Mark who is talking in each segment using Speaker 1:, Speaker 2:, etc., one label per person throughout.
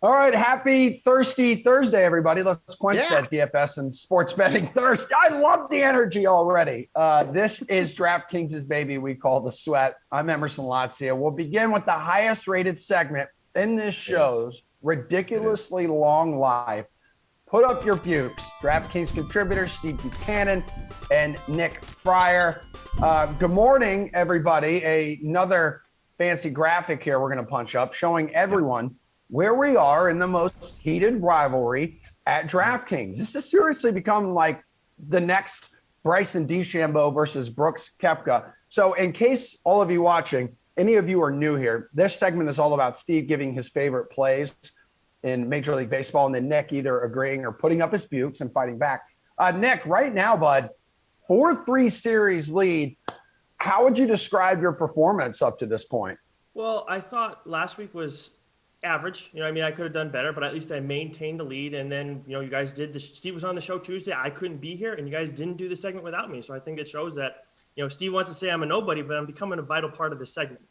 Speaker 1: All right, happy Thirsty Thursday, everybody. Let's quench that DFS and sports betting thirst. I love the energy already. This is DraftKings' baby we call the sweat. I'm Emerson Lazia. We'll begin with the highest rated segment in this show's ridiculously long life. Put up your bukes. DraftKings contributors Steve Buchanan and Nick Fryer. Good morning, everybody. Another fancy graphic here we're going to punch up showing everyone where we are in the most heated rivalry at DraftKings. This has seriously become like the next Bryson DeChambeau versus Brooks Koepka. So in case all of you watching, any of you are new here, this segment is all about Steve giving his favorite plays in Major League Baseball, and then Nick either agreeing or putting up his bukes and fighting back. Nick, right now, bud, 4-3 series lead. How would you describe your performance up to this point?
Speaker 2: Well, I thought last week was average. I could have done better, but at least I maintained the lead. And then, you guys did this. Steve was on the show Tuesday. I couldn't be here, and you guys didn't do the segment without me. So I think it shows that, Steve wants to say I'm a nobody, but I'm becoming a vital part of the segment.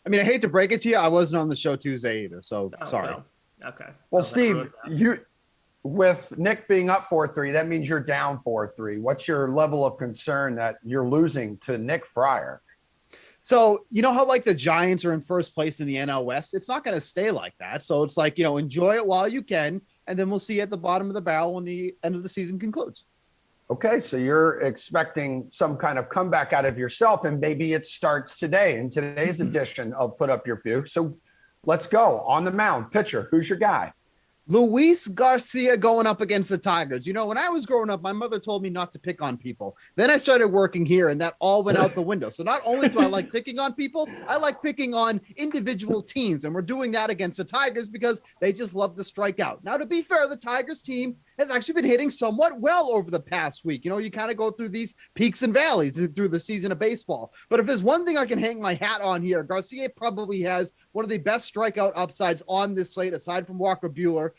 Speaker 3: I mean, I hate to break it to you. I wasn't on the show Tuesday either. So sorry.
Speaker 2: No. Okay.
Speaker 1: Well, Steve, with Nick being up 4-3, that means you're down 4-3. What's your level of concern that you're losing to Nick Fryer?
Speaker 3: So, you know how like the Giants are in first place in the NL West? It's not going to stay like that. So it's like, enjoy it while you can, and then we'll see you at the bottom of the barrel when the end of the season concludes.
Speaker 1: Okay, so you're expecting some kind of comeback out of yourself, and maybe it starts today in today's edition of Put Up Your Buke. So let's go. On the mound, pitcher, who's your guy?
Speaker 3: Luis Garcia going up against the Tigers. When I was growing up, my mother told me not to pick on people. Then I started working here, and that all went out the window. So not only do I like picking on people, I like picking on individual teams. And we're doing that against the Tigers because they just love to strike out. Now, to be fair, the Tigers team has actually been hitting somewhat well over the past week. You kind of go through these peaks and valleys through the season of baseball. But if there's one thing I can hang my hat on here, Garcia probably has one of the best strikeout upsides on this slate, aside from Walker Buehler.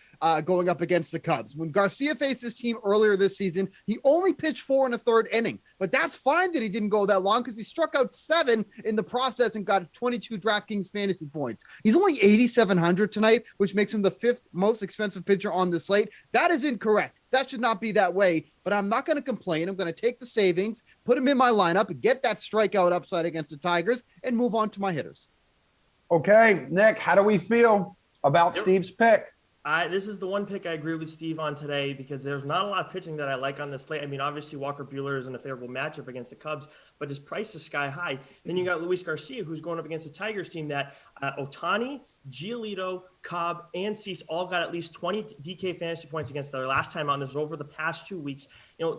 Speaker 3: Going up against the Cubs. When Garcia faced his team earlier this season, he only pitched 4 1/3 inning, but that's fine that he didn't go that long because he struck out 7 in the process and got 22 DraftKings fantasy points. He's only 8,700 tonight, which makes him the 5th most expensive pitcher on the slate. That is incorrect. That should not be that way, but I'm not going to complain. I'm going to take the savings, put him in my lineup, get that strikeout upside against the Tigers, and move on to my hitters.
Speaker 1: Okay, Nick, how do we feel about Steve's pick?
Speaker 2: This is the one pick I agree with Steve on today because there's not a lot of pitching that I like on this slate. Obviously Walker Buehler is in a favorable matchup against the Cubs, but his price is sky high. Then you got Luis Garcia, who's going up against the Tigers team that Ohtani, Giolito, Cobb, and Cease all got at least 20 DK fantasy points against their last time on. This was over the past 2 weeks.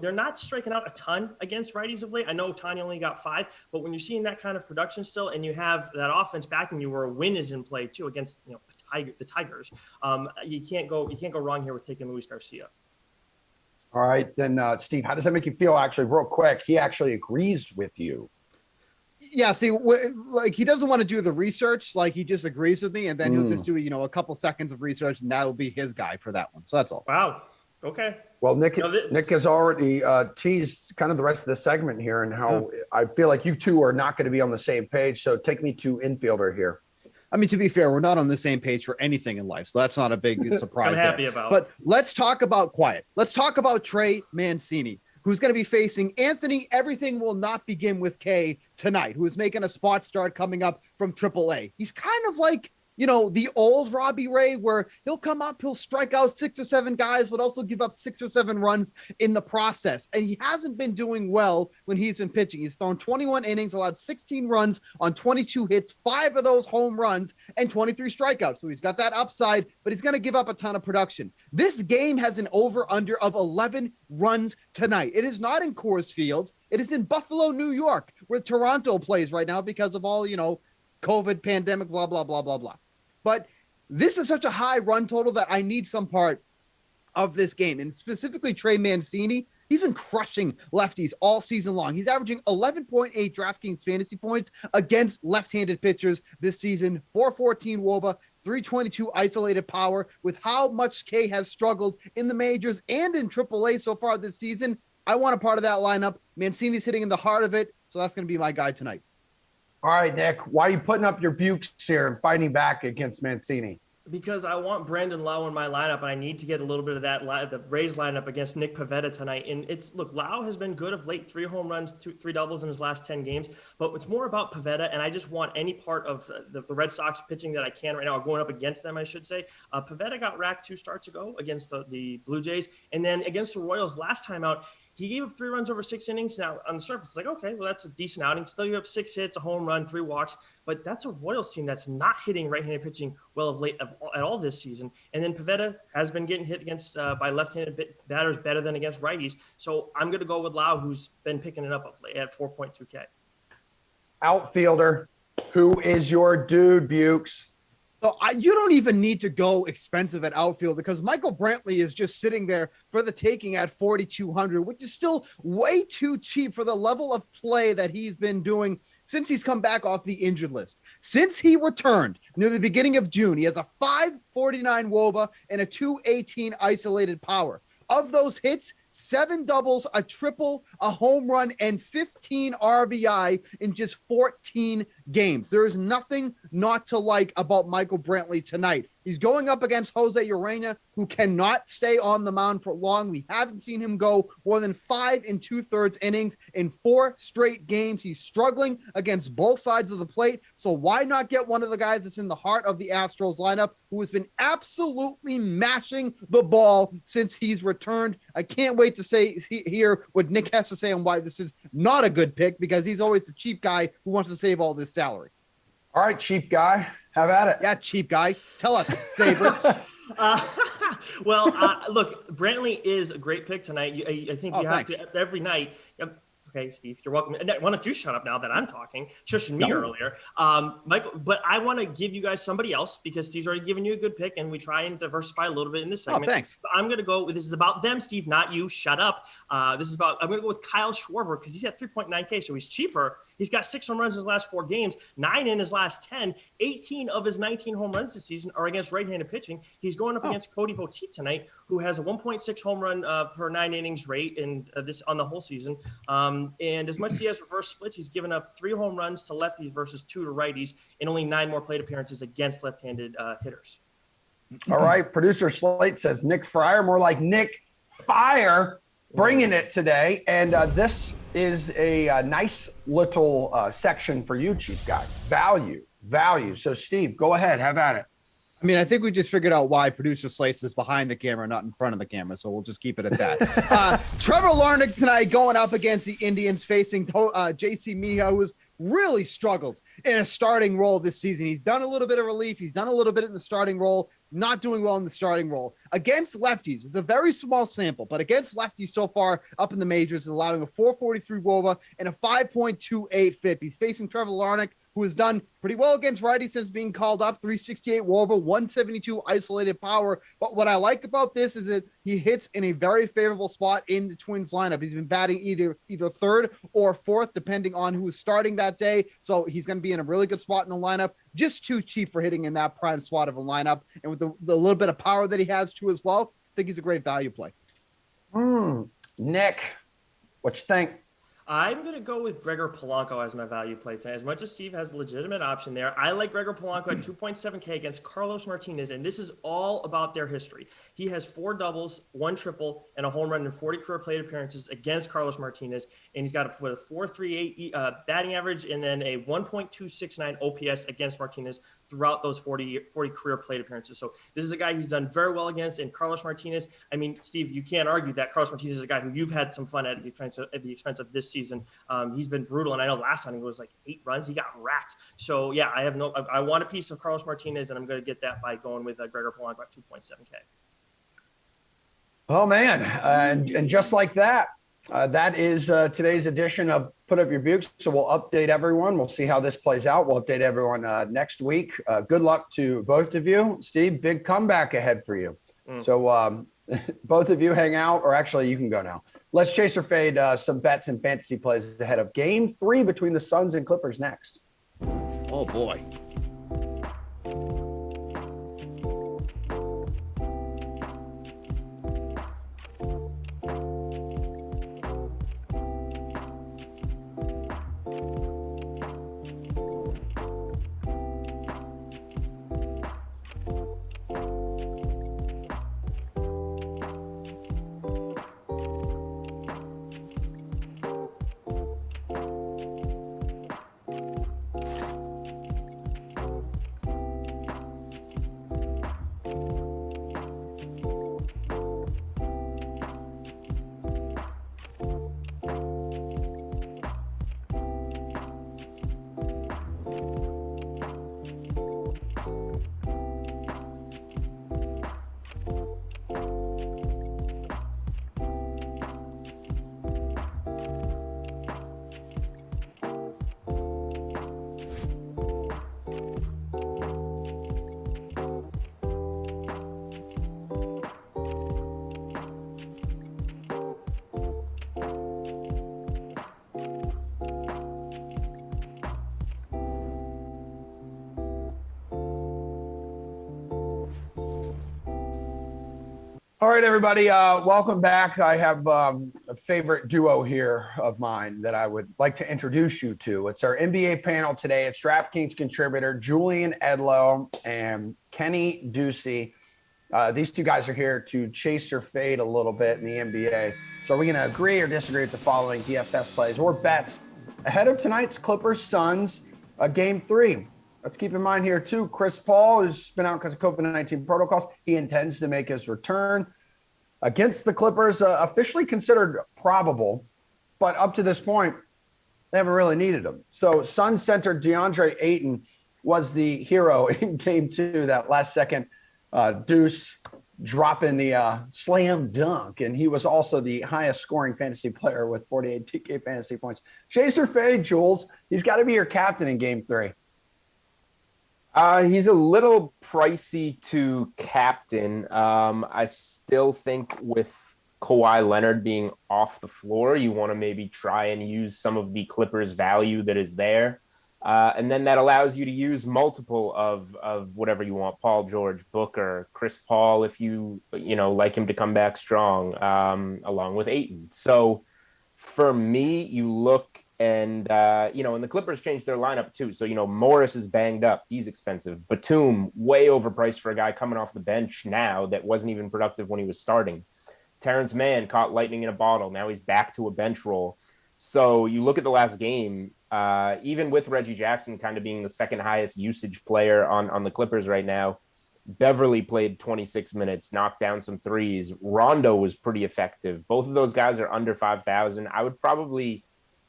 Speaker 2: They're not striking out a ton against righties of late. I know Ohtani only got 5, but when you're seeing that kind of production still, and you have that offense backing you where a win is in play too against the Tigers, you can't go wrong here with taking Luis Garcia.
Speaker 1: All right, then Steve, how does that make you feel? Actually, real quick, he actually agrees with you.
Speaker 3: Yeah, see, like he doesn't want to do the research, like he just agrees with me, and then he'll just do a couple seconds of research, and that will be his guy for that one. So that's all.
Speaker 2: Wow. Okay.
Speaker 1: Well, Nick has already teased kind of the rest of the segment here, and how I feel like you two are not going to be on the same page. So take me to infielder here.
Speaker 3: To be fair, we're not on the same page for anything in life, so that's not a big surprise.
Speaker 2: I'm happy about.
Speaker 3: But let's talk about quiet. Let's talk about Trey Mancini, who's going to be facing Anthony Everything Will Not Begin with K tonight, who is making a spot start coming up from AAA. He's kind of like, the old Robbie Ray, where he'll come up, he'll strike out 6 or 7 guys, but also give up 6 or 7 runs in the process. And he hasn't been doing well when he's been pitching. He's thrown 21 innings, allowed 16 runs on 22 hits, 5 of those home runs, and 23 strikeouts. So he's got that upside, but he's going to give up a ton of production. This game has an over-under of 11 runs tonight. It is not in Coors Field. It is in Buffalo, New York, where Toronto plays right now because of all, COVID, pandemic, blah, blah, blah, blah, blah. But this is such a high run total that I need some part of this game. And specifically Trey Mancini, he's been crushing lefties all season long. He's averaging 11.8 DraftKings fantasy points against left-handed pitchers this season, 414 WOBA, 322 isolated power. With how much K has struggled in the majors and in AAA so far this season, I want a part of that lineup. Mancini's hitting in the heart of it, so that's going to be my guy tonight.
Speaker 1: All right, Nick, why are you putting up your bukes here and fighting back against Mancini?
Speaker 2: Because I want Brandon Lau in my lineup, and I need to get a little bit of that the Rays lineup against Nick Pivetta tonight. And look, Lau has been good of late, 3 home runs, 3 doubles in his last 10 games. But it's more about Pivetta, and I just want any part of the Red Sox pitching that I can right now, going up against them, I should say. Pivetta got racked 2 starts ago against the Blue Jays, and then against the Royals last time out. He gave up 3 runs over 6 innings. Now, on the surface, it's like, okay, well, that's a decent outing. Still, you have 6 hits, a home run, 3 walks. But that's a Royals team that's not hitting right-handed pitching well of late at all this season. And then Pivetta has been getting hit against by left-handed batters better than against righties. So I'm going to go with Lau, who's been picking it up of late at 4.2K.
Speaker 1: Outfielder, who is your dude, Bukes?
Speaker 3: So you don't even need to go expensive at outfield because Michael Brantley is just sitting there for the taking at 4,200, which is still way too cheap for the level of play that he's been doing since he's come back off the injured list. Since he returned near the beginning of June, he has a 549 WOBA and a 218 isolated power. Of those hits, 7 doubles, a triple, a home run, and 15 RBI in just 14 games. There is nothing not to like about Michael Brantley tonight. He's going up against Jose Urena, who cannot stay on the mound for long. We haven't seen him go more than 5 2/3 innings in 4 straight games. He's struggling against both sides of the plate. So why not get one of the guys that's in the heart of the Astros lineup, who has been absolutely mashing the ball since he's returned? I can't wait to hear what Nick has to say on why this is not a good pick, because he's always the cheap guy who wants to save all this salary.
Speaker 1: All right, cheap guy. Have at it.
Speaker 3: Yeah, cheap guy. Tell us, savers.
Speaker 2: Look, Brantley is a great pick tonight. I think you have to every night. Okay, Steve, you're welcome. Why don't you shut up now that I'm talking? Shushing me earlier. Michael, but I want to give you guys somebody else because Steve's already given you a good pick, and we try and diversify a little bit in this segment.
Speaker 3: Oh, thanks.
Speaker 2: So I'm going to go with, this is about them, Steve, not you. Shut up. I'm going to go with Kyle Schwarber because he's at 3.9K, so he's cheaper. He's got 6 home runs in his last 4 games, 9 in his last 10. 18 of his 19 home runs this season are against right-handed pitching. He's going up against Cody Poteet tonight, who has a 1.6 home run per 9 innings rate in this on the whole season. And as much as he has reverse splits, he's given up 3 home runs to lefties versus 2 to righties, and only 9 more plate appearances against left-handed hitters.
Speaker 1: All right, producer Slate says Nick Fryer, more like Nick Fire, bringing it today. And this is a nice little section for you, cheap guy. Value. So, Steve, go ahead. Have at it.
Speaker 3: I mean, I think we just figured out why producer Slates is behind the camera, not in front of the camera. So we'll just keep it at that. Trevor Larnach tonight going up against the Indians, facing JC Mejia, who has really struggled in a starting role this season. He's done a little bit of relief. He's done a little bit in the starting role, not doing well in the starting role. Against lefties, it's a very small sample, but against lefties so far up in the majors, allowing a 443 WOBA and a 5.28 FIP. He's facing Trevor Larnach, who has done pretty well against righties since being called up, 368 WOBA, 172 isolated power. But what I like about this is that he hits in a very favorable spot in the Twins lineup. He's been batting either third or fourth, depending on who's starting that day. So he's going to be in a really good spot in the lineup. Just too cheap for hitting in that prime spot of a lineup. And with the little bit of power that he has too as well, I think he's a great value play.
Speaker 1: Nick, what you think?
Speaker 2: I'm going to go with Gregor Polanco as my value play tonight. As much as Steve has a legitimate option there, I like Gregor Polanco at 2.7K against Carlos Martinez, and this is all about their history. He has 4 doubles, 1 triple, and a home run in 40 career plate appearances against Carlos Martinez, and he's got a 4.38 batting average and then a 1.269 OPS against Martinez throughout those 40 career plate appearances. So this is a guy he's done very well against, and Carlos Martinez, I mean, Steve, you can't argue that Carlos Martinez is a guy who you've had some fun at the expense of this season. He's been brutal, and I know last time he was like 8 runs. He got racked. So yeah, I want a piece of Carlos Martinez, and I'm going to get that by going with Gregor Polanco at 2.7K.
Speaker 1: Oh man, and just like that, that is today's edition of Put Up Your Bukes. So we'll update everyone. We'll see how this plays out. We'll update everyone next week. Good luck to both of you. Steve, big comeback ahead for you. So both of you hang out, or actually you can go now. Let's chase or fade some bets and fantasy plays ahead of Game 3 between the Suns and Clippers next.
Speaker 3: Oh boy.
Speaker 1: All right, everybody. Welcome back. I have a favorite duo here of mine that I would like to introduce you to. It's our NBA panel today. It's DraftKings contributor Julian Edlow and Kenny Ducey. These two guys are here to chase or fade a little bit in the NBA. So are we going to agree or disagree with the following DFS plays or bets ahead of tonight's Clippers-Suns Game 3? Let's keep in mind here, too, Chris Paul, who's been out because of COVID-19 protocols. He intends to make his return against the Clippers, officially considered probable. But up to this point, they haven't really needed him. So Suns center DeAndre Ayton was the hero in Game 2, that last-second deuce dropping the slam dunk. And he was also the highest-scoring fantasy player with 48 DK fantasy points. Chase or fade, Jules? He's got to be your captain in Game 3.
Speaker 4: He's a little pricey to captain. I still think with Kawhi Leonard being off the floor, you want to maybe try and use some of the Clippers value that is there. And then that allows you to use multiple of whatever you want, Paul George, Booker, Chris Paul, if you like him to come back strong, along with Ayton. So for me, you look and the Clippers changed their lineup too. So, Morris is banged up. He's expensive. Batum, way overpriced for a guy coming off the bench now that wasn't even productive when he was starting. Terrence Mann caught lightning in a bottle. Now he's back to a bench role. So you look at the last game, even with Reggie Jackson kind of being the second highest usage player on the Clippers right now, Beverly played 26 minutes, knocked down some threes. Rondo was pretty effective. Both of those guys are under 5,000. I would probably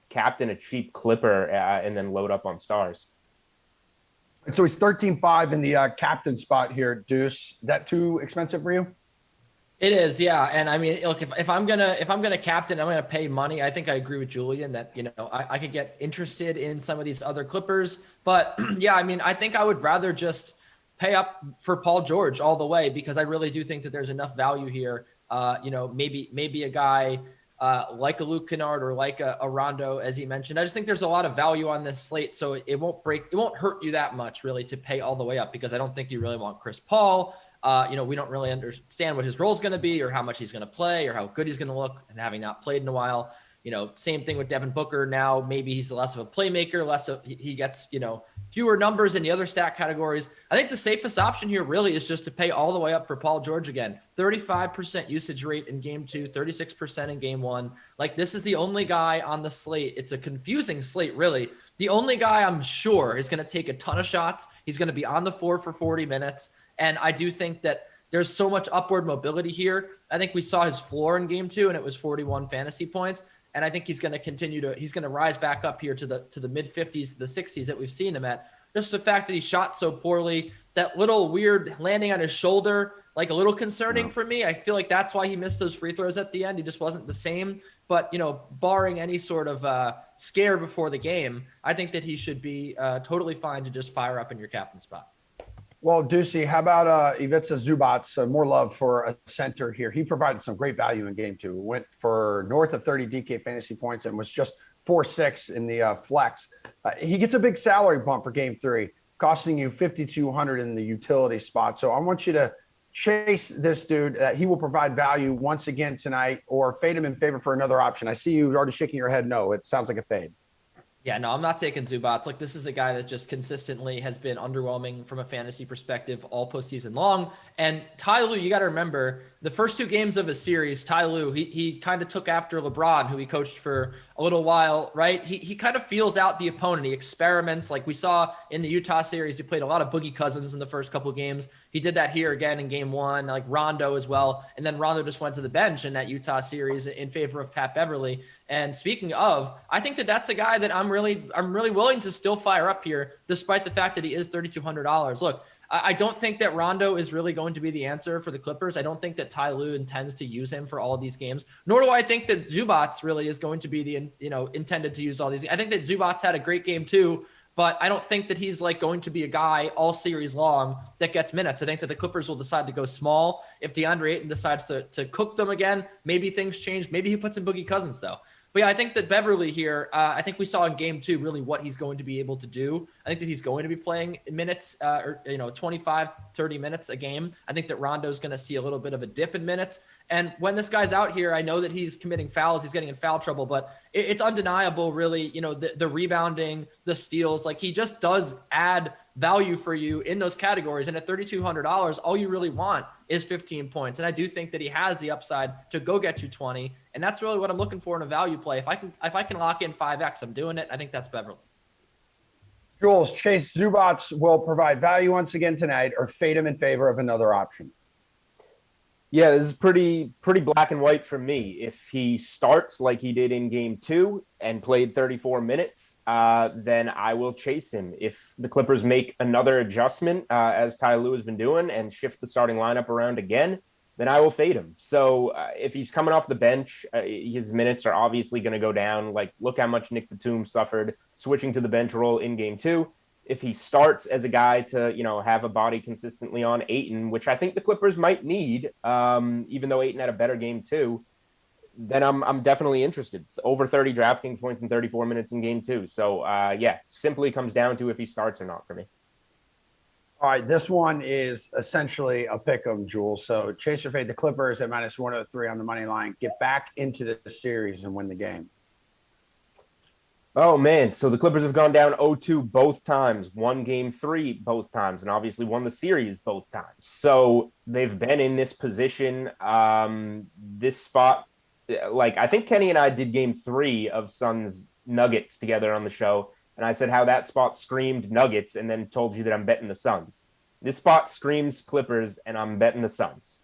Speaker 4: captain a cheap Clipper and then load up on stars.
Speaker 1: And so he's 13.5 in the captain spot here, Deuce. That too expensive for you?
Speaker 5: It is, yeah. And I mean, look, if I'm gonna captain, I'm gonna pay money. I think I agree with Julian that I could get interested in some of these other Clippers, but yeah, I mean, I think I would rather just pay up for Paul George all the way because I really do think that there's enough value here. Maybe a guy like a Luke Kennard or like a Rondo, as he mentioned. I just think there's a lot of value on this slate, so it won't hurt you that much really to pay all the way up because I don't think you really want Chris Paul. We don't really understand what his role is going to be or how much he's going to play or how good he's going to look and having not played in a while. Same thing with Devin Booker. Now, maybe he's less of a playmaker, he gets, fewer numbers in the other stat categories. I think the safest option here really is just to pay all the way up for Paul George again. 35% usage rate in Game 2, 36% in Game 1. Like, this is the only guy on the slate. It's a confusing slate, really. The only guy I'm sure is going to take a ton of shots. He's going to be on the floor for 40 minutes. And I do think that there's so much upward mobility here. I think we saw his floor in Game 2, and it was 41 fantasy points. And I think he's going to he's going to rise back up here to the mid 50s, the 60s that we've seen him at. Just the fact that he shot so poorly, that little weird landing on his shoulder, like a little concerning for me. I feel like that's why he missed those free throws at the end. He just wasn't the same. But, barring any sort of scare before the game, I think that he should be totally fine to just fire up in your captain spot.
Speaker 1: Well, Ducey, how about Ivica Zubac? More love for a center here. He provided some great value in Game 2. Went for north of 30 DK fantasy points and was just 4.6 in the flex. He gets a big salary bump for Game 3, costing you $5,200 in the utility spot. So I want you to chase this dude. He will provide value once again tonight, or fade him in favor for another option. I see you already shaking your head. No, it sounds like a fade.
Speaker 5: Yeah, no, I'm not taking Zubac. Like, this is a guy that just consistently has been underwhelming from a fantasy perspective all postseason long. And Ty Lue, you got to remember, the first 2 games of a series, Ty Lue, he kind of took after LeBron, who he coached for a little while, right? He kind of feels out the opponent. He experiments. Like we saw in the Utah series, he played a lot of Boogie Cousins in the first couple of games. He did that here again in Game 1, like Rondo as well. And then Rondo just went to the bench in that Utah series in favor of Pat Beverly. And speaking of, I think that that's a guy that I'm really willing to still fire up here, despite the fact that he is $3,200. Look, I don't think that Rondo is really going to be the answer for the Clippers. I don't think that Ty Lue intends to use him for all of these games, nor do I think that Zubac really is going to be the, intended to use all these. I think that Zubac had a great game too, but I don't think that he's like going to be a guy all series long that gets minutes. I think that the Clippers will decide to go small. If DeAndre Ayton decides to cook them again, maybe things change. Maybe he puts in Boogie Cousins though. But yeah, I think that Beverly here, I think we saw in game 2 really what he's going to be able to do. I think that he's going to be playing minutes, 25, 30 minutes a game. I think that Rondo's going to see a little bit of a dip in minutes. And when this guy's out here, I know that he's committing fouls, he's getting in foul trouble, but it's undeniable, really, the rebounding, the steals. Like, he just does add value for you in those categories. And at $3,200, all you really want is 15 points. And I do think that he has the upside to go get you 20. And that's really what I'm looking for in a value play. If I can lock in 5X, I'm doing it. I think that's Beverly.
Speaker 1: Jules, Chase Zubats will provide value once again tonight, or fade him in favor of another option.
Speaker 4: Yeah, this is pretty black and white for me. If he starts like he did in game 2 and played 34 minutes, then I will chase him. If the Clippers make another adjustment, as Ty Lue has been doing, and shift the starting lineup around again, then I will fade him. So if he's coming off the bench, his minutes are obviously going to go down. Like, look how much Nick Batum suffered switching to the bench role in game 2. If he starts as a guy to, have a body consistently on Ayton, which I think the Clippers might need, even though Ayton had a better game too, then I'm definitely interested. Over 30 DraftKings points in 34 minutes in game 2. So simply comes down to if he starts or not for me.
Speaker 1: All right, this one is essentially a pick 'em, Jules. So chase or fade the Clippers at -103 on the money line. Get back into the series and win the game.
Speaker 4: Oh, man. So the Clippers have gone down 0-2 both times, won game 3 both times, and obviously won the series both times. So they've been in this position, this spot. Like, I think Kenny and I did game 3 of Suns Nuggets together on the show, and I said how that spot screamed Nuggets and then told you that I'm betting the Suns. This spot screams Clippers, and I'm betting the Suns.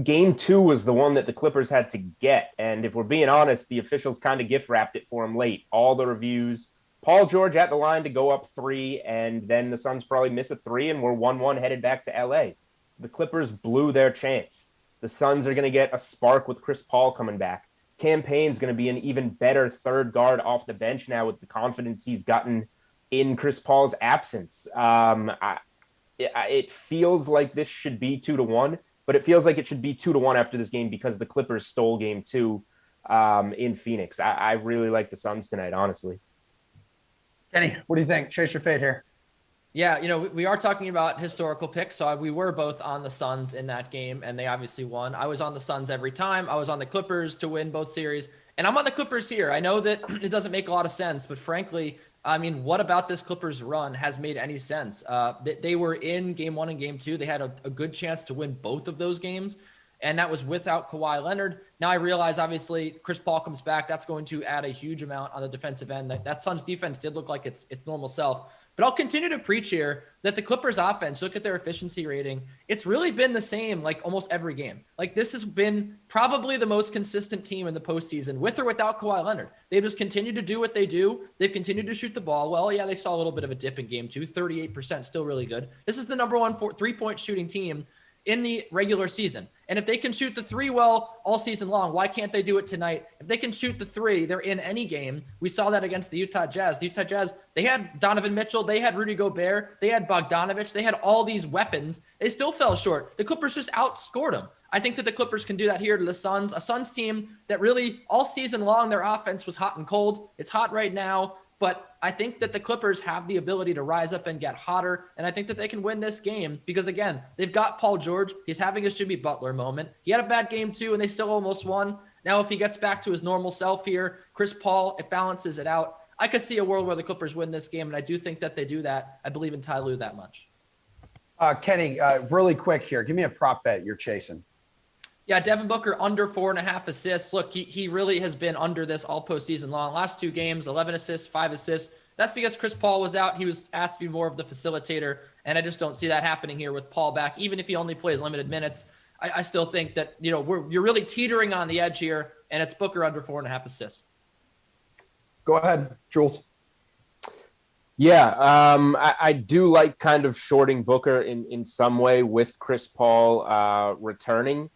Speaker 4: Game 2 was the one that the Clippers had to get. And if we're being honest, the officials kind of gift wrapped it for him late. All the reviews, Paul George at the line to go up 3, and then the Suns probably miss a 3, and we're 1-1 headed back to LA. The Clippers blew their chance. The Suns are going to get a spark with Chris Paul coming back. Cam Payne's going to be an even better third guard off the bench now with the confidence he's gotten in Chris Paul's absence. It feels like this should be 2-1. But it feels like it should be 2-1 after this game because the Clippers stole game 2 in Phoenix. I really like the Suns tonight, honestly.
Speaker 1: Kenny, what do you think? Chase your fade here.
Speaker 5: Yeah, we are talking about historical picks. So we were both on the Suns in that game, and they obviously won. I was on the Suns every time. I was on the Clippers to win both series. And I'm on the Clippers here. I know that it doesn't make a lot of sense, but frankly, I mean, what about this Clippers run has made any sense? They were in game 1 and game 2. They had a good chance to win both of those games, and that was without Kawhi Leonard. Now I realize, obviously, Chris Paul comes back. That's going to add a huge amount on the defensive end. That Suns defense did look like its normal self. But I'll continue to preach here that the Clippers offense, look at their efficiency rating. It's really been the same like almost every game. Like, this has been probably the most consistent team in the postseason with or without Kawhi Leonard. They've just continued to do what they do. They've continued to shoot the ball. Well, yeah, they saw a little bit of a dip in game 2, 38%, still really good. This is the number 1 3-point shooting team in the regular season. And if they can shoot the 3 well all season long, why can't they do it tonight? If they can shoot the 3, they're in any game. We saw that against the Utah Jazz. The Utah Jazz, they had Donovan Mitchell, they had Rudy Gobert, they had Bogdanovich, they had all these weapons. They still fell short. The Clippers just outscored them. I think that the Clippers can do that here to the Suns, a Suns team that really all season long, their offense was hot and cold. It's hot right now. But I think that the Clippers have the ability to rise up and get hotter. And I think that they can win this game because, again, they've got Paul George. He's having his Jimmy Butler moment. He had a bad game too, and they still almost won. Now, if he gets back to his normal self here, Chris Paul, it balances it out. I could see a world where the Clippers win this game, and I do think that they do that. I believe in Ty Lue that much.
Speaker 1: Kenny, really quick here. Give me a prop bet you're chasing.
Speaker 5: Yeah, Devin Booker under 4.5 assists. Look, he really has been under this all postseason long. Last 2 games, 11 assists, 5 assists. That's because Chris Paul was out. He was asked to be more of the facilitator, and I just don't see that happening here with Paul back. Even if he only plays limited minutes, I still think that you're really teetering on the edge here, and it's Booker under 4.5 assists.
Speaker 1: Go ahead, Jules.
Speaker 4: Yeah, I do like kind of shorting Booker in some way with Chris Paul returning.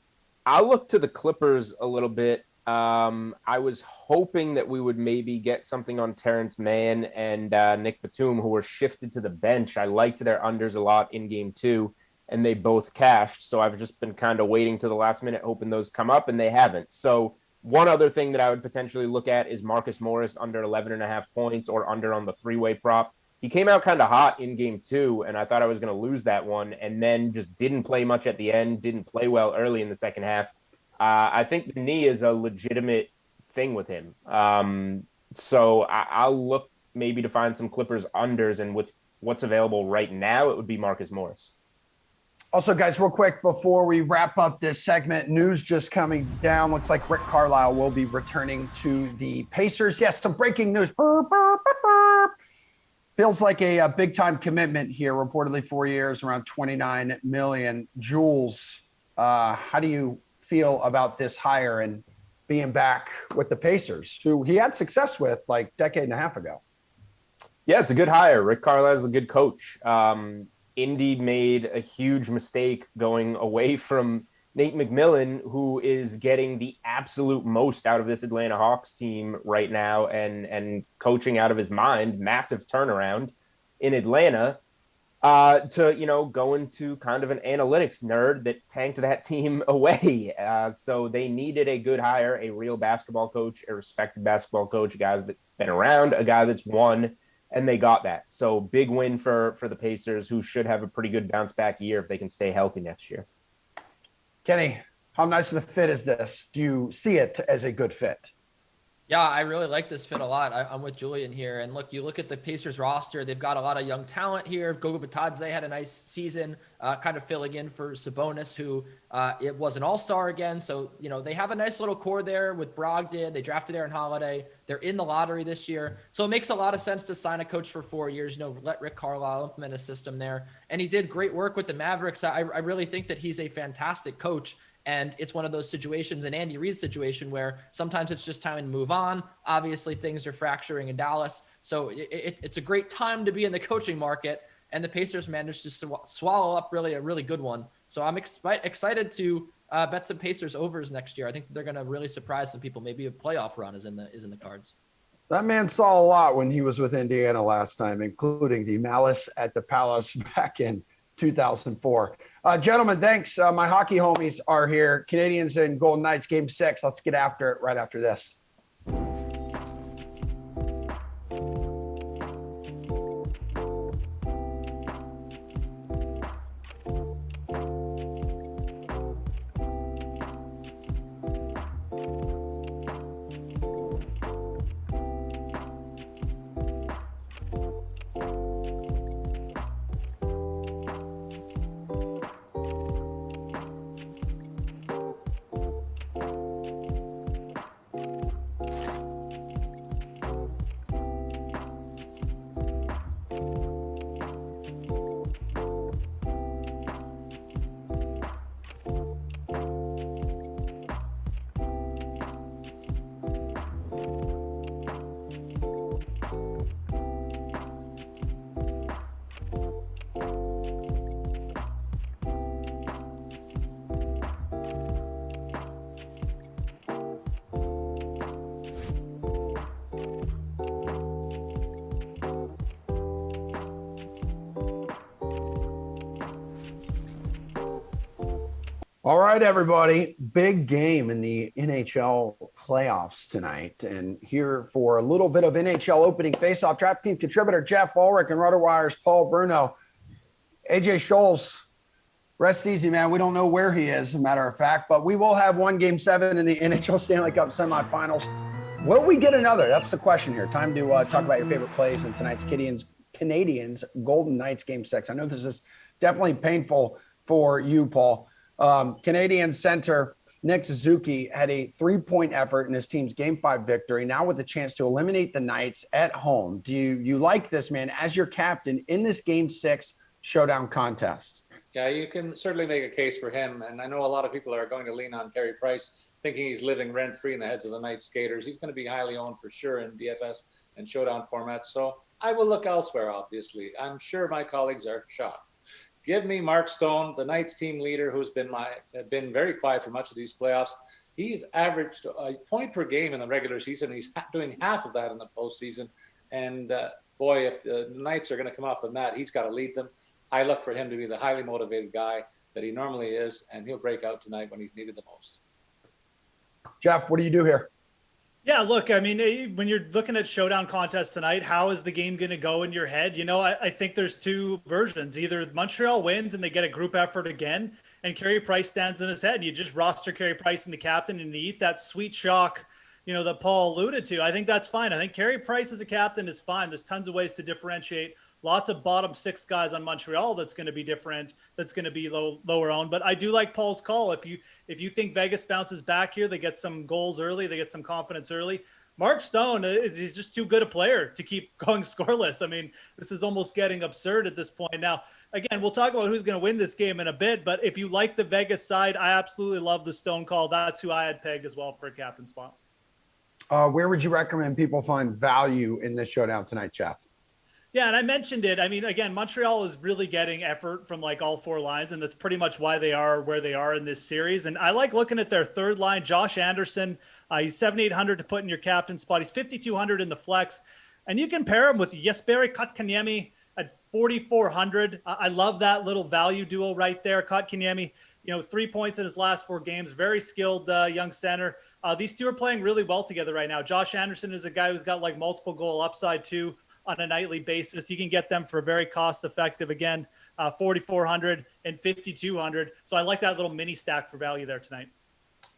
Speaker 4: I'll look to the Clippers a little bit. I was hoping that we would maybe get something on Terrence Mann and Nick Batum, who were shifted to the bench. I liked their unders a lot in game 2, and they both cashed. So I've just been kind of waiting to the last minute, hoping those come up, and they haven't. So One other thing that I would potentially look at is Marcus Morris under 11.5 points or under on the three-way prop. He came out kind of hot in game 2, and I thought I was going to lose that one, and then just didn't play much at the end, didn't play well early in the second half. I think the knee is a legitimate thing with him. So I'll look maybe to find some Clippers unders, and with what's available right now, it would be Marcus Morris.
Speaker 1: Also, guys, real quick, before we wrap up this segment, news just coming down. Looks like Rick Carlisle will be returning to the Pacers. Yes, some breaking news. Burp, burp, burp, burp. Feels like a big-time commitment here, reportedly 4 years, around $29 million. Jules, how do you feel about this hire and being back with the Pacers, who he had success with like a decade and a half ago?
Speaker 4: Yeah, it's a good hire. Rick Carlisle is a good coach. Indy made a huge mistake going away from Nate McMillan, who is getting the absolute most out of this Atlanta Hawks team right now and coaching out of his mind. Massive turnaround in Atlanta to, go into kind of an analytics nerd that tanked that team away. So they needed a good hire, a real basketball coach, a respected basketball coach, a guy that's been around, a guy that's won. And they got that. So big win for the Pacers, who should have a pretty good bounce back year if they can stay healthy next year.
Speaker 1: Kenny, how nice of a fit is this? Do you see it as a good fit?
Speaker 5: Yeah, I really like this fit a lot. I'm with Julian here. And look, you look at the Pacers roster, they've got a lot of young talent here. Goga Bitadze had a nice season, kind of filling in for Sabonis, who it was an all-star again. So, they have a nice little core there with Brogdon. They drafted Aaron Holiday. They're in the lottery this year. So it makes a lot of sense to sign a coach for 4 years, let Rick Carlisle implement a system there. And he did great work with the Mavericks. I really think that he's a fantastic coach. And it's one of those situations, an Andy Reid situation, where sometimes it's just time to move on. Obviously, things are fracturing in Dallas. So it's a great time to be in the coaching market. And the Pacers managed to swallow up a really good one. So I'm excited to bet some Pacers overs next year. I think they're going to really surprise some people. Maybe a playoff run is in the cards.
Speaker 1: That man saw a lot when he was with Indiana last time, including the Malice at the Palace back in 2004. Gentlemen, thanks. My hockey homies are here. Canadians and Golden Knights, game 6. Let's get after it right after this. All right, everybody. Big game in the NHL playoffs tonight. And here for a little bit of NHL opening faceoff, DraftKings contributor Jeff Ulrich and RotoWire's Paul Bruno. AJ Scholes, rest easy, man. We don't know where he is, as a matter of fact, but we will have one game 7 in the NHL Stanley Cup semifinals. Will we get another? That's the question here. Time to talk about your favorite plays in tonight's Canadians Golden Knights game 6. I know this is definitely painful for you, Paul. Canadian center Nick Suzuki had a 3-point effort in his team's Game 5 victory, now with a chance to eliminate the Knights at home. Do you like this, man, as your captain in this Game 6 showdown contest?
Speaker 6: Yeah, you can certainly make a case for him. And I know a lot of people are going to lean on Carey Price, thinking he's living rent-free in the heads of the Knights skaters. He's going to be highly owned for sure in DFS and showdown formats. So I will look elsewhere, obviously. I'm sure my colleagues are shocked. Give me Mark Stone, the Knights team leader, who's been very quiet for much of these playoffs. He's averaged a point per game in the regular season. He's doing half of that in the postseason. And boy, if the Knights are going to come off the mat, he's got to lead them. I look for him to be the highly motivated guy that he normally is, and he'll break out tonight when he's needed the most.
Speaker 1: Jeff, what do you do here?
Speaker 7: Yeah, look, I mean, when you're looking at showdown contests tonight, how is the game going to go in your head? I think there's two versions. Either Montreal wins and they get a group effort again, and Carey Price stands in his head, and you just roster Carey Price and the captain, and you eat that sweet shock, that Paul alluded to. I think that's fine. I think Carey Price as a captain is fine. There's tons of ways to differentiate. Lots of bottom six guys on Montreal that's going to be different, that's going to be lower owned. But I do like Paul's call. If you think Vegas bounces back here, they get some goals early, they get some confidence early. Mark Stone is just too good a player to keep going scoreless. I mean, this is almost getting absurd at this point. Now, again, we'll talk about who's going to win this game in a bit. But if you like the Vegas side, I absolutely love the Stone call. That's who I had pegged as well for a captain spot.
Speaker 1: Where would you recommend people find value in this showdown tonight, Jeff?
Speaker 7: Yeah, and I mentioned it. I mean, again, Montreal is really getting effort from like all four lines, and that's pretty much why they are where they are in this series. And I like looking at their third line, Josh Anderson. He's 7,800 to put in your captain spot. He's 5,200 in the flex. And you can pair him with Jesperi Kotkaniemi at 4,400. I love that little value duo right there. Kotkaniemi, 3 points in his last 4 games. Very skilled young center. These two are playing really well together right now. Josh Anderson is a guy who's got like multiple goal upside too on a nightly basis. You can get them for very cost effective. Again, 4,400 and 5,200. So I like that little mini stack for value there tonight.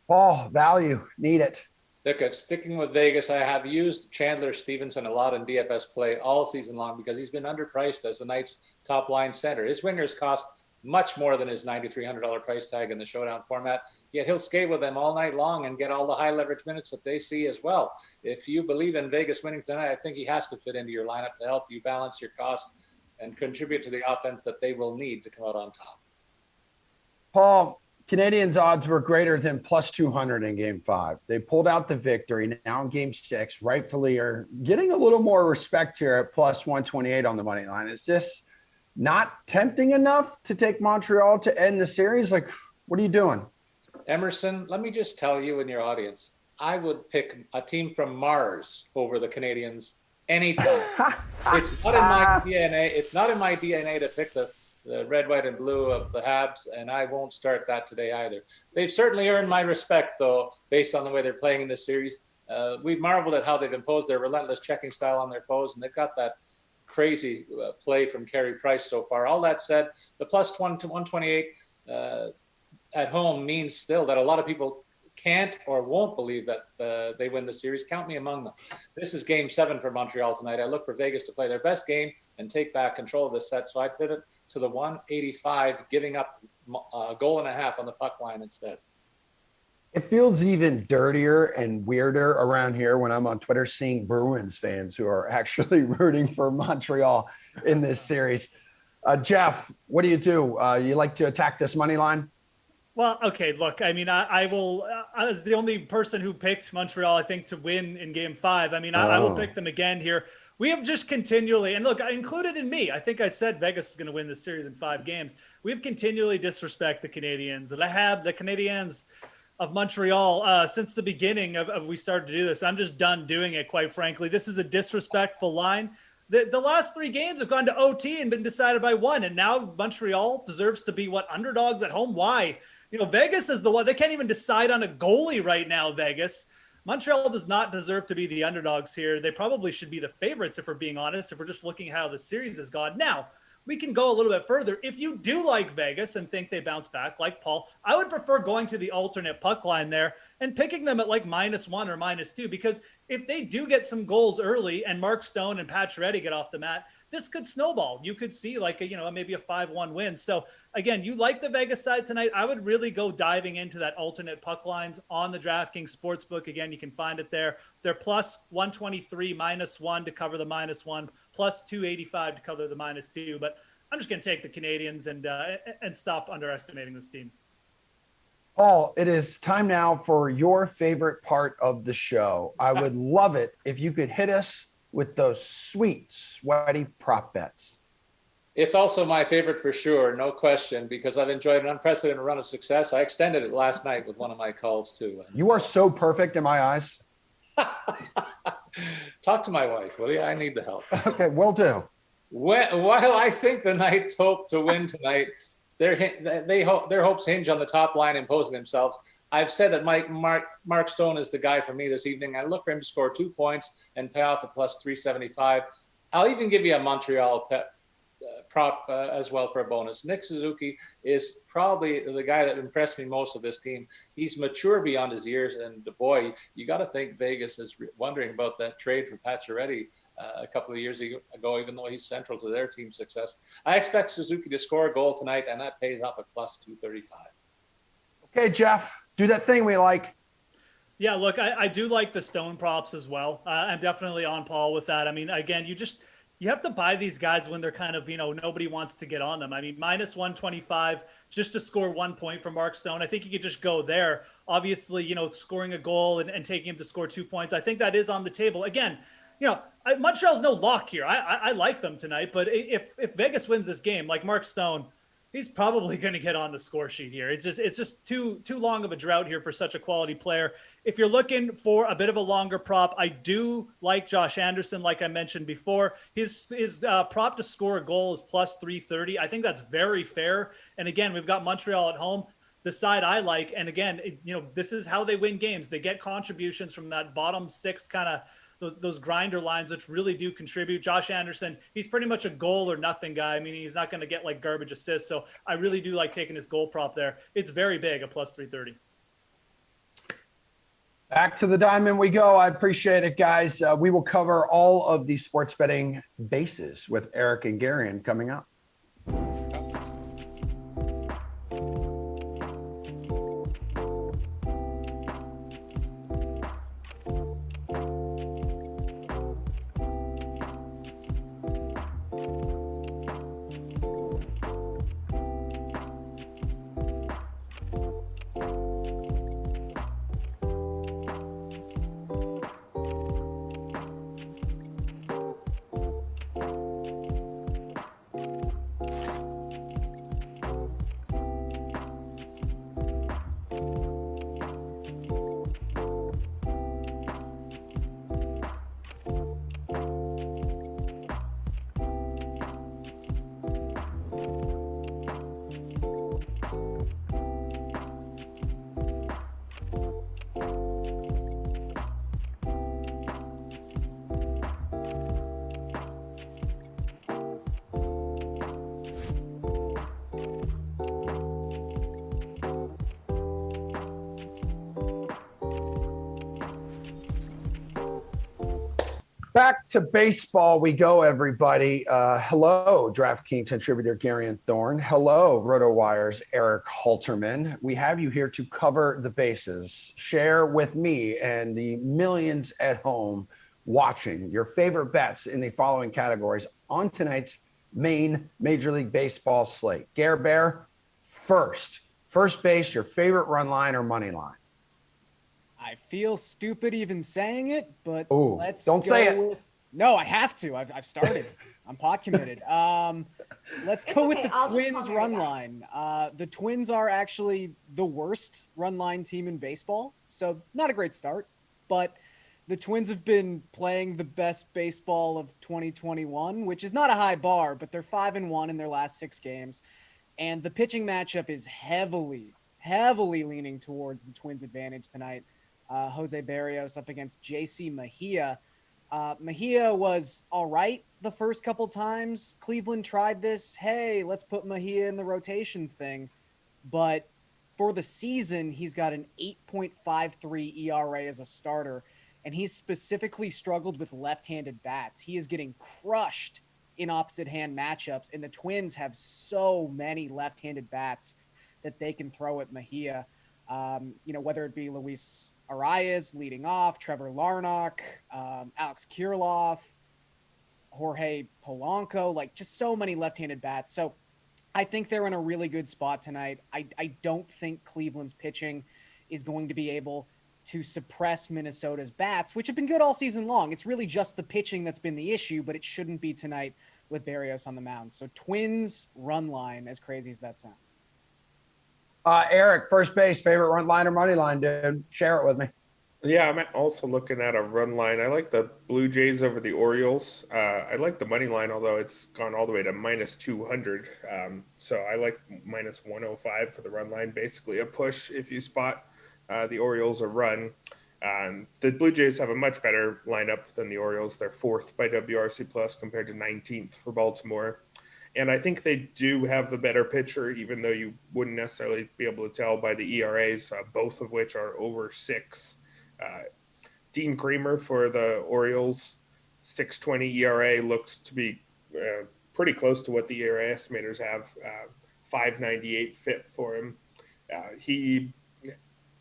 Speaker 1: Paul, value, need it.
Speaker 6: Look, at sticking with Vegas, I have used Chandler Stevenson a lot in DFS play all season long because he's been underpriced as the Knights' top line center. His wingers cost much more than his $9,300 price tag in the showdown format, yet he'll skate with them all night long and get all the high leverage minutes that they see as well. If you believe in Vegas winning tonight, I think he has to fit into your lineup to help you balance your costs and contribute to the offense that they will need to come out on top.
Speaker 1: Paul, Canadians odds were greater than plus 200 in game 5. They pulled out the victory. Now in game 6, rightfully are getting a little more respect here at plus 128 on the money line. Is this not tempting enough to take Montreal to end the series? Like, what are you doing?
Speaker 6: Emerson, let me just tell you and your audience, I would pick a team from Mars over the Canadians anytime. It's not in my DNA. It's not in my DNA to pick the red, white, and blue of the Habs, and I won't start that today either. They've certainly earned my respect, though, based on the way they're playing in this series. We've marveled at how they've imposed their relentless checking style on their foes, and they've got that crazy play from Carey Price so far. All that said, the plus 128 at home means still that a lot of people can't or won't believe that they win the series. Count me among them. This is game 7 for Montreal tonight. I look for Vegas to play their best game and take back control of this set. So I pivot to the 185, giving up a goal and a half on the puck line instead.
Speaker 1: It feels even dirtier and weirder around here when I'm on Twitter seeing Bruins fans who are actually rooting for Montreal in this series. Jeff, what do? You like to attack this money line?
Speaker 7: Well, okay, look, I mean, I will, as the only person who picked Montreal, I think, to win in game 5, I mean, I will pick them again here. We have just continually, and look, I included in me, I think I said Vegas is going to win this series in 5 games. We've continually disrespect the Canadians. The Canadians of Montreal since the beginning of we started to do this. I'm just done doing it, quite frankly. This is a disrespectful line. The last 3 games have gone to OT and been decided by 1, and now Montreal deserves to be underdogs at home. Why? Vegas is the one. They can't even decide on a goalie right now, Vegas. Montreal does not deserve to be the underdogs here. They probably should be the favorites, if we're being honest, if we're just looking at how the series has gone. Now, we can go a little bit further. If you do like Vegas and think they bounce back, like Paul, I would prefer going to the alternate puck line there and picking them at like -1 or -2, because if they do get some goals early and Mark Stone and Pacioretty get off the mat, this could snowball. You could see like maybe a 5-1 win. So again, you like the Vegas side tonight. I would really go diving into that alternate puck lines on the DraftKings Sportsbook. Again, you can find it there. They're plus 123 -1 to cover the -1, plus 285 to cover the -2. But I'm just going to take the Canadians and stop underestimating this team.
Speaker 1: Paul, it is time now for your favorite part of the show. I would love it if you could hit us with those sweet, sweaty prop bets.
Speaker 6: It's also my favorite for sure, no question, because I've enjoyed an unprecedented run of success. I extended it last night with one of my calls too.
Speaker 1: You are so perfect in my eyes.
Speaker 6: Talk to my wife, will you? I need the help.
Speaker 1: Okay, will do.
Speaker 6: While I think the Knights hope to win tonight, their hopes hinge on the top line imposing themselves. I've said that Mark Stone is the guy for me this evening. I look for him to score 2 points and pay off at plus 375. I'll even give you a Montreal prop as well for a bonus. Nick Suzuki is probably the guy that impressed me most of this team. He's mature beyond his years, and boy, you got to think Vegas is wondering about that trade for Pacioretty a couple of years ago, even though he's central to their team's success. I expect Suzuki to score a goal tonight, and that pays off at plus 235.
Speaker 1: Okay, Jeff, do that thing we like.
Speaker 7: Yeah, look, I do like the Stone props as well. I'm definitely on Paul with that. I mean, again, you have to buy these guys when they're kind of, nobody wants to get on them. I mean, minus 125 just to score 1 point for Mark Stone. I think you could just go there. Obviously, scoring a goal and taking him to score 2 points. I think that is on the table. Again, Montreal's no lock here. I like them tonight, but if Vegas wins this game, like Mark Stone, he's probably going to get on the score sheet here. It's just too long of a drought here for such a quality player. If you're looking for a bit of a longer prop, I do like Josh Anderson, like I mentioned before. His prop to score a goal is plus 330. I think that's very fair. And again, we've got Montreal at home, the side I like. And again, this is how they win games. They get contributions from that bottom six kind of those grinder lines, which really do contribute. Josh Anderson, he's pretty much a goal or nothing guy. I mean, he's not going to get like garbage assists. So I really do like taking his goal prop there. It's very big, a plus 330.
Speaker 1: Back to the diamond we go. I appreciate it, guys. We will cover all of the sports betting bases with Eric and Garion coming up. Back to baseball we go, everybody. Hello, DraftKings contributor Garion Thorne. Hello, RotoWire's Eric Halterman. We have you here to cover the bases. Share with me and the millions at home watching your favorite bets in the following categories on tonight's main Major League Baseball slate. Gare Bear, first base, your favorite run line or money line?
Speaker 8: I feel stupid even saying it, but
Speaker 1: don't
Speaker 8: go
Speaker 1: say it.
Speaker 8: with... No, I have to. I've started. I'm pot committed. Let's go with the Twins run line. The Twins are actually the worst run line team in baseball, so not a great start. But the Twins have been playing the best baseball of 2021, which is not a high bar, but they're 5-1 in their last 6 games. And the pitching matchup is heavily leaning towards the Twins' advantage tonight. Jose Barrios up against JC Mejia. Mejia was all right the first couple times. Cleveland tried this, hey, let's put Mejia in the rotation thing. But for the season, he's got an 8.53 ERA as a starter, and he's specifically struggled with left-handed bats. He is getting crushed in opposite-hand matchups, and the Twins have so many left-handed bats that they can throw at Mejia. Whether it be Luis Arias leading off, Trevor Larnach, Alex Kirilloff, Jorge Polanco, like just so many left-handed bats. So I think they're in a really good spot tonight. I don't think Cleveland's pitching is going to be able to suppress Minnesota's bats, which have been good all season long. It's really just the pitching that's been the issue, but it shouldn't be tonight with Barrios on the mound. So Twins run line, as crazy as that sounds.
Speaker 1: Eric, first base, favorite run line or money line, dude? Share it with me.
Speaker 9: Yeah, I'm also looking at a run line. I like the Blue Jays over the Orioles. I like the money line, although it's gone all the way to minus 200. So I like minus 105 for the run line. Basically, a push if you spot the Orioles a run. The Blue Jays have a much better lineup than the Orioles. They're fourth by WRC plus compared to 19th for Baltimore. And I think they do have the better pitcher, even though you wouldn't necessarily be able to tell by the ERAs, both of which are over 6. Uh, Dean Creamer for the Orioles, 6.20 ERA looks to be pretty close to what the ERA estimators have. 5.98 fit for him. He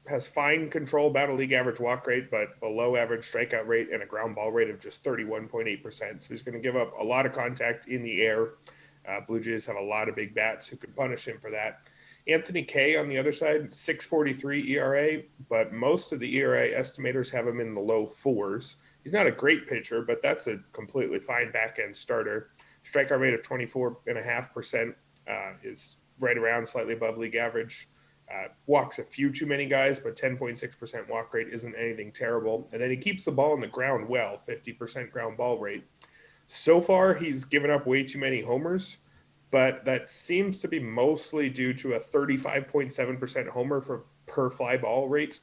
Speaker 9: has fine control, about a league average walk rate, but below average strikeout rate and a ground ball rate of just 31.8%. So he's going to give up a lot of contact in the air. Blue Jays have a lot of big bats who can punish him for that. Anthony Kay on the other side, 6.43 ERA, but most of the ERA estimators have him in the low 4s. He's not a great pitcher, but that's a completely fine back-end starter. Strikeout rate of 24.5% is right around slightly above league average. Walks a few too many guys, but 10.6% walk rate isn't anything terrible. And then he keeps the ball on the ground well, 50% ground ball rate. So far, he's given up way too many homers, but that seems to be mostly due to a 35.7% homer per fly ball rate.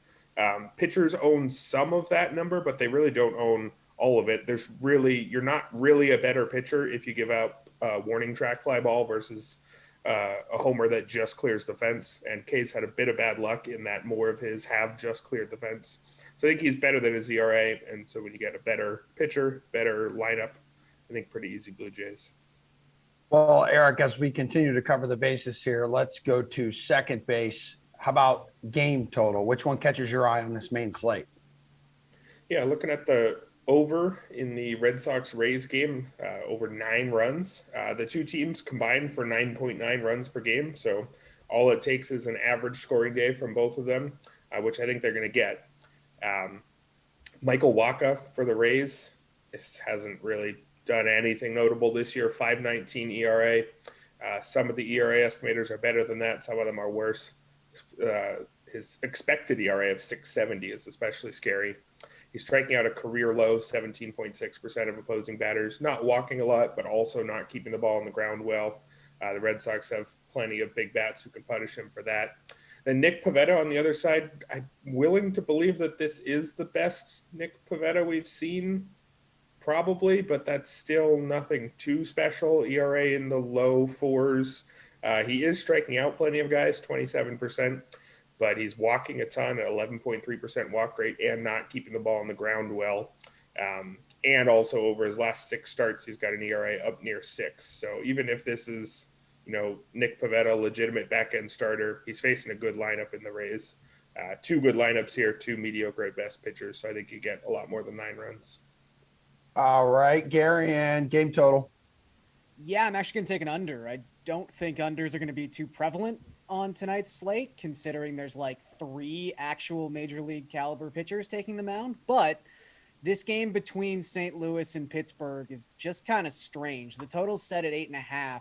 Speaker 9: Pitchers own some of that number, but they really don't own all of it. You're not really a better pitcher if you give out a warning track fly ball versus a homer that just clears the fence. And Kay's had a bit of bad luck in that more of his have just cleared the fence. So I think he's better than his ERA. And so when you get a better pitcher, better lineup, I think pretty easy Blue Jays.
Speaker 1: Well, Eric, as we continue to cover the bases here, let's go to second base. How about game total? Which one catches your eye on this main slate?
Speaker 9: Yeah, looking at the over in the Red Sox Rays game, over 9 runs. The two teams combined for 9.9 runs per game. So all it takes is an average scoring day from both of them, which I think they're going to get. Michael Wacha for the Rays hasn't really done anything notable this year. 5.19 ERA. Some of the ERA estimators are better than that. Some of them are worse. His expected ERA of 6.70 is especially scary. He's striking out a career low 17.6% of opposing batters, not walking a lot, but also not keeping the ball on the ground well. The Red Sox have plenty of big bats who can punish him for that. Then Nick Pivetta on the other side, I'm willing to believe that this is the best Nick Pivetta we've seen, probably, but that's still nothing too special. ERA in the low 4s. He is striking out plenty of guys, 27%. But he's walking a ton at 11.3% walk rate and not keeping the ball on the ground well. And also over his last 6 starts, he's got an ERA up near 6. So even if this is, Nick Pivetta, legitimate back-end starter, he's facing a good lineup in the Rays. 2 good lineups here, 2 mediocre at best pitchers. So I think you get a lot more than 9 runs.
Speaker 1: All right, Gary, and game total.
Speaker 8: Yeah, I'm actually going to take an under. I don't think unders are going to be too prevalent on tonight's slate, considering there's like 3 actual major league caliber pitchers taking the mound. But this game between St. Louis and Pittsburgh is just kind of strange. The total's set at 8.5.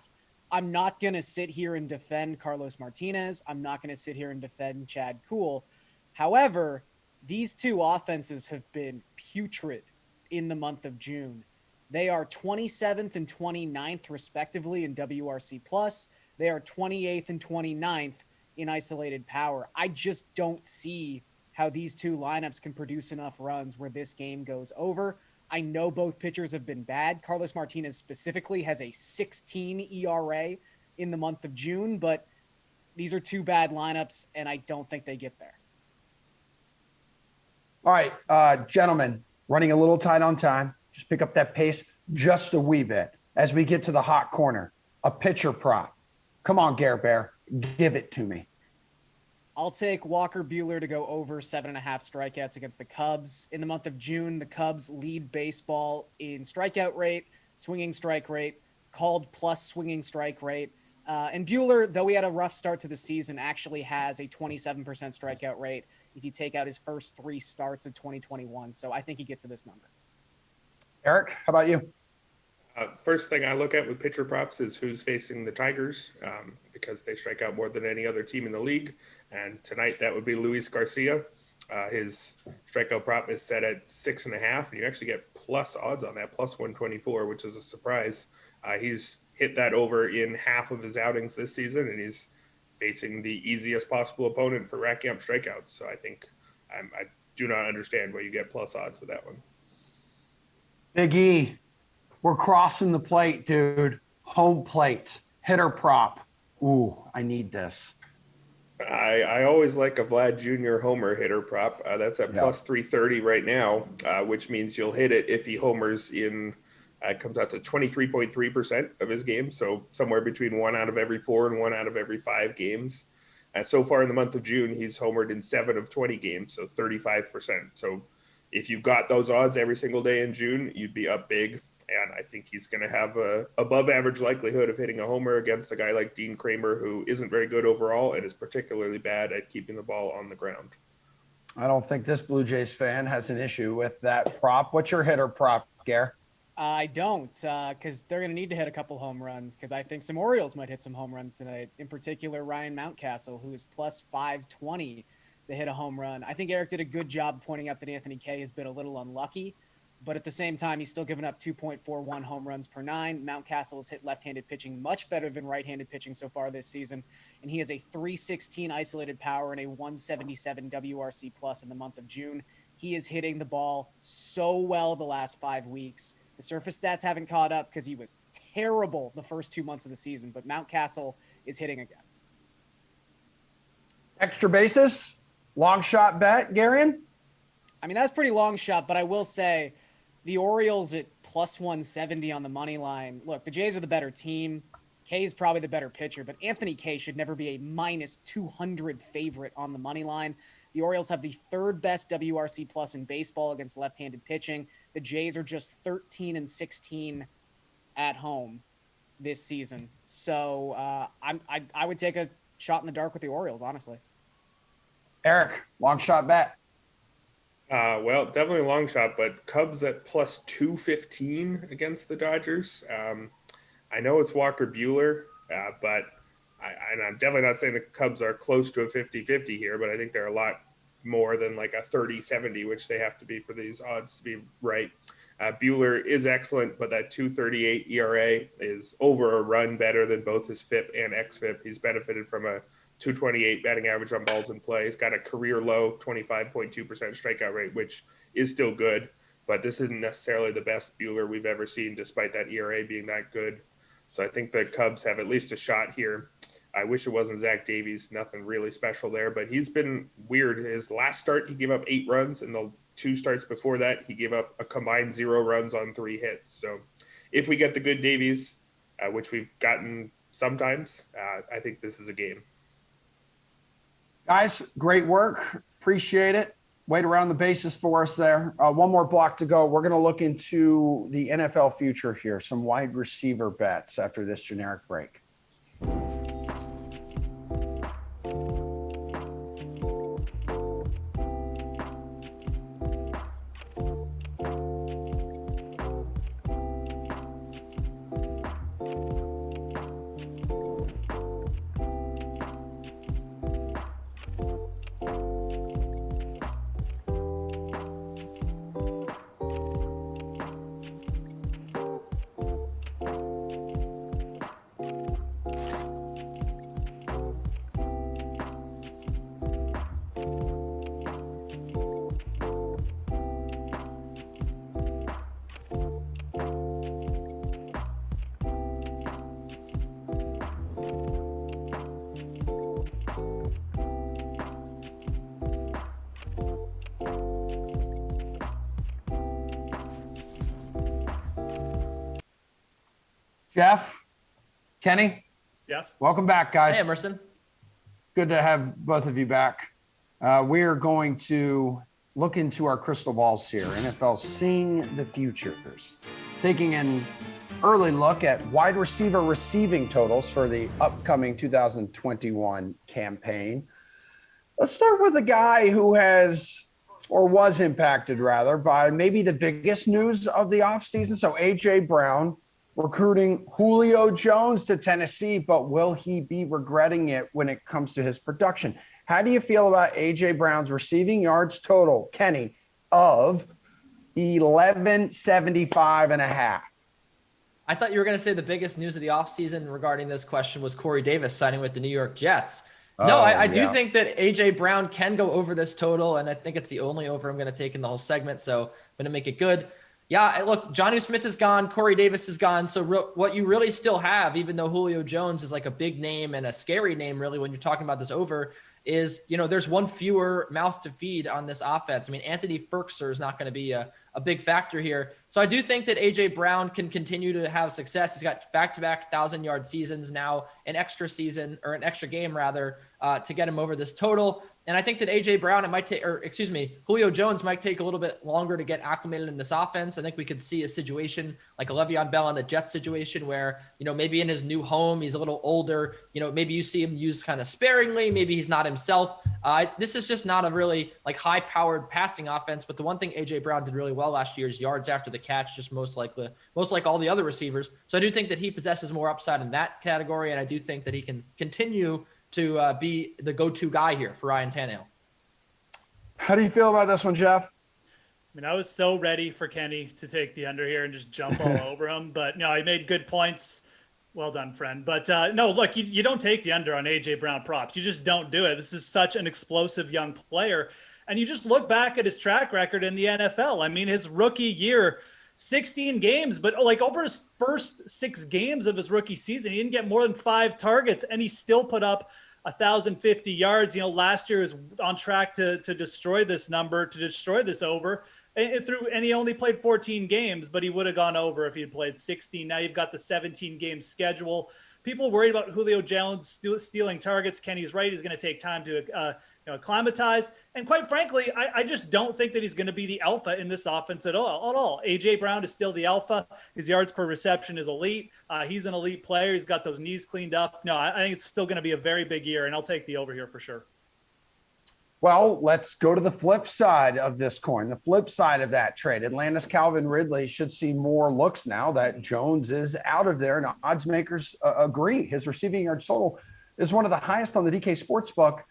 Speaker 8: I'm not going to sit here and defend Carlos Martinez. I'm not going to sit here and defend Chad Kuhl. However, these 2 offenses have been putrid in the month of June. They are 27th and 29th, respectively, in WRC+. They are 28th and 29th in isolated power. I just don't see how these 2 lineups can produce enough runs where this game goes over. I know both pitchers have been bad. Carlos Martinez specifically has a 16 ERA in the month of June, but these are 2 bad lineups, and I don't think they get there.
Speaker 1: All right, gentlemen, running a little tight on time. Just pick up that pace just a wee bit as we get to the hot corner. A pitcher prop. Come on, Gare Bear, give it to me.
Speaker 8: I'll take Walker Buehler to go over 7.5 strikeouts against the Cubs. In the month of June, the Cubs lead baseball in strikeout rate, swinging strike rate, called plus swinging strike rate. And Buehler, though he had a rough start to the season, actually has a 27% strikeout rate if you take out his first 3 starts of 2021. So I think he gets to this number.
Speaker 1: Eric, how about you?
Speaker 9: First thing I look at with pitcher props is who's facing the Tigers, because they strike out more than any other team in the league. And tonight that would be Luis Garcia. His strikeout prop is set at 6.5, and you actually get plus odds on that, plus 124, which is a surprise. He's hit that over in half of his outings this season, and he's facing the easiest possible opponent for racking up strikeouts. So I think I do not understand why you get plus odds with that one.
Speaker 1: Big E, we're crossing the plate, dude. Home plate, hitter prop. Ooh, I need this.
Speaker 9: I always like a Vlad Jr. homer hitter prop. That's at plus 330 right now, which means you'll hit it if he homers in, comes out to 23.3% of his games. So somewhere between 1 out of every 4 and 1 out of every 5 games. So far in the month of June, he's homered in 7 of 20 games, so 35%. So if you got those odds every single day in June, you'd be up big. And I think he's going to have a above average likelihood of hitting a homer against a guy like Dean Kramer, who isn't very good overall and is particularly bad at keeping the ball on the ground.
Speaker 1: I don't think this Blue Jays fan has an issue with that prop. What's your hitter prop, Gare?
Speaker 8: I don't, because they're going to need to hit a couple home runs, because I think some Orioles might hit some home runs tonight. In particular, Ryan Mountcastle, who is plus 520 to hit a home run. I think Eric did a good job pointing out that Anthony Kay has been a little unlucky. But at the same time, he's still given up 2.41 home runs per 9. Mountcastle has hit left-handed pitching much better than right-handed pitching so far this season. And he has a 316 isolated power and a 177 WRC plus in the month of June. He is hitting the ball so well the last 5 weeks. The surface stats haven't caught up because he was terrible the first 2 months of the season. But Mountcastle is hitting again.
Speaker 1: Extra basis? Long shot bet, Garion?
Speaker 8: I mean, that's pretty long shot, but I will say – the Orioles at plus 170 on the money line. Look, the Jays are the better team. Kay is probably the better pitcher, but Anthony Kay should never be a minus 200 favorite on the money line. The Orioles have the 3rd best WRC plus in baseball against left-handed pitching. The Jays are just 13-16 at home this season. So I would take a shot in the dark with the Orioles, honestly.
Speaker 1: Eric, long shot bet.
Speaker 9: Well, definitely a long shot, but Cubs at plus 215 against the Dodgers. I know it's Walker Buehler, but I'm definitely not saying the Cubs are close to a 50-50 here, but I think they're a lot more than like a 30-70, which they have to be for these odds to be right. Buehler is excellent, but that 2.38 ERA is over a run better than both his FIP and xFIP. He's benefited from a 228 batting average on balls in play. He's got a career low 25.2% strikeout rate, which is still good, but this isn't necessarily the best Buehler we've ever seen, despite that ERA being that good. So I think the Cubs have at least a shot here. I wish it wasn't Zach Davies. Nothing really special there, but he's been weird. His last start, he gave up 8 runs, and the 2 starts before that, he gave up a combined 0 runs on 3 hits. So if we get the good Davies, which we've gotten sometimes, I think this is a game.
Speaker 1: Guys, great work. Appreciate it. Wait around the bases for us there. One more block to go. We're going to look into the NFL future here, some wide receiver bets after this generic break. Jeff, Kenny.
Speaker 7: Yes.
Speaker 1: Welcome back, guys.
Speaker 5: Hey, Emerson.
Speaker 1: Good to have both of you back. We are going to look into our crystal balls here. NFL Seeing the Futures. Taking an early look at wide receiver receiving totals for the upcoming 2021 campaign. Let's start with a guy who has, or was impacted rather, by maybe the biggest news of the offseason. So A.J. Brown recruiting Julio Jones to Tennessee, but will he be regretting it when it comes to his production? How do you feel about A.J. Brown's receiving yards total, Kenny, of 1175.5?
Speaker 5: I thought you were going to say the biggest news of the offseason regarding this question was Corey Davis signing with the New York Jets. No, I do think that A.J. Brown can go over this total, and I think it's the only over I'm going to take in the whole segment, so I'm going to make it good. Yeah, look, Jonnu Smith is gone. Corey Davis is gone. So what you really still have, even though Julio Jones is like a big name and a scary name, really, when you're talking about this over, is, there's one fewer mouth to feed on this offense. I mean, Anthony Firkser is not going to be a big factor here. So I do think that A.J. Brown can continue to have success. He's got back-to-back 1,000-yard seasons now, an extra game, rather, to get him over this total. And I think that A.J. Brown, Julio Jones might take a little bit longer to get acclimated in this offense. I think we could see a situation like a Le'Veon Bell on the Jets situation where, maybe in his new home, he's a little older. Maybe you see him used kind of sparingly. Maybe he's not himself. This is just not a really like high-powered passing offense. But the one thing A.J. Brown did really well last year is yards after the catch, just most like all the other receivers. So I do think that he possesses more upside in that category. And I do think that he can continue to be the go-to guy here for Ryan Tannehill.
Speaker 1: How do you feel about this one, Jeff?
Speaker 7: I mean, I was so ready for Kenny to take the under here and just jump all over him. But no, he made good points. Well done, friend. But no, look, you don't take the under on A.J. Brown props. You just don't do it. This is such an explosive young player. And you just look back at his track record in the NFL. I mean, his rookie year, 16 games, but like over his first 6 games of his rookie season, he didn't get more than 5 targets, and he still put up 1,050 yards. Last year was on track to destroy this number, to destroy this over. And he only played 14 games, but he would have gone over if he had played 16. Now you've got the 17-game schedule. People worried about Julio Jones stealing targets. Kenny's right. He's going to take time to acclimatize. And quite frankly, I just don't think that he's going to be the alpha in this offense at all. A.J. Brown is still the alpha. His yards per reception is elite. He's an elite player. He's got those knees cleaned up. No, I think it's still going to be a very big year, and I'll take the over here for sure.
Speaker 1: Well, let's go to the flip side of this coin. The flip side of that trade, Atlanta's Calvin Ridley should see more looks now that Jones is out of there, and odds makers agree. His receiving yards total is one of the highest on the DK Sportsbook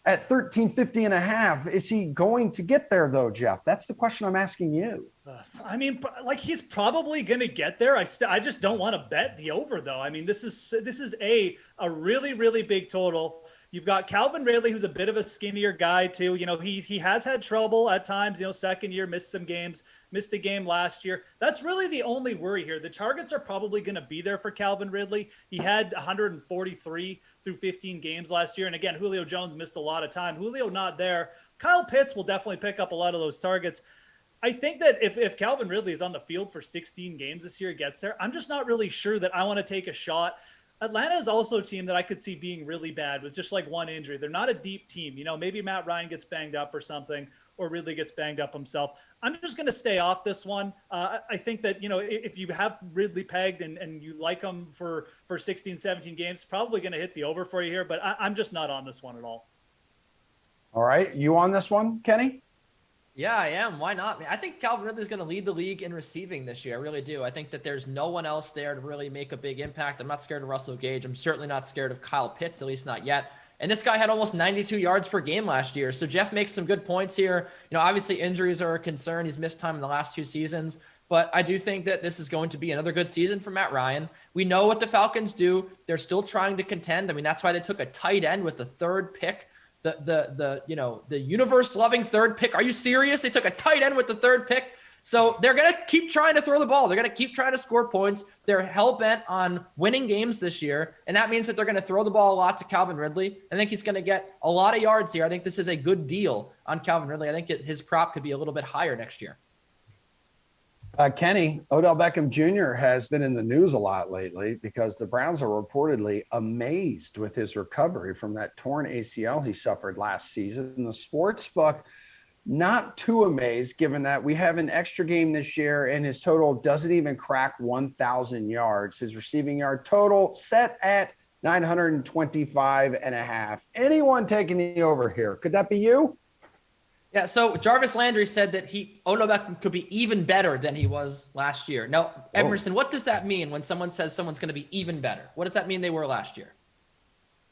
Speaker 1: at 1350.5. Is he going to get there though, Jeff? That's the question I'm asking you.
Speaker 7: I mean, like he's probably going to get there. I just don't want to bet the over though. I mean, this is a really, really big total. You've got Calvin Ridley, who's a bit of a skinnier guy too. He has had trouble at times, second year, missed some games, missed a game last year. That's really the only worry here. The targets are probably going to be there for Calvin Ridley. He had 143 through 15 games last year. And again, Julio Jones missed a lot of time. Julio not there. Kyle Pitts will definitely pick up a lot of those targets. I think that if Calvin Ridley is on the field for 16 games this year, gets there, I'm just not really sure that I want to take a shot. Atlanta is also a team that I could see being really bad with just like one injury. They're not a deep team. Maybe Matt Ryan gets banged up or something, or Ridley gets banged up himself. I'm just going to stay off this one. I think that, if you have Ridley pegged and you like him for 16, 17 games, probably going to hit the over for you here, but I'm just not on this one at all.
Speaker 1: All right. You on this one, Kenny?
Speaker 5: Yeah, I am. Why not? I think Calvin Ridley is going to lead the league in receiving this year. I really do. I think that there's no one else there to really make a big impact. I'm not scared of Russell Gage. I'm certainly not scared of Kyle Pitts, at least not yet. And this guy had almost 92 yards per game last year. So Jeff makes some good points here. Obviously injuries are a concern. He's missed time in the last 2 seasons. But I do think that this is going to be another good season for Matt Ryan. We know what the Falcons do. They're still trying to contend. I mean, that's why they took a tight end with the 3rd pick. The universe-loving 3rd pick. Are you serious? They took a tight end with the 3rd pick. So they're going to keep trying to throw the ball. They're going to keep trying to score points. They're hell-bent on winning games this year, and that means that they're going to throw the ball a lot to Calvin Ridley. I think he's going to get a lot of yards here. I think this is a good deal on Calvin Ridley. I think his prop could be a little bit higher next year.
Speaker 1: Kenny, Odell Beckham Jr. has been in the news a lot lately because the Browns are reportedly amazed with his recovery from that torn ACL he suffered last season. And the sportsbook, not too amazed, given that we have an extra game this year and his total doesn't even crack 1,000 yards. His receiving yard total set at 925.5. Anyone taking the over here? Could that be you?
Speaker 5: Yeah, so Jarvis Landry said that Odell Beckham could be even better than he was last year. Now, Emerson, what does that mean when someone says someone's going to be even better? What does that mean they were last year?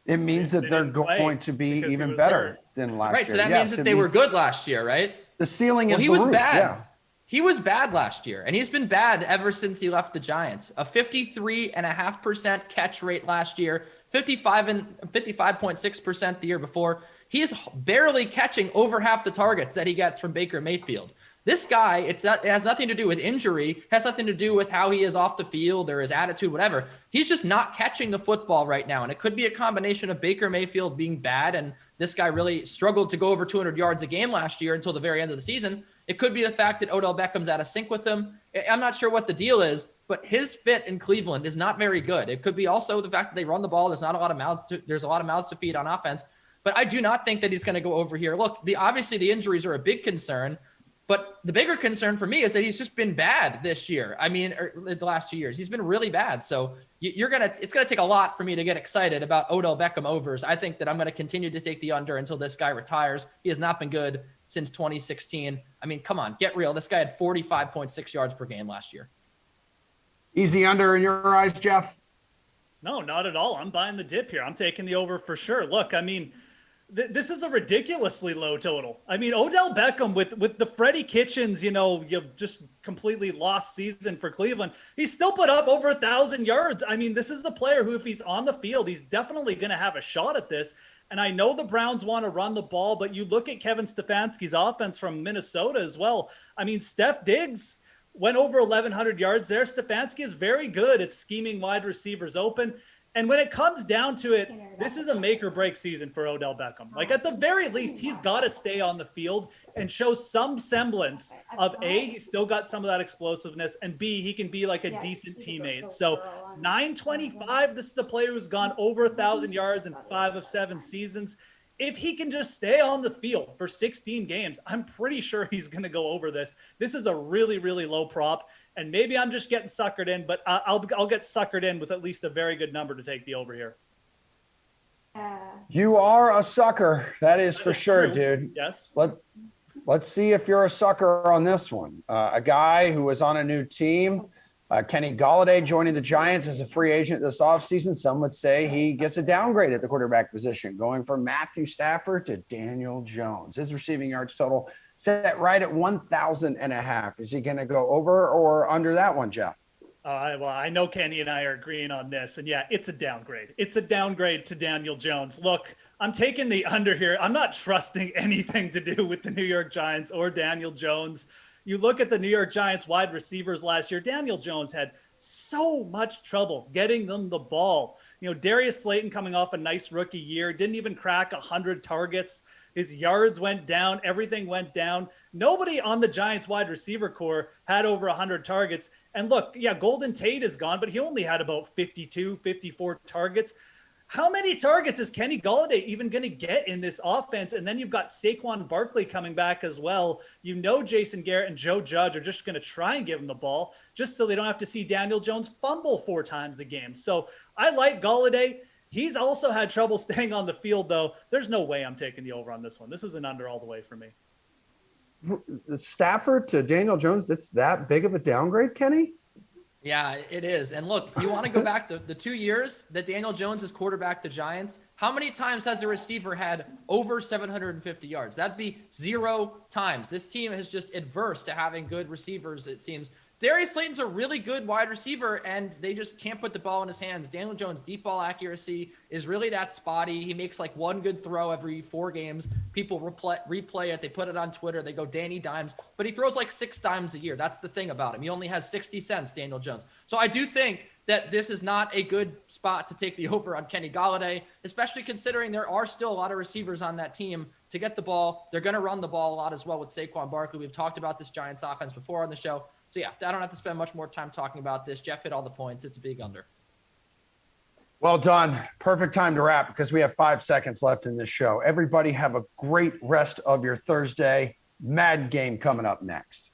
Speaker 1: It means that
Speaker 7: They
Speaker 1: they're
Speaker 7: didn't play
Speaker 1: going to be
Speaker 7: because he
Speaker 1: even
Speaker 7: was
Speaker 1: better
Speaker 7: hurt.
Speaker 1: than last
Speaker 5: Right.
Speaker 1: year.
Speaker 5: So that
Speaker 1: Yes,
Speaker 5: means that
Speaker 1: it
Speaker 5: they were good last year, right?
Speaker 1: The ceiling
Speaker 5: Well,
Speaker 1: is
Speaker 5: he
Speaker 1: the
Speaker 5: was
Speaker 1: roof.
Speaker 5: bad.
Speaker 1: Yeah.
Speaker 5: He was bad last year, and he's been bad ever since he left the Giants. A 53.5% catch rate last year, 55.6% the year before. He is barely catching over half the targets that he gets from Baker Mayfield. This guy, it has nothing to do with injury, has nothing to do with how he is off the field or his attitude, whatever. He's just not catching the football right now. And it could be a combination of Baker Mayfield being bad, and this guy really struggled to go over 200 yards a game last year until the very end of the season. It could be the fact that Odell Beckham's out of sync with him. I'm not sure what the deal is, but his fit in Cleveland is not very good. It could be also the fact that they run the ball. There's a lot of mouths to feed on offense, but I do not think that he's going to go over here. Look, obviously the injuries are a big concern, but the bigger concern for me is that he's just been bad this year. I mean, the last 2 years, he's been really bad. So it's going to take a lot for me to get excited about Odell Beckham overs. I think that I'm going to continue to take the under until this guy retires. He has not been good since 2016. I mean, come on, get real. This guy had 45.6 yards per game last year.
Speaker 1: Easy under in your eyes, Jeff?
Speaker 7: No, not at all. I'm buying the dip here. I'm taking the over for sure. Look, I mean, this is a ridiculously low total. I mean, Odell Beckham with the Freddie Kitchens, you just completely lost season for Cleveland. He still put up over 1,000 yards. I mean, this is the player who, if he's on the field, he's definitely going to have a shot at this. And I know the Browns want to run the ball, but you look at Kevin Stefanski's offense from Minnesota as well. I mean, Steph Diggs went over 1,100 yards there. Stefanski is very good at scheming wide receivers open. And when it comes down to it, this is a make or break season for Odell Beckham. Like, at the very least, he's got to stay on the field and show some semblance of A, he's still got some of that explosiveness, and B, he can be like a decent teammate. So 925, this is a player who's gone over 1,000 yards in 5 of 7 seasons. If he can just stay on the field for 16 games, I'm pretty sure he's going to go over this. This is a really, really low prop. And maybe I'm just getting suckered in, but I'll get suckered in with at least a very good number to take the over here.
Speaker 1: You are a sucker. That is for sure,
Speaker 7: true.
Speaker 1: dude.
Speaker 7: Yes.
Speaker 1: Let's see if you're a sucker on this one. A guy who was on a new team, Kenny Golladay, joining the Giants as a free agent this offseason. Some would say he gets a downgrade at the quarterback position, going from Matthew Stafford to Daniel Jones. His receiving yards total set right at 1,500. Is he going to go over or under that one, Jeff?
Speaker 7: Well, I know Kenny and I are agreeing on this. And yeah, it's a downgrade. It's a downgrade to Daniel Jones. Look, I'm taking the under here. I'm not trusting anything to do with the New York Giants or Daniel Jones. You look at the New York Giants wide receivers last year, Daniel Jones had so much trouble getting them the ball. Darius Slayton coming off a nice rookie year, didn't even crack 100 targets. His yards went down. Everything went down. Nobody on the Giants wide receiver core had over 100 targets. And look, yeah, Golden Tate is gone, but he only had about 52, 54 targets. How many targets is Kenny Golladay even going to get in this offense? And then you've got Saquon Barkley coming back as well. Jason Garrett and Joe Judge are just going to try and give him the ball just so they don't have to see Daniel Jones fumble 4 times a game. So I like Golladay. He's also had trouble staying on the field, though. There's no way I'm taking the over on this one. This is an under all the way for me.
Speaker 1: Stafford to Daniel Jones, that's that big of a downgrade, Kenny?
Speaker 5: Yeah, it is. And look, you want to go back the 2 years that Daniel Jones has quarterbacked the Giants. How many times has a receiver had over 750 yards? That'd be 0 times. This team is just adverse to having good receivers, it seems. Darius Slayton's a really good wide receiver, and they just can't put the ball in his hands. Daniel Jones' deep ball accuracy is really that spotty. He makes like one good throw every 4 games. People replay it. They put it on Twitter. They go Danny Dimes, but he throws like 6 times a year. That's the thing about him. He only has 60 cents, Daniel Jones. So I do think that this is not a good spot to take the over on Kenny Golladay, especially considering there are still a lot of receivers on that team to get the ball. They're going to run the ball a lot as well with Saquon Barkley. We've talked about this Giants offense before on the show. So, yeah, I don't have to spend much more time talking about this. Jeff hit all the points. It's a big under.
Speaker 1: Well done. Perfect time to wrap because we have 5 seconds left in this show. Everybody have a great rest of your Thursday. Madden game coming up next.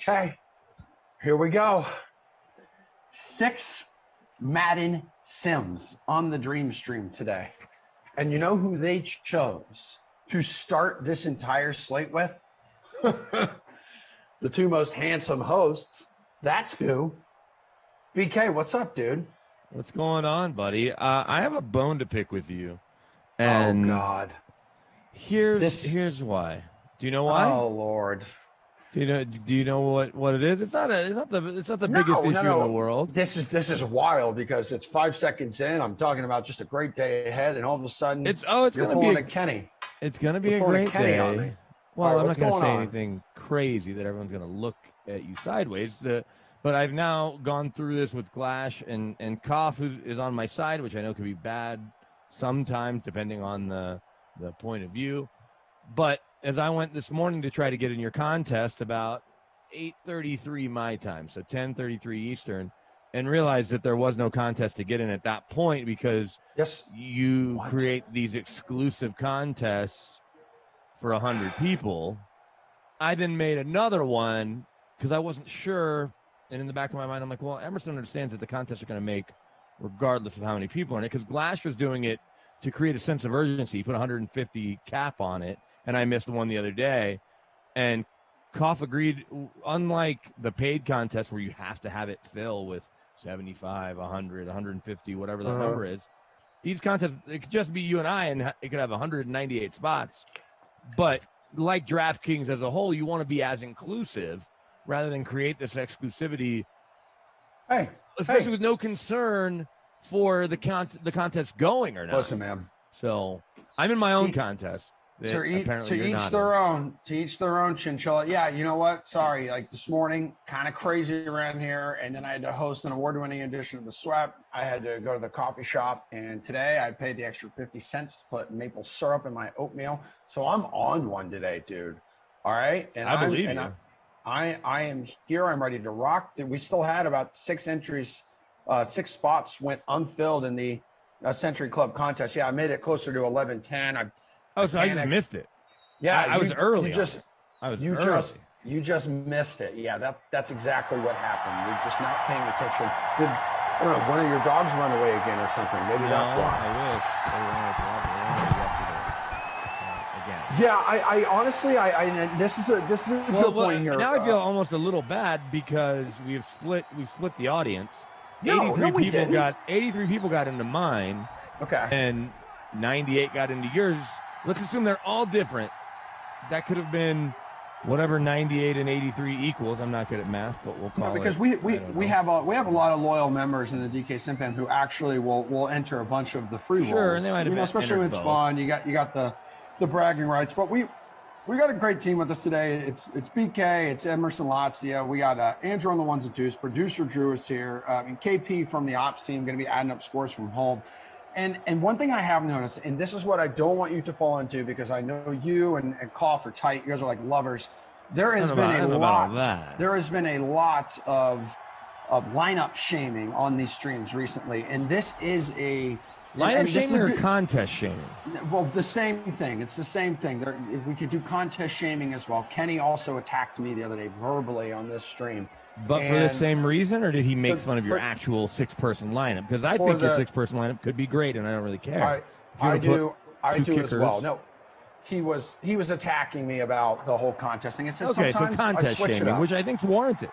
Speaker 1: Okay, here we go. 6 Madden Sims on the Dream Stream today. And you know who they chose to start this entire slate with? The 2 most handsome hosts. That's who. BK, what's up, dude?
Speaker 10: What's going on, buddy? I have a bone to pick with you. And
Speaker 1: oh, God.
Speaker 10: Here's why. Do you know why?
Speaker 1: Oh, Lord.
Speaker 10: Do you know what it is? It's not the biggest issue in the world.
Speaker 1: This is wild because it's 5 seconds in. I'm talking about just a great day ahead, and all of a sudden
Speaker 10: it's
Speaker 1: you're
Speaker 10: gonna
Speaker 1: pulling
Speaker 10: be
Speaker 1: a Kenny.
Speaker 10: It's gonna be a great day. Well, I'm not gonna say anything crazy that everyone's gonna look at you sideways. But I've now gone through this with Glash and Koff, who is on my side, which I know can be bad sometimes depending on the point of view. But as I went this morning to try to get in your contest about 8:33 my time, so 10:33 Eastern, and realized that there was no contest to get in at that point because you create these exclusive contests for 100 people. I then made another one because I wasn't sure. And in the back of my mind, I'm like, well, Emerson understands that the contests are going to make regardless of how many people are in it. Because Glash was doing it to create a sense of urgency. He put 150 cap on it. And I missed one the other day. And Koff agreed, unlike the paid contest where you have to have it fill with 75, 100, 150, whatever that number is. These contests, it could just be you and I, and it could have 198 spots. But like DraftKings as a whole, you want to be as inclusive rather than create this exclusivity, especially with no concern for the contest going or not.
Speaker 1: Listen, man.
Speaker 10: So I'm in my own contest.
Speaker 1: To each their own, chinchilla. Yeah, you know what? Sorry, like this morning, kind of crazy around here, and then I had to host an award-winning edition of the Sweat. I had to go to the coffee shop, and today I paid the extra 50 cents to put maple syrup in my oatmeal. So I'm on one today, dude. All right, and
Speaker 10: I believe you.
Speaker 1: I am here. I'm ready to rock. We still had about 6 entries, 6 spots went unfilled in the Century Club contest. Yeah, I made it closer to 11:10.
Speaker 10: I just missed it.
Speaker 1: Yeah,
Speaker 10: I was early.
Speaker 1: You just missed it. Yeah, that's exactly what happened. You're just not paying attention. Did I don't know, one of your dogs run away again or something? Maybe that's why.
Speaker 10: I wish they ran yesterday. Again.
Speaker 1: Yeah, I honestly, this is a good point here.
Speaker 10: Now I feel almost a little bad because we've split the audience. 83 people got into mine.
Speaker 1: Okay.
Speaker 10: And 98 got into yours. Let's assume they're all different. That could have been whatever 98 and 83 equals. I'm not good at math, but we'll call
Speaker 1: because
Speaker 10: it.
Speaker 1: we have a lot of loyal members in the DK Simpam who actually will enter a bunch of the free rolls.
Speaker 10: Sure, and they might have
Speaker 1: especially when it's fun. You got the bragging rights. But we got a great team with us today. It's BK, it's Emerson Lazia. We got Andrew on the 1s and 2s. Producer Drew is here. And KP from the ops team going to be adding up scores from home. And one thing I have noticed, and this is what I don't want you to fall into because I know you and Koff are tight. You guys are like lovers. There has been a lot of lineup shaming on these streams recently, and this is a
Speaker 10: lineup shaming or contest shaming.
Speaker 1: Well, the same thing. It's the same thing. We could do contest shaming as well. Kenny also attacked me the other day verbally on this stream.
Speaker 10: But for the same reason, or did he make fun of your actual 6-person lineup? Because I think your 6-person lineup could be great, and I don't really care.
Speaker 1: I do as well. No, he was attacking me about the whole contesting. I said,
Speaker 10: okay, so contest shaming, which I think is warranted.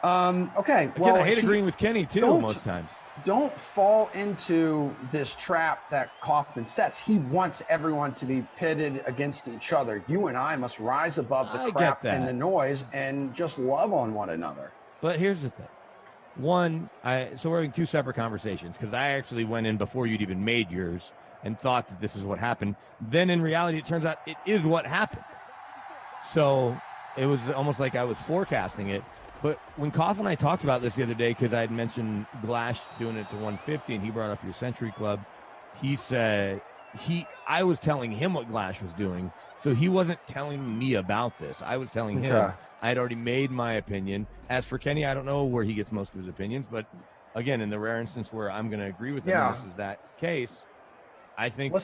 Speaker 1: Okay.
Speaker 10: Well, I hate agreeing with Kenny too most times.
Speaker 1: Don't fall into this trap that Kaufman sets. He wants everyone to be pitted against each other. You and I must rise above the crap and the noise and just love on one another.
Speaker 10: But here's the thing. One, so we're having 2 separate conversations because I actually went in before you'd even made yours and thought that this is what happened. Then in reality, it turns out it is what happened. So it was almost like I was forecasting it. But when Koff and I talked about this the other day, because I had mentioned Glash doing it to 150, and he brought up your Century Club, he said I was telling him what Glash was doing, so he wasn't telling me about this. I was telling him I had already made my opinion. As for Kenny, I don't know where he gets most of his opinions, but again, in the rare instance where I'm going to agree with him, and this is that case, I think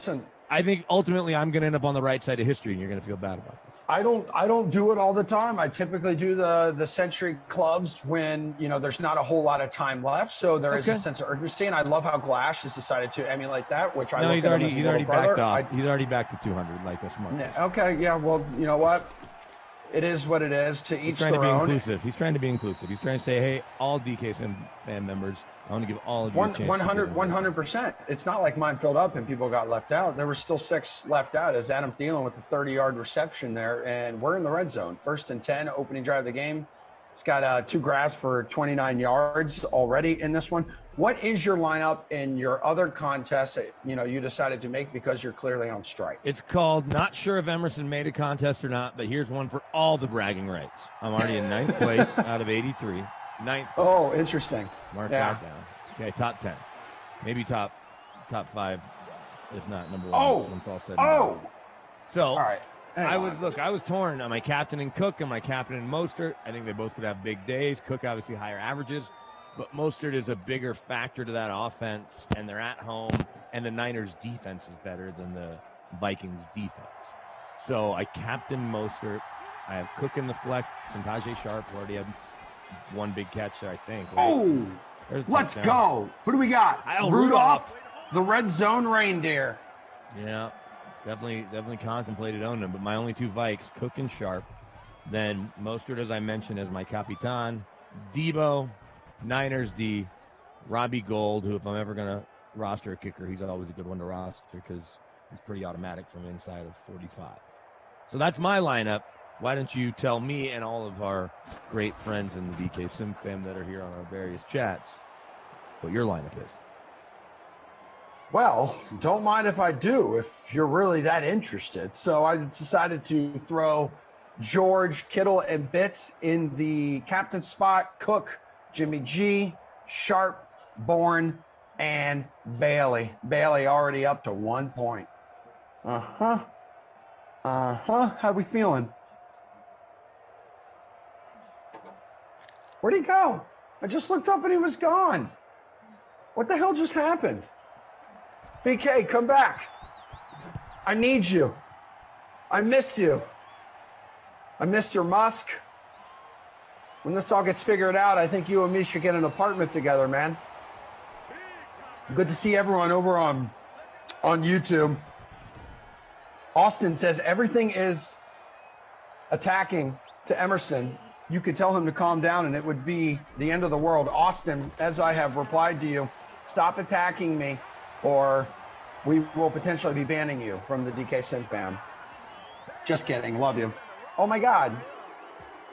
Speaker 10: ultimately I'm going to end up on the right side of history, and you're going to feel bad about this.
Speaker 1: I don't do it all the time. I typically do the century clubs when, there's not a whole lot of time left. So there is a sense of urgency. And I love how Glash has decided to emulate that, which I
Speaker 10: he's already backed off. He's already backed to 200 like a smart.
Speaker 1: Okay. Yeah. Well, you know what? It is what it is. To each their own.
Speaker 10: He's trying to be inclusive. He's trying to say, hey, all DK fan members, I want to give all of you a chance.
Speaker 1: 100%. It's not like mine filled up and people got left out. There were still 6 left out as Adam Thielen with the 30-yard reception there. And we're in the red zone. 1st and 10, opening drive of the game. He's got 2 grabs for 29 yards already in this one. What is your lineup in your other contest that, you decided to make because you're clearly on strike?
Speaker 10: It's called Not Sure If Emerson Made a Contest or Not, but here's one for all the bragging rights. I'm already in 9th place out of 83. 9th.
Speaker 1: Oh, interesting.
Speaker 10: Mark that down. Okay, top 10. Maybe top 5, if not number 1. When it's all said and done. So,
Speaker 1: all right.
Speaker 10: I was torn. Am I captaining Cook? Am I captaining Mostert? I think they both could have big days. Cook obviously higher averages, but Mostert is a bigger factor to that offense, and they're at home, and the Niners' defense is better than the Vikings' defense. So I captain Mostert. I have Cook in the flex, and Tajay Sharp already had one big catch there, I think. Right?
Speaker 1: Oh, let's go. Who do we got? Rudolph, the red zone reindeer.
Speaker 10: Yeah, definitely contemplated owning him, but my only 2 Vikes, Cook and Sharp. Then Mostert, as I mentioned, as my Capitan. Debo, Niners D, Robbie Gold, who if I'm ever going to roster a kicker, he's always a good one to roster because he's pretty automatic from inside of 45. So that's my lineup. Why don't you tell me and all of our great friends in the DK Sim fam that are here on our various chats what your lineup is?
Speaker 1: Well, don't mind if I do, if you're really that interested. So I decided to throw George, Kittle, and Bitts in the captain spot. Cook, Jimmy G, Sharp, Bourne, and Bailey. Bailey already up to 1 point. How we feeling? Where'd he go? I just looked up and he was gone. What the hell just happened? BK, come back. I need you. I missed you. I missed your Musk. When this all gets figured out, I think you and me should get an apartment together, man. Good to see everyone over on YouTube. Austin says everything is attacking to Emerson. You could tell him to calm down and it would be the end of the world. Austin, as I have replied to you, stop attacking me or we will potentially be banning you from the DK Sim fam. Just kidding. Love you. Oh my God.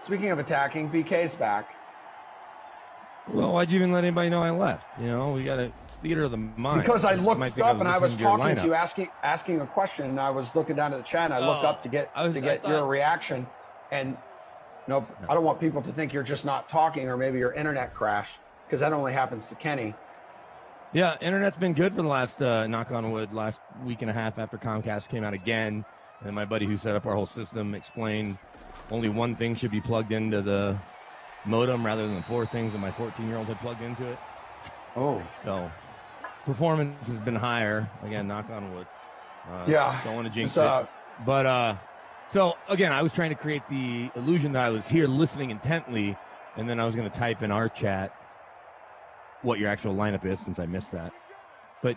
Speaker 1: Speaking of attacking, BK's back.
Speaker 10: Well, why'd you even let anybody know I left? We got a theater of the mind.
Speaker 1: Because I looked up and I was talking to you, asking a question, and I was looking down at the chat and I looked up to get your reaction. And nope, I don't want people to think you're just not talking or maybe your internet crashed, because that only happens to Kenny.
Speaker 10: Yeah, internet's been good for the last, knock on wood, last week and a half after Comcast came out again. And my buddy who set up our whole system explained only one thing should be plugged into the modem rather than 4 things that my 14-year-old had plugged into it.
Speaker 1: Oh.
Speaker 10: So performance has been higher. Again, knock on wood.
Speaker 1: Yeah.
Speaker 10: Don't want to jinx it. But so again, I was trying to create the illusion that I was here listening intently, and then I was going to type in our chat what your actual lineup is since I missed that. But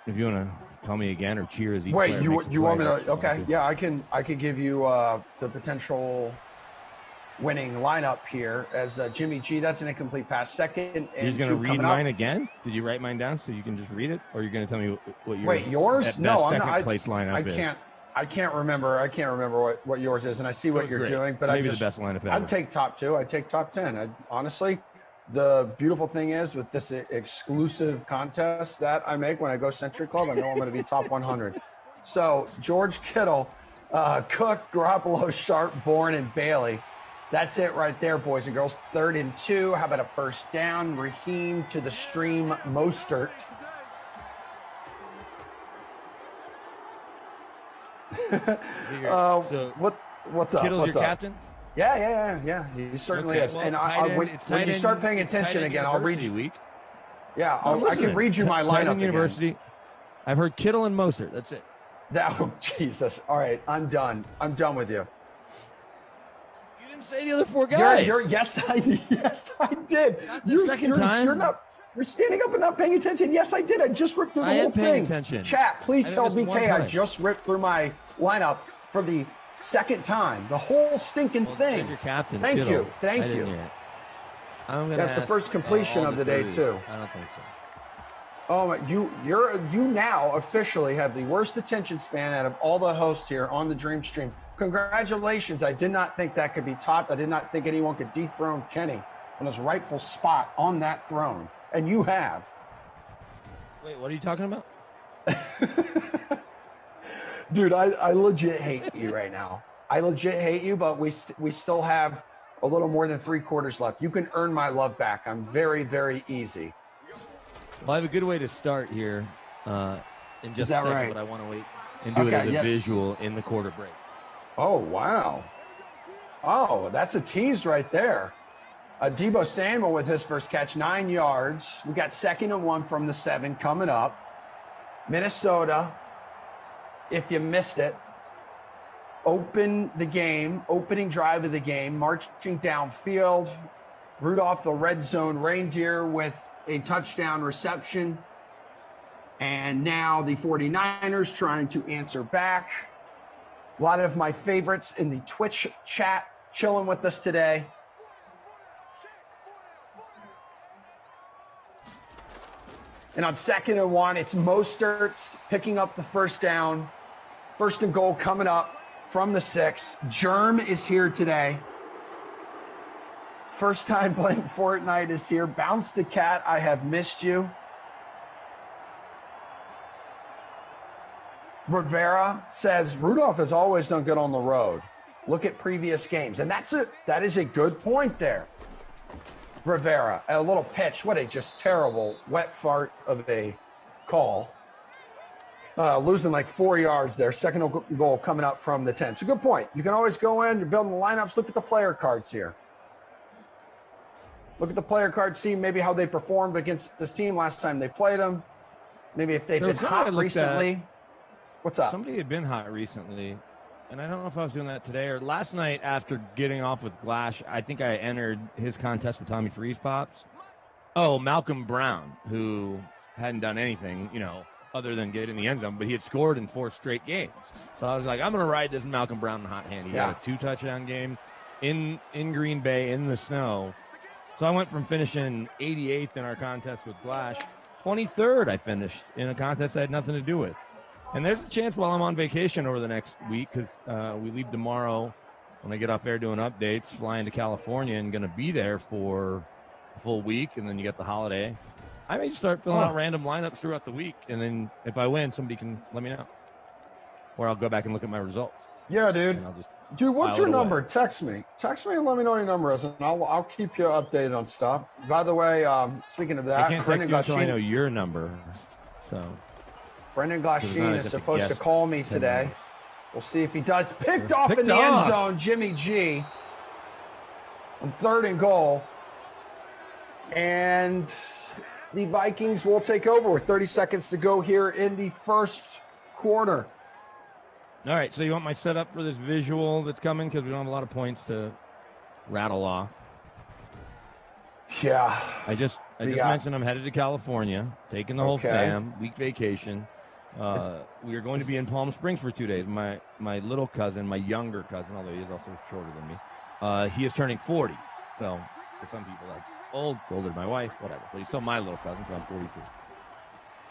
Speaker 10: if you want to tell me again or cheer as each player
Speaker 1: you
Speaker 10: makes a
Speaker 1: want me
Speaker 10: play,
Speaker 1: to? Okay, yeah, I can give you the potential winning lineup here as Jimmy G. That's an incomplete pass. Second, and
Speaker 10: you're going to read mine again? Did you write mine down so you can just read it, or you're going to tell me what your
Speaker 1: yours? No, I'm
Speaker 10: second place lineup is?
Speaker 1: I can't remember what yours is, and I see what you're doing. But
Speaker 10: maybe the best lineup ever.
Speaker 1: I'd take top 2. I'd take top 10. Honestly, the beautiful thing is with this exclusive contest that I make when I go Century Club, I know I'm going to be top 100. So George Kittle, Cook, Garoppolo, Sharp, Bourne, and Bailey. That's it right there, boys and girls. 3rd and 2. How about a first down? Raheem to the stream. Mostert. What's up?
Speaker 10: Kittle's
Speaker 1: What's
Speaker 10: your
Speaker 1: up?
Speaker 10: captain?
Speaker 1: Yeah. He certainly is.
Speaker 10: Well,
Speaker 1: and when you start paying attention again, I'll read you.
Speaker 10: Week.
Speaker 1: Yeah, I can read you my lineup.
Speaker 10: University. I've heard Kittle and Mostert. That's it.
Speaker 1: Oh, Jesus. All right, I'm done. I'm done with you.
Speaker 10: didn't say the other four guys.
Speaker 1: Yes, I did.
Speaker 10: Not the second time.
Speaker 1: You're standing up and not paying attention. Yes, I did. I just ripped through the whole thing.
Speaker 10: I am paying attention.
Speaker 1: Chat, please
Speaker 10: I
Speaker 1: tell
Speaker 10: missed one
Speaker 1: BK I
Speaker 10: play.
Speaker 1: just ripped through my lineup for the second time. The whole stinking thing.
Speaker 10: Your captain.
Speaker 1: Thank
Speaker 10: Kittle.
Speaker 1: you. Thank
Speaker 10: I didn't
Speaker 1: you.
Speaker 10: hear it. I'm gonna
Speaker 1: That's the
Speaker 10: ask,
Speaker 1: first completion
Speaker 10: all
Speaker 1: of the day,
Speaker 10: threes.
Speaker 1: too.
Speaker 10: I don't think so.
Speaker 1: Oh my! You now officially have the worst attention span out of all the hosts here on the Dream Stream. Congratulations! I did not think that could be topped. I did not think anyone could dethrone Kenny on his rightful spot on that throne, and you have.
Speaker 10: Wait, what are you talking about?
Speaker 1: Dude, I legit hate you right now. I legit hate you, but we still have a little more than 3 quarters left. You can earn my love back. I'm very, very easy.
Speaker 10: Well, I have a good way to start here in just a second,
Speaker 1: right?
Speaker 10: but I want to wait and do it as a visual in the quarter break.
Speaker 1: Oh, wow. Oh, that's a tease right there. Debo Samuel with his first catch, 9 yards. We got 2nd and 1 from the 7 coming up. Minnesota, if you missed it, open the game, opening drive of the game, marching downfield. Rudolph, the red zone reindeer, with a touchdown reception. And now the 49ers trying to answer back. A lot of my favorites in the Twitch chat chilling with us today. And on 2nd and 1, it's Mostert picking up the first down. 1st and goal coming up from the 6. Germ is here today. First time playing Fortnite is here. Bounce the cat, I have missed you. Rivera says, Rudolph has always done good on the road. Look at previous games. And that is a good point there. Rivera, a little pitch. What a just terrible wet fart of a call. Losing like 4 yards there. 2nd goal coming up from the 10. It's a good point. You can always go in, you're building the lineups. Look at the player cards here. Look at the player cards, see maybe how they performed against this team last time they played them. Maybe if they've been hot recently. What's up?
Speaker 10: Somebody had been hot recently, and I don't know if I was doing that today or last night after getting off with Glash. I think I entered his contest with Tommy Freeze Pops. Oh, Malcolm Brown, who hadn't done anything, other than get in the end zone, but he had scored in 4 straight games. So I was like, I'm going to ride this Malcolm Brown hot hand. He had a 2-touchdown game in Green Bay in the snow. So I went from finishing 88th in our contest with Glash, 23rd I finished in a contest I had nothing to do with. And there's a chance while I'm on vacation over the next week, because we leave tomorrow when I get off air doing updates, flying to California and going to be there for a full week, and then you get the holiday. I may just start filling out random lineups throughout the week, and then if I win, somebody can let me know. Or I'll go back and look at my results.
Speaker 1: Yeah, dude.
Speaker 10: And I'll just
Speaker 1: Dude, what's your number?
Speaker 10: away.
Speaker 1: Text me and let me know your number is, and I'll keep you updated on stuff. By the way, speaking of that,
Speaker 10: I can't text you until I know your number. So
Speaker 1: Brendan
Speaker 10: not
Speaker 1: Glasheen
Speaker 10: as
Speaker 1: is
Speaker 10: if
Speaker 1: supposed
Speaker 10: he
Speaker 1: to
Speaker 10: guessed
Speaker 1: call me
Speaker 10: 10
Speaker 1: today.
Speaker 10: numbers.
Speaker 1: We'll see if he does. Picked off
Speaker 10: Picked
Speaker 1: in the
Speaker 10: off.
Speaker 1: end zone, Jimmy G. On 3rd and goal. And the Vikings will take over with 30 seconds to go here in the first quarter.
Speaker 10: All right, so you want my setup for this visual that's coming, because we don't have a lot of points to rattle off.
Speaker 1: Yeah.
Speaker 10: I just mentioned I'm headed to California, taking the whole fam, week vacation. We are going to be in Palm Springs for 2 days. My little cousin, my younger cousin, although he is also shorter than me, he is turning 40. So for some people that's old. It's older than my wife, whatever. But he's still my little cousin, so I'm 43.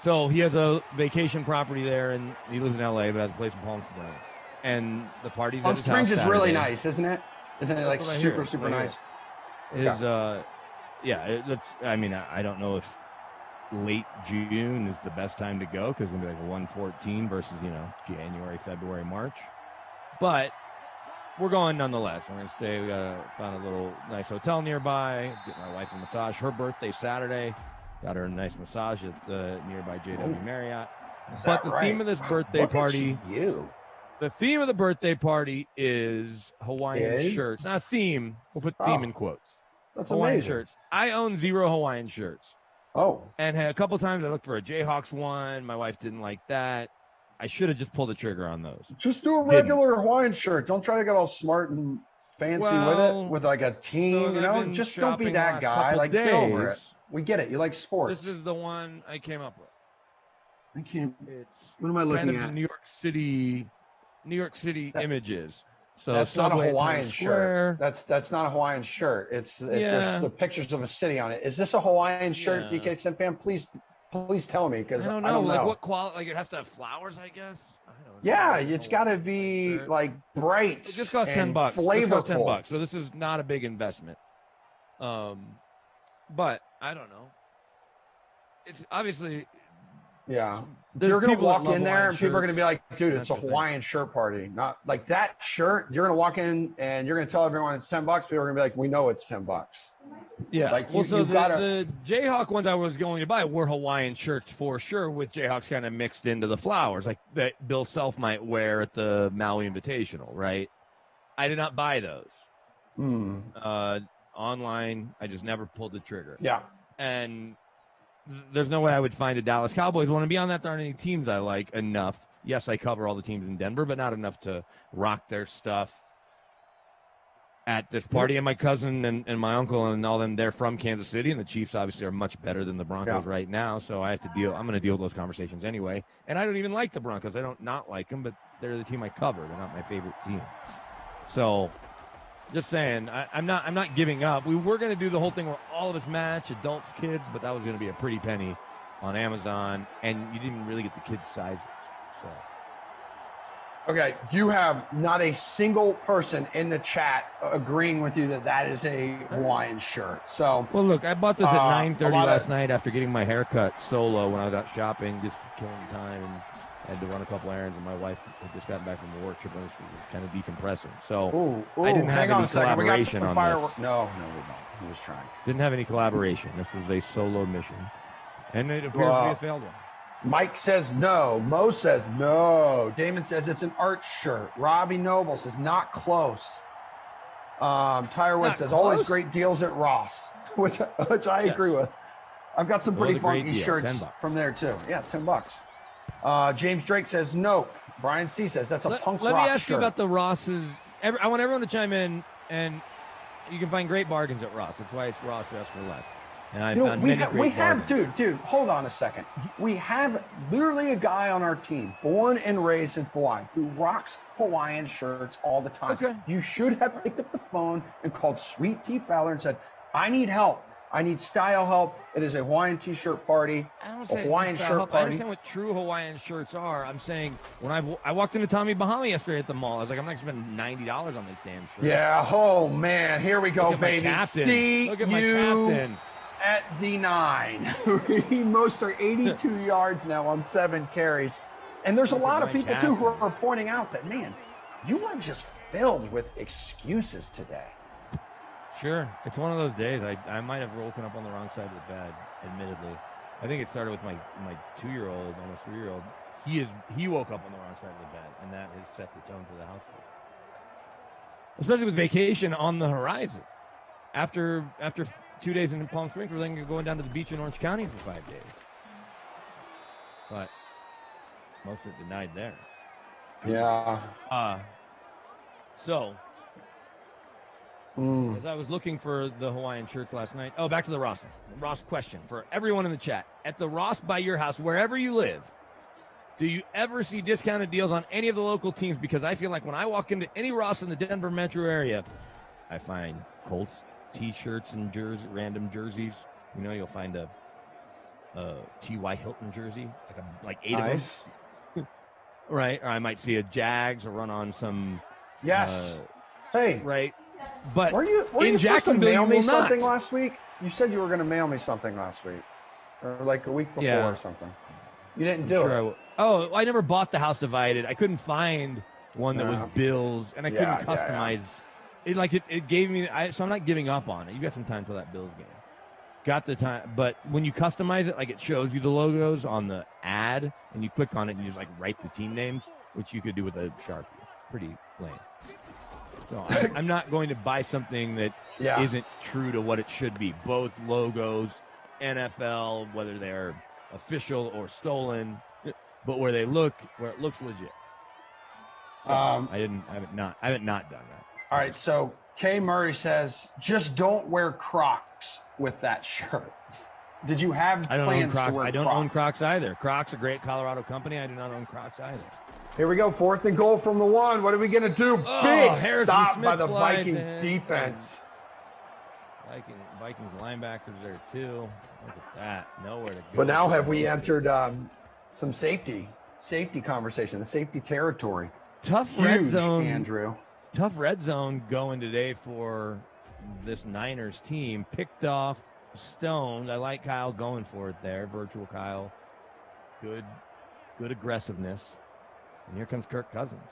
Speaker 10: So he has a vacation property there, and he lives in LA, but has a place in Palm Springs. And the party's
Speaker 1: Palm
Speaker 10: at his house
Speaker 1: Springs is
Speaker 10: Saturday.
Speaker 1: really nice, isn't it? Isn't it like
Speaker 10: That's what I hear.
Speaker 1: super nice?
Speaker 10: I don't know if late June is the best time to go, because it's going to be like 114 versus, January, February, March. But we're going nonetheless. We're going to stay. We got to find a little nice hotel nearby, get my wife a massage. Her birthday Saturday. Got her a nice massage at the nearby JW Marriott. But the theme of this birthday party, the theme of the birthday party is Hawaiian shirts. Not theme. We'll put theme in quotes.
Speaker 1: That's
Speaker 10: Hawaiian
Speaker 1: amazing.
Speaker 10: shirts. I own 0 Hawaiian shirts.
Speaker 1: Oh.
Speaker 10: And a couple times I looked for a Jayhawks one. My wife didn't like that. I should have just pulled the trigger on those.
Speaker 1: Just do a regular Hawaiian shirt. Don't try to get all smart and fancy with it, with like a team, just don't be that guy. Like, get over it. We get it. You like sports.
Speaker 10: This is the one I came up with.
Speaker 1: I can't.
Speaker 10: It's
Speaker 1: what am I looking
Speaker 10: at? New York City images. So
Speaker 1: that's not a
Speaker 10: Subway,
Speaker 1: Hawaiian
Speaker 10: Times Square.
Speaker 1: shirt. That's not a Hawaiian shirt. There's the pictures of a city on it. Is this a Hawaiian shirt, DK Simfan? Please tell me, because I don't know.
Speaker 10: Like what quality? Like it has to have flowers, I guess. I don't know.
Speaker 1: Yeah, it's got to be like bright.
Speaker 10: It just costs $10.
Speaker 1: Flavorful.
Speaker 10: It costs $10. So this is not a big investment. But I don't know. It's obviously.
Speaker 1: Yeah. You're going to walk in there and people are going to be like, dude, it's a Hawaiian shirt party. Not like that shirt. You're going to walk in and you're going to tell everyone it's $10. People are going to be like, we know it's $10.
Speaker 10: Yeah.
Speaker 1: Like
Speaker 10: the Jayhawk ones I was going to buy were Hawaiian shirts for sure, with Jayhawks kind of mixed into the flowers, like that Bill Self might wear at the Maui Invitational, right? I did not buy those. Online, I just never pulled the trigger.
Speaker 1: Yeah.
Speaker 10: And there's no way I would find a Dallas Cowboys want to be on that. There aren't any teams I like enough. Yes, I cover all the teams in Denver, but not enough to rock their stuff at this party. And my cousin and my uncle and all them, they're from Kansas City, and the Chiefs obviously are much better than the Broncos right now. So I'm going to deal with those conversations anyway. And I don't even like the Broncos. I don't not like them, but they're the team I cover. They're not my favorite team. So just saying, I'm not giving up. We were going to do the whole thing where all of us match, adults, kids, but that was going to be a pretty penny on Amazon, and you didn't really get the kids' sizes. So,
Speaker 1: okay, you have not a single person in the chat agreeing with you that is a Hawaiian shirt. So,
Speaker 10: well, look, I bought this at 9:30 last night after getting my hair cut solo when I was out shopping, just killing time, and had to run a couple errands, and my wife had just gotten back from the work trip and was kind of decompressing. So I didn't have any collaboration on this.
Speaker 1: No, we don't. He was trying.
Speaker 10: Didn't have any collaboration. This was a solo mission. And it appears to be a failed one.
Speaker 1: Mike says no. Mo says no. Damon says it's an art shirt. Robbie Noble says not close. Tyrewood says always great deals at Ross, which I agree with. I've got some pretty funky shirts from there too. Yeah, $10. James Drake says no. Brian C says that's a punk rock shirt.
Speaker 10: Let me ask you about the Rosses. I want everyone to chime in, and you can find great bargains at Ross. That's why it's Ross Dress for Less. And I found many great bargains.
Speaker 1: Dude, hold on a second. We have literally a guy on our team, born and raised in Hawaii, who rocks Hawaiian shirts all the time.
Speaker 10: Okay.
Speaker 1: You should have picked up the phone and called Sweet Tea Fowler and said, I need help. I need style help. It is a Hawaiian t-shirt party. Hawaiian shirt party.
Speaker 10: I understand what true Hawaiian shirts are. I'm saying when I walked into Tommy Bahama yesterday at the mall, I was like, I'm not spending $90 on this damn shirt.
Speaker 1: Yeah. Oh man, here we go, baby.
Speaker 10: Look at my captain.
Speaker 1: At the 9. Most are 82 yards now on 7 carries. And there's a lot of people too who are pointing out that, man, you are just filled with excuses today.
Speaker 10: Sure. It's one of those days. I might have woken up on the wrong side of the bed, admittedly. I think it started with my 2-year-old, almost 3-year-old. He woke up on the wrong side of the bed, and that has set the tone for the household. Especially with vacation on the horizon. After 2 days in Palm Springs, we're then going down to the beach in Orange County for 5 days. But most of it denied there.
Speaker 1: Yeah.
Speaker 10: So, as I was looking for the Hawaiian shirts last night, back to the Ross question for everyone in the chat. At the Ross by your house, wherever you live, do you ever see discounted deals on any of the local teams? Because I feel like when I walk into any Ross in the Denver metro area, I find Colts T-shirts and random jerseys. You'll find a T.Y. Hilton jersey, like 8 of them. Right. Or I might see a Jags or run on some.
Speaker 1: Yes. Hey.
Speaker 10: Right. But
Speaker 1: were you
Speaker 10: in Jacksonville,
Speaker 1: mail me something last week? You said you were going to mail me something last week, or like a week before or something. You didn't do it.
Speaker 10: I never bought the House Divided. I couldn't find one that was Bills, and I couldn't customize. It gave me. So I'm not giving up on it. You got some time till that Bills game. Got the time, but when you customize it, it shows you the logos on the ad, and you click on it, and you just write the team names, which you could do with a Sharpie. It's pretty lame. So I'm not going to buy something that isn't true to what it should be. Both logos, NFL, whether they're official or stolen, but where it looks legit. So I haven't not done that.
Speaker 1: All right, so Kay Murray says, just don't wear Crocs with that shirt. Did you have plans to wear Crocs?
Speaker 10: I don't own Crocs either. Crocs, a great Colorado company. I do not own Crocs either.
Speaker 1: Here we go. 4th and goal from the 1. What are we going to do? Big stop by the Vikings defense.
Speaker 10: Vikings linebackers there too. Look at that. Nowhere to go.
Speaker 1: But now have we entered some safety conversation, the safety territory.
Speaker 10: Tough red zone,
Speaker 1: Andrew.
Speaker 10: Tough red zone going today for this Niners team. Picked off, stoned. I like Kyle going for it there. Virtual Kyle. Good aggressiveness. And here comes Kirk Cousins.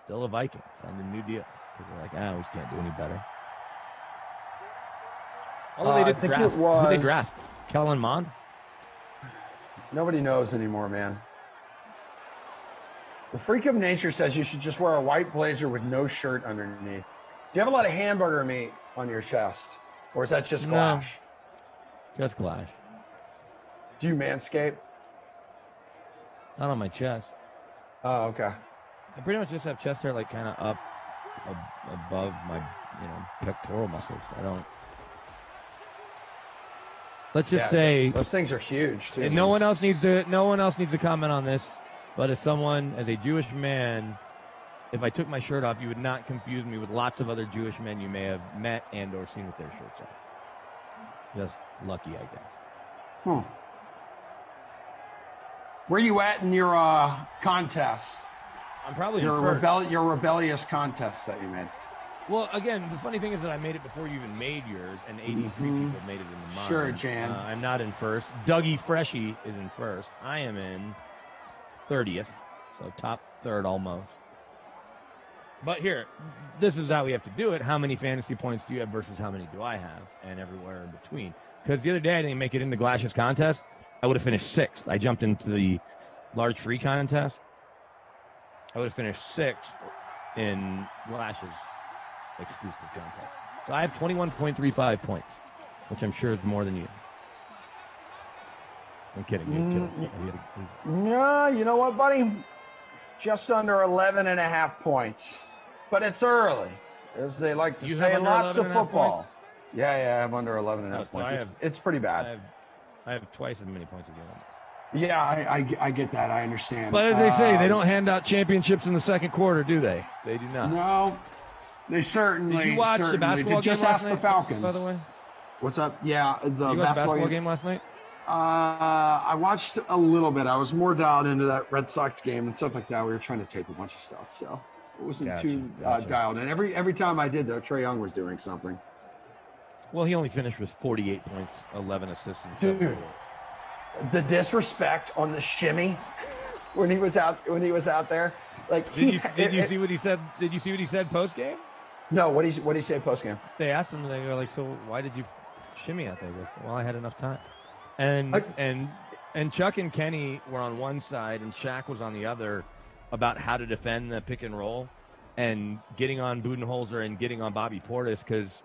Speaker 10: Still a Viking. Signed a new deal. People are like, we can't do any better. Although they did draft. Who they draft? Kellen Mond?
Speaker 1: Nobody knows anymore, man. The freak of nature says you should just wear a white blazer with no shirt underneath. Do you have a lot of hamburger meat on your chest? Or is that just Glash?
Speaker 10: No, just Glash.
Speaker 1: Do you manscape?
Speaker 10: Not on my chest.
Speaker 1: Oh, okay.
Speaker 10: I pretty much just have chest hair like kind of up above my, pectoral muscles. I don't. Let's just say
Speaker 1: those things are huge too.
Speaker 10: And no one else needs to comment on this. But as a Jewish man, if I took my shirt off, you would not confuse me with lots of other Jewish men you may have met and or seen with their shirts off. Just lucky, I guess.
Speaker 1: Where are you at in your contest?
Speaker 10: I'm probably
Speaker 1: your
Speaker 10: first.
Speaker 1: Your rebellious contest that you made.
Speaker 10: Well, again, the funny thing is that I made it before you even made yours, and 83 people made it in mine.
Speaker 1: Sure, Jan.
Speaker 10: I'm not in first. Dougie Freshy is in first. I am in 30th, so top third almost. But here, this is how we have to do it. How many fantasy points do you have versus how many do I have, and everywhere in between? Because the other day I didn't make it into Glash's contest. I would have finished 6th. I jumped into the large free contest. I would have finished 6th in Glash's exclusive contest. So I have 21.35 points, which I'm sure is more than you. I'm kidding.
Speaker 1: No, you know what, buddy? Just under 11 and a half points. But it's early, as they like to say. Lots of football. Yeah, I have under 11 and a half points. It's pretty bad.
Speaker 10: I have twice as many points as you.
Speaker 1: Yeah, I get that. I understand.
Speaker 10: But as they say, they don't hand out championships in the second quarter, do they? They do not.
Speaker 1: No, they certainly.
Speaker 10: Did you watch the basketball game
Speaker 1: just
Speaker 10: last
Speaker 1: ask
Speaker 10: night,
Speaker 1: the Falcons,
Speaker 10: by the way?
Speaker 1: What's up? Yeah,
Speaker 10: the basketball game last night.
Speaker 1: I watched a little bit. I was more dialed into that Red Sox game and stuff like that. We were trying to tape a bunch of stuff, so it wasn't too dialed in. Every time I did, though, Trae Young was doing something.
Speaker 10: Well, he only finished with 48 points, 11 assists, and 7 goals.
Speaker 1: The disrespect on the shimmy when he was out there. Like,
Speaker 10: did you see what he said? Did you see what he said post game?
Speaker 1: No. What did he say post game?
Speaker 10: They asked him. They were like, "So why did you shimmy out there?" He goes, "Well, I had enough time." And Chuck and Kenny were on one side, and Shaq was on the other about how to defend the pick and roll, and getting on Budenholzer and getting on Bobby Portis because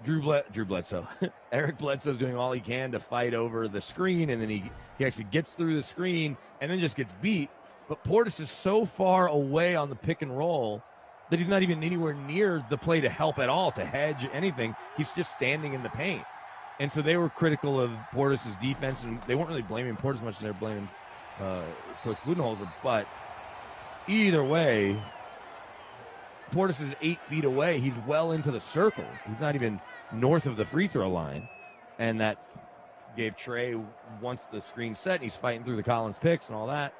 Speaker 10: Drew Bledsoe, Eric Bledsoe's doing all he can to fight over the screen, and then he actually gets through the screen and then just gets beat. But Portis is so far away on the pick and roll that he's not even anywhere near the play to help at all, to hedge anything. He's just standing in the paint. And so they were critical of Portis' defense, and they weren't really blaming Portis as much as they were blaming Coach Budenholzer. But either way, Portis is 8 feet away. He's well into the circle. He's not even north of the free throw line. And that gave Trae, once the screen set, and he's fighting through the Collins picks and all that.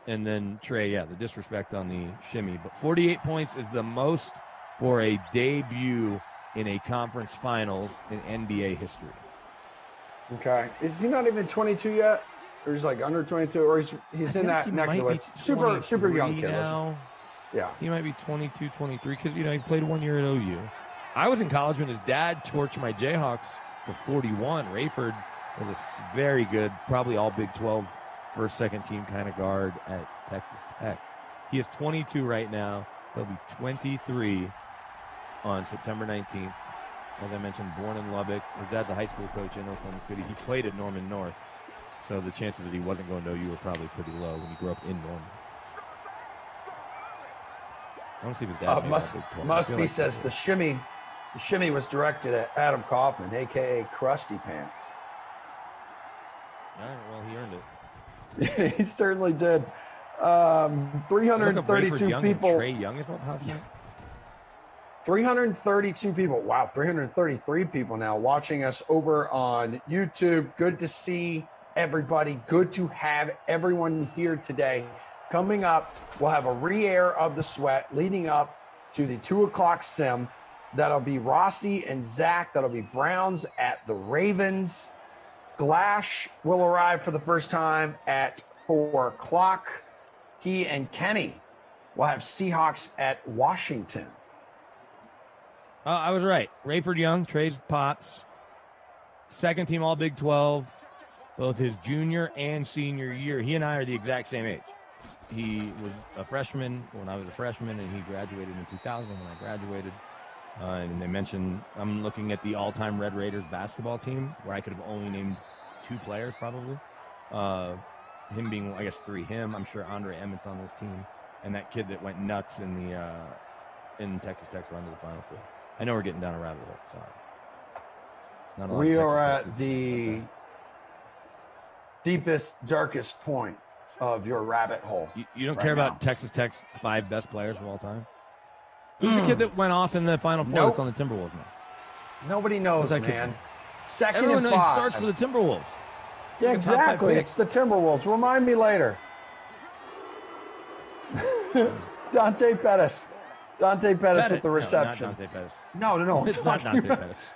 Speaker 10: And then Trae, the disrespect on the shimmy. But 48 points is the most for a debut in a conference finals in NBA history.
Speaker 1: Okay. Is he not even 22 yet? Or he's like under 22? Or he's in that neck of it. Super young kid.
Speaker 10: Now.
Speaker 1: Yeah.
Speaker 10: He might be 22, 23 because, he played 1 year at OU. I was in college when his dad torched my Jayhawks for 41. Rayford was a very good, probably all Big 12 first, second team kind of guard at Texas Tech. He is 22 right now. He'll be 23 on September 19th. As I mentioned, born in Lubbock. His dad's a high school coach in Oklahoma City. He played at Norman North. So the chances that he wasn't going to OU were probably pretty low when he grew up in Norman. I want to see if his dad made that Big 12.
Speaker 1: Must
Speaker 10: I feel
Speaker 1: be
Speaker 10: like
Speaker 1: says
Speaker 10: he
Speaker 1: the
Speaker 10: did.
Speaker 1: shimmy was directed at Adam Kaufman, aka Krusty Pants.
Speaker 10: All right, well, he earned it.
Speaker 1: He certainly did.
Speaker 10: Look up Rayford
Speaker 1: 332
Speaker 10: Young and
Speaker 1: people.
Speaker 10: Trey Young is what pops up.
Speaker 1: 332 people. Wow, 333 people now watching us over on YouTube. Good to see everybody. Good to have everyone here today. Coming up, we'll have a re-air of the sweat leading up to the 2 o'clock sim. That'll be Rossi and Zach. That'll be Browns at the Ravens. Glash will arrive for the first time at 4 o'clock. He and Kenny will have Seahawks at Washington.
Speaker 10: I was right. Rayford Young, Trey's pops, second team All Big 12, both his junior and senior year. He and I are the exact same age. He was a freshman when I was a freshman, and he graduated in 2000 when I graduated. And they mentioned I'm looking at the all-time Red Raiders basketball team, where I could have only named 2 players probably. Him being, I guess, 3. Him, I'm sure Andre Emmett's on this team, and that kid that went nuts in the in Texas Tech's run to the Final Four. I know we're getting down a rabbit hole. Sorry. Not a lot
Speaker 1: We
Speaker 10: of
Speaker 1: are
Speaker 10: Texas Tech
Speaker 1: at
Speaker 10: fans.
Speaker 1: the deepest, darkest point of your rabbit hole.
Speaker 10: You don't
Speaker 1: right
Speaker 10: care
Speaker 1: now.
Speaker 10: about Texas Tech's 5 best players of all time? Who's the kid that went off in the Final Four that's on the Timberwolves now?
Speaker 1: Nobody knows,
Speaker 10: What's that kid
Speaker 1: man.
Speaker 10: from?
Speaker 1: Second
Speaker 10: Everyone
Speaker 1: and
Speaker 10: knows he
Speaker 1: 5.
Speaker 10: starts for the Timberwolves.
Speaker 1: Yeah,
Speaker 10: He's a top 5
Speaker 1: exactly.
Speaker 10: pick.
Speaker 1: It's the Timberwolves. Remind me later. Dante Pettis. Dante Pettis with the reception.
Speaker 10: No, not Dante Pettis.
Speaker 1: No.
Speaker 10: It's not Dante Pettis.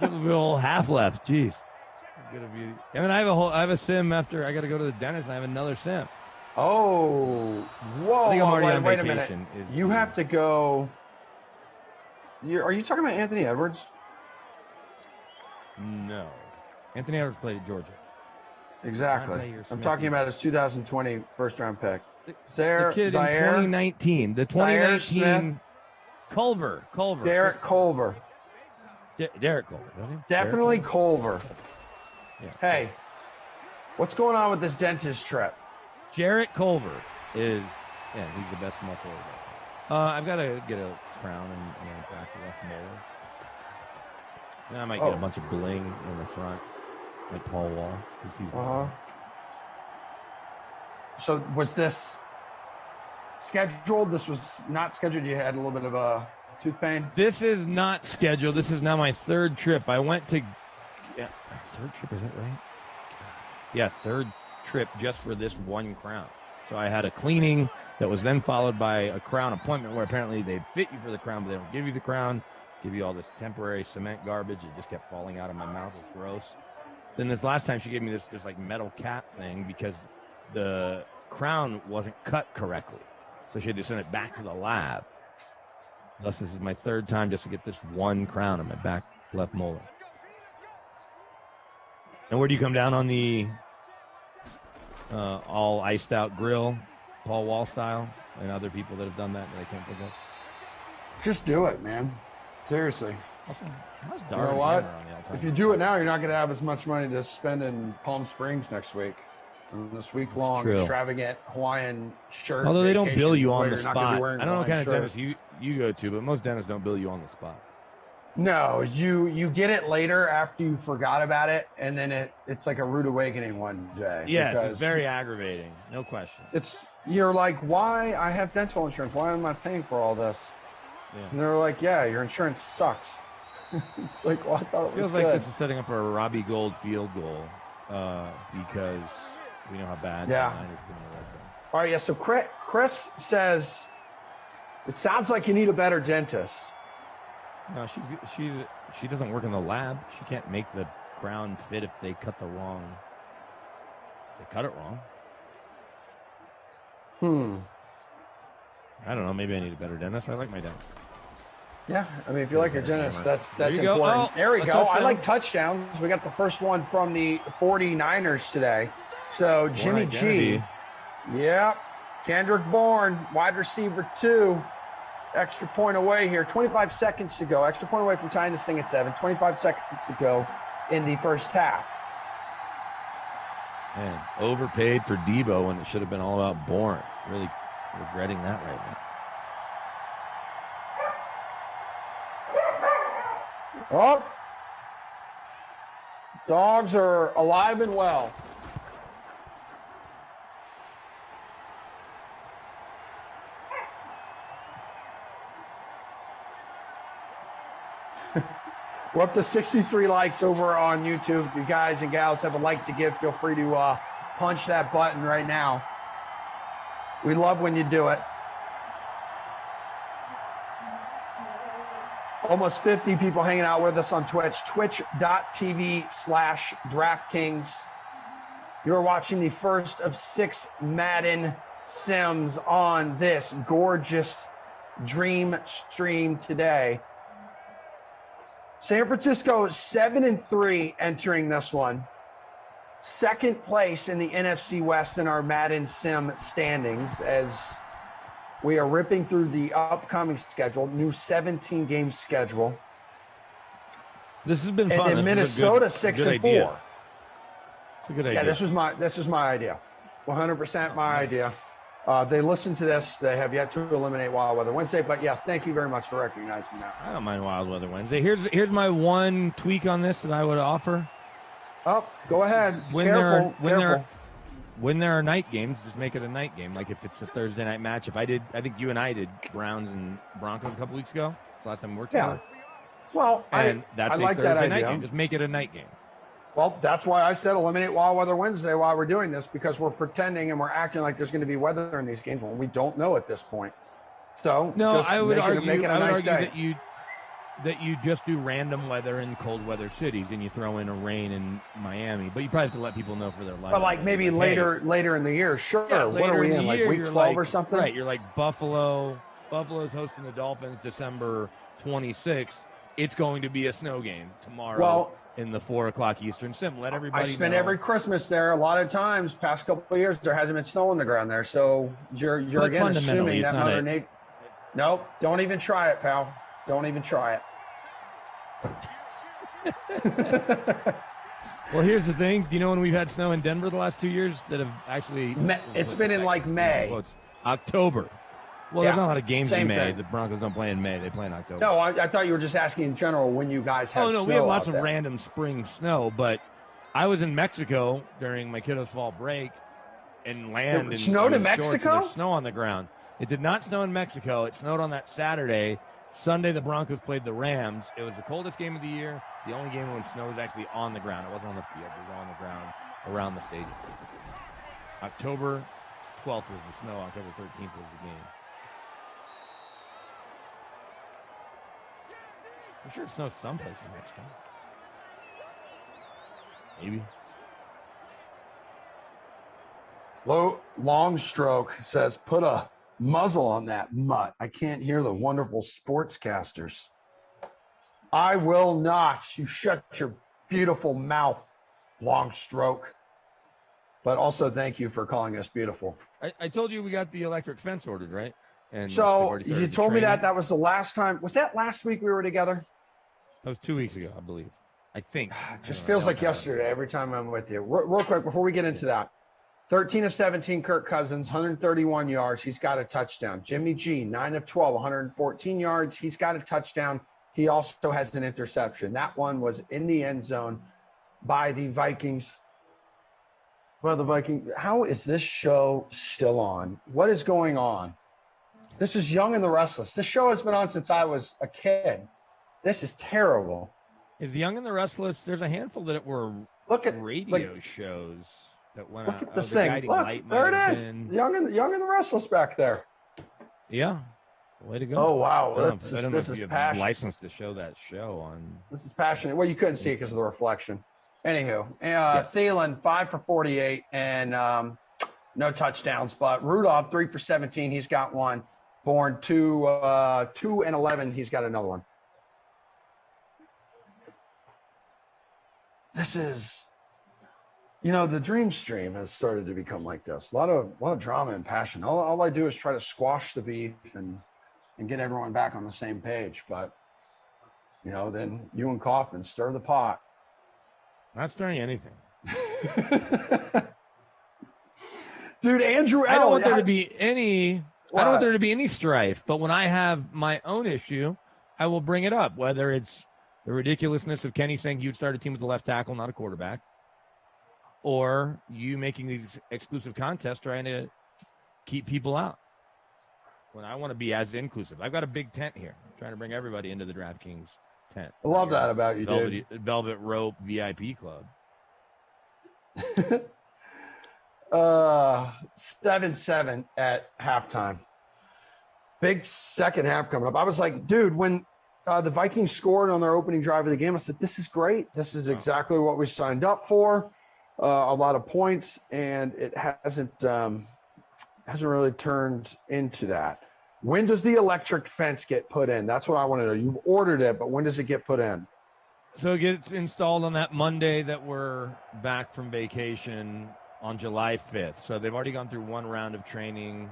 Speaker 10: Give him a little half left. Jeez. Gonna be. And then I have a sim after I got to go to the dentist. And I have another sim.
Speaker 1: Oh, whoa!
Speaker 10: I think I'm already on
Speaker 1: wait a minute.
Speaker 10: vacation.
Speaker 1: You have to go. Are you talking about Anthony Edwards?
Speaker 10: No. Anthony Edwards played at Georgia.
Speaker 1: Exactly.
Speaker 10: Zaire
Speaker 1: I'm
Speaker 10: Smith.
Speaker 1: talking about his 2020 first-round pick.
Speaker 10: The
Speaker 1: Zaire,
Speaker 10: kid in
Speaker 1: Zaire,
Speaker 10: 2019. The
Speaker 1: Zaire
Speaker 10: 2019 Culver.
Speaker 1: Derek Culver.
Speaker 10: Derek Culver. Doesn't he?
Speaker 1: Definitely
Speaker 10: Derek
Speaker 1: Culver.
Speaker 10: Yeah.
Speaker 1: Hey, what's going on with this dentist trip?
Speaker 10: Jarrett Culver is, he's the best small forward. I've got to get a crown and back left molar. And I might get a bunch of bling in the front, like Paul Wall.
Speaker 1: So was this scheduled? This was not scheduled. You had a little bit of a tooth pain.
Speaker 10: This is not scheduled. This is now my 3rd trip. I went to, 3rd trip, is that right? Yeah, 3rd trip just for this one crown. So I had a cleaning that was then followed by a crown appointment where apparently they fit you for the crown, but they don't give you the crown, give you all this temporary cement garbage. It just kept falling out of my mouth. It was gross. Then this last time she gave me this like metal cap thing because the crown wasn't cut correctly. So she had to send it back to the lab. Thus, this is my 3rd time just to get this one crown on my back left molar. And where do you come down on the all iced out grill, Paul Wall style, and other people that have done that I can't think of?
Speaker 1: Just do it, man. Seriously.
Speaker 10: How's
Speaker 1: You know what? If you do it now, you're not going to have as much money to spend in Palm Springs next week. On this week-long extravagant Hawaiian shirt.
Speaker 10: Although they don't
Speaker 1: vacation
Speaker 10: bill you
Speaker 1: where
Speaker 10: on the
Speaker 1: you're not gonna be
Speaker 10: spot.
Speaker 1: wearing
Speaker 10: I don't know what kind of
Speaker 1: Hawaiian
Speaker 10: dentist
Speaker 1: shirts.
Speaker 10: you go to, but most dentists don't bill you on the spot.
Speaker 1: No, you get it later after you forgot about it, and then it's like a rude awakening one day.
Speaker 10: Yes,
Speaker 1: because
Speaker 10: it's very aggravating. No question.
Speaker 1: You're like, why? I have dental insurance. Why am I paying for all this?
Speaker 10: Yeah.
Speaker 1: And they're like, yeah, your insurance sucks. It's like, well, I thought it was
Speaker 10: Feels like
Speaker 1: good.
Speaker 10: this is setting up for a Robbie Gold field goal because we know how bad.
Speaker 1: Yeah.
Speaker 10: the Niners are gonna be.
Speaker 1: All right, yeah. So Chris says, it sounds like you need a better dentist.
Speaker 10: No, she doesn't work in the lab. She can't make the crown fit if they cut the wrong. If they cut it wrong. I don't know. Maybe I need a better dentist. I like my dentist.
Speaker 1: Yeah, I mean, if you like your dentist, that's
Speaker 10: you go.
Speaker 1: important.
Speaker 10: Oh,
Speaker 1: there we
Speaker 10: a
Speaker 1: go. I
Speaker 10: touchdown.
Speaker 1: like touchdowns. We got the first one from the 49ers today. So Jimmy G. Yep. Kendrick Bourne, wide receiver 2. Extra point away here. 25 seconds to go. Extra point away from tying this thing at 7. 25 seconds to go in the first half.
Speaker 10: Man, overpaid for Debo when it should have been all about Bourne. Really regretting that right now.
Speaker 1: Oh, dogs are alive and well. We're up to 63 likes over on YouTube. If you guys and gals have a like to give, feel free to punch that button right now. We love when you do it. Almost 50 people hanging out with us on Twitch, twitch.tv/DraftKings. You're watching the first of 6 Madden Sims on this gorgeous dream stream today. San Francisco 7-3 entering this one. Second place in the NFC West in our Madden Sim standings as we are ripping through the upcoming schedule, new 17-game schedule.
Speaker 10: This has been
Speaker 1: and
Speaker 10: fun.
Speaker 1: then
Speaker 10: This
Speaker 1: Minnesota
Speaker 10: is a good
Speaker 1: 6-4.
Speaker 10: idea. It's a good idea.
Speaker 1: Yeah, this was my idea. 100% my idea. They listened to this. They have yet to eliminate Wild Weather Wednesday, but yes, thank you very much for recognizing that.
Speaker 10: I don't mind Wild Weather Wednesday. Here's my one tweak on this that I would offer.
Speaker 1: Oh, go ahead.
Speaker 10: When
Speaker 1: Careful.
Speaker 10: When there are night games, just make it a night game. Like if it's a Thursday night matchup. I think you and I did Browns and Broncos a couple weeks ago. It's the last time we worked together.
Speaker 1: Well,
Speaker 10: that's
Speaker 1: I
Speaker 10: a
Speaker 1: like
Speaker 10: Thursday
Speaker 1: that idea.
Speaker 10: night game. Just make it a night game.
Speaker 1: Well, that's why I said eliminate Wild Weather Wednesday while we're doing this, because we're pretending and we're acting like there's going to be weather in these games when we don't know at this point. So
Speaker 10: No,
Speaker 1: just
Speaker 10: I would argue,
Speaker 1: make it a nice day.
Speaker 10: that you just do random weather in cold weather cities and you throw in a rain in Miami, but you probably have to let people know for their life.
Speaker 1: But like maybe later in the year, sure.
Speaker 10: Yeah,
Speaker 1: what are we in, like week 12 or something?
Speaker 10: Right, you're like Buffalo. Buffalo's hosting the Dolphins December 26th. It's going to be a snow game tomorrow.
Speaker 1: Well,
Speaker 10: in the 4:00 Eastern sim. Let everybody
Speaker 1: I spend
Speaker 10: know.
Speaker 1: every Christmas there. A lot of times, past couple of years, there hasn't been snow on the ground there. So you're
Speaker 10: But
Speaker 1: again
Speaker 10: fundamentally,
Speaker 1: assuming
Speaker 10: it's
Speaker 1: that
Speaker 10: not
Speaker 1: Mother Nature. Nope, don't even try it, pal. Don't even try it.
Speaker 10: Well, here's the thing. Do you know when we've had snow in Denver the last 2 years that have actually?
Speaker 1: It's been in like May.
Speaker 10: Well, it's October. Well,
Speaker 1: Yeah,
Speaker 10: there's not a lot of games
Speaker 1: same
Speaker 10: in May.
Speaker 1: thing.
Speaker 10: The Broncos don't play in May. They play in October.
Speaker 1: No, I thought you were just asking in general when you guys have.
Speaker 10: Oh, no,
Speaker 1: snow
Speaker 10: we have lots
Speaker 1: out
Speaker 10: of
Speaker 1: there.
Speaker 10: random spring snow, but I was in Mexico during my kiddos' fall break and land.
Speaker 1: It snowed in Mexico?
Speaker 10: There's snow on the ground. It did not snow in Mexico. It snowed on that Saturday. Sunday, the Broncos played the Rams. It was the coldest game of the year. The only game when snow was actually on the ground. It wasn't on the field. It was on the ground around the stadium. October 12th was the snow. October 13th was the game. I'm sure it snows someplace in Mexico. Maybe.
Speaker 1: Long Stroke says, put a muzzle on that mutt. I can't hear the wonderful sportscasters. I will not. You shut your beautiful mouth, Long Stroke. But also thank you for calling us beautiful.
Speaker 10: I told you we got the electric fence ordered, right? And they've
Speaker 1: So
Speaker 10: already
Speaker 1: you
Speaker 10: started the
Speaker 1: told me
Speaker 10: training.
Speaker 1: that was the last time. Was that last week we were together?
Speaker 10: That was 2 weeks ago, I believe. I think.
Speaker 1: Just feels like yesterday every time I'm with you. Real quick, before we get into that. 13 of 17, Kirk Cousins, 131 yards. He's got a touchdown. Jimmy G, 9 of 12, 114 yards. He's got a touchdown. He also has an interception. That one was in the end zone by the Vikings. Well, the Vikings, how is this show still on? What is going on? This is Young and the Restless. This show has been on since I was a kid. This is terrible.
Speaker 10: Is Young and the Restless? There's a handful that were radio shows that went
Speaker 1: Look
Speaker 10: out.
Speaker 1: at this
Speaker 10: The
Speaker 1: thing.
Speaker 10: Guiding
Speaker 1: Look,
Speaker 10: Light
Speaker 1: there
Speaker 10: might
Speaker 1: it
Speaker 10: have
Speaker 1: is.
Speaker 10: been-
Speaker 1: Young and the Restless back there.
Speaker 10: Yeah. Way to go.
Speaker 1: Oh, wow.
Speaker 10: I don't know
Speaker 1: This
Speaker 10: if- I
Speaker 1: is-
Speaker 10: don't know
Speaker 1: this
Speaker 10: if
Speaker 1: is
Speaker 10: you have
Speaker 1: passion.
Speaker 10: license to show that show on.
Speaker 1: This is passionate. Well, you couldn't see it because of the reflection. Anywho, Thielen 5 for 48 and no touchdowns, but Rudolph 3 for 17. He's got one. Bourne 2 and 11. He's got another one. This is, the dream stream has started to become like this. A lot of drama and passion. All I do is try to squash the beef and get everyone back on the same page. But, then you and Kaufman stir the pot.
Speaker 10: Not stirring anything.
Speaker 1: Dude, Andrew
Speaker 10: I don't
Speaker 1: L.
Speaker 10: want there to be any. I don't want
Speaker 1: What?
Speaker 10: there to be any strife. But when I have my own issue, I will bring it up. Whether it's the ridiculousness of Kenny saying he would start a team with a left tackle, not a quarterback, or you making these exclusive contests trying to keep people out. When I want to be as inclusive, I've got a big tent here, I'm trying to bring everybody into the DraftKings tent.
Speaker 1: I love that about you, dude.
Speaker 10: Velvet Rope VIP Club.
Speaker 1: 7-7 at halftime. Big second half coming up. I was like, dude, when the Vikings scored on their opening drive of the game, I said, this is great. This is exactly what we signed up for. A lot of points, and it hasn't really turned into that. When does the electric fence get put in? That's what I want to know. You've ordered it, but when does it get put in?
Speaker 10: So it gets installed on that Monday that we're back from vacation on July 5th. So they've already gone through one round of training,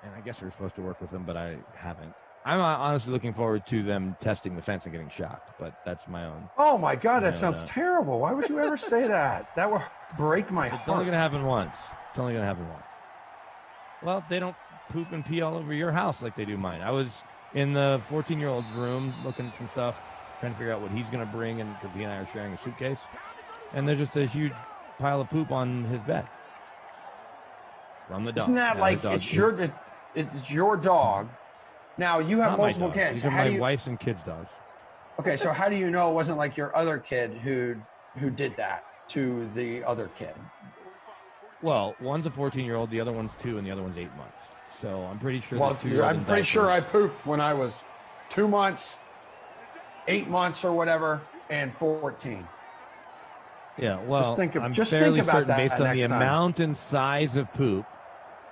Speaker 10: and I guess we're supposed to work with them, but I haven't. I'm honestly looking forward to them testing the fence and getting shocked, but that's my own.
Speaker 1: Oh my God, that sounds terrible. Why would you ever say that? That would break my heart.
Speaker 10: It's only going to happen once. It's only going to happen once. Well, they don't poop and pee all over your house like they do mine. I was in the 14-year-old's room looking at some stuff, trying to figure out what he's going to bring, and because he and I are sharing a suitcase, and there's just a huge pile of poop on his bed from the dog.
Speaker 1: Isn't that like it's your dog? Now you have multiple kids.
Speaker 10: These are my wife's and kids' dogs.
Speaker 1: Okay, so how do you know it wasn't like your other kid who did that to the other kid?
Speaker 10: Well, one's a 14-year-old, the other one's 2, and the other one's 8 months. So I'm pretty sure.
Speaker 1: Well, I'm pretty sure I pooped when I was 2 months, 8 months, or whatever, and 14.
Speaker 10: Yeah, well, I'm fairly certain based on the amount and size of poop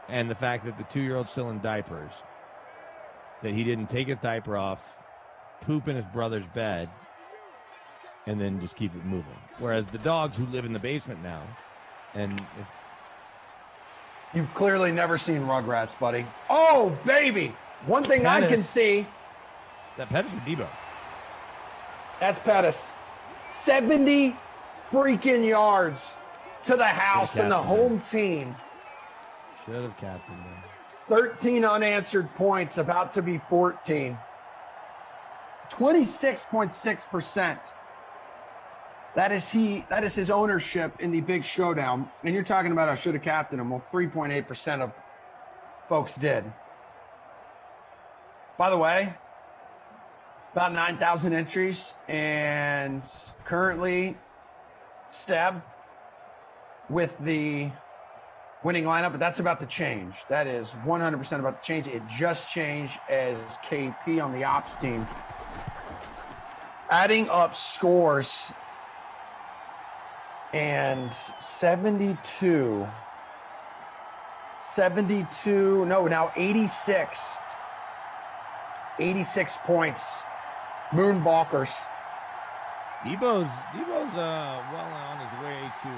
Speaker 10: and the fact that the 2-year-old's still in diapers, that he didn't take his diaper off, poop in his brother's bed, and then just keep it moving. Whereas the dogs who live in the basement now, and
Speaker 1: you've clearly never seen Rugrats, buddy. Oh, baby. One thing I can see.
Speaker 10: That Pettis or Debo?
Speaker 1: That's Pettis. 70 freaking yards to the house and the home team.
Speaker 10: Should have captained them.
Speaker 1: 13 unanswered points, about to be 14. 26.6%. That is his ownership in the big showdown. And you're talking about I should have captained him. Well, 3.8% of folks did. By the way, about 9,000 entries, and currently Stab with the winning lineup, but that's about to change. That is 100% about to change. It just changed as KP on the ops team adding up scores, and 86 points. Moonbalkers.
Speaker 10: Debo's well on his way to a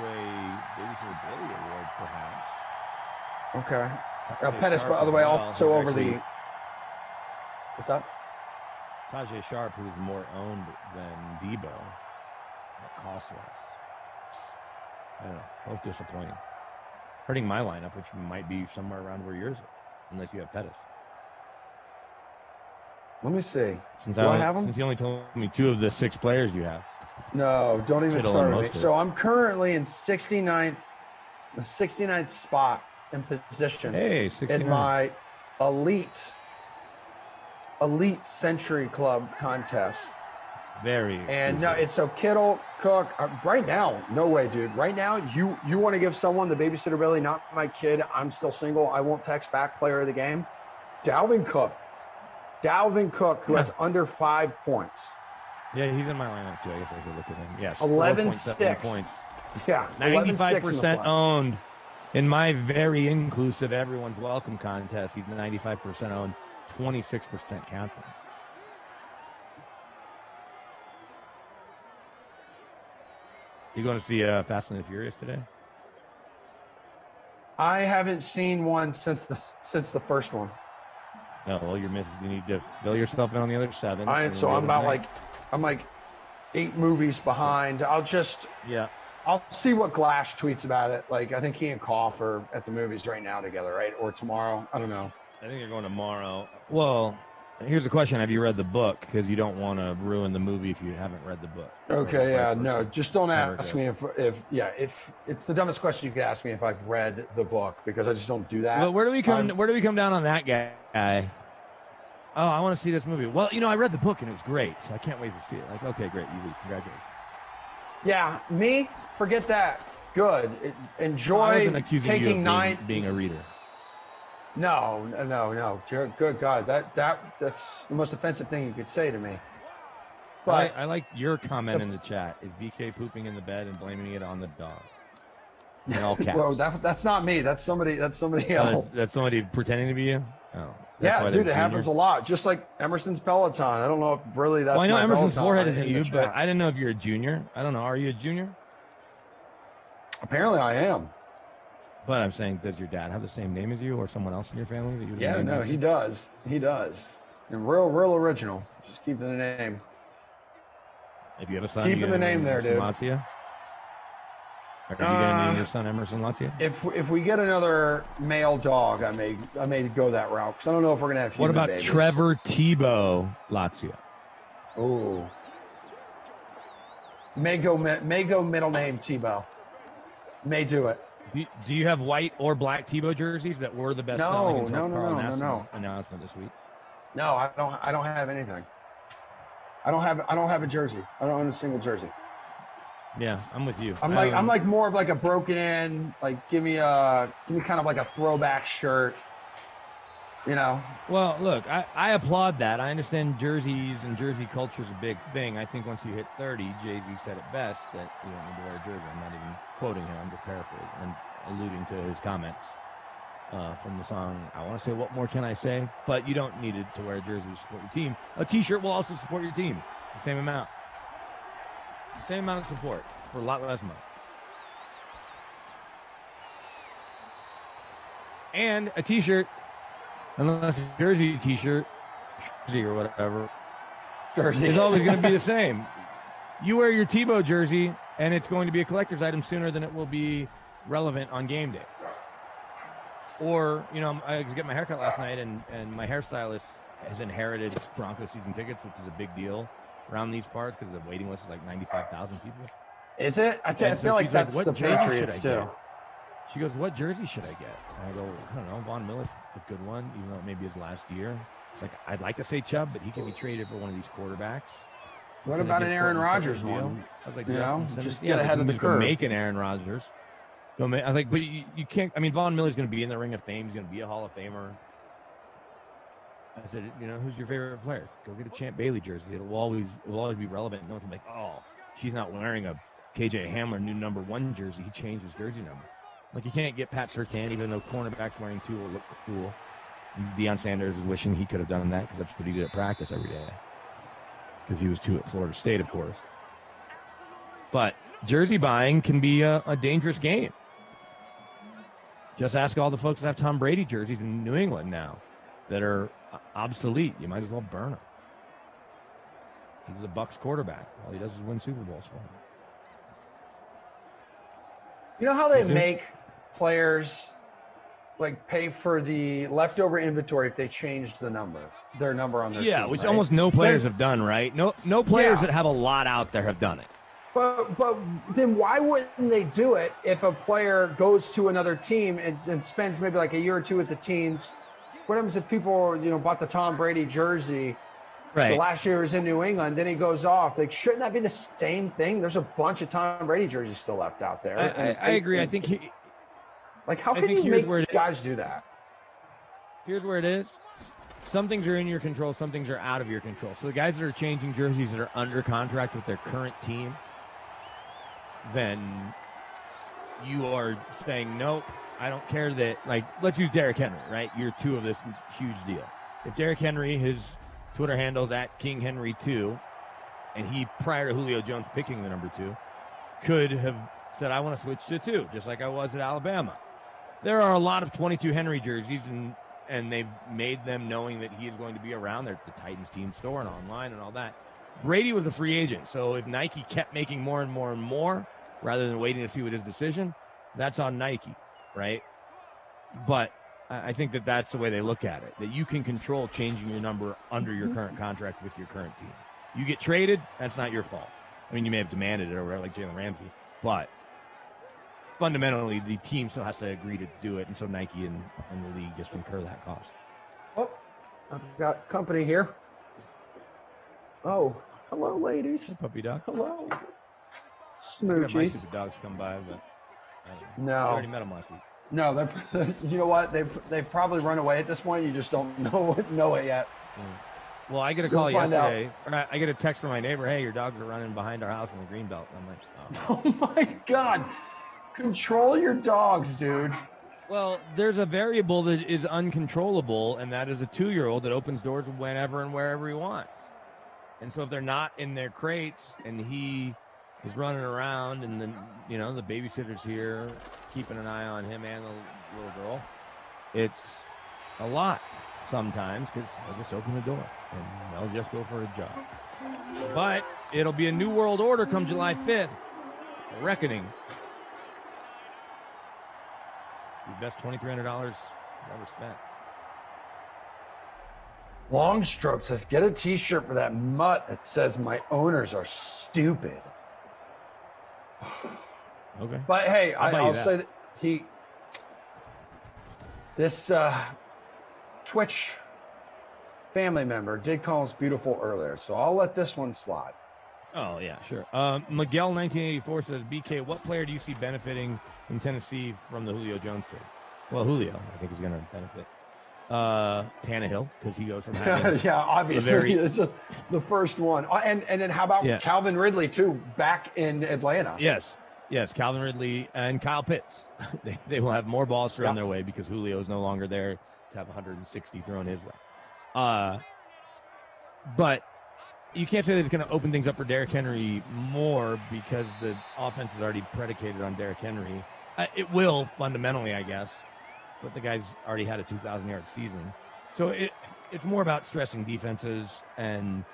Speaker 10: Babysitter Billy Award, perhaps.
Speaker 1: Okay. Pettis, by the way, also over the. What's up?
Speaker 10: Tajay Sharp, who's more owned than Debo, that costs less. I don't know. Both disappointing. Hurting my lineup, which might be somewhere around where yours is, unless you have Pettis.
Speaker 1: Let me see.
Speaker 10: Since I have him? Since you only told me 2 of the 6 players you have.
Speaker 1: No, don't even start with me. So I'm currently in the 69th spot in position.
Speaker 10: Hey, 69.
Speaker 1: In my elite Century Club contest.
Speaker 10: Very.
Speaker 1: And no, it's so Kittle, Cook. Right now, no way, dude. Right now, you want to give someone the Babysitter Billy, not my kid. I'm still single. I won't text back. Player of the game, Dalvin Cook, who has under 5 points.
Speaker 10: Yeah, he's in my lineup too. I guess I could look at him. Yes,
Speaker 1: 11.6
Speaker 10: points.
Speaker 1: Yeah,
Speaker 10: 95% owned in my very inclusive everyone's welcome contest. He's 95% owned, 26% captain. You going to see Fast and the Furious today?
Speaker 1: I haven't seen one since the first one.
Speaker 10: No, well, you're missing. You need to fill yourself in on the other 7.
Speaker 1: I'm like 8 movies behind. I'll just I'll see what Glash tweets about it. Like, I think he and Koff are at the movies right now together, right? Or tomorrow. I don't know.
Speaker 10: I think they're going tomorrow. Well, here's the question: have you read the book? Because you don't want to ruin the movie if you haven't read the book.
Speaker 1: Okay, yeah, no, just don't ask me if it's the dumbest question you could ask me if I've read the book, because I just don't do that.
Speaker 10: Well, where do we come down on that guy? Oh, I want to see this movie. Well, I read the book and it was great, so I can't wait to see it. Like, okay, great, you leave. Congratulations.
Speaker 1: Yeah, me, forget that. Good. Enjoy
Speaker 10: I wasn't accusing
Speaker 1: taking
Speaker 10: you of being a reader.
Speaker 1: No. Good God, that's the most offensive thing you could say to me. But
Speaker 10: I like your comment in the chat. Is BK pooping in the bed and blaming it on the dog? In all caps.
Speaker 1: Well, that's not me. That's somebody else.
Speaker 10: That's somebody pretending to be you. Oh,
Speaker 1: yeah, dude, it happens a lot. Just like Emerson's Peloton. I don't know if really that's.
Speaker 10: Well, I know
Speaker 1: my
Speaker 10: Emerson's
Speaker 1: Peloton
Speaker 10: forehead isn't
Speaker 1: in the
Speaker 10: you, but
Speaker 1: chat.
Speaker 10: I didn't know if you're a junior. I don't know. Are you a junior?
Speaker 1: Apparently, I am.
Speaker 10: But I'm saying, does your dad have the same name as you, or someone else in your family that you?
Speaker 1: Yeah, no, he does. He does. And real original. Just keep the name.
Speaker 10: If you have a son,
Speaker 1: keeping the name there, dude.
Speaker 10: Latzia? Are you gonna name your son Emerson Latzia?
Speaker 1: If we get another male dog, I may go that route, because I don't know if we're gonna have human
Speaker 10: What about
Speaker 1: babies.
Speaker 10: Trevor Tebow Latzia?
Speaker 1: Oh, may go middle name Tebow. May do it.
Speaker 10: Do you have white or black Tebow jerseys that were the best selling until Carl Nassib announcement this week?
Speaker 1: No, I don't have anything. I don't have a jersey. I don't own a single jersey.
Speaker 10: Yeah, I'm with you.
Speaker 1: I'm like more of like a broken in, like give me kind of like a throwback shirt.
Speaker 10: Well, look, I applaud that. I understand jerseys and jersey culture is a big thing. I think once you hit 30, Jay-Z said it best that you don't need to wear a jersey. I'm not even quoting him. I'm just paraphrasing and alluding to his comments from the song. I want to say, what more can I say? But you don't need it to wear a jersey to support your team. A T-shirt will also support your team. The same amount. The same amount of support for a lot less money. And a T-shirt, unless it's a jersey T-shirt, jersey or whatever,
Speaker 1: jersey
Speaker 10: is always going to be the same. You wear your Tebow jersey, and it's going to be a collector's item sooner than it will be relevant on game day. Or, I was getting my haircut last night, and my hairstylist has inherited Broncos season tickets, which is a big deal around these parts because the waiting list is like 95,000 people.
Speaker 1: Is it? I feel like that's
Speaker 10: what
Speaker 1: the
Speaker 10: jersey
Speaker 1: Patriots
Speaker 10: should I
Speaker 1: too.
Speaker 10: get? She goes, what jersey should I get? And I go, I don't know, Von Miller's a good one, even though it may be his last year. It's like, I'd like to say Chubb, but he could be traded for one of these quarterbacks.
Speaker 1: What about an Aaron Rodgers one?
Speaker 10: I was like,
Speaker 1: just get ahead of the curve.
Speaker 10: Make an Aaron Rodgers. I was like, but you can't. I mean, Von Miller's going to be in the Ring of Fame. He's going to be a Hall of Famer. I said, who's your favorite player? Go get a Champ Bailey jersey. It will always be relevant. No one's like, oh, she's not wearing a KJ Hamler new number 1 jersey. He changed his jersey number. Like, you can't get Pat Surtain, even though cornerbacks wearing 2 will look cool. Deion Sanders is wishing he could have done that because that's what he did at practice every day. Because he was 2 at Florida State, of course. But jersey buying can be a dangerous game. Just ask all the folks that have Tom Brady jerseys in New England now that are obsolete. You might as well burn them. He's a Bucs quarterback. All he does is win Super Bowls for him.
Speaker 1: You know how they make players like pay for the leftover inventory if they change their number on their team,
Speaker 10: which
Speaker 1: right?
Speaker 10: almost no players have done, right? No players that have a lot out there have done it.
Speaker 1: But then why wouldn't they do it if a player goes to another team and spends maybe like a year or 2 with the teams? What happens if people, bought the Tom Brady jersey?
Speaker 10: Right.
Speaker 1: The last year was in New England, then he goes off. Like, shouldn't that be the same thing? There's a bunch of Tom Brady jerseys still left out there.
Speaker 10: I agree. I think
Speaker 1: how can you make guys do that?
Speaker 10: Here's where it is. Some things are in your control. Some things are out of your control. So the guys that are changing jerseys that are under contract with their current team, then you are saying, nope, I don't care that, like, let's use Derrick Henry, right? Year 2 of this huge deal. If Derrick Henry, his Twitter handle's at KingHenry2, and he, prior to Julio Jones picking the number 2, could have said, I want to switch to 2, just like I was at Alabama. There are a lot of 22 Henry jerseys, and they've made them knowing that he is going to be around there at the Titans team store and online and all that. Brady was a free agent, so if Nike kept making more and more and more, rather than waiting to see what his decision, that's on Nike, right? But I think that that's the way they look at it, that you can control changing your number under your current contract with your current team. You get traded, that's not your fault. I mean, you may have demanded it or whatever, like Jalen Ramsey, but fundamentally, the team still has to agree to do it, and so Nike and the league just incur that cost.
Speaker 1: Oh, I've got company here. Oh, hello, ladies.
Speaker 10: Hey, puppy dog.
Speaker 1: Hello.
Speaker 10: I could have my
Speaker 1: Smoochies.
Speaker 10: stupid dogs come by, but I
Speaker 1: No.
Speaker 10: already met them last week.
Speaker 1: No, you know what? They've probably run away at this point. You just don't know it yet.
Speaker 10: Well, I get a
Speaker 1: You'll
Speaker 10: call
Speaker 1: find
Speaker 10: yesterday. Or I get a text from my neighbor. Hey, your dogs are running behind our house in the green belt. And I'm like, oh.
Speaker 1: Oh my God! Control your dogs, dude.
Speaker 10: Well, there's a variable that is uncontrollable, and that is a 2-year-old that opens doors whenever and wherever he wants. And so if they're not in their crates and he is running around, and then the babysitter's here keeping an eye on him and the little girl, it's a lot sometimes because they'll just open the door and they'll just go for a jog. But it'll be a new world order come July 5th. A reckoning. The best $2,300 ever spent.
Speaker 1: Long Stroke says, get a t-shirt for that mutt that says my owners are stupid.
Speaker 10: Okay.
Speaker 1: But hey, I'll
Speaker 10: that.
Speaker 1: say that this Twitch family member did call us beautiful earlier, so I'll let this one slide.
Speaker 10: Oh, yeah, sure. Miguel 1984 says, BK, what player do you see benefiting in Tennessee from the Julio Jones trade? Well, Julio, I think, is going to benefit. Tannehill, because he goes from having
Speaker 1: yeah, obviously it's the first one. And then how about Calvin Ridley too, back in Atlanta?
Speaker 10: Yes, Calvin Ridley and Kyle Pitts. they will have more balls thrown their way because Julio is no longer there to have 160 thrown his way. But you can't say that it's going to open things up for Derrick Henry more because the offense is already predicated on Derrick Henry. It will fundamentally, I guess, but the guy's already had a 2,000-yard season. So it's more about stressing defenses. And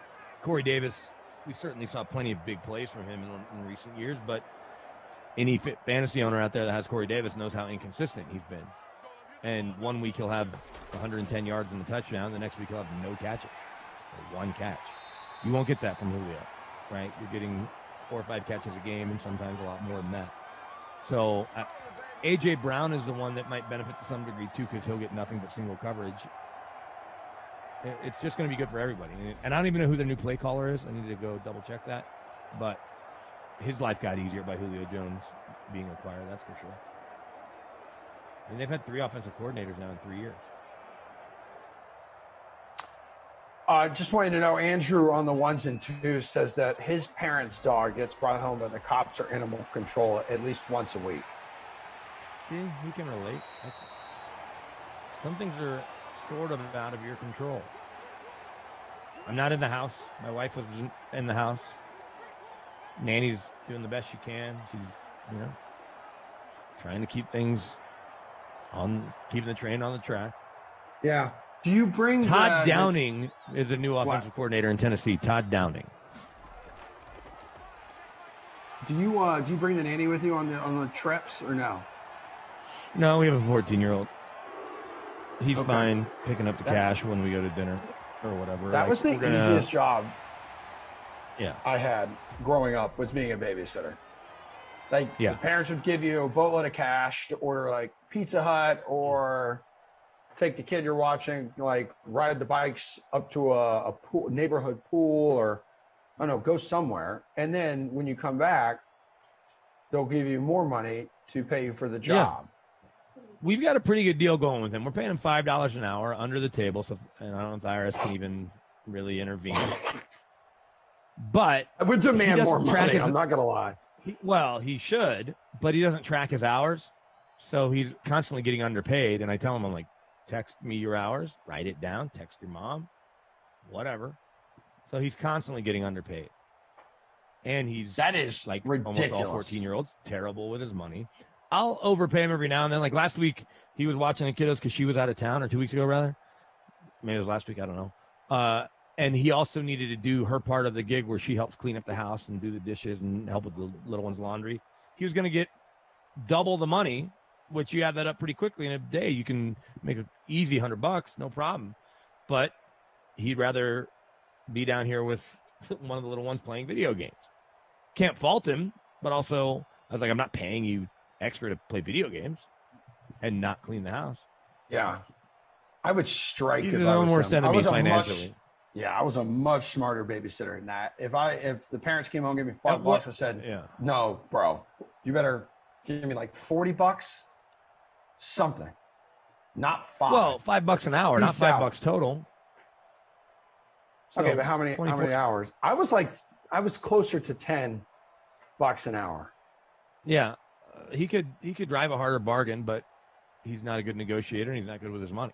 Speaker 10: Corey Davis, we certainly saw plenty of big plays from him in recent years, but any fantasy owner out there that has Corey Davis knows how inconsistent he's been. And one week he'll have 110 yards and a touchdown. The next week he'll have no catches or one catch. You won't get that from Julio, right? You're getting 4 or 5 catches a game and sometimes a lot more than that. So A.J. Brown is the one that might benefit to some degree too because he'll get nothing but single coverage. It's just going to be good for everybody. And I don't even know who their new play caller is. I need to go double check that. But his life got easier by Julio Jones being acquired, that's for sure. And they've had 3 offensive coordinators now in 3 years.
Speaker 1: Just wanted to know, Andrew on the 1s and 2s says that his parents' dog gets brought home by the cops or animal control at least once a week.
Speaker 10: See, we can relate. Some things are sort of out of your control. I'm not in the house. My wife was in the house. Nanny's doing the best she can. She's, trying to keep things keeping the train on the track.
Speaker 1: Yeah. Do you bring
Speaker 10: Todd Downing is a new offensive coordinator in Tennessee. Todd Downing.
Speaker 1: Do you bring the nanny with you on the trips or no?
Speaker 10: No, we have a 14-year-old. He's fine picking up the cash when we go to dinner or whatever.
Speaker 1: That was the easiest job
Speaker 10: Yeah.
Speaker 1: I had growing up, was being a babysitter. Like,
Speaker 10: Yeah.
Speaker 1: the parents would give you a boatload of cash to order like Pizza Hut or take the kid you're watching, like ride the bikes up to a pool, neighborhood pool, or I don't know, go somewhere. And then when you come back, they'll give you more money to pay you for the job.
Speaker 10: We've got a pretty good deal going with him. We're paying him $5 an hour under the table, so and I don't know if the IRS can even really intervene. But
Speaker 1: I would demand more money.
Speaker 10: his,
Speaker 1: I'm not gonna lie.
Speaker 10: He should, but he doesn't track his hours, so he's constantly getting underpaid. And I tell him, I'm like, text me your hours, write it down, text your mom, whatever. So he's constantly getting underpaid. And that is like
Speaker 1: ridiculous.
Speaker 10: Almost all 14-year-olds, terrible with his money. I'll overpay him every now and then. Like last week, he was watching the kiddos because she was out of town, or 2 weeks ago, rather. Maybe it was last week. I don't know. And he also needed to do her part of the gig where she helps clean up the house and do the dishes and help with the little one's laundry. he was going to get double the money, which you add that up pretty quickly in a day. You can make an easy $100, no problem. But he'd rather be down here with one of the little ones playing video games. Can't fault him, but also I was like, I'm not paying you extra to play video games and not clean the house.
Speaker 1: Yeah. I would strike.
Speaker 10: He's his own worst enemy financially.
Speaker 1: I was a much smarter babysitter than that. If the parents came home and gave me $5, I said, no, bro, you better give me like $40, something, not $5.
Speaker 10: Well, $5 an hour, not $5 total. So
Speaker 1: okay, but how many hours? I was closer to $10 an hour.
Speaker 10: Yeah, he could drive a harder bargain, but he's not a good negotiator and he's not good with his money.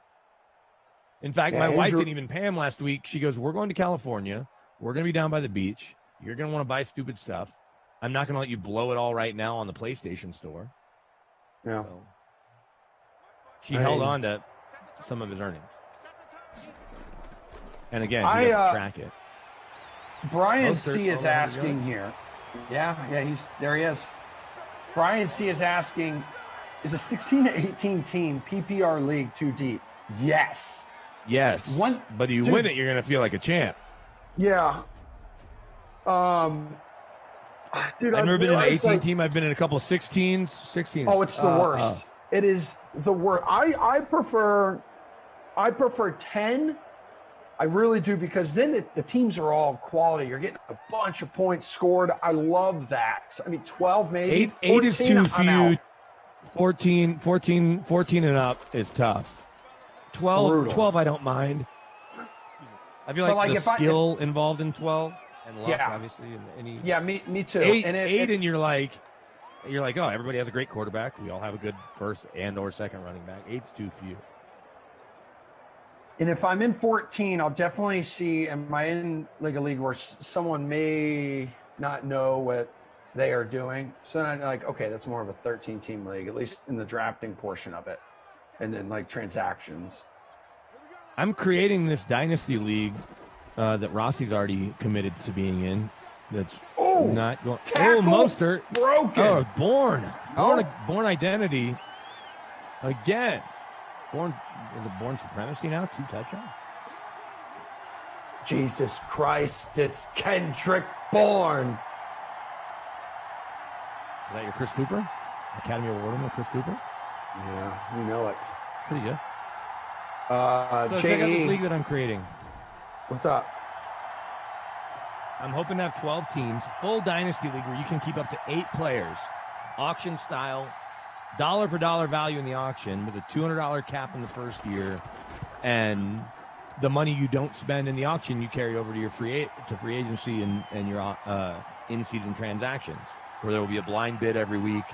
Speaker 10: In fact, my wife didn't even pay him last week. She goes, we're going to California. We're going to be down by the beach. You're going to want to buy stupid stuff. I'm not going to let you blow it all right now on the PlayStation store.
Speaker 1: Yeah.
Speaker 10: So she held on to some of his earnings. And again, he doesn't track it.
Speaker 1: Brian C. is asking here. Yeah, there he is. Brian C. is asking, is a 16 to 18 team PPR league too deep? Yes.
Speaker 10: But you win it, you're going to feel like a champ.
Speaker 1: Yeah. Dude,
Speaker 10: I've never been in an 18 team. I've been in a couple of 16s. 16s.
Speaker 1: Oh, it's the worst. It is the worst. I prefer 10. I really do, because then the teams are all quality. You're getting a bunch of points scored. I love that. I mean, 12 maybe.
Speaker 10: 8 is too few. 14 and up is tough. 12 I don't mind. I feel like the skill involved in 12 and luck, obviously.
Speaker 1: Me too.
Speaker 10: 8 and you're like, oh, everybody has a great quarterback. We all have a good first and or second running back. 8's too few.
Speaker 1: And if I'm in 14, I'll definitely see, am I in like a league where someone may not know what they are doing? So then I'm like, okay, that's more of a 13-team league, at least in the drafting portion of it. And then like transactions.
Speaker 10: I'm creating this dynasty league that Rossi's already committed to being in. That's not going. Mostert
Speaker 1: broken.
Speaker 10: Born identity again. Born supremacy now. 2 touchdowns.
Speaker 1: Jesus Christ! It's Kendrick Bourne.
Speaker 10: Is that your Chris Cooper? Academy Award winner Chris Cooper?
Speaker 1: Yeah, we know it.
Speaker 10: Pretty good.
Speaker 1: So
Speaker 10: check out this league that I'm creating.
Speaker 1: What's up?
Speaker 10: I'm hoping to have 12 teams, full dynasty league where you can keep up to 8 players, auction style, dollar for dollar value in the auction with a $200 cap in the first year, and the money you don't spend in the auction you carry over to your free agency and your in-season transactions, where there will be a blind bid every week.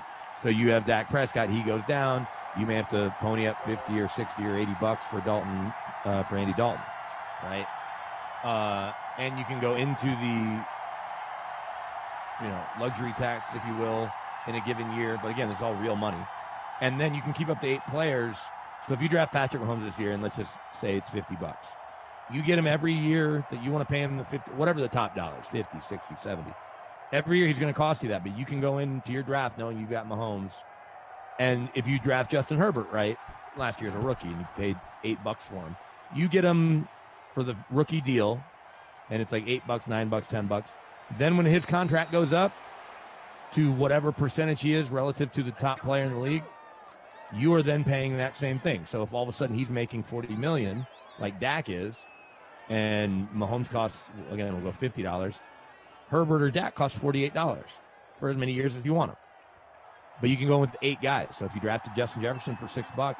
Speaker 10: So you have Dak Prescott, he goes down. You may have to pony up 50 or 60 or $80 for Dalton, for Andy Dalton, right? And you can go into the, luxury tax, if you will, in a given year. But again, it's all real money. And then you can keep up to 8 players. So if you draft Patrick Mahomes this year, and let's just say it's $50, you get him every year that you want to pay him the 50, whatever the top dollars, 50, 60, 70. Every year he's going to cost you that, but you can go into your draft knowing you've got Mahomes. And if you draft Justin Herbert, right, last year's a rookie, and you paid $8 for him, you get him for the rookie deal, and it's like $8, $9, $10. Then when his contract goes up to whatever percentage he is relative to the top player in the league, you are then paying that same thing. So if all of a sudden he's making $40 million, like Dak is, and Mahomes costs, again, we'll go $50, Herbert or Dak costs $48 for as many years as you want him. But you can go with 8 guys. So if you drafted Justin Jefferson for $6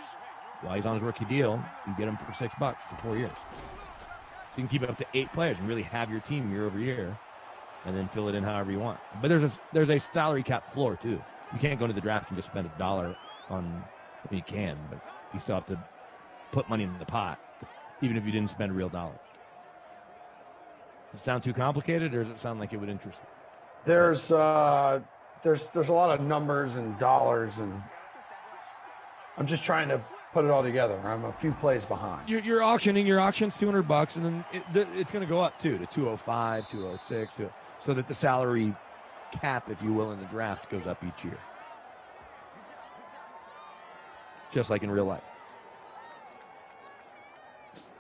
Speaker 10: while he's on his rookie deal, you get him for $6 for 4 years. So you can keep it up to 8 players and really have your team year over year, and then fill it in however you want. But there's a salary cap floor too. You can't go into the draft and just spend $1 on. I mean, you can, but you still have to put money in the pot, even if you didn't spend real dollars. Does it sound too complicated, or does it sound like it would interest you?
Speaker 1: There's a lot of numbers and dollars, and I'm just trying to put it all together. I'm a few plays behind.
Speaker 10: You're auctioning. Your auction's $200, and then it's going to go up too to 205, 206, so that the salary cap, if you will, in the draft goes up each year. Just like in real life.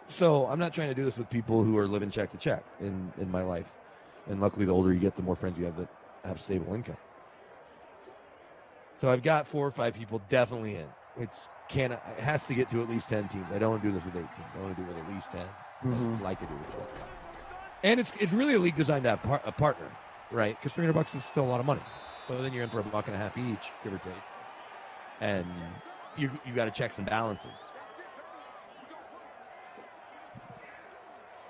Speaker 10: So I'm not trying to do this with people who are living check to check in my life. And luckily, the older you get, the more friends you have that have stable income. So I've got 4 or 5 people definitely in. It has to get to at least 10 teams. I don't want to do this with 8 teams. I want to do it with at least 10. I'd like to do it with 4. And it's really a league designed to have a partner, right? Because $300 is still a lot of money. So then you're in for $1.50 each, give or take. And you've got to checks and balances.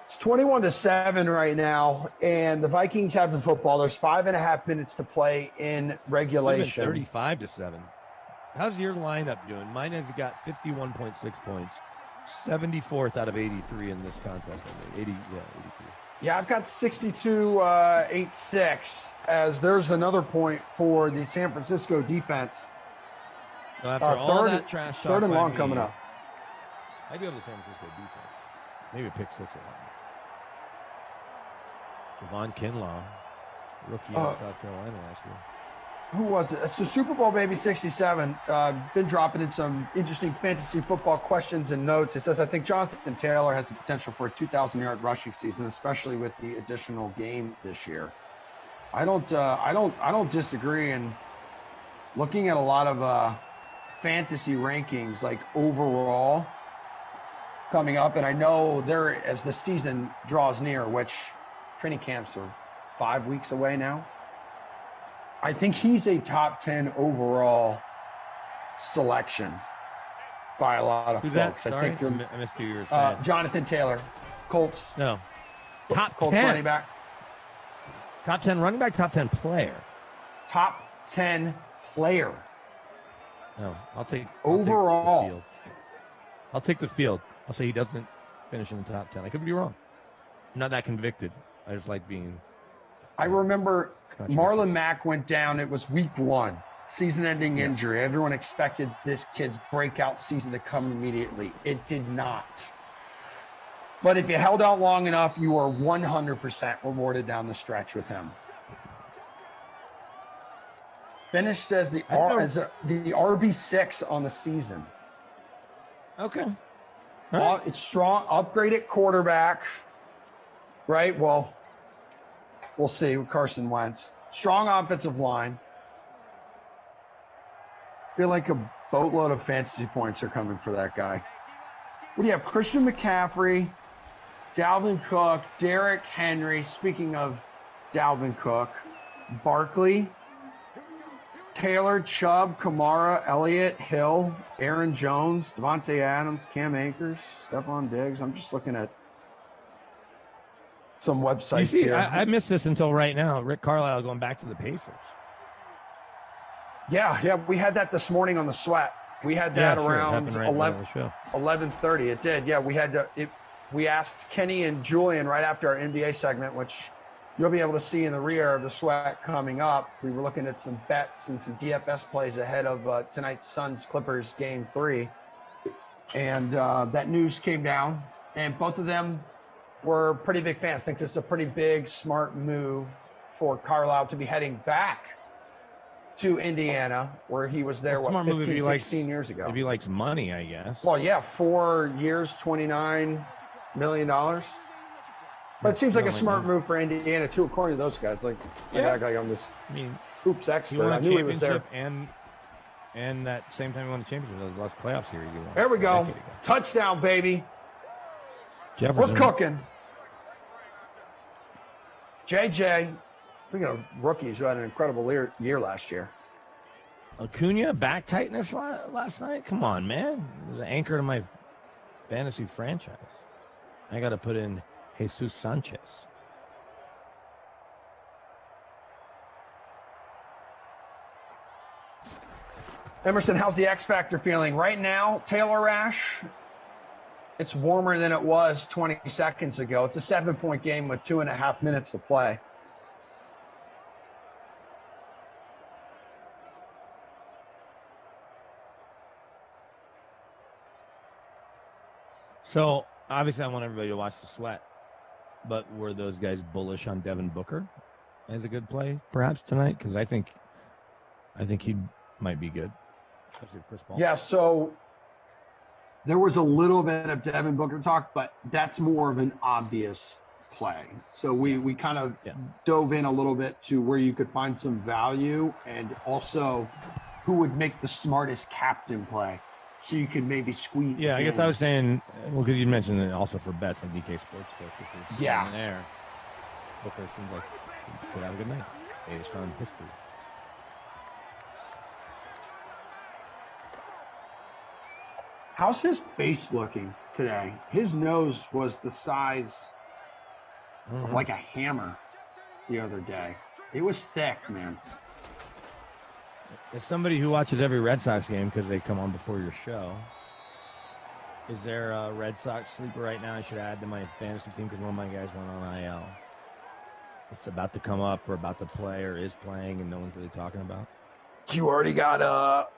Speaker 1: It's 21-7 right now, and the Vikings have the football. There's 5.5 minutes to play in regulation.
Speaker 10: 35-7. How's your lineup doing? Mine has got 51.6 points, 74th out of 83 in this contest. 83.
Speaker 1: Yeah, I've got 62-8-6, as there's another point for the San Francisco defense.
Speaker 10: So after all that trash talk,
Speaker 1: third and long
Speaker 10: me,
Speaker 1: coming up.
Speaker 10: I do have the San Francisco defense. Maybe a pick 6 or one. Javon Kinlaw, rookie out of South Carolina last year.
Speaker 1: Who was it? It's the Super Bowl baby 67. Been dropping in some interesting fantasy football questions and notes. It says, I think Jonathan Taylor has the potential for a 2,000-yard rushing season, especially with the additional game this year. I don't disagree. And looking at a lot of fantasy rankings, like overall coming up, and I know there, as the season draws near, which training camps are 5 weeks away now, I think he's a top 10 overall selection by a lot of
Speaker 10: Who's
Speaker 1: folks.
Speaker 10: that? Sorry,
Speaker 1: I
Speaker 10: missed who you were saying.
Speaker 1: Jonathan Taylor, Colts.
Speaker 10: No. Top
Speaker 1: Colts
Speaker 10: 10
Speaker 1: running back.
Speaker 10: Top 10 running back, top 10 player.
Speaker 1: Top 10 player.
Speaker 10: No, I'll take
Speaker 1: overall.
Speaker 10: I'll take the field. I'll say he doesn't finish in the top 10. I could be wrong. I'm not that convicted. I just like being.
Speaker 1: I remember Marlon Mack went down. It was week 1, season-ending injury. Everyone expected this kid's breakout season to come immediately. It did not. But if you held out long enough, you are 100% rewarded down the stretch with him. Finished as the RB6 on the season.
Speaker 10: Okay.
Speaker 1: It's strong, upgraded quarterback. Right? Well, we'll see with Carson Wentz. Strong offensive line. Feel like a boatload of fantasy points are coming for that guy. What do you have? Christian McCaffrey, Dalvin Cook, Derrick Henry. Speaking of Dalvin Cook, Barkley, Taylor, Chubb, Kamara, Elliott, Hill, Aaron Jones, Devontae Adams, Cam Akers, Stephon Diggs. I'm just looking at some websites here.
Speaker 10: I missed this until right now. Rick Carlisle going back to the Pacers.
Speaker 1: Yeah, we had that this morning on the Sweat. We had that around 11:30. It did. Yeah, we asked Kenny and Julian right after our NBA segment, which you'll be able to see in the rear of the Sweat coming up. We were looking at some bets and some DFS plays ahead of tonight's Suns-Clippers Game 3. And that news came down, and both of them were pretty big fans. I think this is a pretty big, smart move for Carlisle to be heading back to Indiana, where he was there, 16 years ago.
Speaker 10: If he likes money, I guess.
Speaker 1: Well, yeah, 4 years, $29 million. But it seems like a smart move for Indiana, too, according to those guys. Like, I'm this hoops expert. I knew he was there.
Speaker 10: And that same time he won the championship, those last playoff series he won.
Speaker 1: There we go. Touchdown, baby.
Speaker 10: Jefferson.
Speaker 1: We're cooking. JJ, speaking of rookies who had an incredible year last year.
Speaker 10: Acuna, back tightness last night? Come on, man. It was an anchor to my fantasy franchise. I got to put in Jesus Sanchez.
Speaker 1: Emerson, how's the X Factor feeling? Right now, Taylor Rash, it's warmer than it was 20 seconds ago. It's a 7-point game with 2.5 minutes to play.
Speaker 10: So, obviously, I want everybody to watch the Sweat, but were those guys bullish on Devin Booker? as a good play perhaps tonight? Because I think he might be good, especially with Chris Paul.
Speaker 1: Yeah, so there was a little bit of Devin Booker talk, but that's more of an obvious play. So we kind of dove in a little bit to where you could find some value and also who would make the smartest captain play. So you could maybe squeeze.
Speaker 10: Yeah, I guess
Speaker 1: in.
Speaker 10: I was saying, well, because you mentioned it also for bets on DK Sportsbook.
Speaker 1: Yeah.
Speaker 10: In there, Booker seems like he could have a good night based on history.
Speaker 1: How's his face looking today? His nose was the size of like a hammer the other day. It was thick, man.
Speaker 10: As somebody who watches every Red Sox game because they come on before your show, is there a Red Sox sleeper right now I should add to my fantasy team because one of my guys went on IL? It's about to come up or about to play or is playing and no one's really talking about.
Speaker 1: You already got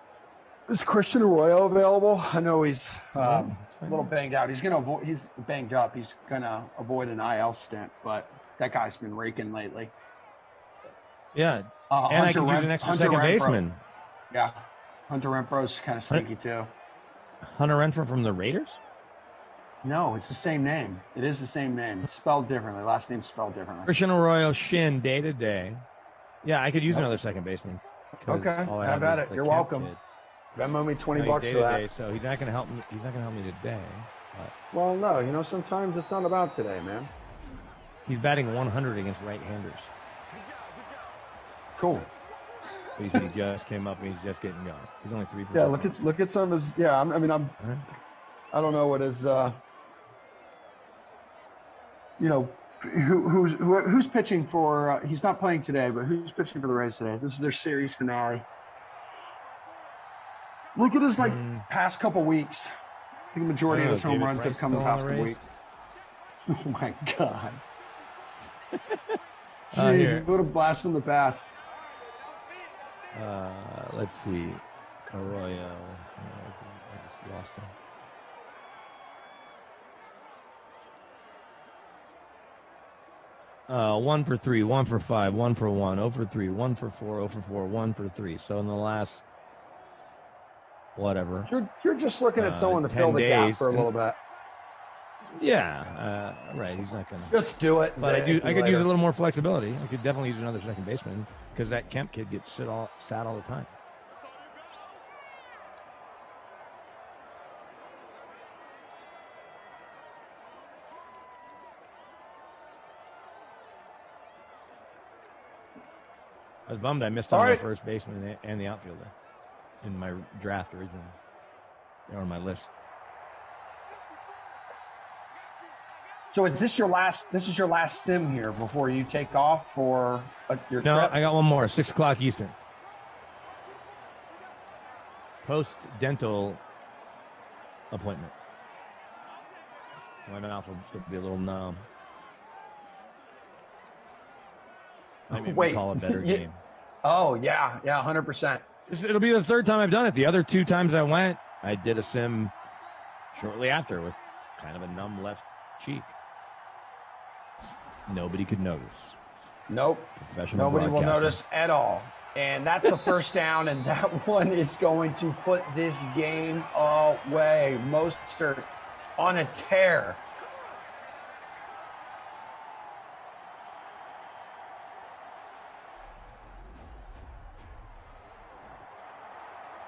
Speaker 1: is Christian Arroyo available? I know he's a little banged out. He's banged up. He's gonna avoid an IL stint, but that guy's been raking lately.
Speaker 10: Yeah, and I can use an extra second baseman.
Speaker 1: Yeah, Hunter Renfro's kind of sneaky too.
Speaker 10: Hunter Renfro from the Raiders?
Speaker 1: No, it's the same name. It is the same name. It's spelled differently. Last name's spelled differently.
Speaker 10: Christian Arroyo, Shin, day to day. Yeah, I could use another second baseman.
Speaker 1: Okay, have at it. You're welcome. Venmo me $20 for that.
Speaker 10: So he's not going to help me. He's not going to help me today. But
Speaker 1: well, no, sometimes it's not about today, man.
Speaker 10: He's batting 100 against right-handers.
Speaker 1: Cool.
Speaker 10: He said he just came up and he's just getting going. He's only 3%.
Speaker 1: Yeah, look at some of his. Yeah, I don't know what his. Who's pitching for? He's not playing today, but who's pitching for the Rays today? This is their series finale. Look at his past couple weeks. I think the majority of his home runs have come in the past couple weeks. Oh my God. Jeez, what a blast from the past.
Speaker 10: Let's see. Arroyo. I just lost him. One for 3, 1 for 5, 1 for 1, 0 for 3, 1 for 4, 0 for 4, 1 for 3. So in the last, whatever.
Speaker 1: You're just looking at someone to fill the gap for a little bit.
Speaker 10: Yeah, right. He's not gonna
Speaker 1: just do it.
Speaker 10: But I could use a little more flexibility. I could definitely use another second baseman because that Kemp kid gets sat all the time. I was bummed I missed on my first baseman and the outfielder in my draft originally, or my list.
Speaker 1: So is this your last? This is your last sim here before you take off for your trip?
Speaker 10: No, I got one more. 6 o'clock Eastern. Post dental appointment. My mouth will still be a little numb.
Speaker 1: Wait,
Speaker 10: call a better game.
Speaker 1: Oh yeah, 100%.
Speaker 10: It'll be the third time I've done it. The other 2 times I went, I did a sim shortly after with kind of a numb left cheek. Nobody could notice.
Speaker 1: Nope. Nobody will notice at all. And that's a first down, and that one is going to put this game away. Mostert on a tear.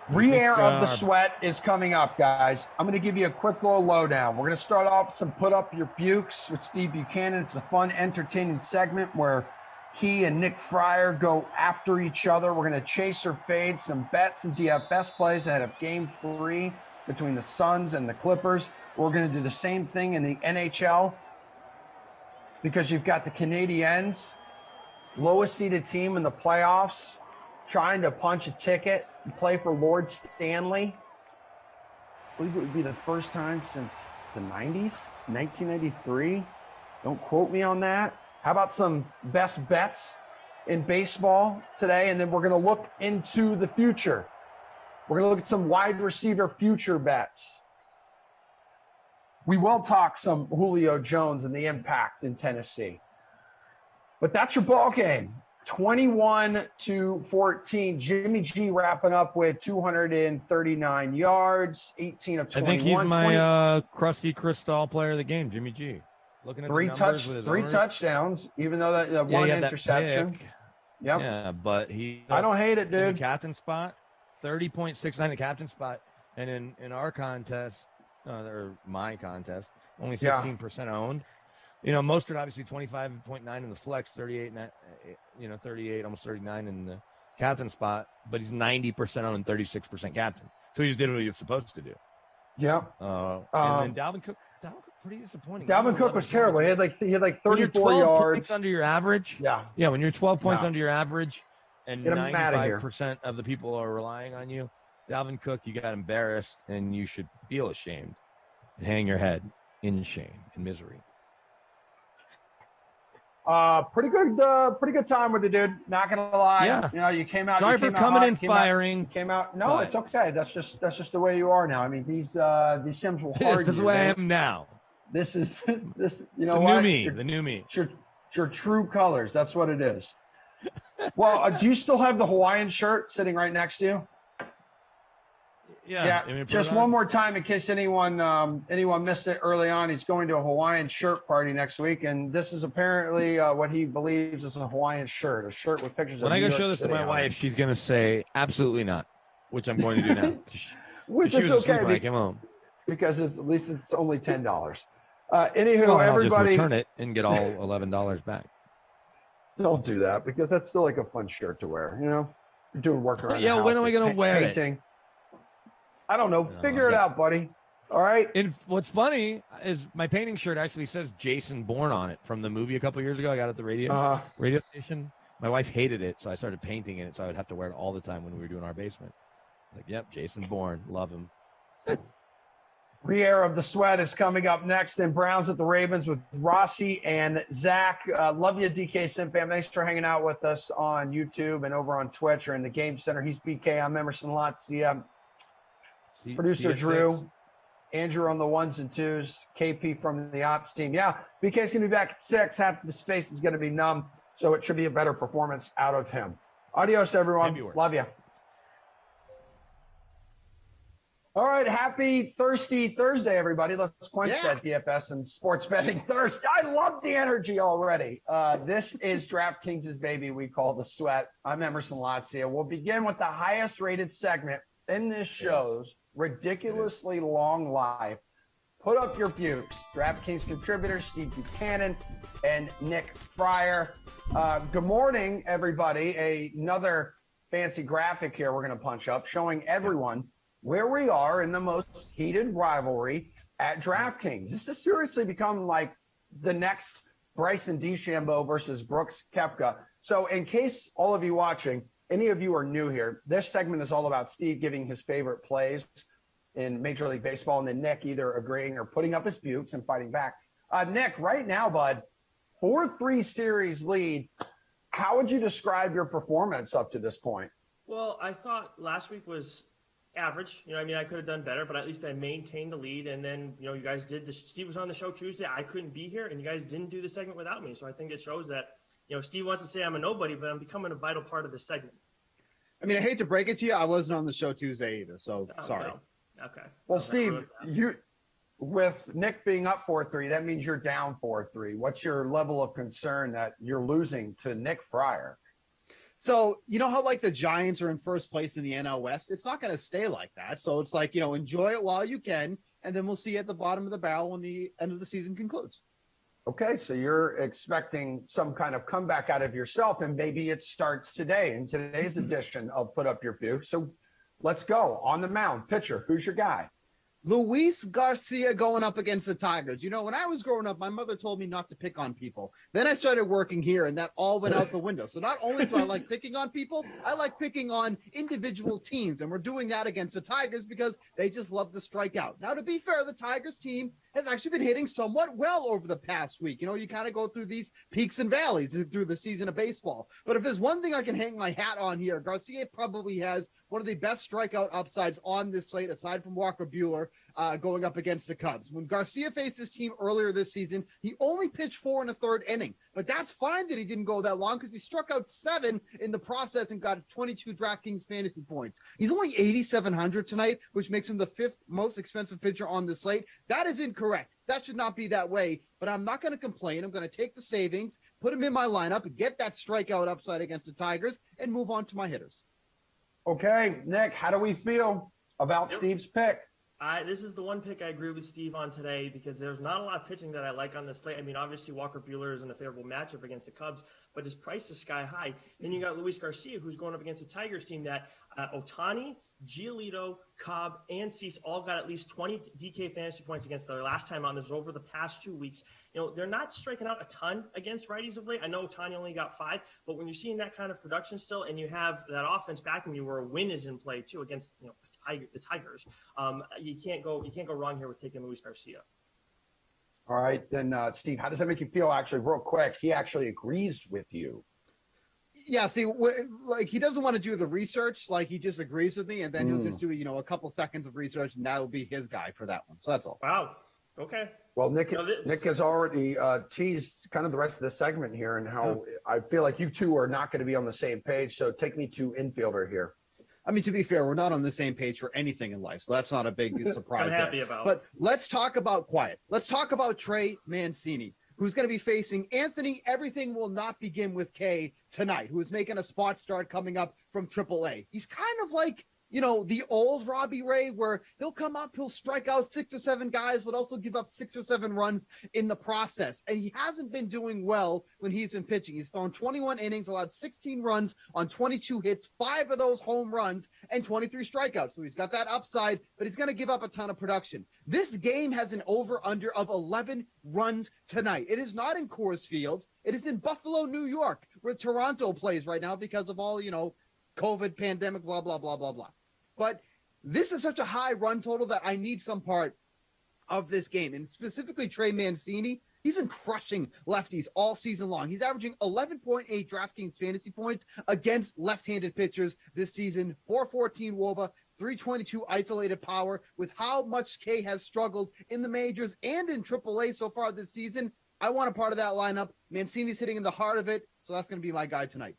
Speaker 1: Re-air of the sweat is coming up, guys. I'm going to give you a quick little lowdown. We're going to start off with some put up your bukes with Steve Buchanan. It's a fun, entertaining segment where he and Nick Fryer go after each other. We're going to chase or fade some bets and DFS plays ahead of Game 3 between the Suns and the Clippers. We're going to do the same thing in the NHL because you've got the Canadiens, lowest seeded team in the playoffs, trying to punch a ticket and play for Lord Stanley. I believe it would be the first time since the 90s, 1993. Don't quote me on that. How about some best bets in baseball today? And then we're going to look into the future. We're going to look at some wide receiver future bets. We will talk some Julio Jones and the impact in Tennessee. But that's your ball game. 21-14. Jimmy G wrapping up with 239 yards, 18 of 21.
Speaker 10: I think he's my crusty crystal player of the game, Jimmy G. Looking at
Speaker 1: three
Speaker 10: the numbers with his
Speaker 1: three
Speaker 10: owner.
Speaker 1: touchdowns, even though that one
Speaker 10: he had
Speaker 1: interception.
Speaker 10: That pick.
Speaker 1: Yep.
Speaker 10: Yeah, but
Speaker 1: I don't hate it,
Speaker 10: in the
Speaker 1: dude.
Speaker 10: captain spot, 30.69 the captain spot, and in our contest, or my contest, only 16% owned. Mostert obviously 25.9 in the flex, 38, 38, almost 39 in the captain spot, but he's 90% owned, 36% captain. So he just did what he was supposed to do.
Speaker 1: Yeah.
Speaker 10: And then Dalvin Cook pretty disappointing.
Speaker 1: Dalvin Cook was terrible. He had like 34 yards
Speaker 10: points under your average.
Speaker 1: Yeah.
Speaker 10: Yeah, when you're 12 points under your average, and
Speaker 1: Get him outta here.
Speaker 10: 95% of the people are relying on you, Dalvin Cook, you got embarrassed, and you should feel ashamed and hang your head in shame and misery.
Speaker 1: Pretty good time with the dude. Not gonna lie.
Speaker 10: Yeah.
Speaker 1: You came out.
Speaker 10: Sorry for coming in firing.
Speaker 1: Came out. No, it's okay. That's just the way you are now. I mean, these Sims will harden you.
Speaker 10: This is the way I am now.
Speaker 1: This is this. You know
Speaker 10: the
Speaker 1: what?
Speaker 10: New me. The new me.
Speaker 1: Your true colors. That's what it is. Well, do you still have the Hawaiian shirt sitting right next to you?
Speaker 10: Yeah.
Speaker 1: Just one more time in case anyone missed it early on. He's going to a Hawaiian shirt party next week, and this is apparently what he believes is a Hawaiian shirt, a shirt with pictures.
Speaker 10: When
Speaker 1: of
Speaker 10: I
Speaker 1: New
Speaker 10: go
Speaker 1: York
Speaker 10: show this to
Speaker 1: City
Speaker 10: my
Speaker 1: on
Speaker 10: wife,
Speaker 1: it.
Speaker 10: she's gonna say absolutely not, which I'm going to do now.
Speaker 1: Which
Speaker 10: she
Speaker 1: is
Speaker 10: was asleep
Speaker 1: okay
Speaker 10: when I came home.
Speaker 1: because at least it's only $10. Anywho,
Speaker 10: Well, I'll
Speaker 1: everybody,
Speaker 10: just return it and get all $11 back.
Speaker 1: don't do that because that's still like a fun shirt to wear. You're doing work around.
Speaker 10: Yeah,
Speaker 1: the
Speaker 10: when
Speaker 1: house,
Speaker 10: am I gonna
Speaker 1: like
Speaker 10: wear
Speaker 1: painting. I don't know.
Speaker 10: No,
Speaker 1: Figure it out, buddy. All right.
Speaker 10: And what's funny is my painting shirt actually says Jason Bourne on it from the movie a couple years ago. I got it at the radio station. My wife hated it, so I started painting it, so I would have to wear it all the time when we were doing our basement. Like, yep, Jason Bourne, love him.
Speaker 1: Re-air of the Sweat is coming up next, and Browns at the Ravens with Rossi and Zach. Love you, DK Simfam. Thanks for hanging out with us on YouTube and over on Twitch or in the Game Center. He's BK. I'm Emerson Latzia. Producer Drew. Andrew on the ones and twos. KP from the ops team. Yeah, BK's going to be back at 6. Half of his face is going to be numb, so it should be a better performance out of him. Adios, everyone. Love you. All right, happy Thirsty Thursday, everybody. Let's quench that DFS and sports betting thirst. I love the energy already. This is DraftKings' baby we call the Sweat. I'm Emerson Latzia. We'll begin with the highest rated segment in this show's ridiculously long life. Put up your bukes. DraftKings contributors Steve Buchanan and Nick Fryer. Good morning, everybody. Another fancy graphic here we're going to punch up showing everyone where we are in the most heated rivalry at DraftKings. This has seriously become like the next Bryson DeChambeau versus Brooks Koepka. So in case all of you watching, any of you are new here, this segment is all about Steve giving his favorite plays in Major League Baseball, and then Nick either agreeing or putting up his bukes and fighting back. Nick, right now, bud, 4-3 series lead. How would you describe your performance up to this point?
Speaker 2: Well, I thought last week was average. I could have done better, but at least I maintained the lead. And then, you guys did this. Steve was on the show Tuesday. I couldn't be here, and you guys didn't do the segment without me. So I think it shows that, Steve wants to say I'm a nobody, but I'm becoming a vital part of the segment.
Speaker 3: I mean, I hate to break it to you. I wasn't on the show Tuesday either, so sorry.
Speaker 2: No. Okay.
Speaker 1: Well, Steve, with Nick being up 4-3, that means you're down 4-3. What's your level of concern that you're losing to Nick Fryer?
Speaker 3: So, you know how like the Giants are in first place in the NL West? It's not going to stay like that. So it's like, enjoy it while you can, and then we'll see you at the bottom of the barrel when the end of the season concludes.
Speaker 1: Okay, so you're expecting some kind of comeback out of yourself, and maybe it starts today in today's edition of Put Up Your Buke. So let's go. On the mound, pitcher, who's your guy?
Speaker 3: Luis Garcia going up against the Tigers. When I was growing up, my mother told me not to pick on people. Then I started working here, and that all went out the window. So not only do I like picking on people, I like picking on individual teams, and we're doing that against the Tigers because they just love to strike out. Now, to be fair, the Tigers team has actually been hitting somewhat well over the past week. You kind of go through these peaks and valleys through the season of baseball. But if there's one thing I can hang my hat on here, Garcia probably has one of the best strikeout upsides on this slate, aside from Walker Buehler. going up against the Cubs. When Garcia faced his team earlier this season, he only pitched 4 1/3 inning, but that's fine that he didn't go that long because he struck out 7 in the process and got 22 DraftKings fantasy points. He's only 8,700 tonight, which makes him the 5th most expensive pitcher on the slate. That is incorrect. That should not be that way, but I'm not going to complain. I'm going to take the savings, put him in my lineup, get that strikeout upside against the Tigers, and move on to my hitters.
Speaker 1: Okay, Nick, how do we feel about Steve's pick?
Speaker 2: This is the one pick I agree with Steve on today because there's not a lot of pitching that I like on the slate. I mean, obviously Walker Buehler is in a favorable matchup against the Cubs, but his price is sky high. Then you got Luis Garcia, who's going up against the Tigers team that Ohtani, Giolito, Cobb, and Cease all got at least 20 DK fantasy points against their last time on. This was over the past 2 weeks. You know, they're not striking out a ton against righties of late. I know Ohtani only got 5, but when you're seeing that kind of production still, and you have that offense backing you where a win is in play too against, you know, the Tigers, you can't go wrong here with taking Luis Garcia.
Speaker 1: All right, then, Steve, how does that make you feel? Actually, real quick, he actually agrees with you.
Speaker 3: Yeah, see, like he doesn't want to do the research. Like he just agrees with me, and then he'll just do, you know, a couple seconds of research, and that will be his guy for that one. So that's all.
Speaker 2: Wow. Okay.
Speaker 1: Well, Nick has already teased kind of the rest of the segment here and how I feel like you two are not going to be on the same page. So take me to infielder here.
Speaker 3: I mean, to be fair, we're not on the same page for anything in life, so that's not a big surprise.
Speaker 2: I'm happy about.
Speaker 3: But let's talk about quiet. Let's talk about Trey Mancini, who's going to be facing Anthony Everything Will Not Begin with K tonight, who is making a spot start coming up from AAA. He's kind of like, you know, the old Robbie Ray, where he'll come up, he'll strike out 6 or 7 guys, but also give up 6 or 7 runs in the process. And he hasn't been doing well when he's been pitching. He's thrown 21 innings, allowed 16 runs on 22 hits, 5 of those home runs, and 23 strikeouts. So he's got that upside, but he's going to give up a ton of production. This game has an over-under of 11 runs tonight. It is not in Coors Field. It is in Buffalo, New York, where Toronto plays right now because of all, you know, COVID, pandemic, blah, blah, blah, blah, blah. But this is such a high run total that I need some part of this game. And specifically Trey Mancini, he's been crushing lefties all season long. He's averaging 11.8 DraftKings fantasy points against left-handed pitchers this season, 414 WOBA, 322 isolated power. With how much K has struggled in the majors and in AAA so far this season, I want a part of that lineup. Mancini's hitting in the heart of it, so that's going to be my guy tonight.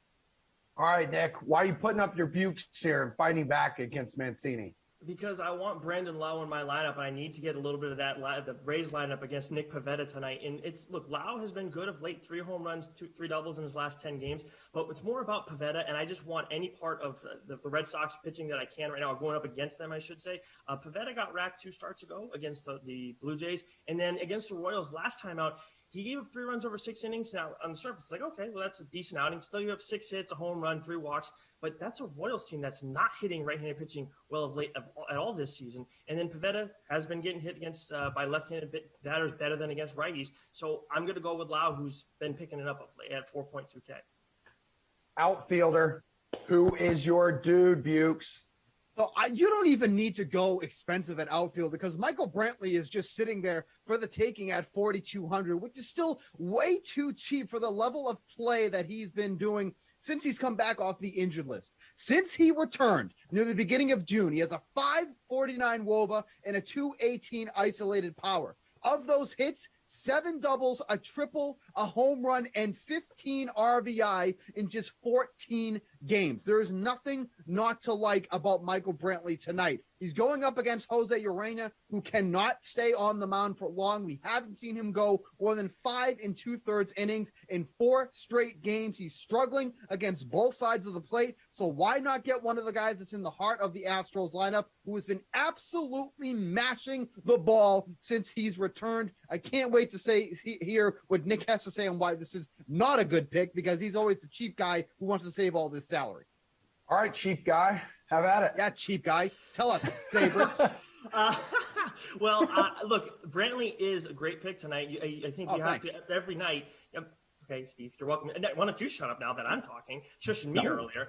Speaker 1: All right, Nick, why are you putting up your bukes here and fighting back against Mancini?
Speaker 2: Because I want Brandon Lau in my lineup, and I need to get a little bit of that the Rays lineup against Nick Pivetta tonight. And Lau has been good of late, 3 home runs, 3 doubles in his last 10 games. But it's more about Pivetta, and I just want any part of the Red Sox pitching that I can right now, going up against them, I should say. Pivetta got racked 2 starts ago against the Blue Jays, and then against the Royals last time out. He gave up 3 runs over 6 innings. Now, on the surface, it's like, okay, well, that's a decent outing. Still, you have 6 hits, a home run, 3 walks. But that's a Royals team that's not hitting right-handed pitching well of late at all this season. And then Pivetta has been getting hit against by left-handed batters better than against righties. So I'm going to go with Lau, who's been picking it up of late at 4.2K.
Speaker 1: Outfielder, who is your dude, Bukes?
Speaker 3: So you don't even need to go expensive at outfield because Michael Brantley is just sitting there for the taking at 4,200, which is still way too cheap for the level of play that he's been doing since he's come back off the injured list. Since he returned near the beginning of June, he has a 549 WOBA and a 218 isolated power. Of those hits, 7 doubles, a triple, a home run, and 15 RBI in just 14 games. There is nothing not to like about Michael Brantley tonight. He's going up against Jose Urena, who cannot stay on the mound for long. We haven't seen him go more than 5 2/3 innings in 4 straight games. He's struggling against both sides of the plate. So why not get one of the guys that's in the heart of the Astros lineup, who has been absolutely mashing the ball since he's returned? I can't wait to hear what Nick has to say on why this is not a good pick, because he's always the cheap guy who wants to save all this salary.
Speaker 1: All right, cheap guy. Have at it.
Speaker 3: Yeah, cheap guy. Tell us, Savers.
Speaker 2: Look, Brantley is a great pick tonight. I think you have to every night. Okay, Steve, you're welcome. And why don't you shut up now that I'm talking? Shushing me earlier.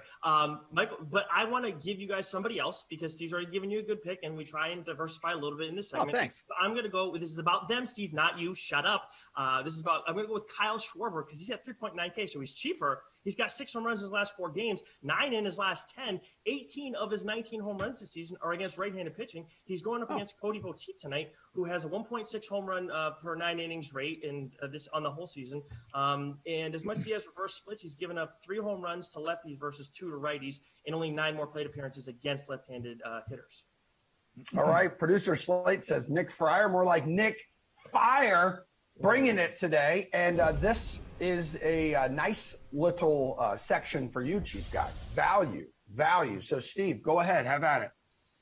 Speaker 2: Michael, but I want to give you guys somebody else because Steve's already given you a good pick, and we try and diversify a little bit in this segment.
Speaker 3: Oh, thanks.
Speaker 2: So I'm going to go with, this is about them, Steve, not you. Shut up. I'm going to go with Kyle Schwarber because he's at 3.9K, so he's cheaper. He's got 6 home runs in his last 4 games, 9 in his last 10. 18 of his 19 home runs this season are against right-handed pitching. He's going up against Cody Poteet tonight, who has a 1.6 home run per 9 innings rate in this on the whole season. And as much as he has reverse splits, he's given up 3 home runs to lefties versus 2 to righties, and only 9 more plate appearances against left-handed hitters.
Speaker 1: All right, producer Slate says Nick Fryer, more like Nick Fire, bringing it today. And this is a nice little section for you, Chief Guy. Value. So, Steve, go ahead. Have at it.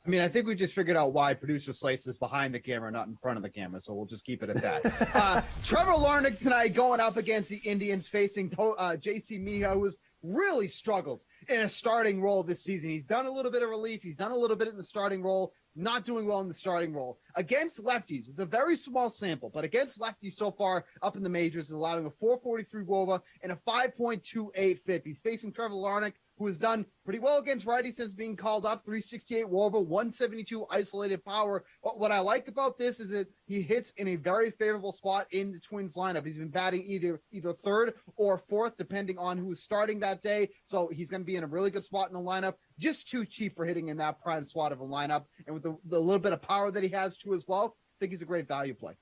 Speaker 3: I mean, I think we just figured out why producer Slates is behind the camera, not in front of the camera. So we'll just keep it at that. Trevor Larnach tonight going up against the Indians, facing JC Mejia, who has really struggled in a starting role this season. He's done a little bit of relief. He's done a little bit in the starting role, not doing well in the starting role. Against lefties, it's a very small sample, but against lefties so far up in the majors, allowing a 4.43 WOBA and a 5.28 FIP. He's facing Trevor Larnach, who has done pretty well against righties since being called up, 368 WOBA, 172 isolated power. But what I like about this is that he hits in a very favorable spot in the Twins lineup. He's been batting either third or fourth, depending on who's starting that day. So he's going to be in a really good spot in the lineup. Just too cheap for hitting in that prime spot of a lineup. And with the little bit of power that he has too as well, I think he's a great value play.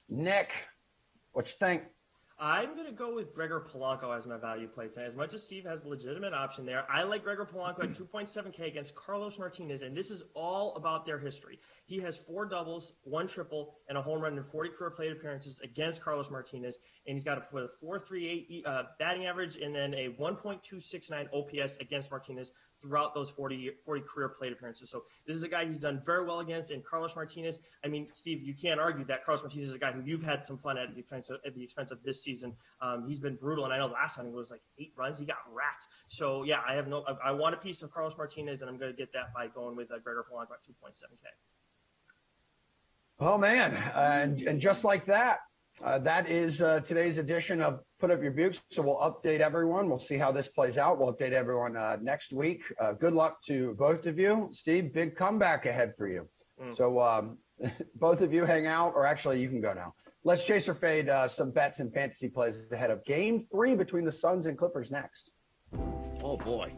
Speaker 1: Nick, what you think?
Speaker 2: I'm going to go with Gregor Polanco as my value play tonight. As much as Steve has a legitimate option there, I like Gregor Polanco at 2.7K against Carlos Martinez, and this is all about their history. He has 4 doubles, 1 triple, and a home run in 40 career plate appearances against Carlos Martinez, and he's got a 4.38 batting average and then a 1.269 OPS against Martinez throughout those 40 career plate appearances. So this is a guy he's done very well against. And Carlos Martinez, I mean, Steve, you can't argue that Carlos Martinez is a guy who you've had some fun at the expense of this season. He's been brutal, and I know last time it was like 8 runs. He got racked. So yeah, I want a piece of Carlos Martinez, and I'm going to get that by going with Gregor Polanco at 2.7K.
Speaker 1: Oh man, and just like that, that is today's edition of Put Up Your Bukes. So we'll update everyone. We'll see how this plays out. We'll update everyone next week. Good luck to both of you. Steve, big comeback ahead for you. So both of you hang out, or actually you can go now. Let's chase or fade some bets and fantasy plays ahead of Game 3 between the Suns and Clippers next.
Speaker 3: Oh boy.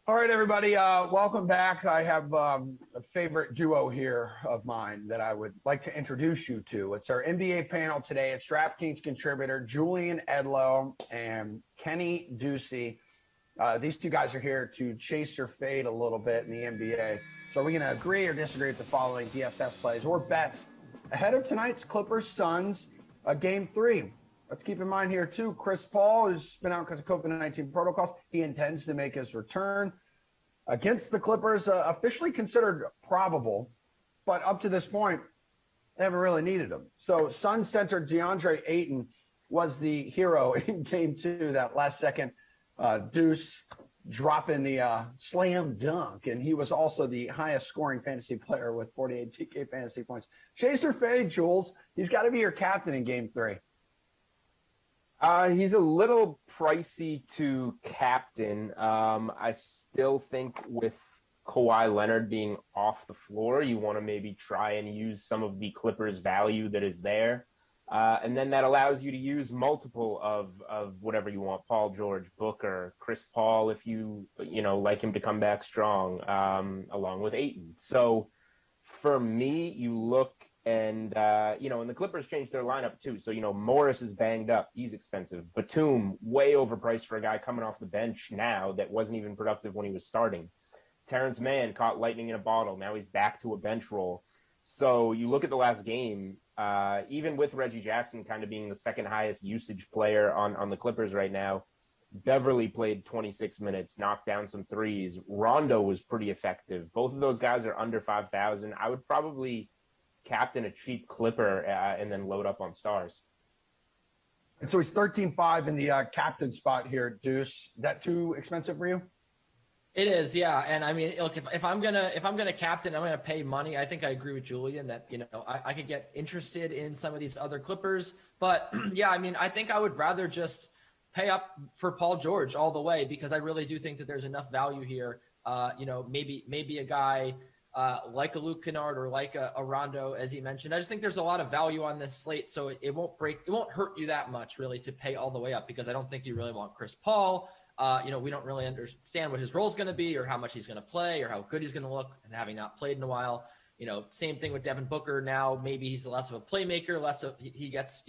Speaker 1: All right, everybody, welcome back. I have a favorite duo here of mine that I would like to introduce you to. It's our NBA panel today. It's DraftKings contributor Julian Edlow and Kenny Ducey. These two guys are here to chase or fade a little bit in the NBA. So are we going to agree or disagree with the following DFS plays or bets ahead of tonight's Clippers-Suns Game 3? Let's keep in mind here, too, Chris Paul, who's been out because of COVID-19 protocols. He intends to make his return against the Clippers, officially considered probable, but up to this point, they haven't really needed him. So Suns center DeAndre Ayton was the hero in Game 2, that last-second deuce dropping the slam dunk, and he was also the highest-scoring fantasy player with 48 TK fantasy points. Chase or fade, Jules? He's got to be your captain in Game 3.
Speaker 4: He's a little pricey to captain. I still think with Kawhi Leonard being off the floor, you want to maybe try and use some of the Clippers value that is there. And then that allows you to use multiple of whatever you want, Paul George, Booker, Chris Paul, if you like him to come back strong, along with Ayton. So for me, you look and the Clippers changed their lineup too. So, Morris is banged up. He's expensive. Batum, way overpriced for a guy coming off the bench now that wasn't even productive when he was starting. Terrence Mann caught lightning in a bottle. Now he's back to a bench role. So you look at the last game, even with Reggie Jackson kind of being the second highest usage player on the Clippers right now, Beverly played 26 minutes, knocked down some threes. Rondo was pretty effective. Both of those guys are under 5,000. I would probably captain a cheap Clipper and then load up on stars.
Speaker 1: And so he's 13.5 in the captain spot here, Deuce. That too expensive for you?
Speaker 5: It is, yeah. And I mean, look, if I'm gonna captain, I'm gonna pay money. I think I agree with Julian that I could get interested in some of these other Clippers, but yeah, I mean, I think I would rather just pay up for Paul George all the way because I really do think that there's enough value here. Maybe a guy like a Luke Kennard or like a Rondo, as he mentioned. I just think there's a lot of value on this slate, so it won't hurt you that much really to pay all the way up because I don't think you really want Chris Paul. We don't really understand what his role is going to be or how much he's going to play or how good he's going to look and having not played in a while. Same thing with Devin Booker. Now, maybe he's less of a playmaker, he gets,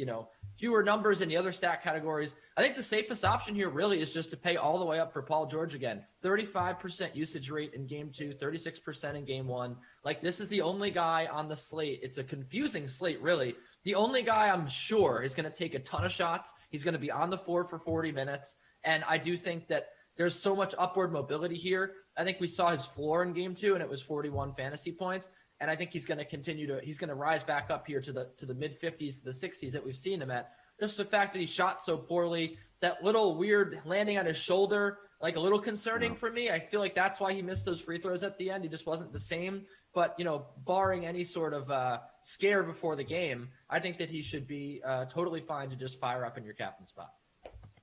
Speaker 5: fewer numbers in the other stat categories. I think the safest option here really is just to pay all the way up for Paul George again. 35% usage rate in game 2, 36% in game 1. Like, this is the only guy on the slate. It's a confusing slate, really. The only guy I'm sure is going to take a ton of shots. He's going to be on the floor for 40 minutes. And I do think that there's so much upward mobility here. I think we saw his floor in game 2 and it was 41 fantasy points. And I think he's going to he's going to rise back up here to the mid 50s, to the 60s that we've seen him at. Just the fact that he shot so poorly, that little weird landing on his shoulder, like a little concerning for me. I feel like that's why he missed those free throws at the end. He just wasn't the same. But, barring any sort of scare before the game, I think that he should be totally fine to just fire up in your captain spot.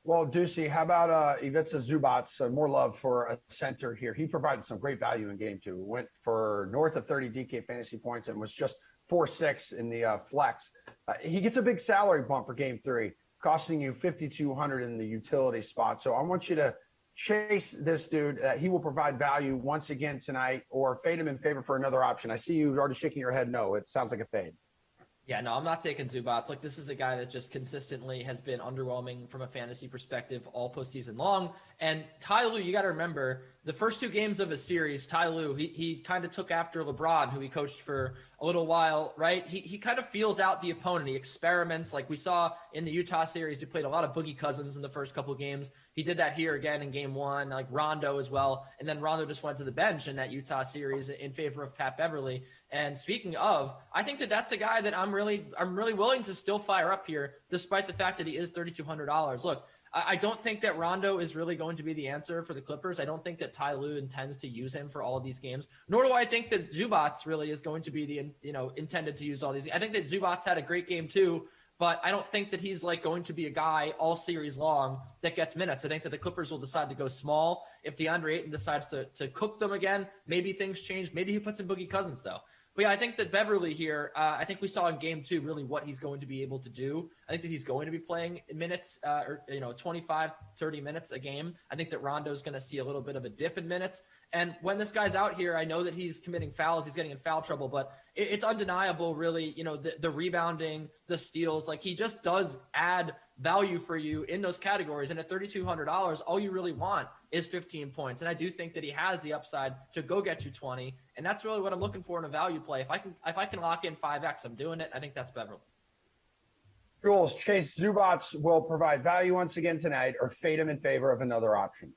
Speaker 1: Well, Ducey, how about Ivica Zubac? More love for a center here. He provided some great value in game 2. Went for north of 30 DK fantasy points and was just 4.6 in the flex. He gets a big salary bump for game 3, costing you $5,200 in the utility spot. So I want you to chase this dude. He will provide value once again tonight, or fade him in favor for another option. I see you already shaking your head. No, it sounds like a fade.
Speaker 5: Yeah, no, I'm not taking Zubac. Like, this is a guy that just consistently has been underwhelming from a fantasy perspective all postseason long. And Ty Lue, you got to remember, the first 2 games of a series, Ty Lue, he kind of took after LeBron, who he coached for a little while, right? He kind of feels out the opponent. He experiments. Like we saw in the Utah series, he played a lot of Boogie Cousins in the first couple of games. He did that here again in game 1, like Rondo as well. And then Rondo just went to the bench in that Utah series in favor of Pat Beverly. And speaking of, I think that that's a guy that I'm really willing to still fire up here, despite the fact that he is $3,200. Look, I don't think that Rondo is really going to be the answer for the Clippers. I don't think that Ty Lue intends to use him for all of these games, nor do I think that Zubac really is going to be the, intended to use all these. I think that Zubac had a great game too, but I don't think that he's like going to be a guy all series long that gets minutes. I think that the Clippers will decide to go small. If DeAndre Ayton decides to cook them again, maybe things change. Maybe he puts in Boogie Cousins though. But yeah, I think that Beverly here, I think we saw in game 2 really what he's going to be able to do. I think that he's going to be playing minutes, 25, 30 minutes a game. I think that Rondo's going to see a little bit of a dip in minutes. And when this guy's out here, I know that he's committing fouls, he's getting in foul trouble, but it's undeniable really, the rebounding, the steals, like he just does add value for you in those categories. And at $3,200, all you really want is 15 points. And I do think that he has the upside to go get you 20. And that's really what I'm looking for in a value play. If I can lock in 5X, I'm doing it. I think that's Beverly.
Speaker 1: Jules, Chase Zubac will provide value once again tonight, or fade him in favor of another option.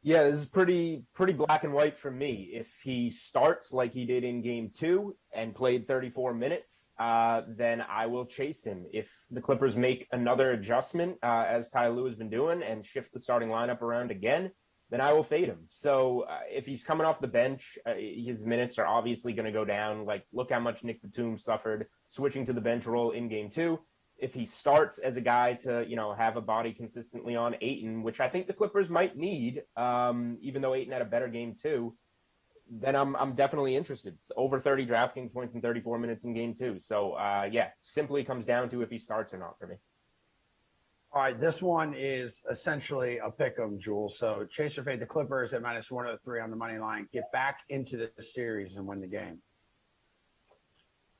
Speaker 4: Yeah, this is pretty black and white for me. If he starts like he did in game 2 and played 34 minutes, then I will chase him. If the Clippers make another adjustment, as Ty Lue has been doing, and shift the starting lineup around again, then I will fade him. So if he's coming off the bench, his minutes are obviously going to go down. Like, look how much Nick Batum suffered switching to the bench role in game 2. If he starts as a guy to, have a body consistently on Ayton, which I think the Clippers might need, even though Ayton had a better game too, then I'm definitely interested. Over 30 DraftKings points in 34 minutes in game 2. So yeah, simply comes down to if he starts or not for me.
Speaker 1: All right, this one is essentially a pick 'em, Jules. So chase or fade the Clippers at -103 on the money line. Get back into the series and win the game.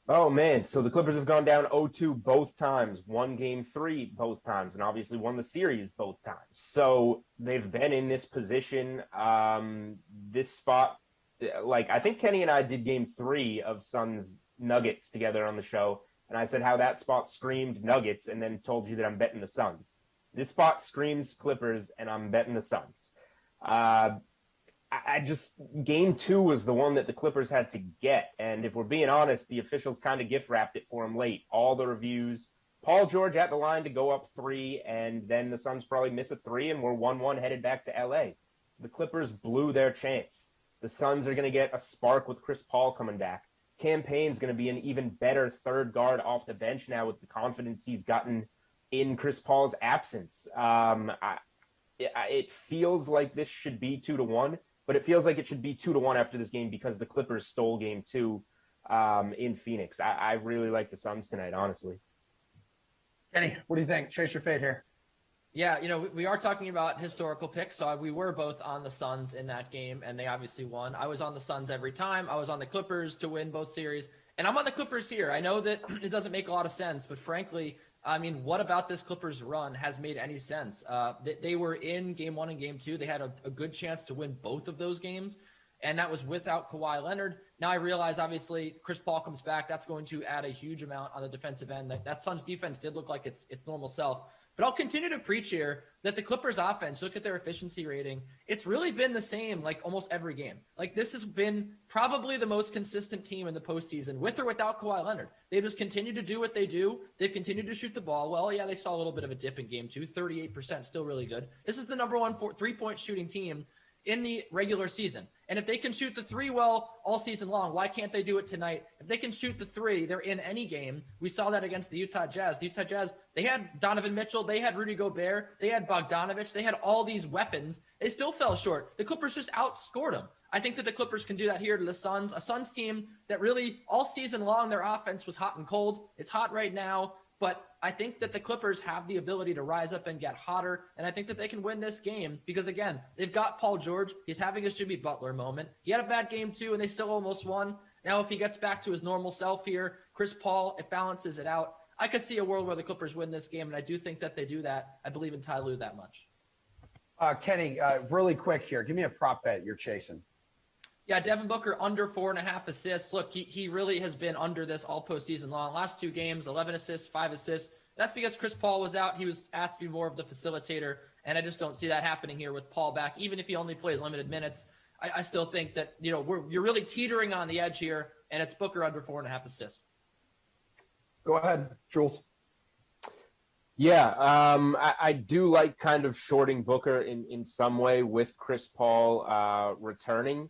Speaker 4: Oh, man. So the Clippers have gone down 0-2 both times, won game 3 both times, and obviously won the series both times. So they've been in this position, this spot. Like, I think Kenny and I did game 3 of Suns Nuggets together on the show. And I said how that spot screamed Nuggets and then told you that I'm betting the Suns. This spot screams Clippers and I'm betting the Suns. Game 2 was the one that the Clippers had to get. And if we're being honest, the officials kind of gift wrapped it for them late. All the reviews, Paul George at the line to go up 3, and then the Suns probably miss a 3 and we're 1-1 headed back to LA. The Clippers blew their chance. The Suns are going to get a spark with Chris Paul coming back. Cam Payne's going to be an even better third guard off the bench now with the confidence he's gotten in Chris Paul's absence. It feels like this should be 2-1, but it feels like it should be 2-1 after this game because the Clippers stole game 2 in Phoenix. I really like the Suns tonight, honestly.
Speaker 1: Kenny, what do you think? Chase your fade here.
Speaker 5: Yeah, we are talking about historical picks, so we were both on the Suns in that game, and they obviously won. I was on the Suns every time. I was on the Clippers to win both series, and I'm on the Clippers here. I know that it doesn't make a lot of sense, but frankly, I mean, what about this Clippers run has made any sense? They were in game 1 and game 2. They had a good chance to win both of those games, and that was without Kawhi Leonard. Now I realize, obviously, Chris Paul comes back. That's going to add a huge amount on the defensive end. That Suns defense did look like its normal self. But I'll continue to preach here that the Clippers offense, look at their efficiency rating, it's really been the same like almost every game. Like this has been probably the most consistent team in the postseason with or without Kawhi Leonard. They've just continued to do what they do. They've continued to shoot the ball. Well, yeah, they saw a little bit of a dip in game 2, 38%, still really good. This is the number 1 3-point shooting team in the regular season. And if they can shoot the 3 well all season long, why can't they do it tonight? If they can shoot the 3, they're in any game. We saw that against the Utah Jazz. The Utah Jazz, they had Donovan Mitchell, they had Rudy Gobert, they had Bogdanovich, they had all these weapons. They still fell short. The Clippers just outscored them. I think that the Clippers can do that here to the Suns, a Suns team that really all season long, their offense was hot and cold. It's hot right now. But I think that the Clippers have the ability to rise up and get hotter, and I think that they can win this game because, again, they've got Paul George. He's having his Jimmy Butler moment. He had a bad game, too, and they still almost won. Now, if he gets back to his normal self here, Chris Paul, it balances it out. I could see a world where the Clippers win this game, and I do think that they do that. I believe in Ty Lue that much.
Speaker 1: Kenny, really quick here. Give me a prop bet you're chasing.
Speaker 5: Yeah, Devin Booker under 4.5 assists. Look, he really has been under this all postseason long. Last 2 games, 11 assists, 5 assists. That's because Chris Paul was out. He was asked to be more of the facilitator, and I just don't see that happening here with Paul back. Even if he only plays limited minutes, I still think that you're really teetering on the edge here, and it's Booker under 4.5 assists.
Speaker 1: Go ahead, Jules.
Speaker 4: Yeah, I do like kind of shorting Booker in some way with Chris Paul returning.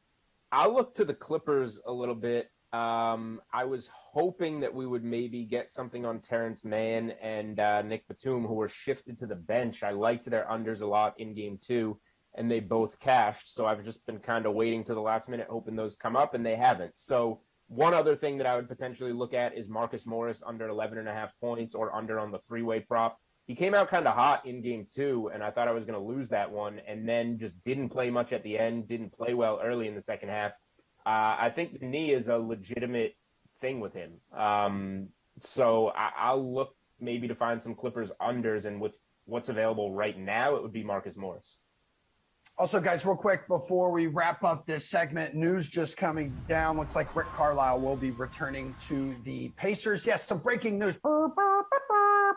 Speaker 4: I'll look to the Clippers a little bit. I was hoping that we would maybe get something on Terrence Mann and Nick Batum, who were shifted to the bench. I liked their unders a lot in game 2, and they both cashed. So I've just been kind of waiting to the last minute, hoping those come up, and they haven't. So one other thing that I would potentially look at is Marcus Morris under 11.5 points or under on the 3-way prop. He came out kind of hot in game 2, and I thought I was going to lose that one, and then just didn't play much at the end, didn't play well early in the second half. I think the knee is a legitimate thing with him. So I'll look maybe to find some Clippers unders, and with what's available right now, it would be Marcus Morris.
Speaker 1: Also, guys, real quick, before we wrap up this segment, news just coming down. Looks like Rick Carlisle will be returning to the Pacers. Yes, some breaking news. Burp, burp, burp, burp.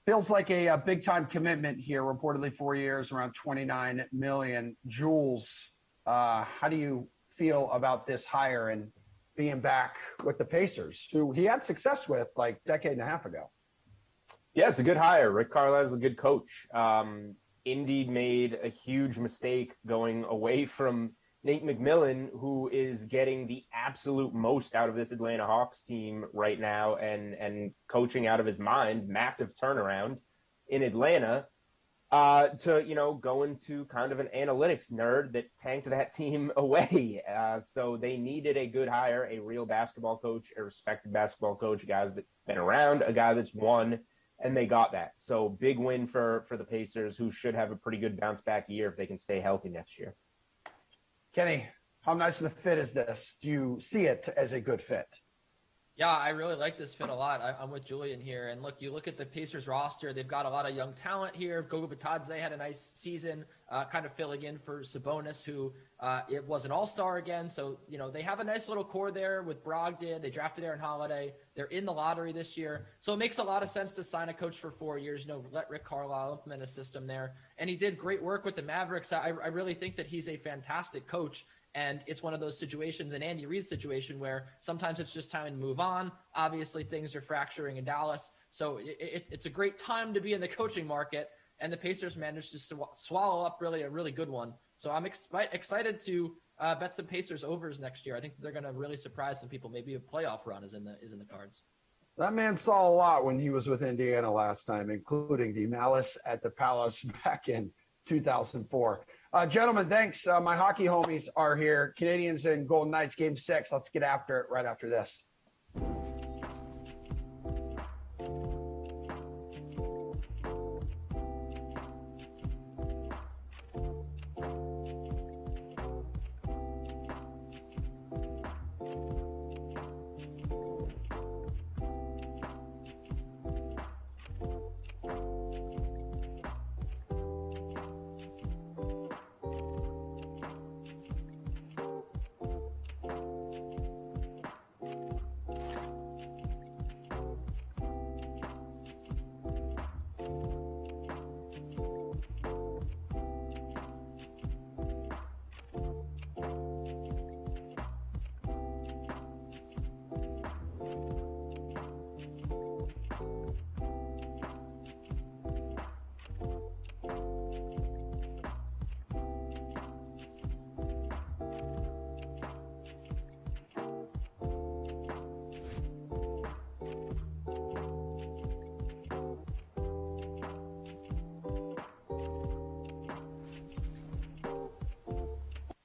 Speaker 1: Feels like a big-time commitment here, reportedly 4 years, around $29 million. Jules, how do you feel about this hire and being back with the Pacers, who he had success with like a decade and a half ago?
Speaker 4: Yeah, it's a good hire. Rick Carlisle's a good coach. Indy made a huge mistake going away from Nate McMillan, who is getting the absolute most out of this Atlanta Hawks team right now and coaching out of his mind. Massive turnaround in Atlanta. To go into kind of an analytics nerd that tanked that team away. So they needed a good hire, a real basketball coach, a respected basketball coach, a guy that's been around, a guy that's won, and they got that. So big win for the Pacers, who should have a pretty good bounce back year if they can stay healthy next year.
Speaker 1: Kenny, how nice of a fit is this? Do you see it as a good fit?
Speaker 5: Yeah, I really like this fit a lot. I'm with Julian here. And look, you look at the Pacers roster, they've got a lot of young talent here. Goga Bitadze had a nice season, kind of filling in for Sabonis, who it was an all-star again. So, they have a nice little core there with Brogdon. They drafted Aaron Holiday. They're in the lottery this year. So it makes a lot of sense to sign a coach for 4 years, let Rick Carlisle implement a system there. And he did great work with the Mavericks. I really think that he's a fantastic coach. And it's one of those situations, an Andy Reid situation, where sometimes it's just time to move on. Obviously, things are fracturing in Dallas. So it's a great time to be in the coaching market. And the Pacers managed to swallow up a really good one. So I'm excited to bet some Pacers overs next year. I think they're going to really surprise some people. Maybe a playoff run is in the cards.
Speaker 1: That man saw a lot when he was with Indiana last time, including the Malice at the Palace back in 2004. Gentlemen, thanks. My hockey homies are here. Canadians and Golden Knights, Game 6. Let's get after it right after this.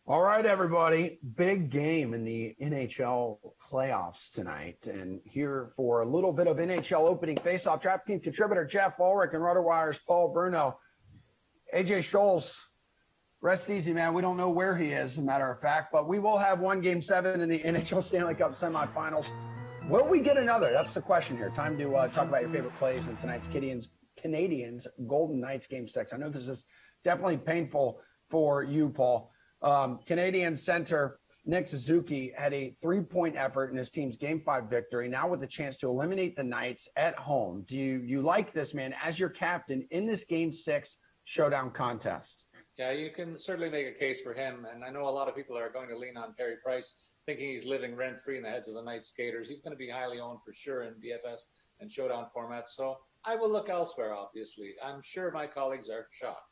Speaker 1: All right, everybody. Big game in the NHL playoffs tonight. And here for a little bit of NHL opening faceoff, DraftKings contributor Jeff Ulrich and RotoWire's Paul Bruno. AJ Scholes, rest easy, man. We don't know where he is, as a matter of fact, but we will have one Game 7 in the NHL Stanley Cup semifinals. Will we get another? That's the question here. Time to talk about your favorite plays in tonight's Canadians Golden Knights Game 6. I know this is definitely painful for you, Paul. Canadian center Nick Suzuki had a 3-point effort in his team's Game 5 victory, now with a chance to eliminate the Knights at home. Do you like this man as your captain in this Game 6 showdown contest?
Speaker 6: Yeah, you can certainly make a case for him. And I know a lot of people are going to lean on Carey Price, thinking he's living rent-free in the heads of the Knights skaters. He's going to be highly owned for sure in DFS and showdown formats. So I will look elsewhere, obviously. I'm sure my colleagues are shocked.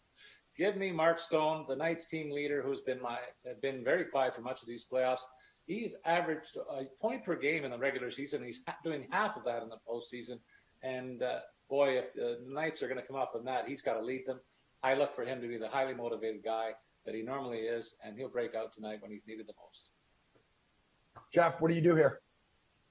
Speaker 6: Give me Mark Stone, the Knights team leader, who's been very quiet for much of these playoffs. He's averaged a point per game in the regular season. He's doing half of that in the postseason. And boy, if the Knights are going to come off the mat, he's got to lead them. I look for him to be the highly motivated guy that he normally is, and he'll break out tonight when he's needed the most.
Speaker 1: Jeff, what do you do here?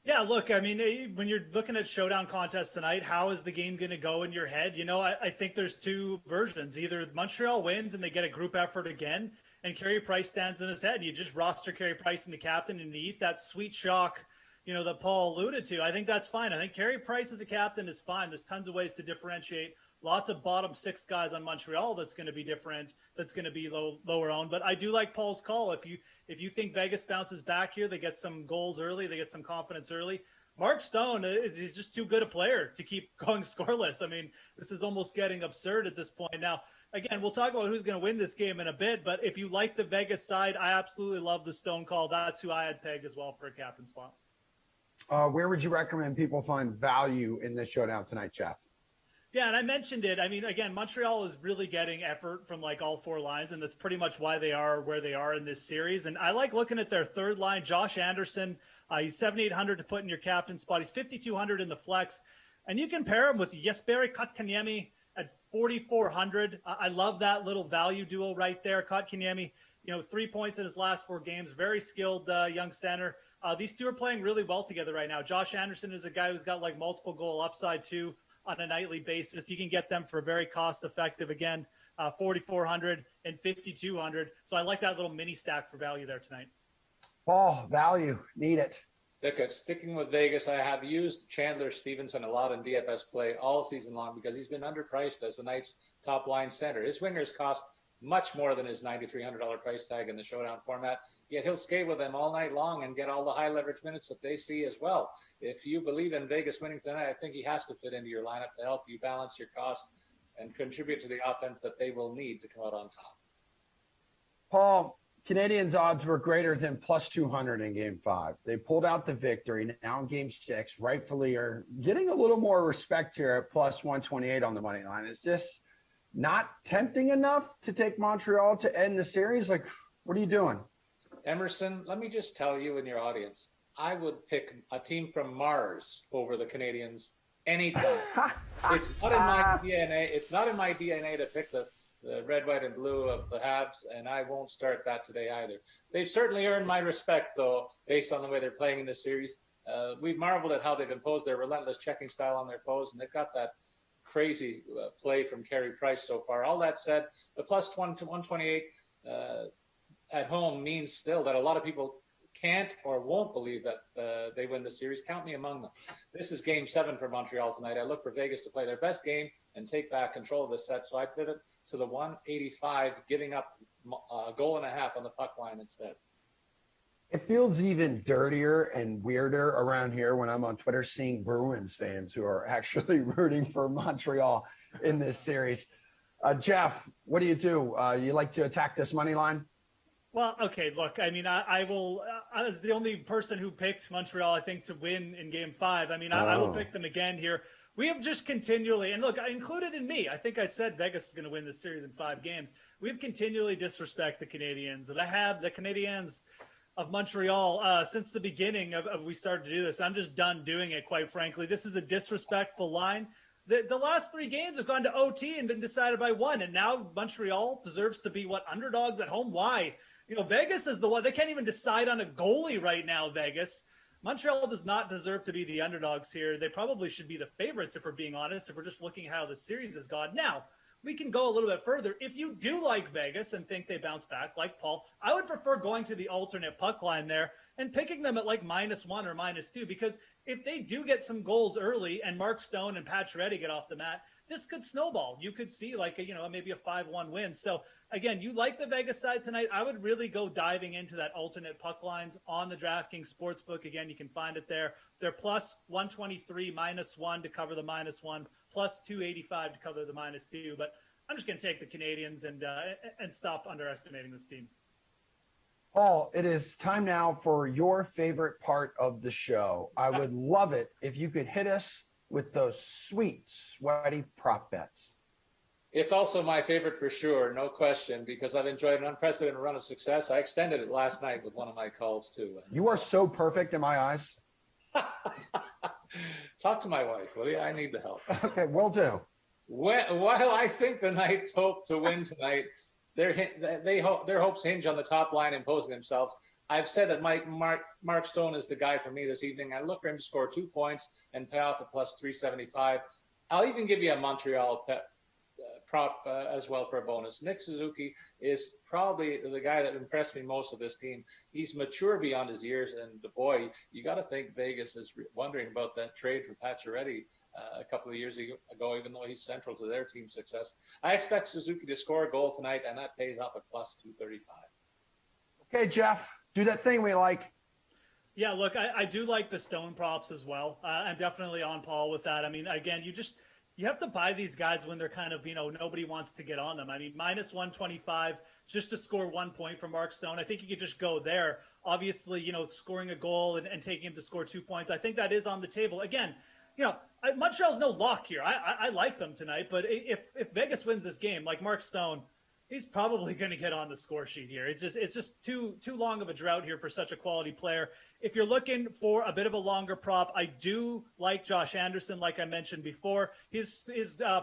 Speaker 7: Yeah, look, I mean, when you're looking at showdown contests tonight, how is the game going to go in your head? I think there's two versions. Either Montreal wins and they get a group effort again, and Carey Price stands in his head. You just roster Carey Price in the captain and you eat that sweet shock, that Paul alluded to. I think that's fine. I think Carey Price as a captain is fine. There's tons of ways to differentiate. Lots of bottom 6 guys on Montreal that's going to be different, that's going to be lower owned. But I do like Paul's call. If you think Vegas bounces back here, they get some goals early, they get some confidence early. Mark Stone is just too good a player to keep going scoreless. I mean, this is almost getting absurd at this point. Now, again, we'll talk about who's going to win this game in a bit. But if you like the Vegas side, I absolutely love the Stone call. That's who I had pegged as well for a captain spot.
Speaker 1: Where would you recommend people find value in this showdown tonight, Jeff?
Speaker 7: Yeah, and I mentioned it. I mean, again, Montreal is really getting effort from all 4 lines, and that's pretty much why they are where they are in this series. And I like looking at their third line, Josh Anderson. He's 7,800 to put in your captain spot. He's 5,200 in the flex. And you can pair him with Jesperi Kotkaniemi at 4,400. I love that little value duo right there. Kotkaniemi, 3 points in his last 4 games. Very skilled young center. These two are playing really well together right now. Josh Anderson is a guy who's got like multiple goal upside too on a nightly basis. You can get them for very cost effective. Again, 4,400 and 5,200. So I like that little mini stack for value there tonight.
Speaker 1: Paul, value, need it.
Speaker 6: Look, sticking with Vegas, I have used Chandler Stevenson a lot in DFS play all season long because he's been underpriced as the Knights' top line center. His wingers cost much more than his $9,300 price tag in the showdown format, yet he'll skate with them all night long and get all the high leverage minutes that they see as well. If you believe in Vegas winning tonight, I think he has to fit into your lineup to help you balance your costs and contribute to the offense that they will need to come out on top.
Speaker 1: Paul, Canadians' odds were greater than plus 200 in Game 5. They pulled out the victory. Now in Game 6, rightfully are getting a little more respect here at plus 128 on the money line. Is this not tempting enough to take Montreal to end the series? Like, what are you doing?
Speaker 6: Emerson, let me just tell you and your audience, I would pick a team from Mars over the Canadians anytime. It's not in my DNA. It's not in my DNA to pick the red, white, and blue of the Habs, and I won't start that today either. They've certainly earned my respect, though, based on the way they're playing in this series. We've marveled at how they've imposed their relentless checking style on their foes, and they've got that crazy play from Carey Price so far. All that said, the plus 128 at home means still that a lot of people can't or won't believe that they win the series. Count me among them. This is Game 7 for Montreal tonight. I look for Vegas to play their best game and take back control of the set, so I pivot to the 185, giving up a goal and a half on the puck line instead.
Speaker 1: It feels even dirtier and weirder around here when I'm on Twitter seeing Bruins fans who are actually rooting for Montreal in this series. Jeff, what do? You like to attack this money line?
Speaker 7: Well, okay, look, I mean, I will, as the only person who picked Montreal, I think, to win in Game 5, I mean, I will pick them again here. We have just continually, and look, included in me, I think I said Vegas is going to win this series in 5 games. We've continually disrespect the Canadians. The Canadians of Montreal since the beginning of we started to do this. I'm just done doing it, quite frankly. This is a disrespectful line. The last 3 games have gone to OT and been decided by 1, and now Montreal deserves to be underdogs at home. Why? Vegas is the one. They can't even decide on a goalie right now, Vegas. Montreal does not deserve to be the underdogs here. They probably should be the favorites, if we're being honest, if we're just looking at how the series has gone. Now, we can go a little bit further. If you do like Vegas and think they bounce back, like Paul, I would prefer going to the alternate puck line there and picking them at like -1 or -2, because if they do get some goals early and Mark Stone and Pacioretty get off the mat, this could snowball. You could see maybe a 5-1 win. So again, you like the Vegas side tonight. I would really go diving into that alternate puck lines on the DraftKings Sportsbook. Again, you can find it there. They're plus 123, -1 to cover the -1, plus 285 to cover the -2. But I'm just going to take the Canadians and stop underestimating this team.
Speaker 1: Paul, it is time now for your favorite part of the show. I would love it if you could hit us with those sweet, sweaty prop bets.
Speaker 6: It's also my favorite for sure, no question, because I've enjoyed an unprecedented run of success. I extended it last night with one of my calls too.
Speaker 1: You are so perfect in my eyes.
Speaker 6: Talk to my wife, will you? I need the help.
Speaker 1: Okay, will do.
Speaker 6: While I think the Knights hope to win tonight, their hopes hinge on the top line imposing themselves. I've said that Mark Stone is the guy for me this evening. I look for him to score 2 points and pay off at plus 375. I'll even give you a Montreal prop as well for a bonus. Nick Suzuki is probably the guy that impressed me most of this team. He's mature beyond his years, and boy, you got to think Vegas is wondering about that trade for Pacioretty a couple of years ago, even though he's central to their team's success. I expect Suzuki to score a goal tonight, and that pays off at plus 235.
Speaker 1: Okay, Jeff, do that thing we like.
Speaker 7: Yeah, look, I do like the Stone props as well. I'm definitely on Paul with that. I mean, again, you have to buy these guys when they're kind of, nobody wants to get on them. I mean, minus 125 just to score 1 point from Mark Stone. I think you could just go there. Obviously, scoring a goal and taking him to score 2 points. I think that is on the table. Again, Montreal's no lock here. I like them tonight, but if Vegas wins this game, like Mark Stone, He's probably going to get on the score sheet here. It's just too long of a drought here for such a quality player. If you're looking for a bit of a longer prop, I do like Josh Anderson, like I mentioned before. His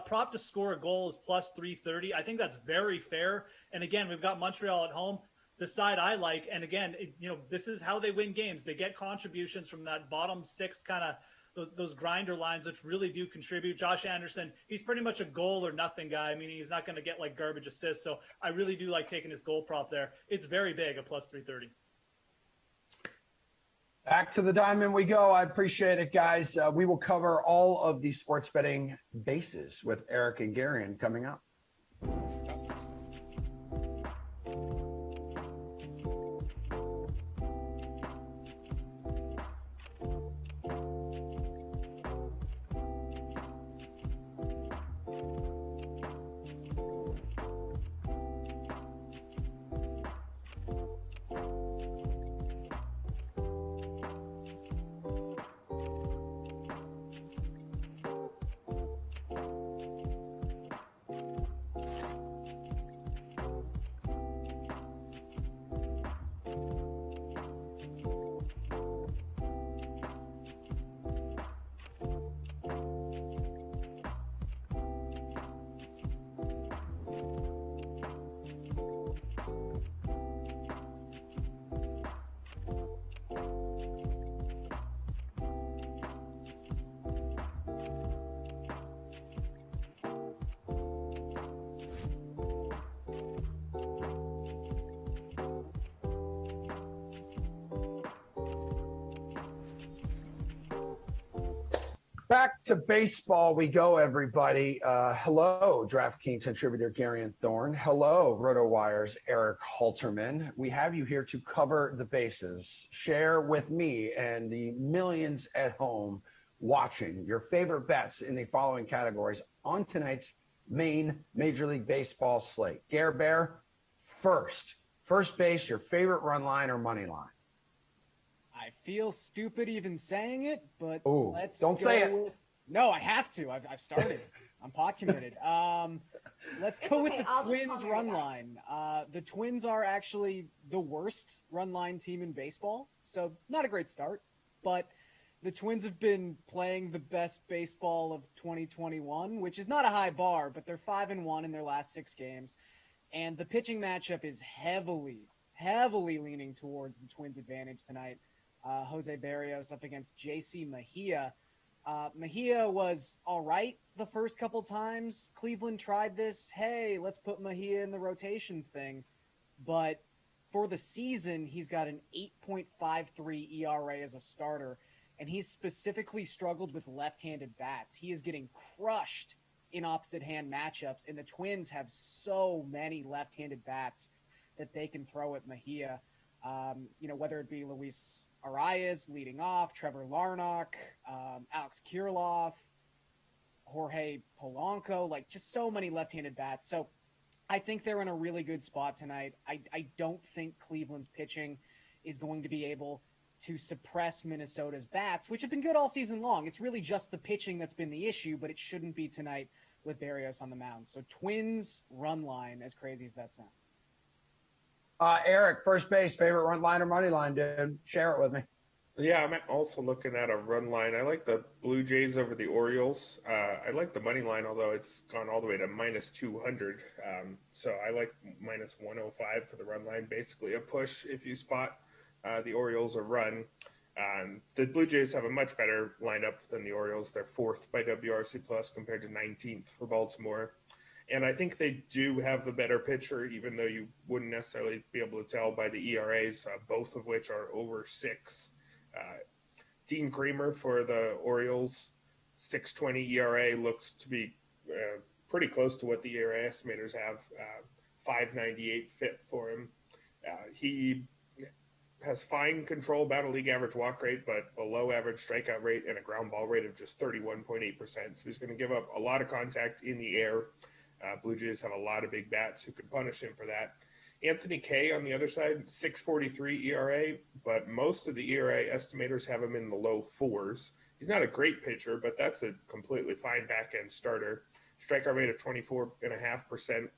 Speaker 7: prop to score a goal is plus 330. I think that's very fair. And again, we've got Montreal at home, the side I like. And again, this is how they win games. They get contributions from that bottom six kind of those grinder lines, which really do contribute. Josh Anderson, he's pretty much a goal or nothing guy. I mean, he's not going to get like garbage assists. So I really do like taking his goal prop there. It's very big, a plus 330.
Speaker 1: Back to the diamond we go. I appreciate it, guys. We will cover all of the sports betting bases with Eric and Garion coming up. Back to baseball we go, everybody. Hello, DraftKings contributor Garion Thorne. Hello, RotoWire's Eric Halterman. We have you here to cover the bases. Share with me and the millions at home watching your favorite bets in the following categories on tonight's main Major League Baseball slate. Gare Bear, first base, your favorite run line or money line?
Speaker 8: I feel stupid even saying it, but let's
Speaker 1: don't say it.
Speaker 8: No, I have to. I've started. I'm pot committed. Let's go with the Twins run line. The Twins are actually the worst run line team in baseball, so not a great start. But the Twins have been playing the best baseball of 2021, which is not a high bar, but they're 5-1 in their last 6 games. And the pitching matchup is heavily leaning towards the Twins' advantage tonight. Jose Barrios up against JC Mejia. Mejia was all right the first couple times. Cleveland tried this, hey, let's put Mejia in the rotation thing. But for the season, he's got an 8.53 ERA as a starter, and he's specifically struggled with left-handed bats. He is getting crushed in opposite-hand matchups, and the Twins have so many left-handed bats that they can throw at Mejia. Whether it be Luis Arias leading off, Trevor Larnach, Alex Kirilloff, Jorge Polanco, like just so many left-handed bats. So I think they're in a really good spot tonight. I don't think Cleveland's pitching is going to be able to suppress Minnesota's bats, which have been good all season long. It's really just the pitching that's been the issue, but it shouldn't be tonight with Barrios on the mound. So Twins run line, as crazy as that sounds.
Speaker 1: Eric, first base, favorite run line or money line, dude? Share it with me.
Speaker 9: Yeah, I'm also looking at a run line. I like the Blue Jays over the Orioles. I like the money line, although it's gone all the way to minus 200. So I like minus 105 for the run line. Basically a push if you spot the Orioles a run. The Blue Jays have a much better lineup than the Orioles. They're 4th by WRC plus compared to 19th for Baltimore. And I think they do have the better pitcher, even though you wouldn't necessarily be able to tell by the ERAs, both of which are over 6. Dean Kremer for the Orioles, 6.20 ERA looks to be pretty close to what the ERA estimators have. 5.98 fit for him. He has fine control, about a league average walk rate, but below average strikeout rate and a ground ball rate of just 31.8%. So he's going to give up a lot of contact in the air. Blue Jays have a lot of big bats who could punish him for that. Anthony Kay on the other side, 6.43 ERA, but most of the ERA estimators have him in the low 4s. He's not a great pitcher, but that's a completely fine back-end starter. Strikeout rate of 24.5%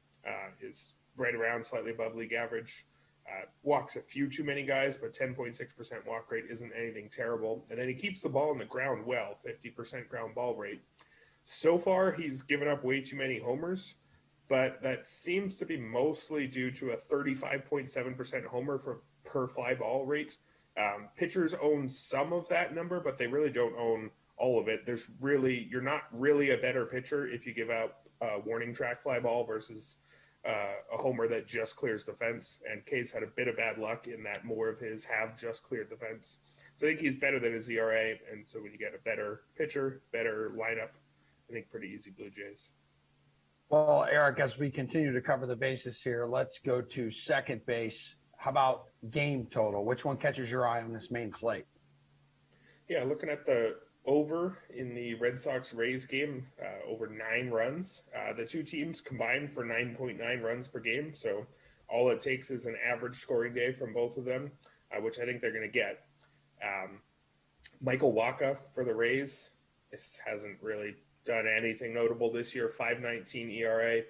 Speaker 9: is right around slightly above league average. Walks a few too many guys, but 10.6% walk rate isn't anything terrible. And then he keeps the ball on the ground well, 50% ground ball rate. So far, he's given up way too many homers, but that seems to be mostly due to a 35.7% homer per fly ball rate. Pitchers own some of that number, but they really don't own all of it. You're not really a better pitcher if you give out a warning track fly ball versus a homer that just clears the fence. And K's had a bit of bad luck in that more of his have just cleared the fence. So I think he's better than his ERA. And so when you get a better pitcher, better lineup, I think pretty easy Blue Jays.
Speaker 1: Well, Eric, as we continue to cover the bases here, let's go to second base. How about game total? Which one catches your eye on this main slate?
Speaker 9: Yeah, looking at the over in the Red Sox-Rays game, over 9 runs. The two teams combined for 9.9 runs per game, so all it takes is an average scoring day from both of them, which I think they're going to get. Michael Wacha for the Rays hasn't really done anything notable this year, 5.19 ERA.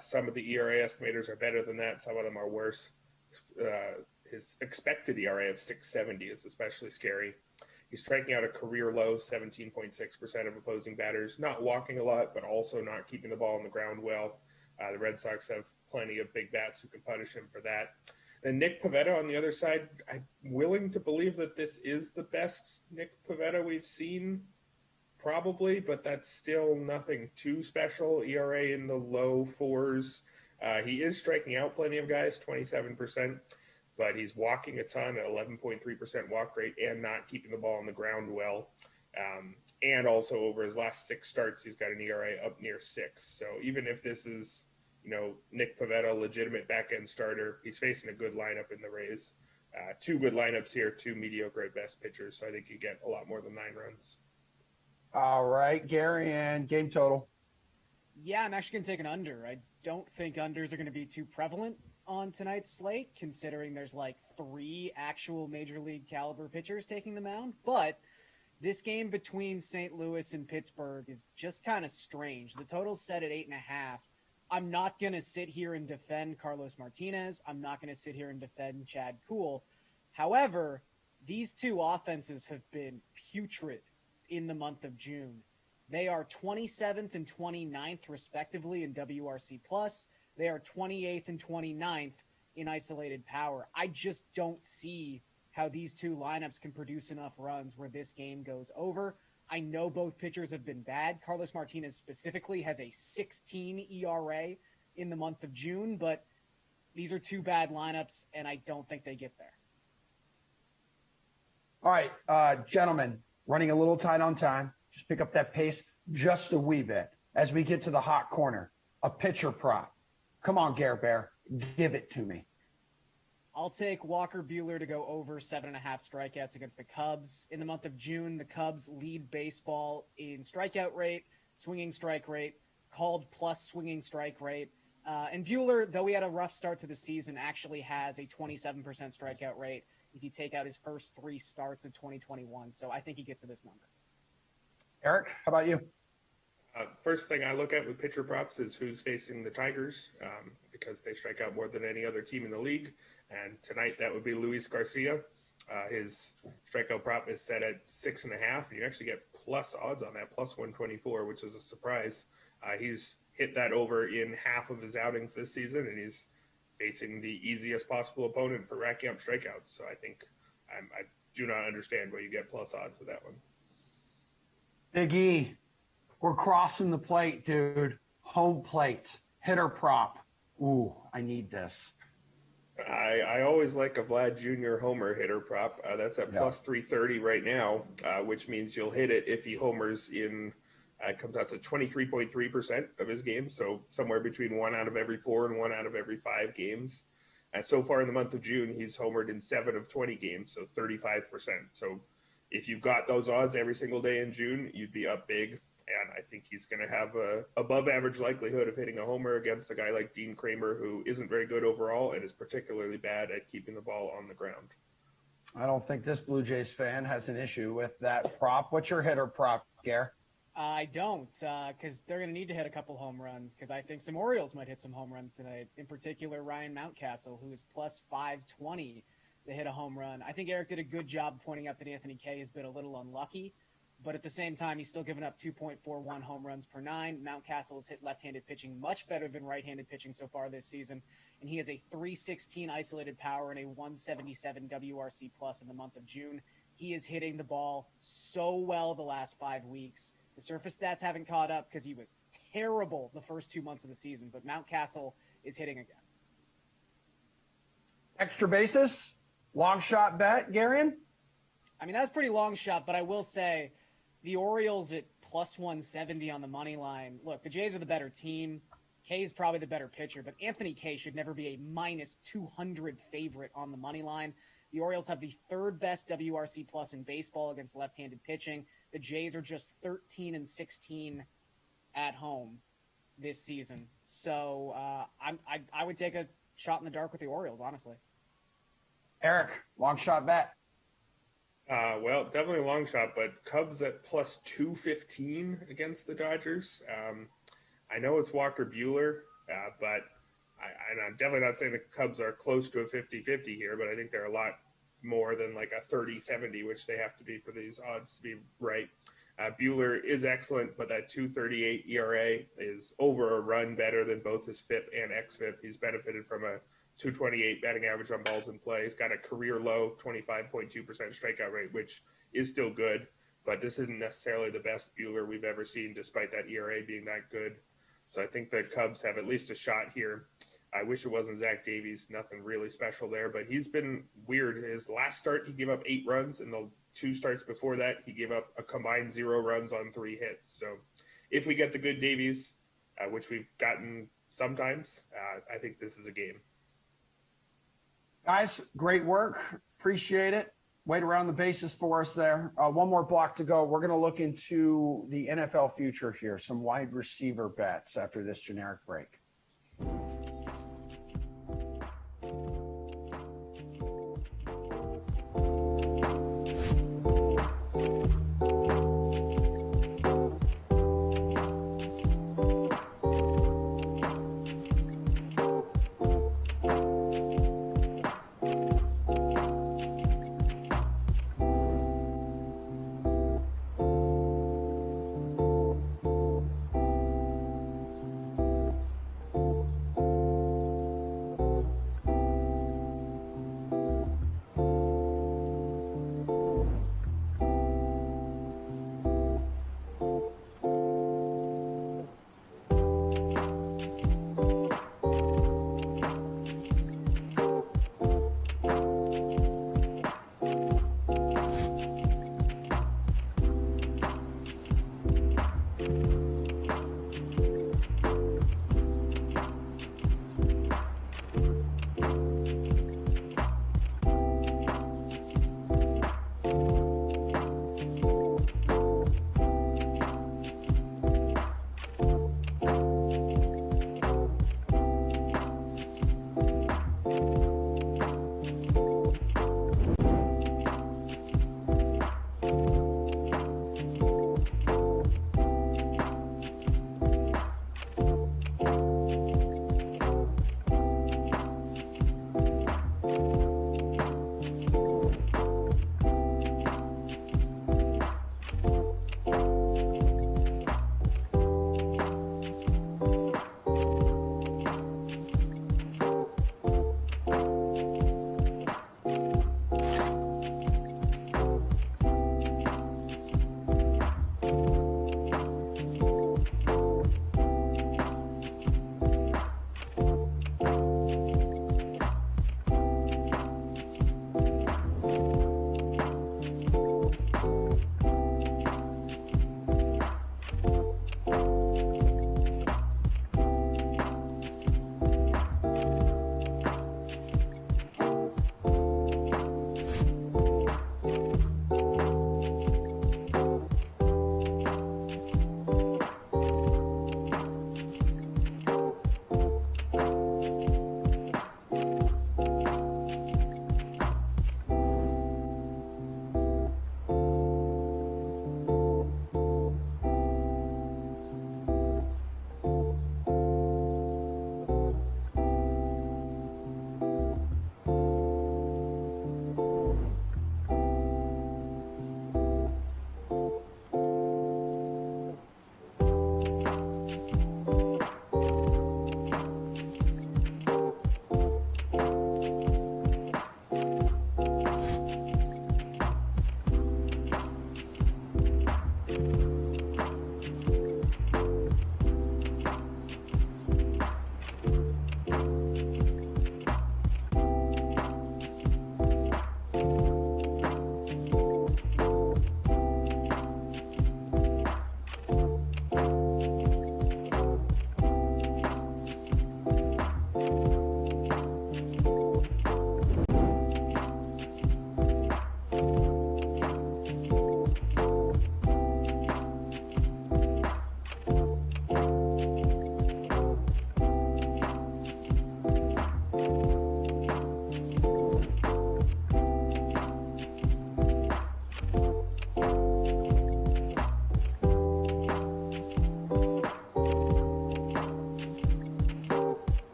Speaker 9: Some of the ERA estimators are better than that. Some of them are worse. His expected ERA of 6.70 is especially scary. He's striking out a career low 17.6% of opposing batters, not walking a lot, but also not keeping the ball on the ground well. The Red Sox have plenty of big bats who can punish him for that. And Nick Pivetta on the other side, I'm willing to believe that this is the best Nick Pivetta we've seen, probably, but that's still nothing too special. ERA in the low 4s. He is striking out plenty of guys, 27%. But he's walking a ton at 11.3% walk rate and not keeping the ball on the ground well. And also over his last 6 starts, he's got an ERA up near 6. So even if this is, Nick Pivetta, legitimate back-end starter, he's facing a good lineup in the Rays. 2 good lineups here, 2 mediocre at best pitchers. So I think you get a lot more than 9 runs.
Speaker 1: All right, Gary, and game total.
Speaker 8: Yeah, I'm actually going to take an under. I don't think unders are going to be too prevalent on tonight's slate, considering there's like 3 actual major league caliber pitchers taking the mound. But this game between St. Louis and Pittsburgh is just kind of strange. The total's set at 8.5. I'm not going to sit here and defend Carlos Martinez. I'm not going to sit here and defend Chad Kuhl. However, these two offenses have been putrid in the month of June. They are 27th and 29th, respectively, in WRC+. They are 28th and 29th in isolated power. I just don't see how these two lineups can produce enough runs where this game goes over. I know both pitchers have been bad. Carlos Martinez specifically has a 16 ERA in the month of June, but these are 2 bad lineups, and I don't think they get there.
Speaker 1: All right, gentlemen, running a little tight on time. Just pick up that pace just a wee bit as we get to the hot corner. A pitcher prop. Come on, Gare Bear. Give it to me.
Speaker 8: I'll take Walker Buehler to go over 7.5 strikeouts against the Cubs. In the month of June, the Cubs lead baseball in strikeout rate, swinging strike rate, called plus swinging strike rate. And Buehler, though he had a rough start to the season, actually has a 27% strikeout rate if you take out his first 3 starts of 2021. So I think he gets to this number.
Speaker 1: Eric, how about you?
Speaker 9: First thing I look at with pitcher props is who's facing the Tigers, because they strike out more than any other team in the league. And tonight that would be Luis Garcia. His strikeout prop is set at 6.5, and you actually get plus odds on that, plus 124, which is a surprise. He's hit that over in half of his outings this season, and he's facing the easiest possible opponent for racking up strikeouts. So I think I do not understand why you get plus odds with that one.
Speaker 1: Big E, we're crossing the plate, dude. Home plate, hitter prop. Ooh, I need this.
Speaker 9: I always like a Vlad Jr. homer hitter prop. That's at plus 330 right now, which means you'll hit it if he homers in, comes out to 23.3% of his games. So somewhere between 1 out of every 4 and 1 out of every 5 games. And so far in the month of June, he's homered in 7 of 20 games, so 35%. So if you've got those odds every single day in June, you'd be up big. And I think he's going to have a above average likelihood of hitting a homer against a guy like Dean Kramer, who isn't very good overall and is particularly bad at keeping the ball on the ground.
Speaker 1: I don't think this Blue Jays fan has an issue with that prop. What's your hitter prop, Gare?
Speaker 8: I don't, because they're going to need to hit a couple home runs, because I think some Orioles might hit some home runs tonight. In particular, Ryan Mountcastle, who is plus 520 to hit a home run. I think Eric did a good job pointing out that Anthony Kay has been a little unlucky, but at the same time, he's still given up 2.41 home runs per 9. Mountcastle has hit left-handed pitching much better than right-handed pitching so far this season, and he has a 316 isolated power and a 177 WRC plus in the month of June. He is hitting the ball so well the last 5 weeks. The surface stats haven't caught up because he was terrible the first 2 months of the season, but Mountcastle is hitting again.
Speaker 1: Extra basis, long shot bet, Garion?
Speaker 8: I mean, that's pretty long shot, but I will say the Orioles at plus 170 on the money line. Look, the Jays are the better team. Kay is probably the better pitcher, but Anthony Kay should never be a minus 200 favorite on the money line. The Orioles have the third best WRC plus in baseball against left-handed pitching. The Jays are just 13-16 at home this season. So I would take a shot in the dark with the Orioles, honestly.
Speaker 1: Eric, long shot bet.
Speaker 9: Well, definitely a long shot, but Cubs at plus 215 against the Dodgers. I know it's Walker Buehler, but I'm definitely not saying the Cubs are close to a 50-50 here, but I think they're a lot more than like a 30-70, which they have to be for these odds to be right. Buehler is excellent, but that 2.38 ERA is over a run better than both his FIP and xFIP. He's benefited from a 228 batting average on balls in play. He's got a career low 25.2% strikeout rate, which is still good, but this isn't necessarily the best Buehler we've ever seen, despite that ERA being that good. So I think the Cubs have at least a shot here. I wish it wasn't Zach Davies. Nothing really special there, but he's been weird. His last start, he gave up 8 runs, and the 2 starts before that, he gave up a combined 0 runs on 3 hits. So if we get the good Davies, which we've gotten sometimes, I think this is a game.
Speaker 1: Guys, great work. Appreciate it. Wait around the bases for us there. One more block to go. We're going to look into the NFL future here, some wide receiver bets after this generic break.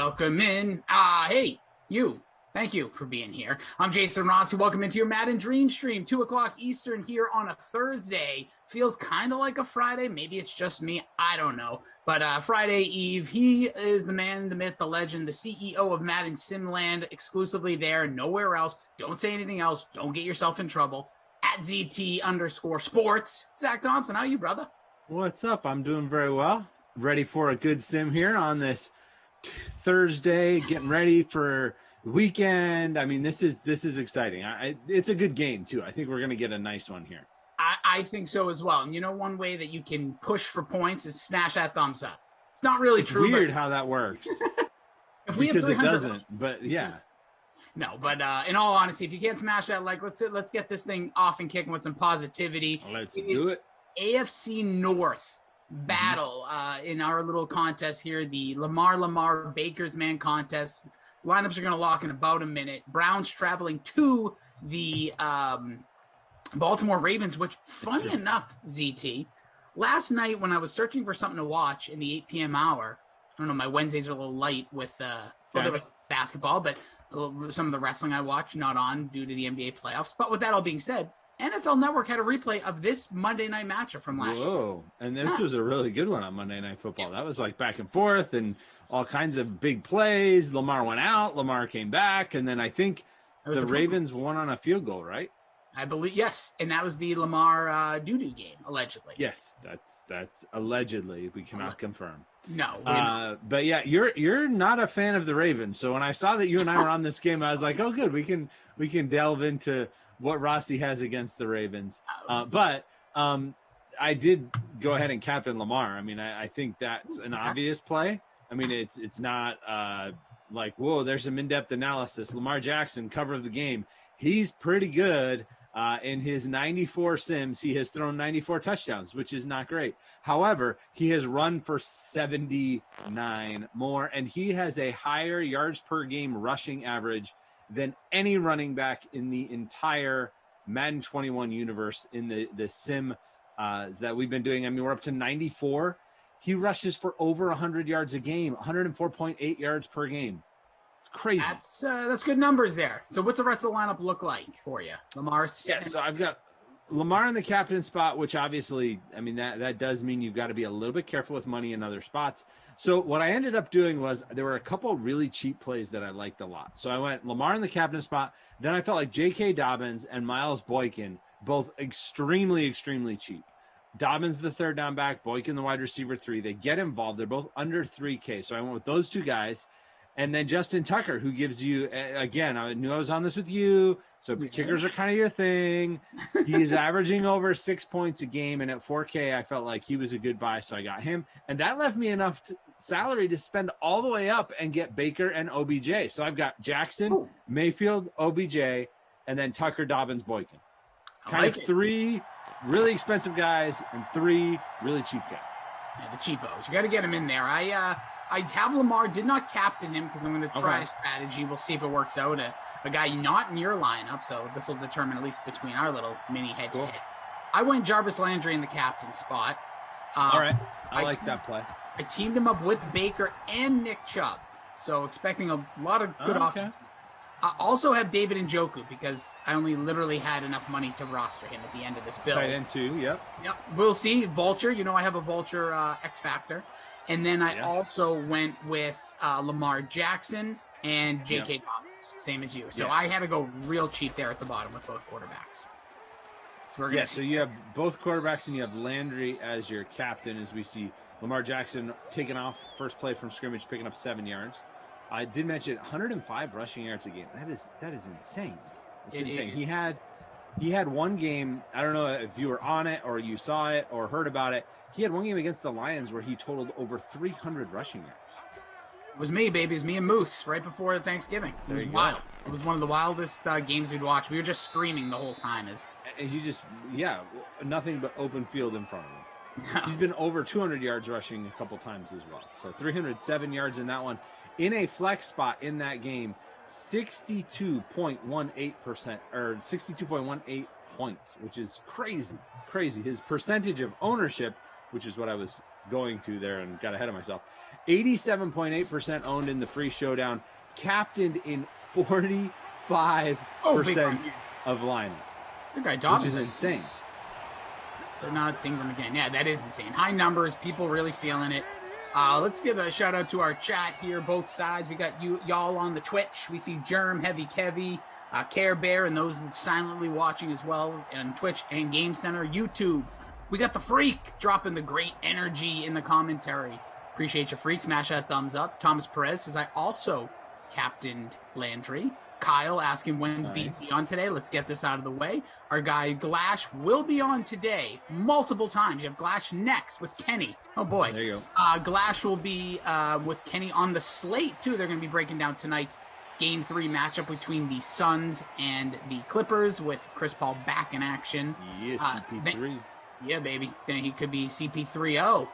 Speaker 11: Welcome in. Hey, you. Thank you for being here. I'm Jason Rossi. Welcome into your Madden Dream Stream, 2 o'clock Eastern here on a Thursday. Feels kind of like a Friday. Maybe it's just me. I don't know. But Friday Eve, he is the man, the myth, the legend, the CEO of Madden Simland, exclusively there, nowhere else. Don't say anything else. Don't get yourself in trouble. At ZT_sports. Zach Thompson, how are you, brother?
Speaker 12: What's up? I'm doing very well. Ready for a good sim here on this Thursday, getting ready for weekend. I mean, this is exciting. It's a good game too. I think we're gonna get a nice one here.
Speaker 11: I think so as well. And you know, one way that you can push for points is smash that thumbs up. It's not really
Speaker 12: It's
Speaker 11: true.
Speaker 12: weird how that works.
Speaker 11: If we have
Speaker 12: because it
Speaker 11: 300
Speaker 12: doesn't.
Speaker 11: likes,
Speaker 12: But yeah.
Speaker 11: no. But in all honesty, if you can't smash that like, let's get this thing off and kicking with some positivity.
Speaker 12: Let's do it.
Speaker 11: AFC North battle in our little contest here, the Lamar Baker's Man contest. Lineups are going to lock in about a minute. Browns traveling to the Baltimore Ravens, which, funny enough, ZT, last night when I was searching for something to watch in the 8 p.m. hour, I don't know, my Wednesdays are a little light with, there was basketball, but some of the wrestling I watched not on due to the NBA playoffs. But with that all being said, NFL Network had a replay of this Monday night matchup from last year.
Speaker 12: Whoa. And this was a really good one on Monday Night Football. That was like back and forth and all kinds of big plays. Lamar went out, Lamar came back, and then I think the Ravens won on a field goal, right?
Speaker 11: I believe, yes. And that was the Lamar doo-doo game, allegedly.
Speaker 12: Yes, that's allegedly. We cannot confirm.
Speaker 11: No.
Speaker 12: But yeah, you're not a fan of the Ravens. So when I saw that you and I were on this game, I was like, oh, good. We can delve into what Rossi has against the Ravens. But I did go ahead and captain Lamar. I mean, I think that's an obvious play. I mean, it's not like, whoa, there's some in-depth analysis. Lamar Jackson, cover of the game. He's pretty good. In his 94 sims, he has thrown 94 touchdowns, which is not great. However, he has run for 79 more, and he has a higher yards per game rushing average than any running back in the entire Madden 21 universe in the sim that we've been doing. I mean, we're up to 94. He rushes for over 100 yards a game, 104.8 yards per game. It's crazy.
Speaker 11: That's good numbers there. So what's the rest of the lineup look like for you? Lamar?
Speaker 12: Yeah, so I've got Lamar in the captain spot, which obviously, I mean, that does mean you've got to be a little bit careful with money in other spots. So what I ended up doing was there were a couple really cheap plays that I liked a lot. So I went Lamar in the captain spot. Then I felt like J.K. Dobbins and Miles Boykin, both extremely, extremely cheap. Dobbins, the third down back, Boykin, the wide receiver 3. They get involved. They're both under 3K. So I went with those two guys. And then Justin Tucker, who gives you, again, I knew I was on this with you. So kickers are kind of your thing. He's averaging over 6 points a game. And at 4K, I felt like he was a good buy. So I got him. And that left me enough salary to spend all the way up and get Baker and OBJ. So I've got Jackson, Mayfield, OBJ, and then Tucker, Dobbins, Boykin. Kind of 3 really expensive guys and 3 really cheap guys.
Speaker 11: Yeah, the cheapos. You got to get him in there. I have Lamar, did not captain him because I'm going to try a strategy. We'll see if it works out. A guy not in your lineup, so this will determine at least between our little mini head-to-head. I went Jarvis Landry in the captain spot.
Speaker 12: All right. I like that play.
Speaker 11: I teamed him up with Baker and Nick Chubb, so expecting a lot of good offense. I also have David Njoku because I only literally had enough money to roster him at the end of this build.
Speaker 12: Tight end too, yep.
Speaker 11: We'll see. Vulture, you know I have a Vulture X Factor. And then I also went with Lamar Jackson and J.K. Dobbins, same as you. So I had to go real cheap there at the bottom with both quarterbacks. So we're going to
Speaker 12: so you have both quarterbacks and you have Landry as your captain as we see Lamar Jackson taking off first play from scrimmage, picking up 7 yards. I did mention 105 rushing yards a game. That is insane. It's insane. He had one game, I don't know if you were on it or you saw it or heard about it. He had one game against the Lions where he totaled over 300 rushing yards.
Speaker 11: It was me, baby. It was me and Moose right before Thanksgiving. It was wild. It was one of the wildest games we'd watched. We were just screaming the whole time.
Speaker 12: Nothing but open field in front of him. He's been over 200 yards rushing a couple times as well. So 307 yards in that one. In a flex spot in that game, 62.18% or 62.18 points, which is crazy. His percentage of ownership, which is what I was going to there and got ahead of myself. 87.8% owned in the free showdown, captained in 45% of lineups.
Speaker 11: The guy Dobbins,
Speaker 12: which is insane.
Speaker 11: So now it's Ingram again. Yeah, that is insane. High numbers, people really feeling it. Let's give a shout out to our chat here, both sides. We got y'all on the Twitch. We see Germ, Heavy Kevy, Care Bear, and those silently watching as well on Twitch and Game Center, YouTube. We got the Freak dropping the great energy in the commentary. Appreciate you, Freak. Smash that thumbs up. Thomas Perez says, I also captained Landry. Kyle asking when's BP on today. Let's get this out of the way. Our guy Glash will be on today multiple times. You have Glash next with Kenny. Oh boy.
Speaker 12: There you go.
Speaker 11: Glash will be with Kenny on the slate too. They're going to be breaking down tonight's Game 3 matchup between the Suns and the Clippers with Chris Paul back in action.
Speaker 12: Yeah, CP3.
Speaker 11: Yeah, baby. Then he could be CP3-0.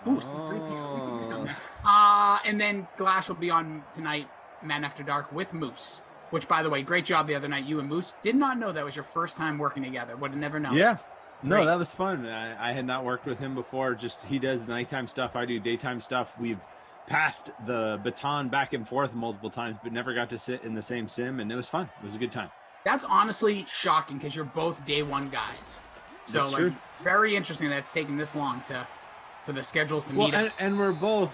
Speaker 11: Ooh, C3PO. Something. And then Glash will be on tonight, Man After Dark, with Moose. Which, by the way, great job the other night. You and Moose did not know that was your first time working together. Would have never known.
Speaker 12: Yeah. No,
Speaker 11: Great.
Speaker 12: that was fun. I had not worked with him before. Just he does nighttime stuff. I do daytime stuff. We've passed the baton back and forth multiple times, but never got to sit in the same sim, and it was fun. It was a good time.
Speaker 11: That's honestly shocking because you're both day one guys. So,
Speaker 12: That's
Speaker 11: like,
Speaker 12: true.
Speaker 11: very interesting that it's taken this long for the schedules to meet up.
Speaker 12: And we're both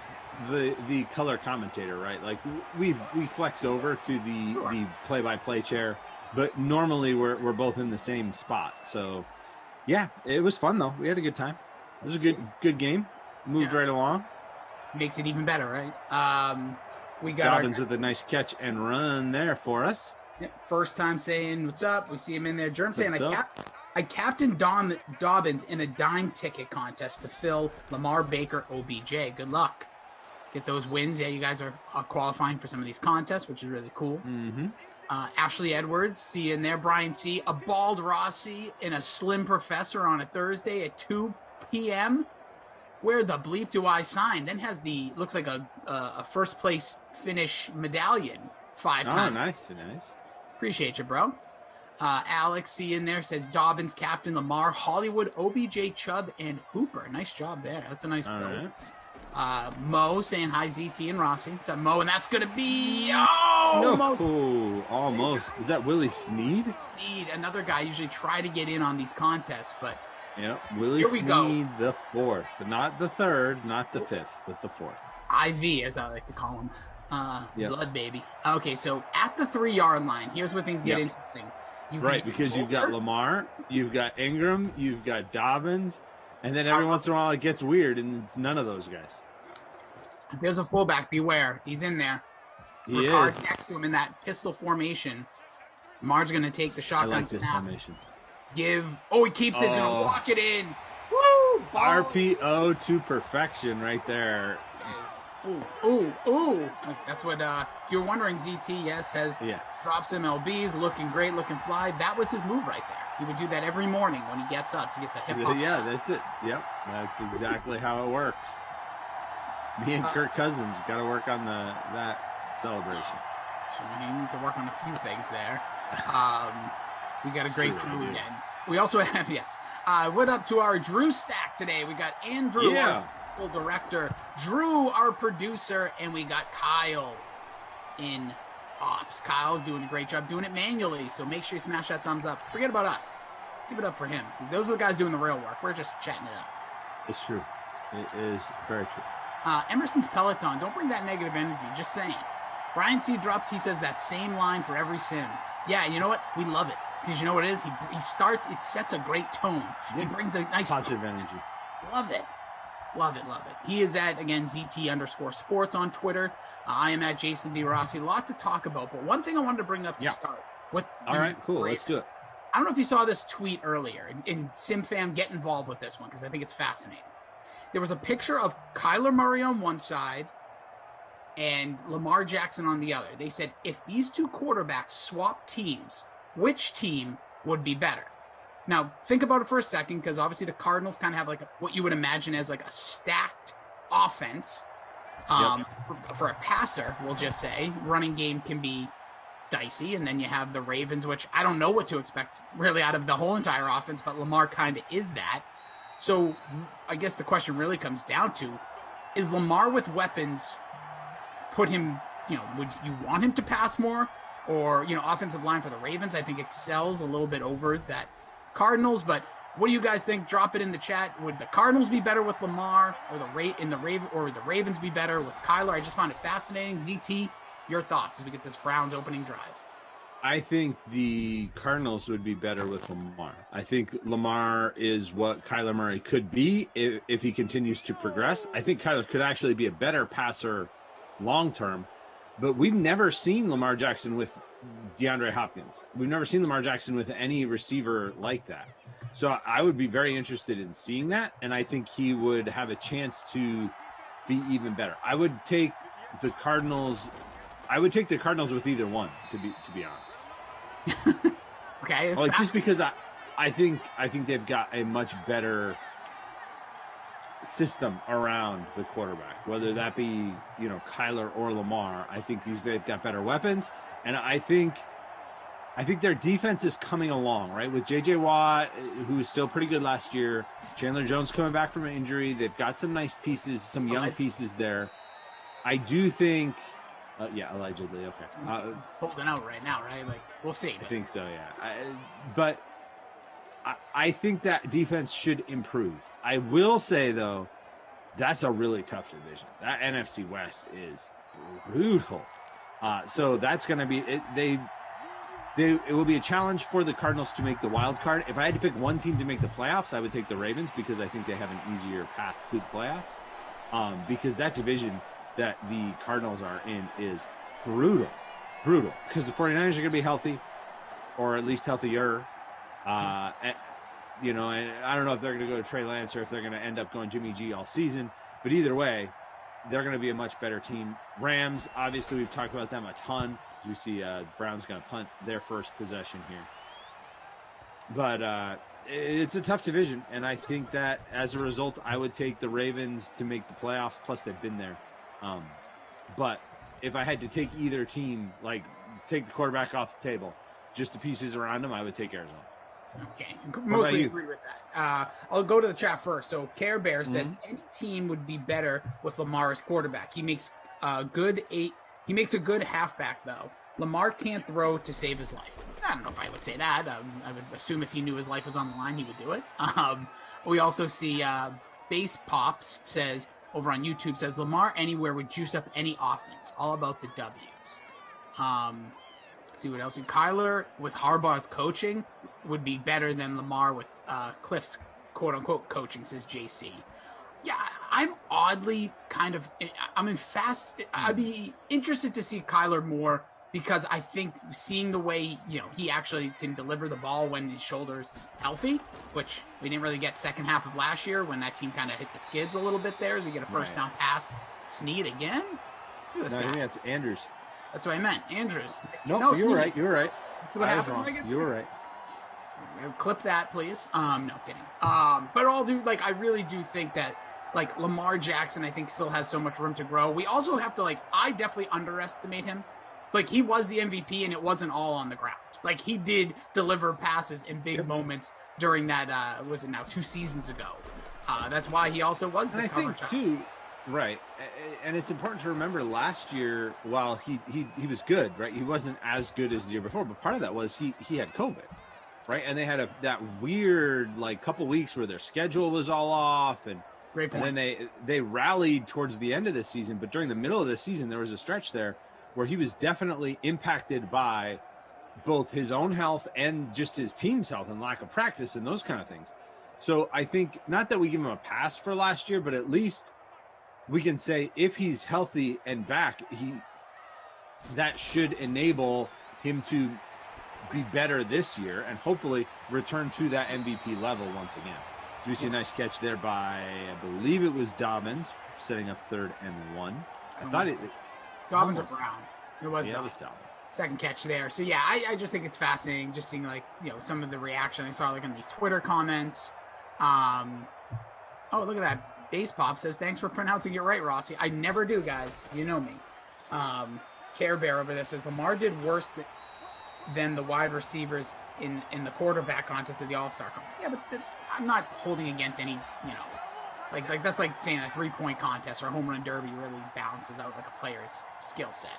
Speaker 12: the color commentator, right? Like we flex over to the play-by-play chair, but normally we're both in the same spot. So yeah, it was fun though. We had a good time. It was a good game. Moved right along.
Speaker 11: Makes it even better, right? We got
Speaker 12: Dobbins with a nice catch and run there for us.
Speaker 11: First time saying what's up. We see him in there. Germ saying
Speaker 12: What's
Speaker 11: I captained Dobbins in a dime ticket contest to fill Lamar Baker OBJ. Good luck. Get those wins. Yeah, you guys are qualifying for some of these contests, which is really cool.
Speaker 12: Mm-hmm.
Speaker 11: Ashley Edwards, see you in there. Brian C. A bald Rossi and a slim professor on a Thursday at 2 p.m. Where the bleep do I sign? Then has looks like a first place finish medallion 5 times.
Speaker 12: Oh, nice.
Speaker 11: Appreciate you, bro. Alex, see you in there, says Dobbins, Captain Lamar, Hollywood, OBJ, Chubb, and Hooper. Nice job there. That's a nice build.
Speaker 12: Right.
Speaker 11: Mo saying hi, ZT and Rossi. What's up, Mo? And that's going to be almost.
Speaker 12: No, almost. Is that Willie Sneed?
Speaker 11: Sneed, another guy usually try to get in on these contests, but
Speaker 12: Yep, Willie
Speaker 11: Here we go.
Speaker 12: Sneed the fourth. Not the third, not the fifth, but the fourth.
Speaker 11: IV, as I like to call him.
Speaker 12: Yep.
Speaker 11: Blood baby. Okay, so at the 3-yard line, here's where things get
Speaker 12: Yep.
Speaker 11: interesting.
Speaker 12: Right, because you've got Lamar, you've got Ingram, you've got Dobbins, and then every once in a while it gets weird, and it's none of those guys.
Speaker 11: There's a fullback. Beware. He's in there.
Speaker 12: He
Speaker 11: Ricard's
Speaker 12: is.
Speaker 11: next to him in that pistol formation. Lamar's going to take the
Speaker 12: I
Speaker 11: shotgun
Speaker 12: like this
Speaker 11: snap.
Speaker 12: formation.
Speaker 11: He keeps it. He's going to
Speaker 12: Oh.
Speaker 11: walk it in. Woo! Ball.
Speaker 12: RPO to perfection right there.
Speaker 11: Ooh. That's what, if you're wondering, ZT, yes, has
Speaker 12: Yeah.
Speaker 11: drops MLBs, looking great, looking fly. That was his move right there. He would do that every morning when he gets up to get the hip hop.
Speaker 12: Yeah, that's it. Yep, that's exactly how it works. Me and Kirk Cousins got to work on that celebration.
Speaker 11: So he needs to work on a few things there. We got a great crew again. We also have, what up to our Drew stack today? We got Andrew, our full director, Drew, our producer, and we got Kyle in ops. Kyle doing a great job doing it manually, so make sure you smash that thumbs up. Forget about us. Give it up for him. Those are the guys doing the real work. We're just chatting it up.
Speaker 12: It's true. It is very true.
Speaker 11: Emerson's Peloton. Don't bring that negative energy. Just saying. Brian C. drops, he says that same line for every sim. Yeah, you know what? We love it. Because you know what it is? He starts, it sets a great tone.
Speaker 12: Yeah.
Speaker 11: He brings a nice
Speaker 12: Positive energy.
Speaker 11: Love it. He is at, again, ZT_sports on Twitter. I am at Jason D. Rossi. A lot to talk about. But one thing I wanted to bring up to start with.
Speaker 12: All right, cool. Let's do it.
Speaker 11: I don't know if you saw this tweet earlier. And SimFam, get involved with this one because I think it's fascinating. There was a picture of Kyler Murray on one side and Lamar Jackson on the other. They said, if these two quarterbacks swap teams, which team would be better? Now, think about it for a second, because obviously the Cardinals kind of have like what you would imagine as like a stacked offense. For a passer, we'll just say. Running game can be dicey. And then you have the Ravens, which I don't know what to expect really out of the whole entire offense, but Lamar kind of is that. So I guess the question really comes down to, is Lamar with weapons put him, would you want him to pass more? Or, offensive line for the Ravens, I think excels a little bit over that Cardinals. But what do you guys think? Drop it in the chat. Would the Cardinals be better with Lamar, or the Ravens be better with Kyler? I just found it fascinating. ZT, your thoughts as we get this Browns opening drive?
Speaker 12: I think the Cardinals would be better with Lamar. I think Lamar is what Kyler Murray could be if he continues to progress. I think Kyler could actually be a better passer long term, but we've never seen Lamar Jackson with DeAndre Hopkins. We've never seen Lamar Jackson with any receiver like that. So I would be very interested in seeing that, and I think he would have a chance to be even better. I would take the Cardinals. I would take the Cardinals with either one, to be honest.
Speaker 11: Okay.
Speaker 12: Just because I think they've got a much better system around the quarterback, whether that be Kyler or Lamar. I think they've got better weapons, and I think their defense is coming along, right? With J.J. Watt, who was still pretty good last year, Chandler Jones coming back from an injury. They've got some nice pieces, some young pieces there. I do think. Allegedly. Okay.
Speaker 11: Holding out right now, right? Like, we'll see.
Speaker 12: I think so, yeah. I think that defense should improve. I will say, though, that's a really tough division. That NFC West is brutal. So that's going to be it. It will be a challenge for the Cardinals to make the wild card. If I had to pick one team to make the playoffs, I would take the Ravens because I think they have an easier path to the playoffs. Because that division that the Cardinals are in is brutal, because the 49ers are going to be healthy, or at least healthier. And I don't know if they're going to go to Trey Lance or if they're going to end up going Jimmy G all season, but either way, they're going to be a much better team. Rams, obviously, we've talked about them a ton. We see Browns going to punt their first possession here. But it's a tough division, and I think that as a result, I would take the Ravens to make the playoffs, plus they've been there. But if I had to take either team, like take the quarterback off the table, just the pieces around them, I would take Arizona.
Speaker 11: Okay, mostly agree with that. I'll go to the chat first. So Care Bear says any team would be better with Lamar as quarterback. He makes a good halfback though. Lamar can't throw to save his life. I don't know if I would say that. I would assume if he knew his life was on the line, he would do it. We also see Base Pops says over on YouTube says Lamar anywhere would juice up any offense. All about the W's. See what else. Kyler with Harbaugh's coaching would be better than Lamar with Cliff's quote unquote coaching, says JC. Yeah, I'm oddly I'd be interested to see Kyler more, because I think seeing the way, he actually can deliver the ball when his shoulder's healthy, which we didn't really get second half of last year when that team kind of hit the skids a little bit there as we get a first down pass. Snead again? Look at this guy.
Speaker 12: It's Andrews.
Speaker 11: That's what I meant. Andrews.
Speaker 12: No, you were right. You were right.
Speaker 11: That's what happens when I get
Speaker 12: You were right.
Speaker 11: Clip that, please. No kidding. But I really do think that Lamar Jackson, I think, still has so much room to grow. We also have to I definitely underestimate him. He was the MVP, and it wasn't all on the ground. He did deliver passes in big moments during that, was it now 2 seasons ago? That's why he also was the cover child.
Speaker 12: Too, right. And it's important to remember last year, while he was good, right? He wasn't as good as the year before, but part of that was he had COVID, right? And they had that weird, couple weeks where their schedule was all off, and
Speaker 11: great point.
Speaker 12: And then they rallied towards the end of the season, but during the middle of the season, there was a stretch there where he was definitely impacted by both his own health and just his team's health and lack of practice and those kind of things. So I think, not that we give him a pass for last year, but at least we can say if he's healthy and back, that should enable him to be better this year and hopefully return to that MVP level once again. So we see a nice catch there by, I believe it was Dobbins, setting up 3rd and 1. I thought
Speaker 11: Dobbins or Brown. It was
Speaker 12: Dobbins.
Speaker 11: Second catch there. So yeah, I just think it's fascinating just seeing some of the reaction I saw on these Twitter comments. Oh, look at that. Base Pop says, thanks for pronouncing it right, Rossi. I never do, guys. You know me. Care Bear over there says Lamar did worse than the wide receivers in the quarterback contest of the All-Star. Yeah, but I'm not holding against any, like that's like saying a 3-point contest or a home run derby really balances out like a player's skill set.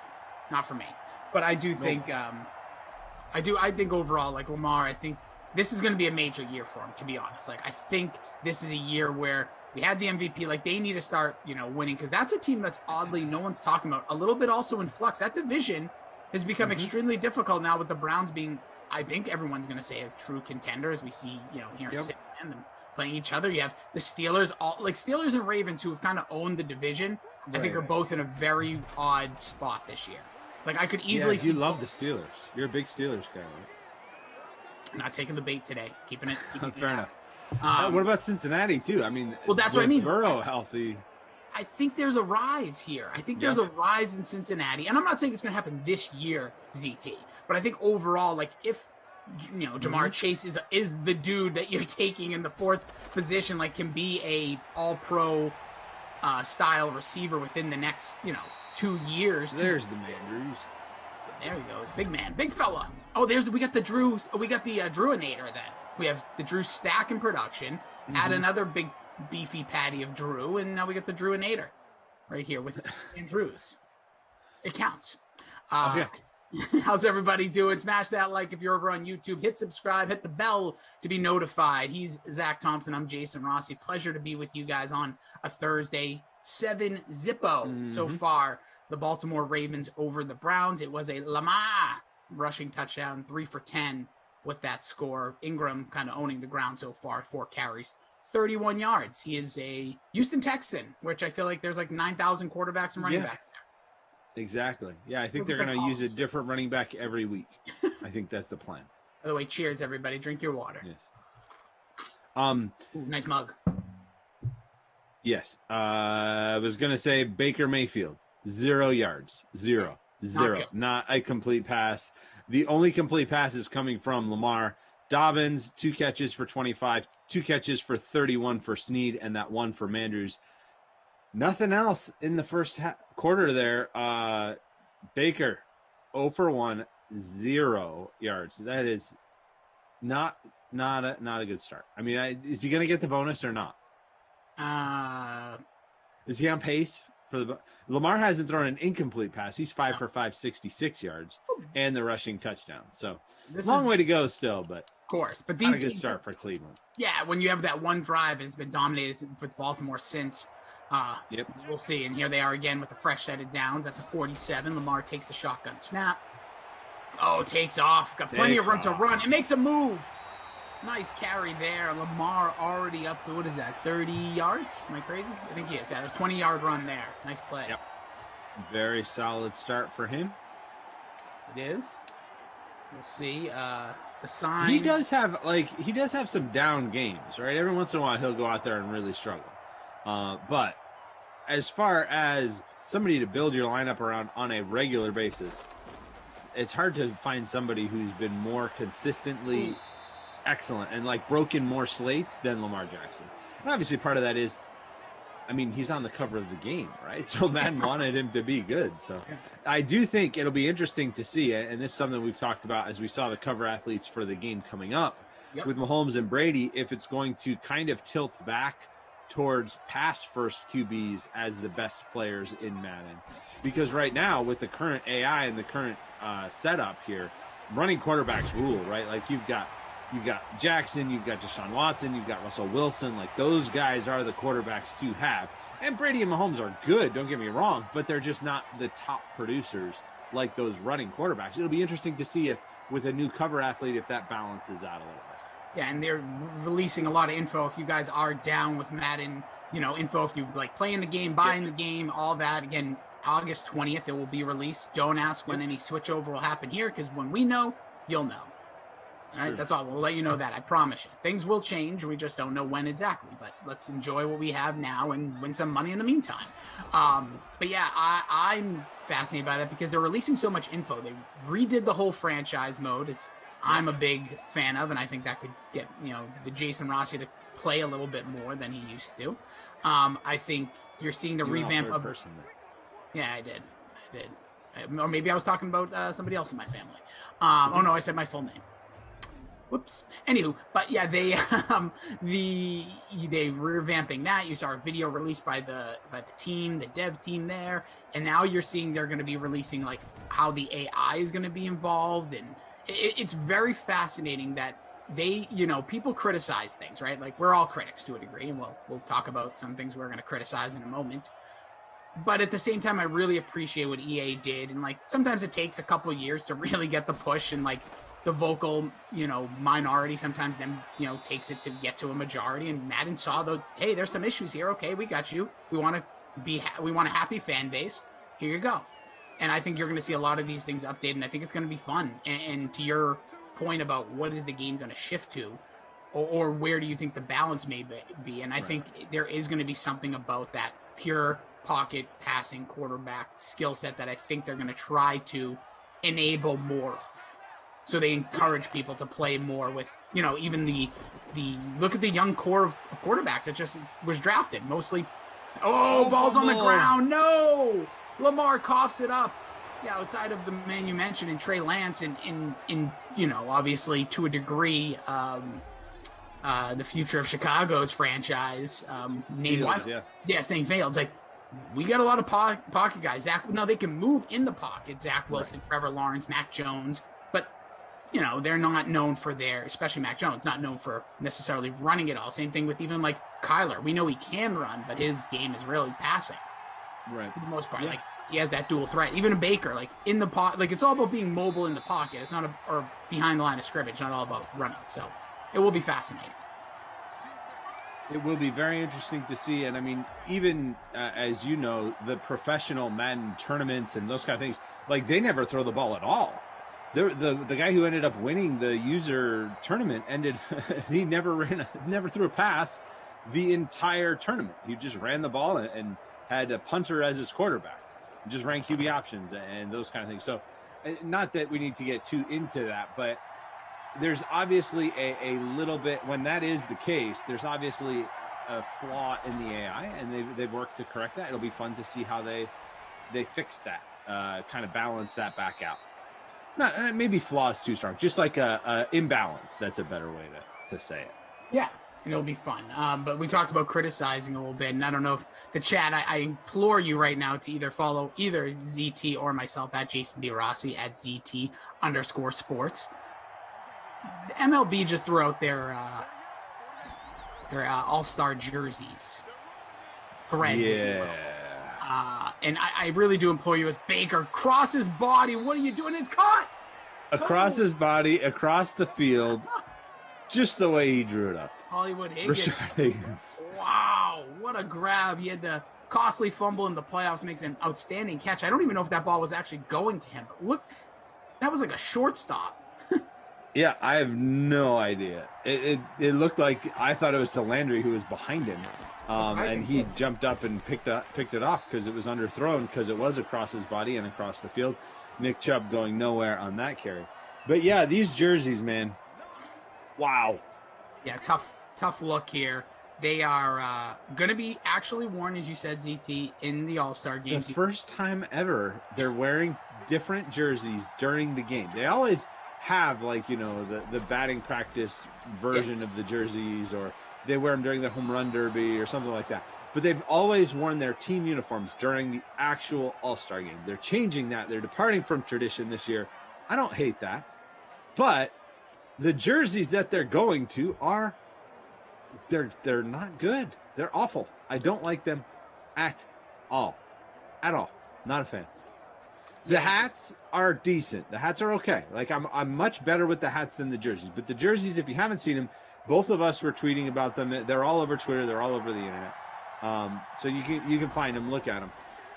Speaker 11: Not for me. But I do think, I think overall, like Lamar, I think this is going to be a major year for him, to be honest. Like, I think this is a year where we had the MVP. Like, they need to start, winning, because that's a team that's oddly no one's talking about. A little bit also in flux. That division has become extremely difficult now with the Browns being, I think everyone's going to say, a true contender, as we see, here in San Fran, them playing each other. You have the Steelers, Steelers and Ravens, who have kind of owned the division. I think are both in a very odd spot this year. Like, I could easily see.
Speaker 12: You love the Steelers. You're a big Steelers guy, right?
Speaker 11: Not taking the bait today. Keeping it
Speaker 12: Fair enough. What about Cincinnati too? I mean,
Speaker 11: well, that's what I mean.
Speaker 12: Burrow healthy.
Speaker 11: I think there's a rise here. I think there's a rise in Cincinnati, and I'm not saying it's going to happen this year, ZT. But I think overall, like if Jamar Chase is the dude that you're taking in the 4th position, like can be a All-Pro style receiver within the next 2 years.
Speaker 12: There's the Mandrews.
Speaker 11: There he goes, big man, big fella. Oh, we got the Drewinator then. We have the Drew stack in production. Add another big beefy patty of Drew, and now we got the Drewinator right here with Andrews. It counts. How's everybody doing? Smash that like if you're over on YouTube. Hit subscribe. Hit the bell to be notified. He's Zach Thompson. I'm Jason Rossi. Pleasure to be with you guys on a Thursday. 7-0 so far. The Baltimore Ravens over the Browns. It was a Lamar rushing touchdown, 3 for 10 with that score. Ingram kind of owning the ground so far, 4 carries, 31 yards. He is a Houston Texan, which I feel like there's like 9,000 quarterbacks and running backs there.
Speaker 12: Exactly. Yeah, I think they're going to use a different running back every week. I think that's the plan.
Speaker 11: By the way, cheers, everybody. Drink your water.
Speaker 12: Yes.
Speaker 11: Ooh, nice mug.
Speaker 12: Yes. I was going to say Baker Mayfield, 0 yards, 0. Not a complete pass. The only complete pass is coming from Lamar. Dobbins, 2 catches for 25, 2 catches for 31 for Snead, and that 1 for Mandrews. Nothing else in the first quarter there. Baker, 0 for 1, 0 yards. That is not a good start. I mean, is he going to get the bonus or not? Is he on pace for the Lamar hasn't thrown an incomplete pass. He's 5 for 5, 66 yards and the rushing touchdown. So long way to go still, but
Speaker 11: of course. But
Speaker 12: these a good start for Cleveland.
Speaker 11: Yeah, when you have that one drive and it's been dominated with Baltimore since. We'll see. And here they are again with the fresh set of downs at the 47. Lamar takes a shotgun snap. Oh, takes off. Got plenty of room to run. It makes a move. Nice carry there. Lamar already up to, what is that, 30 yards? Am I crazy? I think he is. Yeah, there's a 20-yard run there. Nice play.
Speaker 12: Yep. Very solid start for him.
Speaker 11: It is. We'll see. The sign.
Speaker 12: He does have some down games, right? Every once in a while he'll go out there and really struggle. But as far as somebody to build your lineup around on a regular basis, it's hard to find somebody who's been more consistently excellent and like broken more slates than Lamar Jackson. And obviously part of that is, I mean, he's on the cover of the game, right? So Madden wanted him to be good. So I do think it'll be interesting to see, and this is something we've talked about as we saw the cover athletes for the game coming up with Mahomes and Brady, if it's going to kind of tilt back towards pass first QBs as the best players in Madden. Because right now with the current AI and the current setup here, running quarterbacks rule, right? Like you've got Jackson, you've got Deshaun Watson, you've got Russell Wilson. Like those guys are the quarterbacks to have. And Brady and Mahomes are good, don't get me wrong, but they're just not the top producers like those running quarterbacks. It'll be interesting to see if with a new cover athlete, if that balances out a little bit.
Speaker 11: Yeah, and they're releasing a lot of info. If you guys are down with Madden, info, if you like playing the game, buying the game, all that, again, August 20th, it will be released. Don't ask when any switchover will happen here, because when we know, you'll know. All right, that's all. We'll let you know that. I promise you. Things will change. We just don't know when exactly. But let's enjoy what we have now and win some money in the meantime. But yeah, I'm fascinated by that because they're releasing so much info. They redid the whole franchise mode. I'm a big fan of, and I think that could get the Jason Rossi to play a little bit more than he used to. I think you're seeing the revamp of. Yeah, I did. Or maybe I was talking about somebody else in my family. Oh no, I said my full name. Whoops. Anywho, but yeah, they they revamping that. You saw a video released by the team, the dev team there, and now you're seeing they're going to be releasing like how the AI is going to be involved, and it's very fascinating that they, people criticize things, right? Like we're all critics to a degree, and we'll talk about some things we're going to criticize in a moment. But at the same time, I really appreciate what EA did, and like sometimes it takes a couple of years to really get the push, and like the vocal, minority sometimes then, takes it to get to a majority. And Madden saw hey, there's some issues here. Okay, we got you. We want a happy fan base. Here you go. And I think you're going to see a lot of these things updated, and I think it's going to be fun. And to your point about what is the game going to shift to, or where do you think the balance may be? And I think there is going to be something about that pure pocket passing quarterback skill set that I think they're going to try to enable more of. So they encourage people to play more with, even the look at the young core of quarterbacks that just was drafted. Mostly, balls on the ground. No, Lamar coughs it up. Yeah, outside of the man you mentioned in Trey Lance and obviously to a degree, the future of Chicago's franchise, named
Speaker 12: Fields,
Speaker 11: saying Fields. Like we got a lot of pocket guys. Now they can move in the pocket. Zach Wilson, Trevor Lawrence, Mac Jones. They're not known for especially Mac Jones, not known for necessarily running it all. Same thing with even like Kyler. We know he can run, but his game is really passing.
Speaker 12: Right.
Speaker 11: For the most part. Yeah. Like he has that dual threat. Even a Baker, like in the pocket, like it's all about being mobile in the pocket. It's not or behind the line of scrimmage, not all about running. So it will be fascinating.
Speaker 12: It will be very interesting to see. And I mean, even as you know, the professional Madden tournaments and those kind of things, like they never throw the ball at all. The guy who ended up winning the user tournament he never threw a pass the entire tournament. He just ran the ball and had a punter as his quarterback, and just ran QB options and those kind of things. So not that we need to get too into that, but there's obviously a little bit, when that is the case, there's obviously a flaw in the AI, and they've worked to correct that. It'll be fun to see how they fix that, kind of balance that back out. Not maybe flaw is too strong, just like a imbalance. That's a better way to say it.
Speaker 11: Yeah, and it'll be fun. But we talked about criticizing a little bit, and I don't know if the chat, I implore you right now to either follow either ZT or myself at Jason DeRossi at ZT_sports. The MLB just threw out their all-star jerseys. Threads, if you will. And I really do implore you, as Baker cross his body, what are you doing? It's caught!
Speaker 12: Across his body, across the field, just the way he drew it up.
Speaker 11: Hollywood Higgins.
Speaker 12: Rashard Higgins.
Speaker 11: Wow, what a grab. He had the costly fumble in the playoffs, makes an outstanding catch. I don't even know if that ball was actually going to him. But look, that was like a shortstop.
Speaker 12: Yeah, I have no idea. It looked like, I thought it was to Landry who was behind him. And he jumped up and picked it off because it was underthrown, because it was across his body and across the field. Nick Chubb going nowhere on that carry. But yeah, these jerseys, man. Wow.
Speaker 11: Yeah, tough look here. They are going to be actually worn, as you said, ZT, in the All-Star games.
Speaker 12: The first time ever they're wearing different jerseys during the game. They always have, like, the batting practice version of the jerseys, or they wear them during the home run derby or something like that. But they've always worn their team uniforms during the actual All-Star game. They're changing that. They're departing from tradition this year. I don't hate that. But the jerseys that they're going to they're not good. They're awful. I don't like them at all. At all. Not a fan. The hats are decent. The hats are okay. Like I'm much better with the hats than the jerseys. But the jerseys, if you haven't seen them, both of us were tweeting about them. They're all over Twitter. They're all over the internet. So you can find them, look at them.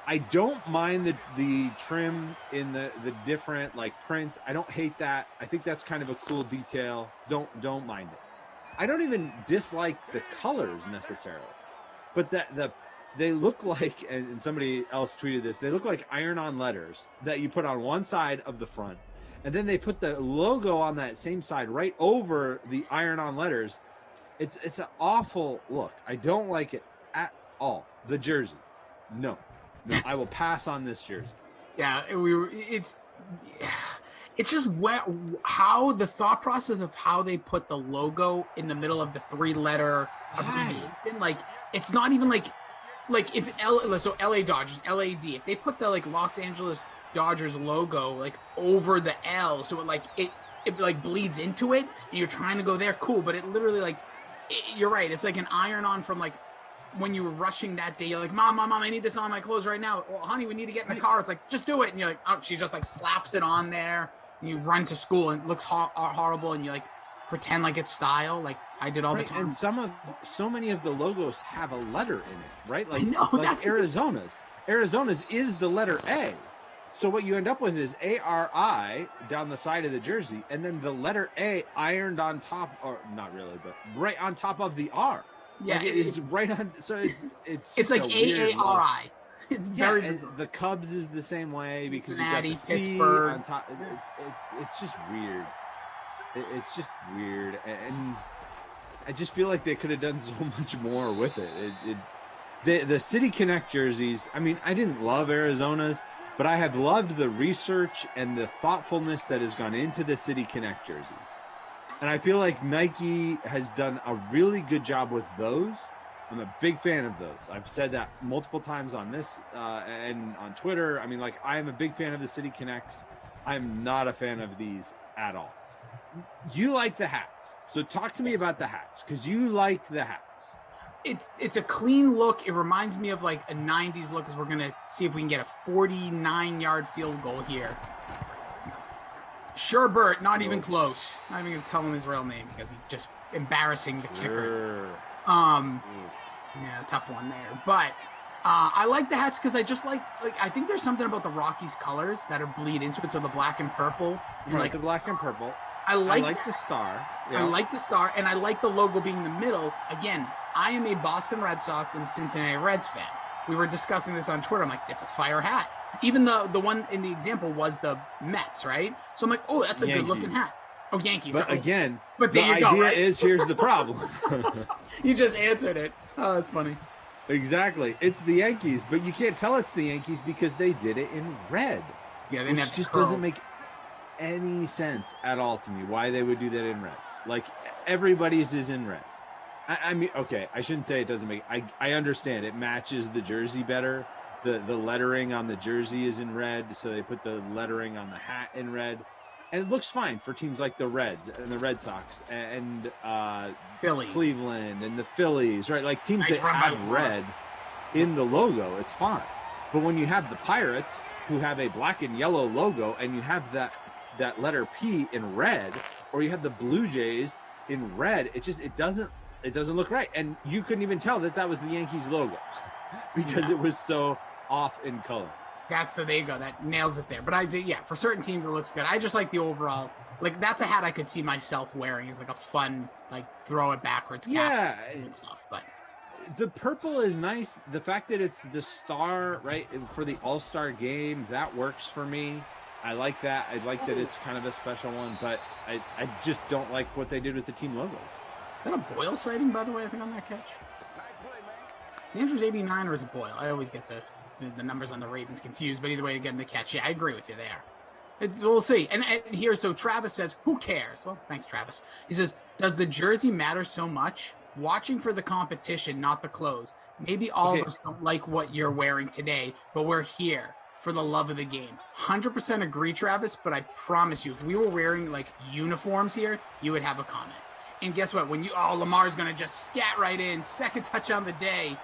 Speaker 12: I don't mind the trim in the different, like, print. I don't hate that. I think that's kind of a cool detail. Don't mind it. I don't even dislike the colors necessarily, but they look like, and somebody else tweeted this, they look like iron-on letters that you put on one side of the front, and then they put the logo on that same side right over the iron-on letters. It's an awful look. I don't like it at all. The jersey, no, I will pass on this jersey.
Speaker 11: Yeah, it's just how the thought process of how they put the logo in the middle of the 3-letter abbreviation. Like, it's not even like if LA Dodgers, LAD, if they put the like Los Angeles Dodgers logo like over the L, so it like bleeds into it, and you're trying to go there, cool. But it literally you're right. It's like an iron-on from like when you were rushing that day. You're like, Mom, I need this on my clothes right now. Well, honey, we need to get in the car. It's like, just do it. And you're like, oh, she just like slaps it on there. And you run to school and it looks horrible, and you like pretend like it's style. Like I did all the time.
Speaker 12: And so many of the logos have a letter in it, right? Like,
Speaker 11: that's
Speaker 12: Arizona's is the letter A. So what you end up with is ARI down the side of the jersey, and then the letter A ironed on top, or not really, but right on top of the R.
Speaker 11: Yeah,
Speaker 12: like it's right on. So
Speaker 11: it's like AARI. It's very
Speaker 12: the Cubs is the same way because
Speaker 11: Cincinnati,
Speaker 12: you got the C
Speaker 11: Pittsburgh
Speaker 12: on top. It's just weird. It's just weird, and I just feel like they could have done so much more with it. The City Connect jerseys. I mean, I didn't love Arizona's, but I have loved the research and the thoughtfulness that has gone into the City Connect jerseys. And I feel like Nike has done a really good job with those. I'm a big fan of those. I've said that multiple times on this and on Twitter. I mean, like, I am a big fan of the City Connects. I'm not a fan of these at all. You like the hats. So talk to me about the hats, because you like the hats.
Speaker 11: It's a clean look. It reminds me of like a 90s look, as we're going to see if we can get a 49-yard field goal here. Sherbert, not even close. Not even going to tell him his real name because he's just embarrassing the kickers. Yeah, tough one there. But I like the hats because I just like I think there's something about the Rockies colors that are bleed into it. So the black and purple. And
Speaker 12: right, the black and purple.
Speaker 11: I like
Speaker 12: the star.
Speaker 11: Yeah. I like the star, and I like the logo being in the middle. Again, I am a Boston Red Sox and Cincinnati Reds fan. We were discussing this on Twitter. I'm like, it's a fire hat. Even the one in the example was the Mets, right? So I'm like, oh, that's a good looking hat. Oh, Yankees.
Speaker 12: But again,
Speaker 11: but
Speaker 12: the
Speaker 11: idea
Speaker 12: right? is here's the problem.
Speaker 11: You just answered it. Oh, that's funny.
Speaker 12: Exactly. It's the Yankees, but you can't tell it's the Yankees because they did it in red.
Speaker 11: Yeah, they
Speaker 12: which just doesn't make any sense at all to me why they would do that in red. Like, everybody's is in red. I mean, okay, I shouldn't say it doesn't make. I understand it matches the jersey better. The lettering on the jersey is in red, so they put the lettering on the hat in red, and it looks fine for teams like the Reds and the Red Sox and
Speaker 11: Philly,
Speaker 12: Cleveland, and the Phillies, right? Like teams that have red in the logo, it's fine. But when you have the Pirates, who have a black and yellow logo, and you have that letter P in red, or you have the Blue Jays in red, it doesn't look right. And you couldn't even tell that was the Yankees logo because it was so off in color.
Speaker 11: So there you go. That nails it there. But for certain teams it looks good. I just like the overall. Like, that's a hat I could see myself wearing as like a fun, like, throw it backwards cap and stuff. But
Speaker 12: the purple is nice. The fact that it's the star, right, for the All-Star game, that works for me. I like that. I like that it's kind of a special one, but I just don't like what they did with the team logos.
Speaker 11: Is that a Boyle sighting, by the way, I think, on that catch? Is Andrews 89 or is it Boyle? I always get the numbers on the Ravens confused, but either way, again, the catch. Yeah, I agree with you there. We'll see. And here, so Travis says, who cares? Well, thanks, Travis. He says, does the jersey matter so much? Watching for the competition, not the clothes. Maybe all of us don't like what you're wearing today, but we're here for the love of the game. 100% agree, Travis, but I promise you, if we were wearing, like, uniforms here, you would have a comment. And guess what? When Lamar's going to just scat right in, second touchdown of the day.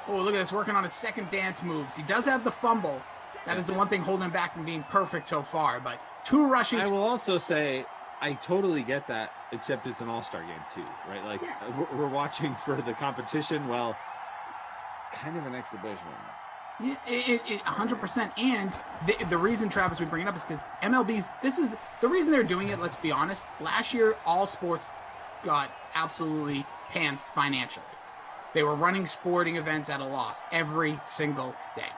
Speaker 11: Oh, look at this, working on his second dance moves. He does have the fumble. That is the one thing holding him back from being perfect so far. But 2 rushing.
Speaker 12: I will also say, I totally get that, except it's an all-star game too, right? Like, we're watching for the competition. Well, it's kind of an exhibition.
Speaker 11: Yeah, 100%. And the reason, Travis, we bring it up is because MLB's, this is the reason they're doing it. Let's be honest. Last year, all sports got absolutely pants financially. They were running sporting events at a loss every single day.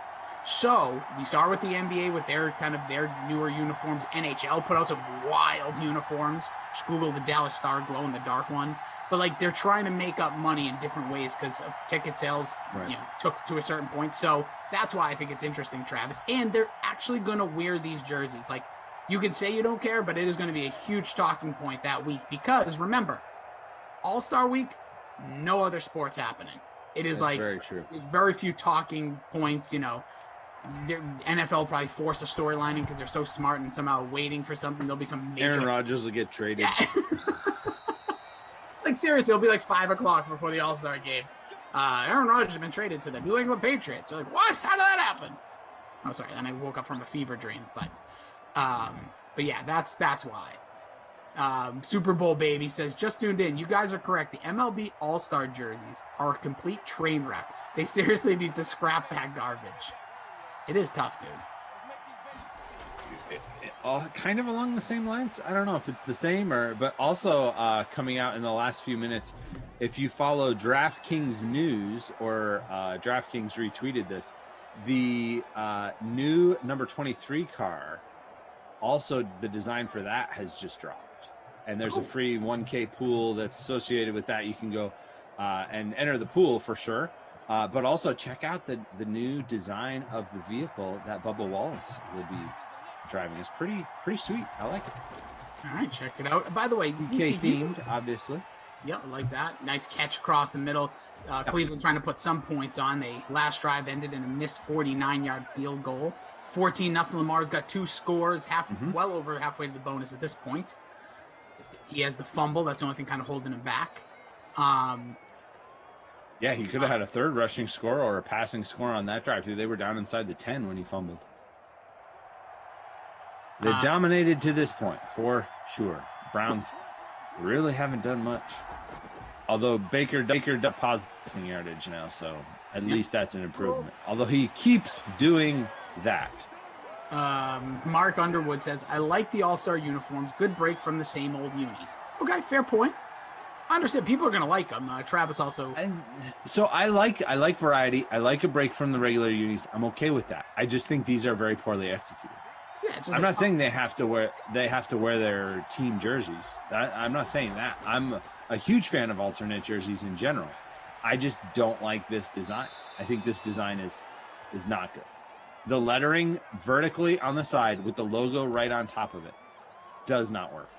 Speaker 11: So we saw with the NBA with their newer uniforms. NHL put out some wild uniforms. Just Google the Dallas Star glow in the dark one. But like, they're trying to make up money in different ways because of ticket sales, took to a certain point. So that's why I think it's interesting, Travis. And they're actually going to wear these jerseys. Like, You can say you don't care, but it is going to be a huge talking point that week because remember, All-Star Week, no other sports happening. It is
Speaker 12: very true.
Speaker 11: There's very few talking points, you know. NFL will probably force a storyline because they're so smart and somehow waiting for something. There'll be some major...
Speaker 12: Aaron Rodgers will get traded.
Speaker 11: Yeah. Like, seriously, it'll be like 5 o'clock before the All-Star game. Aaron Rodgers has been traded to the New England Patriots. You're like, what? How did that happen? Oh, sorry. Then I woke up from a fever dream. But yeah, that's why. Super Bowl Baby says, just tuned in. You guys are correct. The MLB All-Star jerseys are a complete train wreck. They seriously need to scrap that garbage. It is tough, dude.
Speaker 12: Kind of along the same lines. I don't know if it's the same but also coming out in the last few minutes. If you follow DraftKings news or DraftKings retweeted this, the new number 23 car, also the design for that has just dropped. And there's a free 1K pool that's associated with that. You can go and enter the pool for sure. But also check out the new design of the vehicle that Bubba Wallace will be driving. It's pretty sweet. I like it.
Speaker 11: All right, check it out. By the way,
Speaker 12: DK themed, obviously.
Speaker 11: Yep, I like that. Nice catch across the middle. Cleveland trying to put some points on. They last drive ended in a missed 49-yard field goal. 14-0. Lamar's got 2 scores, well over halfway to the bonus at this point. He has the fumble. That's the only thing kind of holding him back.
Speaker 12: Yeah, he could have had a third rushing score or a passing score on that drive, too. They were down inside the 10 when he fumbled. They dominated to this point, for sure. Browns really haven't done much. Although Baker does positive yardage now, so at least that's an improvement. Although he keeps doing that.
Speaker 11: Mark Underwood says, I like the All-Star uniforms. Good break from the same old unis. Okay, fair point. I understand people are going to like them. Travis also.
Speaker 12: So I like variety. I like a break from the regular unis. I'm okay with that. I just think these are very poorly executed.
Speaker 11: Yeah,
Speaker 12: I'm not saying they have to wear their team jerseys. I'm not saying that. I'm a huge fan of alternate jerseys in general. I just don't like this design. I think this design is not good. The lettering vertically on the side with the logo right on top of it does not work.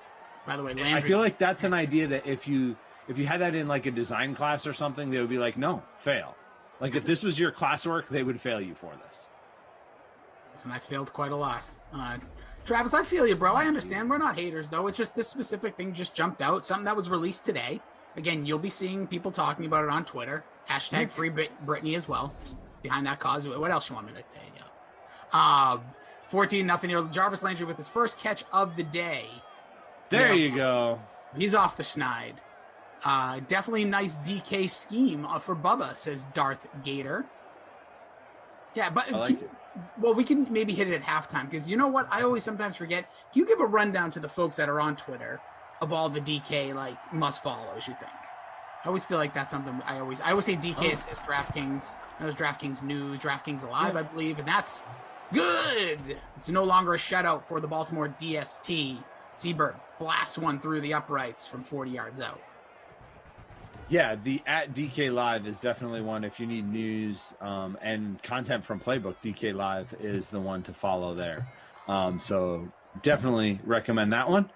Speaker 11: By the way, Landry,
Speaker 12: I feel like that's an idea that if you had that in like a design class or something, they would be like, no, fail. Like if this was your classwork, they would fail you for this.
Speaker 11: And I failed quite a lot. Travis, I feel you, bro. I understand. We're not haters, though. It's just this specific thing just jumped out. Something that was released today. Again, you'll be seeing people talking about it on Twitter. Hashtag free Britney as well. Just behind that cause. What else you want me to tell you? 14-0. Jarvis Landry with his first catch of the day.
Speaker 12: There you go.
Speaker 11: He's off the snide. Definitely a nice DK scheme for Bubba, says Darth Gator. Yeah, but
Speaker 12: I like it.
Speaker 11: Well, we can maybe hit it at halftime because you know what? I always sometimes forget. Can you give a rundown to the folks that are on Twitter of all the DK like must follows you think? I always feel like that's something I always say DK is DraftKings. That was DraftKings News, DraftKings Live, I believe, and that's good. It's no longer a shutout for the Baltimore DST. Seabird blasts one through the uprights from 40 yards out.
Speaker 12: Yeah, the @DK Live is definitely one if you need news and content from Playbook. DK Live is the one to follow there. So definitely recommend that one.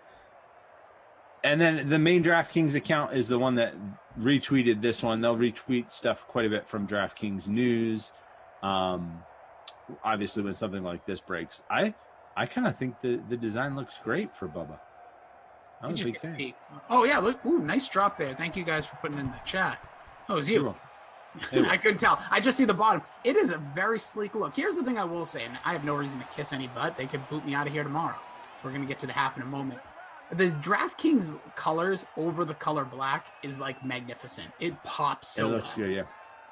Speaker 12: And then the main DraftKings account is the one that retweeted this one. They'll retweet stuff quite a bit from DraftKings News. Obviously, when something like this breaks, I kind of think the design looks great for Bubba. I'm a big fan.
Speaker 11: Peaked. Oh, yeah. Look, ooh, nice drop there. Thank you guys for putting in the chat. Oh, it was you. I couldn't tell. I just see the bottom. It is a very sleek look. Here's the thing I will say, and I have no reason to kiss any butt. They could boot me out of here tomorrow. So we're going to get to the half in a moment. The DraftKings colors over the color black is like magnificent. It pops so
Speaker 12: well. It looks good, yeah.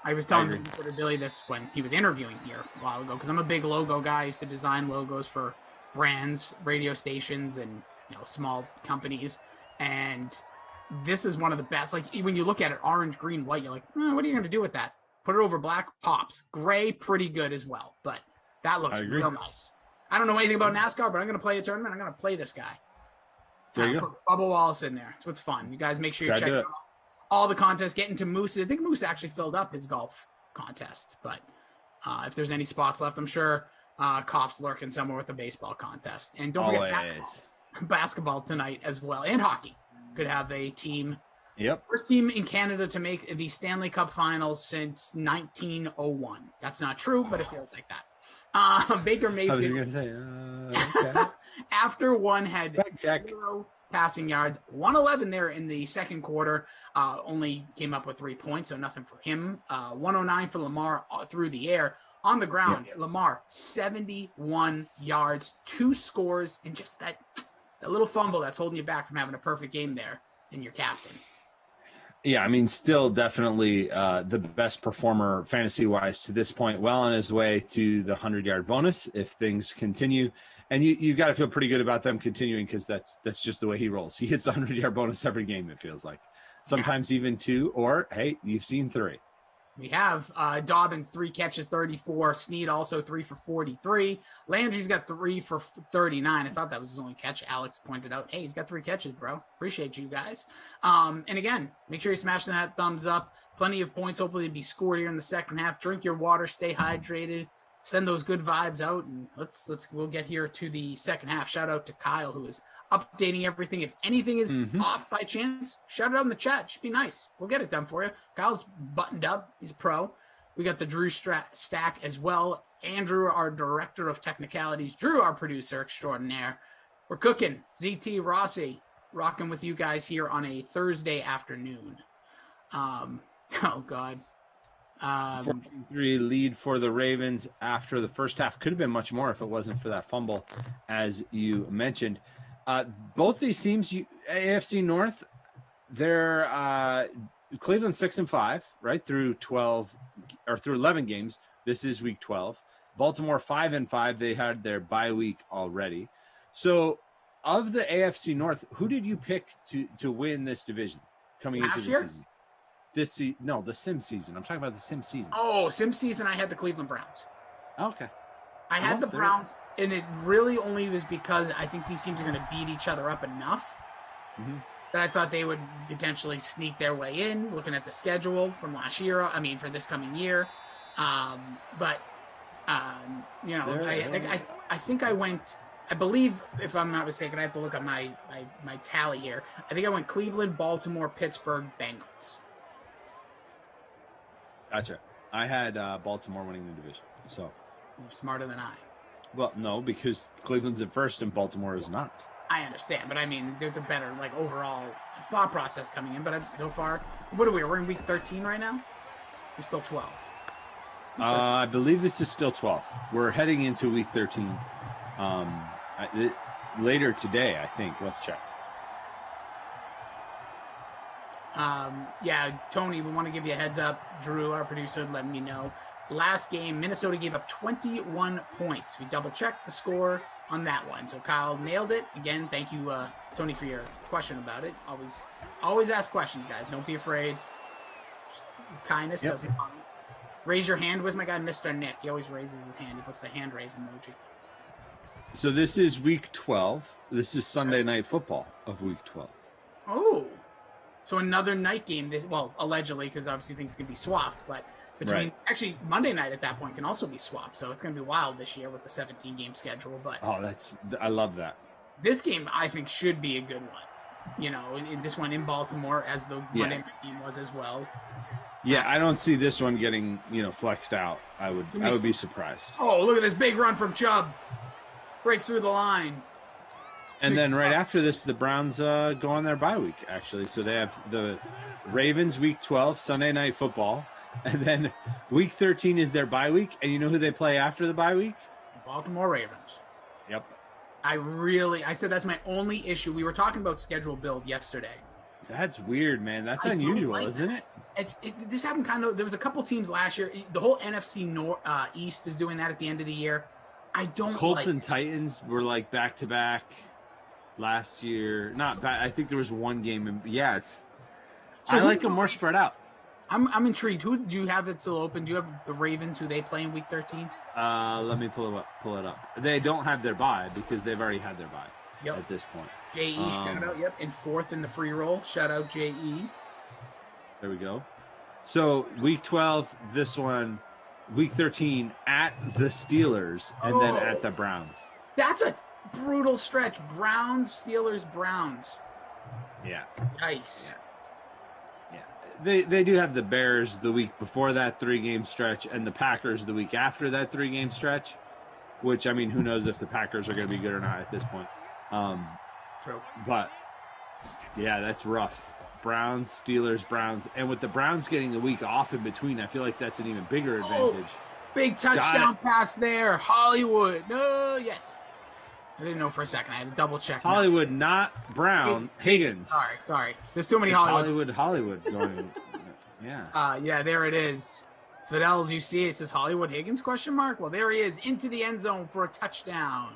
Speaker 11: I was telling Babysitter Billy this when he was interviewing here a while ago because I'm a big logo guy. I used to design logos for brands, radio stations, and small companies. And this is one of the best. Like when you look at it, orange, green, white, you're like, what are you going to do with that? Put it over black, pops. Gray, pretty good as well. But that looks real nice. I don't know anything about NASCAR, but I'm going to play a tournament. I'm going to play this guy.
Speaker 12: There you go.
Speaker 11: Put Bubba Wallace in there. That's what's fun. You guys make sure you check out all the contests. Get into Moose. I think Moose actually filled up his golf contest. But if there's any spots left, I'm sure Koff's lurking somewhere with the baseball contest. And don't forget basketball tonight as well, and hockey. Could have a team.
Speaker 12: Yep.
Speaker 11: First team in Canada to make the Stanley Cup Finals since 1901. That's not true, but it feels like that. Baker Mayfield.
Speaker 12: I was going to say, okay.
Speaker 11: After one had 0 passing yards, 111 there in the second quarter. Only came up with 3 points, so nothing for him. 109 for Lamar through the air. On the ground, Lamar, 71 yards, 2 scores, and just that little fumble that's holding you back from having a perfect game there in your captain.
Speaker 12: Yeah, I mean, still definitely the best performer fantasy-wise to this point, well on his way to the 100-yard bonus if things continue. And you've got to feel pretty good about them continuing because that's just the way he rolls. He hits the 100-yard bonus every game, it feels like. Sometimes even 2, or, hey, you've seen 3.
Speaker 11: We have Dobbins, 3 catches, 34. Snead also 3 for 43. Landry's got 3 for 39. I thought that was his only catch. Alex pointed out, hey, he's got 3 catches, bro. Appreciate you guys. And again, make sure you're smashing that thumbs up. Plenty of points hopefully to be scored here in the second half. Drink your water, stay hydrated, send those good vibes out, and we'll get here to the second half. Shout out to Kyle, who is updating everything. If anything is off by chance, shout it out in the chat. It should be nice. We'll get it done for you. Kyle's buttoned up. He's a pro. We got the Drew stack as well. Andrew, our director of technicalities. Drew, our producer extraordinaire. We're cooking. ZT Rossi, rocking with you guys here on a Thursday afternoon. Oh, God.
Speaker 12: 14-3 lead for the Ravens after the first half. Could have been much more if it wasn't for that fumble, as you mentioned. Both these teams, AFC North, they're Cleveland 6-5, right, through 11 games. This is week 12. Baltimore 5-5. They had their bye week already. So, of the AFC North, who did you pick to win this division coming into the season? No, the Sim season. I'm talking about the Sim season.
Speaker 11: Oh, Sim season, I had the Cleveland Browns.
Speaker 12: Okay.
Speaker 11: I had the Browns, and it really only was because I think these teams are going to beat each other up enough that I thought they would potentially sneak their way in, looking at the schedule from last year. I mean, for this coming year. I think I went, I believe, if I'm not mistaken, I have to look at my tally here. I think I went Cleveland, Baltimore, Pittsburgh, Bengals.
Speaker 12: Gotcha. I had Baltimore winning the division, so.
Speaker 11: You're smarter than I.
Speaker 12: Well, no, because Cleveland's at first and Baltimore is not.
Speaker 11: I understand, but I mean, there's a better overall thought process coming in. But so far, what are we? We're in week 13 right now. We're still 12.
Speaker 12: I believe this is still 12. We're heading into week 13 later today, I think. Let's check.
Speaker 11: Tony, we want to give you a heads up. Drew, our producer, let me know. Last game, Minnesota gave up 21 points. We double checked the score on that one. So Kyle nailed it. Again, thank you, Tony, for your question about it. Always ask questions, guys. Don't be afraid. Just kindness doesn't harm. Raise your hand. Where's my guy, Mr. Nick? He always raises his hand. He puts the hand raise emoji.
Speaker 12: So this is week 12. This is Sunday Night Football of week 12.
Speaker 11: Oh. So another night game, allegedly, because obviously things can be swapped, but actually Monday night at that point can also be swapped. So it's going to be wild this year with the 17-game schedule. But
Speaker 12: I love that.
Speaker 11: This game, I think, should be a good one. This one in Baltimore, as the Monday night game was as well.
Speaker 12: Yeah, I don't see this one getting, flexed out. I would be surprised.
Speaker 11: Oh, look at this big run from Chubb. Break through the line.
Speaker 12: And then right after this, the Browns go on their bye week, actually. So they have the Ravens week 12, Sunday Night Football. And then week 13 is their bye week. And you know who they play after the bye week?
Speaker 11: Baltimore Ravens.
Speaker 12: Yep.
Speaker 11: I said that's my only issue. We were talking about schedule build yesterday.
Speaker 12: That's weird, man. That's unusual, isn't it?
Speaker 11: This happened there was a couple teams last year. The whole NFC East is doing that at the end of the year. I don't
Speaker 12: Colts and Titans were back-to-back. Last year, not bad. I think there was one game. I like them more spread out.
Speaker 11: I'm intrigued. Who do you have that's still open? Do you have the Ravens who they play in week 13?
Speaker 12: Let me pull it up. They don't have their bye because they've already had their bye at this point.
Speaker 11: JE, shout out. Yep, in fourth in the free roll. Shout out JE.
Speaker 12: There we go. So week 12, this one, Week 13 at the Steelers and then at the Browns.
Speaker 11: That's a brutal stretch. Browns, Steelers, Browns.
Speaker 12: Yeah.
Speaker 11: Nice.
Speaker 12: Yeah. They do have the Bears the week before that 3-game stretch and the Packers the week after that 3-game stretch, which, I mean, who knows if the Packers are going to be good or not at this point.
Speaker 11: True.
Speaker 12: But, yeah, that's rough. Browns, Steelers, Browns. And with the Browns getting the week off in between, I feel like that's an even bigger advantage.
Speaker 11: Big touchdown pass there. Hollywood. No, yes. I didn't know for a second. I had to double check.
Speaker 12: Hollywood, not Brown. Higgins.
Speaker 11: Sorry. There's too many
Speaker 12: Hollywood going. Yeah.
Speaker 11: Yeah, there it is. Fidel's, you see it says Hollywood Higgins question mark? Well, there he is into the end zone for a touchdown.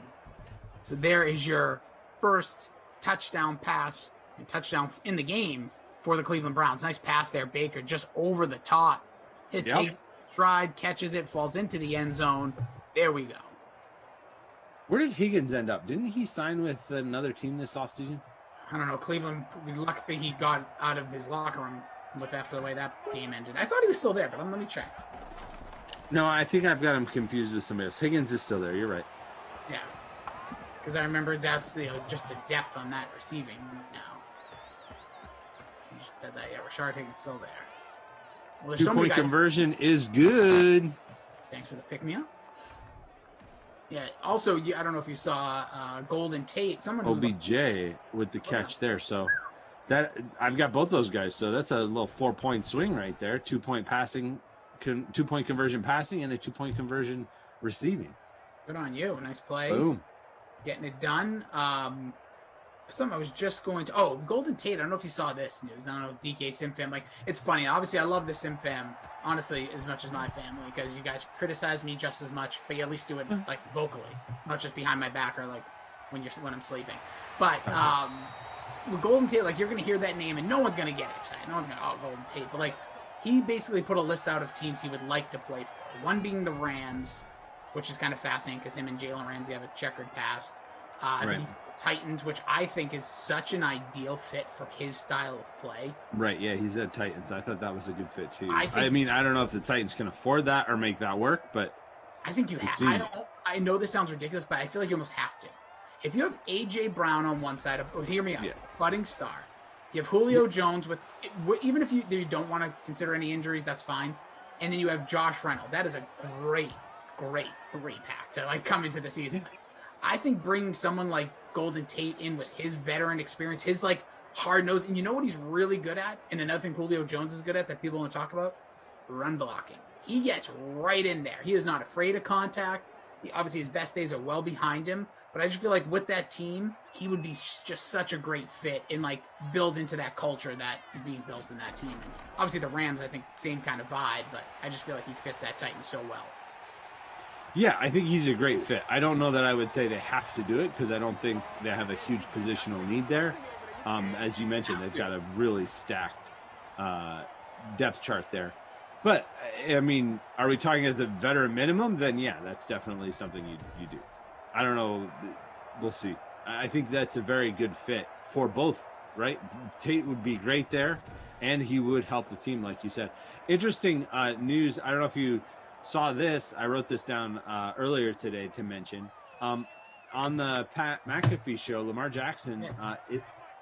Speaker 11: So there is your first touchdown pass and touchdown in the game for the Cleveland Browns. Nice pass there, Baker, just over the top. Hits Higgins, stride, catches it, falls into the end zone. There we go.
Speaker 12: Where did Higgins end up? Didn't he sign with another team this offseason?
Speaker 11: I don't know. Cleveland, luckily he got out of his locker room after the way that game ended. I thought he was still there, but let me check.
Speaker 12: No, I think I've got him confused with somebody else. Higgins is still there. You're right.
Speaker 11: Yeah. Because I remember that's just the depth on that receiving now. Yeah, Rashard Higgins still there. Well, there's
Speaker 12: 2-point conversion is good.
Speaker 11: Thanks for the pick-me-up. Yeah. Also, I don't know if you saw Golden Tate.
Speaker 12: OBJ with the catch there. So that I've got both those guys. So that's a little 4-point swing right there. 2-point passing, 2-point conversion passing, and a 2-point conversion receiving.
Speaker 11: Good on you. Nice play.
Speaker 12: Boom.
Speaker 11: Getting it done. Something I was just going to. Golden Tate. I don't know if you saw this news. I don't know, DK SimFam. Like, it's funny. Obviously, I love the SimFam, honestly, as much as my family, because you guys criticize me just as much, but you at least do it like vocally, not just behind my back or like when I'm sleeping. But with Golden Tate, like, you're gonna hear that name and no one's gonna get excited. No one's gonna Golden Tate. But like, he basically put a list out of teams he would like to play for. One being the Rams, which is kind of fascinating because him and Jalen Ramsey have a checkered past. I think he's Titans, which I think is such an ideal fit for his style of play.
Speaker 12: Right, yeah, he's at Titans. I thought that was a good fit too. I mean, I don't know if the Titans can afford that or make that work, but
Speaker 11: I think you have. I know this sounds ridiculous, but I feel like you almost have to. If you have AJ Brown on one side, hear me out, budding star. You have Julio Jones with, even if you don't want to consider any injuries, that's fine. And then you have Josh Reynolds. That is a great pack to like come into the season. I think bringing someone like Golden Tate in with his veteran experience, his like hard nose, and you know what he's really good at, and another thing Julio Jones is good at that people don't talk about, run blocking. He gets right in there. He is not afraid of contact. Obviously, his best days are well behind him, but I just feel like with that team, he would be just such a great fit and like build into that culture that is being built in that team. And obviously, the Rams, I think, same kind of vibe, but I just feel like he fits that Titan so well.
Speaker 12: Yeah, I think he's a great fit. I don't know that I would say they have to do it because I don't think they have a huge positional need there. As you mentioned, they've got a really stacked depth chart there. But, I mean, are we talking at the veteran minimum? Then, yeah, that's definitely something you do. I don't know. We'll see. I think that's a very good fit for both, right? Tate would be great there, and he would help the team, like you said. Interesting news. I don't know if you saw this. I wrote this down earlier today to mention. On the Pat McAfee show, Lamar Jackson,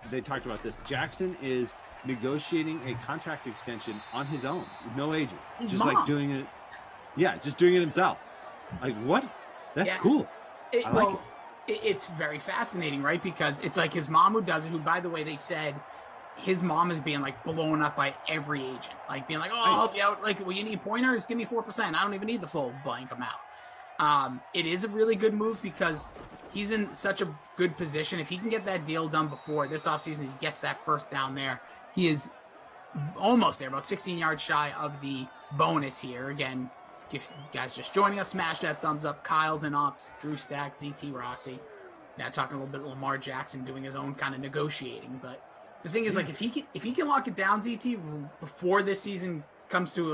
Speaker 12: they talked about this. Jackson is negotiating a contract extension on his own, with no agent. Like doing it. Yeah, just doing it himself. Like, what? That's cool. I like it.
Speaker 11: It's very fascinating, right? Because it's like his mom who does it, who, by the way, they said his mom is being like blown up by every agent, like being like, "Oh, I'll help you out. Like, well, you need pointers? Give me 4%. I don't even need the full blank amount." It is a really good move because he's in such a good position. If he can get that deal done before this offseason, he gets that first down there. He is almost there, about 16 yards shy of the bonus here. Again, if you guys just joining us, smash that thumbs up. Kyle's and Ox, Drew Stack, ZT Rossi. Now talking a little bit Lamar Jackson doing his own kind of negotiating, but the thing is, like, if he can lock it down, ZT, before this season comes to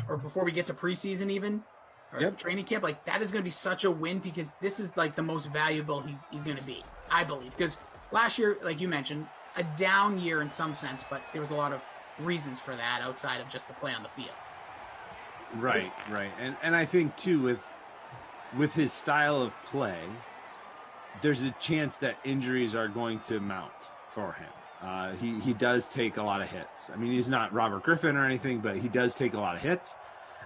Speaker 11: or before we get to preseason even, or training camp, like, that is going to be such a win because this is like the most valuable he's going to be, I believe. Because last year, like you mentioned, a down year in some sense, but there was a lot of reasons for that outside of just the play on the field.
Speaker 12: Right. And I think too with his style of play, there's a chance that injuries are going to mount for him. He does take a lot of hits. I mean, he's not Robert Griffin or anything, but he does take a lot of hits.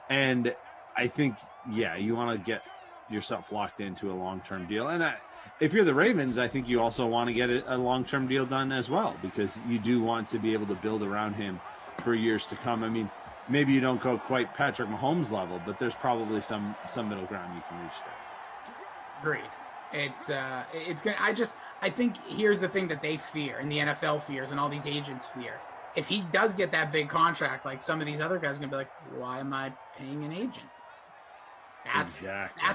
Speaker 12: And I think, you want to get yourself locked into a long-term deal. And if you're the Ravens, I think you also want to get a long-term deal done as well, because you do want to be able to build around him for years to come. I mean, maybe you don't go quite Patrick Mahomes level, but there's probably some middle ground you can reach there.
Speaker 11: Agreed. It's gonna. I think here's the thing that they fear, and the NFL fears, and all these agents fear. If he does get that big contract, like some of these other guys are gonna be like, why am I paying an agent? That's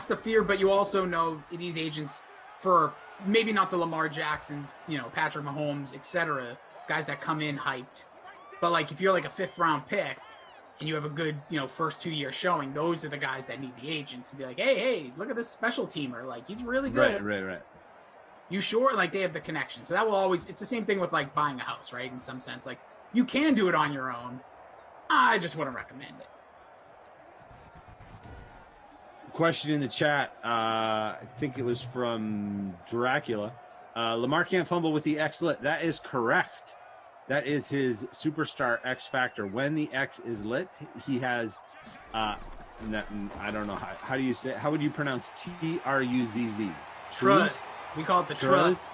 Speaker 11: the fear. But you also know these agents, for maybe not the Lamar Jacksons, Patrick Mahomes, etc., guys that come in hyped. But like if you're like a 5th round pick and you have a good, first 2 year showing, those are the guys that need the agents to be like, hey, look at this special teamer. Like, he's really good.
Speaker 12: Right.
Speaker 11: You sure? Like, they have the connection. So that will always, it's the same thing with like buying a house, right? In some sense, like you can do it on your own. I just wouldn't recommend it.
Speaker 12: Question in the chat. I think it was from Dracula. Lamar can't fumble with the X lit. That is correct. That is his superstar X factor. When the X is lit, he has, I don't know, how do you say, how would you pronounce Truzz?
Speaker 11: Truzz. We call it the Truzz.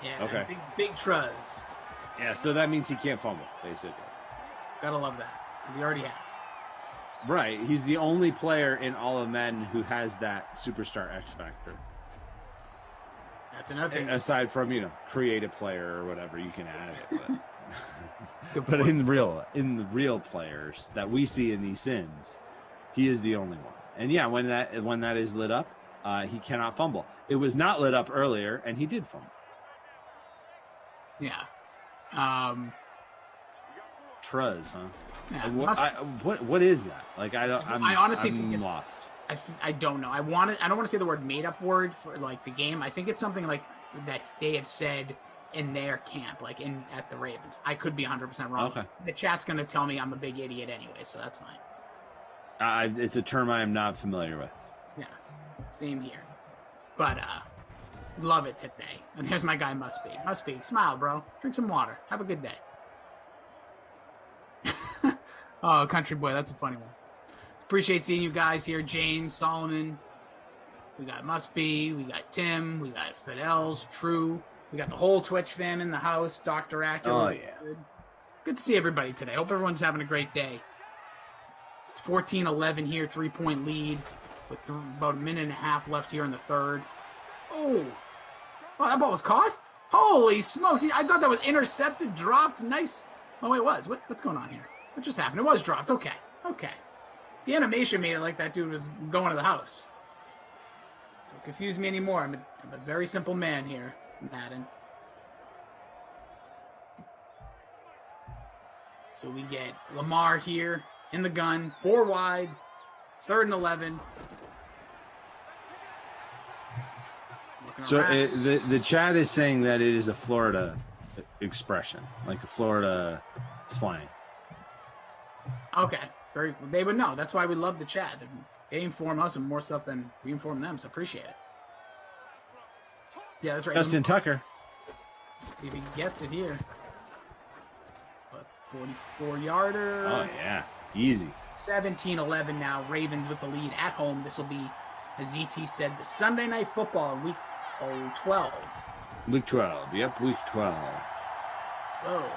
Speaker 11: Yeah.
Speaker 12: Okay.
Speaker 11: Big Truzz.
Speaker 12: Yeah, so that means he can't fumble, basically.
Speaker 11: Gotta love that, because he already has.
Speaker 12: Right. He's the only player in all of Madden who has that superstar X factor.
Speaker 11: That's another thing.
Speaker 12: Aside from, create a player or whatever, you can add it. But, but in the real players that we see in these Sims, he is the only one. And yeah, when that is lit up, he cannot fumble. It was not lit up earlier, and he did fumble.
Speaker 11: Yeah.
Speaker 12: Truzz, huh?
Speaker 11: Yeah,
Speaker 12: what is that? Like,
Speaker 11: I honestly think
Speaker 12: I'm
Speaker 11: it's
Speaker 12: lost.
Speaker 11: I don't know. I don't want to say the word made up word for like the game. I think it's something like that they have said in their camp, like at the Ravens. I could be 100% wrong.
Speaker 12: Okay.
Speaker 11: The chat's going to tell me I'm a big idiot anyway, so that's fine.
Speaker 12: It's a term I am not familiar with.
Speaker 11: Yeah, same here. But love it today. And here's my guy, Must Be. Smile, bro. Drink some water. Have a good day. Oh, country boy, that's a funny one. Appreciate seeing you guys here. James, Solomon. We got Must Be. We got Tim. We got Fidel's True. We got the whole Twitch fam in the house. Dr. Acula.
Speaker 12: Oh, yeah.
Speaker 11: Good to see everybody today. Hope everyone's having a great day. It's 14-11 here, 3-point lead with about a minute and a half left here in the third. Oh, that ball was caught? Holy smokes. I thought that was intercepted, dropped. Nice. Oh, it was. What's going on here? What just happened? It was dropped. Okay. The animation made it like that dude was going to the house. Don't confuse me anymore. I'm a very simple man here, Madden. So we get Lamar here in the gun, 4 wide, 3rd and 11.
Speaker 12: So the chat is saying that it is a Florida expression, like a Florida slang.
Speaker 11: Okay. They would know. That's why we love the chat. They inform us of more stuff than we inform them, so appreciate it. Yeah, that's right.
Speaker 12: Justin Tucker.
Speaker 11: Let's see if he gets it here. 44-yarder.
Speaker 12: Oh, yeah. Easy.
Speaker 11: 17-11 now. Ravens with the lead at home. This will be, as ZT said, the Sunday Night Football in week 12.
Speaker 12: Week 12. Yep, week 12.
Speaker 11: 12.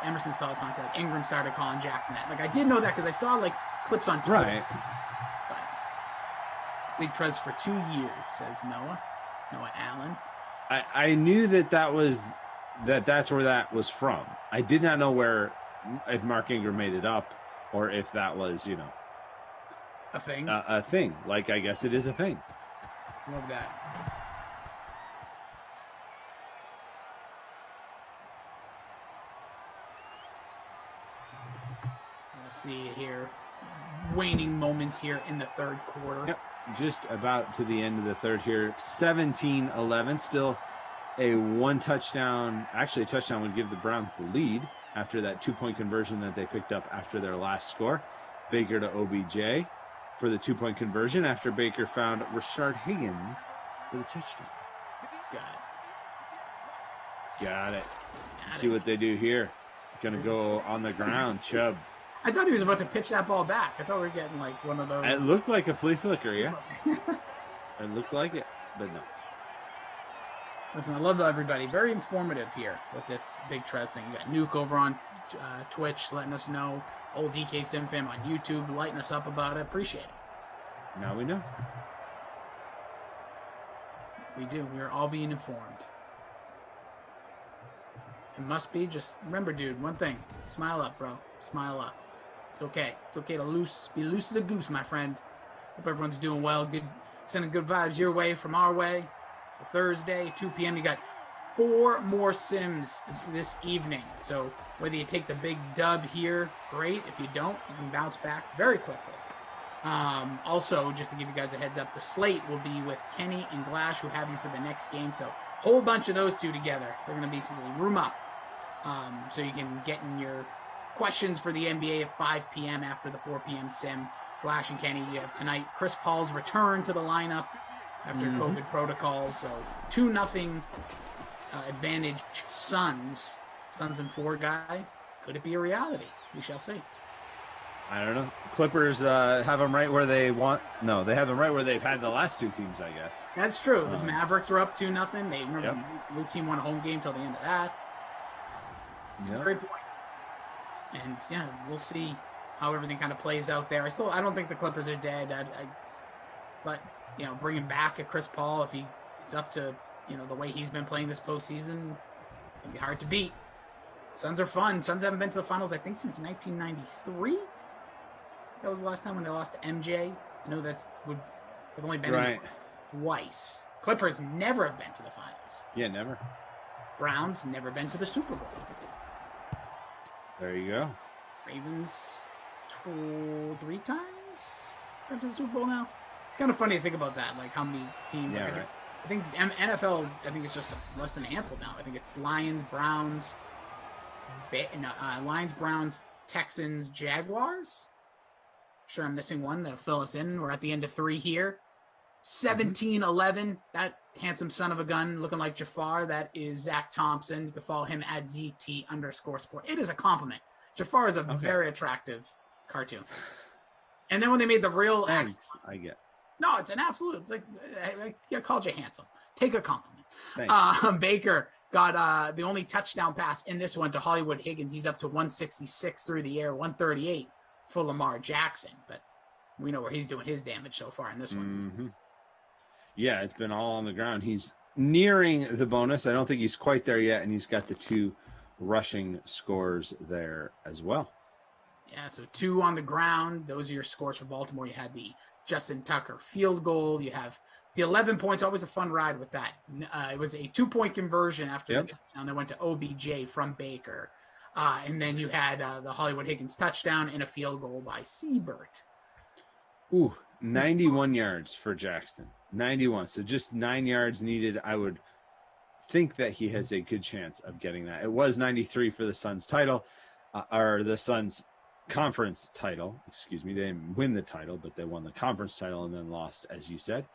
Speaker 11: Emerson's Peloton said Ingram started calling Jackson that. Like, I did know that because I saw like clips on Twitter.
Speaker 12: Right.
Speaker 11: But Big Trez for 2 years, says Noah Allen.
Speaker 12: I knew that's where that was from. I did not know if Mark Ingram made it up or if that was,
Speaker 11: a thing.
Speaker 12: A thing. Like, I guess it is a thing.
Speaker 11: Love that. See here, waning moments here in the third quarter.
Speaker 12: Yep, just about to the end of the third here. 17-11, still a touchdown would give the Browns the lead. after that 2-point conversion that they picked up after their last score. Baker to OBJ for the 2-point conversion after Baker found Rashard Higgins for the touchdown. Got it. See what they do here. Going to go on the ground, Chubb.
Speaker 11: I thought he was about to pitch that ball back. I thought we were getting like one of those.
Speaker 12: It looked like a flea flicker, yeah. It looked like it, but no.
Speaker 11: Listen, I love everybody. Very informative here with this Big Trez thing. You got Nuke over on Twitch letting us know. Old DK Sim fam on YouTube lighting us up about it. Appreciate it.
Speaker 12: Now we know.
Speaker 11: We do. We are all being informed. It must be. Just remember, dude, one thing. Smile up, bro. Smile up. It's okay. It's okay to be loose as a goose, my friend. Hope everyone's doing well. Good, sending good vibes your way from our way. For Thursday, 2 p.m. You got 4 more sims this evening. So whether you take the big dub here, great. If you don't, you can bounce back very quickly. Also, just to give you guys a heads up, the slate will be with Kenny and Glash, who have you for the next game. So whole bunch of those two together. They're going to basically room up. So you can get in your questions for the NBA at 5 p.m. after the 4 p.m. sim. Glash and Kenny, you have tonight Chris Paul's return to the lineup after COVID protocols. So 2-0 advantage Suns. Suns and 4 guy. Could it be a reality? We shall see.
Speaker 12: I don't know. Clippers have them right where they want. No, they have them right where they've had the last 2 teams, I guess.
Speaker 11: That's true. The Mavericks were up 2-0. They remember no team won a home game till the end of that. It's a great point. And yeah, we'll see how everything kind of plays out there. I don't think the Clippers are dead. But you know, bringing back a Chris Paul, if he's up to the way he's been playing this postseason, it'll be hard to beat. Suns are fun. Suns haven't been to the finals, I think, since 1993. That was the last time when they lost to MJ. I know they've only been in it twice. Clippers never have been to the finals.
Speaker 12: Yeah, never.
Speaker 11: Browns never been to the Super Bowl.
Speaker 12: There you go.
Speaker 11: Ravens 3 times been to the Super Bowl now. It's kind of funny to think about that, like how many teams.
Speaker 12: Yeah, right.
Speaker 11: I think NFL. I think it's just less than a handful now. I think it's Lions, Browns, Texans, Jaguars. Sure, I'm missing one. They'll fill us in. We're at the end of 3 here. 17-11. That handsome son of a gun looking like Jafar. That is Zach Thompson. You can follow him at ZT_sport. It is a compliment. Jafar is a very attractive cartoon. And then when they made the real
Speaker 12: Thanks, I guess.
Speaker 11: No, it's an absolute. It's like I called you handsome. Take a compliment. Baker got the only touchdown pass in this one to Hollywood Higgins. He's up to 166 through the air, 138 for Lamar Jackson. But we know where he's doing his damage so far in this one.
Speaker 12: Yeah, it's been all on the ground. He's nearing the bonus. I don't think he's quite there yet, and he's got the 2 rushing scores there as well.
Speaker 11: Yeah, so 2 on the ground. Those are your scores for Baltimore. You had the Justin Tucker field goal. You have the 11 points. Always a fun ride with that. It was a 2-point conversion after the touchdown that went to OBJ from Baker. And then you had the Hollywood Higgins touchdown and a field goal by Siebert.
Speaker 12: Ooh, 91 yards for Jackson. 91. So just 9 yards needed. I would think that he has a good chance of getting that. It was 93 for the Suns title, or the Suns conference title. Excuse me. They didn't win the title, but they won the conference title and then lost, as you said.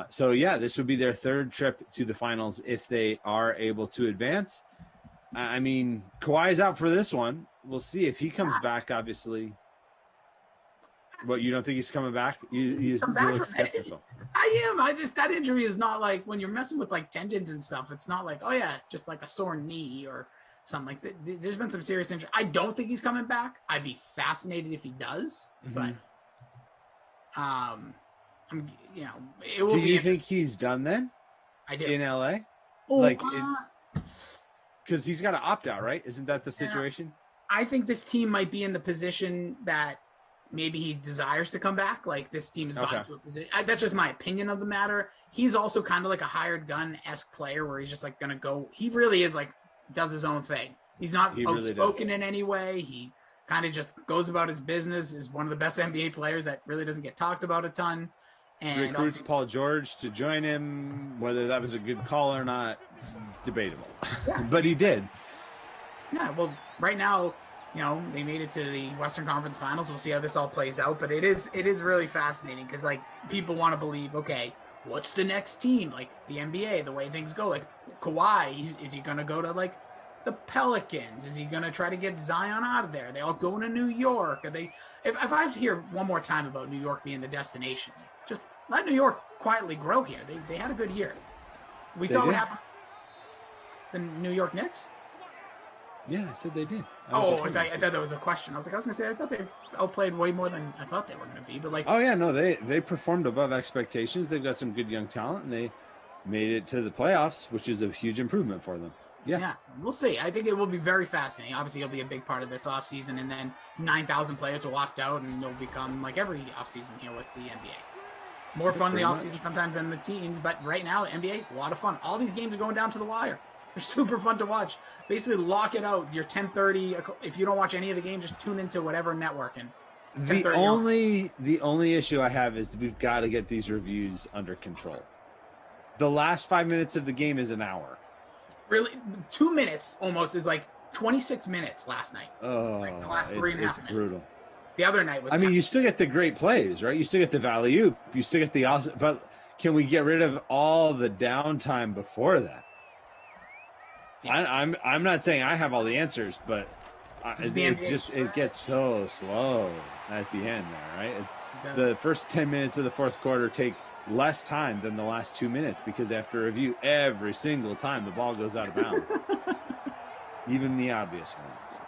Speaker 12: So yeah, this would be their 3rd trip to the finals if they are able to advance. I mean, Kawhi's out for this one. We'll see if he comes back, obviously. What, you don't think he's coming back? You look skeptical.
Speaker 11: I am. That injury is not like when you're messing with like tendons and stuff. It's not like, oh yeah, just like a sore knee or something like that. There's been some serious injury. I don't think he's coming back. I'd be fascinated if he does, but it will be.
Speaker 12: Do you think he's done then?
Speaker 11: I do.
Speaker 12: In LA?
Speaker 11: Oh,
Speaker 12: because he's got to opt out, right? Isn't that the situation?
Speaker 11: I think this team might be in the position that maybe he desires to come back. Like this team has gotten to a position. That's just my opinion of the matter. He's also kind of like a hired gun-esque player where he's just like going to go. He really is like, does his own thing. He's not outspoken in any way. He kind of just goes about his business, is one of the best NBA players that really doesn't get talked about a ton. And
Speaker 12: recruits Paul George to join him. Whether that was a good call or not, debatable. But he did.
Speaker 11: Yeah, well, right now, they made it to the Western Conference Finals. We'll see how this all plays out, but it is really fascinating because like people want to believe, okay, what's the next team? Like the NBA, the way things go. Like Kawhi, is he going to go to like the Pelicans? Is he going to try to get Zion out of there? Are they all going to New York? Are they? If I have to hear one more time about New York being the destination, just let New York quietly grow here. They had a good year. We saw what happened. The New York Knicks.
Speaker 12: Yeah, I said they did.
Speaker 11: I thought that was a question. I was going to say, I thought they outplayed way more than I thought they were going to be. But like,
Speaker 12: oh yeah, no, they performed above expectations. They've got some good young talent, and they made it to the playoffs, which is a huge improvement for them. Yeah,
Speaker 11: so we'll see. I think it will be very fascinating. Obviously, it'll be a big part of this offseason, and then 9,000 players will opt out, and they'll become like every offseason here with the NBA. More fun in the offseason sometimes than the teams, but right now, NBA, a lot of fun. All these games are going down to the wire. They're super fun to watch. Basically, lock it out. Your 10:30. If you don't watch any of the game, just tune into whatever network. And
Speaker 12: the only issue I have is we've got to get these reviews under control. The last 5 minutes of the game is an hour.
Speaker 11: Really, 2 minutes almost is like 26 minutes last night.
Speaker 12: Oh,
Speaker 11: like the last 3.5 minutes.
Speaker 12: Brutal.
Speaker 11: The other night was.
Speaker 12: I mean, you still get the great plays, right? You still get the value. You still get the awesome. But can we get rid of all the downtime before that? I'm not saying I have all the answers, but it gets so slow at the end there, right? It's the first 10 minutes of the fourth quarter take less time than the last 2 minutes because after review, every single time the ball goes out of bounds, even the obvious ones.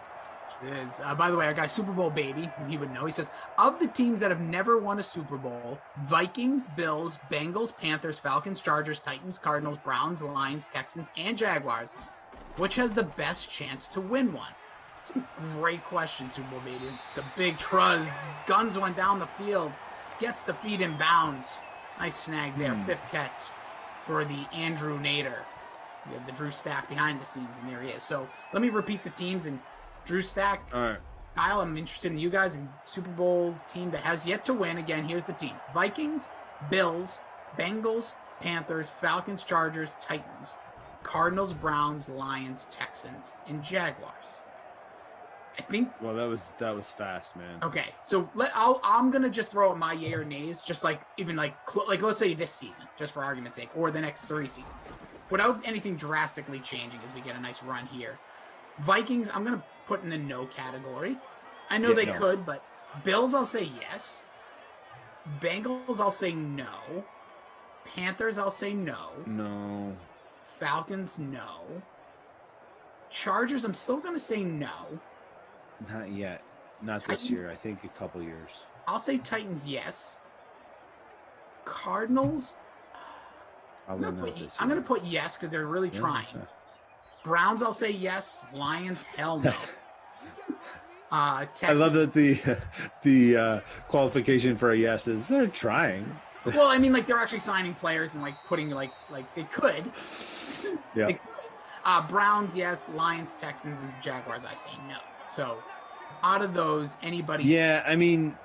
Speaker 11: It is. By the way, our guy Super Bowl baby, he would know. He says, of the teams that have never won a Super Bowl, Vikings, Bills, Bengals, Panthers, Falcons, Chargers, Titans, Cardinals, Browns, Lions, Texans, and Jaguars, which has the best chance to win one? It's a great question, Super Bowl baby. The big truz, guns went down the field, gets the feet in bounds. Nice snag there, fifth catch for the Andrew Nader. You have the Drew Stack behind the scenes, and there he is. So let me repeat the teams. And Drew Stack,
Speaker 12: all right.
Speaker 11: Kyle, I'm interested in you guys and Super Bowl team that has yet to win. Again, here's the teams. Vikings, Bills, Bengals, Panthers, Falcons, Chargers, Titans, Cardinals, Browns, Lions, Texans, and Jaguars. I think.
Speaker 12: Well, that was fast, man.
Speaker 11: Okay, so I'm gonna just throw out my yay or nays, just like even like let's say this season, just for argument's sake, or the next 3 seasons, without anything drastically changing as we get a nice run here. Vikings, I'm gonna put in the no category. I know they could, but Bills, I'll say yes. Bengals, I'll say no. Panthers, I'll say no.
Speaker 12: No.
Speaker 11: Falcons, no. Chargers, I'm still going to say no.
Speaker 12: Not yet. Not Titans, this year. I think a couple years.
Speaker 11: I'll say Titans, yes. Cardinals, I'm going to put yes because they're really trying. Browns, I'll say yes. Lions, hell no.
Speaker 12: I love that the qualification for a yes is they're trying.
Speaker 11: Well, I mean, like they're actually signing players and like putting like they could.
Speaker 12: Yeah.
Speaker 11: Browns, yes. Lions, Texans, and Jaguars, I say no. So, out of those, anybody?
Speaker 12: Yeah, I mean,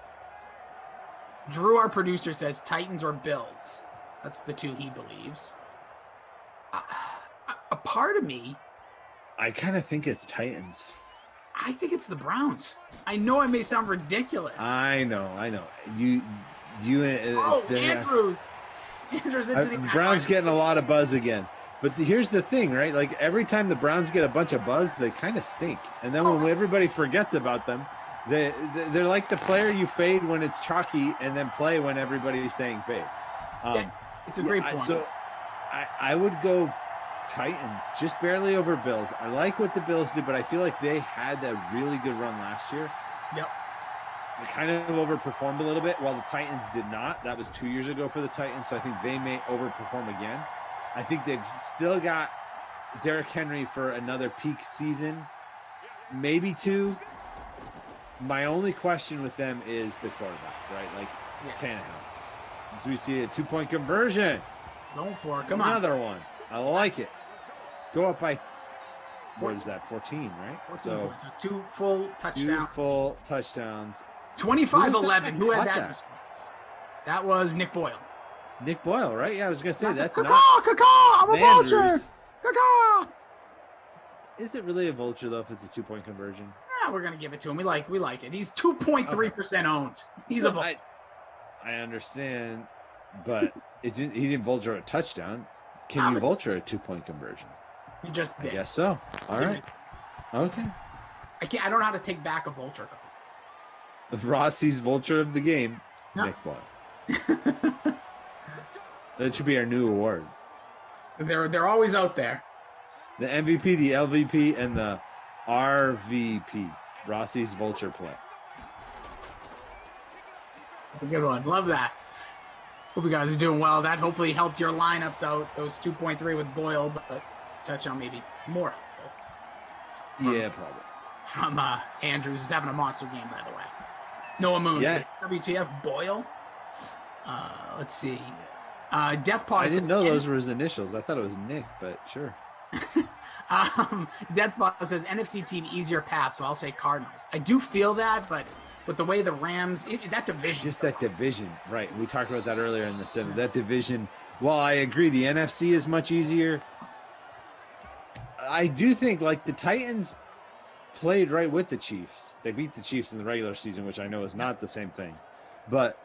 Speaker 11: Drew, our producer, says Titans or Bills. That's the two he believes. A part of me,
Speaker 12: I kind of think it's Titans.
Speaker 11: I think it's the Browns. I know I may sound ridiculous.
Speaker 12: I know. You.
Speaker 11: Andrews into the
Speaker 12: Browns getting a lot of buzz again. But here's the thing, right? Like every time the Browns get a bunch of buzz, they kind of stink. And then when everybody forgets about them, they're like the player you fade when it's chalky and then play when everybody's saying fade.
Speaker 11: It's a great point.
Speaker 12: So I would go Titans, just barely over Bills. I like what the Bills did, but I feel like they had a really good run last year.
Speaker 11: Yep.
Speaker 12: They kind of overperformed a little bit, while the Titans did not. That was 2 years ago for the Titans, so I think they may overperform again. I think they've still got Derrick Henry for another peak season, maybe 2. My only question with them is the quarterback, right? Like Tannehill. So we see a 2-point conversion.
Speaker 11: Going for it. Come on.
Speaker 12: Another one. I like it. Go up by, what is that, 14, right?
Speaker 11: 14 points. 2 full touchdowns.
Speaker 12: 2 full touchdowns.
Speaker 11: 25-11. Who had that response? That was Nick Boyle.
Speaker 12: Nick Boyle, right? Yeah, I was going to say that's
Speaker 11: I'm a vulture.
Speaker 12: Is it really a vulture though if it's a 2-point conversion?
Speaker 11: We're gonna give it to him. We like it. He's 2.3% owned. He's a vulture.
Speaker 12: I understand, but he didn't vulture a touchdown. Can you vulture a 2-point conversion?
Speaker 11: He just did.
Speaker 12: I guess so. All right. Okay.
Speaker 11: I don't know how to take back a vulture call.
Speaker 12: Rossi's vulture of the game, Nick Boyle. That should be our new award.
Speaker 11: They're always out there.
Speaker 12: The MVP, the LVP, and the RVP. Rossi's vulture play.
Speaker 11: That's a good one. Love that. Hope you guys are doing well. That hopefully helped your lineups out. Those 2.3 with Boyle, but touchdown maybe more helpful.
Speaker 12: Yeah, probably.
Speaker 11: From Andrews, who's having a monster game, by the way. Noah Moon says, WTF Boyle? Let's see. Death Paw
Speaker 12: I
Speaker 11: says,
Speaker 12: didn't know those were his initials. I thought it was Nick, but sure.
Speaker 11: Death Paw says, NFC team easier path, so I'll say Cardinals. I do feel that, but with the way the Rams, that division.
Speaker 12: Just that division, right. We talked about that earlier in the segment. That division, while I agree the NFC is much easier, I do think like the Titans played right with the Chiefs. They beat the Chiefs in the regular season, which I know is not the same thing. But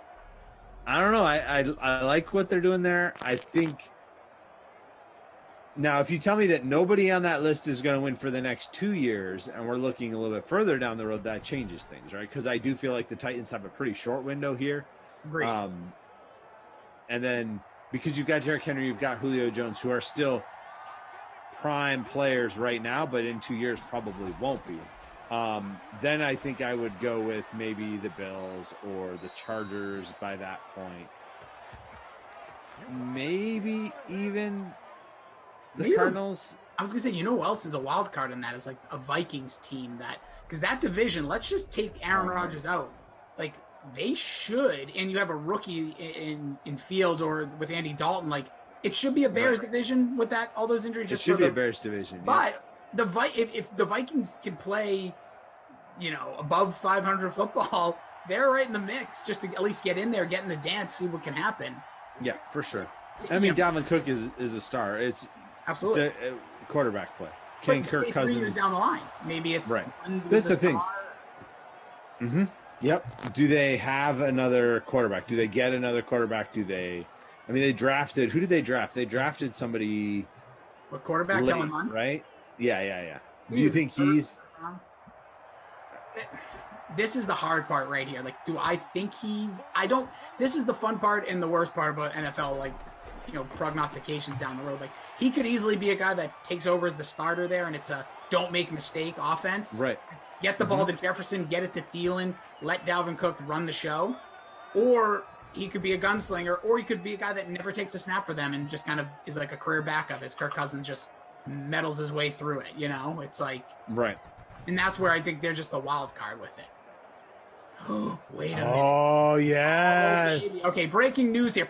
Speaker 12: I don't know. I like what they're doing there. I think now if you tell me that nobody on that list is going to win for the next 2 years and we're looking a little bit further down the road, that changes things, right? Because I do feel like the Titans have a pretty short window here.
Speaker 11: Great.
Speaker 12: And then because you've got Derrick Henry, you've got Julio Jones, who are still prime players right now, but in 2 years probably won't be. Then I think I would go with maybe the Bills or the Chargers by that point. Maybe even the Cardinals.
Speaker 11: I was gonna say, you know who else is a wild card in that? Is like a Vikings team because that division. Let's just take Aaron Rodgers out. Like they should, and you have a rookie in Fields or with Andy Dalton. Like it should be a Bears division with all those injuries.
Speaker 12: It should be a Bears division.
Speaker 11: But if the Vikings can play, above 500 football, they're right in the mix. Just to at least get in there, get in the dance, see what can happen.
Speaker 12: Yeah, for sure. I mean, Dalvin Cook is a star. It's
Speaker 11: absolutely
Speaker 12: the quarterback play. Can Kirk Cousins
Speaker 11: 3 years down the line? Maybe it's
Speaker 12: right. That's the thing. Mm-hmm. Yep. Do they have another quarterback? Do they get another quarterback? They drafted. Who did they draft? They drafted somebody.
Speaker 11: What quarterback?
Speaker 12: Late,
Speaker 11: Kellen Mond?
Speaker 12: Right? Yeah. Do you think he's?
Speaker 11: This is the hard part right here. Like, do I think he's? I don't. This is the fun part and the worst part about NFL. Like, prognostications down the road. Like, he could easily be a guy that takes over as the starter there, and it's a don't make mistake offense.
Speaker 12: Right.
Speaker 11: Get the ball to Jefferson, get it to Thielen, let Dalvin Cook run the show, or he could be a gunslinger, or he could be a guy that never takes a snap for them and just kind of is like a career backup as Kirk Cousins just meddles his way through it. It's like
Speaker 12: right.
Speaker 11: And that's where I think they're just the wild card with it. Wait a minute.
Speaker 12: Oh, yes.
Speaker 11: Okay, breaking news here.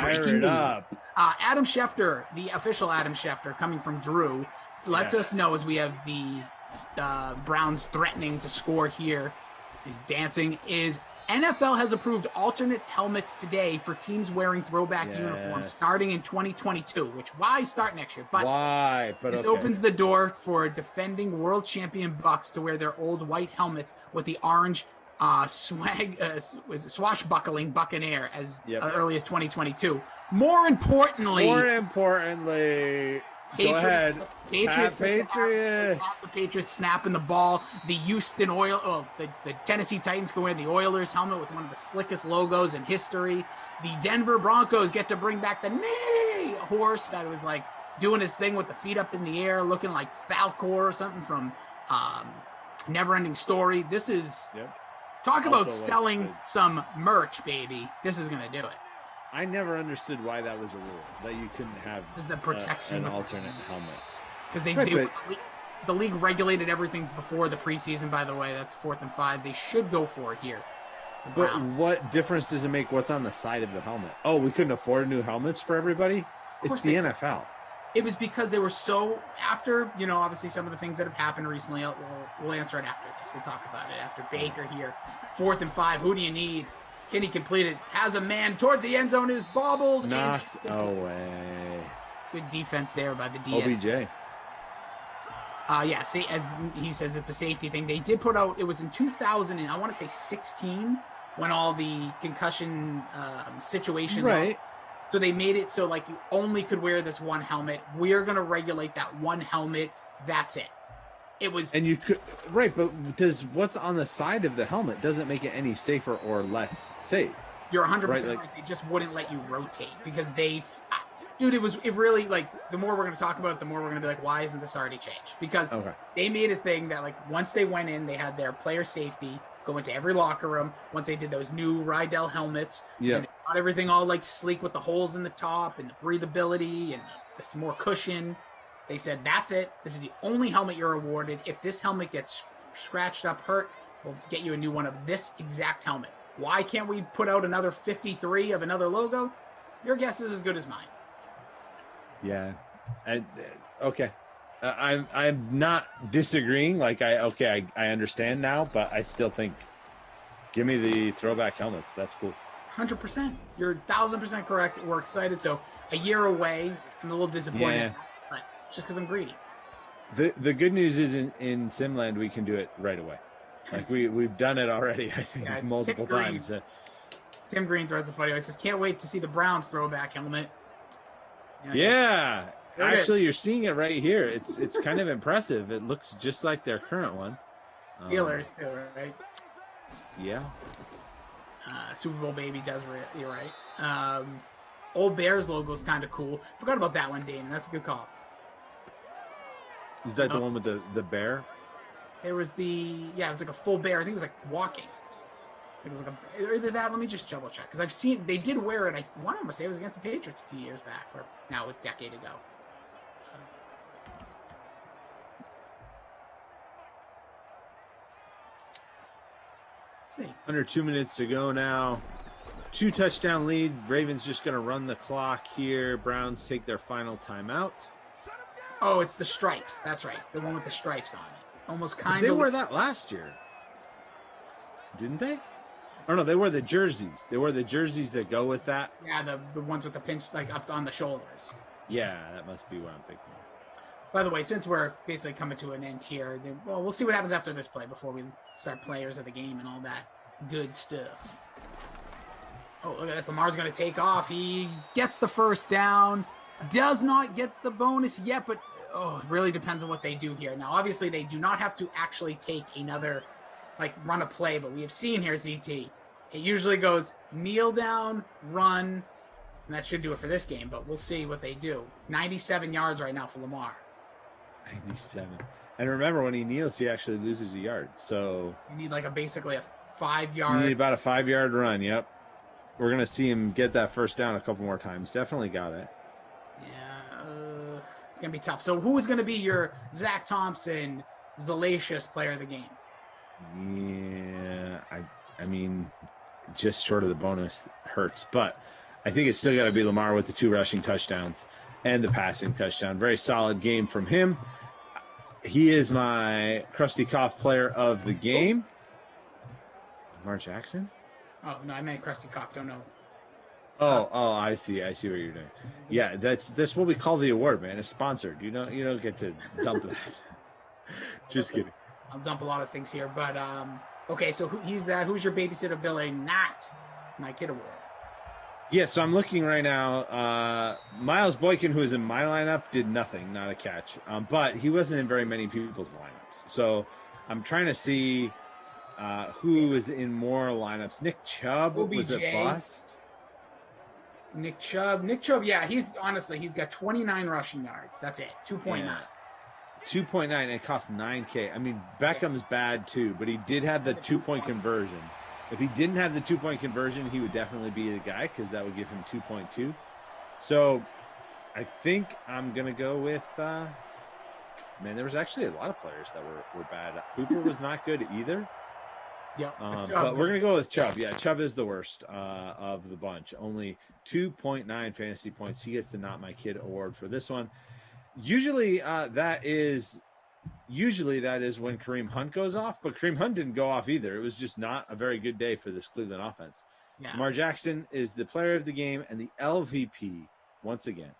Speaker 11: Breaking news. Adam Schefter, the official Adam Schefter, coming from Drew, lets us know as we have the Browns threatening to score here. He's dancing. NFL has approved alternate helmets today for teams wearing throwback uniforms starting in 2022, why start next year? But
Speaker 12: why? But
Speaker 11: this opens the door for defending world champion Bucks to wear their old white helmets with the orange swashbuckling Buccaneer as early as 2022. More importantly,
Speaker 12: go ahead.
Speaker 11: Patriots
Speaker 12: Patriot.
Speaker 11: The Patriots snapping the ball. The Houston the Tennessee Titans can wear the Oilers helmet with one of the slickest logos in history. The Denver Broncos get to bring back the Nay horse that was like doing his thing with the feet up in the air, looking like Falcor or something from Neverending Story. This is talk about selling some merch, baby. This is gonna do it.
Speaker 12: I never understood why that was a rule, that you couldn't have
Speaker 11: the protection
Speaker 12: an alternate helmet.
Speaker 11: Because the league regulated everything before the preseason, by the way. That's 4th and 5. They should go for it here.
Speaker 12: But what difference does it make what's on the side of the helmet? Oh, we couldn't afford new helmets for everybody? It's the NFL.
Speaker 11: It was because they were so after, obviously some of the things that have happened recently. We'll answer it after this. We'll talk about it after Baker here. 4th and 5. Who do you need? Can he complete it? Has a man towards the end zone, is bobbled.
Speaker 12: Knocked away.
Speaker 11: Good defense there by the DS.
Speaker 12: OBJ.
Speaker 11: Yeah, see, as he says, it's a safety thing. They did put out, it was in 2000, and I want to say 16, when all the concussion situation.
Speaker 12: Right.
Speaker 11: So they made it so like you only could wear this one helmet. We're going to regulate that one helmet. That's it. It was.
Speaker 12: And you could, right, but does what's on the side of the helmet doesn't make it any safer or less safe?
Speaker 11: You're 100%
Speaker 12: Right,
Speaker 11: right.
Speaker 12: like-
Speaker 11: They just wouldn't let you rotate because dude, it really, like, the more we're going to talk about it, the more we're going to be like, why isn't this already changed? Because they made a thing that, like, once they went in, they had their player safety go into every locker room. Once they did those new Rydell helmets,
Speaker 12: Yeah.
Speaker 11: and they got everything all, like, sleek with the holes in the top and the breathability and this more cushion. They said, that's it. This is the only helmet you're awarded. If this helmet gets scratched up, hurt, we'll get you a new one of this exact helmet. Why can't we put out another 53 of another logo? Your guess is as good as mine.
Speaker 12: Yeah. Okay. I'm not disagreeing. Like I understand now, but I still think give me the throwback helmets. That's cool.
Speaker 11: 100%. You're 1,000% correct. We're excited. So a year away. I'm a little disappointed, but just because I'm greedy.
Speaker 12: The good news is in Simland we can do it right away. Like we've done it already. I think multiple times.
Speaker 11: Tim Green throws a funny. He says, "Can't wait to see the Browns throwback helmet."
Speaker 12: Yeah.
Speaker 11: There it
Speaker 12: Actually, you're seeing it right here. It's kind of impressive. It looks just like their current one.
Speaker 11: Steelers too, right?
Speaker 12: Yeah.
Speaker 11: Super Bowl baby does. You're right. Old Bears logo is kind of cool. Forgot about that one, Damon. That's a good call.
Speaker 12: Is that the one with the bear?
Speaker 11: It was it was like a full bear. I think it was like walking. It was like either that. Let me just double check because I've seen they did wear it. I want to say it was against the Patriots a few years back, or now a decade ago. Let's see.
Speaker 12: Under 2 minutes to go now. 2 touchdown lead. Ravens just going to run the clock here. Browns take their final timeout.
Speaker 11: Oh, it's the stripes. That's right. The one with the stripes on it. Almost kind of.
Speaker 12: They wore that last year. Didn't they? Or no, they wore the jerseys. They wore the jerseys that go with that.
Speaker 11: Yeah, the ones with the pinch, like up on the shoulders.
Speaker 12: Yeah, that must be what I'm thinking.
Speaker 11: By the way, since we're basically coming to an end here, we'll see what happens after this play before we start players of the game and all that good stuff. Oh, look at this. Lamar's going to take off. He gets the first down. Does not get the bonus yet, but it really depends on what they do here. Now, obviously, they do not have to actually take another, run a play, but we have seen here, ZT. It usually goes kneel down, run, and that should do it for this game, but we'll see what they do. 97 yards right now for Lamar.
Speaker 12: 97. And remember, when he kneels, he actually loses a yard. So
Speaker 11: you need basically a 5-yard.
Speaker 12: You need about a 5-yard run. Yep. We're going to see him get that first down a couple more times. Definitely got it.
Speaker 11: Yeah. It's going to be tough. So who is going to be your Zach Thompson, Zalacious player of the game?
Speaker 12: Yeah. I mean, just short of the bonus hurts, but I think it's still got to be Lamar with the 2 rushing touchdowns and the passing touchdown. Very solid game from him. He is my Krusty Koff player of the game. Lamar Jackson?
Speaker 11: Oh, no, I meant Krusty Koff. Don't know.
Speaker 12: Oh, I see. I see what you're doing. Yeah, that's what we call the award, man. It's sponsored. You don't get to dump that. Just kidding.
Speaker 11: I'll dump a lot of things here, but okay. So he's that. Who's your babysitter Billy? Not my kid award.
Speaker 12: Yeah, so I'm looking right now. Miles Boykin, who is in my lineup, did nothing, not a catch. But he wasn't in very many people's lineups. So I'm trying to see who is in more lineups. Nick Chubb
Speaker 11: OBJ.
Speaker 12: Was a bust.
Speaker 11: Nick Chubb, yeah, he's got 29 rushing yards. That's it, 2.9.
Speaker 12: Yeah. 2.9, and it costs $9K. I mean, Beckham's bad too, but he did have the 2-point conversion. If he didn't have the 2-point conversion, he would definitely be the guy because that would give him 2.2. So I think I'm going to go with, man, there was actually a lot of players that were bad. Hooper was not good either.
Speaker 11: Yeah,
Speaker 12: but we're going to go with Chubb. Yeah, Chubb is the worst of the bunch. Only 2.9 fantasy points. He gets the Not My Kid award for this one. Usually that is when Kareem Hunt goes off, but Kareem Hunt didn't go off either. It was just not a very good day for this Cleveland offense.
Speaker 11: Yeah.
Speaker 12: Lamar Jackson is the player of the game and the LVP once again,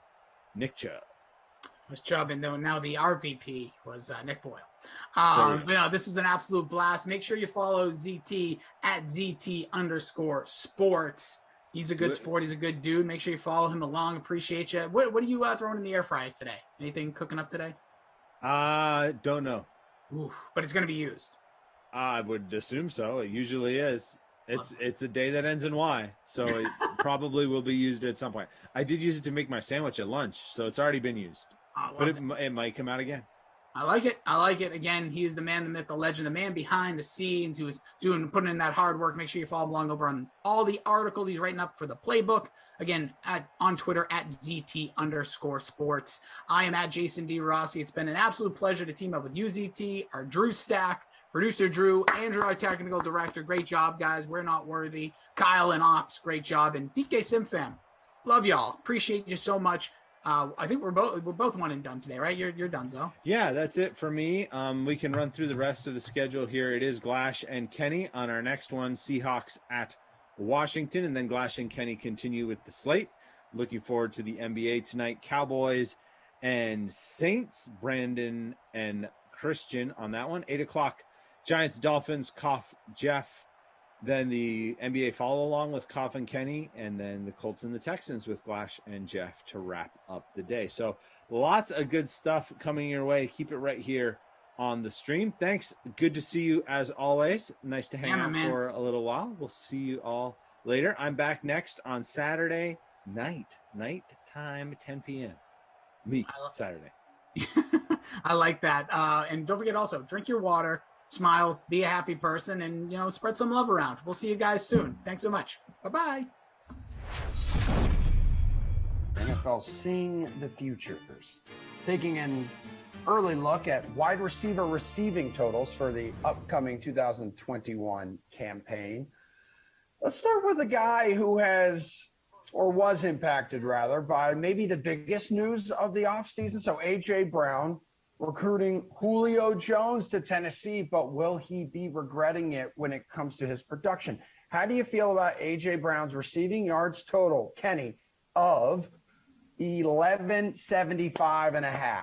Speaker 12: Nick Chubb.
Speaker 11: was Chubb, and then now the RVP was Nick Boyle. But no, this was an absolute blast. Make sure you follow ZT at ZT_sports. He's a good sport. He's a good dude. Make sure you follow him along. Appreciate you. What are you throwing in the air fryer today? Anything cooking up today?
Speaker 12: Don't know.
Speaker 11: Oof, but it's going to be used.
Speaker 12: I would assume so. It usually is. It's a day that ends in Y, so it probably will be used at some point. I did use it to make my sandwich at lunch, so it's already been used. But it might come out again.
Speaker 11: I like it. Again, he is the man, the myth, the legend, the man behind the scenes who is putting in that hard work. Make sure you follow him along over on all the articles he's writing up for the playbook. Again, on Twitter at ZT_sports. I am at Jason D. Rossi. It's been an absolute pleasure to team up with you, ZT, our Drew Stack, producer Drew, Andrew, our technical director. Great job, guys. We're not worthy. Kyle and Ops, great job. And DK Simfam, love y'all. Appreciate you so much. I think we're both one and done today, right? You're done, Zo.
Speaker 12: Yeah, that's it for me. We can run through the rest of the schedule here. It is Glash and Kenny on our next one. Seahawks at Washington, and then Glash and Kenny continue with the slate. Looking forward to the NBA tonight. Cowboys and Saints. Brandon and Christian on that one. 8:00. Giants, Dolphins, Koff, Jeff. Then the NBA follow along with Koff and Kenny, and then the Colts and the Texans with Glash and Jeff to wrap up the day. So lots of good stuff coming your way. Keep it right here on the stream. Thanks. Good to see you as always. Nice to hang out for a little while. We'll see you all later. I'm back next on Saturday night time, 10 p.m. Saturday.
Speaker 11: I like that. And don't forget also, drink your water. Smile, be a happy person, and, spread some love around. We'll see you guys soon. Thanks so much. Bye-bye.
Speaker 1: NFL Seeing the Futures. Taking an early look at wide receiver receiving totals for the upcoming 2021 campaign. Let's start with a guy who was impacted rather by maybe the biggest news of the offseason. So A.J. Brown recruiting Julio Jones to Tennessee, but will he be regretting it when it comes to his production? How do you feel about A.J. Brown's receiving yards total, Kenny, of 1175.5?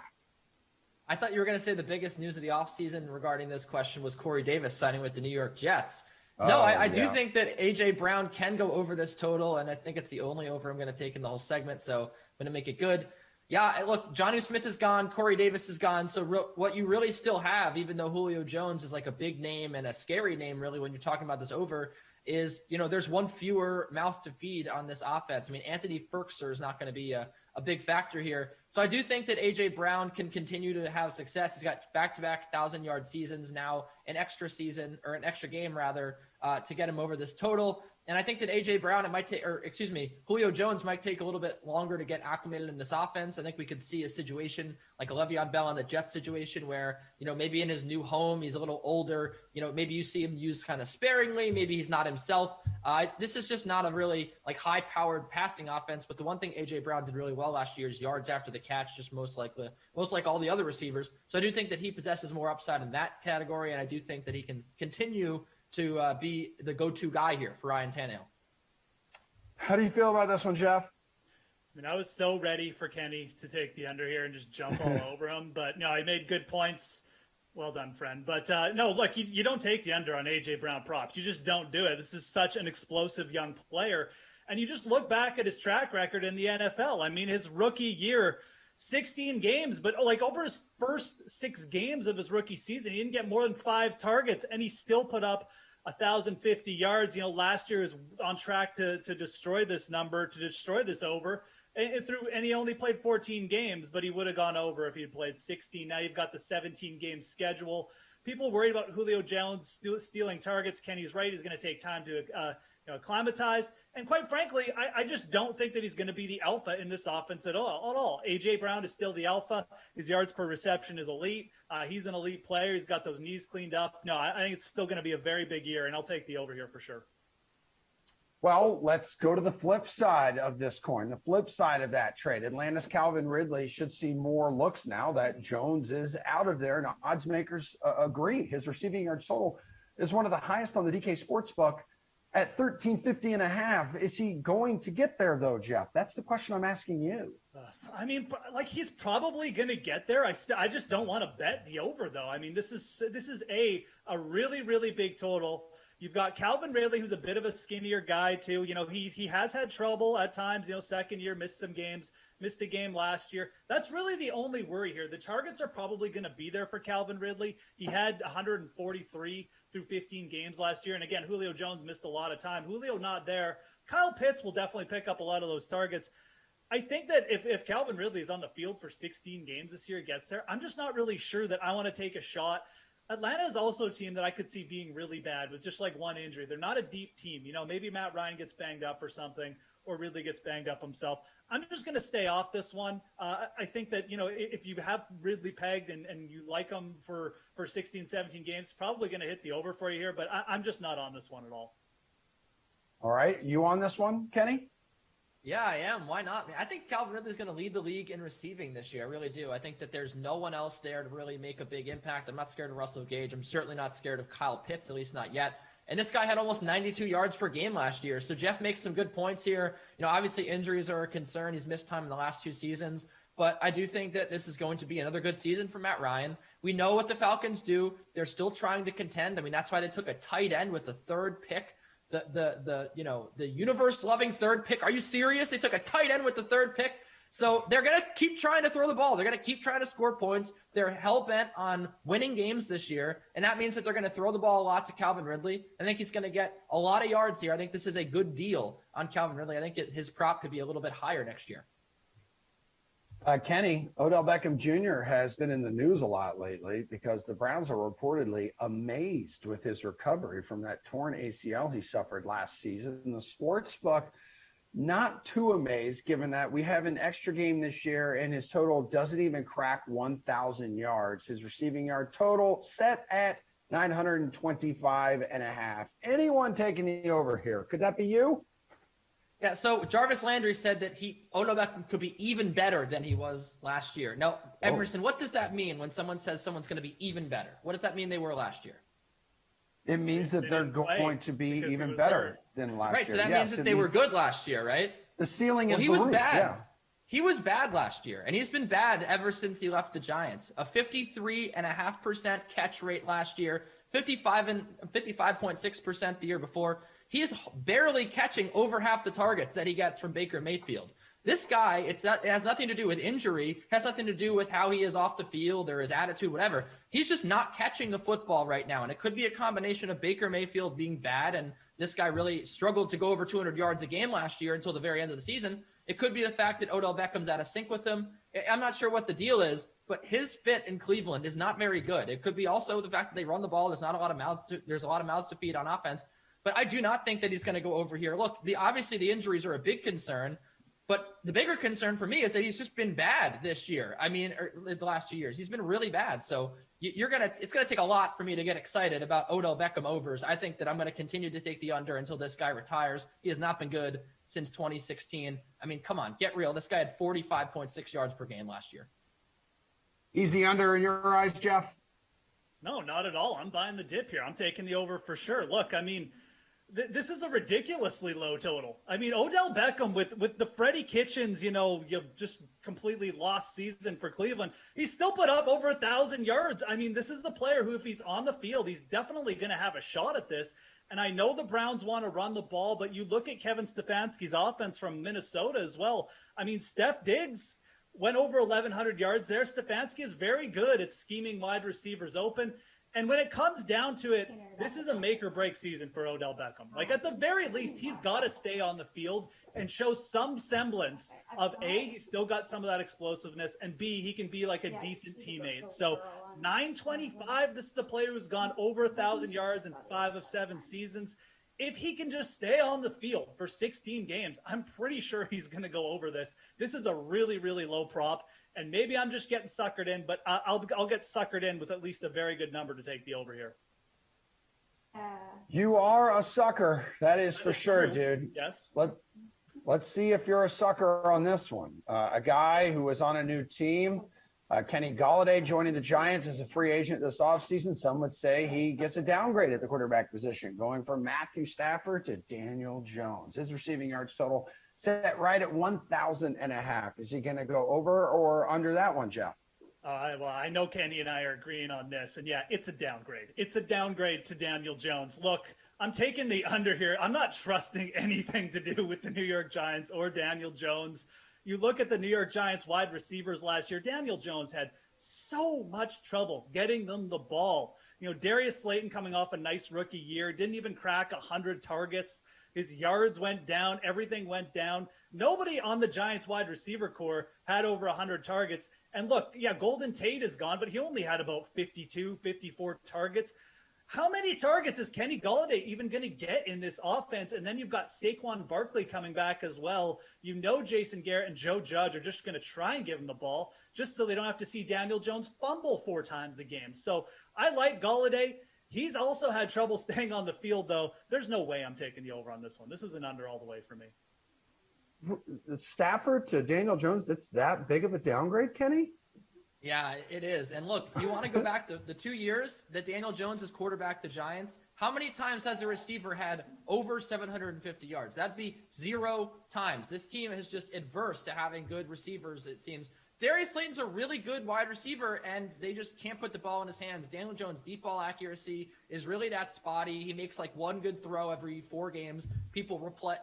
Speaker 5: I thought you were going to say the biggest news of the offseason regarding this question was Corey Davis signing with the New York Jets. No, I do think that A.J. Brown can go over this total, and I think it's the only over I'm going to take in the whole segment, so I'm going to make it good. Yeah, look, Jonnu Smith is gone. Corey Davis is gone. So what you really still have, even though Julio Jones is like a big name and a scary name, really, when you're talking about this over, is, there's one fewer mouth to feed on this offense. I mean, Anthony Firkser is not going to be a big factor here. So I do think that A.J. Brown can continue to have success. He's got back-to-back 1,000-yard seasons now, an extra game, rather, to get him over this total. And I think that A.J. Brown, Julio Jones might take a little bit longer to get acclimated in this offense. I think we could see a situation like a Le'Veon Bell on the Jets situation where, maybe in his new home, he's a little older, maybe you see him used kind of sparingly. Maybe he's not himself. This is just not a really like high-powered passing offense. But the one thing A.J. Brown did really well last year is yards after the catch, just most like all the other receivers. So I do think that he possesses more upside in that category. And I do think that he can continue to be the go-to guy here for Ryan Tannehill.
Speaker 1: How do you feel about this one, Jeff?
Speaker 7: I mean, I was so ready for Kenny to take the under here and just jump all over him. But no, he made good points. Well done, friend. But no, look, you don't take the under on A.J. Brown props. You just don't do it. This is such an explosive young player. And you just look back at his track record in the NFL. I mean, his rookie year, 16 games, but like over his first 6 games of his rookie season, he didn't get more than 5 targets, and he still put up 1,050 yards. Last year is on track to destroy this number, to destroy this over. And he only played 14 games, but he would have gone over if he had played 16. Now you've got the 17-game schedule. People worried about Julio Jones stealing targets. Kenny's right. He's going to take time to acclimatize. And quite frankly, I just don't think that he's going to be the alpha in this offense at all. A.J. Brown is still the alpha. His yards per reception is elite. He's an elite player. He's got those knees cleaned up. No, I think it's still going to be a very big year, and I'll take the over here for sure.
Speaker 1: Well, let's go to the flip side of this coin, the flip side of that trade. Atlanta's Calvin Ridley should see more looks now that Jones is out of there, and odds makers agree. His receiving yards total is one of the highest on the DK Sportsbook at 1350 and a half. Is he going to get there though, Jeff? That's the question I'm asking you.
Speaker 7: I mean, like he's probably going to get there. I just don't want to bet the over though. I mean, this is a really, really big total. You've got Calvin Ridley, who's a bit of a skinnier guy too. You know, he has had trouble at times, you know, second year, missed some games, missed a game last year. That's really the only worry here. The targets are probably going to be there for Calvin Ridley. He had 143 through 15 games last year. And again, Julio Jones missed a lot of time. Julio not there. Kyle Pitts will definitely pick up a lot of those targets. I think that if Calvin Ridley is on the field for 16 games this year, gets there, I'm just not really sure that I want to take a shot. Atlanta is also a team that I could see being really bad with just like one injury. They're not a deep team. You know, maybe Matt Ryan gets banged up or something, or Ridley gets banged up himself. I'm just going to stay off this one. I think that, you know, if you have Ridley pegged and you like him for 16, 17 games, probably going to hit the over for you here, but I'm just not on this one at all.
Speaker 1: All right. You on this one, Kenny?
Speaker 5: Yeah, I am. Why not? I think Calvin Ridley is going to lead the league in receiving this year. I really do. I think that there's no one else there to really make a big impact. I'm not scared of Russell Gage. I'm certainly not scared of Kyle Pitts, at least not yet. And this guy had almost 92 yards per game last year. So Jeff makes some good points here. You know, obviously injuries are a concern. He's missed time in the last 2 seasons. But I do think that this is going to be another good season for Matt Ryan. We know what the Falcons do. They're still trying to contend. I mean, that's why they took a tight end with the 3rd pick. The universe-loving 3rd pick. Are you serious? They took a tight end with the 3rd pick. So they're going to keep trying to throw the ball. They're going to keep trying to score points. They're hell-bent on winning games this year, and that means that they're going to throw the ball a lot to Calvin Ridley. I think he's going to get a lot of yards here. I think this is a good deal on Calvin Ridley. I think his prop could be a little bit higher next year.
Speaker 1: Kenny, Odell Beckham Jr. has been in the news a lot lately because the Browns are reportedly amazed with his recovery from that torn ACL he suffered last season. The sportsbook, not too amazed, given that we have an extra game this year and his total doesn't even crack 1,000 yards. His receiving yard total set at 925 and a half. Anyone taking the over here? Could that be you?
Speaker 5: Yeah, so Jarvis Landry said that Odell Beckham could be even better than he was last year. Now, Emerson, what does that mean when someone says someone's going to be even better? What does that mean they were last year?
Speaker 1: It means that they're going to be even better than last year.
Speaker 5: Right, so that means that they were good last year, right?
Speaker 1: The ceiling is
Speaker 5: he
Speaker 1: the
Speaker 5: was
Speaker 1: roof.
Speaker 5: bad.
Speaker 1: Yeah.
Speaker 5: He was bad last year, and he's been bad ever since he left the Giants. A 53.5% catch rate last year, 55.6% the year before. He is barely catching over half the targets that he gets from Baker Mayfield. This guy, it has nothing to do with injury, has nothing to do with how he is off the field or his attitude, whatever. He's just not catching the football right now, and it could be a combination of Baker Mayfield being bad, and this guy really struggled to go over 200 yards a game last year until the very end of the season. It could be the fact that Odell Beckham's out of sync with him. I'm not sure what the deal is, but his fit in Cleveland is not very good. It could be also the fact that they run the ball. There's a lot of mouths to feed on offense. But I do not think that he's going to go over here. Look, obviously the injuries are a big concern, but the bigger concern for me is that he's just been bad this year. I mean, the last 2 years, he's been really bad. So it's going to take a lot for me to get excited about Odell Beckham overs. I think that I'm going to continue to take the under until this guy retires. He has not been good since 2016. I mean, come on, get real. This guy had 45.6 yards per game last year.
Speaker 1: He's the under in your eyes, Jeff?
Speaker 7: No, not at all. I'm buying the dip here. I'm taking the over for sure. Look, I mean, this is a ridiculously low total. I mean, Odell Beckham with the Freddie Kitchens, you just completely lost season for Cleveland. He still put up over 1,000 yards. I mean, this is the player who, if he's on the field, he's definitely going to have a shot at this. And I know the Browns want to run the ball, but you look at Kevin Stefanski's offense from Minnesota as well. I mean, Steph Diggs went over 1,100 yards there. Stefanski is very good at scheming wide receivers open. And when it comes down to it, this is a make or break season for Odell Beckham. Like, at the very least, he's got to stay on the field and show some semblance of A, he's still got some of that explosiveness, and B, he can be like a decent teammate. So 925, this is a player who's gone over 1,000 yards in 5 of 7 seasons. If he can just stay on the field for 16 games, I'm pretty sure he's going to go over this. This is a really, really low prop. And maybe I'm just getting suckered in, but I'll get suckered in with at least a very good number to take the over here.
Speaker 1: You are a sucker. That is for sure,
Speaker 7: true.
Speaker 1: dude.
Speaker 7: Yes.
Speaker 1: Let's see if you're a sucker on this one. A guy who was on a new team, Kenny Galladay joining the Giants as a free agent this offseason. Some would say he gets a downgrade at the quarterback position, going from Matthew Stafford to Daniel Jones. His receiving yards total set right at 1,000.5. Is he going to go over or under that one, Jeff?
Speaker 7: Well, I know Kenny and I are agreeing on this. And yeah, it's a downgrade. It's a downgrade to Daniel Jones. Look, I'm taking the under here. I'm not trusting anything to do with the New York Giants or Daniel Jones. You look at the New York Giants wide receivers last year, Daniel Jones had so much trouble getting them the ball. You know, Darius Slayton coming off a nice rookie year, didn't even crack 100 targets. His yards went down. Everything went down. Nobody on the Giants wide receiver core had over 100 targets. And look, yeah, Golden Tate is gone, but he only had about 52, 54 targets. How many targets is Kenny Galladay even going to get in this offense? And then you've got Saquon Barkley coming back as well. You know Jason Garrett and Joe Judge are just going to try and give him the ball just so they don't have to see Daniel Jones fumble 4 times a game. So I like Galladay. He's also had trouble staying on the field, though. There's no way I'm taking the over on this one. This is an under all the way for me.
Speaker 1: Stafford to Daniel Jones, it's that big of a downgrade, Kenny?
Speaker 5: Yeah, it is. And look, you want to go back to the 2 years that Daniel Jones has quarterbacked the Giants. How many times has a receiver had over 750 yards? That'd be 0 times. This team is just adverse to having good receivers, it seems. Darius Slayton's a really good wide receiver, and they just can't put the ball in his hands. Daniel Jones' deep ball accuracy is really that spotty. He makes like one good throw every 4 games. People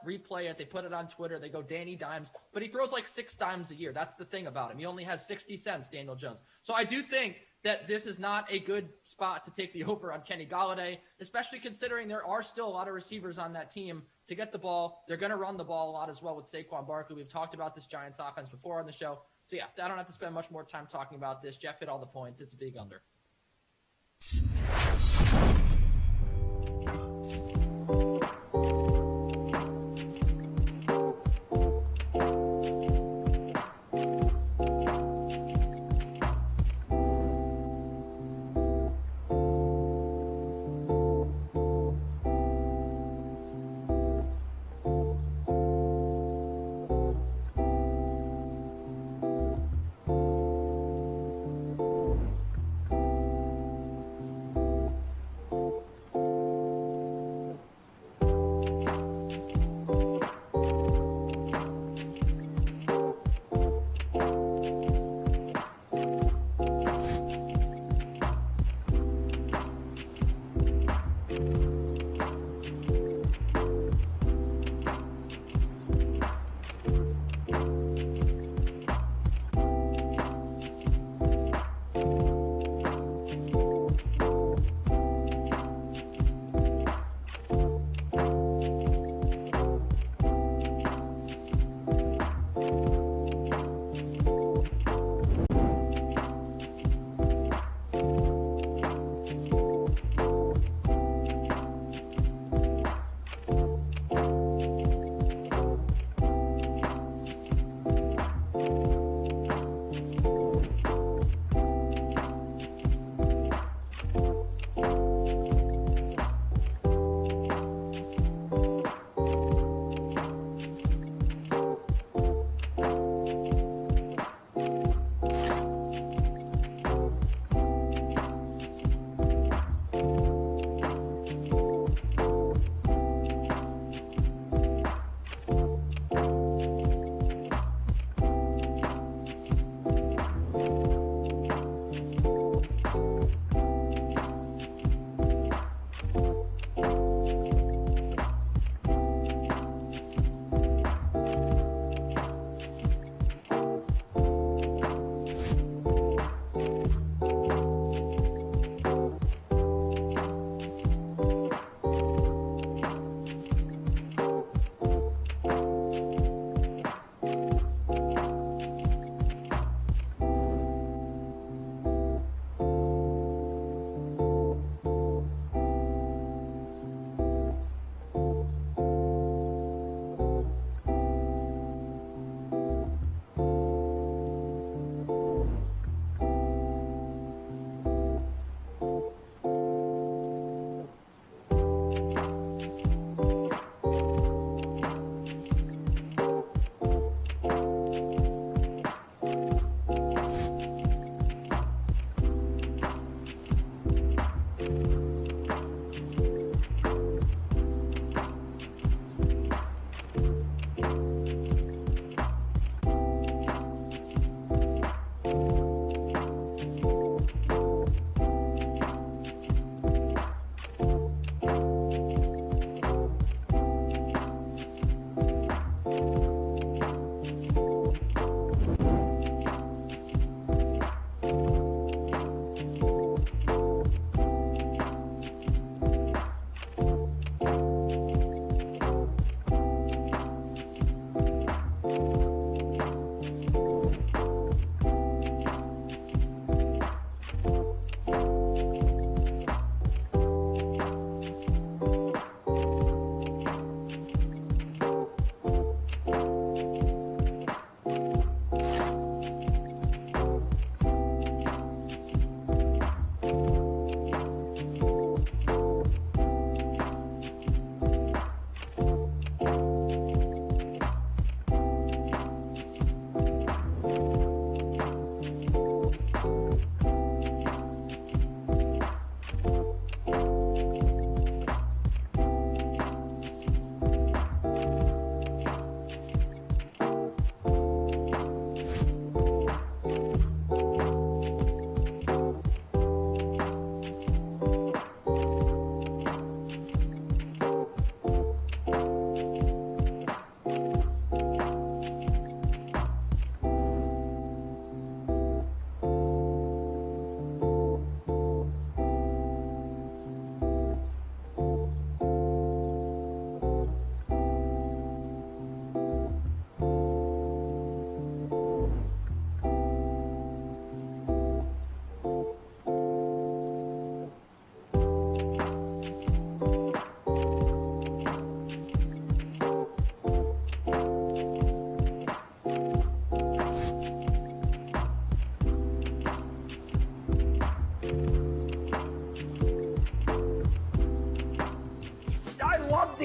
Speaker 5: replay it. They put it on Twitter. They go Danny Dimes. But he throws like 6 dimes a year. That's the thing about him. He only has 60 cents, Daniel Jones. So I do think that this is not a good spot to take the over on Kenny Galladay, especially considering there are still a lot of receivers on that team to get the ball. They're going to run the ball a lot as well with Saquon Barkley. We've talked about this Giants offense before on the show. So, yeah, I don't have to spend much more time talking about this. Jeff hit all the points. It's a big under.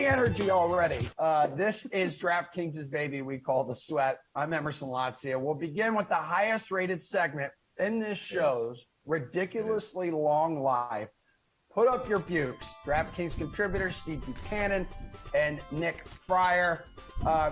Speaker 1: energy already. This is DraftKings' baby we call the sweat. I'm Emerson Lazia. We'll begin with the highest rated segment in this show's ridiculously long life. Put up your bukes. DraftKings contributors Steve Buchanan and Nick Fryer.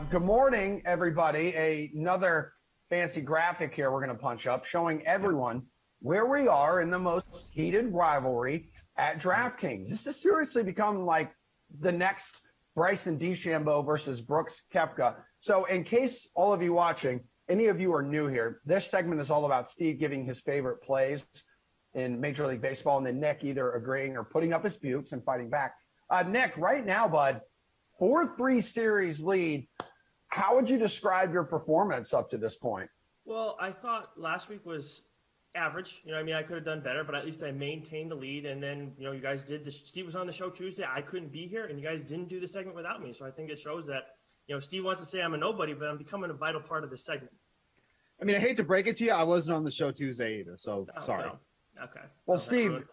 Speaker 1: Good morning, everybody. Another fancy graphic here we're going to punch up showing everyone where we are in the most heated rivalry at DraftKings. This has seriously become like the next Bryson DeChambeau versus Brooks Koepka. So in case all of you watching, any of you are new here, this segment is all about Steve giving his favorite plays in Major League Baseball, and then Nick either agreeing or putting up his bukes and fighting back. Nick, right now, bud, 4-3 series lead. How would you describe your performance up to this point?
Speaker 2: Well, I thought last week was average. I could have done better, but at least I maintained the lead. And then, you guys did this. Steve was on the show Tuesday. I couldn't be here, and you guys didn't do the segment without me. So I think it shows that, Steve wants to say I'm a nobody, but I'm becoming a vital part of this segment.
Speaker 3: I mean, I hate to break it to you. I wasn't on the show Tuesday either, so sorry.
Speaker 2: No. Okay.
Speaker 1: Well, Steve,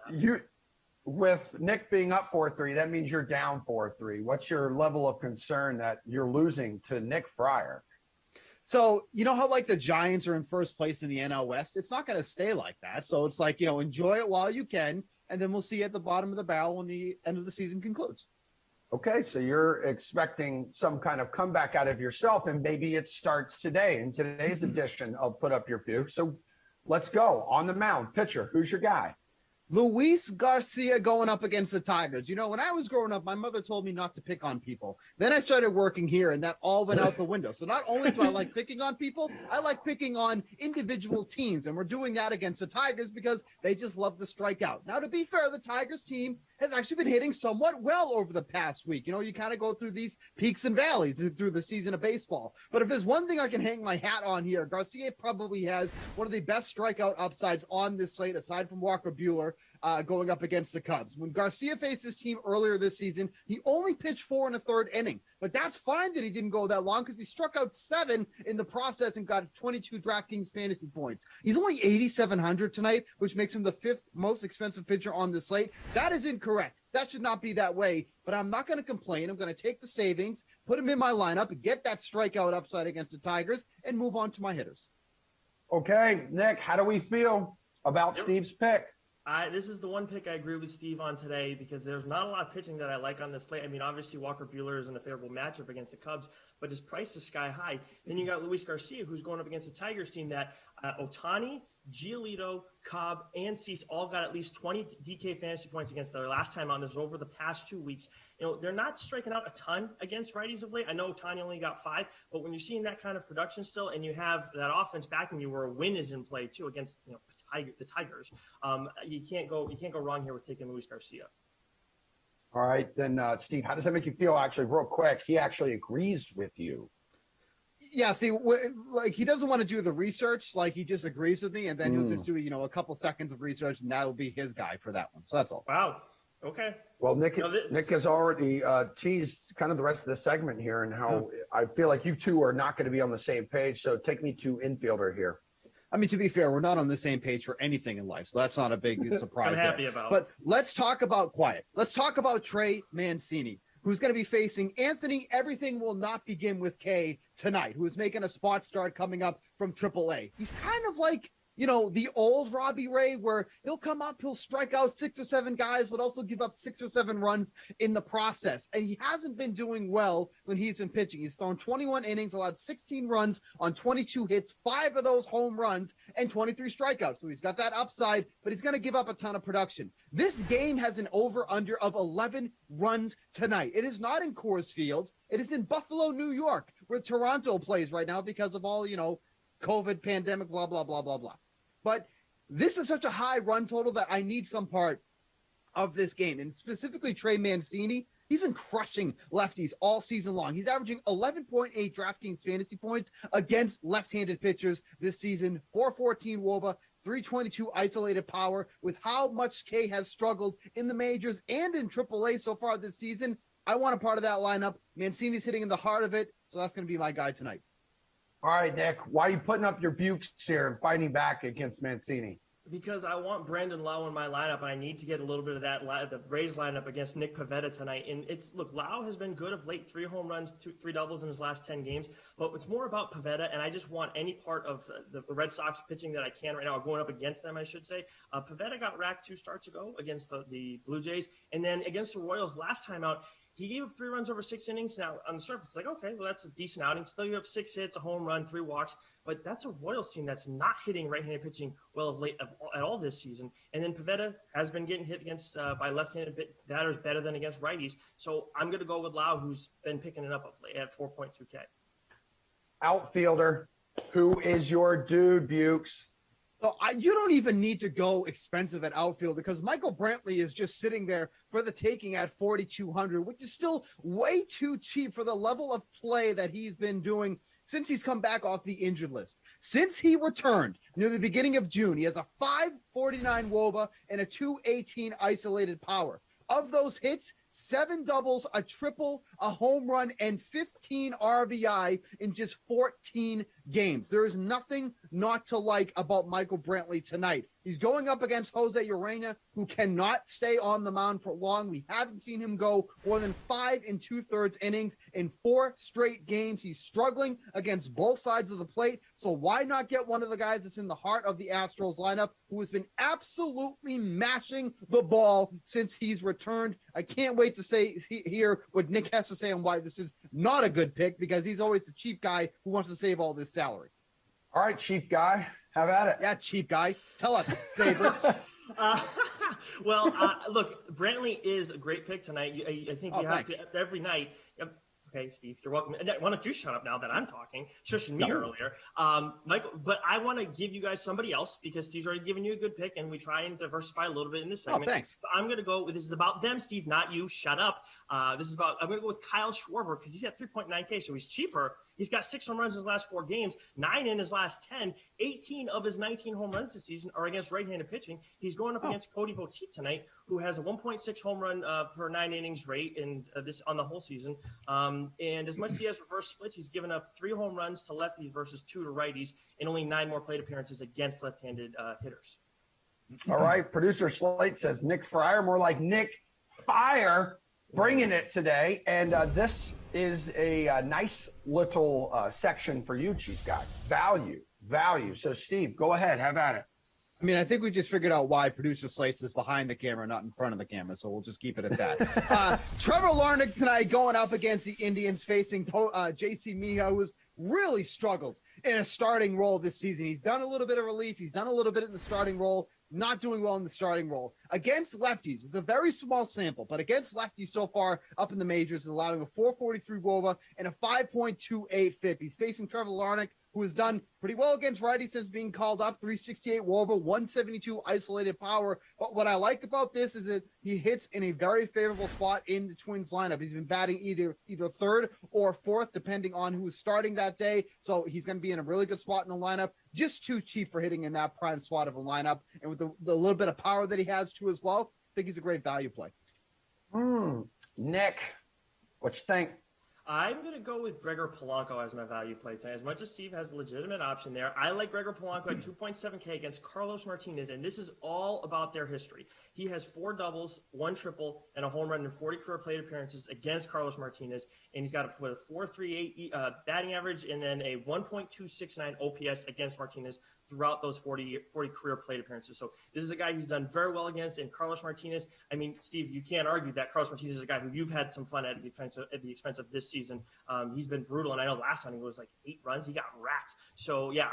Speaker 1: with Nick being up 4-3, that means you're down 4-3. What's your level of concern that you're losing to Nick Fryer?
Speaker 3: So, you know how like the Giants are in first place in the NL West? It's not going to stay like that. So it's like, enjoy it while you can, and then we'll see you at the bottom of the barrel when the end of the season concludes.
Speaker 1: Okay, so you're expecting some kind of comeback out of yourself, and maybe it starts today in today's edition of Put Up Your Puke. So let's go. On the mound, pitcher, who's your guy?
Speaker 3: Luis Garcia going up against the Tigers. When I was growing up, my mother told me not to pick on people. Then I started working here, and that all went out the window. So not only do I like picking on people, I like picking on individual teams, and we're doing that against the Tigers because they just love to strike out. Now, to be fair, the Tigers team has actually been hitting somewhat well over the past week. You kind of go through these peaks and valleys through the season of baseball. But if there's one thing I can hang my hat on here, Garcia probably has one of the best strikeout upsides on this slate, aside from Walker Buehler, going up against the Cubs. When Garcia faced his team earlier this season, he only pitched 4 1/3 inning. But that's fine that he didn't go that long because he struck out 7 in the process and got 22 DraftKings fantasy points. He's only 8,700 tonight, which makes him the 5th most expensive pitcher on the slate. That is incorrect. That should not be that way, but I'm not going to complain. I'm going to take the savings, put him in my lineup, get that strikeout upside against the Tigers, and move on to my hitters.
Speaker 1: Okay, Nick, how do we feel about Steve's pick?
Speaker 2: This is the one pick I agree with Steve on today because there's not a lot of pitching that I like on this slate. Obviously Walker Buehler is in a favorable matchup against the Cubs, but his price is sky high. Then you got Luis Garcia, who's going up against the Tigers team that Ohtani, Giolito, Cobb, and Cease all got at least 20 DK fantasy points against their last time on. This was over the past 2 weeks. They're not striking out a ton against righties of late. I know Ohtani only got 5, but when you're seeing that kind of production still, and you have that offense backing you where a win is in play too against the Tigers, you can't go wrong here with taking Luis Garcia.
Speaker 1: All right, then, Steve, how does that make you feel? Actually, real quick, he actually agrees with you.
Speaker 3: Yeah, see, like he doesn't want to do the research. Like he just agrees with me, and then he'll just do a couple seconds of research, and that'll be his guy for that one. So that's all.
Speaker 2: Wow. Okay.
Speaker 1: Well, Nick has already teased kind of the rest of the segment here, and how I feel like you two are not going to be on the same page. So take me to infielder here.
Speaker 3: I mean, to be fair, we're not on the same page for anything in life, so that's not a big surprise.
Speaker 2: I'm happy about.
Speaker 3: But let's talk about quiet. Let's talk about Trey Mancini, who's going to be facing Anthony Everything Will Not Begin with K tonight, who is making a spot start coming up from AAA. He's kind of like, the old Robbie Ray, where he'll come up, he'll strike out 6 or 7 guys, but also give up 6 or 7 runs in the process. And he hasn't been doing well when he's been pitching. He's thrown 21 innings, allowed 16 runs on 22 hits, 5 of those home runs, and 23 strikeouts. So he's got that upside, but he's going to give up a ton of production. This game has an over-under of 11 runs tonight. It is not in Coors Field. It is in Buffalo, New York, where Toronto plays right now because of all, COVID, pandemic, blah, blah, blah, blah, blah. But this is such a high run total that I need some part of this game. And specifically Trey Mancini, he's been crushing lefties all season long. He's averaging 11.8 DraftKings fantasy points against left-handed pitchers this season, 414 WOBA, 322 isolated power. With how much K has struggled in the majors and in AAA so far this season, I want a part of that lineup. Mancini's hitting in the heart of it, so that's going to be my guy tonight.
Speaker 1: All right, Nick, why are you putting up your bukes here and fighting back against Mancini?
Speaker 2: Because I want Brandon Lau in my lineup, and I need to get a little bit of that the Rays lineup against Nick Pivetta tonight. And Lau has been good of late, 3 home runs, 3 doubles in his last 10 games. But it's more about Pivetta, and I just want any part of the Red Sox pitching that I can right now, going up against them, I should say. Pivetta got racked 2 starts ago against the Blue Jays, and then against the Royals last time out. He gave up 3 runs over 6 innings. Now, on the surface, it's like, okay, well, that's a decent outing. Still, you have 6 hits, a home run, 3 walks. But that's a Royals team that's not hitting right-handed pitching well of late at all this season. And then Pivetta has been getting hit against by left-handed batters better than against righties. So I'm going to go with Lau, who's been picking it up of late at 4.2K.
Speaker 1: Outfielder, who is your dude, Bukes?
Speaker 3: So you don't even need to go expensive at outfield because Michael Brantley is just sitting there for the taking at 4,200, which is still way too cheap for the level of play that he's been doing since he's come back off the injured list. Since he returned near the beginning of June, he has a 549 WOBA and a 218 isolated power. Of those hits, 7 doubles, a triple, a home run, and 15 RBI in just 14 games. There is nothing not to like about Michael Brantley tonight. He's going up against Jose Urena, who cannot stay on the mound for long. We haven't seen him go more than 5 2/3 innings in 4 straight games. He's struggling against both sides of the plate. So why not get one of the guys that's in the heart of the Astros lineup, who has been absolutely mashing the ball since he's returned? I can't wait to hear what Nick has to say on why this is not a good pick, because he's always the cheap guy who wants to save all this salary.
Speaker 1: All right, cheap guy. Have at it.
Speaker 3: Yeah, cheap guy. Tell us, savers.
Speaker 2: Look, Brantley is a great pick tonight. I think you have to every night. Okay, Steve, you're welcome. And why don't you shut up now that I'm talking? Shushing me earlier. Michael, but I want to give you guys somebody else because Steve's already given you a good pick, and we try and diversify a little bit in this segment.
Speaker 3: Oh, thanks.
Speaker 2: So I'm going to go with, this is about them, Steve, not you. Shut up. I'm going to go with Kyle Schwarber because he's at 3.9K, so he's cheaper. He's got 6 home runs in his last 4 games, 9 in his last 10. 18 of his 19 home runs this season are against right-handed pitching. He's going up against Cody Poteet tonight, who has a 1.6 home run per 9 innings rate in this on the whole season. And as much as he has reverse splits, he's given up 3 home runs to lefties versus 2 to righties, and only 9 more plate appearances against left-handed hitters.
Speaker 1: All right, producer Slate says Nick Fryer, more like Nick Fire, bringing it today. And this is a nice little section for you, cheap guy. Value. So, Steve, go ahead. Have at it.
Speaker 3: I mean, I think we just figured out why producer Slates is behind the camera, not in front of the camera, so we'll just keep it at that. Trevor Larnach tonight going up against the Indians, facing J.C. Miha, who has really struggled in a starting role this season. He's done a little bit of relief. He's done a little bit in the starting role, not doing well in the starting role. Against lefties, it's a very small sample, but against lefties so far up in the majors, allowing a 443 WOBA and a 5.28 FIP. He's facing Trevor Larnach, who has done pretty well against righties since being called up, 368 WOBA, 172 isolated power. But what I like about this is that he hits in a very favorable spot in the Twins lineup. He's been batting either third or fourth, depending on who's starting that day. So he's going to be in a really good spot in the lineup. Just too cheap for hitting in that prime spot of a lineup. And with the little bit of power that he has too as well, I think he's a great value play.
Speaker 1: Nick, what you think?
Speaker 2: I'm going to go with Gregor Polanco as my value play tonight. As much as Steve has a legitimate option there, I like Gregor Polanco at 2.7K against Carlos Martinez, and this is all about their history. He has 4 doubles, 1 triple, and a home run in 40 career plate appearances against Carlos Martinez, and he's got a 4.38 batting average and then a 1.269 OPS against Martinez throughout those 40 career plate appearances. So this is a guy he's done very well against. And Carlos Martinez, I mean, Steve, you can't argue that Carlos Martinez is a guy who you've had some fun at the expense of this season. He's been brutal, and I know last time he was like 8 runs. He got racked. So yeah,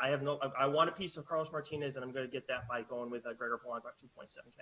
Speaker 2: I want a piece of Carlos Martinez, and I'm going to get that by going with Gregor Polanco at 2.7K.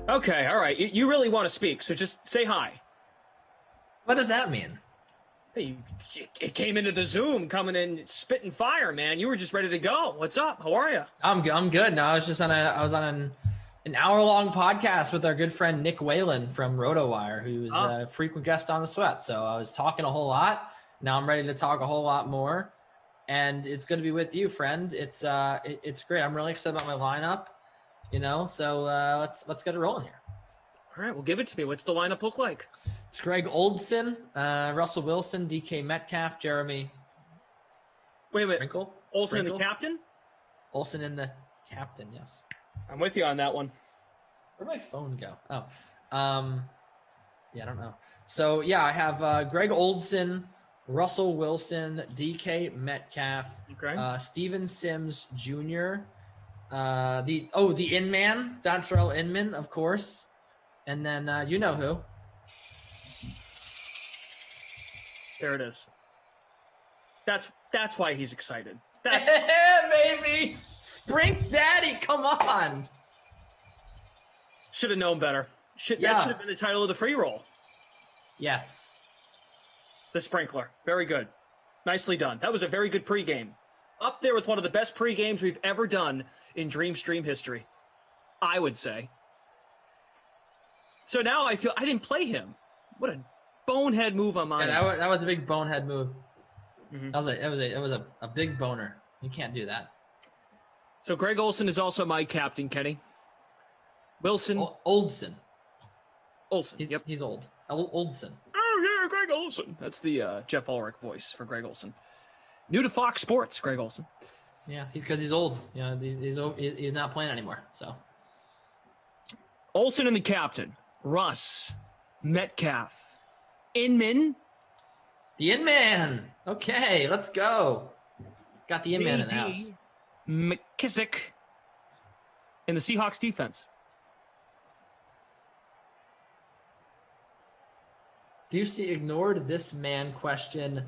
Speaker 13: Okay, all right. You really want to speak, so just say hi.
Speaker 5: What does that mean?
Speaker 13: Hey, it came into the Zoom coming in spitting fire, man. You were just ready to go. What's up? How are you?
Speaker 5: I'm good. No, I was on an hour-long podcast with our good friend Nick Whalen from RotoWire, who's a frequent guest on the Sweat. So I was talking a whole lot. Now I'm ready to talk a whole lot more, and it's good to be with you, friend. It's great. I'm really excited about my lineup. So let's get it rolling here.
Speaker 13: All right, well, give it to me. What's the lineup look like?
Speaker 5: It's Greg Oldson, Russell Wilson, DK Metcalf, Jeremy.
Speaker 13: Wait.
Speaker 5: Sprinkle?
Speaker 13: Olsen in the captain?
Speaker 5: Olsen in the captain, yes.
Speaker 13: I'm with you on that one.
Speaker 5: Where'd my phone go? I don't know. So, yeah, I have Greg Oldson, Russell Wilson, DK Metcalf, Steven Sims Jr., the Inman, Dontrell Inman, of course. And then you know who.
Speaker 13: There it is. That's why he's excited.
Speaker 5: That's baby. Sprink Daddy, come on.
Speaker 13: Should have known better. That should have been the title of the free roll.
Speaker 5: Yes.
Speaker 13: The Sprinkler. Very good. Nicely done. That was a very good pregame. Up there with one of the best pregames we've ever done in Dream Stream history, I would say. So now I feel I didn't play him. What a bonehead move on mine.
Speaker 5: Yeah, that was a big bonehead move. Mm-hmm. That was a big boner. You can't do that.
Speaker 13: So Greg Olsen is also my captain, Kenny. Wilson.
Speaker 5: Oldson.
Speaker 13: Olsen.
Speaker 5: He's old. Oldson.
Speaker 13: Oh yeah, Greg Olsen. That's the Jeff Ulrich voice for Greg Olsen. New to Fox Sports, Greg Olsen.
Speaker 5: Yeah, because he's old. He's not playing anymore. So
Speaker 13: Olsen and the captain. Russ. Metcalf. Inman.
Speaker 5: The Inman. Okay, let's go. Got the Inman in the house.
Speaker 13: McKissick. In the Seahawks defense.
Speaker 5: Ducey ignored this man question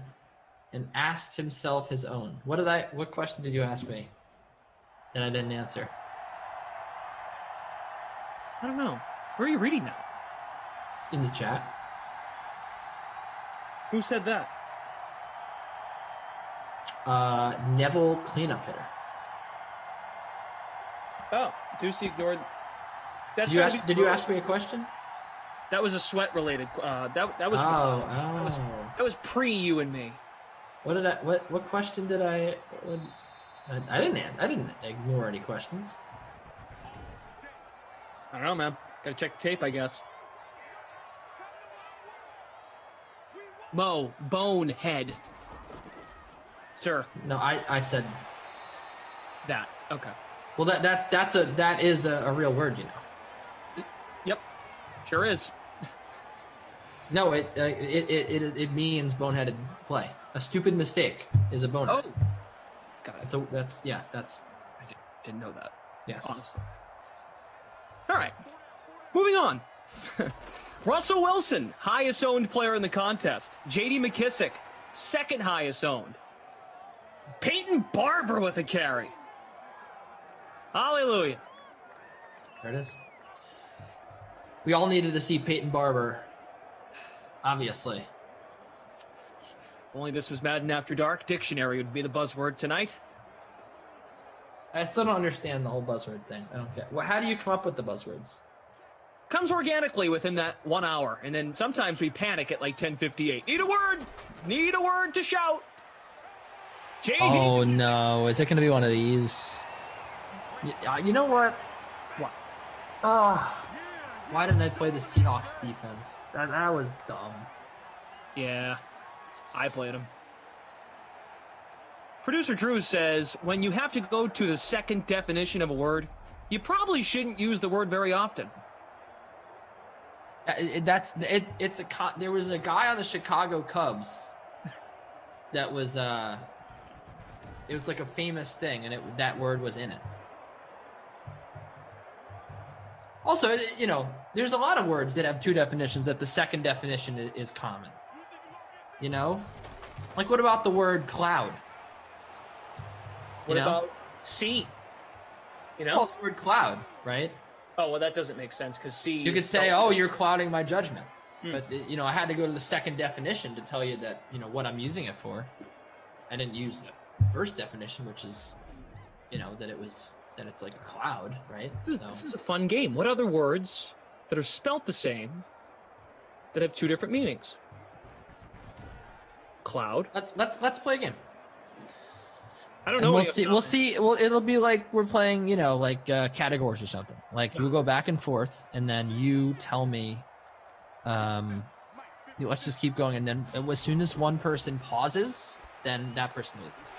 Speaker 5: and asked himself his own. What question did you ask me that I didn't answer?
Speaker 13: I don't know. Where are you reading that?
Speaker 5: In the chat.
Speaker 13: Who said that?
Speaker 5: Neville cleanup hitter.
Speaker 13: Oh, Ducey ignored.
Speaker 5: Did you ask me a question?
Speaker 13: That was a sweat related. That was pre you and me.
Speaker 5: What question did I didn't ignore any questions.
Speaker 13: I don't know, man. Gotta check the tape, I guess. Mo, bonehead. Sir.
Speaker 5: No, I said
Speaker 13: that. Okay.
Speaker 5: Well, that is a real word, you know.
Speaker 13: Yep. Sure is.
Speaker 5: No, it means boneheaded play. A stupid mistake is a bonehead.
Speaker 13: Oh, got it.
Speaker 5: That's.
Speaker 13: I didn't know that.
Speaker 5: Yes.
Speaker 13: Honestly. All right, moving on. Russell Wilson, highest owned player in the contest. J.D. McKissick, second highest owned. Peyton Barber with a carry. Hallelujah.
Speaker 5: There it is. We all needed to see Peyton Barber. Obviously.
Speaker 13: Only this was Madden After Dark. Dictionary would be the buzzword tonight.
Speaker 5: I still don't understand the whole buzzword thing. I don't get. Well, how do you come up with the buzzwords?
Speaker 13: Comes organically within that 1 hour, and then sometimes we panic at like 10:58. Need a word to shout. JG.
Speaker 5: Oh no! Is it going to be one of these? You know what?
Speaker 13: What?
Speaker 5: Why didn't I play the Seahawks defense? That was dumb.
Speaker 13: Yeah, I played him. Producer Drew says, when you have to go to the second definition of a word, you probably shouldn't use the word very often.
Speaker 5: There was a guy on the Chicago Cubs that was it was like a famous thing, and that word was in it. Also, there's a lot of words that have two definitions that the second definition is common. Like what about the word cloud?
Speaker 13: What about sea?
Speaker 5: Well, the word cloud, right?
Speaker 13: Oh, well, that doesn't make sense because C.
Speaker 5: You could say, "Oh, you're clouding my judgment," but I had to go to the second definition to tell you that what I'm using it for. I didn't use the first definition, which is, that it's like a cloud, right?
Speaker 13: This is a fun game. What other words that are spelt the same that have two different meanings? Cloud.
Speaker 5: Let's play a game.
Speaker 13: I don't know.
Speaker 5: We'll see. We'll see. Well, it'll be like we're playing, categories or something. Like we'll go back and forth, and then you tell me. Let's just keep going, and then as soon as one person pauses, then that person loses.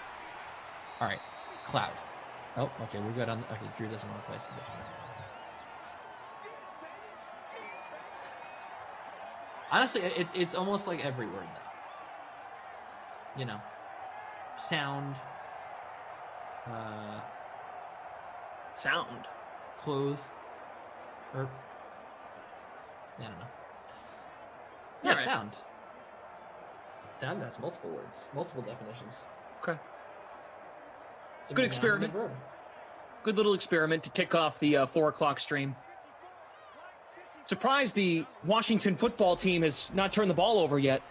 Speaker 5: All right, cloud. Oh, okay, we're good on. Okay, Drew doesn't want to place the dictionary. Honestly, it's almost like every word now. Sound.
Speaker 13: Sound.
Speaker 5: Clothes. Or I don't know. Yeah,
Speaker 13: Right.
Speaker 5: Sound. Sound has multiple words, multiple definitions.
Speaker 13: Okay.
Speaker 5: It's a
Speaker 13: Good
Speaker 5: noun and a
Speaker 13: experiment.
Speaker 5: verb.
Speaker 13: Good little experiment to kick off the 4 o'clock stream. Surprised the Washington football team has not turned the ball over yet.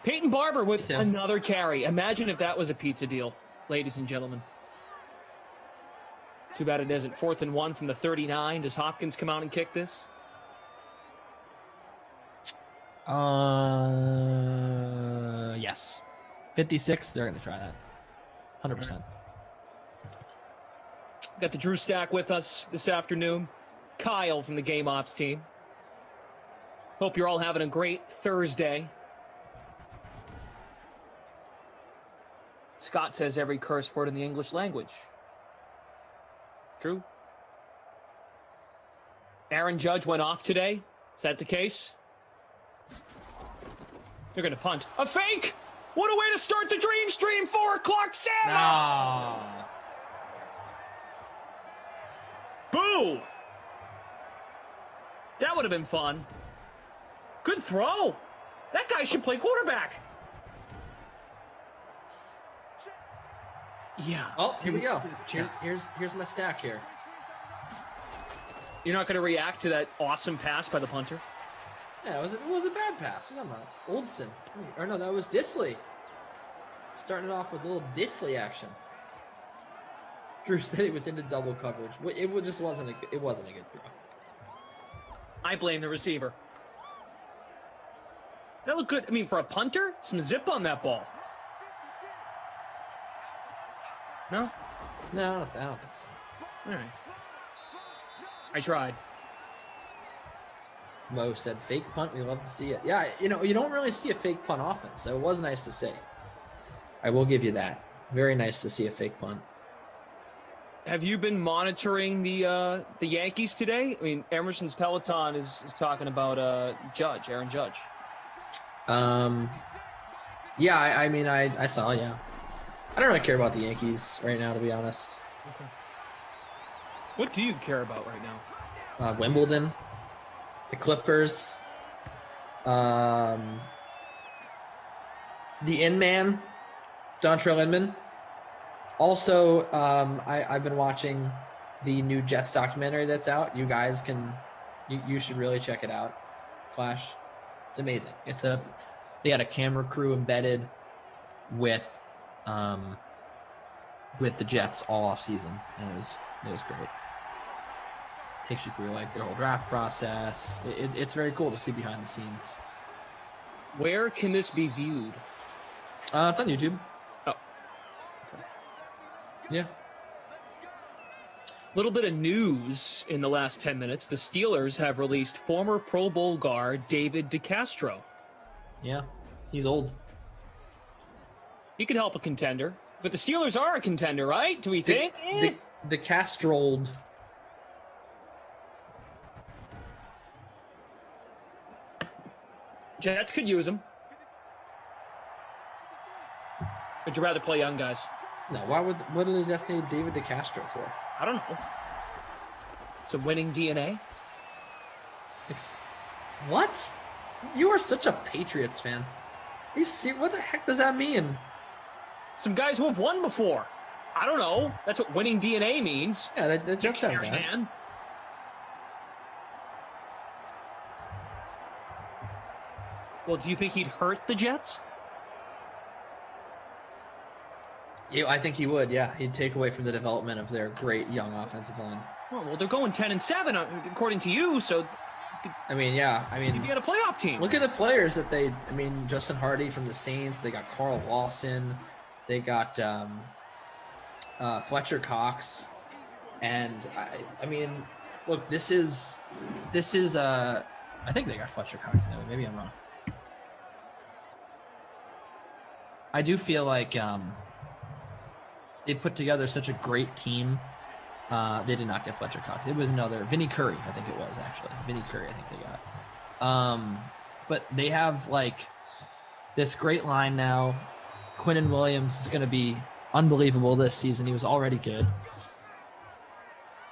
Speaker 13: Peyton Barber with another carry. Imagine if that was a pizza deal, ladies and gentlemen. Too bad it isn't. 4th and 1 from the 39. Does Hopkins come out and kick this?
Speaker 5: Yes. 56, they're going to try that. 100%.
Speaker 13: Got the Drew Stack with us this afternoon. Kyle from the Game Ops team. Hope you're all having a great Thursday. Scott says every curse word in the English language. True. Aaron Judge went off today. Is that the case? They're going to punt. A fake! What a way to start the dream stream. 4 o'clock Santa!
Speaker 5: No.
Speaker 13: Boo! That would have been fun. Good throw. That guy should play quarterback. Yeah.
Speaker 5: Oh, here we go. Here's my stack here.
Speaker 13: You're not going to react to that awesome pass by the punter?
Speaker 5: Yeah, it was a bad pass. What am I? Oldson. Or no, that was Disley. Starting it off with a little Disley action. Drew said he was into double coverage. It just wasn't a good throw.
Speaker 13: I blame the receiver. That looked good. I mean, for a punter, some zip on that ball. No?
Speaker 5: No, I don't think so.
Speaker 13: All right. I tried.
Speaker 5: Mo said, fake punt, we love to see it. Yeah, you don't really see a fake punt often, so it was nice to see. I will give you that. Very nice to see a fake punt.
Speaker 13: Have you been monitoring the Yankees today? I mean, Emerson's Peloton is talking about Aaron Judge.
Speaker 5: Yeah, I saw, yeah. I don't really care about the Yankees right now, to be honest.
Speaker 13: Okay. What do you care about right now?
Speaker 5: Wimbledon, the Clippers, the In-Man, Dontrell Inman. Also, I've been watching the new Jets documentary that's out. You guys you should really check it out. Flash, it's amazing. They had a camera crew embedded with the Jets all off season, and it was great. Takes you through like their whole draft process. It's very cool to see behind the scenes.
Speaker 13: Where can this be viewed?
Speaker 5: It's on YouTube.
Speaker 13: Oh.
Speaker 5: Yeah.
Speaker 13: A little bit of news in the last 10 minutes. The Steelers have released former Pro Bowl guard David DeCastro.
Speaker 5: Yeah, he's old.
Speaker 13: He could help a contender. But the Steelers are a contender, right? Do we think?
Speaker 5: DeCastro.
Speaker 13: Jets could use him. Would you rather play young guys?
Speaker 5: No, what did they just say David DeCastro for?
Speaker 13: I don't know. Some winning DNA?
Speaker 5: What? You are such a Patriots fan. You see, what the heck does that mean?
Speaker 13: Some guys who have won before. I don't know. That's what winning DNA means.
Speaker 5: Yeah, the Jets have that.
Speaker 13: Man. Well, do you think he'd hurt the Jets?
Speaker 5: Yeah, I think he would. Yeah, he'd take away from the development of their great young offensive line.
Speaker 13: Well, they're going 10-7 according to you. So,
Speaker 5: I mean, yeah, I mean,
Speaker 13: you'd be on a playoff team.
Speaker 5: Look at the players that they. I mean, Justin Hardy from the Saints. They got Carl Lawson. They got Fletcher Cox, and I mean, look, this is. I think they got Fletcher Cox. Maybe I'm wrong. I do feel like they put together such a great team. They did not get Fletcher Cox. It was another Vinny Curry, I think it was actually. Vinny Curry, I think they got. But they have like this great line now. Quinnen Williams is going to be unbelievable this season. He was already good.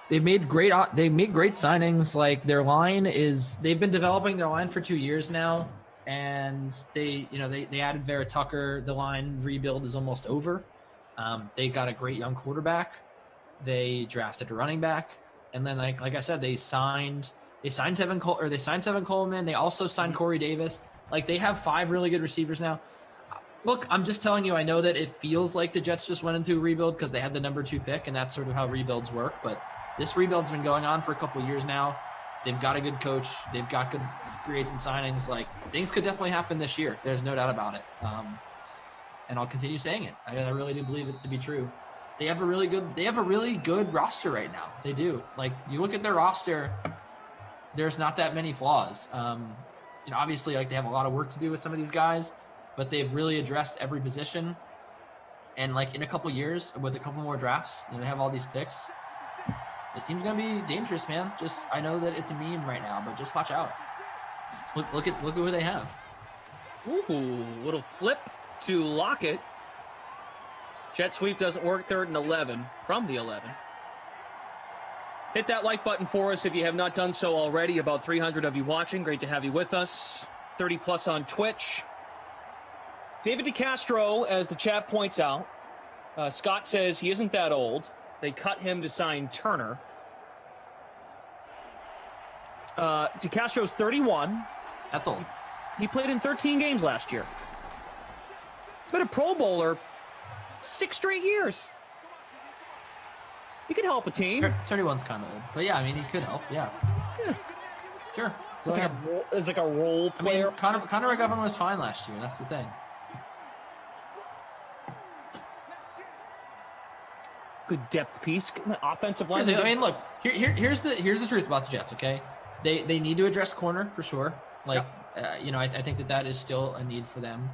Speaker 5: They made great signings. Like their line they've been developing their line for 2 years now. And they added Vera Tucker. The line rebuild is almost over. They got a great young quarterback. They drafted a running back, and then like I said, they signed Seven Coleman. They also signed Corey Davis. Like they have 5 really good receivers now. Look, I'm just telling you, I know that it feels like the Jets just went into a rebuild because they had the number 2 pick, and that's sort of how rebuilds work. But this rebuild's been going on for a couple of years now. They've got a good coach. They've got good free agent signings. Like things could definitely happen this year. There's no doubt about it. And I'll continue saying it. I really do believe it to be true. They have a really good roster right now. They do. Like you look at their roster, there's not that many flaws. Obviously, like they have a lot of work to do with some of these guys, but they've really addressed every position. And like in a couple years, with a couple more drafts, they have all these picks. This team's gonna be dangerous, man. I know that it's a meme right now, but just watch out. Look at who they have.
Speaker 13: Ooh, little flip to Lockett. Jet sweep doesn't work. 3rd and 11 from the 11. Hit that like button for us if you have not done so already. About 300 of you watching. Great to have you with us. 30 plus on Twitch. David DeCastro, as the chat points out. Scott says he isn't that old. They cut him to sign Turner. DeCastro's 31.
Speaker 5: That's old.
Speaker 13: He played in 13 games last year. He's been a Pro Bowler 6 straight years. He could help a team.
Speaker 5: 31's kind of old, but yeah, I mean, he could help. Yeah. Sure.
Speaker 13: It's like a role player.
Speaker 5: I mean, Connor McGovern was fine last year. That's the thing.
Speaker 13: Good depth piece. Offensive line.
Speaker 5: I mean, look. Here's the truth about the Jets. Okay, they need to address corner for sure. Like, I think that is still a need for them.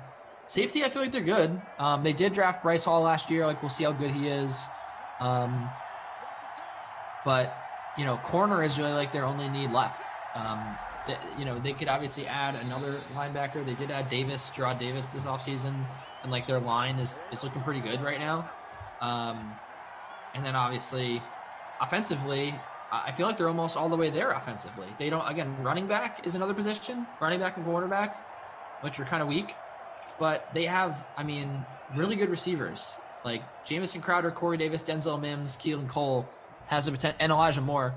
Speaker 5: Safety, I feel like they're good. They did draft Bryce Hall last year. Like, we'll see how good he is. But corner is really like their only need left. They could obviously add another linebacker. They did add Gerard Davis this offseason, and like their line is looking pretty good right now. And then obviously offensively, I feel like they're almost all the way there offensively. They don't, again, running back is another position, running back and quarterback, which are kind of weak, but they have, really good receivers like Jamison Crowder, Corey Davis, Denzel Mims, Keelan Cole has the potential, and Elijah Moore.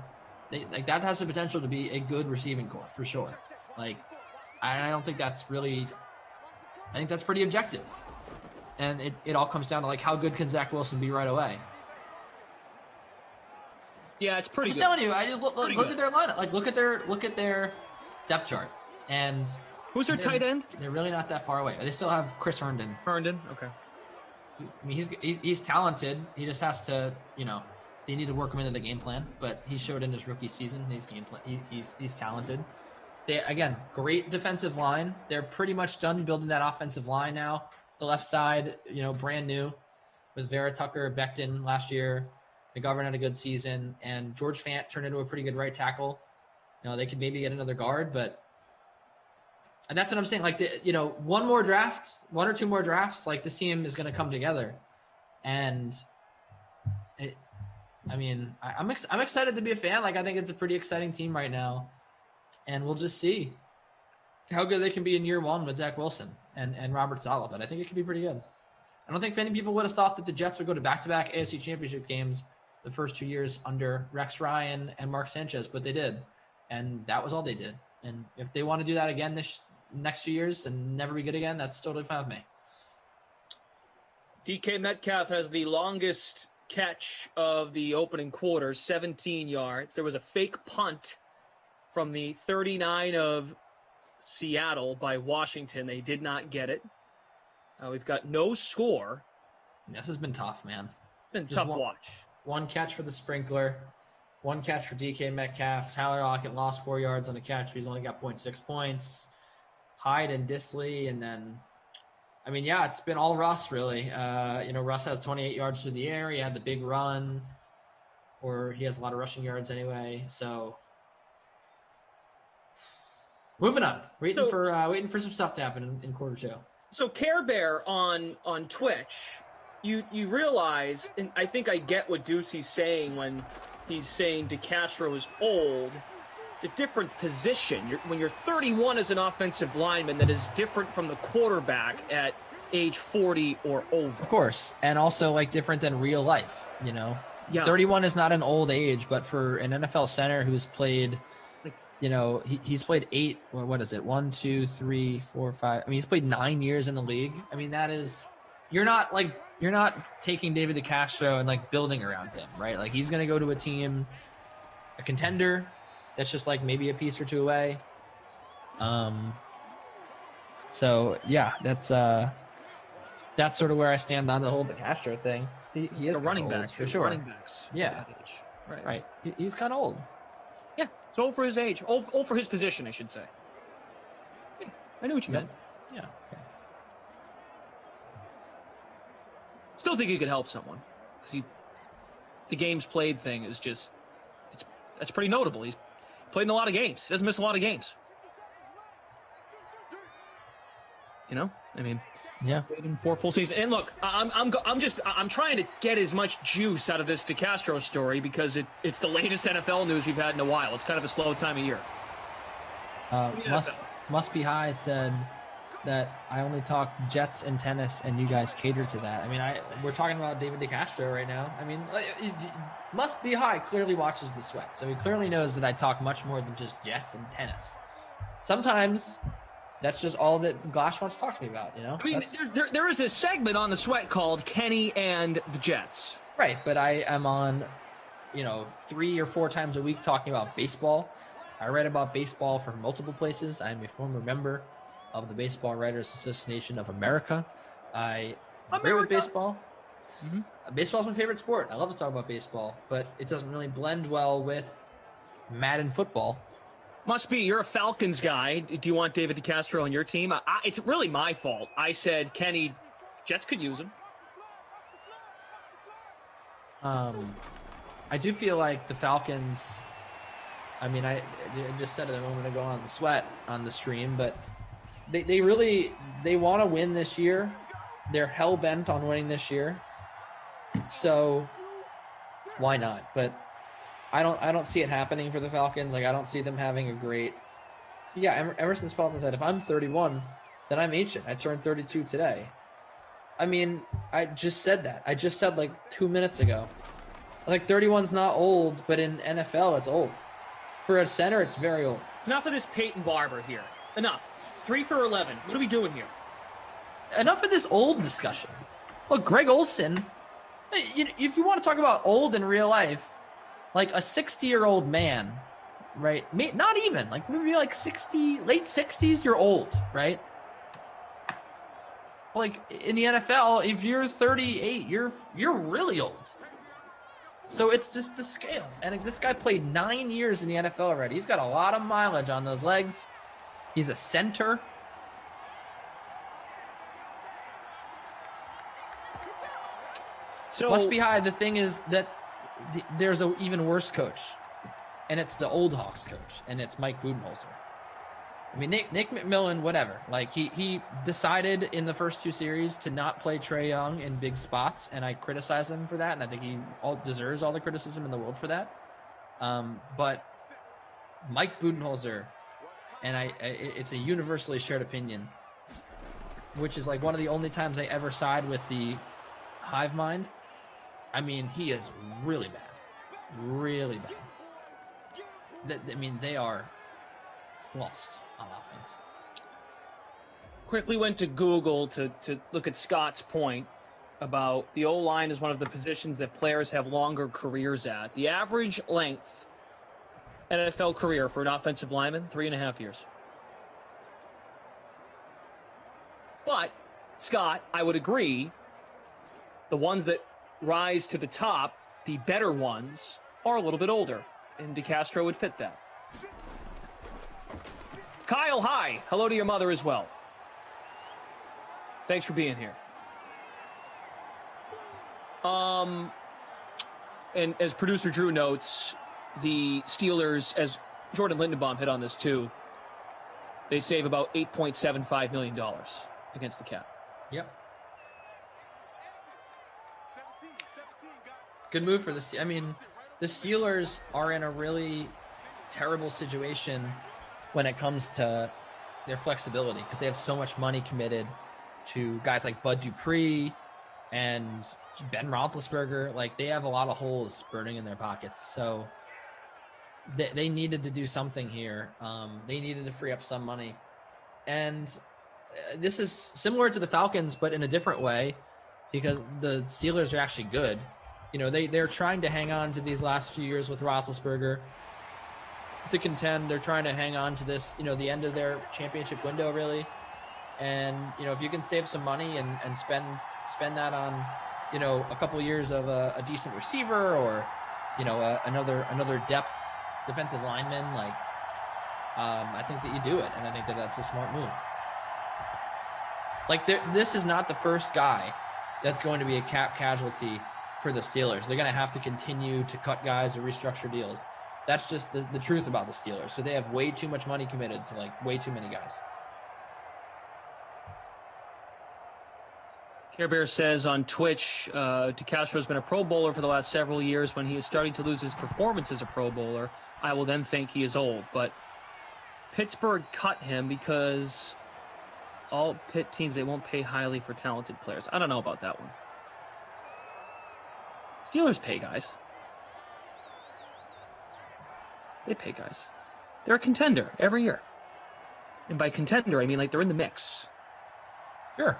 Speaker 5: That has the potential to be a good receiving core for sure. Like, I don't think that's really, I think that's pretty objective. And it all comes down to like, how good can Zach Wilson be right away?
Speaker 13: Yeah, it's pretty
Speaker 5: I'm
Speaker 13: good.
Speaker 5: telling you, I just look at their lineup. Like, look at their depth chart. And
Speaker 13: who's their tight end?
Speaker 5: They're really not that far away. They still have Chris Herndon.
Speaker 13: Okay.
Speaker 5: I mean, he's talented. He just has to, they need to work him into the game plan. But he showed in his rookie season he's talented. They, again, great defensive line. They're pretty much done building that offensive line now. The left side, brand new with Vera Tucker, Becton last year. McGovern had a good season, and George Fant turned into a pretty good right tackle. They could maybe get another guard, and that's what I'm saying. Like, one or two more drafts, like this team is going to come together. And I'm excited to be a fan. Like, I think it's a pretty exciting team right now, and we'll just see how good they can be in year one with Zach Wilson and Robert Saleh. But I think it could be pretty good. I don't think many people would have thought that the Jets would go to back-to-back AFC Championship games the first 2 years under Rex Ryan and Mark Sanchez, but they did. And that was all they did. And if they want to do that again this next few years and never be good again, that's totally fine with me.
Speaker 13: DK Metcalf has the longest catch of the opening quarter, 17 yards. There was a fake punt from the 39 of Seattle by Washington. They did not get it. We've got no score.
Speaker 5: This has been tough, man.
Speaker 13: Been
Speaker 5: Just
Speaker 13: tough watch.
Speaker 5: One catch for the sprinkler, one catch for DK Metcalf. Tyler Lockett lost 4 yards on a catch. He's only got 0.6 points. Hyde and Disley, and then, I mean, yeah, it's been all Russ, really. Russ has 28 yards through the air. He had the big run, or he has a lot of rushing yards anyway. So, moving on. Waiting for some stuff to happen in quarter 2.
Speaker 13: So Care Bear on Twitch, you realize, and I think I get what Ducey's saying when he's saying DeCastro is old. It's a different position. When you're 31 as an offensive lineman, that is different from the quarterback at age 40 or over.
Speaker 5: Of course, and also like different than real life.
Speaker 13: Yeah.
Speaker 5: 31 is not an old age, but for an NFL center who's played. He's played 8, or what is it? 1, 2, 3, 4, 5. I mean, he's played 9 years in the league. I mean, that is, you're not taking David DeCastro and like building around him, right? Like he's going to go to a team, a contender that's just like maybe a piece or two away. So yeah, that's sort of where I stand on the whole DeCastro thing. He is
Speaker 13: a running back
Speaker 5: for sure.
Speaker 13: Running backs.
Speaker 5: Yeah. Right. He's kind of old.
Speaker 13: Yeah, it's old for his age. Old for his position, I should say. Yeah, I knew what you meant.
Speaker 5: Yeah. Okay.
Speaker 13: Still think he could help someone. The games played thing is just, that's pretty notable. He's played in a lot of games. He doesn't miss a lot of games.
Speaker 5: Yeah.
Speaker 13: Played in 4 full seasons. And look, I'm trying to get as much juice out of this DeCastro story because it's the latest NFL news we've had in a while. It's kind of a slow time of year.
Speaker 5: Must Be High said that I only talk Jets and tennis, and you guys cater to that. I mean, we're talking about David DeCastro right now. I mean, Must Be High clearly watches the sweat, so he clearly knows that I talk much more than just Jets and tennis. Sometimes that's just all that Glash wants to talk to me about,
Speaker 13: I mean, there is a segment on the sweat called Kenny and the Jets.
Speaker 5: Right, but I am on, 3 or 4 times a week talking about baseball. I write about baseball from multiple places. I'm a former member of the Baseball Writers Association of America. I agree with baseball. Mm-hmm. Baseball's my favorite sport. I love to talk about baseball, but it doesn't really blend well with Madden football.
Speaker 13: Must be. You're a Falcons guy. Do you want David DeCastro on your team? It's really my fault. I said, Kenny, Jets could use him.
Speaker 5: I do feel like the Falcons, I mean, I just said it a moment ago on the sweat on the stream, but they want to win this year. They're hell-bent on winning this year. So why not? But I don't see it happening for the Falcons. Like, I don't see them having a great. Yeah, Emerson Spelton said, if I'm 31, then I'm ancient. I turned 32 today. I mean, I just said that. I just said like 2 minutes ago. Like 31's not old, but in NFL it's old. For a center, it's very old.
Speaker 13: Enough of this Peyton Barber here. Enough. 3 for 11. What are we doing here?
Speaker 5: Enough of this old discussion. Look, Greg Olsen. If you want to talk about old in real life, like a 60-year-old man, right? Not even, like maybe like 60, late 60s, you're old, right? Like in the NFL, if you're 38, you're really old. So it's just the scale. And this guy played 9 years in the NFL already. He's got a lot of mileage on those legs. He's a center.
Speaker 13: So
Speaker 5: Must Be High. The thing is that there's an even worse coach, and it's the old Hawks coach, and it's Mike Budenholzer. I mean, Nick McMillan, whatever. Like he decided in the first 2 series to not play Trae Young in big spots, and I criticize him for that, and I think he deserves all the criticism in the world for that. But Mike Budenholzer, and it's a universally shared opinion, which is like one of the only times I ever side with the hive mind. I mean, he is really bad. Really bad. I mean, they are lost on offense.
Speaker 13: Quickly went to Google to look at Scott's point about the O-line is one of the positions that players have longer careers at. The average length NFL career for an offensive lineman, 3.5 years. But, Scott, I would agree, the ones that rise to the top, the better ones, are a little bit older, and DeCastro would fit that. Kyle, hi. Hello to your mother as well. Thanks for being here. And as producer Drew notes, the Steelers, as Jordan Lindenbaum hit on this too, they save about $8.75 million against the cap.
Speaker 5: Yep. Good move for this. I mean, the Steelers are in a really terrible situation when it comes to their flexibility because they have so much money committed to guys like Bud Dupree and Ben Roethlisberger. Like, they have a lot of holes burning in their pockets. So they needed to do something here. They needed to free up some money. And this is similar to the Falcons, but in a different way because the Steelers are actually good. You know, they're trying to hang on to these last few years with Roethlisberger to contend. They're trying to hang on to this, you know, the end of their championship window, really. And, you know, if you can save some money and spend that on, you know, a couple years of a decent receiver or, you know, another depth defensive lineman, like, I think that you do it. And I think that that's a smart move. Like, this is not the first guy that's going to be a cap casualty for the Steelers. They're going to have to continue to cut guys or restructure deals. That's just the truth about the Steelers. So they have way too much money committed to, like, way too many guys.
Speaker 13: Care Bear says on Twitch, DeCastro has been a Pro Bowler for the last several years. When he is starting to lose his performance as a Pro Bowler, I will then think he is old. But Pittsburgh cut him because all Pitt teams, they won't pay highly for talented players. I don't know about that one. Steelers pay guys. They pay guys. They're a contender every year. And by contender, I mean like they're in the mix.
Speaker 5: Sure.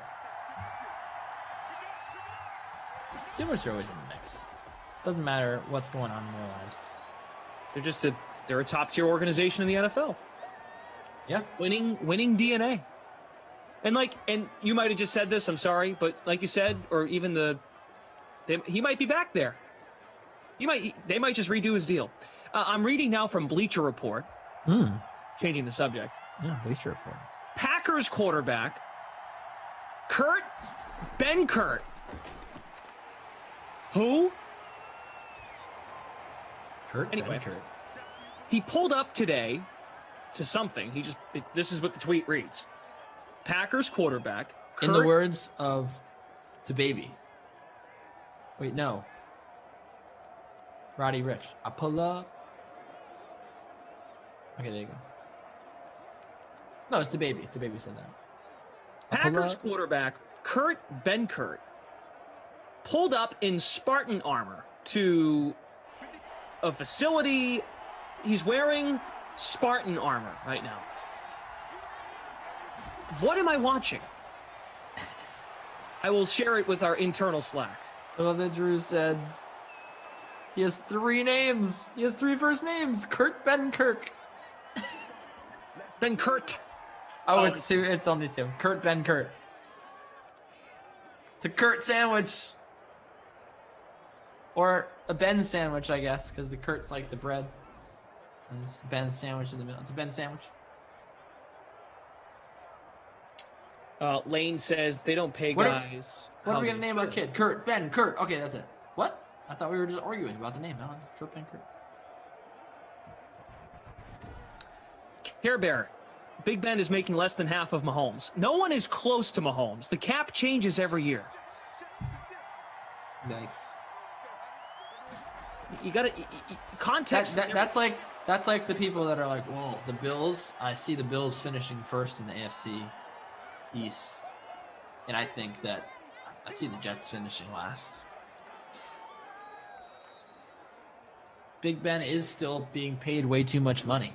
Speaker 5: Steelers are always in the mix. Doesn't matter what's going on in their lives.
Speaker 13: They're a top tier organization in the NFL.
Speaker 5: Yeah.
Speaker 13: Winning DNA. And you might have just said this, I'm sorry, but like you said, or even he might be back there. They might just redo his deal. I'm reading now from Bleacher Report. Changing the subject.
Speaker 5: Yeah, Bleacher Report.
Speaker 13: Packers quarterback Kurt Benkert. Who? Anyway,
Speaker 5: Benkert.
Speaker 13: He pulled up today to something. This is what the tweet reads. Packers quarterback Kurt,
Speaker 5: in the words of the baby. Wait, no. Roddy Rich. I pull up. Okay, there you go. No, it's the baby. The baby said that.
Speaker 13: Packers quarterback Kurt Benkert pulled up in Spartan armor to a facility. He's wearing Spartan armor right now. What am I watching? I will share it with our internal Slack.
Speaker 5: I love that Drew said he has 3 names. He has 3 first names. Kurt Benkirk.
Speaker 13: Benkert.
Speaker 5: Oh, it's 2. It's only 2. Kurt Benkert. It's a Kurt sandwich. Or a Ben sandwich, I guess, because the Kurt's like the bread. And it's Ben's sandwich in the middle. It's a Ben sandwich.
Speaker 13: Lane says they don't pay guys.
Speaker 5: What are we going to name our kid? Kurt, Ben, Kurt. Okay, that's it. What? I thought we were just arguing about the name. No, Kurt Benkert.
Speaker 13: Care Bear. Big Ben is making less than half of Mahomes. No one is close to Mahomes. The cap changes every year.
Speaker 5: Yikes.
Speaker 13: You got to context.
Speaker 5: That's like the people that are like, well, the Bills. I see the Bills finishing first in the AFC East. And I think that I see the Jets finishing last. Big Ben is still being paid way too much money.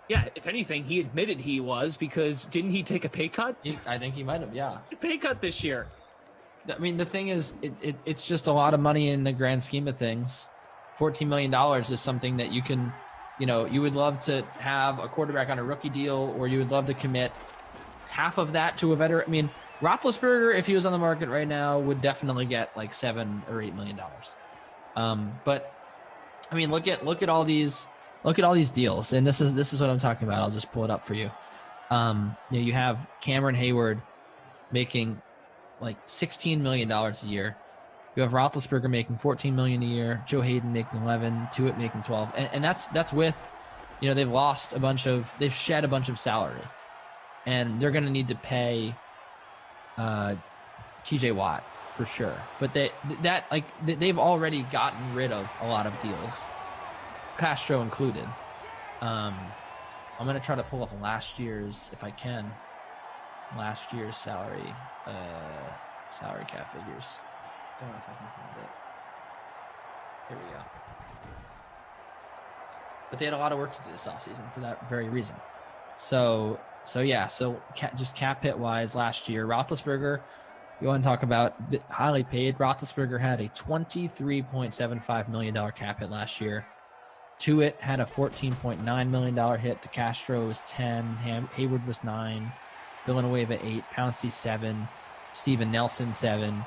Speaker 13: Yeah, if anything, he admitted he was, because didn't he take a pay cut?
Speaker 5: I think he might have, yeah.
Speaker 13: A pay cut this year.
Speaker 5: I mean, the thing is, it's just a lot of money in the grand scheme of things. $14 million is something that you can, you would love to have a quarterback on a rookie deal, or you would love to commit half of that to a veteran. I mean, Roethlisberger, if he was on the market right now, would definitely get like $7 or $8 million. But I mean, look at all these deals, and this is what I'm talking about. I'll just pull it up for you. You have Cameron Hayward making like $16 million a year. You have Roethlisberger making $14 million a year, Joe Hayden making 11, Tuitt making 12, and that's with, they've shed a bunch of salary, and they're going to need to pay TJ Watt for sure. But they've already gotten rid of a lot of deals, Castro included. I'm going to try to pull up last year's, if I can, salary cap figures. Don't know if I can find it. Here we go. But they had a lot of work to do this offseason for that very reason. So just cap hit wise last year, Roethlisberger, you want to talk about highly paid. Roethlisberger had a $23.75 million cap hit last year. Tuitt had a $14.9 million hit. De Castro was 10. Hayward was 9. Villanueva 8. Pouncey 7. Steven Nelson 7.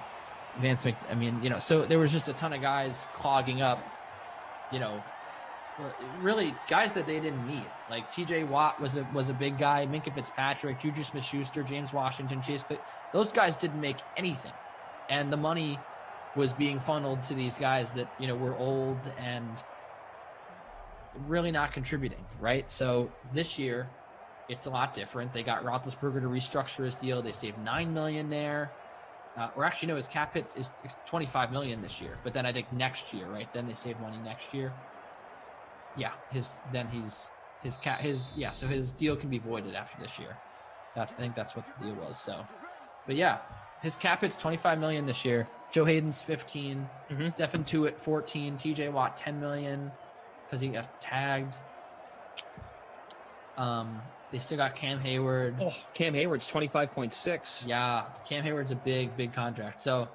Speaker 5: So there was just a ton of guys clogging up, really guys that they didn't need. Like TJ Watt was a big guy, Minkah Fitzpatrick, Juju Smith-Schuster, James Washington, Chase. Those guys didn't make anything, and the money was being funneled to these guys that were old and really not contributing, right? So this year, it's a lot different. They got Roethlisberger to restructure his deal. They saved $9 million there. His cap hit is $25 million this year. But then I think next year, right? Then they save money next year. Yeah, so his deal can be voided after this year. I think that's what the deal was. So, but yeah, his cap hit's $25 million this year. Joe Hayden's 15. Stephen Tuitt 14. TJ Watt 10 million because he got tagged. They still got Cam Hayward.
Speaker 13: Oh, Cam Hayward's 25.6.
Speaker 5: Yeah, Cam Hayward's a big contract. So,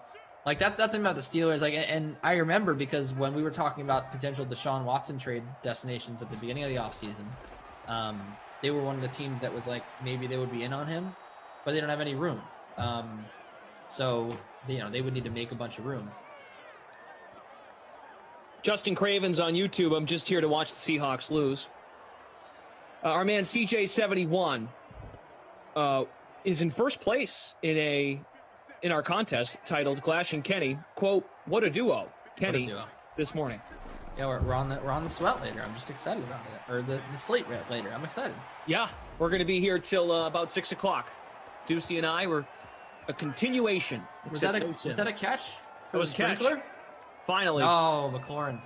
Speaker 5: that's nothing about the Steelers. And I remember because when we were talking about potential Deshaun Watson trade destinations at the beginning of the offseason, they were one of the teams that was maybe they would be in on him, but they don't have any room. So they would need to make a bunch of room.
Speaker 13: Justin Craven's on YouTube. I'm just here to watch the Seahawks lose. Our man CJ71 is in first place in our contest titled Glash and Kenny. Quote, "What a duo, Kenny." This morning.
Speaker 5: Yeah, we're on the sweat later. I'm just excited about it, or the slate later. I'm excited.
Speaker 13: Yeah, we're going to be here till about 6 o'clock. Deucey and I were a continuation.
Speaker 5: Was that a catch?
Speaker 13: That was a catch. Finally.
Speaker 5: Oh, McLaurin.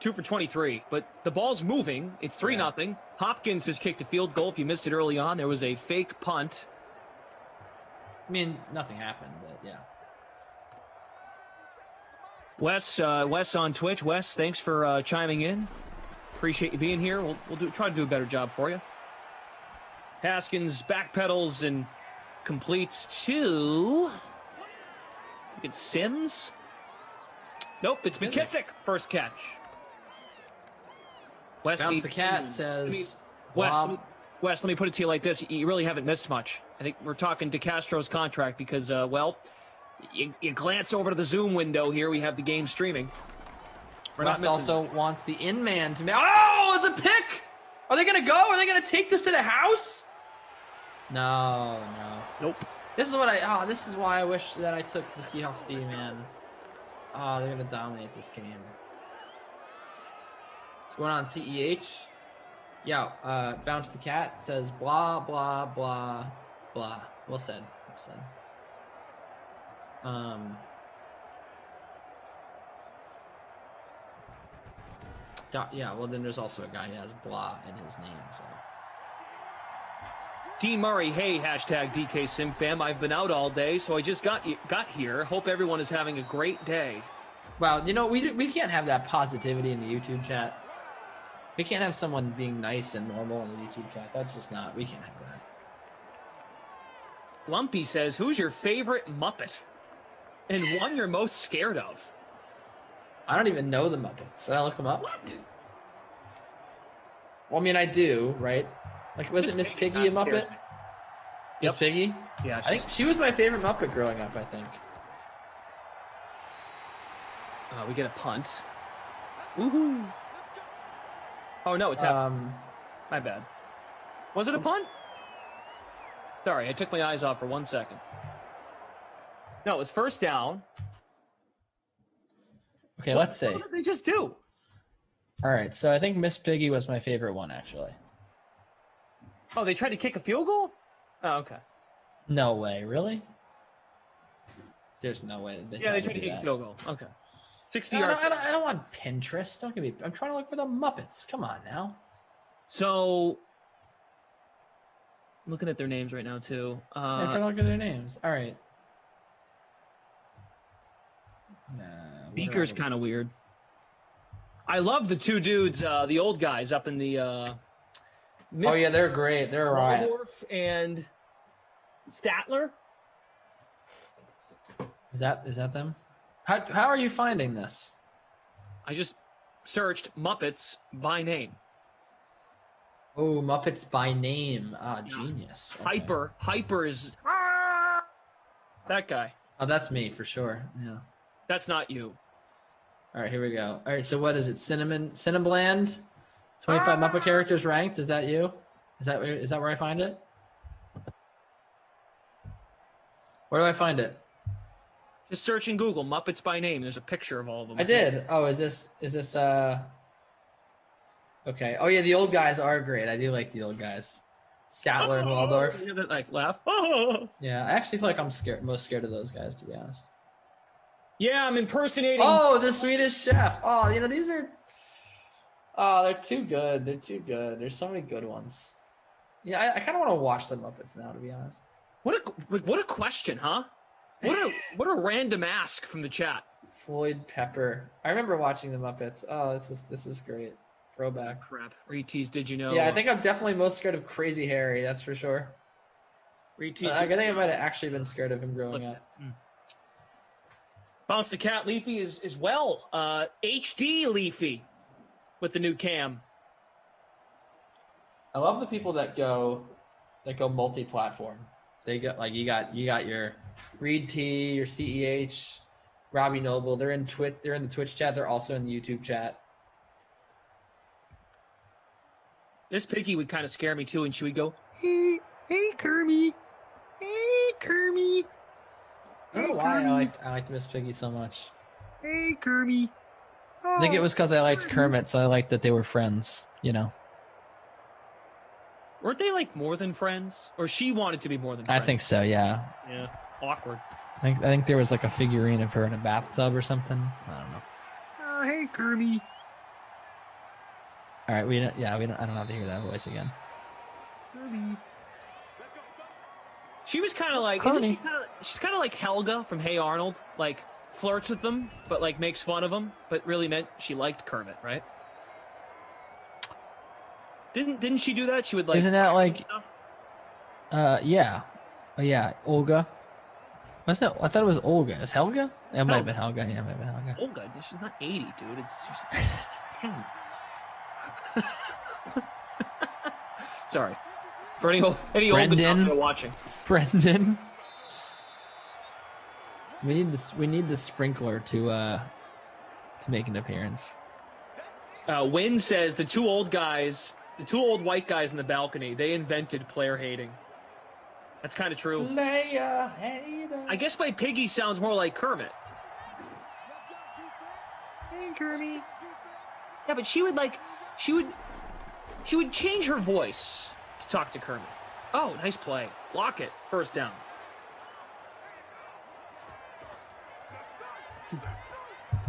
Speaker 13: 2 for 23, but the ball's moving. It's 3-0. Hopkins has kicked a field goal. If you missed it early on, there was a fake punt.
Speaker 5: I mean, nothing happened, but yeah.
Speaker 13: Wes on Twitch. Wes, thanks for chiming in. Appreciate you being here. We'll try to do a better job for you. Haskins backpedals and completes to. I think it's Sims. Nope, it's McKissick. First catch.
Speaker 5: Bounce the cat says.
Speaker 13: Wes, let me put it to you like this: you really haven't missed much. I think we're talking to Castro's contract because, you glance over to the Zoom window here. We have the game streaming.
Speaker 5: Wes also wants the in-man to make. Oh, it's a pick! Are they going to go? Are they going to take this to the house? No.
Speaker 13: Nope.
Speaker 5: This is why I wish that I took the Seahawks D, man. Oh, they're going to dominate this game. What's going on, CEH? Yeah, Bounce the Cat says blah, blah, blah, blah. Well said. Yeah, well then there's also a guy who has blah in his name, so.
Speaker 13: D Murray, hey, hashtag DK SimFam. I've been out all day, so I just got here. Hope everyone is having a great day.
Speaker 5: Wow, we can't have that positivity in the YouTube chat. We can't have someone being nice and normal in the YouTube chat. That's just not. We can't have that.
Speaker 13: Lumpy says, "Who's your favorite Muppet, and one you're most scared of?"
Speaker 5: I don't even know the Muppets. Did I look them up?
Speaker 13: What?
Speaker 5: Well, I mean, I do, right? Like, was it Miss Piggy a Muppet? Miss Piggy?
Speaker 13: Yeah,
Speaker 5: I think she was my favorite Muppet growing up, I think.
Speaker 13: We get a punt. Woohoo! Oh no, it's half. My bad. Was it a punt? Sorry, I took my eyes off for 1 second. No, it was first down.
Speaker 5: Okay, let's see.
Speaker 13: What did they just do?
Speaker 5: All right, so I think Miss Piggy was my favorite one, actually.
Speaker 13: Oh, they tried to kick a field goal? Oh, okay.
Speaker 5: No way, really? There's no way.
Speaker 13: They tried to kick a field goal. Okay. 60
Speaker 5: No,
Speaker 13: yards.
Speaker 5: I don't want Pinterest. Don't give me. I'm trying to look for the Muppets. Come on now.
Speaker 13: So, I'm looking at their names right now too.
Speaker 5: I'm trying to look at their names. All right.
Speaker 13: Beaker's kind of weird. I love the two dudes, the old guys up in the.
Speaker 5: Oh yeah, they're great. They're right.
Speaker 13: Waldorf and Statler.
Speaker 5: Is that them? How are you finding this?
Speaker 13: I just searched Muppets by name.
Speaker 5: Oh, Muppets by name. Ah, genius. Okay.
Speaker 13: Hyper is that guy.
Speaker 5: Oh, that's me for sure. Yeah.
Speaker 13: That's not you.
Speaker 5: All right, here we go. All right, so what is it? Cinnabland? 25 Muppet characters ranked. Is that you? Is that where I find it? Where do I find it?
Speaker 13: Just search in Google Muppets by name. There's a picture of all of them.
Speaker 5: I did. Oh, is this okay. Oh yeah, the old guys are great. I do like the old guys. Statler and Waldorf.
Speaker 13: You know, like laugh.
Speaker 5: Yeah, I actually feel like I'm most scared of those guys, to be honest.
Speaker 13: Yeah, I'm impersonating.
Speaker 5: Oh, the Swedish Chef. Oh, these are. Oh, they're too good. They're too good. There's so many good ones. Yeah, I kind of want to watch the Muppets now, to be honest.
Speaker 13: What a question, huh? What a random ask from the chat.
Speaker 5: Floyd Pepper. I remember watching the Muppets. Oh, this is great. Throwback.
Speaker 13: Crap. Retease, did you know?
Speaker 5: Yeah, I think I'm definitely most scared of Crazy Harry. That's for sure.
Speaker 13: Retease.
Speaker 5: I think I might have actually been scared of him growing up.
Speaker 13: Bounce the Cat Leafy is well. HD Leafy with the new cam.
Speaker 5: I love the people that go multi-platform. They got like you got your Reed T, your CEH, Robbie Noble. They're in the Twitch chat. They're also in the YouTube chat.
Speaker 13: This Piggy would kind of scare me too, and she would go, "Hey, Kermie, hey, Kermie."
Speaker 5: I don't know why I liked Miss Piggy so much.
Speaker 13: Hey, Kermie.
Speaker 5: I think it was because I liked Kermit, so I liked that they were friends.
Speaker 13: Weren't they like more than friends? Or she wanted to be more than friends?
Speaker 5: I think so. Yeah.
Speaker 13: Yeah. Awkward.
Speaker 5: I think there was like a figurine of her in a bathtub or something. I don't know.
Speaker 13: Oh, hey, Kermie.
Speaker 5: All right, I don't have to hear that voice again.
Speaker 13: Kermie. She was kind of like, she's kind of like Helga from Hey Arnold, like flirts with them, but like makes fun of them, but really meant she liked Kermit, right? Didn't she do that? She would like.
Speaker 5: Isn't that like? Yeah, yeah, Olga. Wasn't it? I thought it was Olga. Is Helga? It might have been Helga. Yeah, it might have been Helga.
Speaker 13: Olga, she's not 80, dude. She's 10. Sorry. For any Olga out there watching.
Speaker 5: Brendan. We need the sprinkler to make an appearance.
Speaker 13: Wynn says the two old white guys in the balcony, they invented player hating. That's kind of true.
Speaker 5: Player hater.
Speaker 13: I guess my Piggy sounds more like Kermit. Hey, Kermit. Yeah, but she would change her voice to talk to Kermit. Oh, nice play. Lock it. First down.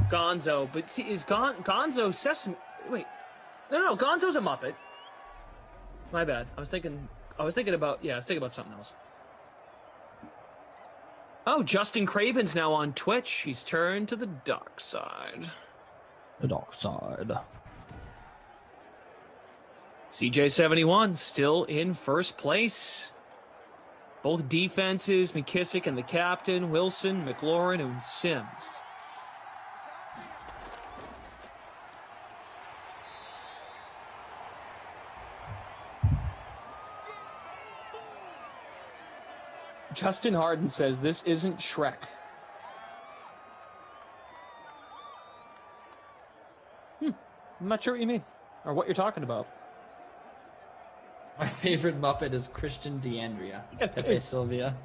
Speaker 13: Gonzo, but see, is Gonzo Sesame? Wait, no, Gonzo's a Muppet. My bad. I was thinking I was thinking about something else. Oh, Justin Craven's now on Twitch. He's turned to the dark side.
Speaker 5: The dark side.
Speaker 13: CJ71 still in first place. Both defenses, McKissick and the captain, Wilson, McLaurin, and Sims. Justin Harden says this isn't Shrek. I'm not sure what you mean or what you're talking about.
Speaker 5: My favorite Muppet is Christian DeAndrea. Pepe Sylvia.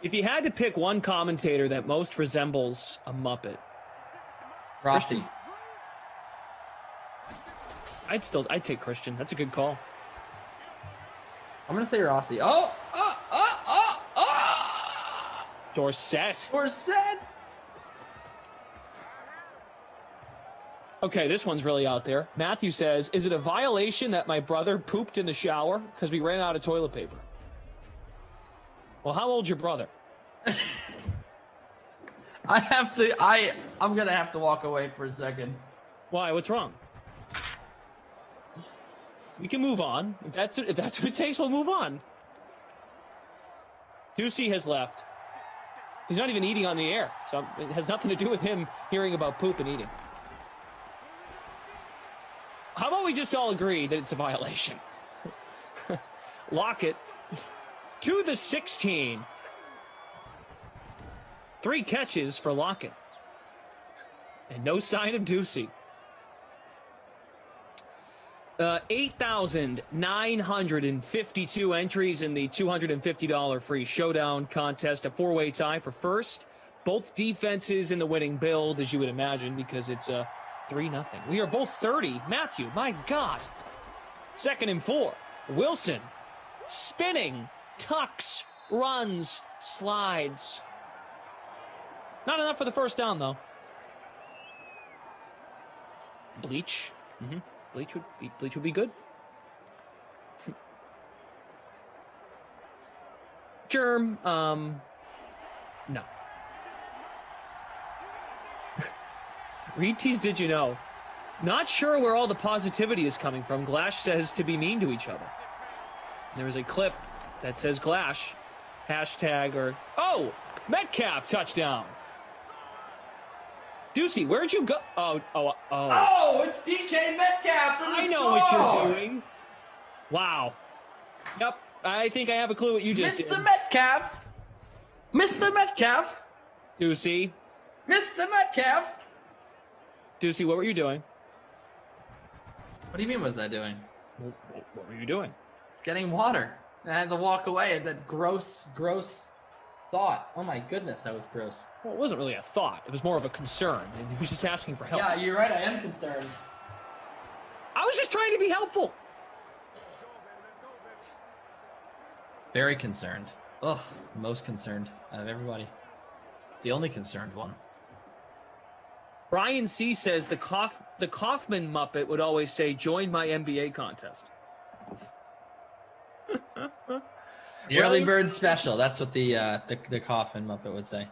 Speaker 13: If you had to pick one commentator that most resembles a Muppet,
Speaker 5: Rossi.
Speaker 13: I'd take Christian. That's a good call.
Speaker 5: I'm gonna say Rossi.
Speaker 13: Dorsett.
Speaker 5: Dorsett.
Speaker 13: Okay, this one's really out there. Matthew says, is it a violation that my brother pooped in the shower because we ran out of toilet paper? Well, how old's your brother?
Speaker 5: I'm gonna have to walk away for a second.
Speaker 13: Why? What's wrong? We can move on. If that's what it takes, we'll move on. Ducey has left. He's not even eating on the air, so it has nothing to do with him hearing about poop and eating. How about we just all agree that it's a violation? Lockett to the 16. 3 catches for Lockett. And no sign of Ducey. 8,952 entries in the $250 free showdown contest. A 4-way tie for first. Both defenses in the winning build, as you would imagine, because it's a 3-0. We are both 30. Matthew, my God. 2nd and 4. Wilson spinning, tucks, runs, slides. Not enough for the first down, though. Bleach. Bleach would be good. Germ, no. Reed tease, did you know? Not sure where all the positivity is coming from. Glash says to be mean to each other. There is a clip that says Glash, hashtag or, oh, Metcalf touchdown. Ducey, where'd you go? Oh,
Speaker 5: it's DK Metcalf.
Speaker 13: I know what you're doing. Wow. Yep, I think I have a clue what you just did.
Speaker 5: Mr. Metcalf. Mr. Metcalf.
Speaker 13: Ducey.
Speaker 5: Mr. Metcalf.
Speaker 13: Ducey, what were you doing?
Speaker 5: What do you mean, what was I doing?
Speaker 13: What were you doing?
Speaker 5: Getting water. And I had to walk away at that gross thought. Oh my goodness, that was gross.
Speaker 13: Well, it wasn't really a thought. It was more of a concern. He was just asking for help.
Speaker 5: Yeah, you're right. I am concerned.
Speaker 13: I was just trying to be helpful.
Speaker 5: Very concerned. Ugh, most concerned out of everybody. The only concerned one.
Speaker 13: Brian C says the Kaufman Muppet would always say, "Join my NBA contest."
Speaker 5: The early bird special. That's what the Kaufman Muppet would say.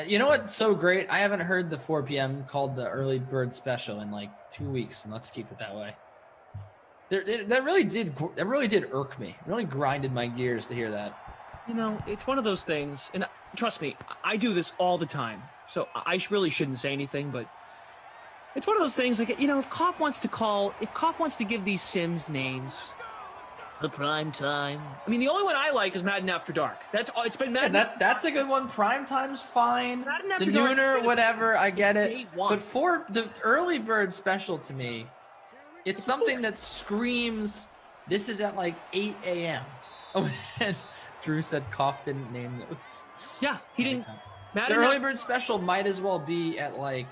Speaker 5: You know what's so great? I haven't heard the 4 p.m. called the early bird special in like 2 weeks, and let's keep it that way. That really did irk me. It really grinded my gears to hear that.
Speaker 13: You know, it's one of those things, and trust me, I do this all the time, so I really shouldn't say anything, but it's one of those things, like, you know, if Koff wants to give these Sims names, the prime time. I mean, the only one I like is Madden After Dark. That's all. It's been Madden.
Speaker 5: That's a good one. Prime time's fine.
Speaker 13: Madden After
Speaker 5: The
Speaker 13: Dark
Speaker 5: nooner, whatever, I get it.
Speaker 13: Day one.
Speaker 5: But for the early bird special, to me, it's something that screams, this is at like 8 a.m. Oh, and Drew said Koff didn't name those.
Speaker 13: Yeah, he didn't.
Speaker 5: The early bird special might as well be at like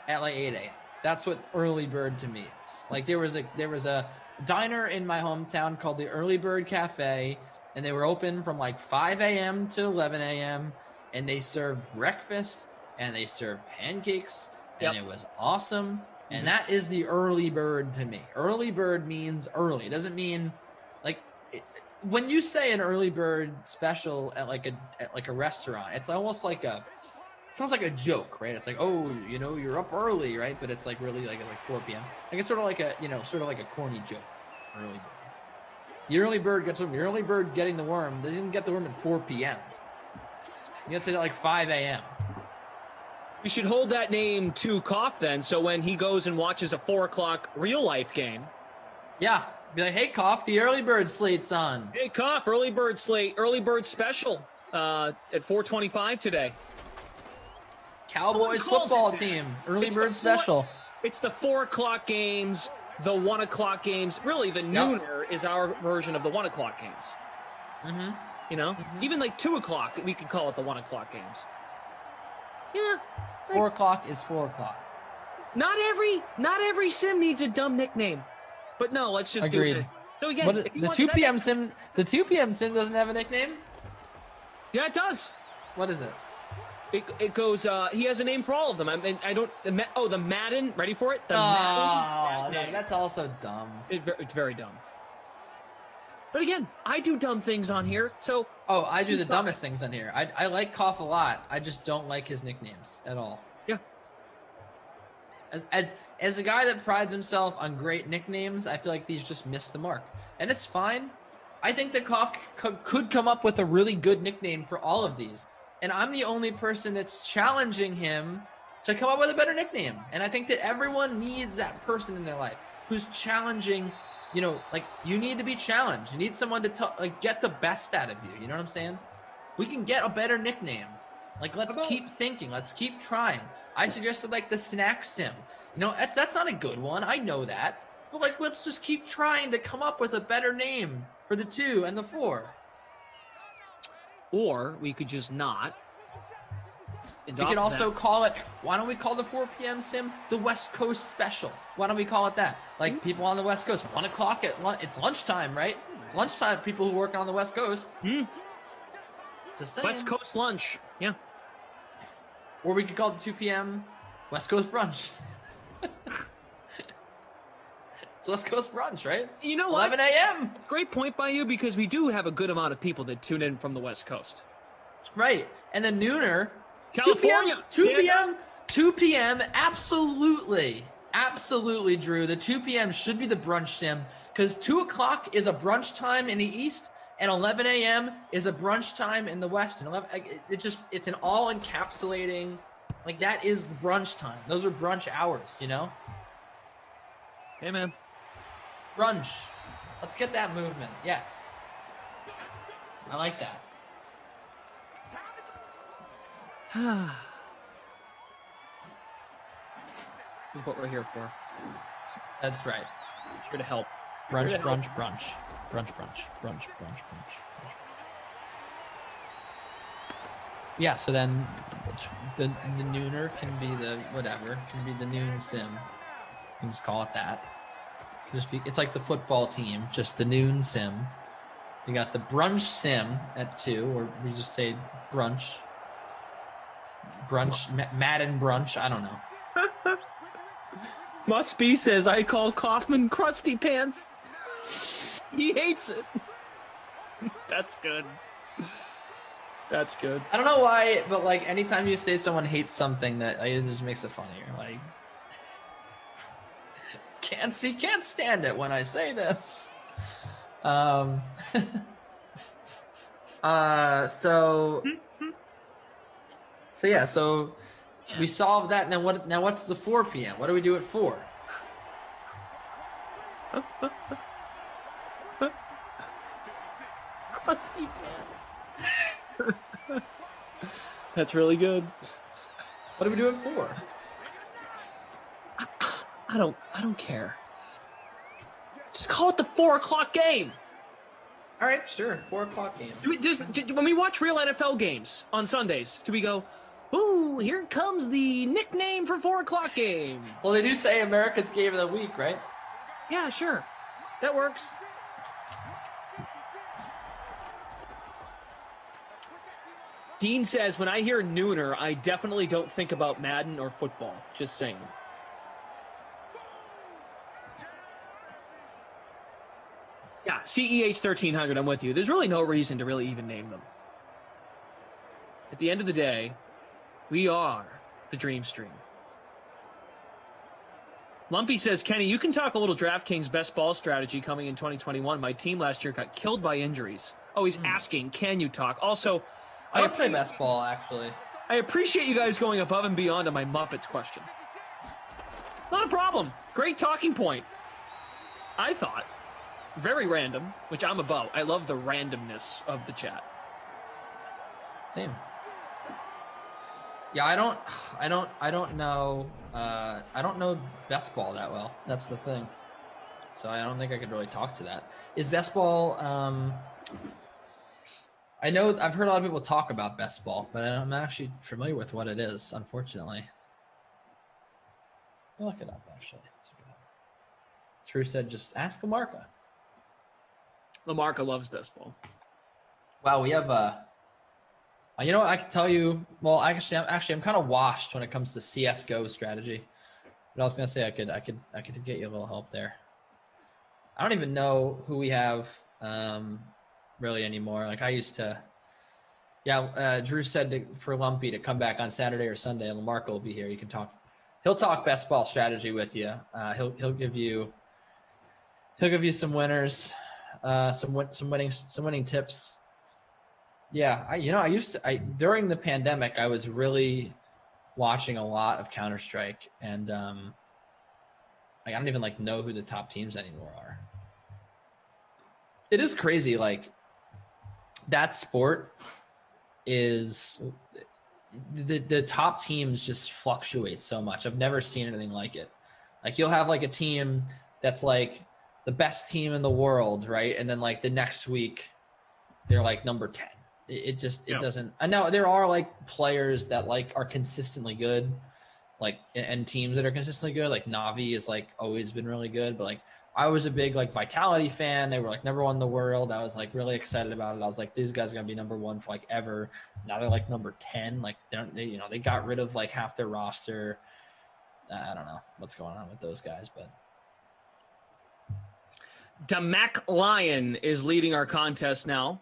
Speaker 5: 8 a.m. That's what early bird to me is. Like there was a diner in my hometown called the Early Bird Cafe, and they were open from like 5 a.m. to 11 a.m. and they served breakfast and they served pancakes, and it was awesome. And that is the early bird to me. Early bird means early. It doesn't mean when you say an early bird special at like a restaurant, it's almost like a joke, right? It's like, oh, you're up early, right? But it's like really like 4 p.m. Like it's sort of like a corny joke. Early bird. The early bird gets the early bird getting the worm. They didn't get the worm at 4 p.m. He gets it at like 5 a.m.
Speaker 13: We should hold that name to Koff then, so when he goes and watches a 4 o'clock real life game.
Speaker 5: Yeah. Be like, hey, Koff, the early bird slate's on.
Speaker 13: Hey, Koff, early bird slate, early bird special at 4:25 today.
Speaker 5: Cowboys football team, early bird special.
Speaker 13: It's the 4 o'clock games, the 1 o'clock games. Really, the nooner is our version of the 1 o'clock games.
Speaker 5: Mm-hmm.
Speaker 13: Even like 2 o'clock, we could call it the 1 o'clock games. Yeah.
Speaker 5: 4 o'clock is 4 o'clock.
Speaker 13: Not every sim needs a dumb nickname. But no, let's just do it. So again,
Speaker 5: the 2 p.m. sim, doesn't have a nickname?
Speaker 13: Yeah, it does.
Speaker 5: What is it?
Speaker 13: It goes. He has a name for all of them. I don't. The Madden. Ready for it? The Madden.
Speaker 5: No, that's also dumb.
Speaker 13: It's very dumb. But again, I do dumb things on here. So.
Speaker 5: Oh, I do the dumbest things on here. I like Koff a lot. I just don't like his nicknames at all.
Speaker 13: Yeah.
Speaker 5: As a guy that prides himself on great nicknames, I feel like these just miss the mark. And it's fine. I think that Koff could come up with a really good nickname for all of these. And I'm the only person that's challenging him to come up with a better nickname. And I think that everyone needs that person in their life who's challenging, you need to be challenged. You need someone to get the best out of you. You know what I'm saying? We can get a better nickname. Let's keep thinking. Let's keep trying. I suggested the snack sim. That's not a good one. I know that. But let's just keep trying to come up with a better name for the 2 and the 4.
Speaker 13: Or we could just not.
Speaker 5: We could also call it, why don't we call the 4 p.m. sim the West Coast special? Why don't we call it that? People on the West Coast, 1 o'clock it's lunchtime, right? It's lunchtime, people who work on the West Coast. Just saying.
Speaker 13: West Coast lunch, yeah.
Speaker 5: Or we could call it 2 p.m. West Coast brunch. It's West Coast brunch, right?
Speaker 13: You know what?
Speaker 5: 11 a.m.
Speaker 13: Great point by you, because we do have a good amount of people that tune in from the West Coast.
Speaker 5: Right. And the nooner,
Speaker 13: California.
Speaker 5: 2 p.m. Absolutely, Drew. The 2 p.m. should be the brunch sim, because 2 o'clock is a brunch time in the East, and 11 a.m. is a brunch time in the West. And it's an all encapsulating, that is the brunch time. Those are brunch hours,
Speaker 13: Hey, man.
Speaker 5: Brunch. Let's get that movement. Yes. I like that.
Speaker 13: This is what we're here for.
Speaker 5: That's right.
Speaker 13: Here to help.
Speaker 5: Brunch. Yeah, so then the nooner can be the whatever. Can be the noon sim. You can just call it that. It's like the football team, just the noon sim. You got the brunch sim at 2, or we just say brunch. Madden brunch. I don't know.
Speaker 13: Must be says I call Kaufman crusty pants. He hates it. That's good. That's good.
Speaker 5: I don't know why, but anytime you say someone hates something, that it just makes it funnier. Can't stand it when I say this. So we solved that. Now what's the 4 p.m.? What do we do at 4?
Speaker 13: Crusty pants. That's really good.
Speaker 5: What do we do at 4?
Speaker 13: I don't care. Just call it the 4 o'clock game.
Speaker 5: All right, sure. 4 o'clock game.
Speaker 13: When we watch real NFL games on Sundays, do we go, ooh, here comes the nickname for 4 o'clock game?
Speaker 5: Well, they do say America's Game of the Week, right?
Speaker 13: Yeah, sure. That works. Dean says, when I hear nooner, I definitely don't think about Madden or football. Just saying. CEH 1300. I'm with you. There's really no reason to really even name them. At the end of the day, we are the Dream Stream. Lumpy says, Kenny, you can talk a little DraftKings best ball strategy coming in 2021. My team last year got killed by injuries. Oh, he's asking, can you talk? Also,
Speaker 5: I don't play best ball, actually.
Speaker 13: I appreciate you guys going above and beyond on my Muppets question. Not a problem. Great talking point. I thought. Very random, which I'm about. I love the randomness of the chat.
Speaker 5: Same. Yeah, I don't know best ball that well. That's the thing. So I don't think I could really talk to that. Is best ball, I know I've heard a lot of people talk about best ball, but I'm not actually familiar with what it is, unfortunately. I'll look it up, actually. True said, just ask Lamarca.
Speaker 13: Lamarca loves best ball.
Speaker 5: Wow, we have you know what, I can tell you, well, I'm kind of washed when it comes to CS:GO strategy. But I was gonna say I could get you a little help there. I don't even know who we have really anymore. Like I used to. Yeah, Drew said for Lumpy to come back on Saturday or Sunday, and Lamarca will be here. You can talk. He'll talk best ball strategy with you. He'll give you some winners, some winning tips. Yeah, during the pandemic, I was really watching a lot of Counter-Strike, and I don't even know who the top teams anymore are. It is crazy, that sport is the top teams just fluctuate so much. I've never seen anything like it. You'll have a team that's the best team in the world, right? And then the next week they're number 10. It doesn't. I know there are players that are consistently good, and teams that are consistently good. Navi is always been really good, but I was a big Vitality fan. They were number one in the world. I was really excited about it. I was these guys are gonna be number one for ever. Now they're number 10. They got rid of half their roster. I don't know what's going on with those guys, but
Speaker 13: Damac Lion is leading our contest now.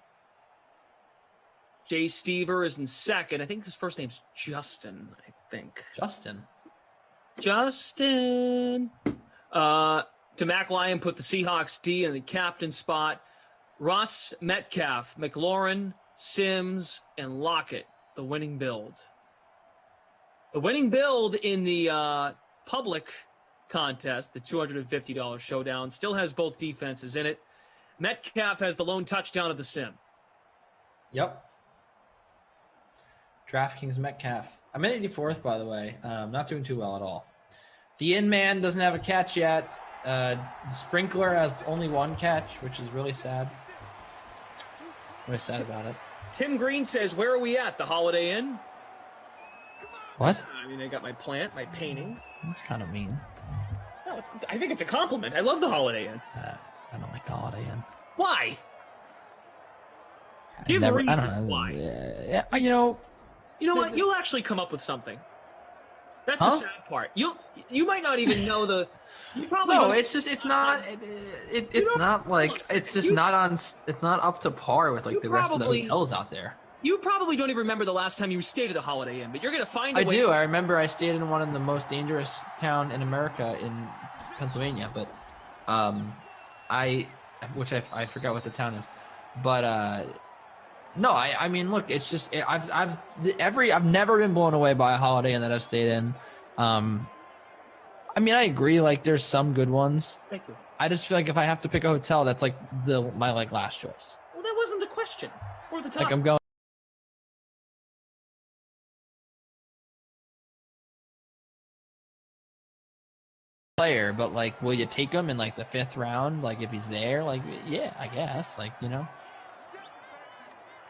Speaker 13: Jay Stever is in second. I think his first name's Justin.
Speaker 5: Justin.
Speaker 13: Damac Lion put the Seahawks D in the captain spot. Russ, Metcalf, McLaurin, Sims, and Lockett, the winning build. The winning build in the public contest, the $250 showdown, still has both defenses in it. Metcalf has the lone touchdown of the sim.
Speaker 5: Yep. DraftKings Metcalf. I'm in 84th, by the way. Not doing too well at all. The in-man doesn't have a catch yet. Sprinkler has only one catch, which is really sad. Really sad about it.
Speaker 13: Tim Green says, where are we at? The Holiday Inn?
Speaker 5: What?
Speaker 13: I mean, I got my plant, my painting.
Speaker 5: That's kind of mean.
Speaker 13: No, I think it's a compliment. I love the Holiday Inn.
Speaker 5: I don't like the Holiday Inn.
Speaker 13: Why? Give a reason why.
Speaker 5: Yeah, you know
Speaker 13: what? You'll actually come up with something. That's the sad part. You might not even know the. You probably
Speaker 5: no. It's just it's not. It's not it's just not on. It's not up to par with the rest of the hotels out there.
Speaker 13: You probably don't even remember the last time you stayed at the Holiday Inn, but you're gonna find a way.
Speaker 5: I do. I remember I stayed in one of the most dangerous town in America in Pennsylvania, but I forgot what the town is, but no, I mean, look, it's just I've never been blown away by a Holiday Inn that I've stayed in. I mean, I agree. There's some good ones.
Speaker 13: Thank you.
Speaker 5: I just feel if I have to pick a hotel, that's my last choice.
Speaker 13: Well, that wasn't the question or the topic.
Speaker 5: I'm going. Player, but will you take him in the fifth round? If he's there, yeah, I guess.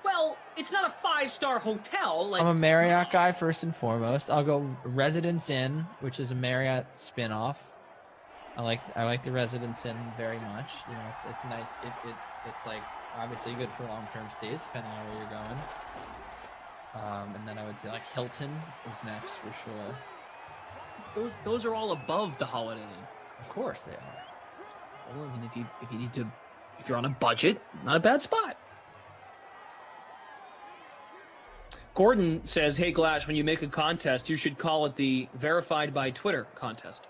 Speaker 13: Well, it's not a 5-star hotel.
Speaker 5: I'm a Marriott guy first and foremost. I'll go Residence Inn, which is a Marriott spin-off. I like the Residence Inn very much. It's nice. It's obviously good for long-term stays, depending on where you're going. And then I would say Hilton is next for sure.
Speaker 13: Those are all above the Holiday Inn.
Speaker 5: Of course they are.
Speaker 13: Well, I mean, if you need to if you're on a budget, not a bad spot. Gordon says, hey, Glash, when you make a contest, you should call it the Verified by Twitter contest.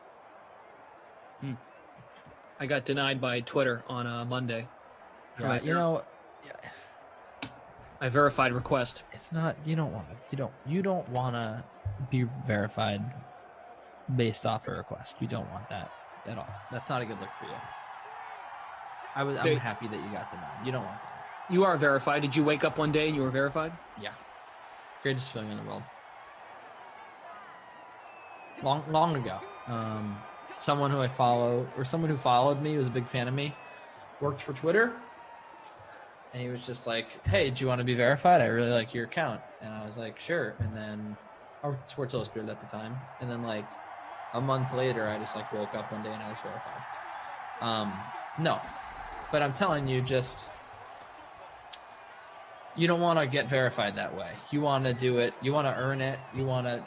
Speaker 13: I got denied by Twitter on Monday.
Speaker 5: Yeah,
Speaker 13: my verified request.
Speaker 5: It's not, you don't want to be verified based off a request. You don't want that at all. That's not a good look for you. I'm happy that you got denied. You don't want that.
Speaker 13: You are verified. Did you wake up one day and you were verified?
Speaker 5: Yeah. Greatest feeling in the world. Long ago. Someone who I follow, or someone who followed me, was a big fan of me, worked for Twitter, and he was just like, hey, do you want to be verified? I really like your account. And I was like, sure. And then I worked at Sports Illustrated at the time. And then like a month later, I just like woke up one day and I was verified. No, but I'm telling you, you don't want to get verified that way. You want to do it. You want to earn it. You want to,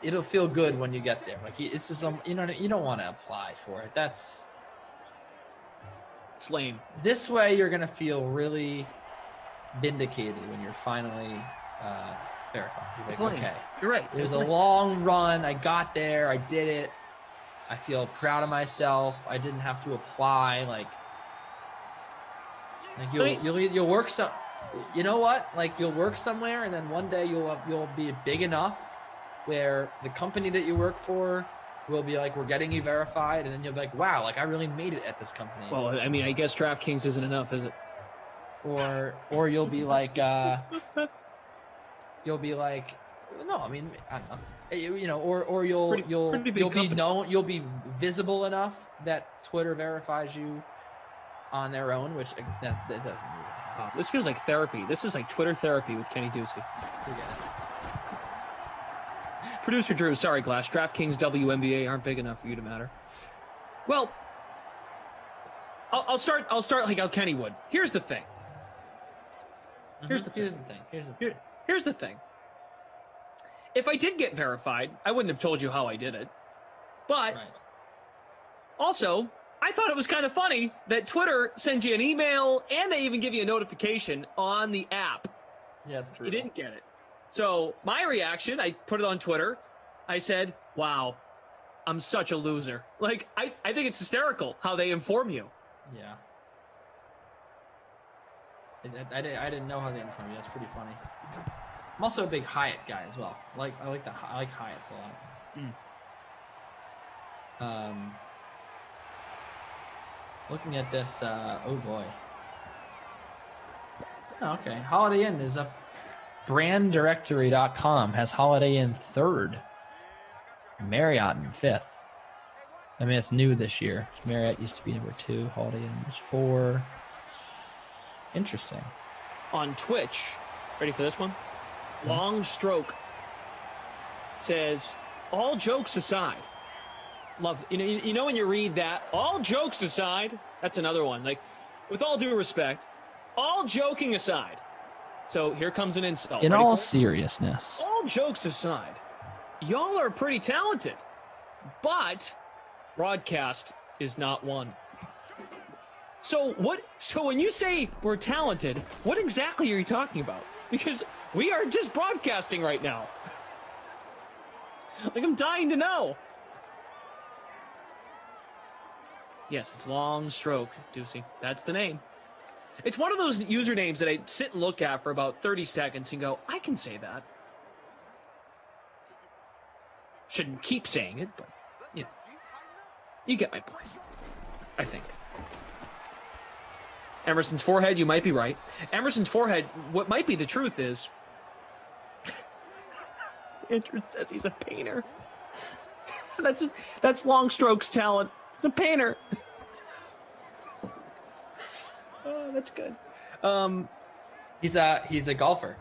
Speaker 5: it'll feel good when you get there. Like it's just, you don't want to apply for it.
Speaker 13: It's lame.
Speaker 5: This way, you're going to feel really vindicated when you're finally verified. You're like, okay,
Speaker 13: you're right.
Speaker 5: It was a long run. I got there. I did it. I feel proud of myself. I didn't have to apply. Like you'll work some. You know what? Like you'll work somewhere, and then one day you'll be big enough where the company that you work for will be like, we're getting you verified, and then you'll be like, wow, like I really made it at this company.
Speaker 13: Well, I mean, I guess DraftKings isn't enough, is it?
Speaker 5: Or you'll be like, no, I mean, I don't know, or you'll be known, you'll be visible enough that Twitter verifies you on their own, which that doesn't really happen.
Speaker 13: This feels like therapy. This is like Twitter therapy with Kenny Ducey.
Speaker 5: Forget it.
Speaker 13: Producer Drew, sorry, Glass. DraftKings WNBA aren't big enough for you to matter. Well, I'll start like how Kenny would. Here's the thing. Here's the thing. If I did get verified, I wouldn't have told you how I did it. But also, I thought it was kind of funny that Twitter sends you an email and they even give you a notification on the app.
Speaker 5: Yeah, it's
Speaker 13: you didn't get it. So my reaction, I put it on Twitter. I said, wow, I'm such a loser. Like, I think it's hysterical how they inform you.
Speaker 5: Yeah. I didn't know how they inform you. That's pretty funny. I'm also a big Hyatt guy as well. I like Hyatts a lot. Looking at this, oh boy. Oh, okay, Holiday Inn is up. Branddirectory.com has Holiday Inn 3rd. Marriott in 5th. I mean, it's new this year. Marriott used to be number 2. Holiday Inn was 4. Interesting.
Speaker 13: On Twitch, ready for this one? Long Stroke says, all jokes aside. Love, you know when you read that, all jokes aside, that's another one. Like, with all due respect, all joking aside. So here comes an insult.
Speaker 5: In all seriousness.
Speaker 13: All jokes aside, y'all are pretty talented, but broadcast is not one. So when you say we're talented, what exactly are you talking about? Because we are just broadcasting right now. Like, I'm dying to know. Yes, it's Long Stroke, Ducey. That's the name. It's one of those usernames that I sit and look at for about 30 seconds and go, I can say that. Shouldn't keep saying it, but, you get my point, I think. Emerson's forehead, you might be right. Emerson's forehead, what might be the truth is, Andrew says he's a painter. That's Long Stroke's talent. He's a painter. Oh, that's good.
Speaker 5: He's a golfer.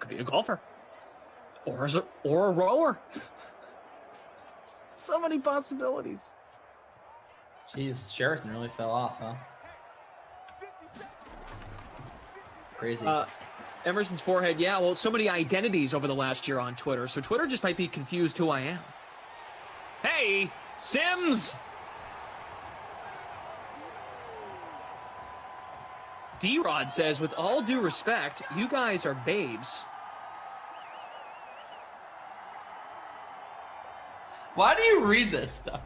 Speaker 13: Could be a golfer, or a rower. So many possibilities.
Speaker 5: Jeez, Sheraton really fell off, huh? Crazy.
Speaker 13: Emerson's forehead. Yeah, well, so many identities over the last year on Twitter, so Twitter just might be confused who I am. Hey, Sims. D-Rod says, with all due respect, you guys are babes.
Speaker 5: Why do you read this stuff?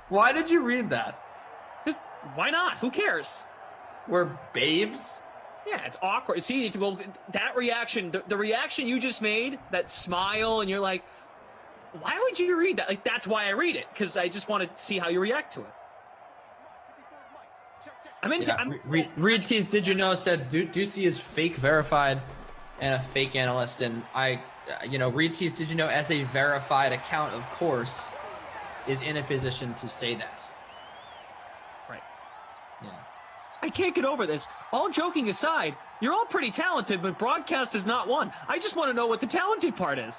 Speaker 5: Why did you read that?
Speaker 13: Just, why not? Who cares?
Speaker 5: We're babes?
Speaker 13: Yeah, it's awkward. See, well, that reaction, the reaction you just made, that smile, and you're like, why would you read that? Like, that's why I read it, because I just want to see how you react to it.
Speaker 5: Reed Tease, did you know, said Ducey is fake verified and a fake analyst. And Reed Tease, did you know, as a verified account, of course, is in a position to say that.
Speaker 13: Right.
Speaker 5: Yeah.
Speaker 13: I can't get over this. All joking aside, you're all pretty talented, but broadcast is not one. I just want to know what the talented part is.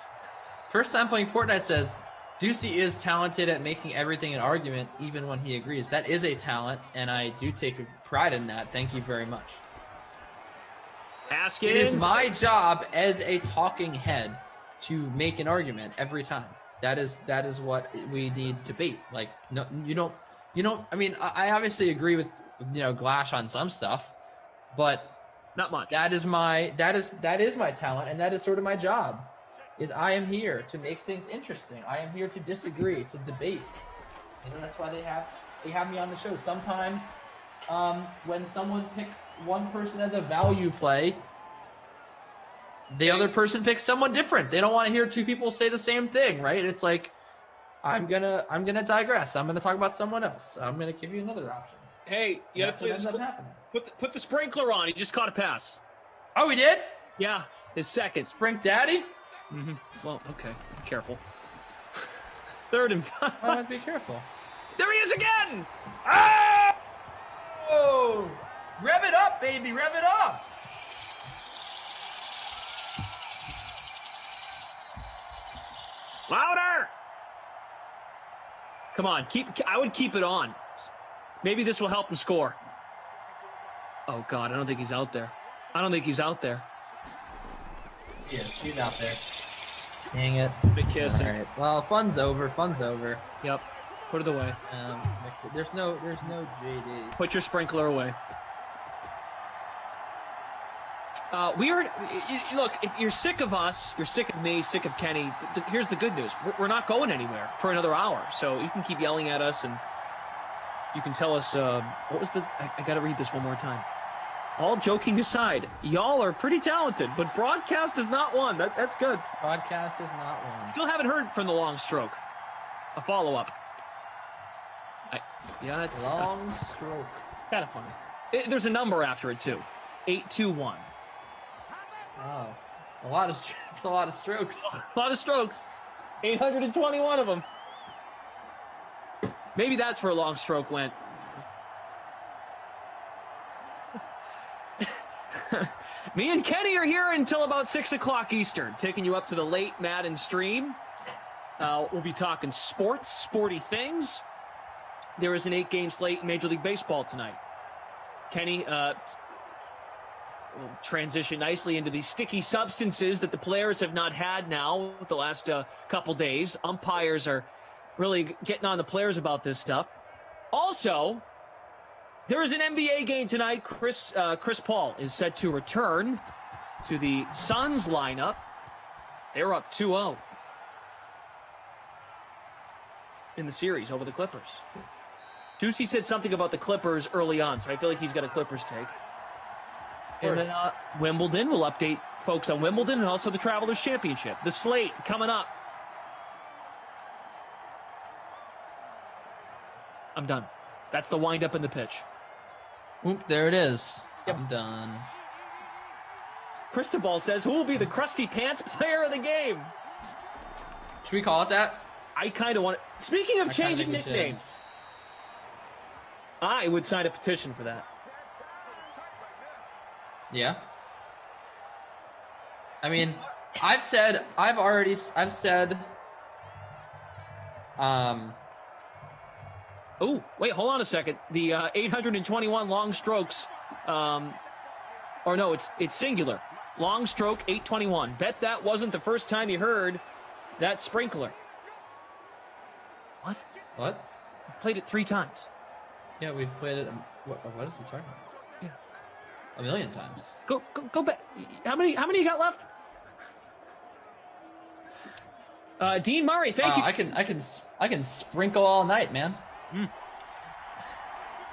Speaker 5: First time playing Fortnite says, Ducey is talented at making everything an argument, even when he agrees. That is a talent, and I do take pride in that. Thank you very much.
Speaker 13: Haskins.
Speaker 5: It is my job as a talking head to make an argument every time. That is what we need debate. Like, no, you don't. I mean, I obviously agree with Glash on some stuff, but
Speaker 13: not much.
Speaker 5: That is my talent, and that is sort of my job. Is I am here to make things interesting. I am here to disagree, to debate. That's why they have me on the show. Sometimes when someone picks one person as a value play, the other person picks someone different. They don't want to hear two people say the same thing, right? It's like, I'm gonna digress. I'm gonna talk about someone else. I'm gonna give you another option.
Speaker 13: Hey, you gotta put the sprinkler on. He just caught a pass.
Speaker 5: Oh, he did?
Speaker 13: Yeah, his second.
Speaker 5: Sprink Daddy?
Speaker 13: Mm-hmm. Well, okay. Be careful. 3rd and 5.
Speaker 5: I might be careful.
Speaker 13: There he is again!
Speaker 5: Ah! Oh! Rev it up, baby. Rev it up.
Speaker 13: Louder! Come on. I would keep it on. Maybe this will help him score. Oh, God. I don't think he's out there.
Speaker 5: He's out there. Dang it.
Speaker 13: Big kiss.
Speaker 5: All right. Well, fun's over.
Speaker 13: Yep. Put it away.
Speaker 5: There's no JD.
Speaker 13: Put your sprinkler away. Look, if you're sick of us, if you're sick of me, sick of Kenny, here's the good news. We're not going anywhere for another hour. So you can keep yelling at us, and you can tell us, what was I got to read this one more time. All joking aside, y'all are pretty talented, but broadcast is not one. That's good.
Speaker 5: Broadcast is not one.
Speaker 13: Still haven't heard from the long stroke. A follow-up. That's
Speaker 5: long stroke.
Speaker 13: Kind of funny. There's a number after it, too. 821.
Speaker 5: Oh. It's a lot of strokes.
Speaker 13: A lot of strokes. 821 of them. Maybe that's where long stroke went. Me and Kenny are here until about 6 o'clock Eastern, taking you up to the late Madden stream. We'll be talking sporty things. There is an 8-game slate in Major League Baseball tonight. Kenny will transition nicely into these sticky substances that the players have not had now the last couple days. Umpires are really getting on the players about this stuff. Also, there is an NBA game tonight. Chris Paul is set to return to the Suns lineup. They're up 2-0 in the series over the Clippers. Ducey said something about the Clippers early on, so I feel like he's got a Clippers take. And then Wimbledon, we'll update folks on Wimbledon and also the Travelers Championship. The slate coming up. I'm done. That's the wind-up in the pitch.
Speaker 5: Oop, there it is. Yep. I'm done.
Speaker 13: Cristobal says, who will be the crusty pants player of the game?
Speaker 5: Should we call it that?
Speaker 13: I kind of want to. Speaking of changing nicknames, I would sign a petition for that.
Speaker 5: Yeah. I mean, I've said.
Speaker 13: Oh, wait, hold on a second. The 821 long strokes, or no, it's singular. Long stroke 821. Bet that wasn't the first time you heard that sprinkler. What?
Speaker 5: What?
Speaker 13: We've played it 3 times.
Speaker 5: Yeah, we've played it. What is he talking about?
Speaker 13: Yeah.
Speaker 5: A million times.
Speaker 13: Go back. How many you got left? Dean Murray, thank you.
Speaker 5: I can sprinkle all night, man.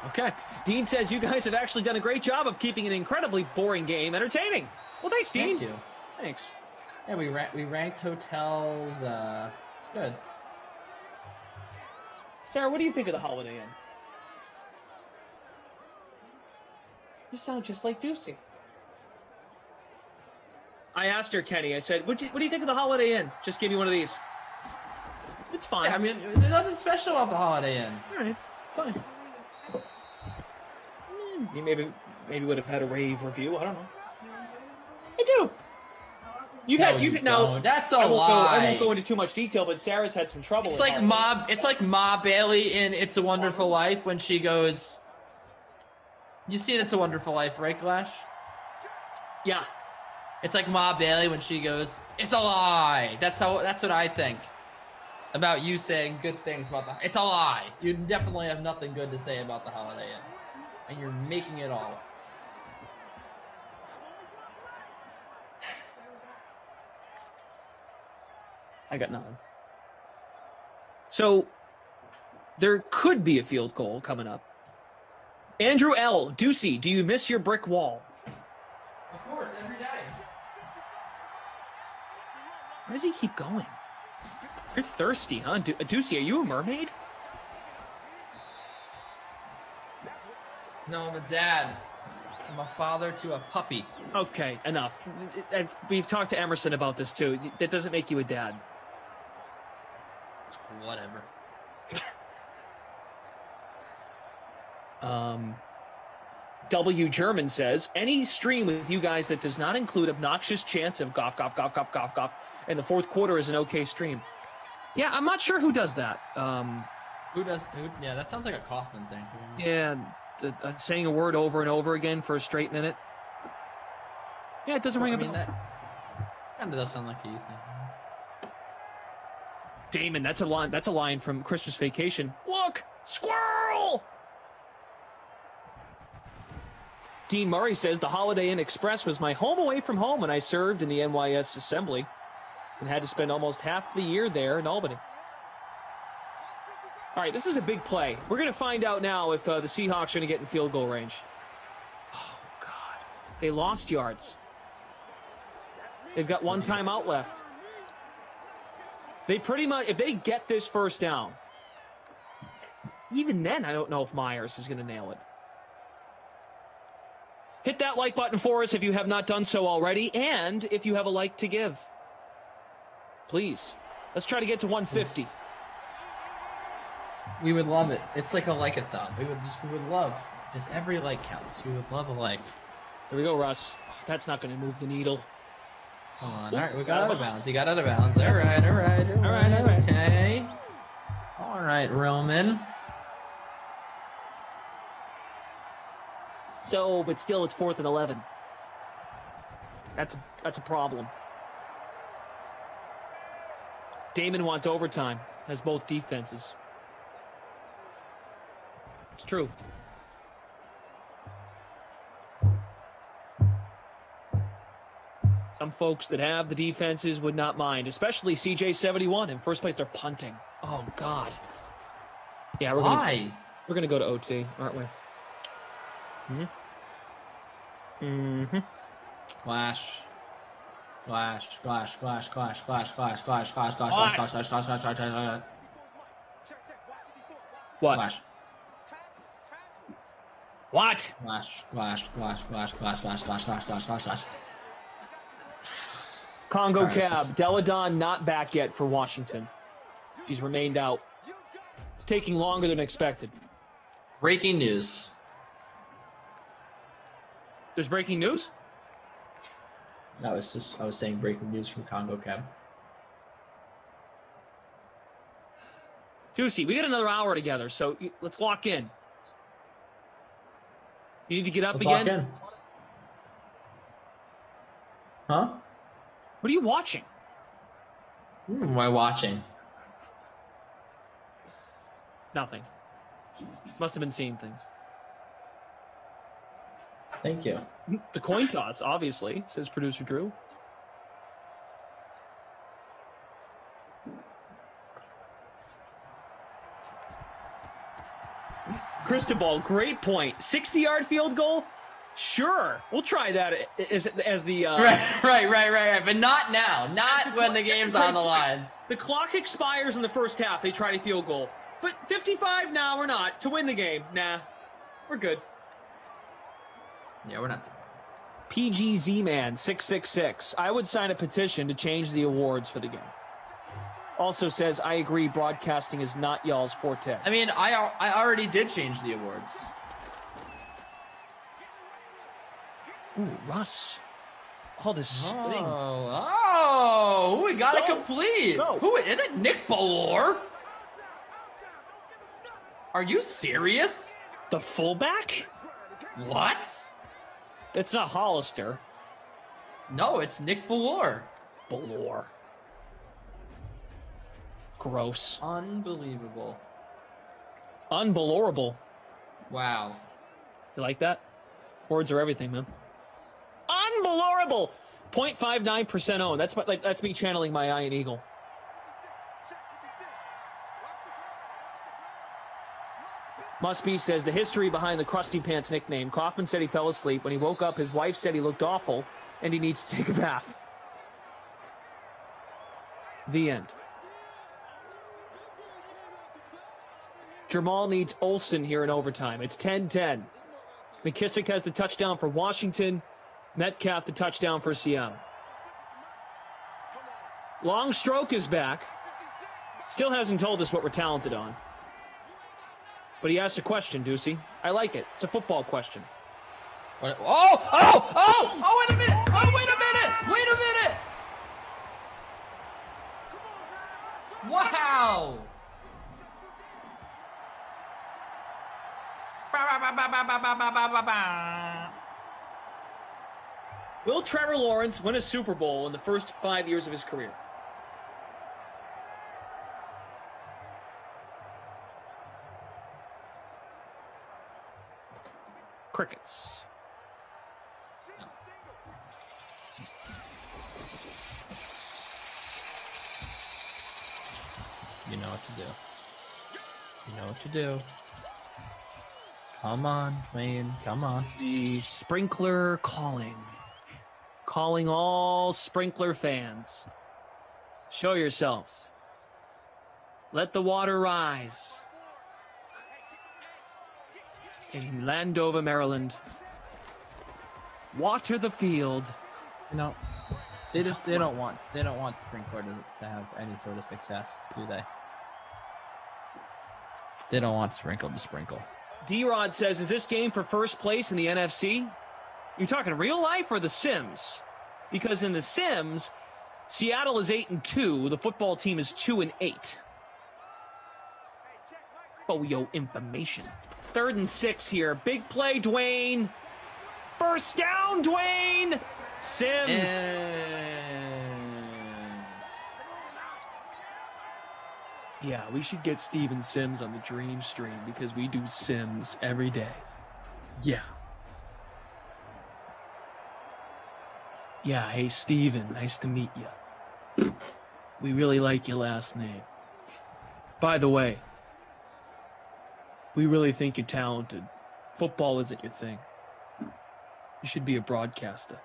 Speaker 13: Okay. Dean says you guys have actually done a great job of keeping an incredibly boring game entertaining. Well, thanks, Dean.
Speaker 5: Thank you.
Speaker 13: Thanks.
Speaker 5: Yeah, we ranked hotels. It's good.
Speaker 13: Sarah, what do you think of the Holiday Inn? You sound just like Ducey. I asked her, Kenny. I said, what do you think of the Holiday Inn? Just give me one of these. It's fine.
Speaker 5: Yeah, I mean, there's nothing special about the Holiday Inn.
Speaker 13: All right, fine. You maybe would have had a rave review. I don't know. I do. You've now.
Speaker 5: That's a
Speaker 13: lie. I won't go into too much detail, but Sarah's had some trouble.
Speaker 5: It's like Ma Bailey in It's a Wonderful Life when she goes. You seen It's a Wonderful Life, right, Glash?
Speaker 13: Yeah.
Speaker 5: It's like Ma Bailey when she goes, "It's a lie." That's what I think about you saying good things about the. It's a lie. You definitely have nothing good to say about the Holiday Inn, and you're making it all.
Speaker 13: I got nothing. So there could be a field goal coming up. Andrew L. Ducey, do you miss your brick wall?
Speaker 5: Of course, every day.
Speaker 13: Why does he keep going? You're thirsty, huh? Ducey, are you a mermaid?
Speaker 5: No, I'm a dad. I'm a father to a puppy.
Speaker 13: Okay, enough. We've talked to Emerson about this too. That doesn't make you a dad.
Speaker 5: Whatever.
Speaker 13: W. German says, any stream with you guys that does not include obnoxious chants of golf, golf, golf, golf, golf, golf, and the fourth quarter is an okay stream. Yeah, I'm not sure who does that.
Speaker 5: Yeah, that sounds like a Kaufman thing.
Speaker 13: Yeah, saying a word over and over again for a straight minute. Yeah, it doesn't ring a bell.
Speaker 5: That kind of does sound like a you thing.
Speaker 13: Damon, that's a line from Christmas Vacation. Look, squirrel! Dean Murray says the Holiday Inn Express was my home away from home when I served in the NYS Assembly and had to spend almost half the year there in Albany. All right, this is a big play. We're going to find out now if the Seahawks are going to get in field goal range. Oh, God. They lost yards. They've got one timeout left. They pretty much, if they get this first down, even then, I don't know if Myers is going to nail it. Hit that like button for us if you have not done so already, and if you have a like to give. Please. Let's try to get to 150.
Speaker 5: We would love it. It's like a like-a-thon. We would love just every like counts. We would love a like.
Speaker 13: Here we go, Russ. That's not going to move the needle.
Speaker 5: Hold on. All right, we got out of bounds. He got out of bounds. All right. Okay. All right, Roman.
Speaker 13: So, but still, it's 4th and 11. That's a problem. Damon wants overtime. Has both defenses. It's true. Some folks that have the defenses would not mind, especially CJ71. In first place, they're punting. Oh, God. Yeah, we're gonna go to OT, aren't we?
Speaker 5: Clash.
Speaker 13: What?
Speaker 5: Clash.
Speaker 13: What?
Speaker 5: Clash.
Speaker 13: Congo Cab. Deladon not back yet for Washington. She's remained out. It's taking longer than expected.
Speaker 5: Breaking news.
Speaker 13: There's breaking news?
Speaker 5: I was saying breaking news from Congo Cab.
Speaker 13: Ducey, we got another hour together, so let's lock in. You need to get up
Speaker 5: Let's
Speaker 13: again?
Speaker 5: lock in. Huh?
Speaker 13: What are you watching?
Speaker 5: What am I watching?
Speaker 13: Nothing. Must have been seeing things.
Speaker 5: Thank you.
Speaker 13: The coin toss, obviously, says producer Drew. Cristobal, great point. 60-yard field goal? Sure, we'll try that as the
Speaker 5: Right. But not now. Not when the game's on the line.
Speaker 13: The clock expires in the first half. They try a field goal. But 55 now, we're not. To win the game, nah. We're good.
Speaker 5: Yeah, we're not.
Speaker 13: PGZ Man 666. I would sign a petition to change the awards for the game. Also says, I agree, broadcasting is not y'all's forte.
Speaker 5: I mean, I already did change the awards.
Speaker 13: Ooh, Russ. All this spinning.
Speaker 5: Oh, we got it complete. Who is it? Nick Ballore? Are you serious?
Speaker 13: The fullback?
Speaker 5: What?
Speaker 13: It's not Hollister.
Speaker 5: No, it's Nick Ballore.
Speaker 13: Ballore. Gross.
Speaker 5: Unbelievable.
Speaker 13: Unbelievable.
Speaker 5: Wow.
Speaker 13: You like that? Words are everything, man. Unbelievable. 0.59% owned. That's me channeling my Iron Eagle. Must Be says the history behind the Krusty Pants nickname. Kaufman said he fell asleep. When he woke up, his wife said he looked awful and he needs to take a bath. The end. Jamal needs Olsen here in overtime. It's 10-10. McKissick has the touchdown for Washington. Metcalf the touchdown for Seattle. Long Stroke is back. Still hasn't told us what we're talented on. But he asked a question, Ducey. I like it. It's a football question.
Speaker 5: Wait a minute. Wait a minute. Wow.
Speaker 13: Will Trevor Lawrence win a Super Bowl in the first 5 years of his career? Crickets.
Speaker 5: You know what to do. You know what to do. Come on, Wayne. Come on.
Speaker 13: The sprinkler calling. Calling all sprinkler fans. Show yourselves. Let the water rise. In Landover, Maryland. Water the field.
Speaker 14: No. They don't want sprinkler to have any sort of success, do they? They don't want sprinkle to sprinkle.
Speaker 13: D-Rod says, is this game for first place in the NFC? You're talking real life or The Sims? Because in The Sims, Seattle is 8-2. The football team is 2-8. Boyo information. 3rd and 6 here. Big play, Dwayne. First down, Dwayne. Sims. Yeah, we should get Steven Sims on the Dream Stream because we do Sims every day. Yeah. Yeah, hey, Steven, nice to meet you. We really like your last name. By the way, we really think you're talented. Football isn't your thing. You should be a broadcaster.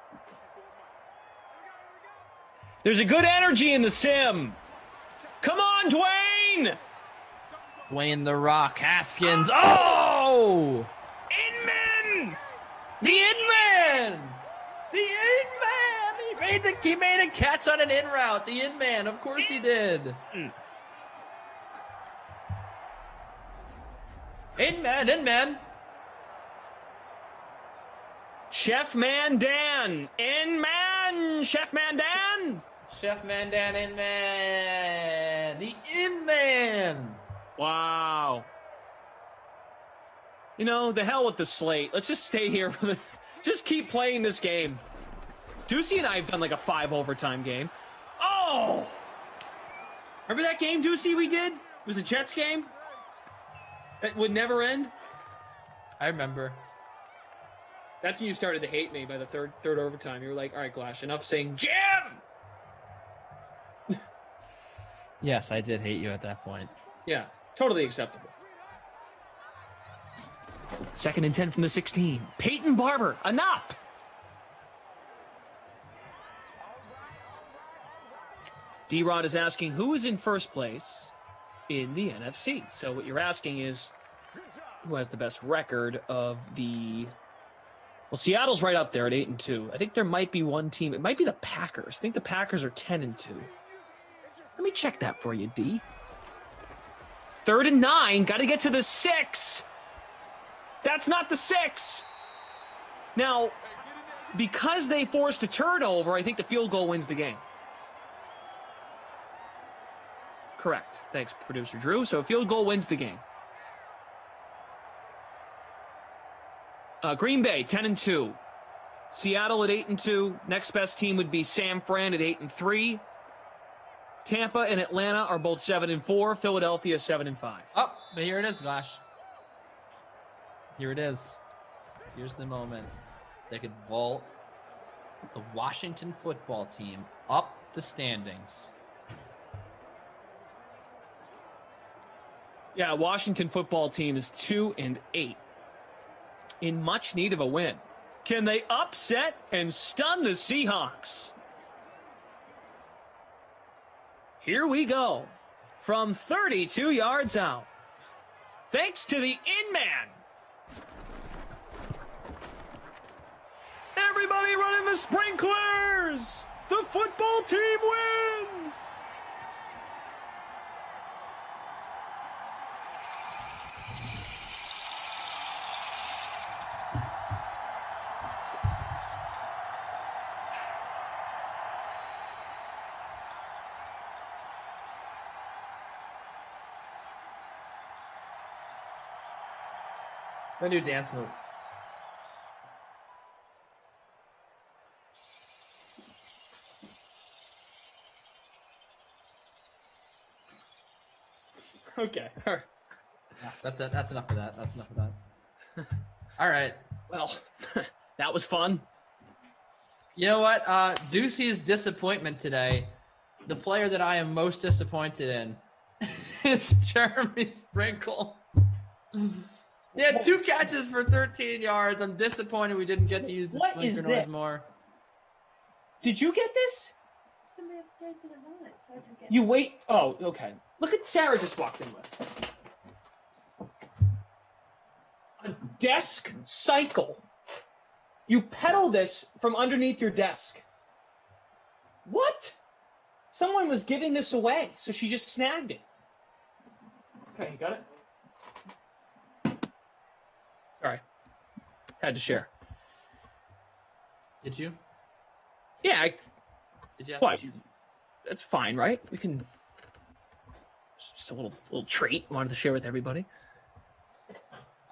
Speaker 13: There's a good energy in the sim. Come on, Dwayne!
Speaker 14: Dwayne The Rock Haskins. Oh!
Speaker 13: Inman!
Speaker 5: The Inman! The Inman! He made a catch on an in route. The Inman, of course he did. Inman.
Speaker 13: Chef Man Dan. Inman! Chef Man Dan!
Speaker 5: Chef Man Dan Inman. The Inman.
Speaker 13: Wow. You know, the hell with the slate. Let's just stay here for the... Just keep playing this game. Ducey and I have done like a 5 overtime game. Oh! Remember that game, Ducey, we did? It was a Jets game? That would never end?
Speaker 5: I remember.
Speaker 13: That's when you started to hate me by the third overtime. You were like, all right, Glash, enough saying Jim.
Speaker 14: Yes, I did hate you at that point.
Speaker 13: Yeah, totally acceptable. 2nd and 10 from the 16. Peyton Barber, enough. D-Rod is asking who is in first place in the NFC. So what you're asking is who has the best record of the... Well, Seattle's right up there at 8-2. I think there might be one team. It might be the Packers. I think the Packers are 10-2. Let me check that for you, D. 3rd and 9. Got to get to the 6. That's not the 6. Now, because they forced a turnover, I think the field goal wins the game. Correct. Thanks, producer Drew. So a field goal wins the game. Green Bay, 10-2. Seattle at 8-2. Next best team would be San Fran at 8-3. Tampa and Atlanta are both 7-4. Philadelphia 7-5.
Speaker 14: Oh, but here it is, Glash. Here it is. Here's the moment. They could vault the Washington football team up the standings.
Speaker 13: Yeah, Washington football team is 2-8. In much need of a win. Can they upset and stun the Seahawks? Here we go. From 32 yards out. Thanks to the in-man. Everybody running the sprinklers. The football team wins.
Speaker 14: My new dance move.
Speaker 13: Okay. All right.
Speaker 14: Yeah, that's it. That's enough of that. That's enough of that. All right.
Speaker 13: Well, that was fun.
Speaker 14: You know what? Ducey's disappointment today, the player that I am most disappointed in is Jeremy Sprinkle. He had 2 catches for 13 yards. I'm disappointed we didn't get to use the sprinkler noise more.
Speaker 13: Did you get this?
Speaker 15: Somebody upstairs didn't want it, so I took it.
Speaker 13: You wait. Oh, okay. Look at Sarah just walked in with. A desk cycle. You pedal this from underneath your desk. What? Someone was giving this away, so she just snagged it. Okay, you got it? Sorry. Had to share.
Speaker 14: Did you?
Speaker 13: Yeah.
Speaker 14: Did you?
Speaker 13: What? That's fine, right? We can. It's just a little treat. Wanted to share with everybody.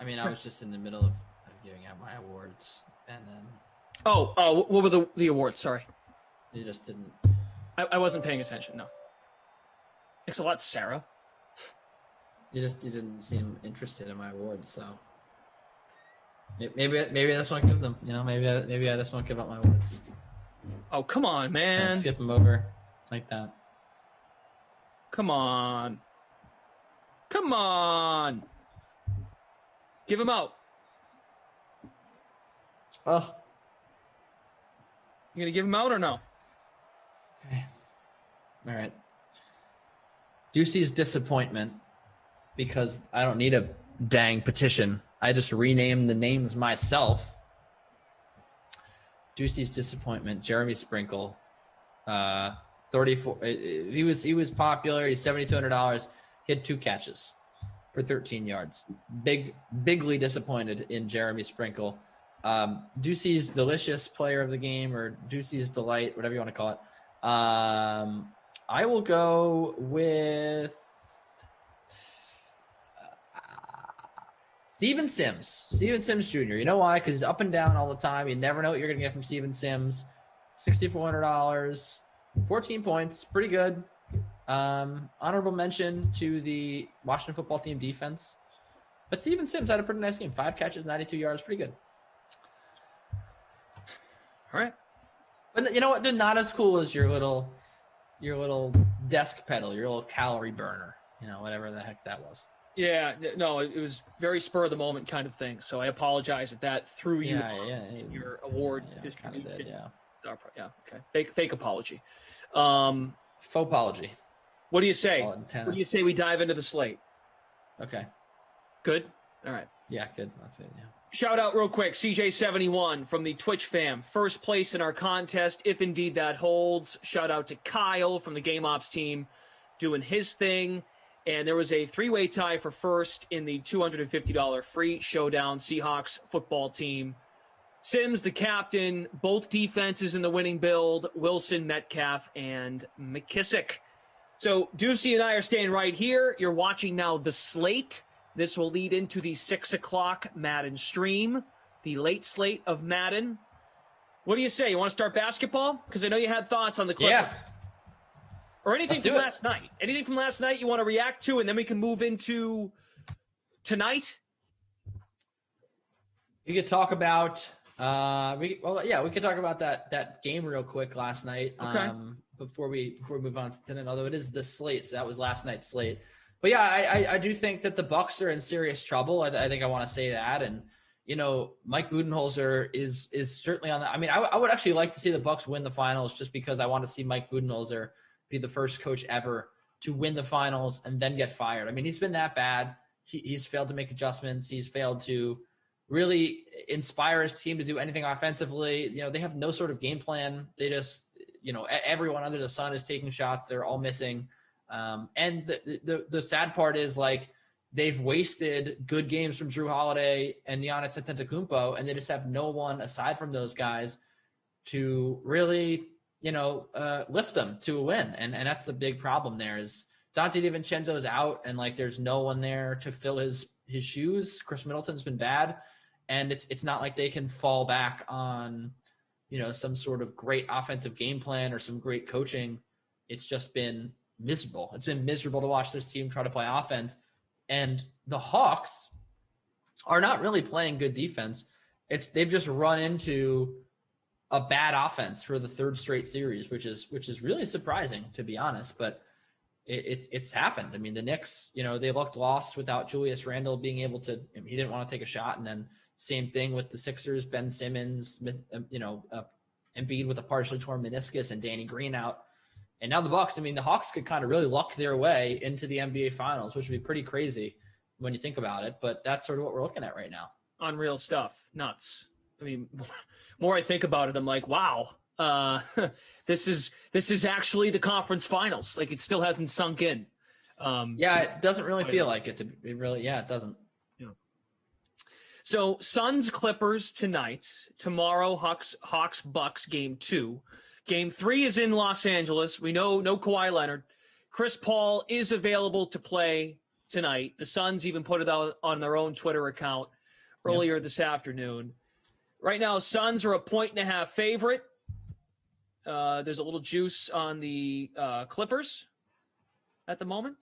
Speaker 14: I mean, I was just in the middle of giving out my awards, and then.
Speaker 13: Oh, what were the awards? Sorry.
Speaker 14: You just didn't.
Speaker 13: I wasn't paying attention. No. Thanks a lot, Sarah.
Speaker 14: You didn't seem interested in my awards, so. Maybe I just won't give them. You know, maybe I just won't give out my awards.
Speaker 13: Oh, come on, man.
Speaker 14: Skip them over like that.
Speaker 13: Come on. Come on. Give them out.
Speaker 14: Oh.
Speaker 13: You gonna give them out or no?
Speaker 14: Okay. All right. Ducey's disappointment because I don't need a dang petition. I just renamed the names myself. Ducey's disappointment. Jeremy Sprinkle, 34. He was popular. He's $7,200. He had 2 catches for 13 yards. Bigly disappointed in Jeremy Sprinkle. Ducey's delicious player of the game, or Ducey's delight, whatever you want to call it. I will go with Steven Sims. Steven Sims Jr. You know why? Because he's up and down all the time. You never know what you're going to get from Steven Sims. $6,400, 14 points, pretty good. Honorable mention to the Washington football team defense. But Steven Sims had a pretty nice game. 5 catches, 92 yards, pretty good.
Speaker 13: All right.
Speaker 14: But you know what? They're not as cool as your little desk pedal, your little calorie burner, whatever the heck that was.
Speaker 13: Yeah, no, it was very spur of the moment kind of thing. So I apologize if that threw you your award distribution. Yeah, okay. Fake apology.
Speaker 14: Faux apology.
Speaker 13: What do you say? What do you say we dive into the slate?
Speaker 14: Okay.
Speaker 13: Good? All right.
Speaker 14: Yeah, good. That's it, yeah.
Speaker 13: Shout out real quick, CJ71 from the Twitch fam. First place in our contest, if indeed that holds. Shout out to Kyle from the Game Ops team doing his thing. And there was a three-way tie for first in the $250 free showdown Seahawks football team. Sims, the captain, both defenses in the winning build, Wilson, Metcalf, and McKissick. So Deucey and I are staying right here. You're watching now the slate. This will lead into the 6 o'clock Madden stream, the late slate of Madden. What do you say? You want to start basketball? Because I know you had thoughts on the Clippers.
Speaker 14: Yeah.
Speaker 13: Or anything from last night. Anything from last night you want to react to, and then we can move into tonight?
Speaker 14: We could talk about we could talk about that game real quick last night.
Speaker 13: Okay.
Speaker 14: Before we move on to tonight, although it is the slate, so that was last night's slate. But yeah, I do think that the Bucks are in serious trouble. I think I want to say that, and Mike Budenholzer is certainly on that. I mean, I would actually like to see the Bucks win the finals, just because I want to see Mike Budenholzer be the first coach ever to win the finals and then get fired. I mean, he's been that bad. He's failed to make adjustments. He's failed to really inspire his team to do anything offensively. They have no sort of game plan. They just, everyone under the sun is taking shots. They're all missing. And the sad part is, like, they've wasted good games from Drew Holiday and Giannis Antetokounmpo, and they just have no one aside from those guys to really, lift them to a win. And that's the big problem there is Dante DiVincenzo's out, and like, there's no one there to fill his shoes. Chris Middleton's been bad, and it's not like they can fall back on, some sort of great offensive game plan or some great coaching. It's just been miserable. It's been miserable to watch this team try to play offense. And the Hawks are not really playing good defense. They've just run into a bad offense for the third straight series, which is really surprising, to be honest. But it's happened. I mean, the Knicks, they looked lost without Julius Randle being able to. He didn't want to take a shot, and then same thing with the Sixers. Ben Simmons, Embiid with a partially torn meniscus, and Danny Green out. And now the Bucks. I mean, the Hawks could kind of really luck their way into the NBA Finals, which would be pretty crazy when you think about it. But that's sort of what we're looking at right now.
Speaker 13: Unreal stuff. Nuts. I mean, more I think about it, I'm like, wow, this is actually the conference finals. Like, it still hasn't sunk in.
Speaker 14: It doesn't really feel like it. It doesn't.
Speaker 13: Yeah. So Suns Clippers tonight. Tomorrow Hawks Bucks game 2. Game 3 is in Los Angeles. We know no Kawhi Leonard. Chris Paul is available to play tonight. The Suns even put it out on their own Twitter account earlier this afternoon. Right now, Suns are a 1.5 favorite. There's a little juice on the Clippers at the moment.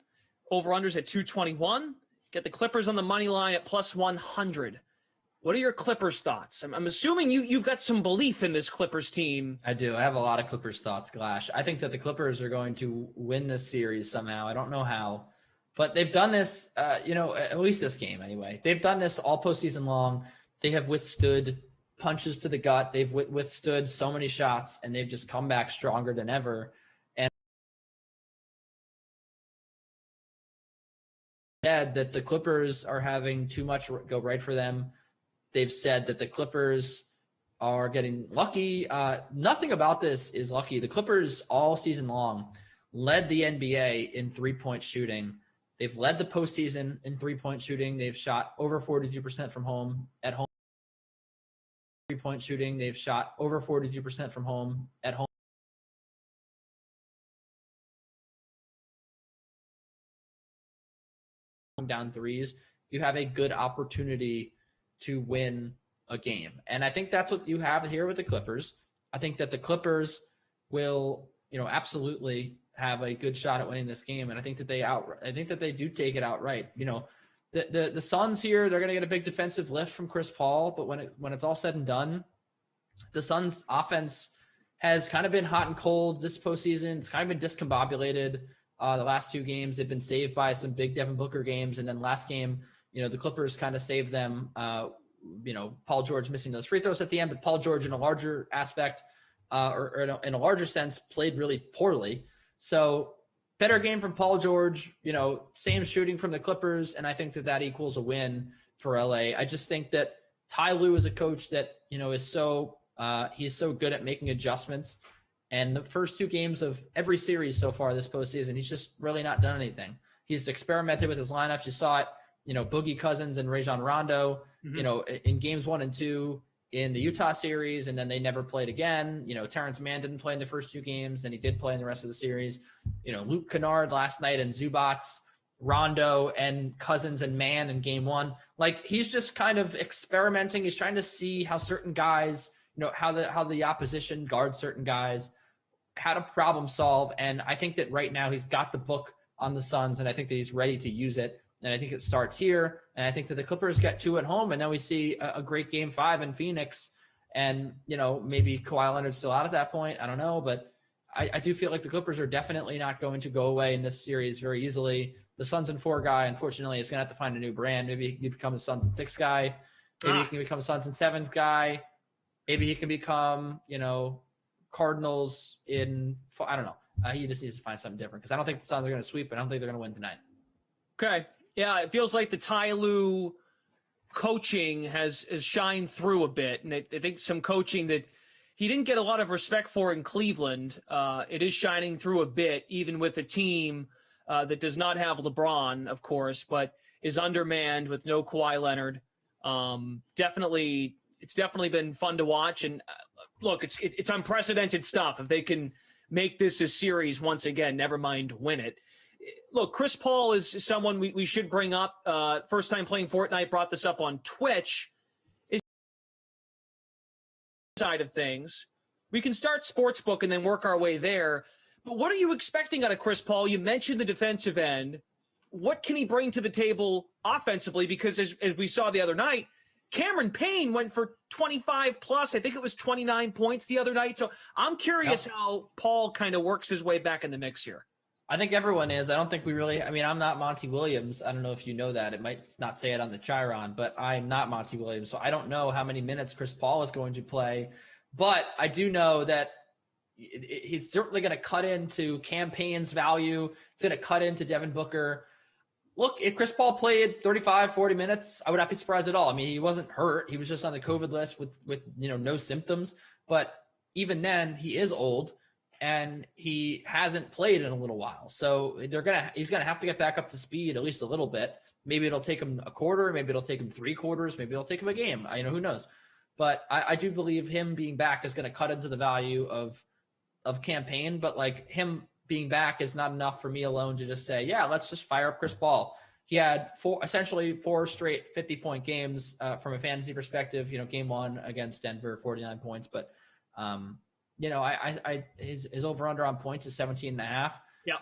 Speaker 13: Over-unders at 221. Get the Clippers on the money line at plus 100. What are your Clippers thoughts? I'm assuming you've got some belief in this Clippers team.
Speaker 14: I do. I have a lot of Clippers thoughts, Glash. I think that the Clippers are going to win this series somehow. I don't know how, but they've done this, at least this game anyway. They've done this all postseason long. They have withstood punches to the gut. They've withstood so many shots, and they've just come back stronger than ever. And said that the Clippers are having too much go right for them. They've said that the Clippers are getting lucky. Nothing about this is lucky. The Clippers all season long led the NBA in three-point shooting. They've led the postseason in three-point shooting. They've shot over 42% from home at home. Three-point shooting. They've shot over 42% from home at home. Down threes, you have a good opportunity to win a game. And I think that's what you have here with the Clippers. I think that the Clippers will, absolutely have a good shot at winning this game. And I think that they do take it outright. The Suns here, they're going to get a big defensive lift from Chris Paul, but when it's all said and done,
Speaker 5: the Suns offense has kind of been hot and cold this postseason. It's kind of been discombobulated. The last 2 games, they've been saved by some big Devin Booker games. And then last game, the Clippers kind of saved them. Paul George missing those free throws at the end, but Paul George in a larger aspect or in a larger sense played really poorly. So better game from Paul George, same shooting from the Clippers. And I think that equals a win for LA. I just think that Ty Lue is a coach that, is so he's so good at making adjustments. And the first 2 games of every series so far this postseason, he's just really not done anything. He's experimented with his lineups. You saw it, Boogie Cousins and Rajon Rondo, in games 1 and 2 in the Utah series, and then they never played again. Terrence Mann didn't play in the first 2 games, and he did play in the rest of the series. Luke Kennard last night and Zubats, Rondo and Cousins and Mann in game 1. Like, he's just kind of experimenting. He's trying to see how certain guys, how the opposition guards certain guys, how to problem solve. And I think that right now he's got the book on the Suns, and I think that he's ready to use it. And I think it starts here. And I think that the Clippers get 2 at home, and then we see a great game 5 in Phoenix. And, maybe Kawhi Leonard's still out at that point. I don't know. But I do feel like the Clippers are definitely not going to go away in this series very easily. The Suns and 4 guy, unfortunately, is going to have to find a new brand. Maybe he can become the Suns and 6 guy. Maybe he can become a Suns and 7 guy. Maybe he can become, Cardinals in, I don't know. He just needs to find something different, because I don't think the Suns are going to sweep, and I don't think they're going to win tonight.
Speaker 13: Okay. Yeah, it feels like the Ty Lue coaching has shined through a bit. And I think some coaching that he didn't get a lot of respect for in Cleveland, it is shining through a bit, even with a team that does not have LeBron, of course, but is undermanned with no Kawhi Leonard. It's definitely been fun to watch. And look, it's unprecedented stuff. If they can make this a series once again, never mind win it. Look, Chris Paul is someone we should bring up. First time playing Fortnite, brought this up on Twitch. Is side of things. We can start Sportsbook and then work our way there. But what are you expecting out of Chris Paul? You mentioned the defensive end. What can he bring to the table offensively? Because as we saw the other night, Cameron Payne went for 25 plus. I think it was 29 points the other night. So I'm curious how Paul kind of works his way back in the mix here.
Speaker 5: I think everyone is. I don't think we really, I'm not Monty Williams. I don't know if you know that. It might not say it on the Chiron, but I'm not Monty Williams. So I don't know how many minutes Chris Paul is going to play. But I do know that he's certainly going to cut into Cam Payne's value. It's going to cut into Devin Booker. Look, if Chris Paul played 35, 40 minutes, I would not be surprised at all. He wasn't hurt. He was just on the COVID list with no symptoms. But even then, he is old. And he hasn't played in a little while. So he's gonna have to get back up to speed at least a little bit. Maybe it'll take him a quarter, maybe it'll take him 3 quarters, maybe it'll take him a game. Who knows? But I do believe him being back is gonna cut into the value of campaign. But like, him being back is not enough for me alone to just say, yeah, let's just fire up Chris Paul. He had essentially 4 straight 50-point games from a fantasy perspective. Game 1 against Denver, 49 points, but his over under on points is 17.5.
Speaker 13: Yeah.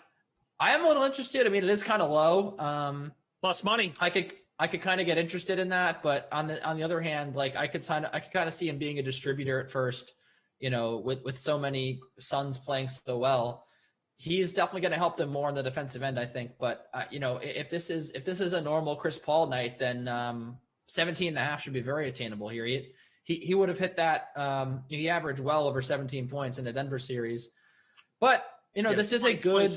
Speaker 5: I am a little interested. It is kind of low.
Speaker 13: Plus money.
Speaker 5: I could kind of get interested in that, but on the other hand, like, I could kind of see him being a distributor at first, with so many Suns playing so well. He's definitely going to help them more on the defensive end, I think. But if this is a normal Chris Paul night, then 17.5 should be very attainable here. He would have hit that. He averaged well over 17 points in the Denver series. But, this is a good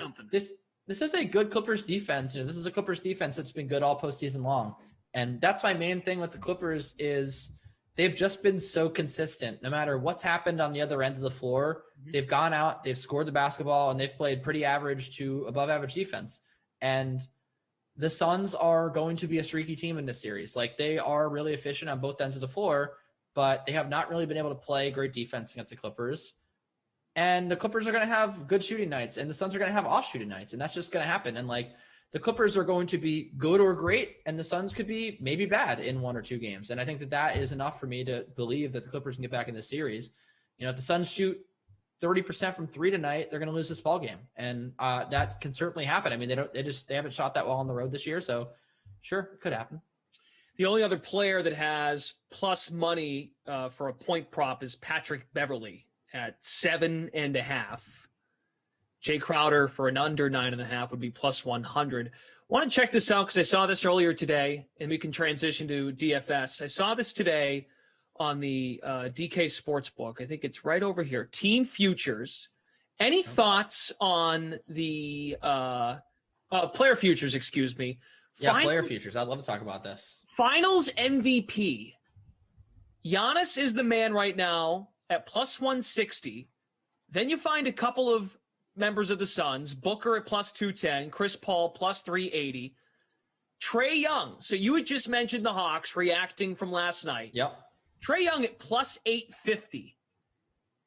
Speaker 5: this is a good Clippers defense. This is a Clippers defense that's been good all postseason long. And that's my main thing with the Clippers is they've just been so consistent. No matter what's happened on the other end of the floor, they've gone out, they've scored the basketball, and they've played pretty average to above average defense. And the Suns are going to be a streaky team in this series. Like, they are really efficient on both ends of the floor, but they have not really been able to play great defense against the Clippers. And the Clippers are going to have good shooting nights, and the Suns are going to have off shooting nights, and that's just going to happen. And like, the Clippers are going to be good or great, and the Suns could be maybe bad in 1 or 2 games. And I think that is enough for me to believe that the Clippers can get back in the series. If the Suns shoot 30% from 3 tonight, they're going to lose this ball game. And that can certainly happen. They haven't shot that well on the road this year. So sure, it could happen.
Speaker 13: The only other player that has plus money for a point prop is Patrick Beverly at 7.5. Jay Crowder for an under 9.5 would be plus 100. Want to check this out because I saw this earlier today, and we can transition to DFS. I saw this today on the DK Sportsbook. I think it's right over here. Team futures. Any thoughts on the player futures? Excuse me.
Speaker 14: Yeah, player futures. I'd love to talk about this.
Speaker 13: Finals MVP. Giannis is the man right now at plus 160. Then you find a couple of members of the Suns, Booker at plus 210, Chris Paul plus 380, Trae Young. So you had just mentioned the Hawks reacting from last night.
Speaker 14: Yep.
Speaker 13: Trae Young at plus 850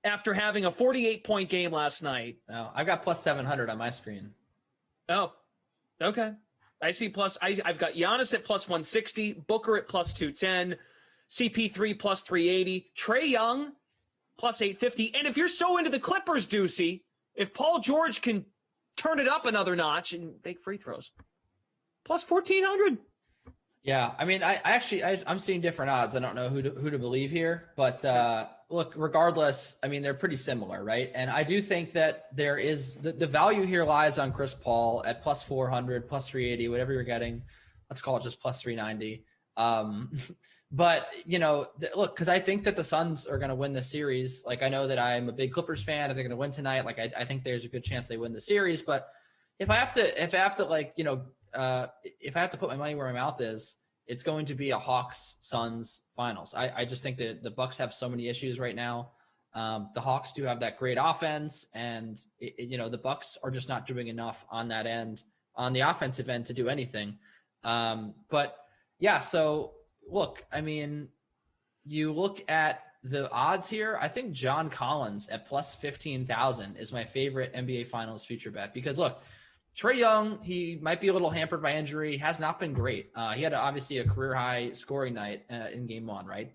Speaker 13: after having a 48-point game last night.
Speaker 14: Oh, I've got plus 700 on my screen.
Speaker 13: Oh, okay. I see plus. I've got Giannis at plus 160, Booker at plus 210, CP3 plus 380, Trae Young plus 850. And if you're so into the Clippers, Deucey, if Paul George can turn it up another notch and make free throws, plus 1,400.
Speaker 14: Yeah, I mean, I'm seeing different odds. I don't know who to believe here, but look, regardless, I mean, they're pretty similar, right? And I do think that there is the value here lies on Chris Paul at plus 400, plus 380, whatever you're getting. Let's call it just plus 390. But, you know, look, because I think that the Suns are going to win the series. Like, I know that I'm a big Clippers fan. They're going to win tonight. Like, I think there's a good chance they win the series. But if I have to like, you know, if I have to put my money where my mouth is, it's going to be a Hawks-Suns finals. I just think that the Bucks have so many issues right now. The Hawks do have that great offense, and you know, the Bucks are just not doing enough on that end, on the offensive end, to do anything. But yeah, so look, I mean, you look at the odds here. I think John Collins at plus 15,000 is my favorite NBA Finals future bet, because look, Trae Young, he might be a little hampered by injury, has not been great. He had obviously a career high scoring night in game one, right?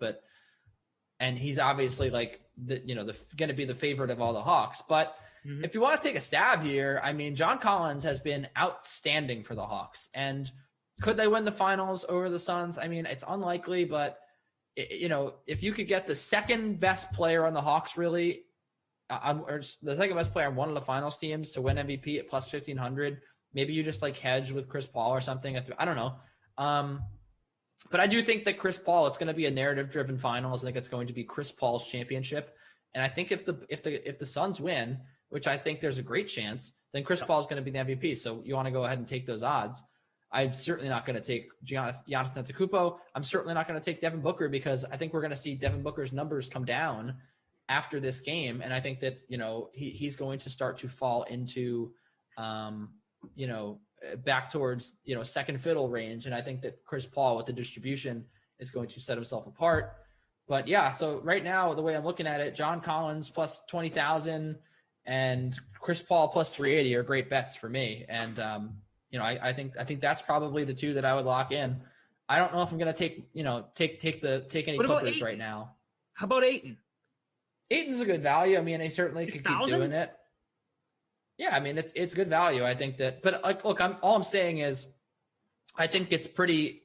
Speaker 14: And he's obviously like going to be the favorite of all the Hawks. But if you want to take a stab here, I mean, John Collins has been outstanding for the Hawks. And could they win the finals over the Suns? I mean, it's unlikely, but you know, if you could get the second best player on the Hawks, really, or the second best player on one of the finals teams to win MVP at plus 1,500, maybe you just like hedge with Chris Paul or something. I don't know. But I do think that Chris Paul, it's going to be a narrative-driven finals. I think it's going to be Chris Paul's championship. And I think if the Suns win, which I think there's a great chance, then Chris Paul is going to be the MVP. So you want to go ahead and take those odds. I'm certainly not going to take Giannis Antetokounmpo. I'm certainly not going to take Devin Booker, because I think we're going to see Devin Booker's numbers come down after this game. And I think that, you know, he's going to start to fall into, you know, back towards, you know, second fiddle range. And I think that Chris Paul with the distribution is going to set himself apart. But yeah, so right now, the way I'm looking at it, John Collins plus 20,000 and Chris Paul plus 380 are great bets for me. And, you know, I think that's probably the two that I would lock in. I don't know if I'm going to take any Clippers right now.
Speaker 13: How about Ayton?
Speaker 14: Ayton's a good value. I mean, he certainly could keep
Speaker 13: 6,000?
Speaker 14: doing it. Yeah, I mean, it's good value. I think that, but like, look, all I'm saying is, I think it's pretty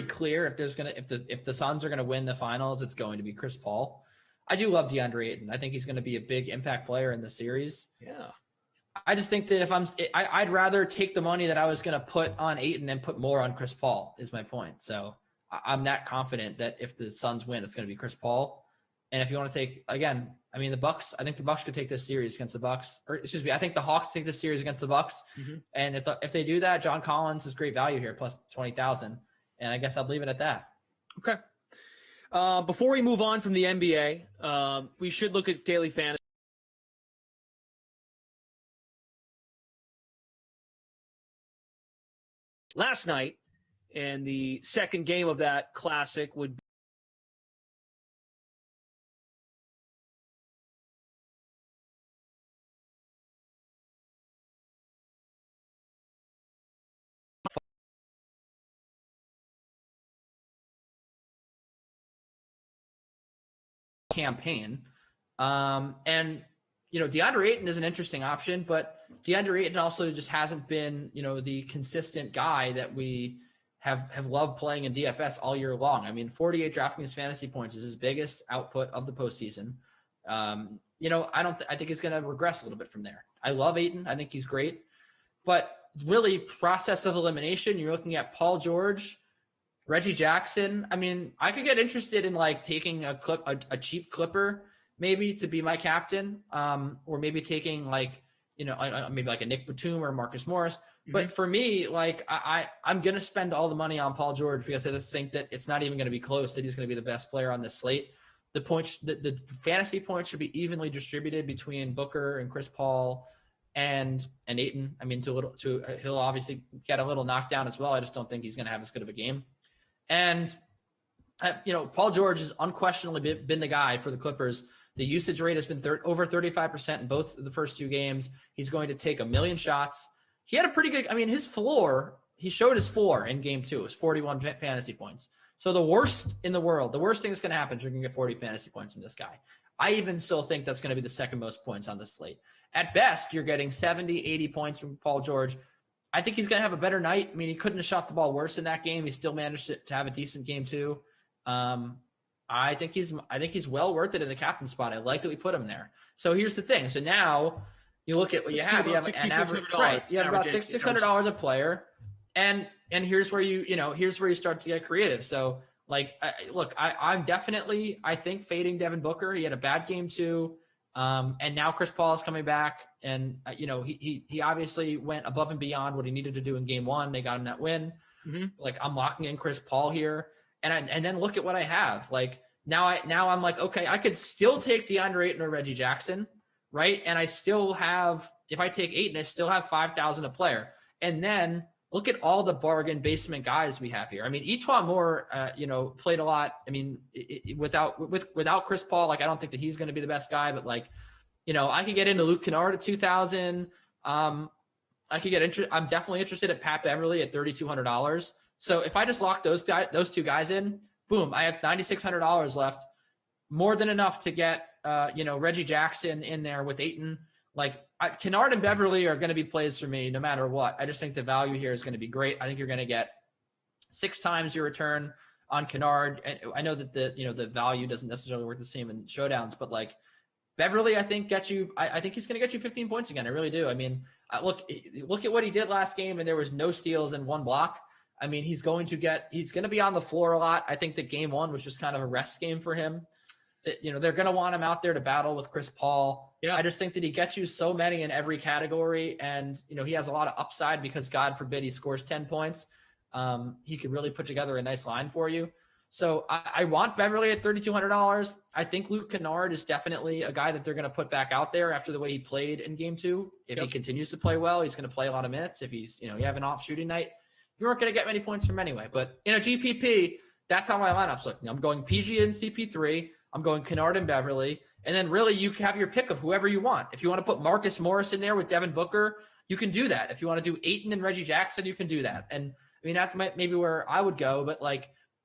Speaker 14: clear if the Suns are gonna win the finals, it's going to be Chris Paul. I do love DeAndre Ayton. I think he's going to be a big impact player in the series.
Speaker 13: Yeah.
Speaker 14: I just think that I'd rather take the money that I was going to put on Ayton and put more on Chris Paul is my point. So I'm that confident that if the Suns win, it's going to be Chris Paul. And if you want to take, again, I mean, I think the Bucks could take this series against the Bucks, or excuse me, I think the Hawks take this series against the Bucks. And if they do that, John Collins is great value here, plus 20,000. And I guess I'd leave it at that.
Speaker 13: Okay. Before we move on from the NBA, we should look at daily fantasy. Last night, and the second game of that classic would be
Speaker 14: campaign. And, you know, DeAndre Ayton is an interesting option, but DeAndre Ayton also just hasn't been, you know, the consistent guy that we have loved playing in DFS all year long. I mean, 48 DraftKings fantasy points is his biggest output of the postseason. I think he's going to regress a little bit from there. I love Ayton. I think he's great. But really, process of elimination, you're looking at Paul George, Reggie Jackson. I mean, I could get interested in like taking a cheap Clipper maybe to be my captain, or maybe taking like, maybe like a Nick Batum or Marcus Morris. But for me, like I'm going to spend all the money on Paul George because I just think that it's not even going to be close, that he's going to be the best player on this slate. The points, the fantasy points should be evenly distributed between Booker and Chris Paul and Ayton. I mean, he'll obviously get a little knockdown as well. I just don't think he's going to have as good of a game. And, Paul George has unquestionably been the guy for the Clippers. The usage rate has been over 35% in both of the first two games. He's going to take 1 million shots. He had a pretty good, his floor, he showed his floor in game 2. It was 41 fantasy points. So the worst in the world, the worst thing that's going to happen is you're going to get 40 fantasy points from this guy. I even still think that's going to be the second most points on the slate. At best, you're getting 70, 80 points from Paul George. I think he's going to have a better night. I mean, he couldn't have shot the ball worse in that game. He still managed to have a decent game too. I think he's well worth it in the captain spot. I like that we put him there. So here's the thing. So now you look at what you have. You have an average, right? You have about $600 a player, and here's where here's where you start to get creative. So I'm definitely, I think, fading Devin Booker. He had a bad game too. And now Chris Paul is coming back, and he obviously went above and beyond what he needed to do in game 1. They got him that win. Like, I'm locking in Chris Paul here, and then look at what I have. Like now I'm like, okay, I could still take DeAndre Ayton or Reggie Jackson, right? And I still have, if I take Ayton, I still have 5,000 a player, and then look at all the bargain basement guys we have here. I mean, Etuan Moore, played a lot. I mean, without Chris Paul, like, I don't think that he's going to be the best guy, but I could get into Luke Kennard at 2,000. I could get I'm definitely interested at Pat Beverly at $3,200. So if I just lock those two guys in, boom, I have $9,600 left, more than enough to get Reggie Jackson in there with Ayton. Kennard and Beverly are going to be plays for me no matter what. I just think the value here is going to be great. I think you're going to get 6 times your return on Kennard. And I know that the value doesn't necessarily work the same in showdowns, but Beverly, I think I think he's going to get you 15 points again. I really do. I mean, look at what he did last game, and there was no steals and 1 block. I mean, he's going to be on the floor a lot. I think that game 1 was just kind of a rest game for him. They're going to want him out there to battle with Chris Paul. Yeah. I just think that he gets you so many in every category, and he has a lot of upside because, God forbid, he scores 10 points. He could really put together a nice line for you. So I want Beverly at $3,200. I think Luke Kennard is definitely a guy that they're going to put back out there after the way he played in game 2. If he continues to play well, he's going to play a lot of minutes. If he's, you have an off shooting night, you aren't going to get many points from anyway. But in a GPP, that's how my lineup's looking. I'm going PG and CP3. I'm going Kennard and Beverly. And then really you have your pick of whoever you want. If you want to put Marcus Morris in there with Devin Booker, you can do that. If you want to do Ayton and Reggie Jackson, you can do that. And I mean, that's maybe where I would go, but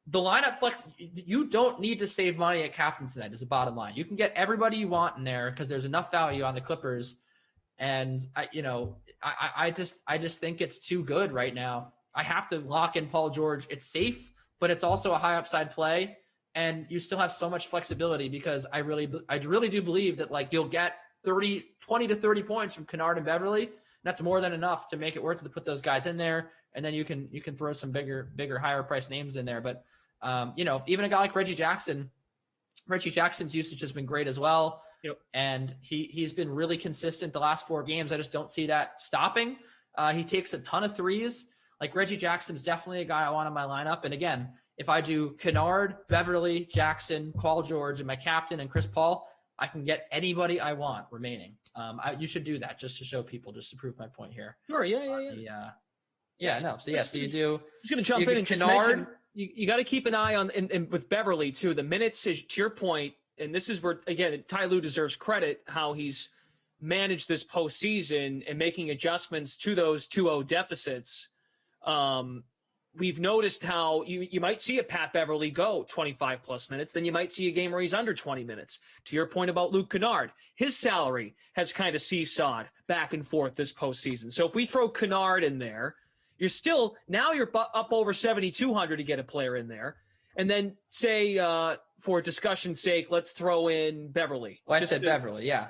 Speaker 14: the lineup flex, you don't need to save money at captain tonight is the bottom line. You can get everybody you want in there because there's enough value on the Clippers. And I just think it's too good right now. I have to lock in Paul George. It's safe, but it's also a high upside play. And you still have so much flexibility because I really do believe that you'll get 20 to 30 points from Kennard and Beverly. And that's more than enough to make it worth it to put those guys in there. And then you can throw some bigger, higher price names in there. But even a guy like Reggie Jackson's usage has been great as well. Yep. And he's been really consistent the last 4 games. I just don't see that stopping. He takes a ton of threes. Reggie Jackson's definitely a guy I want in my lineup. And again, if I do Kennard, Beverly, Jackson, Paul George, and my captain and Chris Paul, I can get anybody I want remaining. You should do that just to show people, just to prove my point here.
Speaker 13: Sure. Yeah. So
Speaker 14: you do.
Speaker 13: Just going to jump in and just mention, you got to keep an eye on, and with Beverly too, the minutes is, to your point, and this is where, again, Ty Lue deserves credit, how he's managed this postseason and making adjustments to those 2-0 deficits. We've noticed how you might see a Pat Beverly go 25 plus minutes, then you might see a game where he's under 20 minutes. To your point about Luke Kennard, his salary has kind of seesawed back and forth this postseason. So if we throw Kennard in there, you're still now you're up over 7,200 to get a player in there. And then say, for discussion's sake, let's throw in Beverly.
Speaker 14: Well, I said Beverly, yeah.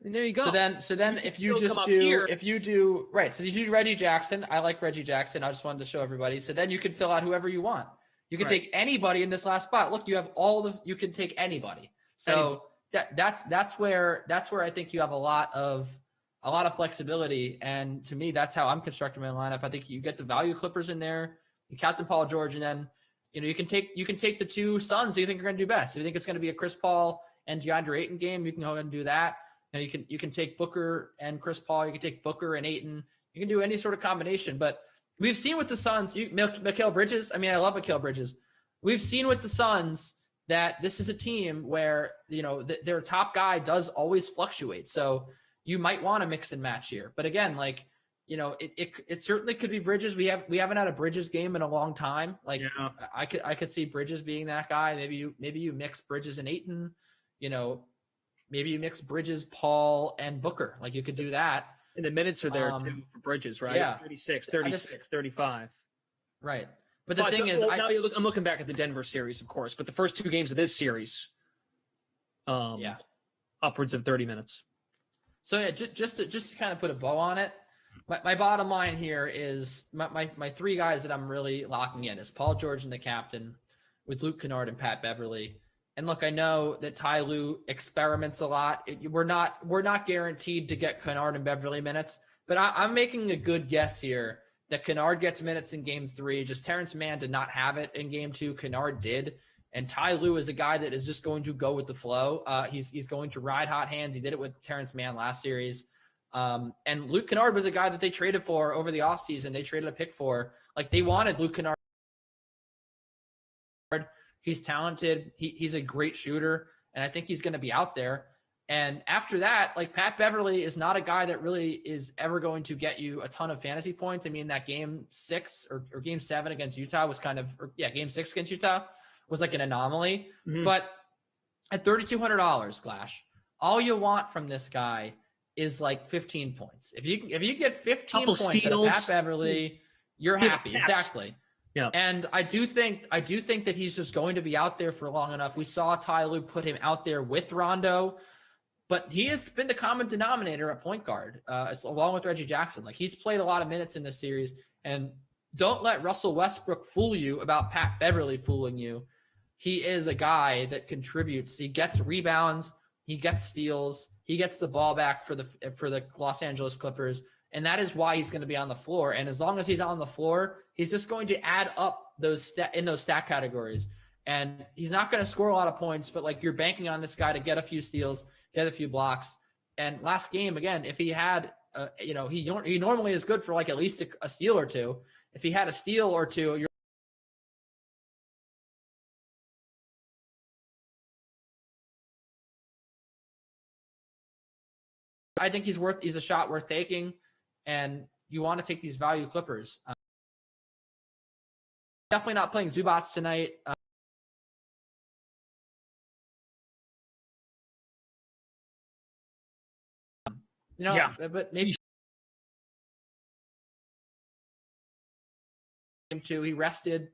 Speaker 13: And there you go.
Speaker 14: So then if you just do right, so you do Reggie Jackson. I like Reggie Jackson. I just wanted to show everybody. So then you can fill out whoever you want. You can take anybody in this last spot. Look, you have you can take anybody. So that's where I think you have a lot of flexibility. And to me, that's how I'm constructing my lineup. I think you get the value Clippers in there, you Captain Paul George, and then you can take the two Suns that you think are going to do best. If you think it's going to be a Chris Paul and DeAndre Ayton game, you can go ahead and do that. And you can take Booker and Chris Paul. You can take Booker and Ayton. You can do any sort of combination. But we've seen with the Suns, Mikal Bridges. I mean, I love Mikal Bridges. We've seen with the Suns that this is a team where their top guy does always fluctuate. So you might want to mix and match here. But again, it certainly could be Bridges. We haven't had a Bridges game in a long time. I could see Bridges being that guy. Maybe you mix Bridges and Ayton. Maybe you mix Bridges, Paul, and Booker. You could do that.
Speaker 13: And the minutes are there too for Bridges, right?
Speaker 14: Yeah.
Speaker 13: 36, 35.
Speaker 14: Right. But the thing is,
Speaker 13: I'm looking back at the Denver series, of course, but the first two games of this series, upwards of 30 minutes.
Speaker 14: So yeah, just to kind of put a bow on it, my bottom line here is my three guys that I'm really locking in is Paul George and the captain, with Luke Kennard and Pat Beverly. And look, I know that Ty Lue experiments a lot. We're not guaranteed to get Kennard and Beverly minutes, but I'm making a good guess here that Kennard gets minutes in game 3. Just Terrence Mann did not have it in game 2. Kennard did. And Ty Lue is a guy that is just going to go with the flow. He's going to ride hot hands. He did it with Terrence Mann last series. And Luke Kennard was a guy that they traded for over the offseason. They traded a pick for. They wanted Luke Kennard. He's talented. He's a great shooter, and I think he's going to be out there. And after that, Pat Beverly is not a guy that really is ever going to get you a ton of fantasy points. I mean, that game 6 or game 7 against Utah was game 6 against Utah was an anomaly. Mm-hmm. But at $3,200, Glash, all you want from this guy is 15 points. If you get 15 points out of Pat Beverly, you're happy.
Speaker 13: Yes.
Speaker 14: Exactly. Yeah. And I do think that he's just going to be out there for long enough. We saw Ty Lue put him out there with Rondo, but he has been the common denominator at point guard, along with Reggie Jackson. He's played a lot of minutes in this series, and don't let Russell Westbrook fool you about Pat Beverly fooling you. He is a guy that contributes. He gets rebounds, he gets steals, he gets the ball back for the Los Angeles Clippers. And that is why he's going to be on the floor. And as long as he's on the floor, he's just going to add up in those stat categories. And he's not going to score a lot of points, but you're banking on this guy to get a few steals, get a few blocks. And last game, again, if he had, he normally is good for at least a steal or two. If he had a steal or two, I think he's a shot worth taking. And you want to take these value Clippers. Definitely not playing Zubats tonight. But maybe game 2 he rested,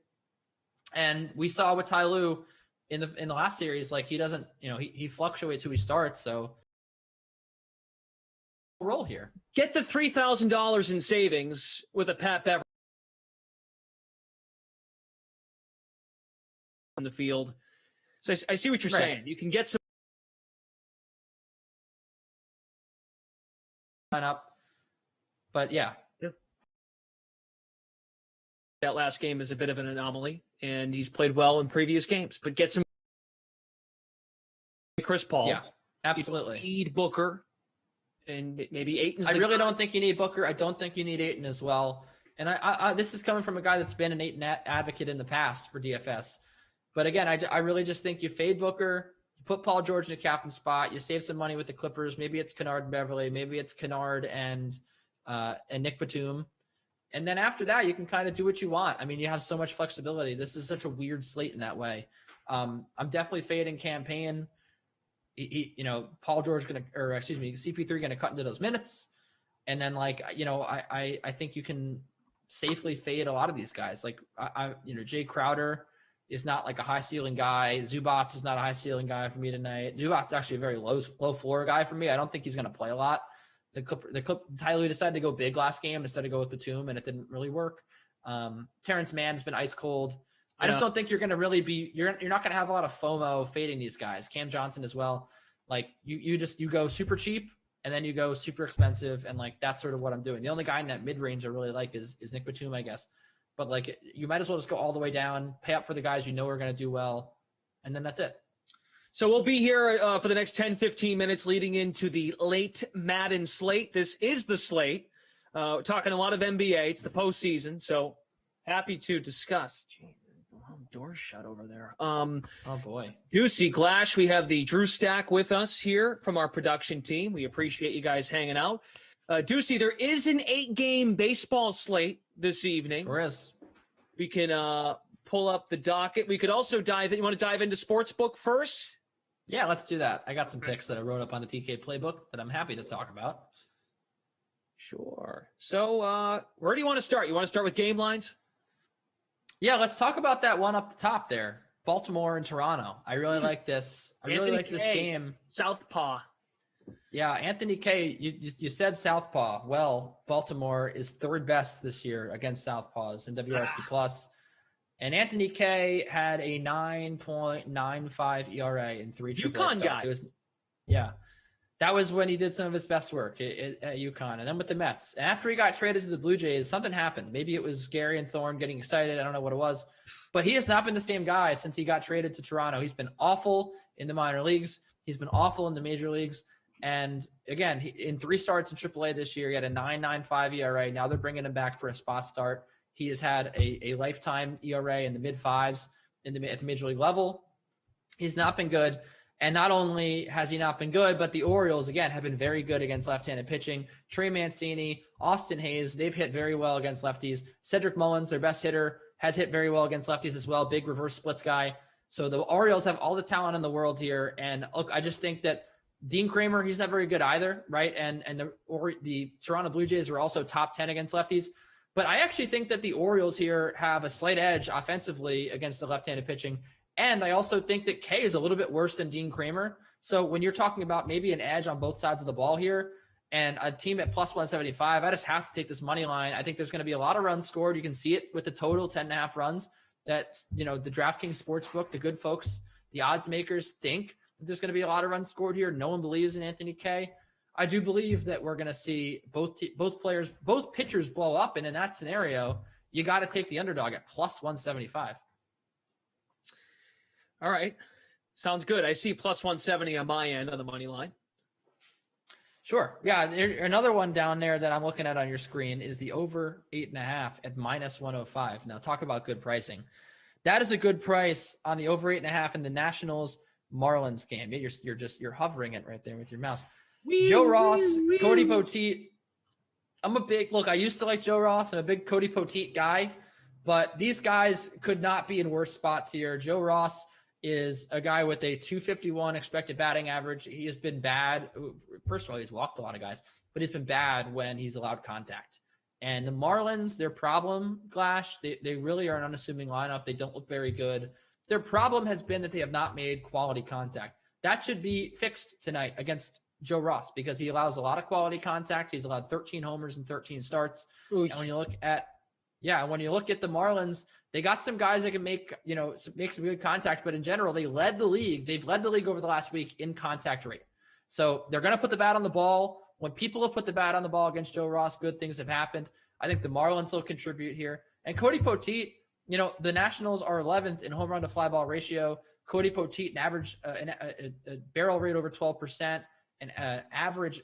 Speaker 14: and we saw with Ty Lue in the last series, he doesn't, he fluctuates who he starts, so. Role here.
Speaker 13: Get the $3,000 in savings with a Pat Beverly on the field. So I see what you're saying. You can get some
Speaker 14: up, but yeah.
Speaker 13: That last game is a bit of an anomaly, and he's played well in previous games. But get some Chris Paul.
Speaker 14: Yeah, absolutely.
Speaker 13: You need Booker. And maybe Ayton's.
Speaker 14: I really don't think you need Booker. I don't think you need Ayton as well. And I this is coming from a guy that's been an Ayton advocate in the past for DFS. But again, I really just think you fade Booker, you put Paul George in the captain spot, you save some money with the Clippers. Maybe it's Kennard and Beverly, maybe it's Kennard and Nick Batum. And then after that, you can kind of do what you want. I mean, you have so much flexibility. This is such a weird slate in that way. I'm definitely fading campaign. Paul George CP3 going to cut into those minutes. And then I think you can
Speaker 5: safely fade a lot of these guys. Like Jay Crowder is not like a high ceiling guy. Zubats is not a high ceiling guy for me tonight. Zubats actually a very low floor guy for me. I don't think he's going to play a lot. Tyler decided to go big last game instead of go with Batum, and it didn't really work. Terrence Mann's been ice cold. I just don't think you're going to really be. You're not going to have a lot of FOMO fading these guys. Cam Johnson as well. Like you go super cheap and then you go super expensive, and like that's sort of what I'm doing. The only guy in that mid range I really like is Nick Batum, I guess. But like you might as well just go all the way down, pay up for the guys you know are going to do well, and then that's it.
Speaker 13: So we'll be here for the next 10, 15 minutes leading into the late Madden slate. This is the slate. We're talking a lot of NBA. It's the postseason, so happy to discuss. Gee, the door's shut over there.
Speaker 5: Oh, boy.
Speaker 13: Ducey, Glash, we have the Drew Stack with us here from our production team. We appreciate you guys hanging out. Ducey, there is an 8-game baseball slate this evening.
Speaker 5: Sure is.
Speaker 13: We can pull up the docket. We could also dive in. You want to dive into Sportsbook first?
Speaker 5: Yeah, let's do that. I got some picks that I wrote up on the TK playbook that I'm happy to talk about.
Speaker 13: Sure. So where do you want to start? You want to start with game lines?
Speaker 5: Yeah, let's talk about that one up the top there. Baltimore and Toronto. I really like this. I really like this game.
Speaker 13: Southpaw.
Speaker 5: Yeah, Anthony K, you said Southpaw. Well, Baltimore is third best this year against Southpaws in WRC Plus. And Anthony K had a 9.95 ERA in 3 AAA starts. That was when he did some of his best work at UConn. And then with the Mets. After he got traded to the Blue Jays, something happened. Maybe it was Gary and Thorne getting excited. I don't know what it was. But he has not been the same guy since he got traded to Toronto. He's been awful in the minor leagues. He's been awful in the major leagues. And again, in 3 starts in AAA this year, he had a 9.95 ERA. Now they're bringing him back for a spot start. He has had a lifetime ERA in the mid-5s at the major league level. He's not been good. And not only has he not been good, but the Orioles, again, have been very good against left-handed pitching. Trey Mancini, Austin Hayes, they've hit very well against lefties. Cedric Mullins, their best hitter, has hit very well against lefties as well. Big reverse splits guy. So the Orioles have all the talent in the world here. And look, I just think that Dean Kramer, he's not very good either, right? And the Toronto Blue Jays are also top 10 against lefties. But I actually think that the Orioles here have a slight edge offensively against the left-handed pitching. And I also think that K is a little bit worse than Dean Kramer. So when you're talking about maybe an edge on both sides of the ball here and a team at plus 175, I just have to take this money line. I think there's going to be a lot of runs scored. You can see it with the total 10.5 runs that, the DraftKings Sportsbook, the good folks, the odds makers think that there's going to be a lot of runs scored here. No one believes in Anthony K. I do believe that we're going to see both pitchers blow up. And in that scenario, you got to take the underdog at plus 175.
Speaker 13: All right. Sounds good. I see plus 170 on my end on the money line.
Speaker 5: Sure. Yeah. Another one down there that I'm looking at on your screen is the over 8.5 at minus 105. Now talk about good pricing. That is a good price on the over 8.5 in the Nationals Marlins game. You're hovering it right there with your mouse. Joe Ross, Cody Poteet. I used to like Joe Ross. I'm a big Cody Poteet guy, but these guys could not be in worse spots here. Joe Ross is a guy with a 251 expected batting average. He has been bad. First of all, he's walked a lot of guys, but he's been bad when he's allowed contact. And the Marlins, their problem, Glash, they really are an unassuming lineup. They don't look very good. Their problem has been that they have not made quality contact. That should be fixed tonight against Joe Ross because he allows a lot of quality contact. He's allowed 13 homers and 13 starts. Oof. And when you look at the Marlins, they got some guys that can make some good contact, but in general, they led the league. They've led the league over the last week in contact rate. So they're going to put the bat on the ball. When people have put the bat on the ball against Joe Ross, good things have happened. I think the Marlins will contribute here. And Cody Poteet, the Nationals are 11th in home run to fly ball ratio. Cody Poteet, an average a barrel rate over 12%, an average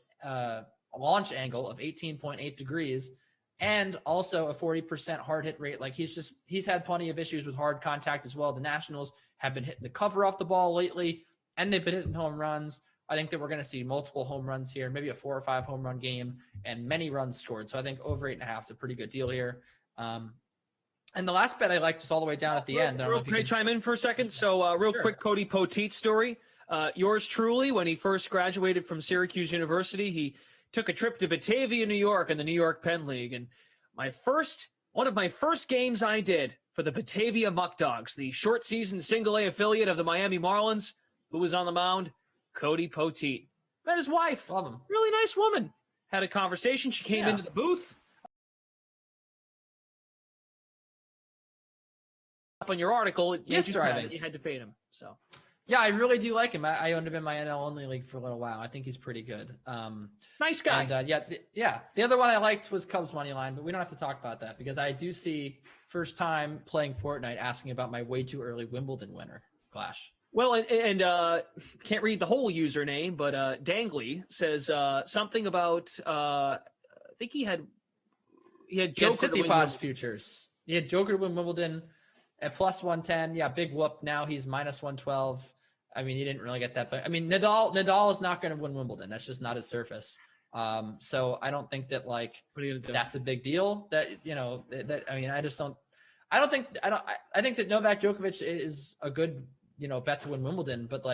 Speaker 5: launch angle of 18.8 degrees, and also a 40% hard hit rate. Like he's had plenty of issues with hard contact as well. The Nationals have been hitting the cover off the ball lately, and they've been hitting home runs. I think that we're going to see multiple home runs here, maybe a 4 or 5 home run game and many runs scored. So I think over 8.5 is a pretty good deal here. And the last bet I liked was all the way down at the end.
Speaker 13: Can I chime in for a second? So real quick, Cody Poteet story. Yours truly, when he first graduated from Syracuse University, he took a trip to Batavia, New York in the New York Penn League. And my first One of my first games I did for the Batavia Muck Dogs, the short season single A affiliate of the Miami Marlins. Who was on the mound? Cody Poteet. Met his wife.
Speaker 14: Love him.
Speaker 13: Really nice woman. Had a conversation. She came into the booth. Up on your article, you had to fade him. So,
Speaker 14: yeah, I really do like him. I owned him in my NL only league for a little while. I think he's pretty good.
Speaker 13: Nice guy.
Speaker 14: And, the other one I liked was Cubs money line, but we don't have to talk about that because I do see first time playing Fortnite asking about my way too early Wimbledon winner, Clash.
Speaker 13: Well, and can't read the whole username, but Dangly says something about I think he had Joker to win
Speaker 14: Tsitsipas futures. He had Joker to win Wimbledon at plus 110. Yeah, big whoop. Now he's minus 112. I mean, he didn't really get that, but I mean, Nadal is not going to win Wimbledon. That's just not his surface. So I don't think that that's a big deal. That I mean, I think that Novak Djokovic is a good bet to win Wimbledon, but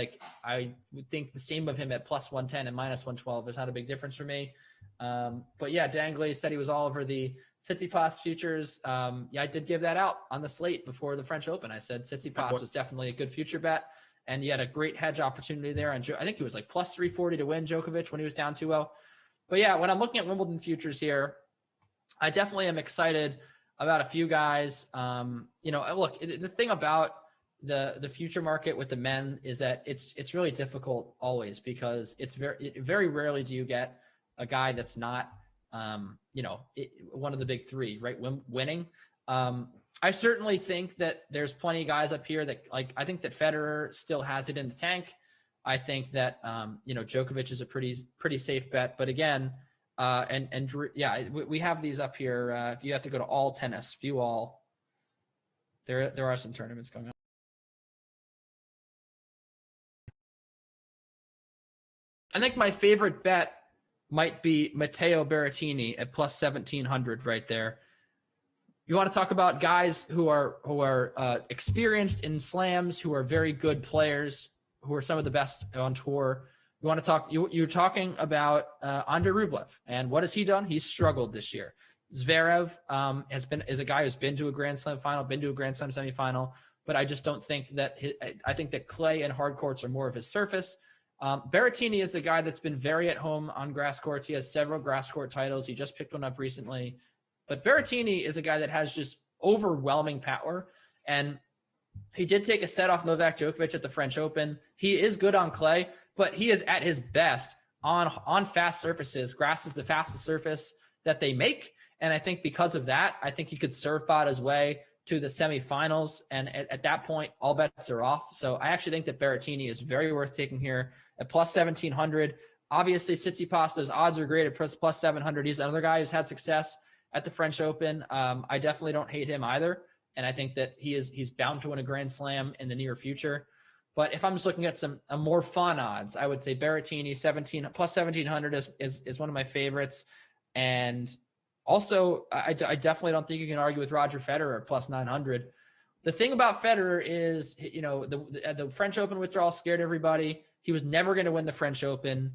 Speaker 14: I would think the same of him at plus 110 and minus 112. There's not a big difference for me. But yeah, Dangley said he was all over the Tsitsipas futures. I did give that out on the slate before the French Open. I said Tsitsipas was definitely a good future bet, and he had a great hedge opportunity there. And I think he was plus 340 to win Djokovic when he was down 2-0. But yeah, when I'm looking at Wimbledon futures here, I definitely am excited about a few guys. Look, the thing about the future market with the men is that it's really difficult always because it's very rarely do you get a guy that's not one of the big three, right? Winning. I certainly think that there's plenty of guys up here that I think that Federer still has it in the tank. I think that Djokovic is a pretty safe bet, but again, we have these up here. If you have to go to all tennis, view all. There are some tournaments going on. I think my favorite bet might be Matteo Berrettini at plus 1,700 right there. You want to talk about guys who are experienced in slams, who are very good players, who are some of the best on tour. You want to talk? You're talking about Andrei Rublev, and what has he done? He's struggled this year. Zverev is a guy who's been to a Grand Slam final, been to a Grand Slam semifinal, but I just don't think that. I think that clay and hard courts are more of his surface. Berrettini is a guy that's been very at home on grass courts. He has several grass court titles. He just picked one up recently. But Berrettini is a guy that has just overwhelming power. And he did take a set off Novak Djokovic at the French Open. He is good on clay, but he is at his best on fast surfaces. Grass is the fastest surface that they make. And I think because of that, I think he could serve bot his way to the semifinals. And at that point, all bets are off. So I actually think that Berrettini is very worth taking here at plus 1,700. Obviously, Tsitsipas' odds are great at plus 700. He's another guy who's had success at the French Open. I definitely don't hate him either. And I think that he's bound to win a Grand Slam in the near future. But if I'm just looking at some more fun odds, I would say Berrettini plus 1,700 is one of my favorites. And also, I definitely don't think you can argue with Roger Federer at plus 900. The thing about Federer is, the French Open withdrawal scared everybody. He was never going to win the French Open.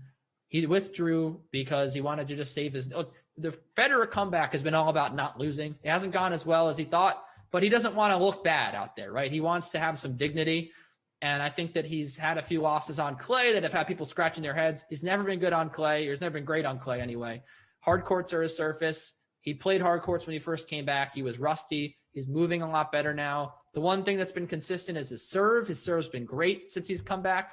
Speaker 14: He withdrew because he wanted to just save his. The Federer comeback has been all about not losing. It hasn't gone as well as he thought, but he doesn't want to look bad out there, right? He wants to have some dignity. And I think that he's had a few losses on clay that have had people scratching their heads. He's never been good on clay, or he's never been great on clay anyway. Hard courts are his surface. He played hard courts when he first came back. He was rusty. He's moving a lot better now. The one thing that's been consistent is his serve. His serve's been great since he's come back.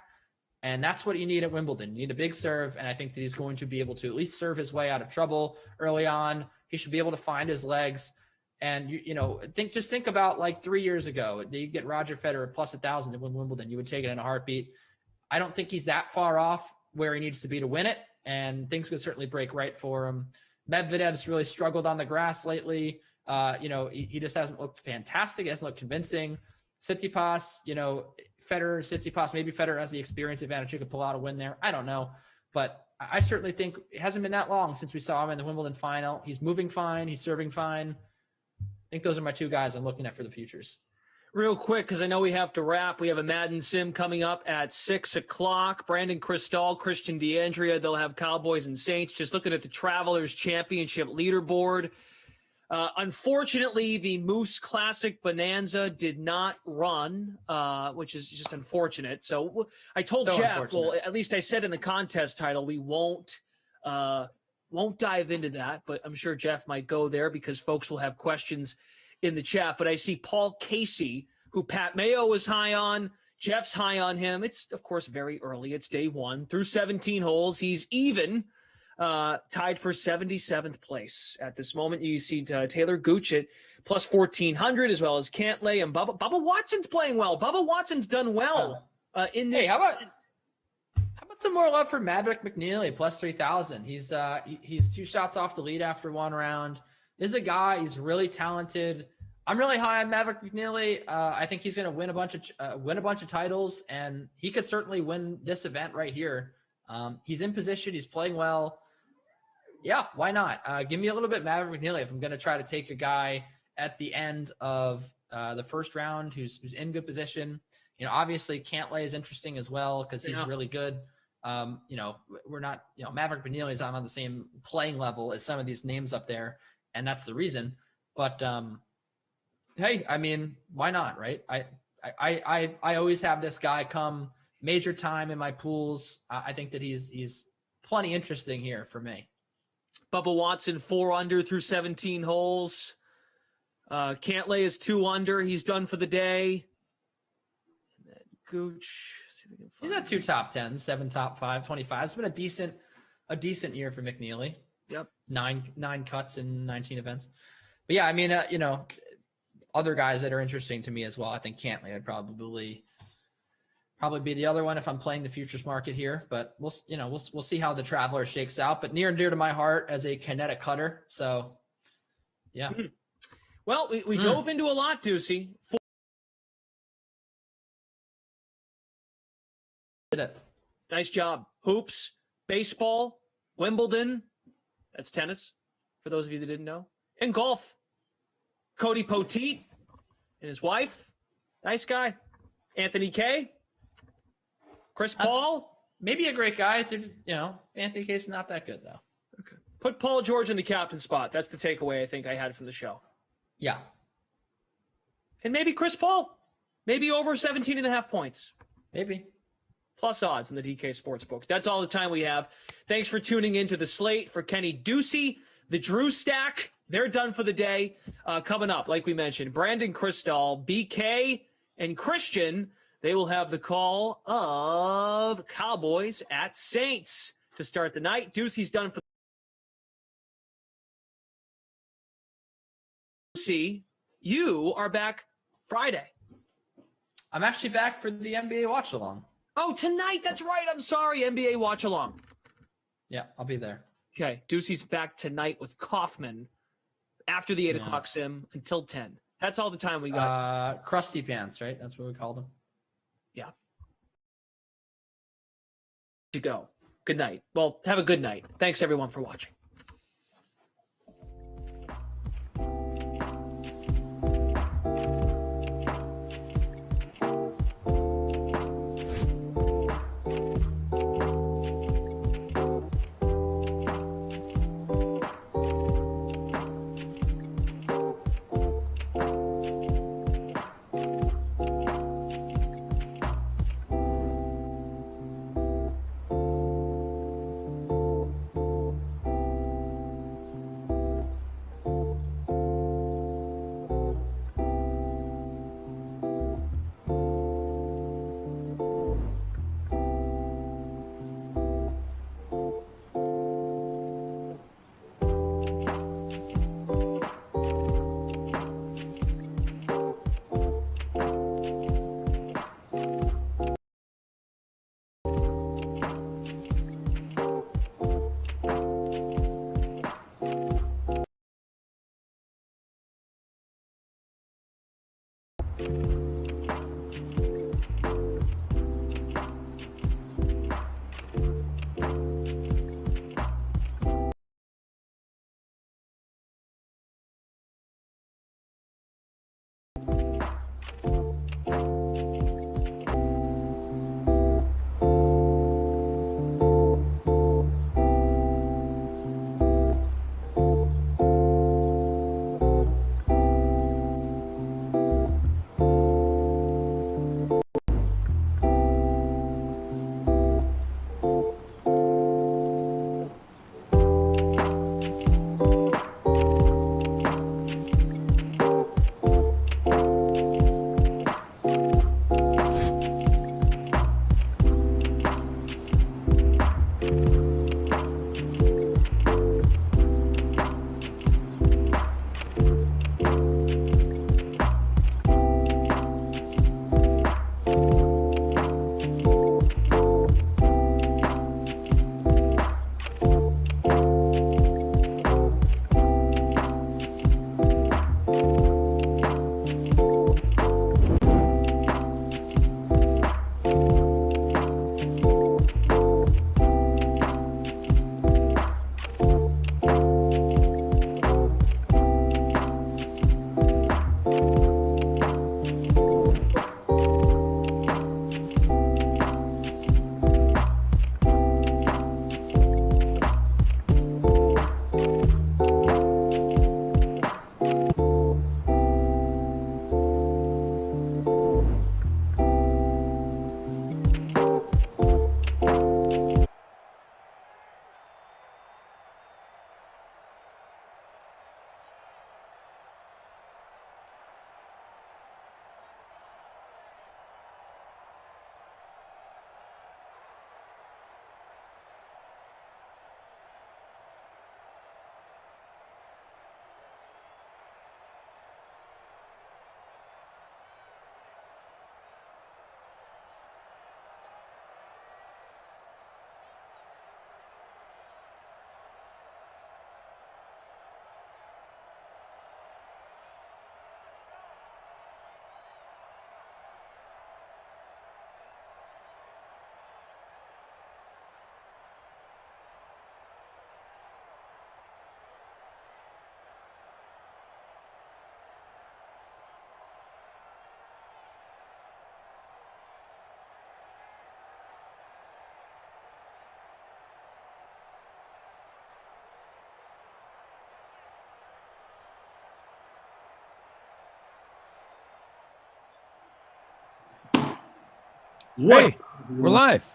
Speaker 14: And that's what you need at Wimbledon. You need a big serve. And I think that he's going to be able to at least serve his way out of trouble early on. He should be able to find his legs. And, think about 3 years ago, you get Roger Federer plus 1,000 to win Wimbledon. You would take it in a heartbeat. I don't think he's that far off where he needs to be to win it. And things could certainly break right for him. Medvedev's really struggled on the grass lately. He just hasn't looked fantastic. He hasn't looked convincing. Tsitsipas, Federer, Tsitsipas, maybe Federer has the experience advantage. He could pull out a win there. I don't know. But I certainly think it hasn't been that long since we saw him in the Wimbledon final. He's moving fine. He's serving fine. I think those are my two guys I'm looking at for the futures.
Speaker 13: Real quick, because I know we have to wrap. We have a Madden Sim coming up at 6 o'clock. Brandon Cristal, Christian D'Andrea, they'll have Cowboys and Saints. Just looking at the Travelers Championship leaderboard. Unfortunately, the Moose Classic Bonanza did not run, which is just unfortunate. So I told Jeff, well, at least I said in the contest title, we won't dive into that, but I'm sure Jeff might go there because folks will have questions in the chat. But I see Paul Casey, who Pat Mayo was high on. Jeff's high on him. It's, of course, very early. It's day one. Through 17 holes, he's even. Tied for 77th place at this moment. You see Taylor Gooch at plus 1,400, as well as Cantlay and Bubba. Bubba Watson's playing well. Bubba Watson's done well in this.
Speaker 14: Hey, how about some more love for Maverick McNeely, plus 3,000? He's 2 shots off the lead after 1 round. This is a guy. He's really talented. I'm really high on Maverick McNeely. I think he's going to win a bunch of titles, and he could certainly win this event right here. He's in position. He's playing well. Yeah, why not? Give me a little bit Maverick McNeely if I'm going to try to take a guy at the end of the first round who's in good position. You know, obviously Cantlay is interesting as well because he's really good. You know, we're not, you know, Maverick McNeely is not on the same playing level as some of these names up there, and that's the reason. But hey, I mean, why not, right? I always have this guy come major time in my pools. I think that he's plenty interesting here for me.
Speaker 13: Bubba Watson 4 under through 17 holes. Cantlay is 2 under. He's done for the day. And then Gooch. See if we can find
Speaker 14: He's at 2 top 10, 7 top 5, 25. It's been a decent year for McNeely.
Speaker 13: Yep.
Speaker 14: 9 cuts in 19 events. But yeah, I mean, you know, other guys that are interesting to me as well. I think Cantlay would probably be the other one if I'm playing the futures market here, but we'll see how the Traveler shakes out, but near and dear to my heart as a kinetic cutter. So yeah.
Speaker 13: Well, we dove into a lot, Deucey.
Speaker 14: Did it.
Speaker 13: Nice job. Hoops, baseball, Wimbledon. That's tennis for those of you that didn't know. And golf. Cody Poteet and his wife. Nice guy. Anthony K. Chris Paul,
Speaker 14: maybe a great guy. You know, Anthony Case not that good though.
Speaker 13: Okay. Put Paul George in the captain spot. That's the takeaway I think I had from the show.
Speaker 14: Yeah.
Speaker 13: And maybe Chris Paul. Maybe over 17.5 points.
Speaker 14: Maybe.
Speaker 13: Plus odds in the DK Sportsbook. That's all the time we have. Thanks for tuning into the slate. For Kenny Ducey, the Drew Stack, they're done for the day. Coming up, like we mentioned, Brandon Kristoll, BK, and Christian. They will have the call of Cowboys at Saints to start the night. Ducey's done for Ducey. You are back Friday.
Speaker 14: I'm actually back for the NBA watch along.
Speaker 13: Oh, tonight. That's right. I'm sorry. NBA watch along.
Speaker 14: Yeah, I'll be there.
Speaker 13: Okay. Ducey's back tonight with Kaufman after the 8 o'clock sim until 10. That's all the time we got.
Speaker 14: Krusty Pants, right? That's what we called him.
Speaker 13: Yeah. To go. Good night. Well, have a good night. Thanks everyone for watching.
Speaker 10: Hey, we're live.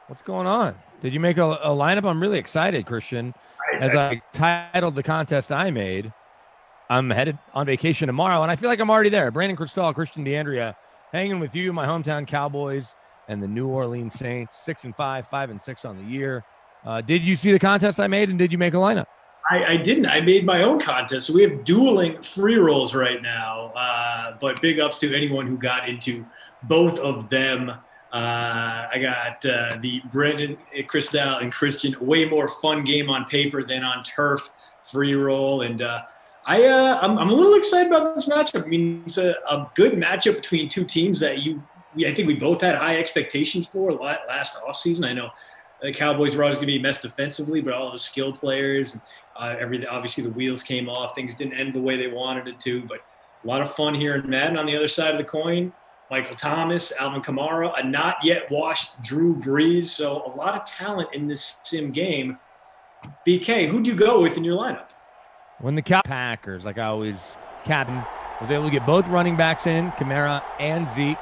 Speaker 10: What's going on? Did you make a lineup? I'm really excited, Christian. As I titled the contest I made, I'm headed on vacation tomorrow, and I feel like I'm already there. Brandon Cristal, Christian DeAndrea, hanging with you, my hometown Cowboys, and the New Orleans Saints, 6-5, 5-6 on the year. Did you see the contest I made, and did you make a lineup?
Speaker 16: I didn't. I made my own contest. So we have dueling free rolls right now. But big ups to anyone who got into both of them. I got the Brandon Cristal and Christian way more fun game on paper than on turf free roll. And I'm a little excited about this matchup. I mean, it's a good matchup between two teams that I think we both had high expectations for last offseason. I know the Cowboys were always going to be messed defensively, but all the skill players, obviously the wheels came off. Things didn't end the way they wanted it to, but a lot of fun here in Madden. On the other side of the coin, Michael Thomas, Alvin Kamara, a not yet washed Drew Brees. So a lot of talent in this sim game. BK, who'd you go with in your lineup?
Speaker 10: When the Packers, like I always cabin, was able to get both running backs in, Kamara and Zeke.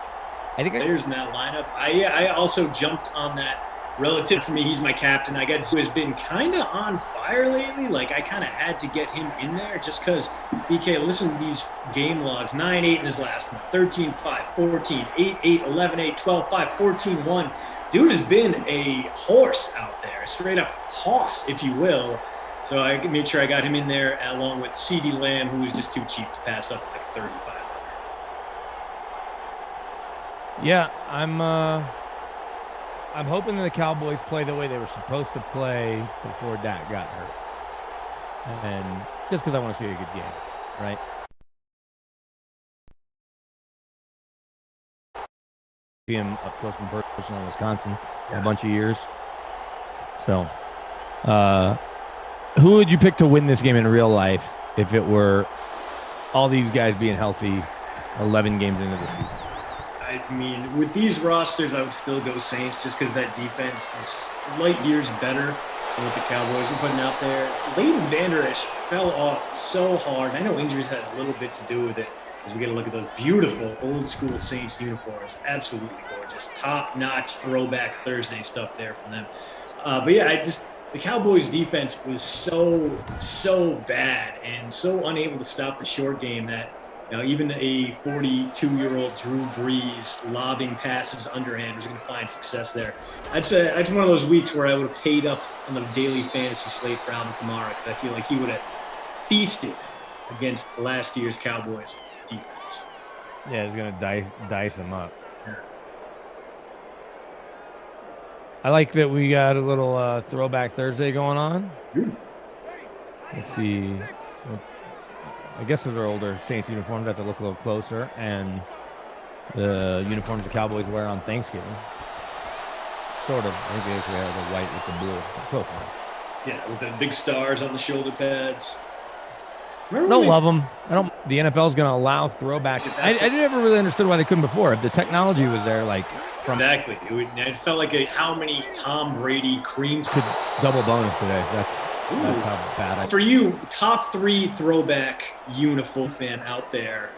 Speaker 10: I think
Speaker 16: players in that lineup. I also jumped on that. Relative for me, he's my captain. I got who has been kind of on fire lately. Like I kind of had to get him in there just because BK, listen to these game logs. 9-8 in his last one, 13-5, 14, 8-8, 11-8, 12-5, 14-1. Dude has been a horse out there, a straight up hoss, if you will. So I made sure I got him in there along with CeeDee Lamb, who was just too cheap to pass up at like 35.
Speaker 10: Yeah, I'm hoping that the Cowboys play the way they were supposed to play before Dak got hurt. And just because I want to see a good game, right? See him up close and personal in Wisconsin in a bunch of years. So, who would you pick to win this game in real life if it were all these guys being healthy 11 games into the season?
Speaker 16: I mean, with these rosters, I would still go Saints just because that defense is light years better than what the Cowboys are putting out there. Leighton Vander Esch fell off so hard. I know injuries had a little bit to do with it as we get a look at those beautiful old school Saints uniforms. Absolutely gorgeous. Top-notch throwback Thursday stuff there from them. But yeah, the Cowboys defense was so bad and so unable to stop the short game that even a 42-year-old Drew Brees lobbing passes underhand was going to find success there. That's one of those weeks where I would have paid up on the daily fantasy slate for Alvin Kamara because I feel like he would have feasted against last year's Cowboys defense.
Speaker 10: Yeah, he's going to dice him up. Yeah. I like that we got a little Throwback Thursday going on.
Speaker 16: Beautiful.
Speaker 10: I guess they're older Saints uniforms. I have to look a little closer. And the uniforms the Cowboys wear on Thanksgiving. Sort of. I think they actually have the white with the blue. Close enough.
Speaker 16: Yeah, with the big stars on the shoulder pads.
Speaker 10: I don't love them. The NFL is going to allow throwback. I never really understood why they couldn't before. If the technology was there, like from
Speaker 16: exactly, it felt like how many Tom Brady creams
Speaker 10: could double bonus today. So that's how bad.
Speaker 16: For you, top 3 throwback uniform fan out there.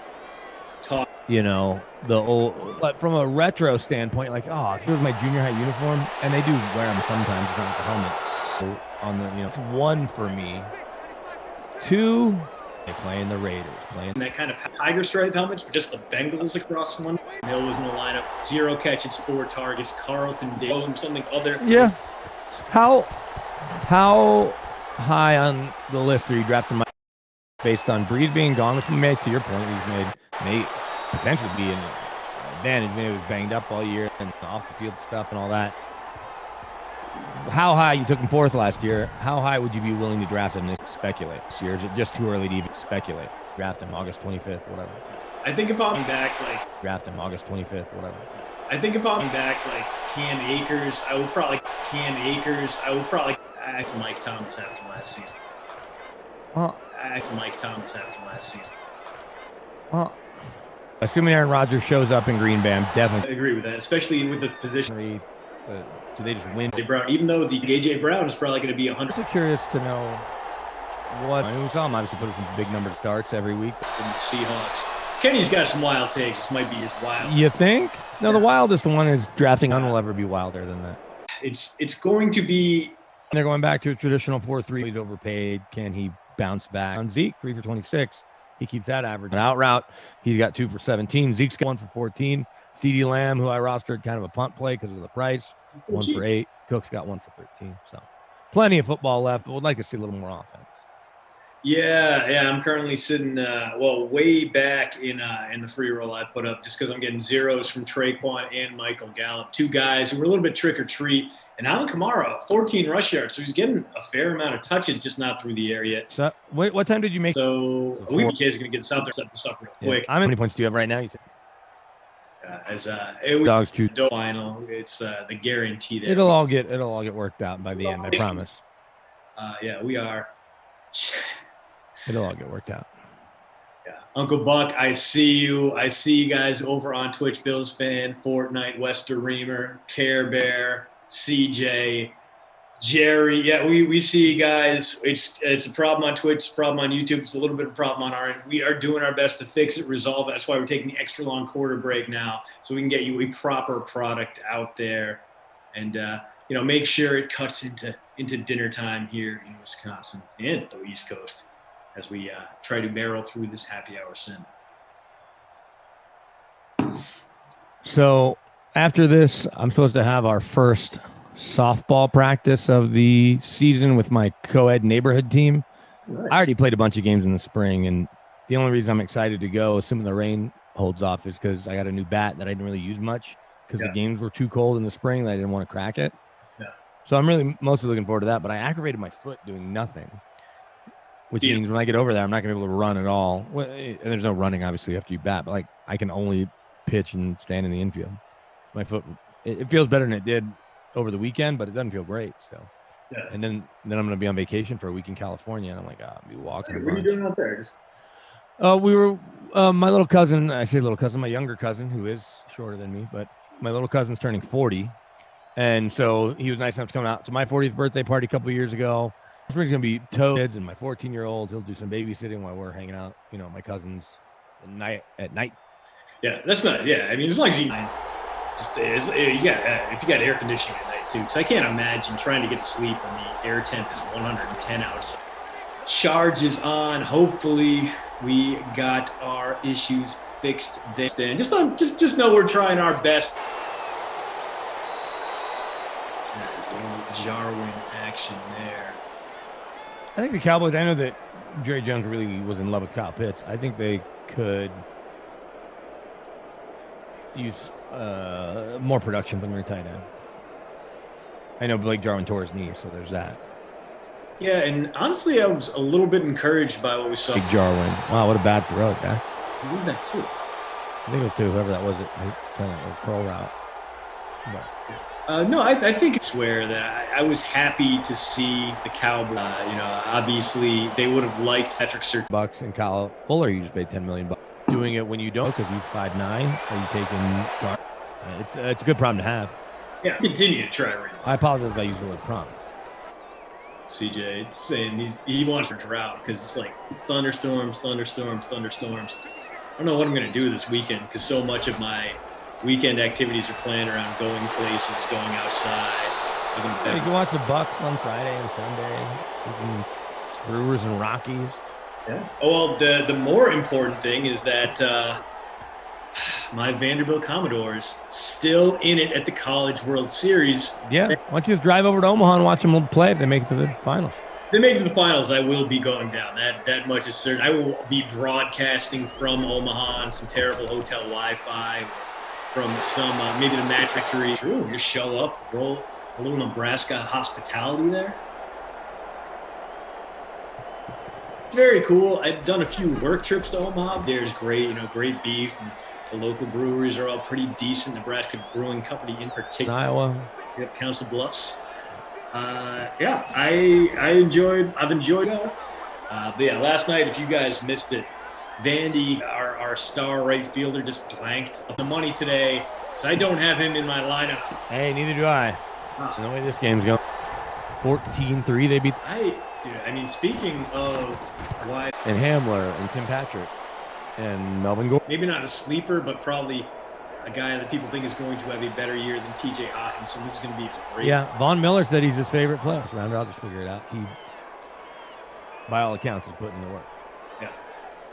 Speaker 10: The old, but from a retro standpoint, like, if it was my junior high uniform, and they do wear them sometimes, it's not the helmet on the, it's 1 for me. 2, they playing the Raiders, playing
Speaker 16: that kind of tiger stripe helmets, but just the Bengals across one. Hill was in the lineup, 0 catches, 4 targets. Carlton Dale and something other.
Speaker 10: Yeah. How high on the list are you drafting based on Brees being gone, which to your point, may potentially be an advantage. Maybe he was banged up all year and off the field stuff and all that. How high, you took him 4th last year, how high would you be willing to draft him to speculate this year? Is it just too early to even speculate? Draft him August 25th, whatever.
Speaker 16: I think if I'm back,
Speaker 10: draft him August 25th, whatever.
Speaker 16: I think if I'm back, Cam Akers, I would probably after Mike Thomas after last season.
Speaker 10: Well, assuming Aaron Rodgers shows up in Green Bay, I'm definitely.
Speaker 16: I agree with that, especially with the position.
Speaker 10: Do they just win?
Speaker 16: Brown, even though the AJ Brown is probably going to be 100.
Speaker 10: I'm curious to know what. We saw him obviously put some big numbered starts every week.
Speaker 16: In the Seahawks. Kenny's got some wild takes. This might be his wild.
Speaker 10: You think? No, the wildest one is drafting. None will ever be wilder than that.
Speaker 16: It's going to be.
Speaker 10: They're going back to a traditional 4-3. He's overpaid. Can he bounce back? On Zeke, 3 for 26. He keeps that average. Out route, he's got 2 for 17. Zeke's got 1 for 14. CeeDee Lamb, who I rostered, kind of a punt play because of the price, 1 for 8. Cook's got 1 for 13. So plenty of football left, but would like to see a little more offense.
Speaker 16: Yeah, I'm currently sitting way back in the free roll I put up just because I'm getting zeros from Traquan and Michael Gallup, 2 guys who were a little bit trick or treat. And Alvin Kamara, 14 rush yards, so he's getting a fair amount of touches, just not through the air yet.
Speaker 10: So what time did you make?
Speaker 16: So BK is going to get this out there, set this up real quick.
Speaker 10: How many points do you have right now? You said
Speaker 16: Dogs choose final. It's the guarantee there.
Speaker 10: It'll all get worked out by the end. I promise.
Speaker 16: Yeah, we are.
Speaker 10: It'll all get worked out.
Speaker 16: Yeah, Uncle Buck, I see you. I see you guys over on Twitch. Bills fan, Fortnite, Wester Reamer, Care Bear, CJ, Jerry. Yeah, we see you guys. It's a problem on Twitch. It's a problem on YouTube. It's a little bit of a problem on our end. We are doing our best to fix it, resolve it. That's why we're taking the extra long quarter break now, so we can get you a proper product out there, and make sure it cuts into dinner time here in Wisconsin and the East Coast as we try to barrel through this happy hour sin.
Speaker 10: So after this, I'm supposed to have our first softball practice of the season with my co-ed neighborhood team. Nice. I already played a bunch of games in the spring, and the only reason I'm excited to go, assuming the rain holds off, is because I got a new bat that I didn't really use much because the games were too cold in the spring that I didn't want to crack it.
Speaker 16: Yeah.
Speaker 10: So I'm really mostly looking forward to that, but I aggravated my foot doing nothing, which means when I get over there, I'm not going to be able to run at all. Well, and there's no running, obviously, after you bat, but like I can only pitch and stand in the infield. My foot, it feels better than it did over the weekend, but it doesn't feel great still.
Speaker 16: Yeah.
Speaker 10: And then I'm going to be on vacation for a week in California, and I'm like, I'll be walking.
Speaker 16: What are you doing out there?
Speaker 10: We were, my little cousin, I say little cousin, my younger cousin, who is shorter than me, but my little cousin's turning 40. And so he was nice enough to come out to my 40th birthday party a couple of years ago. This week's going to be kids and my 14-year-old. He'll do some babysitting while we're hanging out, my cousins at night.
Speaker 16: Yeah, that's not, I mean, as long as you if you got air conditioning at night too, because I can't imagine trying to get to sleep when the air temp is 110 outside. Charge is on. Hopefully we got our issues fixed this then. Just know we're trying our best. That is a little Jarwin action there.
Speaker 10: I think the Cowboys, I know that Jerry Jones really was in love with Kyle Pitts. I think they could use more production from their tight end. I know Blake Jarwin tore his knee, so there's that.
Speaker 16: Yeah, and honestly, I was a little bit encouraged by what we saw.
Speaker 10: Big Jarwin. Wow, what a bad throw, guy.
Speaker 16: Who was that too?
Speaker 10: I think it was to whoever that was. It curl route.
Speaker 16: No, I think it's where that I was happy to see the Cowboys. Obviously they would have liked Patrick Surtain.
Speaker 10: Bucks and Kyle Fuller, you just paid $10 million. Doing it when you don't because he's 5'9". Are you taking? It's a good problem to have.
Speaker 16: Yeah, continue to try.
Speaker 10: I apologize if I use the word promise.
Speaker 16: CJ, it's saying he wants to drought because it's like thunderstorms. I don't know what I'm going to do this weekend because so much of my weekend activities are planned around going places, going outside.
Speaker 10: You can watch the Bucks on Friday and Sunday. Brewers and Rockies.
Speaker 16: Yeah. Oh, well, the more important thing is that my Vanderbilt Commodores still in it at the College World Series.
Speaker 10: Yeah. Why don't you just drive over to Omaha and watch them play if they make it to the finals?
Speaker 16: If they make it to the finals, I will be going down. That much is certain. I will be broadcasting from Omaha on some terrible hotel Wi-Fi, from some maybe the match factory. True. Just show up, roll a little Nebraska hospitality there. Very cool. I've done a few work trips to Omaha. There's great beef. The local breweries are all pretty decent. Nebraska Brewing Company in particular.
Speaker 10: Iowa.
Speaker 16: Yep, Council Bluffs. I've enjoyed it. But yeah, last night, if you guys missed it, Vandy, our star right fielder, just blanked the money today. So I don't have him in my lineup.
Speaker 10: Hey, neither do I. There's no way this game's going. 14-3, they beat.
Speaker 16: Speaking of why.
Speaker 10: And Hamler and Tim Patrick. and Melvin Gordon.
Speaker 16: Maybe not a sleeper, but probably a guy that people think is going to have a better year than TJ Hawkinson. This is going to be his break.
Speaker 10: Yeah, Von Miller said he's his favorite player. I'll just figure it out. He, by all accounts, is putting in the work.
Speaker 16: Yeah,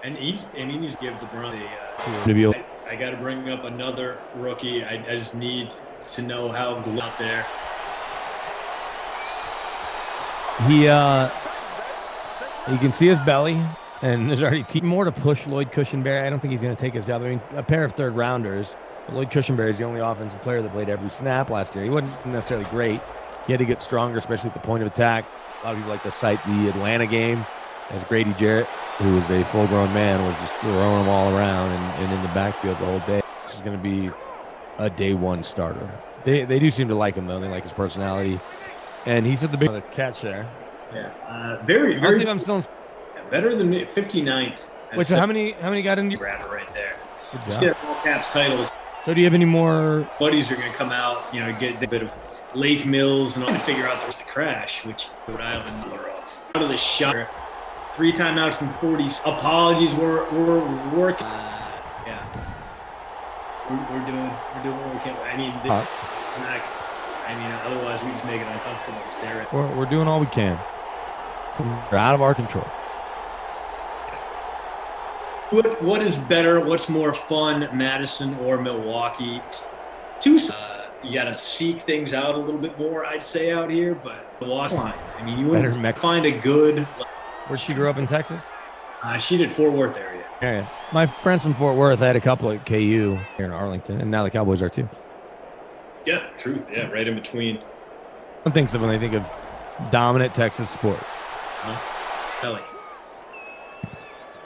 Speaker 16: and he's give LeBron I got to bring up another rookie. I just need to know how good out there.
Speaker 10: You can see his belly, and there's already more to push Lloyd Cushenberry. I don't think he's going to take his job. I mean, a pair of third rounders. But Lloyd Cushenberry is the only offensive player that played every snap last year. He wasn't necessarily great. He had to get stronger, especially at the point of attack. A lot of people like to cite the Atlanta game as Grady Jarrett, who was a full-grown man, was just throwing them all around and in the backfield the whole day. This is going to be a day one starter. They do seem to like him, though. They like his personality. And he's at the big catch there.
Speaker 16: Yeah, very,
Speaker 10: I'll
Speaker 16: very.
Speaker 10: see if I'm still
Speaker 16: better than 59th.
Speaker 10: Wait, so how many got in?
Speaker 16: Right there.
Speaker 10: Good
Speaker 16: Let's
Speaker 10: job.
Speaker 16: get all caps titles.
Speaker 10: So do you have any more?
Speaker 16: Buddies are going to come out, get a bit of Lake Mills and all to figure out the crash, which Rhode Island out of the shot. 3 timeouts and 40. Apologies, we're working. Yeah, we're doing what we can. I mean, otherwise we just make it uncomfortable to stare at.
Speaker 10: We're doing all we can. We're out of our control.
Speaker 16: What is better? What's more fun, Madison or Milwaukee? You got to seek things out a little bit more, I'd say, out here. But Milwaukee, I mean, you would find a good.
Speaker 10: Where she grew up in Texas?
Speaker 16: She did Fort Worth area.
Speaker 10: Yeah. My friends from Fort Worth, I had a couple at KU here in Arlington, and now the Cowboys are too.
Speaker 16: Yeah, truth. Yeah, right in between.
Speaker 10: One thinks of when they think of dominant Texas sports.
Speaker 16: Kelly.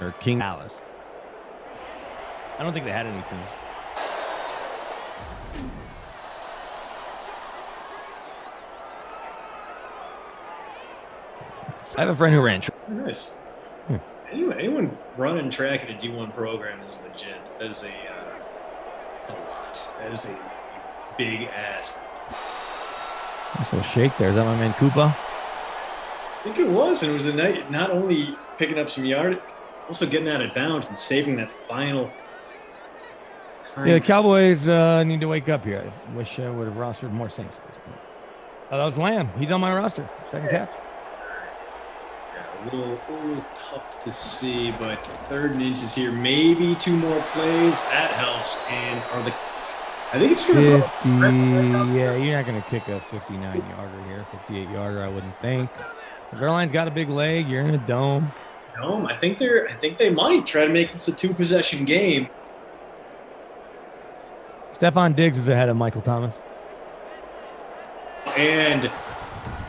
Speaker 10: Or King Dallas. I don't think they had any teams. I have a friend who ran track.
Speaker 16: Nice. Anyone running track at a D1 program is legit. That is a lot. That is a big ask.
Speaker 10: Nice little shake there. Is that my man Koopa?
Speaker 16: I think it was, and it was a night not only picking up some yard, also getting out of bounds and saving that final.
Speaker 10: Yeah, the Cowboys need to wake up here. I wish I would have rostered more Saints at this point. That was Lamb. He's on my roster. Second catch.
Speaker 16: Yeah, a little tough to see, but 3rd and inches here. Maybe 2 more plays. That helps. And I think it's going to
Speaker 10: 50. Yeah, you're not going to kick a 59-yarder here, 58-yarder. I wouldn't think. Airline's got a big leg. You're in a dome.
Speaker 16: I think they might try to make this a 2-possession game.
Speaker 10: Stephon Diggs is ahead of Michael Thomas.
Speaker 16: And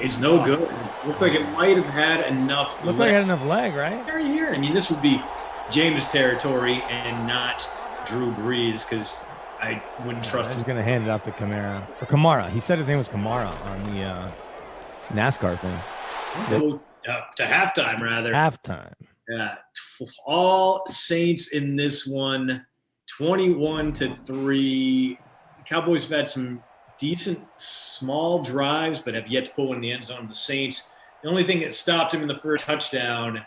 Speaker 16: it's no good. Looks like it might have had enough.
Speaker 10: Looked like it had enough leg, right?
Speaker 16: Here. I mean, this would be Jameis territory and not Drew Brees, because I wouldn't trust him.
Speaker 10: He's going to hand it off to Kamara. Or Kamara. He said his name was Kamara on the NASCAR thing.
Speaker 16: To halftime, rather.
Speaker 10: Halftime.
Speaker 16: Yeah. All Saints in this one. 21-3. Cowboys have had some decent small drives, but have yet to put one in the end zone. The Saints, the only thing that stopped him in the first touchdown, and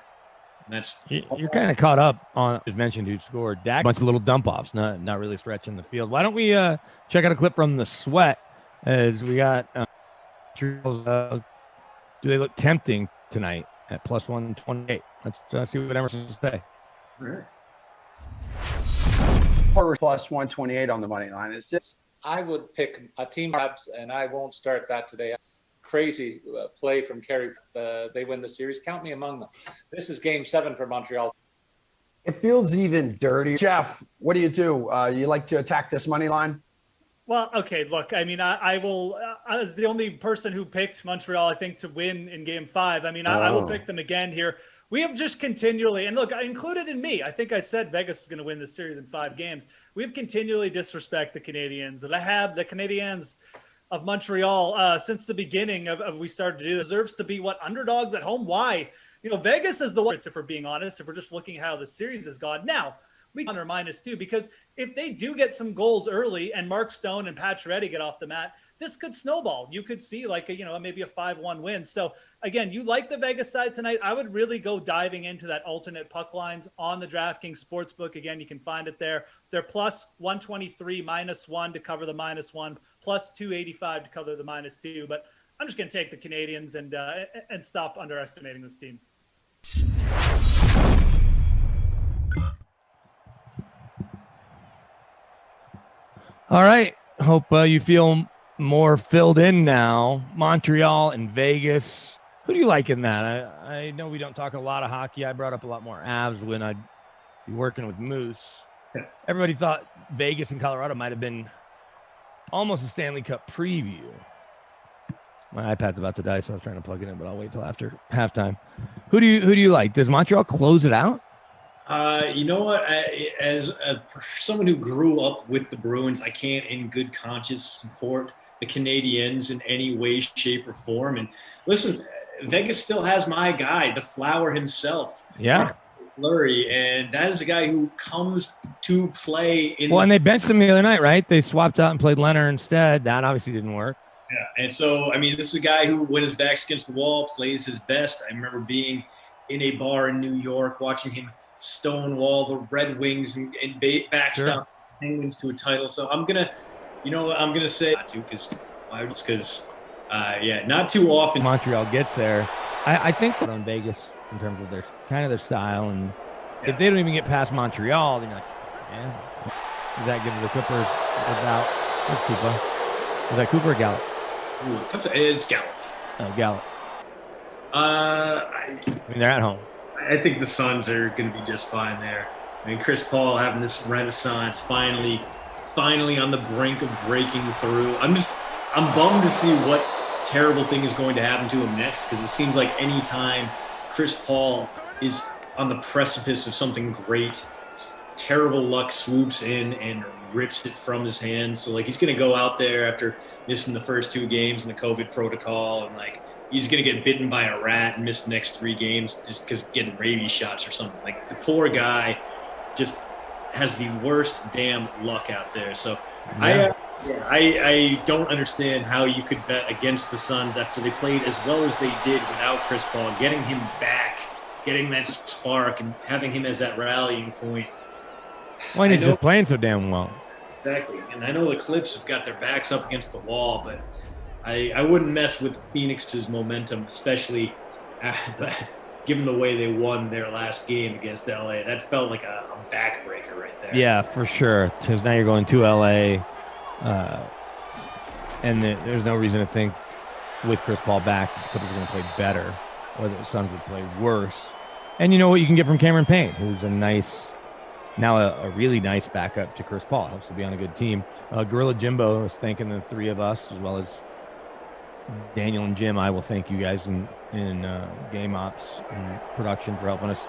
Speaker 16: that's
Speaker 10: you're kind of caught up on, as mentioned, who scored. Dak, a bunch of little dump offs, not really stretching the field. Why don't we check out a clip from the sweat as we got do they look tempting tonight at plus 128? Let's see what Emerson has to say.
Speaker 16: All right.
Speaker 1: Plus 128 on the money line. It's just
Speaker 6: I would pick a team perhaps, and I won't start that today. Crazy play from Kerry. They win the series. Count me among them. This is Game 7 for Montreal.
Speaker 1: It feels even dirty. Jeff, what do? You like to attack this money line?
Speaker 7: Well, okay, look, I mean, I will, as the only person who picked Montreal, I think, to win in Game 5, I mean, I will pick them again here. We have just continually, and look, included in me, I think I said Vegas is going to win this series in 5 games. We've continually disrespect the Canadians. The Canadians of Montreal since the beginning of we started to do this. Deserves to be underdogs at home. Why? Vegas is the one, if we're being honest, if we're just looking how the series has gone. Now, we under -2, because if they do get some goals early and Mark Stone and Pacioretty get off the mat, this could snowball. You could see like maybe a 5-1 win. So again, you like the Vegas side tonight. I would really go diving into that alternate puck lines on the DraftKings Sportsbook. Again, you can find it there. They're plus 123 -1 to cover the -1, plus 285 to cover the -2. But I'm just going to take the Canadians and stop underestimating this team.
Speaker 10: All right. Hope you feel more filled in now. Montreal and Vegas. Who do you like in that? I know we don't talk a lot of hockey. I brought up a lot more Avs when I'd be working with Moose. Everybody thought Vegas and Colorado might have been almost a Stanley Cup preview. My iPad's about to die, so I was trying to plug it in, but I'll wait till after halftime. Who do you like? Does Montreal close it out?
Speaker 16: You know what? As someone who grew up with the Bruins, I can't in good conscience support the Canadiens in any way, shape, or form. And listen, Vegas still has my guy, the Flower himself.
Speaker 10: Yeah.
Speaker 16: Fleury, and that is a guy who comes to play in.
Speaker 10: Well, and they benched him the other night, right? They swapped out and played Leonard instead. That obviously didn't work.
Speaker 16: Yeah, and so, I mean, this is a guy who, when his back's against the wall, plays his best. I remember being in a bar in New York, watching him stonewall the Red Wings and backstop Penguins to a title. So I'm going to say not to because not too often.
Speaker 10: Montreal gets there. I think on Vegas in terms of their style. And if they don't even get past Montreal, then you're like, man, does that give the Clippers without what's Cooper? Is that Cooper or Gallup?
Speaker 16: Ooh, it's Gallup.
Speaker 10: Oh, Gallup.
Speaker 16: I
Speaker 10: mean, they're at home.
Speaker 16: I think the Suns are going to be just fine there. I mean, Chris Paul having this renaissance, finally on the brink of breaking through. I'm bummed to see what terrible thing is going to happen to him next, because it seems like any time Chris Paul is on the precipice of something great, terrible luck swoops in and rips it from his hands. So, like, he's going to go out there after missing the first 2 games in the COVID protocol, and, like, he's going to get bitten by a rat and miss the next 3 games just because getting rabies shots or something. Like, the poor guy just has the worst damn luck out there. So I don't understand how you could bet against the Suns after they played as well as they did without Chris Paul, getting him back, getting that spark, and having him as that rallying point.
Speaker 10: Well, and he's just playing so damn well.
Speaker 16: Exactly. And I know the Clips have got their backs up against the wall, but I wouldn't mess with Phoenix's momentum, especially given the way they won their last game against LA. That felt like a backbreaker right there.
Speaker 10: Yeah, for sure. Because now you're going to LA, and there's no reason to think with Chris Paul back, the Clippers are going to play better, or the Suns would play worse. And you know what you can get from Cameron Payne, who's a really nice backup to Chris Paul. Helps to be on a good team. Gorilla Jimbo is thanking the 3 of us, as well as Daniel and Jim. I will thank you guys in game ops and production for helping us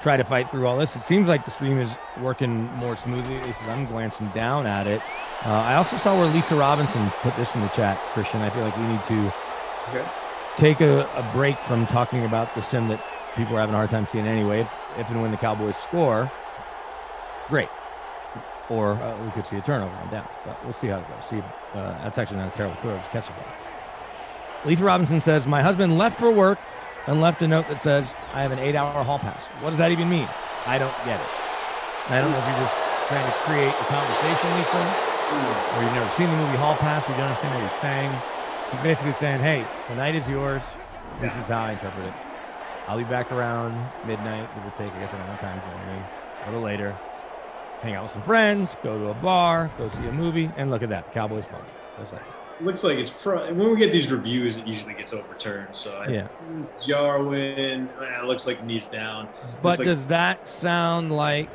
Speaker 10: try to fight through all this. It seems like the stream is working more smoothly, at least as I'm glancing down at it. I also saw where Lisa Robinson put this in the chat, Christian. I feel like we need to take a break from talking about the sim that people are having a hard time seeing anyway. If and when the Cowboys score, great. Or we could see a turnover on downs, but we'll see how it goes. That's actually not a terrible throw. Just catch the ball. Lisa Robinson says, my husband left for work and left a note that says, I have an 8-hour hall pass. What does that even mean? I don't get it. I don't know if you're just trying to create a conversation, Lisa, or you've never seen the movie Hall Pass, you don't understand what he's saying. He's basically saying, hey, the night is yours. This is how I interpret it. I'll be back around midnight, give or take, I guess I don't know time generally, a little later. Hang out with some friends, go to a bar, go see a movie, and look at that. The Cowboys fun.
Speaker 16: Looks like it's when we get these reviews, it usually gets overturned. So Jarwin, it looks like knees down.
Speaker 10: But does that sound like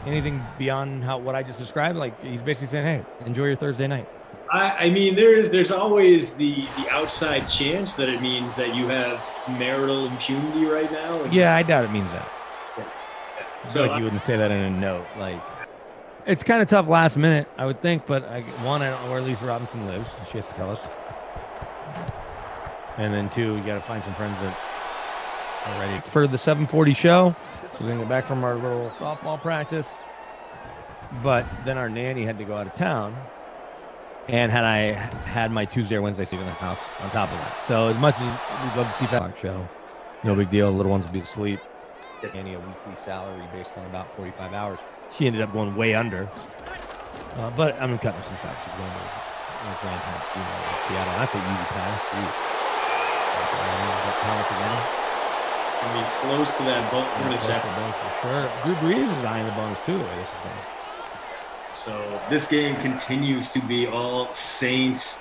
Speaker 10: anything beyond what I just described? Like he's basically saying, "Hey, enjoy your Thursday night."
Speaker 16: I mean, there's always the outside chance that it means that you have marital impunity right now.
Speaker 10: Yeah, I doubt it means that.
Speaker 16: Yeah.
Speaker 10: I feel like you wouldn't say that in a note, like. It's kind of tough last minute, I would think, but I don't know where Lisa Robinson lives. She has to tell us. And then 2, we got to find some friends that are ready for the 7:40 show. So we're going to get back from our little softball practice. but then our nanny had to go out of town. And had I had my Tuesday or Wednesday sleep in the house on top of that. So as much as we'd love to see that show, no big deal. The little ones would be asleep. Nanny a weekly salary based on about 45 hours. She ended up going way under. But I'm cutting her some slack. She's going to grandparents, Seattle. That's an easy pass. Thomas again.
Speaker 16: I mean, close to that bonus effort.
Speaker 10: For sure. Drew Brees is eyeing the bonus too, the way this is going.
Speaker 16: So this game continues to be all Saints.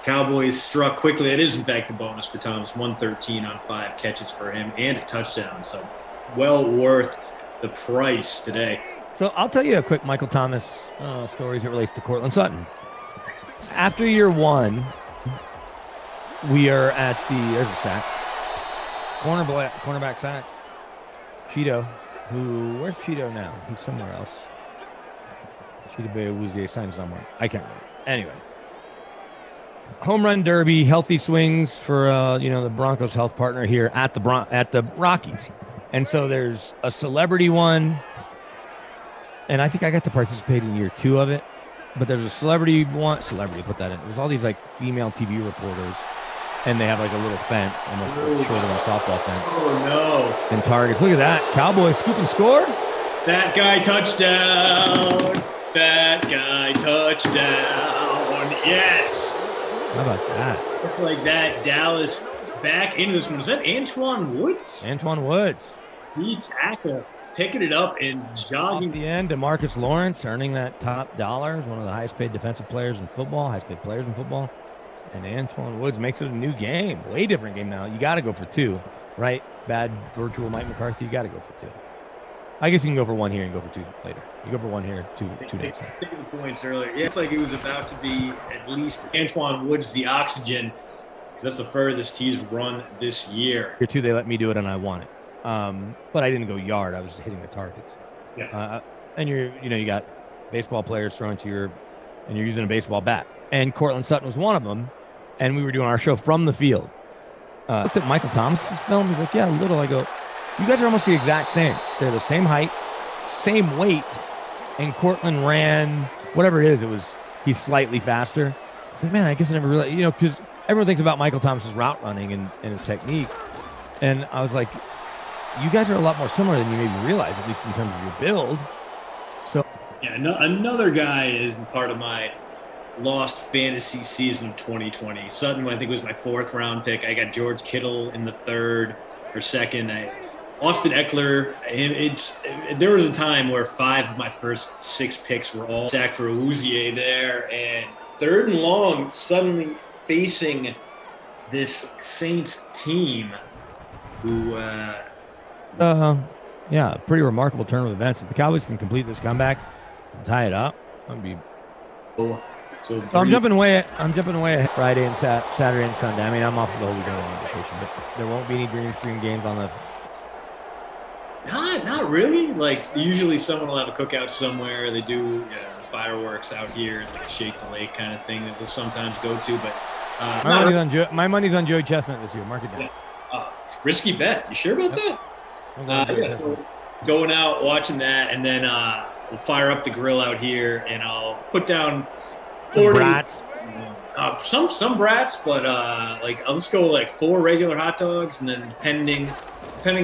Speaker 16: Cowboys struck quickly. It is, in fact, the bonus for Thomas. 113 on 5 catches for him and a touchdown. So well worth the price today.
Speaker 10: So I'll tell you a quick Michael Thomas story as it relates to Cortland Sutton. After year 1, we are at there's a sack. Cornerback sack. Cheeto, where's Cheeto now? He's somewhere else. Cheeto Bay signed somewhere. I can't remember. Anyway. Home run derby, healthy swings for the Broncos health partner here at the Rockies. And so there's a celebrity one. And I think I got to participate in year 2 of it. But there's a celebrity, put that in. There's all these like female TV reporters, and they have like a little fence, almost shorter than a softball fence.
Speaker 16: Oh no!
Speaker 10: And targets. Look at that. Cowboys scoop and score.
Speaker 16: That guy touchdown. That guy touchdown. Yes.
Speaker 10: How about that?
Speaker 16: Just like that, Dallas back into this one. Was that Antoine Woods?
Speaker 10: Antoine Woods.
Speaker 16: He tackled, picking it up and jogging.
Speaker 10: Off the end, DeMarcus Lawrence earning that top dollar, is one of the highest paid defensive players in football, highest paid players in football. And Antoine Woods makes it a new game, way different game now. You got to go for 2, right? Bad virtual Mike McCarthy, you got to go for 2. I guess you can go for 1 here and go for 2 later. You go for 1 here, 2 next time.
Speaker 16: I think the points earlier. Yeah, it looked like it was about to be at least Antoine Woods, the oxygen. That's the furthest he's run this year.
Speaker 10: Year 2, they let me do it, and I won it. But I didn't go yard. I was just hitting the targets.
Speaker 16: Yeah.
Speaker 10: And you got baseball players throwing to and you're using a baseball bat. And Cortland Sutton was one of them. And we were doing our show from the field. I looked at Michael Thomas's film. He's like, yeah, a little. I go, you guys are almost the exact same. They're the same height, same weight. And Cortland ran, whatever it is, he's slightly faster. It's like, man, I guess I never realized, because everyone thinks about Michael Thomas's route running and his technique. And I was like, you guys are a lot more similar than you maybe realize, at least in terms of your build. So,
Speaker 16: yeah, another guy is part of my lost fantasy season of 2020. Sutton, I think, was my 4th round pick. I got George Kittle in the 3rd or 2nd. Austin Eckler. There was a time where 5 of my first 6 picks were all sacked for Uzier there, and 3rd and long, suddenly facing this Saints team who.
Speaker 10: Yeah, pretty remarkable turn of events. If the Cowboys can complete this comeback and tie it up, that'd be.
Speaker 16: So
Speaker 10: I'm jumping away ahead Friday and Saturday and Sunday. I mean, I'm off the whole weekend on vacation, but there won't be any green screen games on the.
Speaker 16: Not really. Like usually, someone will have a cookout somewhere. They do fireworks out here, like a shake the lake kind of thing that we'll sometimes go to. But
Speaker 10: my money's on Joey Chestnut this year. Mark it down.
Speaker 16: Risky bet. You sure about that? So going out, watching that, and then we'll fire up the grill out here, and I'll put down 40.
Speaker 10: Some brats.
Speaker 16: Some brats, but I'll just go like 4 regular hot dogs, and then depending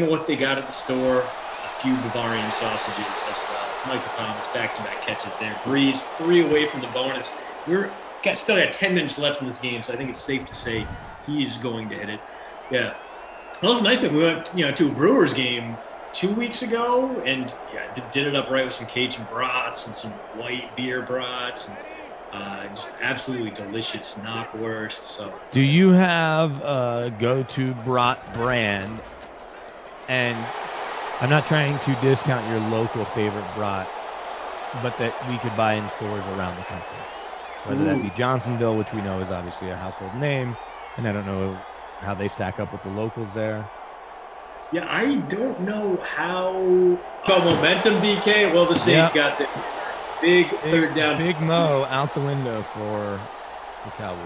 Speaker 16: on what they got at the store, a few Bavarian sausages as well. It's Michael Thomas back-to-back catches there. Breeze 3 away from the bonus. Still got 10 minutes left in this game, so I think it's safe to say he is going to hit it. Yeah. Well, it was nice that we went, to a Brewers game 2 weeks ago, and did it up right with some Cajun brats and some white beer brats, and just absolutely delicious knockwurst. So,
Speaker 10: do you have a go-to brat brand? And I'm not trying to discount your local favorite brat, but that we could buy in stores around the country, whether that be Johnsonville, which we know is obviously a household name, and I don't know how they stack up with the locals there.
Speaker 16: Yeah, I don't know how about momentum, BK. Well, the Saints got the big 3rd down.
Speaker 10: Big Mo out the window for the Cowboys.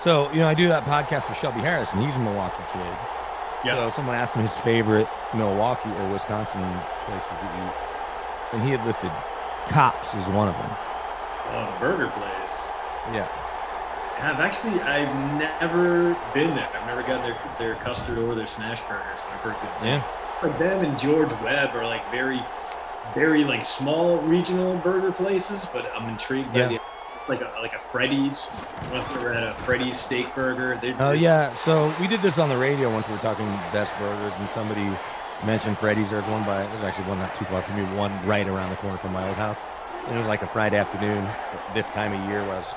Speaker 10: So, I do that podcast with Shelby Harris, and he's a Milwaukee kid. Yeah. So someone asked me his favorite Milwaukee or Wisconsin places to eat. and he had listed Cops as one of them.
Speaker 16: Oh, the burger place.
Speaker 10: Yeah.
Speaker 16: I've never been there. I've never gotten their custard or their smash burgers, but I've heard good things.
Speaker 10: Yeah.
Speaker 16: Like them and George Webb are like very, very like small regional burger places, but I'm intrigued by the like a Freddy's. I don't know if you ever had a Freddy's steak burger.
Speaker 10: Oh yeah. So we did this on the radio once. We were talking best burgers, and somebody mentioned Freddy's. There's actually one not too far from me, one right around the corner from my old house. And it was like a Friday afternoon, this time of year, where I was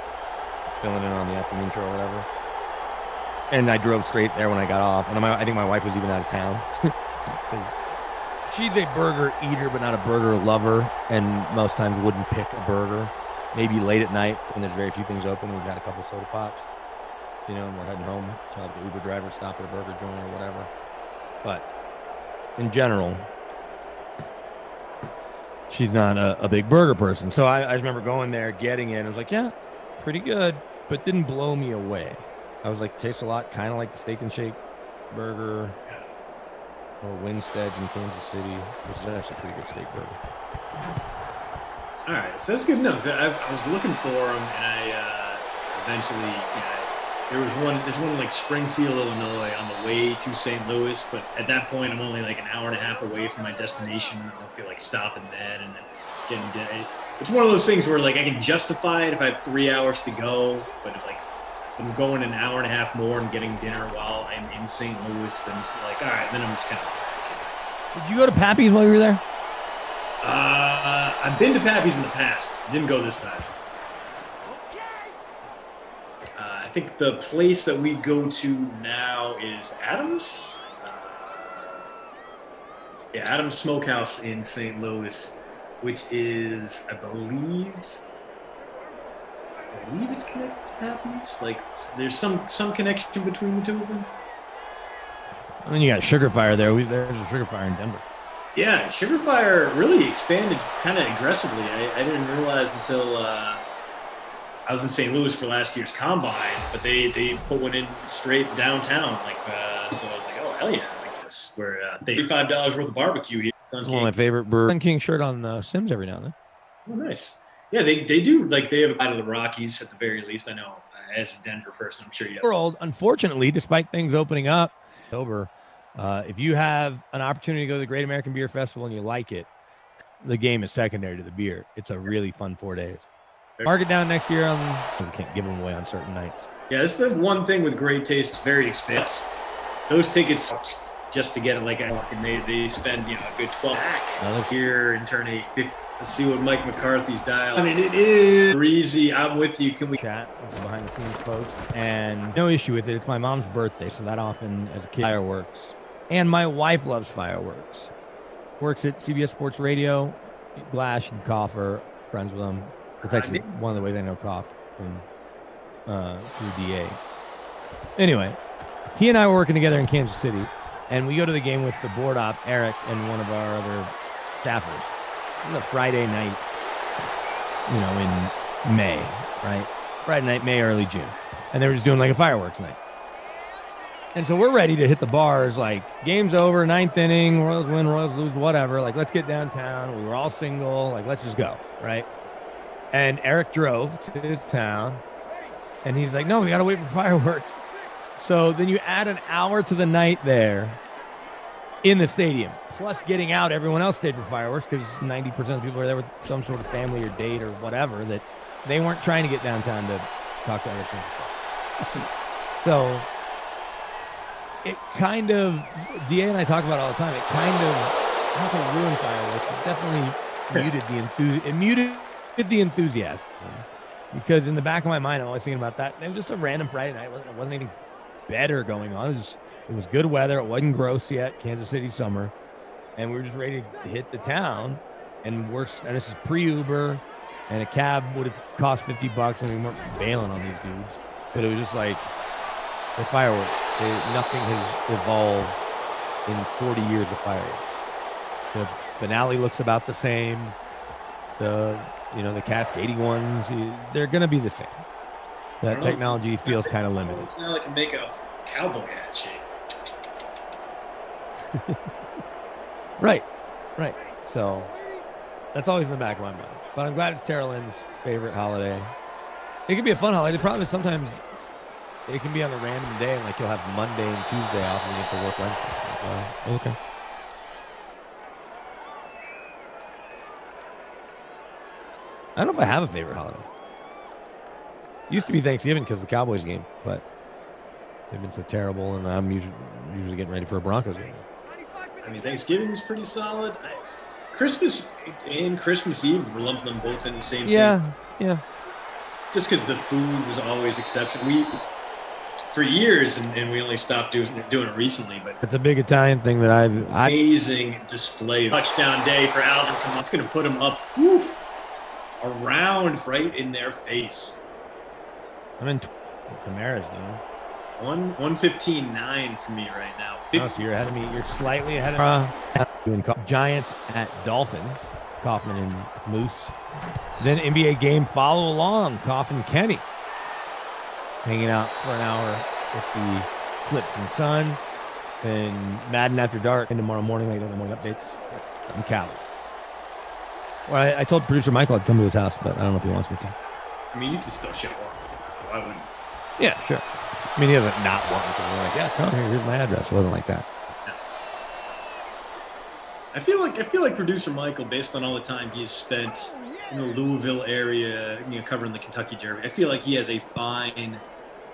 Speaker 10: filling in on the afternoon show or whatever. And I drove straight there when I got off. And I think my wife was even out of town. Because she's a burger eater, but not a burger lover. And most times wouldn't pick a burger. Maybe late at night when there's very few things open. We've got a couple soda pops, and we're heading home. So I'll have the Uber driver stop at a burger joint or whatever. But in general, she's not a big burger person. So I just remember going there, getting it. I was like, yeah, pretty good, but didn't blow me away. I was like, tastes a lot, kind of like the Steak and Shake burger or Winstead's in Kansas City, which is actually a pretty good steak burger.
Speaker 16: All right, so that's good enough. I was looking for them, and I eventually, there's one in like Springfield, Illinois, on the way to St. Louis, but at that point, I'm only like an hour and a half away from my destination. I don't feel like stopping then and then getting dinner. It's one of those things where like I can justify it if I have 3 hours to go, but if I'm going an hour and a half more and getting dinner while I'm in St. Louis, then it's like, all right, then I'm just kind of.
Speaker 10: Did you go to Pappy's while you were there?
Speaker 16: I've been to Pappy's in the past. Didn't go this time. I think the place that we go to now is Adams. Adams Smokehouse in St. Louis, which is, I believe it's connected to Pappy's. Like, there's some connection between the two of them.
Speaker 10: And then you got Sugar Fire there. There's a Sugar Fire in Denver.
Speaker 16: Yeah, Sugar Fire really expanded kind of aggressively. I didn't realize until I was in St. Louis for last year's Combine, but they put one in straight downtown. So I was like, oh, hell yeah, I like this. Where $35 worth of barbecue here.
Speaker 10: It's one of my favorite burgers. Sun King shirt on Sims every now and then.
Speaker 16: Oh, nice. Yeah, they do. Like, they have a bite of the Rockies at the very least. I know, as a Denver person, I'm sure you have.
Speaker 10: World, unfortunately, despite things opening up, October. If you have an opportunity to go to the Great American Beer Festival and you like it, the game is secondary to the beer. It's a really fun 4 days. Mark it down next year. We can't give them away on certain nights.
Speaker 16: Yeah, that's the one thing with Great Taste. It's very expensive. Those tickets, just to get it, like they spend a good $12 here and turn a 50. Let's see what Mike McCarthy's dial. I mean, it is breezy. I'm with you. Can we
Speaker 10: chat with the behind the scenes folks? And no issue with it. It's my mom's birthday, so that often as a kid, fireworks. And my wife loves fireworks. Works at CBS Sports Radio. Glash and Koff are friends with them. It's actually one of the ways I know Koff from through DA. Anyway, he and I were working together in Kansas City, and we go to the game with the board op, Eric, and one of our other staffers. It was a Friday night, in May, right? Friday night, May, early June. And they were just doing like a fireworks night. And so we're ready to hit the bars, like, game's over, 9th inning, Royals win, Royals lose, whatever. Like, let's get downtown. We were all single. Like, let's just go, right? And Eric drove to his town, and he's like, no, we got to wait for fireworks. So then you add an hour to the night there in the stadium, plus getting out. Everyone else stayed for fireworks because 90% of the people were there with some sort of family or date or whatever, that they weren't trying to get downtown to talk to other things. So it kind of, DA and I talk about it all the time, it kind of, not to ruin fireworks, but definitely muted the enthusiasm. Because in the back of my mind, I'm always thinking about that. It was just a random Friday night. It wasn't anything better going on. It was good weather. It wasn't gross yet, Kansas City summer. And we were just ready to hit the town. And this is pre-Uber, and a cab would have cost $50, and we weren't bailing on these dudes. But it was just like, the fireworks. Nothing has evolved in 40 years of fireworks. The finale looks about the same. The cascading ones, they're going to be the same. That technology feels kind of limited.
Speaker 16: Now I can make a cowboy hat shape.
Speaker 10: Right. So That's always in the back of my mind. But I'm glad it's Tara Lynn's favorite holiday. It can be a fun holiday. The problem is sometimes it can be on a random day, and like you'll have Monday and Tuesday off, and you have to work Wednesday. Like, well, okay. I don't know if I have a favorite holiday. Used to be Thanksgiving because of the Cowboys game, but they've been so terrible, and I'm usually getting ready for a Broncos game.
Speaker 16: I mean, Thanksgiving is pretty solid. Christmas and Christmas Eve, we're lumping them both in the same thing.
Speaker 10: Yeah.
Speaker 16: Just because the food was always exceptional. For years, and we only stopped doing it recently, but
Speaker 10: it's a big Italian thing that
Speaker 16: amazing display. Touchdown day for Alvin. Come on, it's going to put him up around right in their face.
Speaker 10: I'm in Kamara's, dude.
Speaker 16: 115.9 for me right now.
Speaker 10: Oh, so you're ahead of me. You're slightly ahead of me. Giants at Dolphins. Kaufman and Moose. Then NBA game follow along. Coffin Kenny. Hanging out for an hour with the Flips and Suns. Then Madden After Dark. And tomorrow morning, like the morning updates. I'm Cali. Well, I told producer Michael I'd come to his house, but I don't know if he wants me to.
Speaker 16: I mean, you can still show up. Why wouldn't you?
Speaker 10: Yeah, sure. I mean, he doesn't not want me to. We're like, yeah, come here. Here's my address. It wasn't like that.
Speaker 16: I feel like producer Michael, based on all the time he has spent in the Louisville area, covering the Kentucky Derby, I feel like he has a fine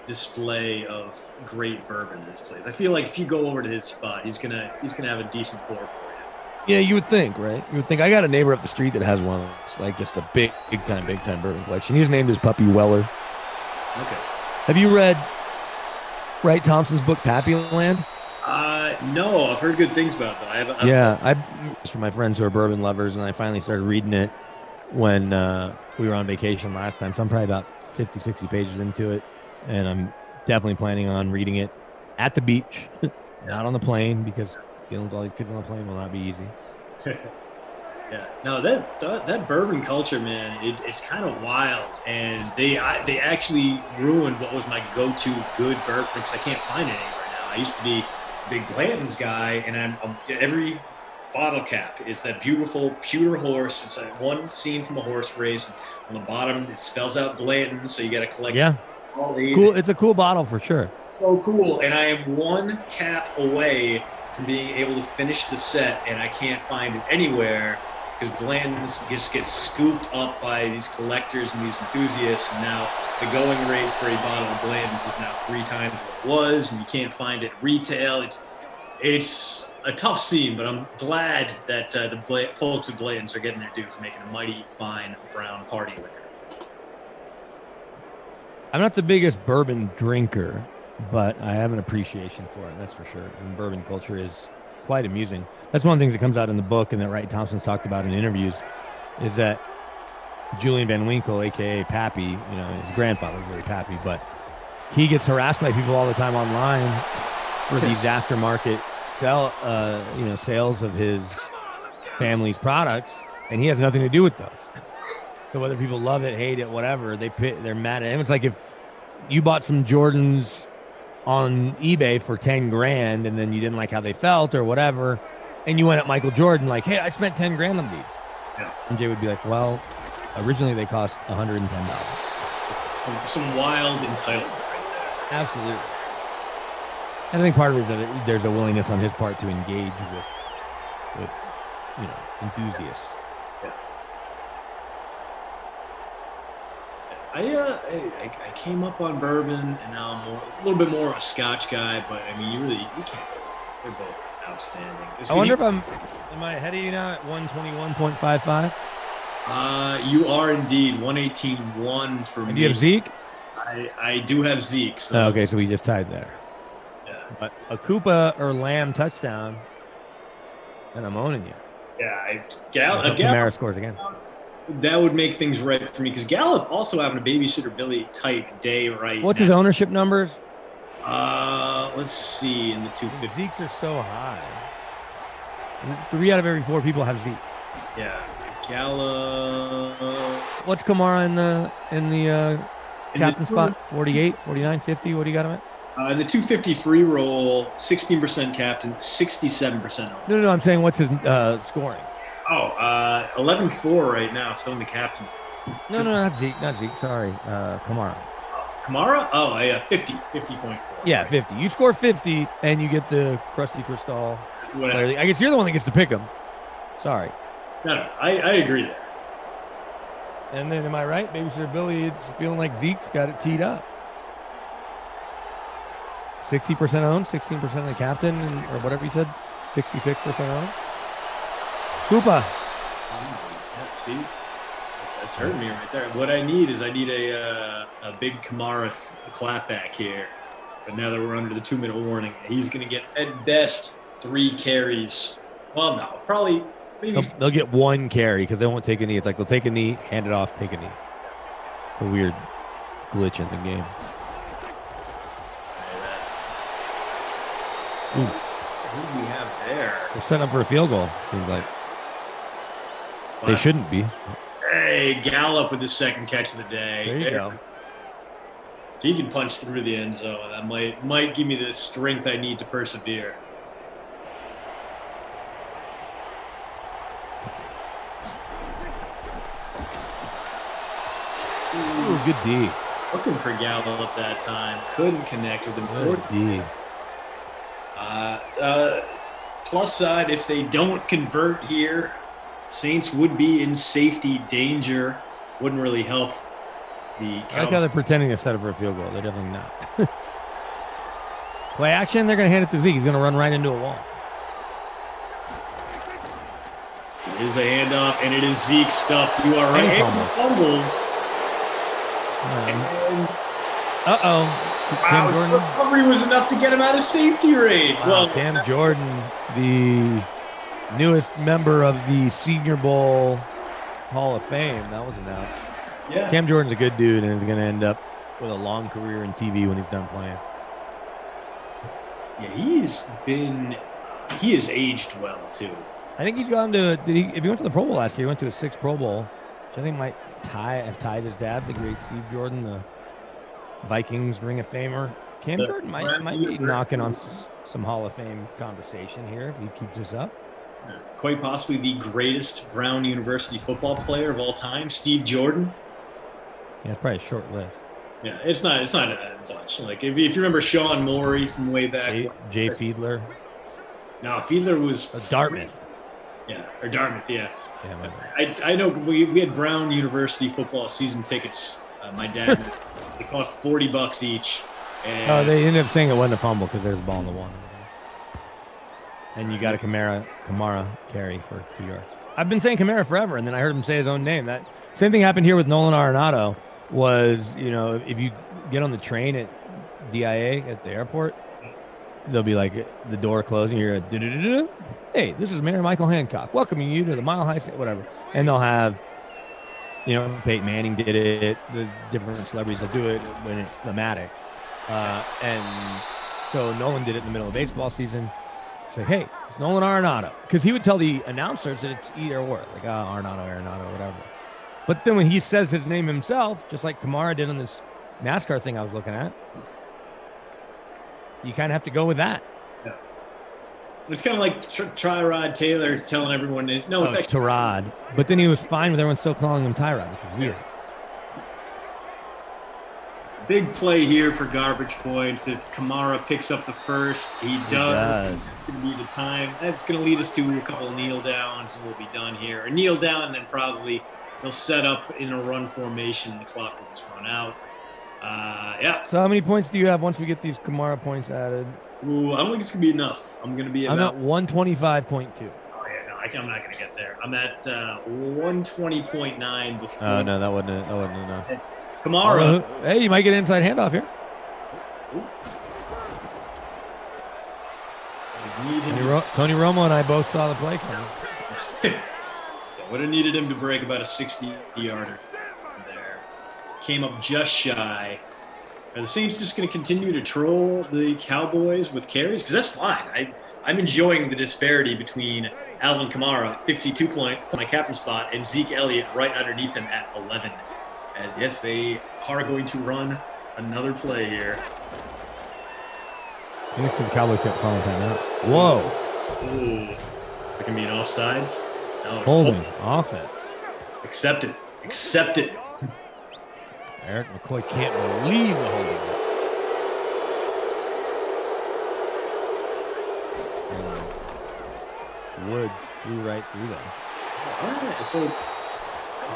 Speaker 16: display of great bourbon in his place. I feel like if you go over to his spot, he's gonna have a decent pour for you.
Speaker 10: Yeah, you would think, right? You would think. I got a neighbor up the street that has one of those, like just a big time bourbon collection. He's named his puppy Weller.
Speaker 16: Okay.
Speaker 10: Have you read Wright Thompson's book Pappy Land?
Speaker 16: No, I've heard good things about that.
Speaker 10: It's for my friends who are bourbon lovers, and I finally started reading it when we were on vacation last time. So I'm probably about 50, 60 pages into it, and I'm definitely planning on reading it at the beach, not on the plane, because dealing with all these kids on the plane will not be easy.
Speaker 16: Yeah, no, that bourbon culture, man, it's kind of wild, and they actually ruined what was my go-to good bourbon because I can't find it anywhere now. I used to be a big Blanton's guy, and I'm every bottle cap is that beautiful pewter horse. It's like one scene from a horse race. On the bottom, it spells out Blanton, so you got to collect.
Speaker 10: Yeah,
Speaker 16: all 8.
Speaker 10: Cool. It's a cool bottle for sure.
Speaker 16: So cool, and I am one cap away from being able to finish the set, and I can't find it anywhere. Because Blanton's just gets scooped up by these collectors and these enthusiasts, and now the going rate for a bottle of Blanton's is now 3 times what it was, and you can't find it retail. It's a tough scene, but I'm glad that the folks at Blanton's are getting their due for making a mighty fine brown party liquor.
Speaker 10: I'm not the biggest bourbon drinker, but I have an appreciation for it, that's for sure. And bourbon culture is quite amusing. That's one of the things that comes out in the book and that Wright Thompson's talked about in interviews is that Julian Van Winkle, a.k.a. Pappy, his grandfather was very Pappy, but he gets harassed by people all the time online for these aftermarket sales of his family's products, and he has nothing to do with those. So whether people love it, hate it, whatever, they're mad at him. It's like if you bought some Jordans on eBay for 10 grand and then you didn't like how they felt or whatever, and you went at Michael Jordan like, hey, I spent 10 grand on these.
Speaker 16: Yeah.
Speaker 10: And Jay would be like, well, originally they cost $110.
Speaker 16: It's some wild entitlement right there.
Speaker 10: Absolutely. And I think part of it is that there's a willingness on his part to engage with enthusiasts.
Speaker 16: I came up on bourbon, and now I'm a little bit more of a Scotch guy. But I mean, you can't. They're both outstanding.
Speaker 10: I wonder if am I ahead of you now at 121.55?
Speaker 16: You are indeed 118.1 for me.
Speaker 10: Do you have Zeke?
Speaker 16: I do have Zeke. So.
Speaker 10: Okay, so we just tied there.
Speaker 16: Yeah.
Speaker 10: But a Koopa or Lamb touchdown, and I'm owning you.
Speaker 16: Yeah,
Speaker 10: Kamara scores again.
Speaker 16: That would make things right for me because Gallup also having a babysitter Billy type day right
Speaker 10: What's
Speaker 16: now.
Speaker 10: his ownership numbers?
Speaker 16: Let's see in the 250.
Speaker 10: Zeke's are so high. 3 out of every 4 people have Zeke.
Speaker 16: Yeah, Gallup.
Speaker 10: What's Kamara in the captain spot? 48, 49, 50. What do you got him at?
Speaker 16: In the 250 free roll, 16% captain, 67% owner.
Speaker 10: No. I'm saying what's his scoring?
Speaker 16: Oh, 11-4 right now. Still in the captain.
Speaker 10: No, not Zeke. Not Zeke. Sorry. Kamara.
Speaker 16: Kamara? Oh, yeah, 50.4.
Speaker 10: Yeah, 50. You score 50, and you get the Krusty Krystal.
Speaker 16: Whatever.
Speaker 10: I guess you're the one that gets to pick him. Sorry.
Speaker 16: No, I agree there.
Speaker 10: And then, am I right? Babysitter Billy, it's feeling like Zeke's got it teed up. 60% owned, 16% of the captain, or whatever you said. 66% owned. Koopa.
Speaker 16: Yeah, see? That's hurting me right there. What I need is a big Kamara clapback here. But now that we're under the 2-minute warning, he's going to get at best 3 carries. Well, no, probably maybe.
Speaker 10: They'll get 1 carry because they won't take a knee. It's like they'll take a knee, hand it off, take a knee. It's a weird glitch in the game. Ooh.
Speaker 16: Who do we have there?
Speaker 10: They're setting up for a field goal, seems like. They shouldn't be.
Speaker 16: Hey, Gallup with the second catch of the day.
Speaker 10: There you go.
Speaker 16: He can punch through the end zone. That might give me the strength I need to persevere.
Speaker 10: Ooh, good D.
Speaker 16: Looking for Gallup that time. Couldn't connect with him.
Speaker 10: Good D.
Speaker 16: Plus side, if they don't convert here, Saints would be in safety danger. Wouldn't really help the
Speaker 10: I like how they're pretending to set up for a field goal. They're definitely not. Play action, they're going to hand it to Zeke. He's going to run right into a wall.
Speaker 16: It is a handoff, and it is Zeke stuffed. You are right. And fumbles.
Speaker 10: Uh-oh.
Speaker 16: Wow, the recovery was enough to get him out of safety range.
Speaker 10: Wow,
Speaker 16: Well,
Speaker 10: Cam Jordan, the newest member of the Senior Bowl Hall of Fame. That was announced.
Speaker 16: Yeah.
Speaker 10: Cam Jordan's a good dude and is going to end up with a long career in TV when he's done playing.
Speaker 16: Yeah, he has aged well too.
Speaker 10: I think he's gone to, if he went to the Pro Bowl last year, he went to a 6th Pro Bowl, which I think might have tied his dad, the great Steve Jordan, the Vikings Ring of Famer. Cam Jordan might be knocking on some Hall of Fame conversation here if he keeps this up.
Speaker 16: Quite possibly the greatest Brown University football player of all time, Steve Jordan.
Speaker 10: Yeah, it's probably a short list.
Speaker 16: Yeah, it's not a bunch. Like if you remember Sean Morey from way back.
Speaker 10: Jay Fiedler.
Speaker 16: No, Fiedler was
Speaker 10: Dartmouth.
Speaker 16: Yeah, or Dartmouth. Yeah.
Speaker 10: Yeah,
Speaker 16: I know we had Brown University football season tickets. My dad, they cost $40 each. And
Speaker 10: They ended up saying it wasn't a fumble because there's a ball in the water. And you got a Kamara carry for 2 yards. I've been saying Kamara forever, and then I heard him say his own name. That same thing happened here with Nolan Arenado. Was, if you get on the train at DIA at the airport, they'll be like the door closing. You're a hey, this is Mayor Michael Hancock welcoming you to the Mile High, whatever. And they'll have, Peyton Manning did it. The different celebrities will do it when it's thematic. And so Nolan did it in the middle of baseball season. Say, hey, it's Nolan Arenado. Because he would tell the announcers that it's either or. Like, Arenado, whatever. But then when he says his name himself, just like Kamara did on this NASCAR thing I was looking at, you kind of have to go with that.
Speaker 16: Yeah. It's kind of like Tyrod Taylor telling everyone, it's actually
Speaker 10: Tyrod. But then he was fine with everyone still calling him Tyrod, which is weird.
Speaker 16: Big play here for garbage points. If Kamara picks up the first, he does. It's going to be the time. That's going to lead us to a couple of kneel downs, and we'll be done here. Or kneel down, and then probably they'll set up in a run formation. The clock will just run out. Yeah.
Speaker 10: So how many points do you have once we get these Kamara points added?
Speaker 16: Ooh, I don't think it's going to be enough. I'm going to be
Speaker 10: I'm at 125.2.
Speaker 16: Oh, yeah, no, I'm not going to get there. I'm at 120.9 before.
Speaker 10: Oh, no, that wasn't enough.
Speaker 16: Kamara.
Speaker 10: Hey, you might get an inside handoff here. Tony Romo and I both saw the play coming.
Speaker 16: Would have needed him to break about a 60-yarder there. Came up just shy. Are the Saints just going to continue to troll the Cowboys with carries? Because that's fine. I'm enjoying the disparity between Alvin Kamara, 52 point, my captain spot, and Zeke Elliott right underneath him at 11. As yes, they are going to run another play here.
Speaker 10: I think it's the Cowboys kept calling timeout. Whoa.
Speaker 16: Ooh. That can be an offsides.
Speaker 10: Holding offense.
Speaker 16: Accept it. Accept it.
Speaker 10: Eric McCoy can't believe the holding. And Woods flew right through them.
Speaker 16: All right, so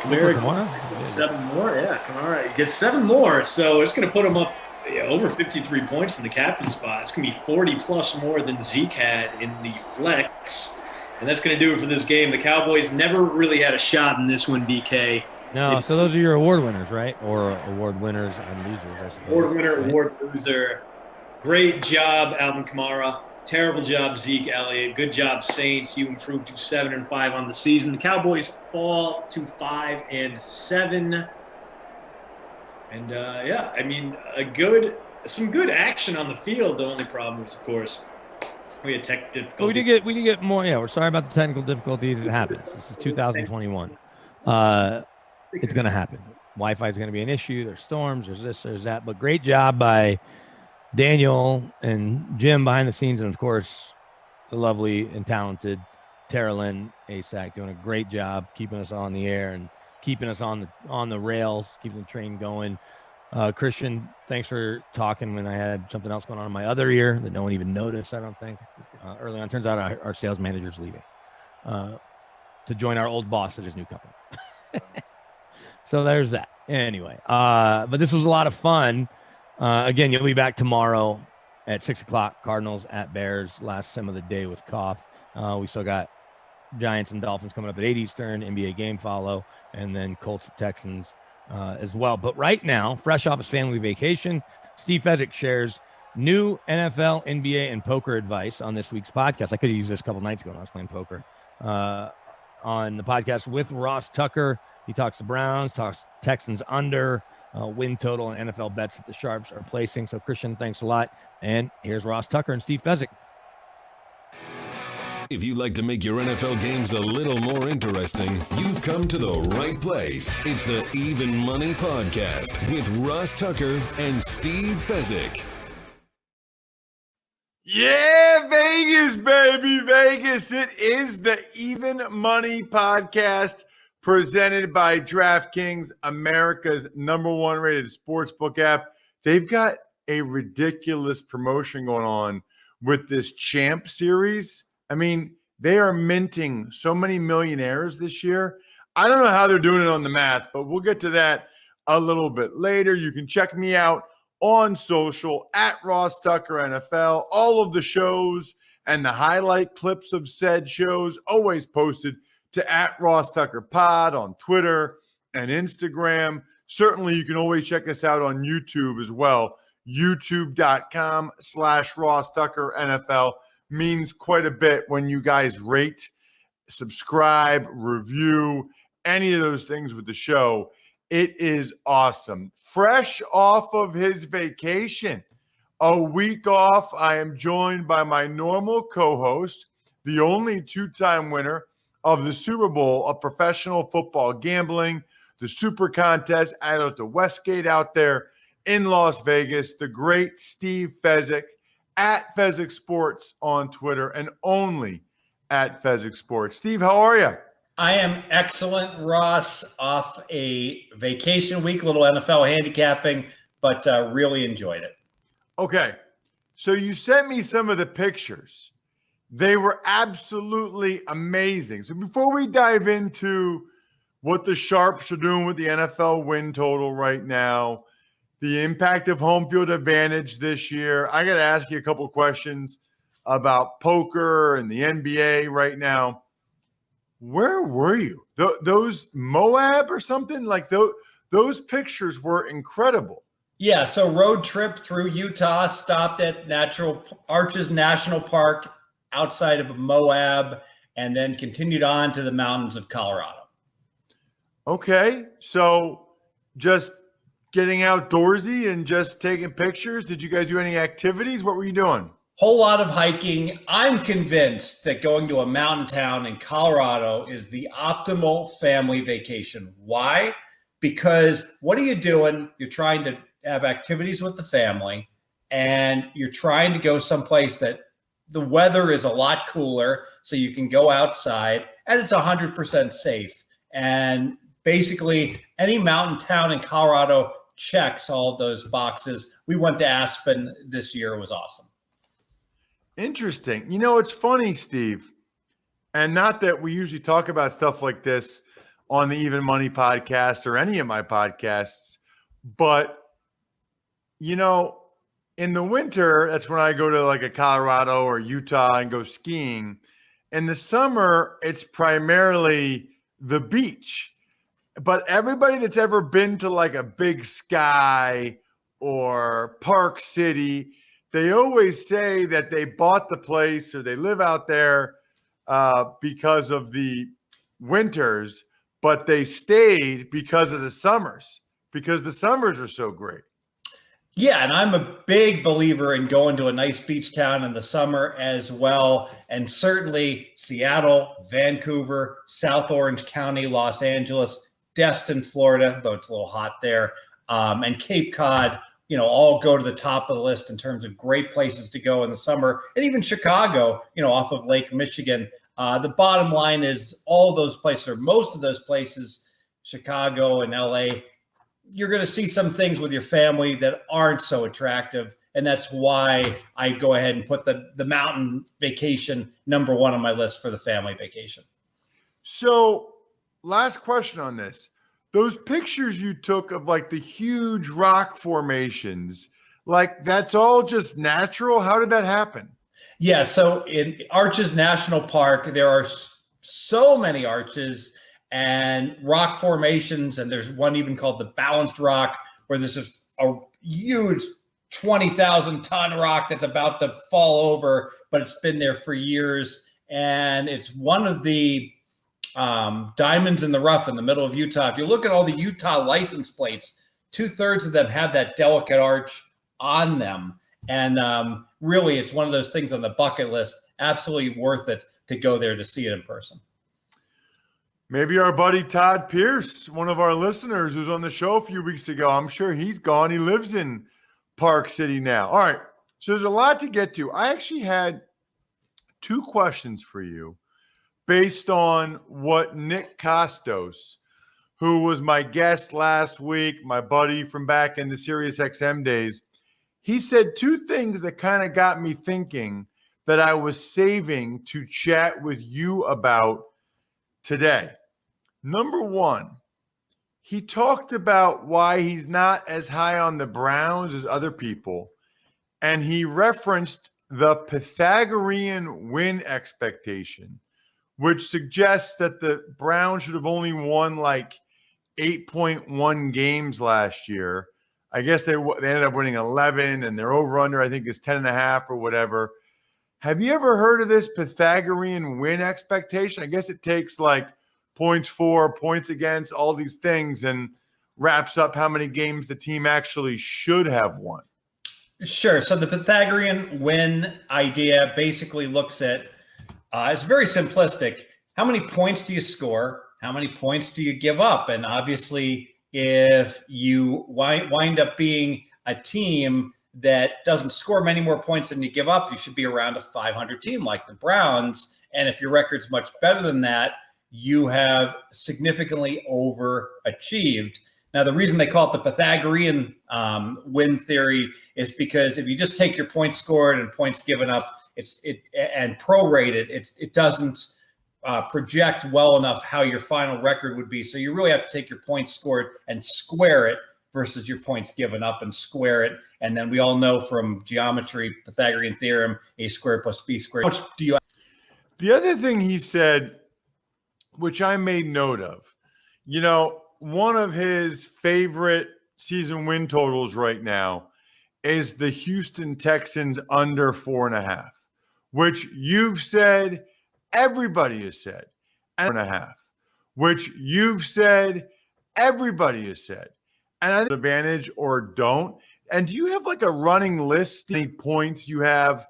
Speaker 16: Kamara gets 7 more. Yeah, Kamara gets 7 more. So it's going to put him up over 53 points in the captain spot. It's going to be 40 plus more than Zeke had in the flex. And that's going to do it for this game. The Cowboys never really had a shot in this one, BK.
Speaker 10: No, so those are your award winners, right? Or award winners and losers, I suppose.
Speaker 16: Award winner,
Speaker 10: right?
Speaker 16: award loser. Great job, Alvin Kamara. Terrible job, Zeke Elliott. Good job, Saints. You improved to 7-5 on the season. The Cowboys fall to 5-7. And yeah, I mean, some good action on the field. The only problem is, of course, we had tech difficulties.
Speaker 10: We did get more. Yeah, we're sorry about the technical difficulties. It happens. This is 2021. It's going to happen. Wi-Fi is going to be an issue. There's storms. There's this. There's that. But great job by Daniel and Jim behind the scenes, and of course, the lovely and talented Tara Lynn ASAC doing a great job keeping us on the air and keeping us on the rails, keeping the train going. Christian, thanks for talking when I had something else going on in my other ear that no one even noticed, I don't think. Early on, turns out our sales manager's leaving to join our old boss at his new company. So there's that. Anyway, but this was a lot of fun. Again, you'll be back tomorrow at 6 o'clock. Cardinals at Bears, last sim of the day with Koff. We still got Giants and Dolphins coming up at 8 Eastern, NBA game follow, and then Colts at Texans as well. But right now, fresh off his family vacation, Steve Fezzik shares new NFL, NBA, and poker advice on this week's podcast. I could have used this a couple nights ago when I was playing poker. On the podcast with Ross Tucker, he talks the Browns, talks Texans under, win total, and NFL bets that the Sharps are placing. So, Christian, thanks a lot. And here's Ross Tucker and Steve Fezzik.
Speaker 17: If you'd like to make your NFL games a little more interesting, you've come to the right place. It's the Even Money Podcast with Ross Tucker and Steve Fezzik.
Speaker 18: Yeah, Vegas, baby, Vegas. It is the Even Money Podcast presented by DraftKings, America's #1 rated sportsbook app. They've got a ridiculous promotion going on with this Champ Series. I mean, they are minting so many millionaires this year. I don't know how they're doing it on the math, but we'll get to that a little bit later. You can check me out on social at Ross Tucker NFL. All of the shows and the highlight clips of said shows always posted to at Ross Tucker Pod on Twitter and Instagram. Certainly, you can always check us out on YouTube as well. YouTube.com/Ross Tucker NFL means quite a bit when you guys rate, subscribe, review, any of those things with the show. It is awesome. Fresh off of his vacation, a week off, I am joined by my normal co-host, the only two-time winner of the Super Bowl of professional football gambling, the Super Contest out at the Westgate out there in Las Vegas, the great Steve Fezzik at Fezzik Sports on Twitter and only at Fezzik Sports. Steve, how are you?
Speaker 19: I am excellent, Ross. Off a vacation week, little NFL handicapping, but really enjoyed it.
Speaker 18: Okay, so you sent me some of the pictures. They were absolutely amazing. So before we dive into what the Sharps are doing with the NFL win total right now, the impact of home field advantage this year, I got to ask you a couple questions about poker and the NBA right now. Where were you? Those Moab or something? Like those pictures were incredible.
Speaker 19: Yeah, so road trip through Utah, stopped at Arches National Park outside of Moab, and then continued on to the mountains of Colorado.
Speaker 18: Okay, so just getting outdoorsy and just taking pictures. Did you guys do any activities? What were you doing?
Speaker 19: Whole lot of hiking. I'm convinced that going to a mountain town in Colorado is the optimal family vacation. Why? Because what are you doing? You're trying to have activities with the family, and you're trying to go someplace that the weather is a lot cooler so you can go outside. and it's 100% safe. And basically, any mountain town in Colorado checks all of those boxes. We went to Aspen this year. It was awesome.
Speaker 18: Interesting. You know, it's funny, Steve, and not that we usually talk about stuff like this on the Even Money podcast or any of my podcasts, but, you know, in the winter, that's when I go to like a Colorado or Utah and go skiing. In the summer, it's primarily the beach. But everybody that's ever been to like a Big Sky or Park City, they always say that they bought the place or they live out there because of the winters, but they stayed because of the summers, because the summers are so great.
Speaker 19: Yeah, and I'm a big believer in going to a nice beach town in the summer as well. And certainly Seattle, Vancouver, South Orange County, Los Angeles, Destin, Florida, though it's a little hot there, and Cape Cod, you know, all go to the top of the list in terms of great places to go in the summer. And even Chicago, you know, off of Lake Michigan. The bottom line is all of those places, or most of those places, Chicago and LA, you're going to see some things with your family that aren't so attractive. And that's why I go ahead and put the mountain vacation number one on my list for the family vacation.
Speaker 18: So last question on this. Those pictures you took of like the huge rock formations, like that's all just natural. How did that happen?
Speaker 19: Yeah. So in Arches National Park, there are so many arches and rock formations, and there's one even called the Balanced Rock, where there's just a huge 20,000 ton rock that's about to fall over, but it's been there for years. And it's one of the diamonds in the rough in the middle of Utah. If you look at all the Utah license plates, 2/3 of them have that delicate arch on them. And really, it's one of those things on the bucket list. Absolutely worth it to go there to see it in person.
Speaker 18: Maybe our buddy Todd Pierce, one of our listeners who's on the show a few weeks ago, I'm sure he's gone. He lives in Park City now. All right. So there's a lot to get to. I actually had 2 questions for you based on what Nick Costos, who was my guest last week, my buddy from back in the SiriusXM days, he said 2 things that kind of got me thinking that I was saving to chat with you about today. Number 1, he talked about why he's not as high on the Browns as other people, and he referenced the Pythagorean win expectation, which suggests that the Browns should have only won like 8.1 games last year. I guess they ended up winning 11, and their over-under, I think, is 10.5 or whatever. Have you ever heard of this Pythagorean win expectation? I guess it takes like points for, points against, all these things, and wraps up how many games the team actually should have won.
Speaker 19: Sure. So the Pythagorean win idea basically looks at, it's very simplistic. How many points do you score? How many points do you give up? And obviously, if you wind up being a team that doesn't score many more points than you give up, you should be around a 500 team like the Browns. And if your record's much better than that, you have significantly overachieved. Now, the reason they call it the Pythagorean win theory is because if you just take your points scored and points given up, and prorate it, it doesn't project well enough how your final record would be. So you really have to take your points scored and square it versus your points given up and square it. And then we all know from geometry, Pythagorean theorem, a squared plus b squared. How much do you?
Speaker 18: The other thing he said, which I made note of, you know, one of his favorite season win totals right now is the Houston Texans under 4.5, which you've said, everybody has said, and 4.5, which you've said, everybody has said, and I think advantage or don't. And do you have like a running list, any points you have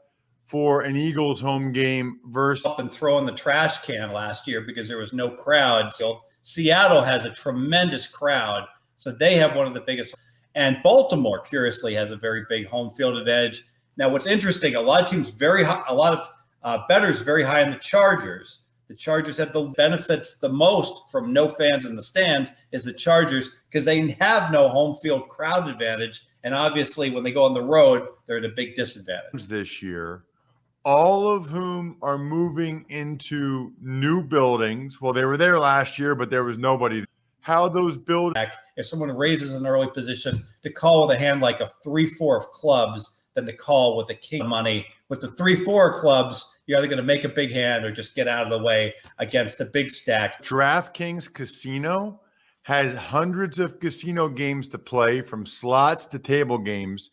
Speaker 18: for an Eagles home game versus
Speaker 19: up and throw in the trash can last year because there was no crowd. So Seattle has a tremendous crowd, so they have one of the biggest. And Baltimore, curiously, has a very big home field advantage. Now, what's interesting, a lot of teams very high, a lot of bettors very high on the Chargers. the Chargers have the benefits the most from no fans in the stands is the Chargers because they have no home field crowd advantage. And obviously, when they go on the road, they're at a big disadvantage.
Speaker 18: This year, all of whom are moving into new buildings. Well, they were there last year, but there was nobody. How those buildings.
Speaker 19: If someone raises an early position, to call with a hand like a 3-4 of clubs than to call with a king of money. With the 3-4 clubs, you're either going to make a big hand or just get out of the way against a big stack.
Speaker 18: DraftKings Casino has hundreds of casino games to play, from slots to table games.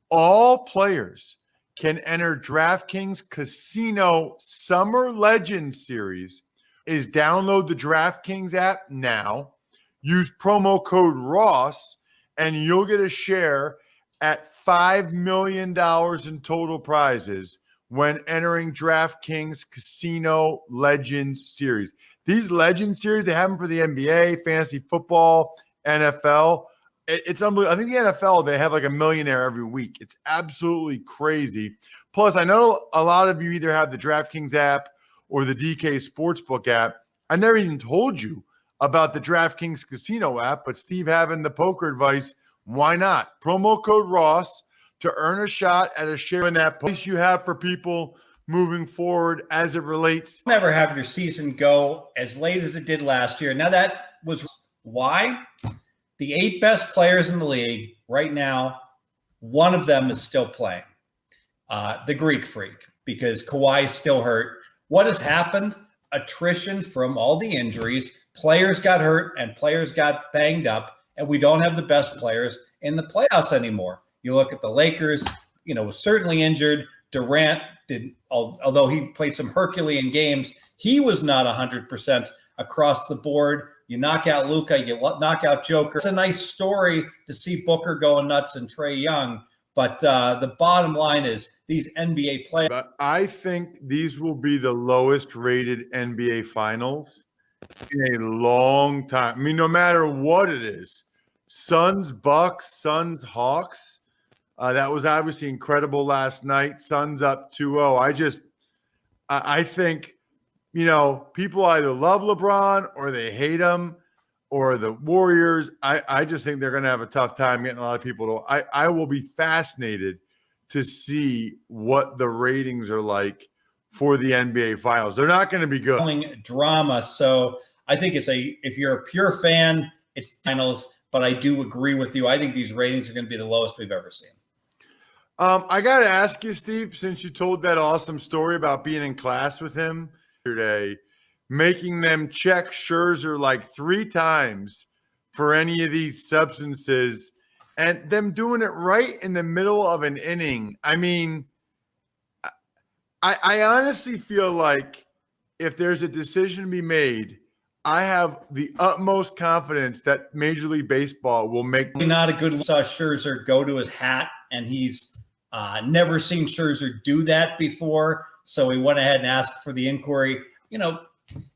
Speaker 18: All players can enter DraftKings Casino Summer Legends Series. Is download the DraftKings app now, use promo code Ross, and you'll get a share at $5 million in total prizes when entering DraftKings Casino Legends Series. These Legends Series, they have them for the NBA, fantasy football, NFL. It's unbelievable. I think the NFL, they have like a millionaire every week. It's absolutely crazy. Plus, I know a lot of you either have the DraftKings app or the DK Sportsbook app. I never even told you about the DraftKings Casino app, but Steve having the poker advice, why not? Promo code Ross to earn a shot at a share in that place you have for people moving forward as it relates.
Speaker 19: Never have your season go as late as it did last year. Now that was why the 8 best players in the league right now, one of them is still playing, the Greek Freak, because Kawhi's still hurt. What has happened? Attrition from all the injuries. Players got hurt and players got banged up, and we don't have the best players in the playoffs anymore. You look at the Lakers, was certainly injured. Durant did, although he played some Herculean games, he was not 100% across the board. You knock out Luka, you knock out Joker. It's a nice story to see Booker going nuts and Trae Young. But the bottom line is these NBA players.
Speaker 18: But I think these will be the lowest rated NBA finals in a long time. I mean, no matter what it is, Suns, Bucks, Suns, Hawks. That was obviously incredible last night. Suns up 2-0. I think, people either love LeBron or they hate him, or the Warriors. I just think they're going to have a tough time getting a lot of people to. I will be fascinated to see what the ratings are like for the NBA Finals. They're not going to be good.
Speaker 19: Drama. So I think if you're a pure fan, it's finals. But I do agree with you. I think these ratings are going to be the lowest we've ever seen.
Speaker 18: I got to ask you, Steve, since you told that awesome story about being in class with him yesterday, making them check Scherzer like 3 times for any of these substances and them doing it right in the middle of an inning. I mean, I honestly feel like if there's a decision to be made, I have the utmost confidence that Major League Baseball will make.
Speaker 19: Not a good saw Scherzer go to his hat, and he's never seen Scherzer do that before. So he went ahead and asked for the inquiry.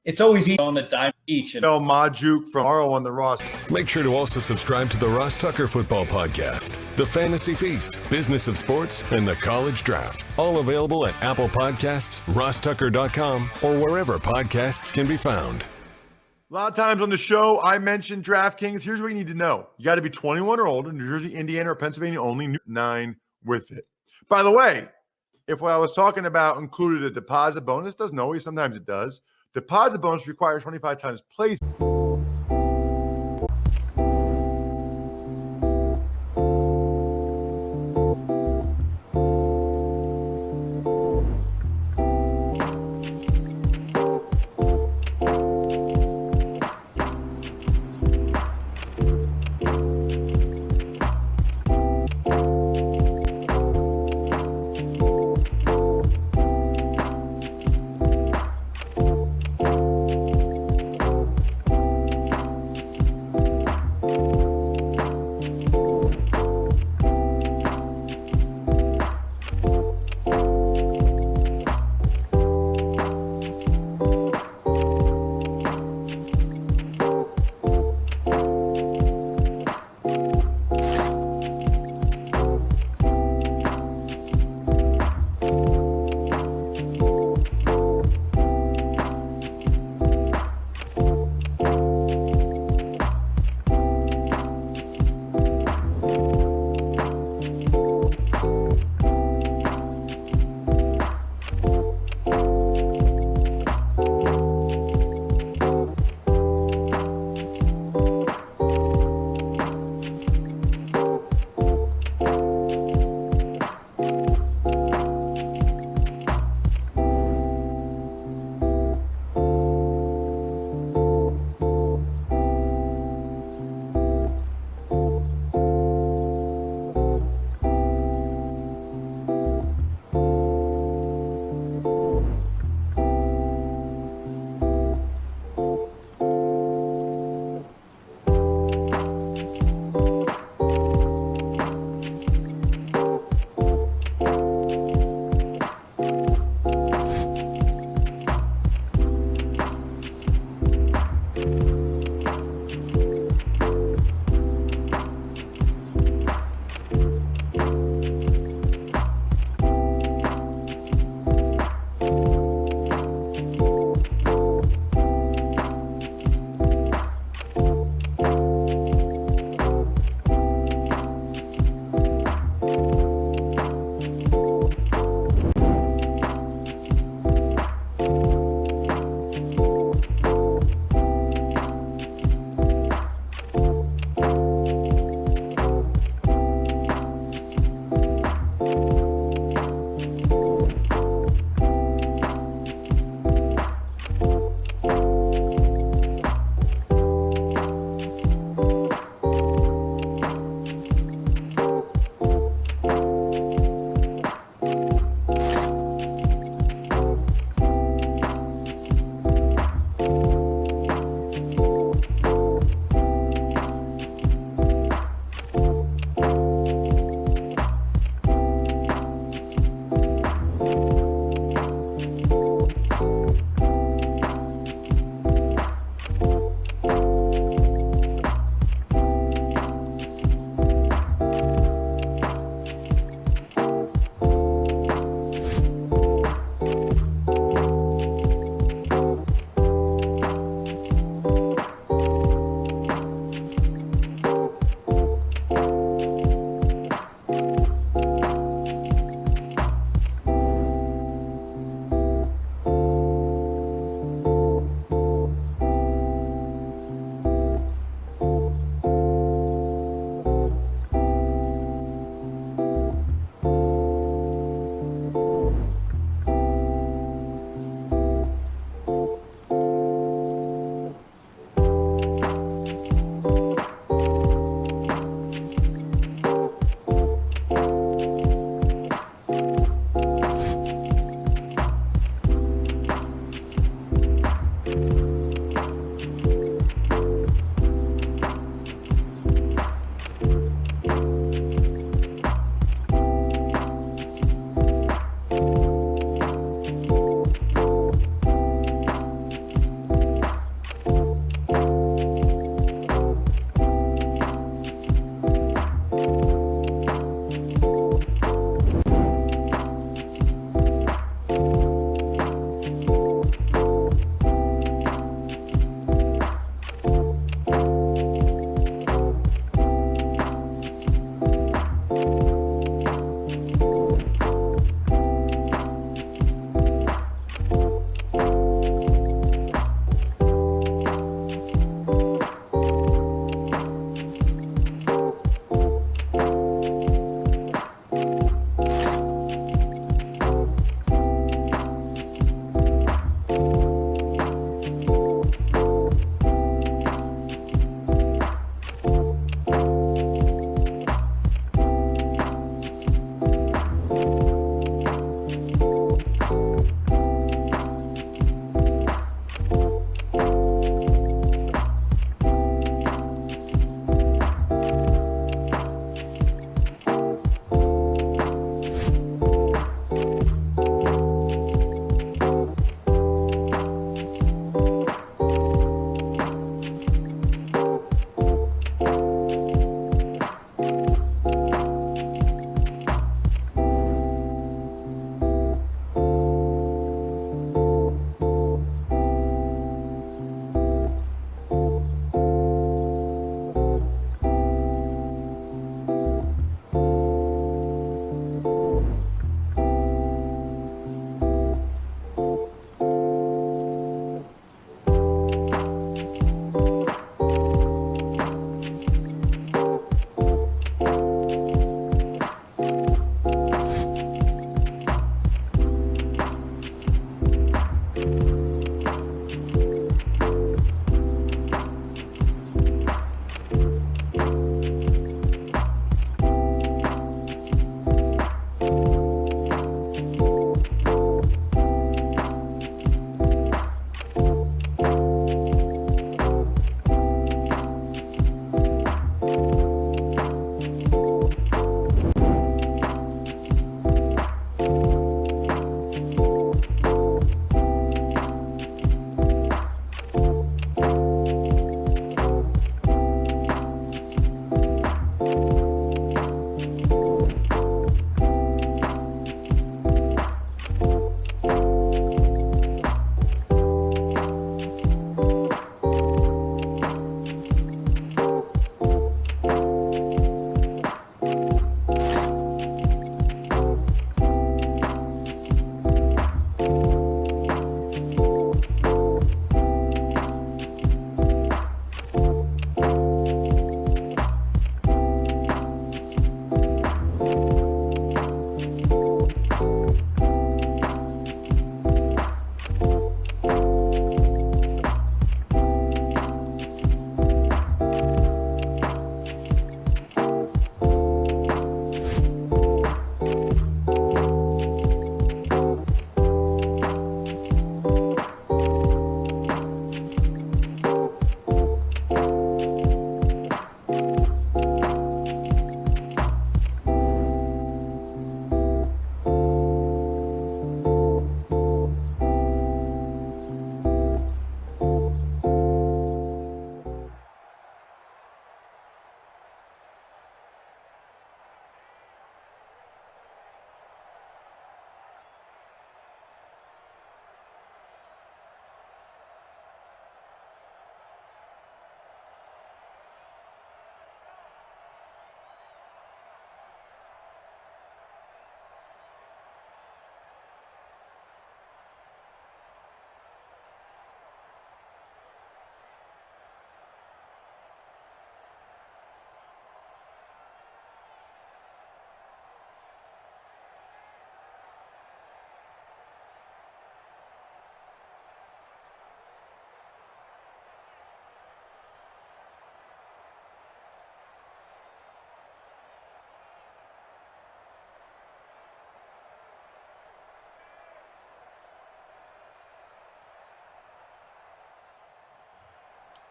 Speaker 19: It's always easy on a dime each.
Speaker 18: And Majuk from Aro on the Ross.
Speaker 17: Make sure to also subscribe to the Ross Tucker Football Podcast, The Fantasy Feast, Business of Sports, and The College Draft. All available at Apple Podcasts, rosstucker.com, or wherever podcasts can be found.
Speaker 18: A lot of times on the show, I mentioned DraftKings. Here's what you need to know. You got to be 21 or older, New Jersey, Indiana, or Pennsylvania only, 9 with it. By the way, if what I was talking about included a deposit bonus, doesn't always, sometimes it does. Deposit bonus requires 25 times play.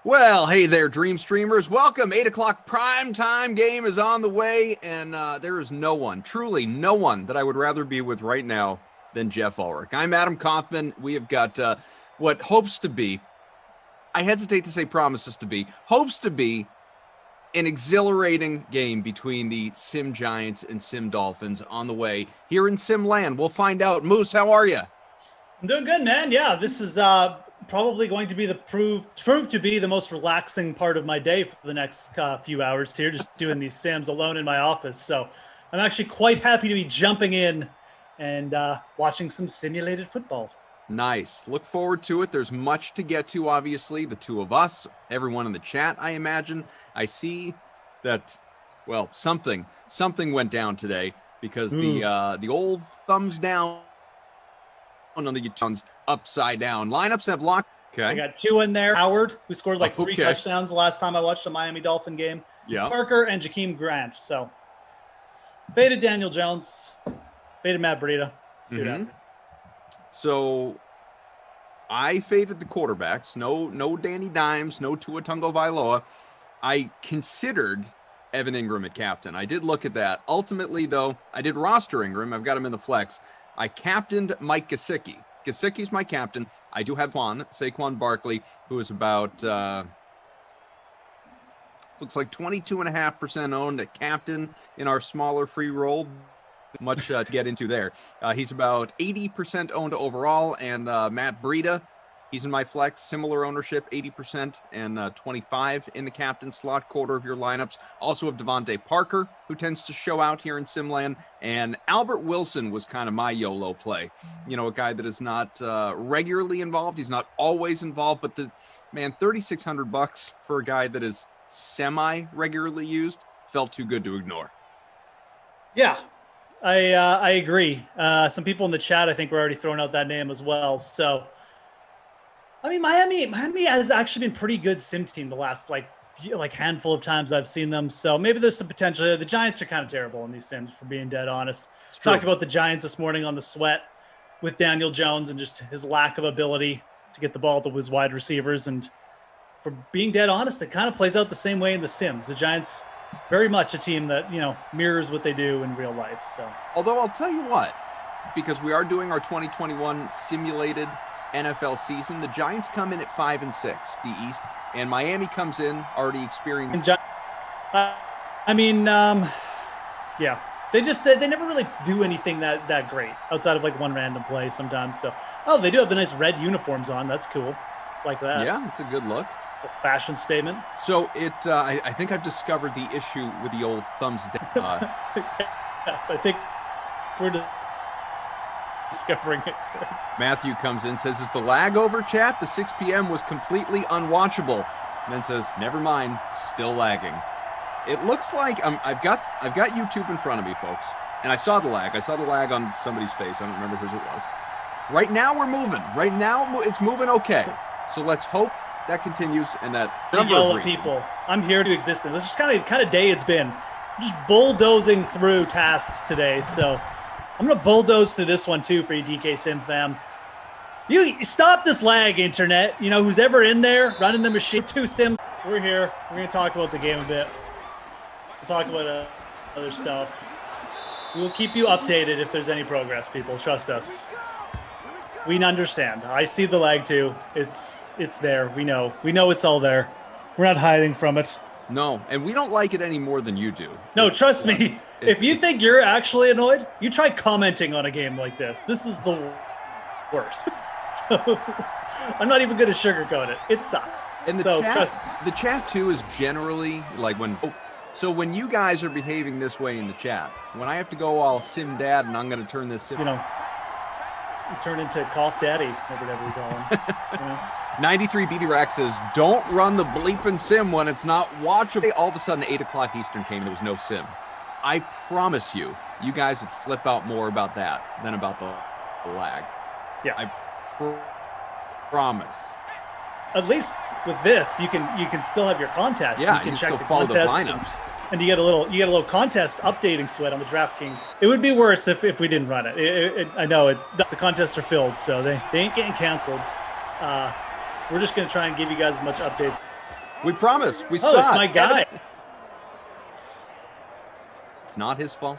Speaker 20: Well, hey there, Dream Streamers. Welcome. 8 o'clock primetime game is on the way, and there is no one, truly no one, that I would rather be with right now than Jeff Ulrich. I'm Adam Kaufman. We have got what hopes to be, I hesitate to say promises to be, hopes to be an exhilarating game between the Sim Giants and Sim Dolphins on the way here in Sim Land. We'll find out. Moose, how are you?
Speaker 7: I'm doing good, man. Yeah, this is probably going to be prove to be the most relaxing part of my day for the next few hours here, just doing these Sims alone in my office. So I'm actually quite happy to be jumping in and watching some simulated football.
Speaker 20: Nice. Look forward to it. There's much to get to, obviously. The two of us, everyone in the chat, I imagine. I see that, well, something went down today because the old thumbs down on the Utahs upside down. Lineups have locked. Okay.
Speaker 7: I got two in there. Howard, who scored like 3 touchdowns the last time I watched a Miami Dolphin game.
Speaker 20: Yeah.
Speaker 7: Parker and Jakeem Grant. So faded Daniel Jones, faded Matt Breida. See what happens.
Speaker 20: So I faded the quarterbacks. No Danny Dimes, no Tua Tagovailoa. I considered Evan Ingram at captain. I did look at that. Ultimately, though, I did roster Ingram. I've got him in the flex. I captained Mike Gesicki. Gesicki's my captain. I do have Saquon Barkley, who is about looks like 22.5% owned at captain in our smaller free roll. Much to get into there. He's about 80% owned overall, and Matt Breida, he's in my flex, similar ownership, 80% and 25 in the captain slot, quarter of your lineups. Also have Devontae Parker, who tends to show out here in Simland, and Albert Wilson was kind of my YOLO play. You know, a guy that is not regularly involved. He's not always involved, but $3,600 for a guy that is semi-regularly used felt too good to ignore.
Speaker 7: Yeah. I agree. Some people in the chat, I think, were already throwing out that name as well. So, I mean, Miami has actually been pretty good sim team the last handful of times I've seen them. So maybe there's some potential. The Giants are kind of terrible in these sims, for being dead honest. Talked about the Giants this morning on the Sweat with Daniel Jones and just his lack of ability to get the ball to his wide receivers. And for being dead honest, it kind of plays out the same way in the sims. The Giants, very much a team that, mirrors what they do in real life. So,
Speaker 20: although I'll tell you what, because we are doing our 2021 simulated NFL season, the Giants come in at 5-6, the East, and Miami comes in already experiencing.
Speaker 7: Yeah, they never really do anything that great outside of like one random play sometimes. So, they do have the nice red uniforms on. That's cool, like that.
Speaker 20: Yeah, it's a good look.
Speaker 7: A fashion statement.
Speaker 20: So I think I've discovered the issue with the old thumbs down.
Speaker 7: Yes, I think we're discovering it.
Speaker 20: Matthew comes in, says, "Is the lag over, chat? The 6 p.m. was completely unwatchable." And then says, "Never mind, still lagging." It looks like I've got YouTube in front of me, folks, and I saw the lag. I saw the lag on somebody's face. I don't remember whose it was. Right now we're moving. Right now it's moving okay. So let's hope that continues, and that number of
Speaker 7: people. I'm here to existence. This is kind of day it's been. I'm just bulldozing through tasks today, so I'm gonna bulldoze through this one too for you, DK Sim fam. You stop this lag, internet. Who's ever in there running the machine. 2 Sims. We're here. We're gonna talk about the game a bit. We'll talk about other stuff. We will keep you updated if there's any progress. People, trust us. We understand. I see the lag too. It's there. We know it's all there. We're not hiding from it.
Speaker 20: No, and we don't like it any more than you do.
Speaker 7: No, trust me. If you think you're actually annoyed, you try commenting on a game like this. This is the worst. So, I'm not even going to sugarcoat it. It sucks.
Speaker 20: And the chat too is generally like when you guys are behaving this way in the chat, when I have to go all sim dad and I'm going to turn this sim.
Speaker 7: You turn into Cough Daddy, or whatever you call him.
Speaker 20: 93 BB Rack says, "Don't run the bleeping sim when it's not watchable." All of a sudden, 8 o'clock Eastern came and there was no sim. I promise you guys would flip out more about that than about the lag.
Speaker 7: Yeah,
Speaker 20: I promise.
Speaker 7: At least with this, you can still have your contest.
Speaker 20: Yeah,
Speaker 7: you can
Speaker 20: still follow those lineups.
Speaker 7: And you get a little contest updating Sweat on the DraftKings. It would be worse if we didn't run it. I know the contests are filled, so they ain't getting canceled. We're just gonna try and give you guys as much updates.
Speaker 20: We promise. We
Speaker 7: Oh,
Speaker 20: saw
Speaker 7: it's
Speaker 20: it.
Speaker 7: my guy.
Speaker 20: It's not his fault.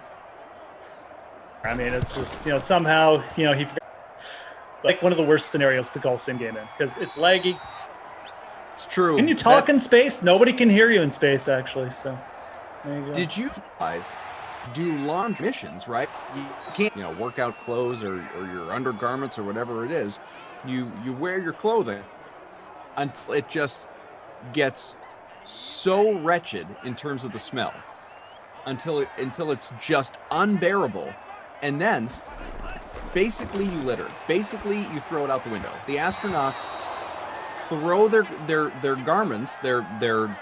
Speaker 7: I mean, it's just, somehow, he forgot. Like one of the worst scenarios to call sim game in because it's laggy.
Speaker 20: It's true.
Speaker 7: Can you talk in space? Nobody can hear you in space, actually. So, there you go.
Speaker 20: Did you guys do laundry missions, right? You can't, workout clothes or your undergarments or whatever it is. You wear your clothing until it just gets so wretched in terms of the smell, until it's just unbearable, and then basically you litter. Basically you throw it out the window. The astronauts throw their garments, their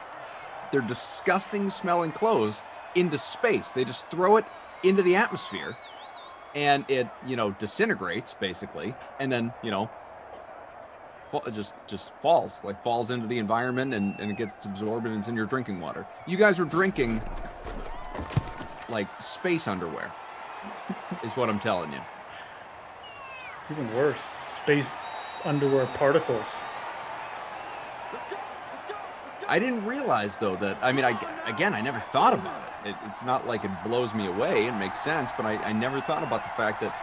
Speaker 20: disgusting smelling clothes into space. They just throw it into the atmosphere, and it disintegrates basically, and then just falls into the environment, and it gets absorbed, and it's in your drinking water. You guys are drinking like space underwear is what I'm telling you.
Speaker 7: Even worse, space underwear particles.
Speaker 20: I didn't realize though that, I never thought about it. It's not like it blows me away. It makes sense, but I never thought about the fact that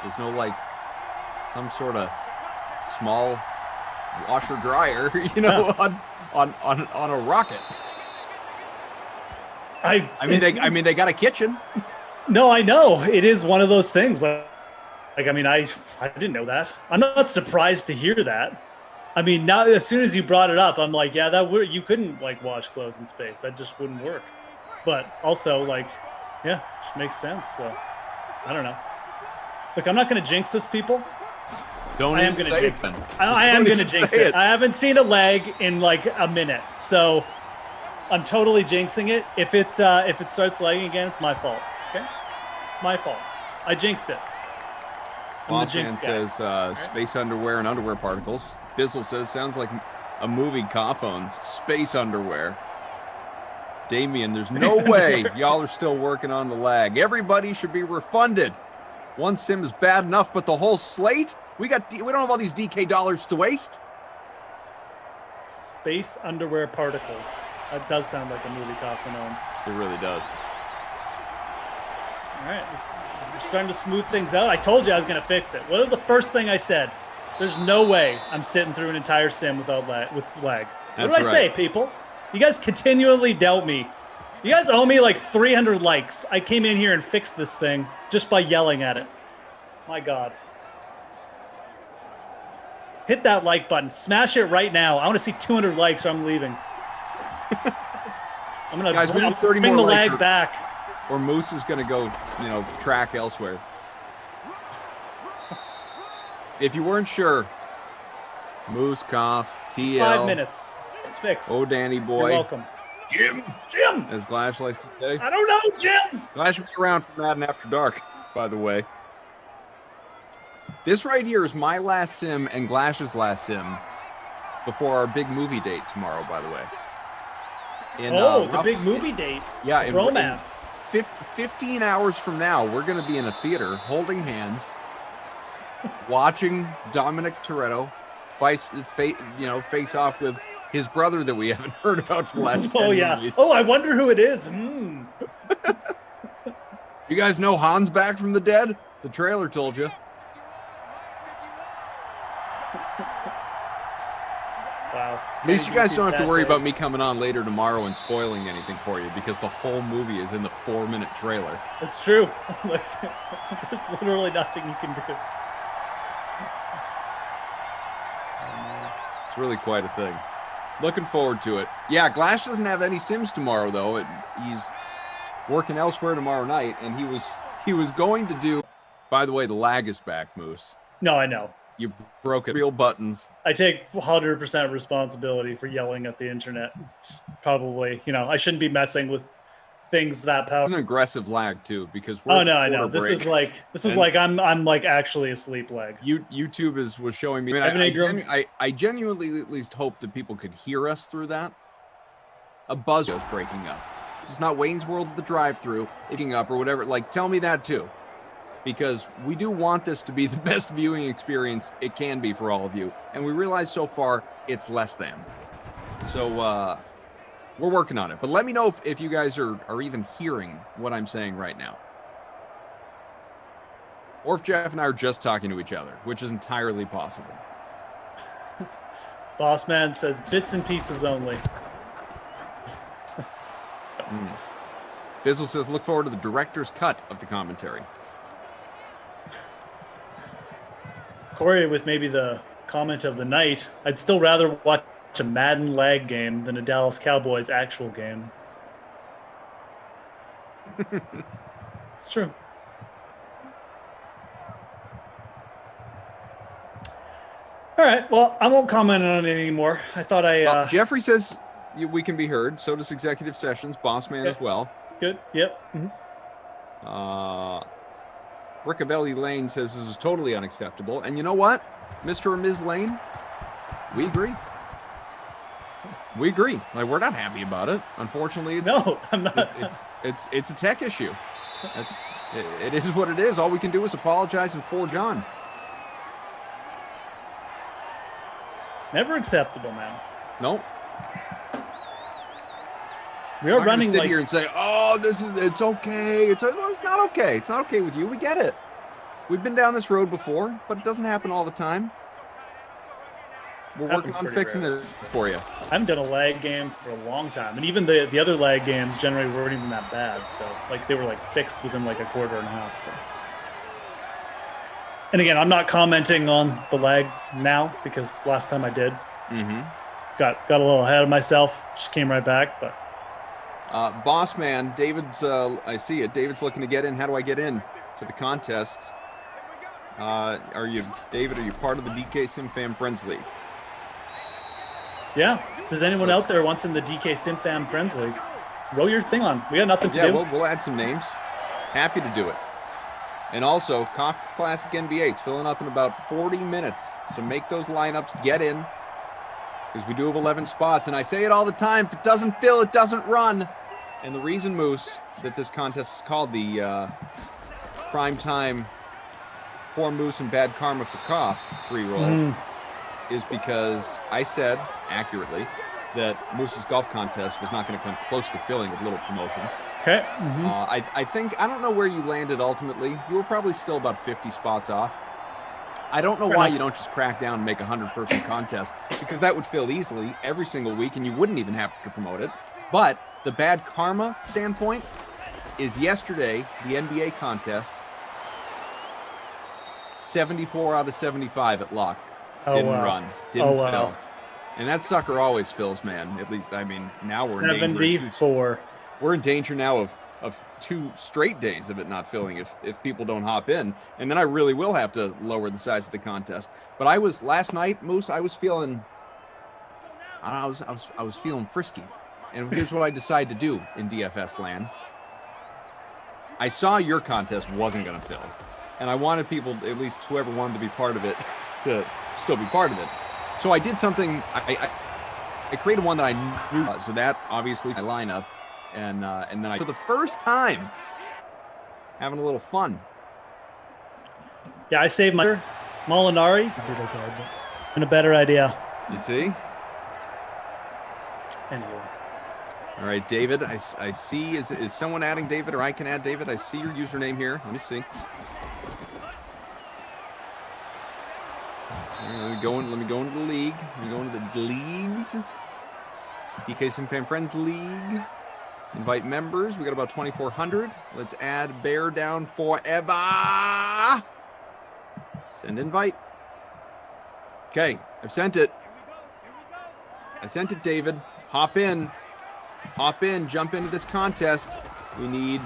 Speaker 20: there's no some sort of small washer dryer, on a rocket. They got a kitchen.
Speaker 7: No, I know it is one of those things. I didn't know that. I'm not surprised to hear that. I mean, now as soon as you brought it up, I'm like, yeah, you couldn't wash clothes in space. That just wouldn't work. But also, yeah, just makes sense. So I don't know. Look, I'm not going to jinx this, people.
Speaker 20: I am going to jinx it.
Speaker 7: I am going to jinx it. I haven't seen a leg in a minute, so I'm totally jinxing it. If it starts lagging again, it's my fault. Okay, my fault. I jinxed it.
Speaker 20: Bossman says space underwear and underwear particles. Bizzle says sounds like a movie. Cough-ons, space underwear. Damien, there's no way y'all are still working on the lag. Everybody should be refunded. One sim is bad enough, but the whole slate? We don't have all these DK dollars to waste.
Speaker 7: Space underwear particles. That does sound like a movie Kaufman owns.
Speaker 20: It really does.
Speaker 7: All right, we're starting to smooth things out. I told you I was going to fix it. What was the first thing I said? There's no way I'm sitting through an entire sim with lag. What did I say, people? You guys continually doubt me. You guys owe me 300 likes. I came in here and fixed this thing just by yelling at it. My God. Hit that like button. Smash it right now. I want to see 200 likes or I'm leaving. I'm going to bring the lag back.
Speaker 20: Or Moose is going to go, track elsewhere. If you weren't sure, Moose, Cough, TL.
Speaker 7: 5 minutes. It's fixed.
Speaker 20: Oh, Danny boy.
Speaker 7: You're welcome.
Speaker 20: Jim. As Glash likes to say.
Speaker 7: I don't know, Jim.
Speaker 20: Glash will be around for Madden After Dark, by the way. This right here is my last sim and Glash's last sim before our big movie date tomorrow, by the way.
Speaker 7: The big movie date.
Speaker 20: Yeah. In
Speaker 7: romance.
Speaker 20: 15 hours from now, we're going to be in a theater holding hands, watching Dominic Toretto face off with his brother that we haven't heard about for the last 10 movies.
Speaker 7: Oh, I wonder who it is.
Speaker 20: You guys know Han's back from the dead? The trailer told you.
Speaker 7: Wow.
Speaker 20: At least you guys don't have to worry about me coming on later tomorrow and spoiling anything for you, because the whole movie is in the 4-minute trailer.
Speaker 7: It's true. There's literally nothing you can do.
Speaker 20: It's really quite a thing. Looking forward to it. Yeah, Glash doesn't have any sims tomorrow, though. He's working elsewhere tomorrow night, and he was going to do... By the way, the lag is back, Moose.
Speaker 7: No, I know.
Speaker 20: You broke it. Real buttons.
Speaker 7: I take 100% responsibility for yelling at the internet. It's probably, I shouldn't be messing with things that powerful.
Speaker 20: It's an aggressive lag too, because we're
Speaker 7: I know. This is like I'm actually asleep lag.
Speaker 20: YouTube was showing me. I genuinely at least hope that people could hear us through that. A buzz was breaking up. It's not Wayne's World, the drive-through, picking up or whatever. Tell me that too. Because we do want this to be the best viewing experience it can be for all of you. And we realize so far it's less than. So we're working on it. But let me know if you guys are even hearing what I'm saying right now. Or if Jeff and I are just talking to each other, which is entirely possible.
Speaker 7: Boss Man says bits and pieces only.
Speaker 20: Bizzle says, look forward to the director's cut of the commentary.
Speaker 7: Corey with maybe the comment of the night. I'd still rather watch a Madden lag game than a Dallas Cowboys actual game. It's true. All right. Well, I won't comment on it anymore. I thought
Speaker 20: Jeffrey says we can be heard. So does Executive Sessions, Boss Man as well.
Speaker 7: Good. Yep.
Speaker 20: Brickabelli Lane says this is totally unacceptable. And you know what, Mr. and Ms. Lane? We agree. We agree. Like, we're not happy about it. Unfortunately,
Speaker 7: I'm not.
Speaker 20: It's a tech issue. It is what it is. All we can do is apologize and forge on.
Speaker 7: Never acceptable, man.
Speaker 20: Nope.
Speaker 7: We are running
Speaker 20: sit here and say, "Oh, it's okay." It's not okay. It's not okay with you. We get it. We've been down this road before, but it doesn't happen all the time. We're working on fixing it for you.
Speaker 7: I haven't done a lag game for a long time, and even the other lag games generally weren't even that bad. So they were fixed within a quarter and a half. So. And again, I'm not commenting on the lag now because last time I did, got a little ahead of myself. Just came right back, but.
Speaker 20: Boss Man, David's, I see it. David's looking to get in. How do I get in to the contest? David, are you part of the DK SimFam Friends League?
Speaker 7: Yeah. If there's anyone out there wants in the DK SimFam Friends League, throw your thing on. We got nothing to do.
Speaker 20: Yeah, we'll add some names. Happy to do it. And also, Coffee Classic NBA. It's filling up in about 40 minutes. So make those lineups, get in. Because we do have 11 spots. And I say it all the time, if it doesn't fill, it doesn't run. And the reason, Moose, that this contest is called the Primetime Poor Moose and Bad Karma for Cough free roll is because I said, accurately, that Moose's golf contest was not going to come close to filling with little promotion.
Speaker 7: Okay.
Speaker 20: I don't know where you landed ultimately. You were probably still about 50 spots off. I don't know why you don't just crack down and make a 100-person contest, because that would fill easily every single week and you wouldn't even have to promote it. But the bad karma standpoint is yesterday, the NBA contest, 74 out of 75 at lock. Didn't run. Didn't fill. And that sucker always fills, man. At least, now we're in danger.
Speaker 7: 74.
Speaker 20: We're in danger now of 2 straight days of it not filling if people don't hop in. And then I really will have to lower the size of the contest. But last night, Moose, I was feeling frisky. And here's what I decided to do in DFS land. I saw your contest wasn't going to fill. And I wanted people, at least whoever wanted to be part of it, to still be part of it. So I did something, I created one that I knew. So that, obviously, my lineup. And then for the first time, having a little fun.
Speaker 7: Yeah, I saved my Molinari. And a better idea.
Speaker 20: You see?
Speaker 7: Anyway.
Speaker 20: All right, David, I see. Is someone adding David, or I can add David? I see your username here. Let me see. Let me go into the league. Let me go into the leagues. DK SimFam Friends League. Invite members. We got about 2,400. Let's add Bear Down Forever. Send invite. Okay, I've sent it. I sent it, David. Hop in. Jump into this contest. We need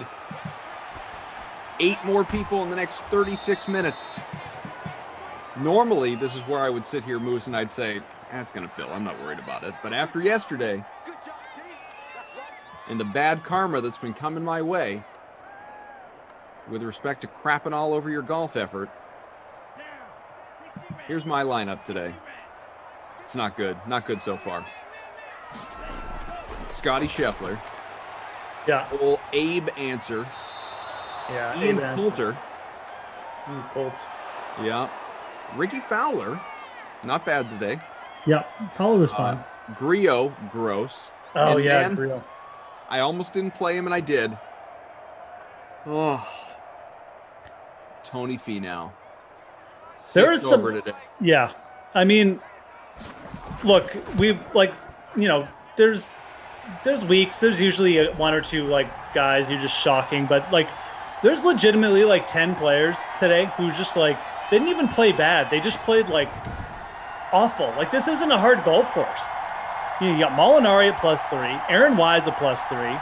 Speaker 20: 8 more people in the next 36 minutes. Normally, this is where I would sit here, Moose, and I'd say, that's going to fill. I'm not worried about it. But after yesterday, and the bad karma that's been coming my way with respect to crapping all over your golf effort, here's my lineup today. It's not good. Not good so far. Scotty Scheffler.
Speaker 7: Yeah.
Speaker 20: Old Abe Answer.
Speaker 7: Yeah.
Speaker 20: Ian Poulter.
Speaker 7: Colts.
Speaker 20: Yeah. Ricky Fowler. Not bad today.
Speaker 7: Yeah. Fowler was fine.
Speaker 20: Griot, gross.
Speaker 7: Oh,
Speaker 20: And
Speaker 7: yeah,
Speaker 20: man,
Speaker 7: Griot.
Speaker 20: I almost didn't play him, and I did. Oh, Tony Finau.
Speaker 7: There is some,
Speaker 20: over today.
Speaker 7: yeah. I mean, look, we've there's weeks. There's usually one or two guys who are just shocking, but there's legitimately 10 players today who just they didn't even play bad. They just played awful. This isn't a hard golf course. You got Molinari at +3, Aaron Wise at +3,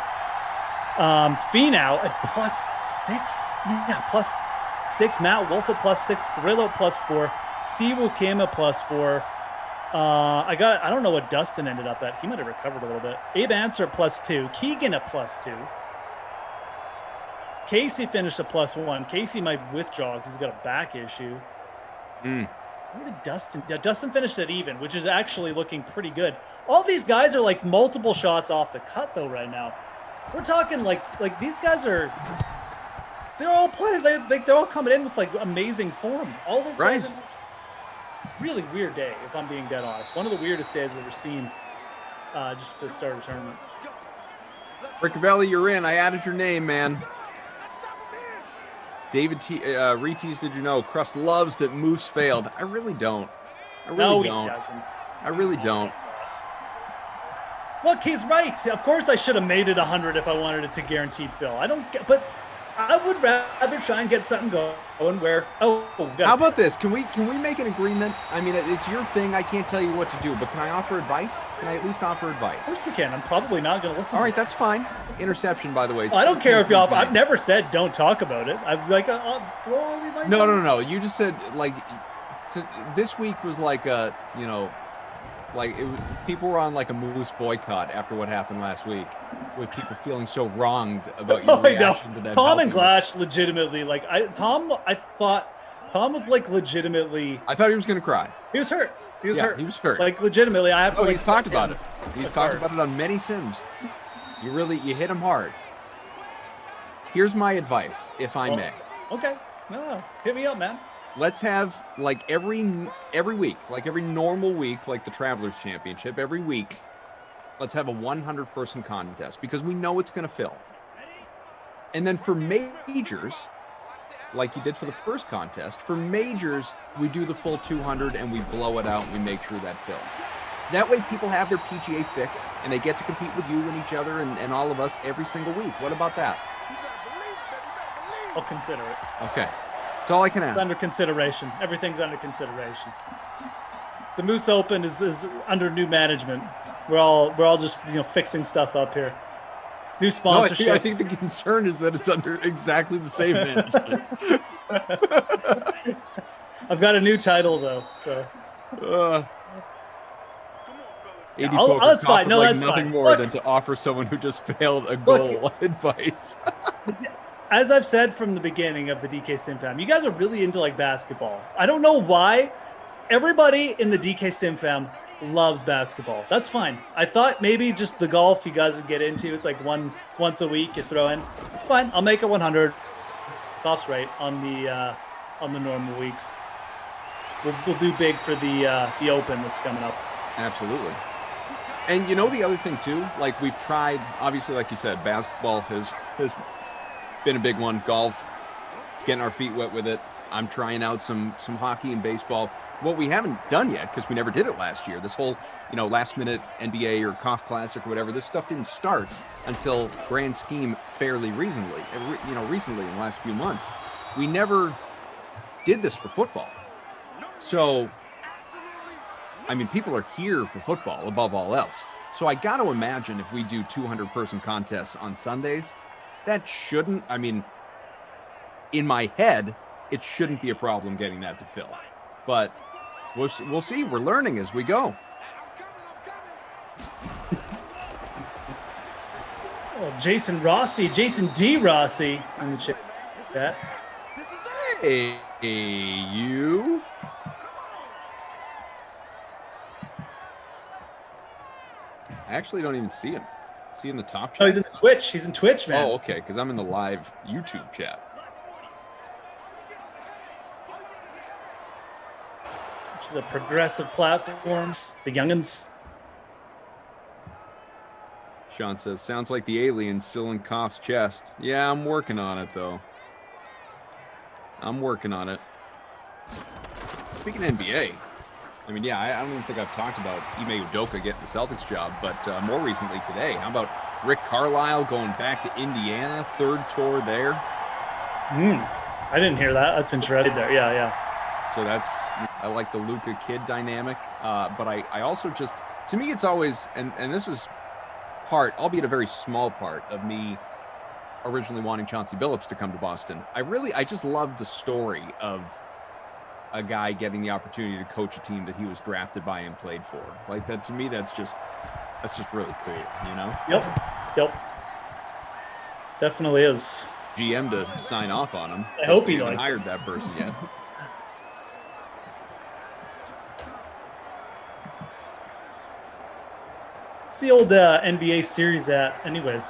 Speaker 7: Finau at +6. Yeah, +6. Matt Wolf at +6, Grillo at +4, Siwoo Kim at +4. I don't know what Dustin ended up at. He might have recovered a little bit. Abe Answer at +2, Keegan at +2. Casey finished at +1. Casey might withdraw because he's got a back issue. Where did Dustin? Yeah, Dustin finished at even, which is actually looking pretty good. All these guys are multiple shots off the cut though right now. We're talking these guys are. They're all playing. They're all coming in with amazing form. All those guys. Are, really weird day, if I'm being dead honest. One of the weirdest days I've ever seen. Just to start a tournament.
Speaker 20: Rick Valley, you're in. I added your name, man. David Retees, did you know Crust loves that Moose failed? I really don't. I really don't.
Speaker 7: He doesn't.
Speaker 20: I really don't.
Speaker 7: Look, he's right. Of course, I should have made it 100 if I wanted it to guaranteed fill. I don't get, but I would rather try and get something going where.
Speaker 20: How about this? Can we make an agreement? I mean, it's your thing. I can't tell you what to do, but can I offer advice? Can I at least offer advice?
Speaker 7: Of course you can. I'm probably not going to listen.
Speaker 20: All right, that's fine. Interception, by the way.
Speaker 7: I don't care if you offer. I've never said don't talk about it. I've I'll throw all the advice.
Speaker 20: No. You just said this week was people were on a Moose boycott after what happened last week, with people feeling so wronged about your reaction to that.
Speaker 7: Tom and Glash legitimately I thought Tom was legitimately.
Speaker 20: I thought he was going to cry.
Speaker 7: He was hurt. He was hurt.
Speaker 20: He was hurt.
Speaker 7: Legitimately, I have.
Speaker 20: Oh, he's talked about it. He's talked about it on many sims. You hit him hard. Here's my advice, if I may.
Speaker 7: Okay. No, hit me up, man.
Speaker 20: Let's have every week, every normal week, the Travelers Championship, every week, let's have a 100-person contest because we know it's going to fill. And then for majors, like you did for the first contest, for majors, we do the full 200 and we blow it out and we make sure that fills. That way people have their PGA fix and they get to compete with you and each other and all of us every single week. What about that?
Speaker 7: I'll consider it.
Speaker 20: Okay. That's all I can ask.
Speaker 7: It's under consideration. Everything's under consideration. The Moose Open is under new management. We're all just fixing stuff up here. New sponsorship.
Speaker 20: No, I think the concern is that it's under exactly the same management.
Speaker 7: I've got a new title though, so.
Speaker 20: That's
Speaker 7: fine. No, that's
Speaker 20: nothing
Speaker 7: fine.
Speaker 20: more than to offer someone who just failed a goal advice.
Speaker 7: As I've said from the beginning of the DK Sim fam, you guys are really into basketball. I don't know why. Everybody in the DK Sim fam loves basketball. That's fine. I thought maybe just the golf you guys would get into. It's once a week you throw in. It's fine. I'll make it 100. Golf's right on the normal weeks. We'll do big for the Open that's coming up.
Speaker 20: Absolutely. And the other thing too, we've tried, obviously, like you said, basketball has been a big one. Golf, getting our feet wet with it. I'm trying out some hockey and baseball. What we haven't done yet, because we never did it last year, this whole last minute NBA or Cough Classic or whatever, this stuff didn't start until grand scheme fairly recently. Recently in the last few months, we never did this for football. So, people are here for football above all else. So I got to imagine if we do 200-person contests on Sundays, that shouldn't, in my head, it shouldn't be a problem getting that to fill. But we'll see. We're learning as we go.
Speaker 7: Jason D. Rossi in the chat.
Speaker 20: Hey, you. I actually don't even see him. Is he in the top chat?
Speaker 7: Oh, he's in Twitch. He's in Twitch, man.
Speaker 20: Oh, okay, because I'm in the live YouTube chat.
Speaker 7: Which is a progressive platform. The youngins.
Speaker 20: Sean says, sounds like the alien's still in Koff's chest. Yeah, I'm working on it, though. I'm working on it. Speaking of NBA, I mean, yeah, I don't even think I've talked about Ime Udoka getting the Celtics job, but more recently today, how about Rick Carlisle going back to Indiana, third tour there?
Speaker 7: I didn't hear that. That's interesting there. Yeah.
Speaker 20: So I like the Luka kid dynamic, but I also just, to me, it's always, and this is part, albeit a very small part, of me originally wanting Chauncey Billups to come to Boston. I just love the story of a guy getting the opportunity to coach a team that he was drafted by and played for. Like that, to me, that's just really cool, you know?
Speaker 7: Yep. Definitely is.
Speaker 20: GM to sign off on him.
Speaker 7: I hope he
Speaker 20: hasn't
Speaker 7: likes
Speaker 20: hired
Speaker 7: it.
Speaker 20: that person yet.
Speaker 7: It's the old NBA series anyways.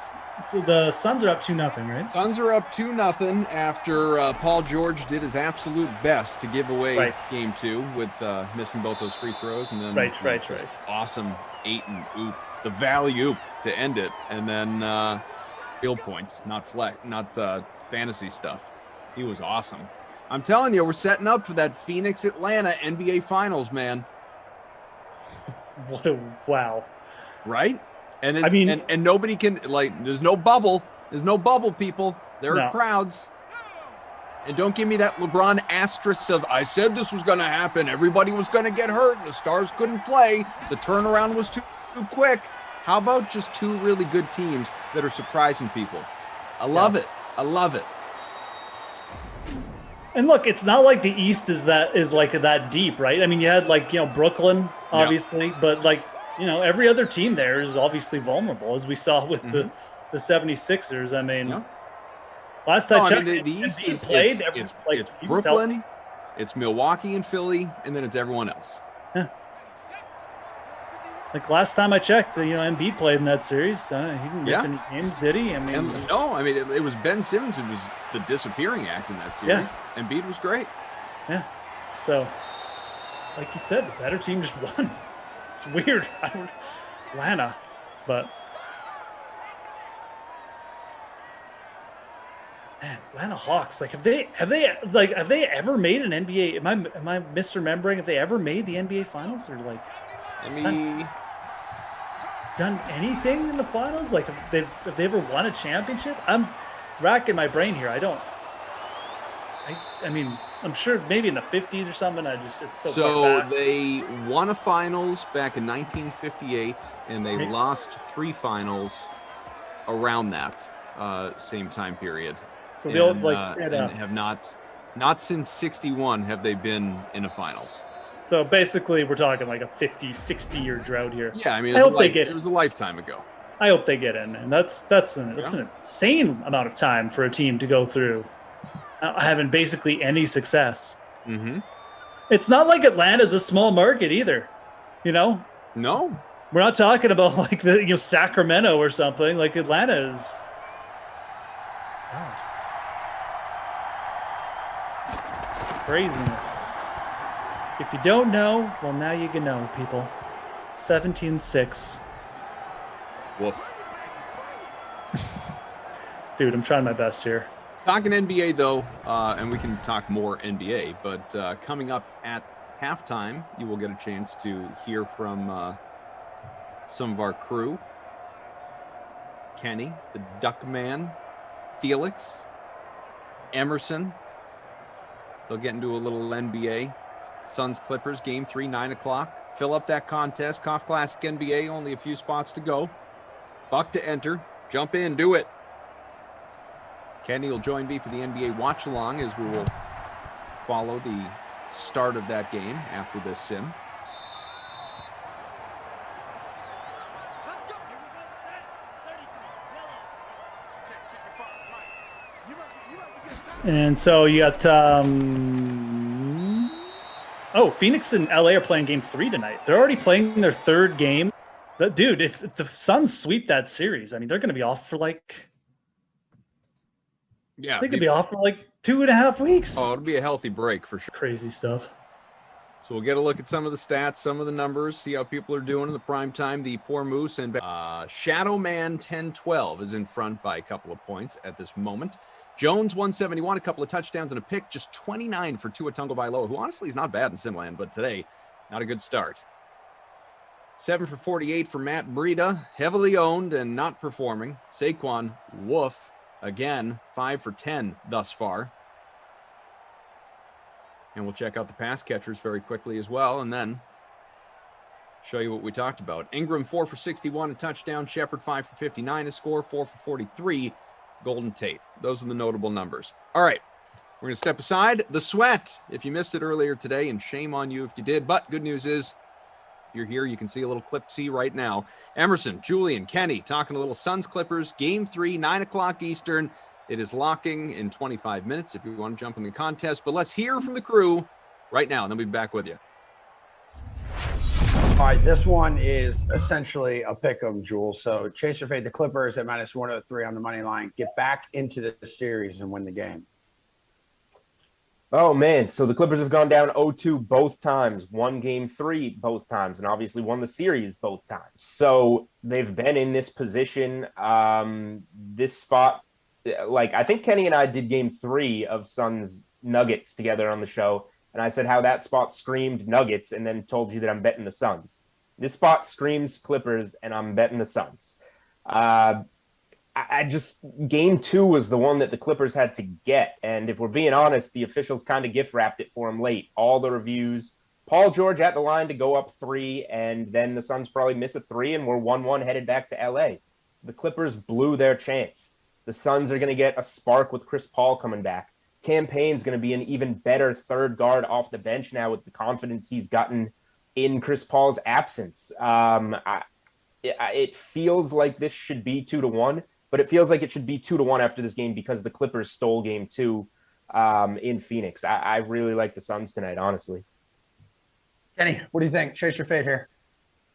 Speaker 7: So the Suns are up 2-0, right?
Speaker 20: Suns are up 2-0 after Paul George did his absolute best to give away game 2 with missing both those free throws, and then
Speaker 7: right.
Speaker 20: Awesome Ayton oop, the valley oop to end it, and then field points, not fantasy stuff. He was awesome. I'm telling you, we're setting up for that Phoenix Atlanta NBA Finals, man.
Speaker 7: What a wow!
Speaker 20: Right? And it's, and nobody can, like, there's no bubble. There's no bubble, people. There are crowds. And don't give me that LeBron asterisk of, I said this was going to happen. Everybody was going to get hurt. The stars couldn't play. The turnaround was too quick. How about just two really good teams that are surprising people? I love it. I love it.
Speaker 7: And look, it's not like the East is like that deep, right? I mean, you had Brooklyn, obviously, but every other team there is obviously vulnerable, as we saw with the 76ers. I mean, last time I checked,
Speaker 20: the East is played. It's Brooklyn, it's Milwaukee and Philly, and then it's everyone else.
Speaker 7: Yeah. Like last time I checked, Embiid played in that series. He didn't miss any games, did he? I mean,
Speaker 20: it was Ben Simmons who was the disappearing act in that series. Yeah. Embiid was great.
Speaker 7: Yeah. So, like you said, the better team just won. It's weird. Atlanta, but man, Atlanta Hawks. Like, have they ever made an NBA? Am I misremembering? Have they ever made the NBA Finals, or done anything in the finals? Like, have they ever won a championship? I'm racking my brain here. I mean, I'm sure maybe in the 50s or something. It's
Speaker 20: so they won a finals back in 1958, and they lost 3 finals around that same time period.
Speaker 7: So
Speaker 20: and have not since 61 have they been in a finals.
Speaker 7: So basically, we're talking like a 50, 60-year drought here.
Speaker 20: Yeah, I mean,
Speaker 7: it
Speaker 20: was a lifetime ago.
Speaker 7: I hope they get in, and that's an insane amount of time for a team to go through, having basically any success.
Speaker 20: Mm-hmm.
Speaker 7: It's not like Atlanta's a small market either, No, we're not talking about like the Sacramento or something. Like Atlanta is. God. Craziness. If you don't know, well, now you can know, people. 17-6.
Speaker 20: Woof.
Speaker 7: Dude, I'm trying my best here.
Speaker 20: Talking NBA, though, and we can talk more NBA, but coming up at halftime, you will get a chance to hear from some of our crew. Kenny, the Duck Man, Felix, Emerson. They'll get into a little NBA. Suns Clippers, game 3, 9 o'clock. Fill up that contest. Koff Classic NBA, only a few spots to go. Buck to enter. Jump in, do it. Kenny will join me for the NBA watch along as we will follow the start of that game after this sim.
Speaker 7: And so you got Phoenix and LA are playing game 3 tonight. They're already playing their 3rd game. Dude, if the Suns sweep that series, I mean, they're going to be off for they could be off for 2.5 weeks.
Speaker 20: Oh, it'll be a healthy break for sure.
Speaker 7: Crazy stuff.
Speaker 20: So we'll get a look at some of the stats, some of the numbers, see how people are doing in the prime time. The poor Moose and Shadow Man 10-12 is in front by a couple of points at this moment. Jones 171, a couple of touchdowns and a pick, just 29 for Tua Tagovailoa, who honestly is not bad in Simland, but today, not a good start. 7 for 48 for Matt Breida, heavily owned and not performing. Saquon, woof, again, 5 for 10 thus far. And we'll check out the pass catchers very quickly as well, and then show you what we talked about. Ingram, 4 for 61, a touchdown. Shepard, 5 for 59, a score. 4 for 43, Golden Tate. Those are the notable numbers. All right, we're going to step aside. The sweat, if you missed it earlier today, and shame on you if you did, but good news is you're here. You can see a little clip C right now. Emerson, Julian, Kenny, talking a little Suns Clippers. Game 3, 9 o'clock Eastern. It is locking in 25 minutes if you want to jump in the contest. But let's hear from the crew right now, and then we'll be back with you.
Speaker 1: All right, this one is essentially a pick 'em, Jules. So chase or fade the Clippers at -103 on the money line. Get back into the series and win the game.
Speaker 4: Oh, man. So the Clippers have gone down 0-2 both times, won game 3 both times, and obviously won the series both times. So they've been in this position, this spot. Like, I think Kenny and I did game 3 of Suns Nuggets together on the show, and I said how that spot screamed Nuggets and then told you that I'm betting the Suns. This spot screams Clippers, and I'm betting the Suns. I just, game 2 was the one that the Clippers had to get. And if we're being honest, the officials kind of gift wrapped it for them late. All the reviews, Paul George at the line to go up 3, and then the Suns probably miss a 3, and we're 1-1 headed back to LA. The Clippers blew their chance. The Suns are going to get a spark with Chris Paul coming back. Cam Payne's going to be an even better third guard off the bench now with the confidence he's gotten in Chris Paul's absence. It feels like this should be 2-1, but it feels like it should be 2-1 after this game because the Clippers stole game 2 in Phoenix. I really like the Suns tonight, honestly.
Speaker 1: Kenny, what do you think? Chase your fade here.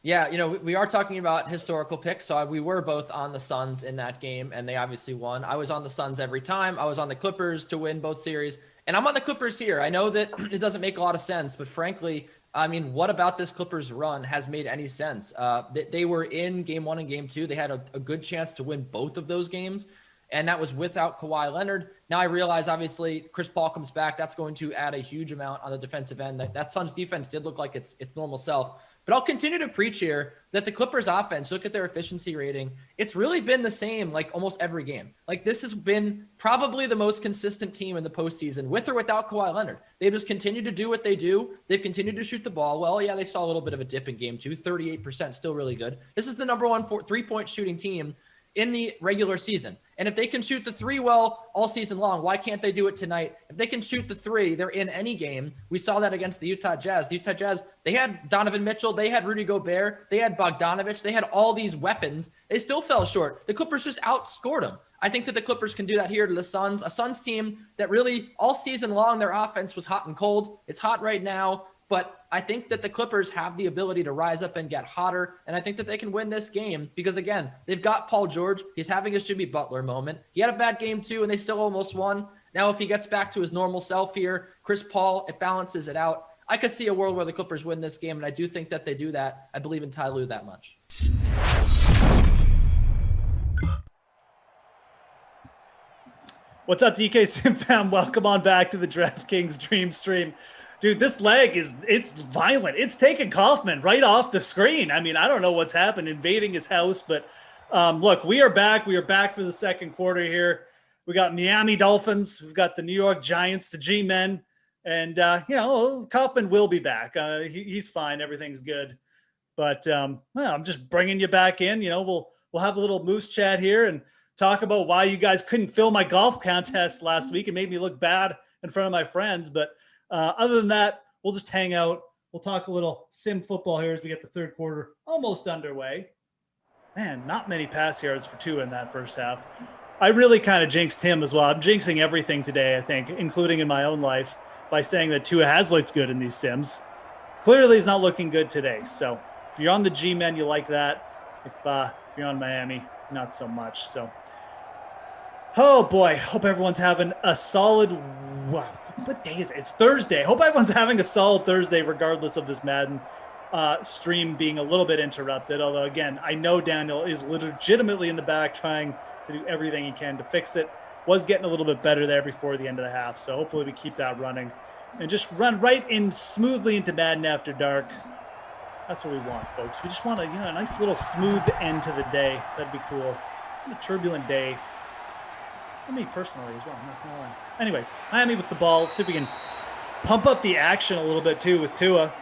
Speaker 5: Yeah, we are talking about historical picks, so we were both on the Suns in that game, and they obviously won. I was on the Suns every time. I was on the Clippers to win both series, and I'm on the Clippers here. I know that it doesn't make a lot of sense, but frankly, I mean, what about this Clippers run has made any sense? They were in game 1 and game 2. They had a good chance to win both of those games, and that was without Kawhi Leonard. Now I realize, obviously, Chris Paul comes back. That's going to add a huge amount on the defensive end. That Suns defense did look like its normal self. But I'll continue to preach here that the Clippers offense, look at their efficiency rating. It's really been the same like almost every game. Like this has been probably the most consistent team in the postseason with or without Kawhi Leonard. They've just continued to do what they do. They've continued to shoot the ball. Well, yeah, they saw a little bit of a dip in game 2, 38%, still really good. This is the number 1 3-point shooting team in the regular season. And if they can shoot the 3 well all season long, why can't they do it tonight? If they can shoot the 3, they're in any game. We saw that against the Utah Jazz. The Utah Jazz, they had Donovan Mitchell, they had Rudy Gobert, they had Bogdanovich, they had all these weapons. They still fell short. The Clippers just outscored them. I think that the Clippers can do that here to the Suns, a Suns team that really all season long, their offense was hot and cold. It's hot right now. But I think that the Clippers have the ability to rise up and get hotter. And I think that they can win this game because, again, they've got Paul George. He's having his Jimmy Butler moment. He had a bad game, too, and they still almost won. Now, if he gets back to his normal self here, Chris Paul, it balances it out. I could see a world where the Clippers win this game, and I do think that they do that. I believe in Ty Lue that much.
Speaker 7: What's up, DK Sim fam? Welcome on back to the DraftKings Dream Stream. Dude, this leg it's violent. It's taking Kaufman right off the screen. I mean, I don't know what's happened, invading his house, but look, we are back. We are back for the second quarter here. We got Miami Dolphins. We've got the New York Giants, the G-Men, and, Kaufman will be back. He's fine. Everything's good. But, I'm just bringing you back in. We'll have a little moose chat here and talk about why you guys couldn't fill my golf contest last week. It made me look bad in front of my friends, but other than that, we'll just hang out. We'll talk a little sim football here as we get the third quarter almost underway. Man, not many pass yards for Tua in that first half. I really kind of jinxed him as well. I'm jinxing everything today, I think, including in my own life, by saying that Tua has looked good in these sims. Clearly, he's not looking good today. So if you're on the G-Men, you like that. If you're on Miami, not so much. So, oh boy, hope everyone's having a solid what day is it? It's Thursday. Hope everyone's having a solid Thursday, regardless of this Madden stream being a little bit interrupted. Although, again, I know Daniel is legitimately in the back trying to do everything he can to fix it. Was getting a little bit better there before the end of the half. So hopefully we keep that running and just run right in smoothly into Madden After Dark. That's what we want, folks. We just want a nice little smooth end to the day. That'd be cool. A turbulent day for me personally as well. I'm not gonna lie. Anyways, Miami with the ball. Let's see if we can pump up the action a little bit too with Tua.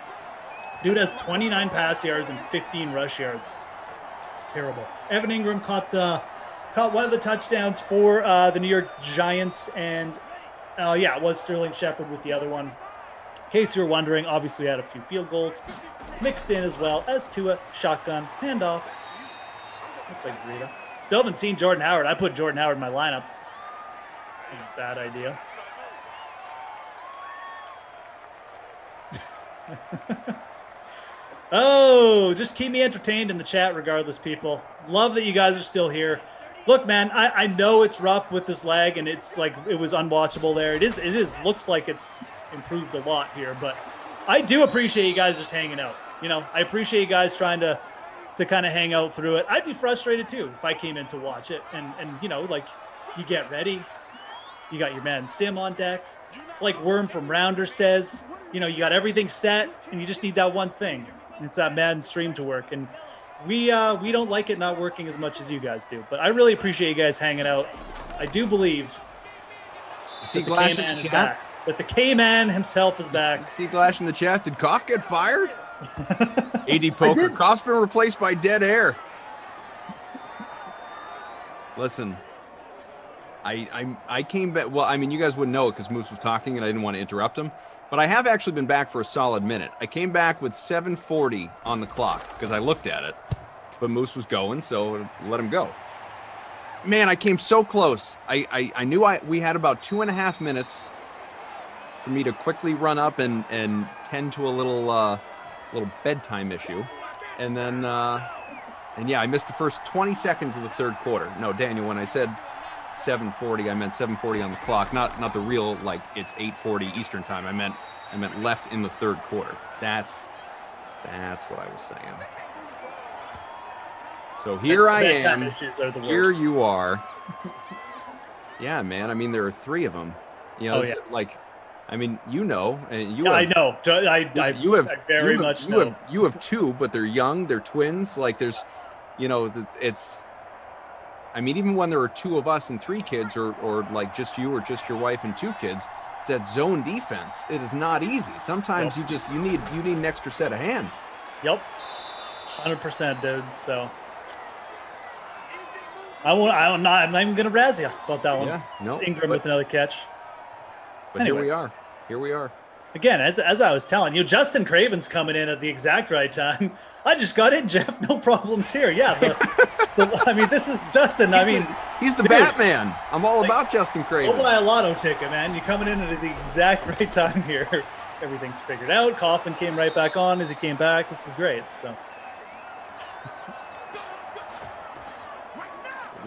Speaker 7: Dude has 29 pass yards and 15 rush yards. It's terrible. Evan Ingram caught one of the touchdowns for the New York Giants, and it was Sterling Shepard with the other one. In case you're wondering, obviously had a few field goals mixed in as well as Tua shotgun handoff. Looks like Rita. Still haven't seen Jordan Howard. I put Jordan Howard in my lineup. That's a bad idea. Oh, just keep me entertained in the chat regardless, people. Love that you guys are still here. Look, man, I know it's rough with this lag, and it's like it was unwatchable there. It is. Looks like it's improved a lot here, but I do appreciate you guys just hanging out. I appreciate you guys trying to kind of hang out through it. I'd be frustrated too if I came in to watch it, and like you get ready, you got your Madden Sim on deck. It's like Worm from Rounder says, you got everything set, and you just need that one thing. And it's that Madden stream to work, and we don't like it not working as much as you guys do. But I really appreciate you guys hanging out. I do believe
Speaker 20: See Glash in the chat?
Speaker 7: That the K-Man himself is back.
Speaker 20: See Glash in the chat? Did Koff get fired? AD Poker. Koff's been replaced by dead air. Listen, I came back. Well, I mean, you guys wouldn't know it because Moose was talking and I didn't want to interrupt him. But I have actually been back for a solid minute. I came back with 7:40 on the clock because I looked at it. But Moose was going, so let him go. Man, I came so close. I knew we had about 2.5 minutes for me to quickly run up and tend to a little bedtime issue. And then, I missed the first 20 seconds of the third quarter. No, Daniel, when I said 7:40, I meant 7:40 on the clock, not the real, like, it's 8:40 Eastern time. I meant left in the third quarter. That's what I was saying. So here I am. Here you are. Yeah, man. I mean, there are 3 of them. Like, I mean, and you. Yeah,
Speaker 7: I know. I very much know.
Speaker 20: You have 2, but they're young. They're twins. Like, there's, it's. I mean, even when there are 2 of us and 3 kids, or like just you or just your wife and 2 kids, it's that zone defense. It is not easy. Sometimes you need an extra set of hands.
Speaker 7: Yep, 100%, dude. So I'm not even gonna razz you about that one.
Speaker 20: Yeah, no.
Speaker 7: Ingram with another catch.
Speaker 20: But anyways, here we are.
Speaker 7: Again, as I was telling you, Justin Craven's coming in at the exact right time. I just got in, Jeff. No problems here. Yeah, I mean, this is Justin.
Speaker 20: He's the Batman. I'm all about Justin Craven.
Speaker 7: Go buy a lotto ticket, man. You're coming in at the exact right time here. Everything's figured out. Kaufman came right back on as he came back. This is great. So.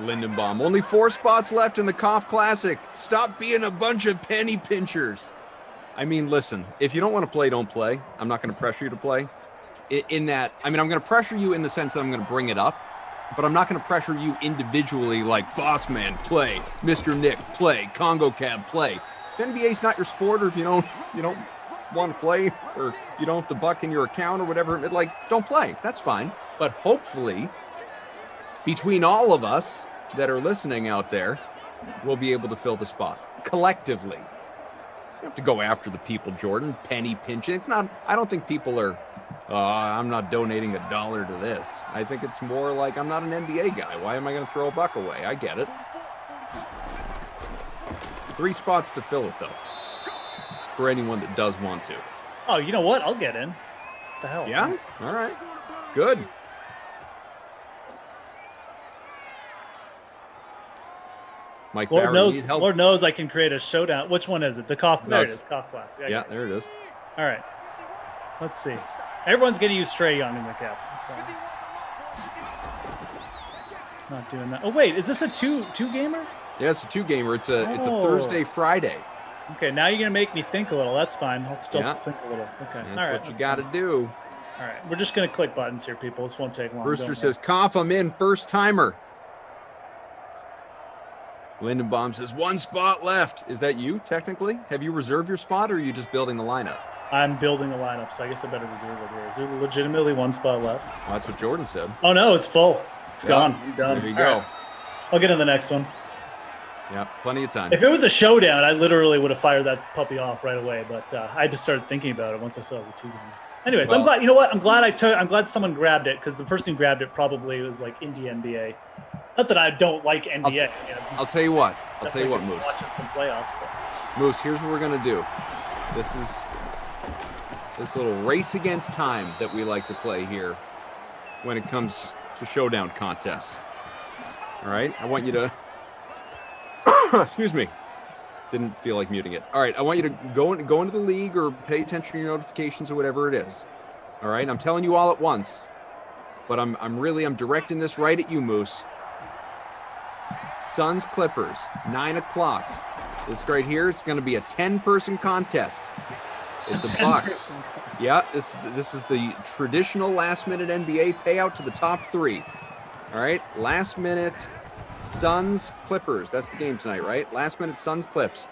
Speaker 20: Lindenbaum. Only 4 spots left in the Koff Classic. Stop being a bunch of penny pinchers. I mean, listen, if you don't want to play, don't play. I'm not going to pressure you to play. I'm going to pressure you in the sense that I'm going to bring it up, but I'm not going to pressure you individually like Boss Man, play, Mr. Nick, play, Congo Cab, play. If NBA's not your sport, or if you don't want to play, or you don't have the buck in your account or whatever, don't play. That's fine. But hopefully, between all of us that are listening out there, we'll be able to fill the spot collectively. You have to go after the people, Jordan. Penny pinching. It's not. I don't think people are. I'm not donating $1 to this. I think it's more like I'm not an NBA guy. Why am I going to throw $1 away? I get it. 3 spots to fill it though, for anyone that does want to.
Speaker 7: Oh, you know what? I'll get in. What the hell?
Speaker 20: Yeah. All right. Good. Mike
Speaker 7: Lord knows I can create a showdown. Which one is it? The Koff. There it is. Koff Class.
Speaker 20: Yeah, there it is.
Speaker 7: All right. Let's see. Everyone's going to use Stray Young in the cap. So. Not doing that. Oh wait, is this a two gamer?
Speaker 20: Yeah, it's a 2-gamer. It's a Thursday, Friday.
Speaker 7: Okay, now you're gonna make me think a little. That's fine. I'll still think a little. Okay,
Speaker 20: That's
Speaker 7: all right.
Speaker 20: what you got to do.
Speaker 7: All right, we're just gonna click buttons here, people. This won't take long.
Speaker 20: Brewster says, "Cough, I'm in, first timer." Lindenbaum says, "One spot left." Is that you, technically? Have you reserved your spot, or are you just building the lineup?
Speaker 7: I'm building a lineup, so I guess I better reserve it here. Is there legitimately one spot left?
Speaker 20: Well, that's what Jordan said.
Speaker 7: Oh, no, it's full. It's gone. I'm
Speaker 20: So
Speaker 7: done.
Speaker 20: there you
Speaker 7: All
Speaker 20: go.
Speaker 7: right. I'll get in the next one.
Speaker 20: Yeah, plenty of time.
Speaker 7: If it was a showdown, I literally would have fired that puppy off right away, but I just started thinking about it once I saw it was a 2-game. Anyways, I'm glad. You know what? I'm glad someone grabbed it, because the person who grabbed it probably was like indie NBA. Not that I don't like NBA.
Speaker 20: I'll tell you what. I'll tell you what, Moose.
Speaker 7: Watching some playoffs. But...
Speaker 20: Moose, here's what we're gonna do. This is this little race against time that we like to play here when it comes to showdown contests. All right, I want you to. Excuse me. Didn't feel like muting it. All right, I want you to go into the league or pay attention to your notifications or whatever it is. All right, I'm telling you all at once, but I'm directing this right at you, Moose. Suns Clippers, 9 o'clock. This right here, it's going to be a 10-person contest. It's a buck. Yeah, this is the traditional last-minute NBA payout to the top 3. All right, last minute Suns Clippers. That's the game tonight, right? Last minute Suns Clips.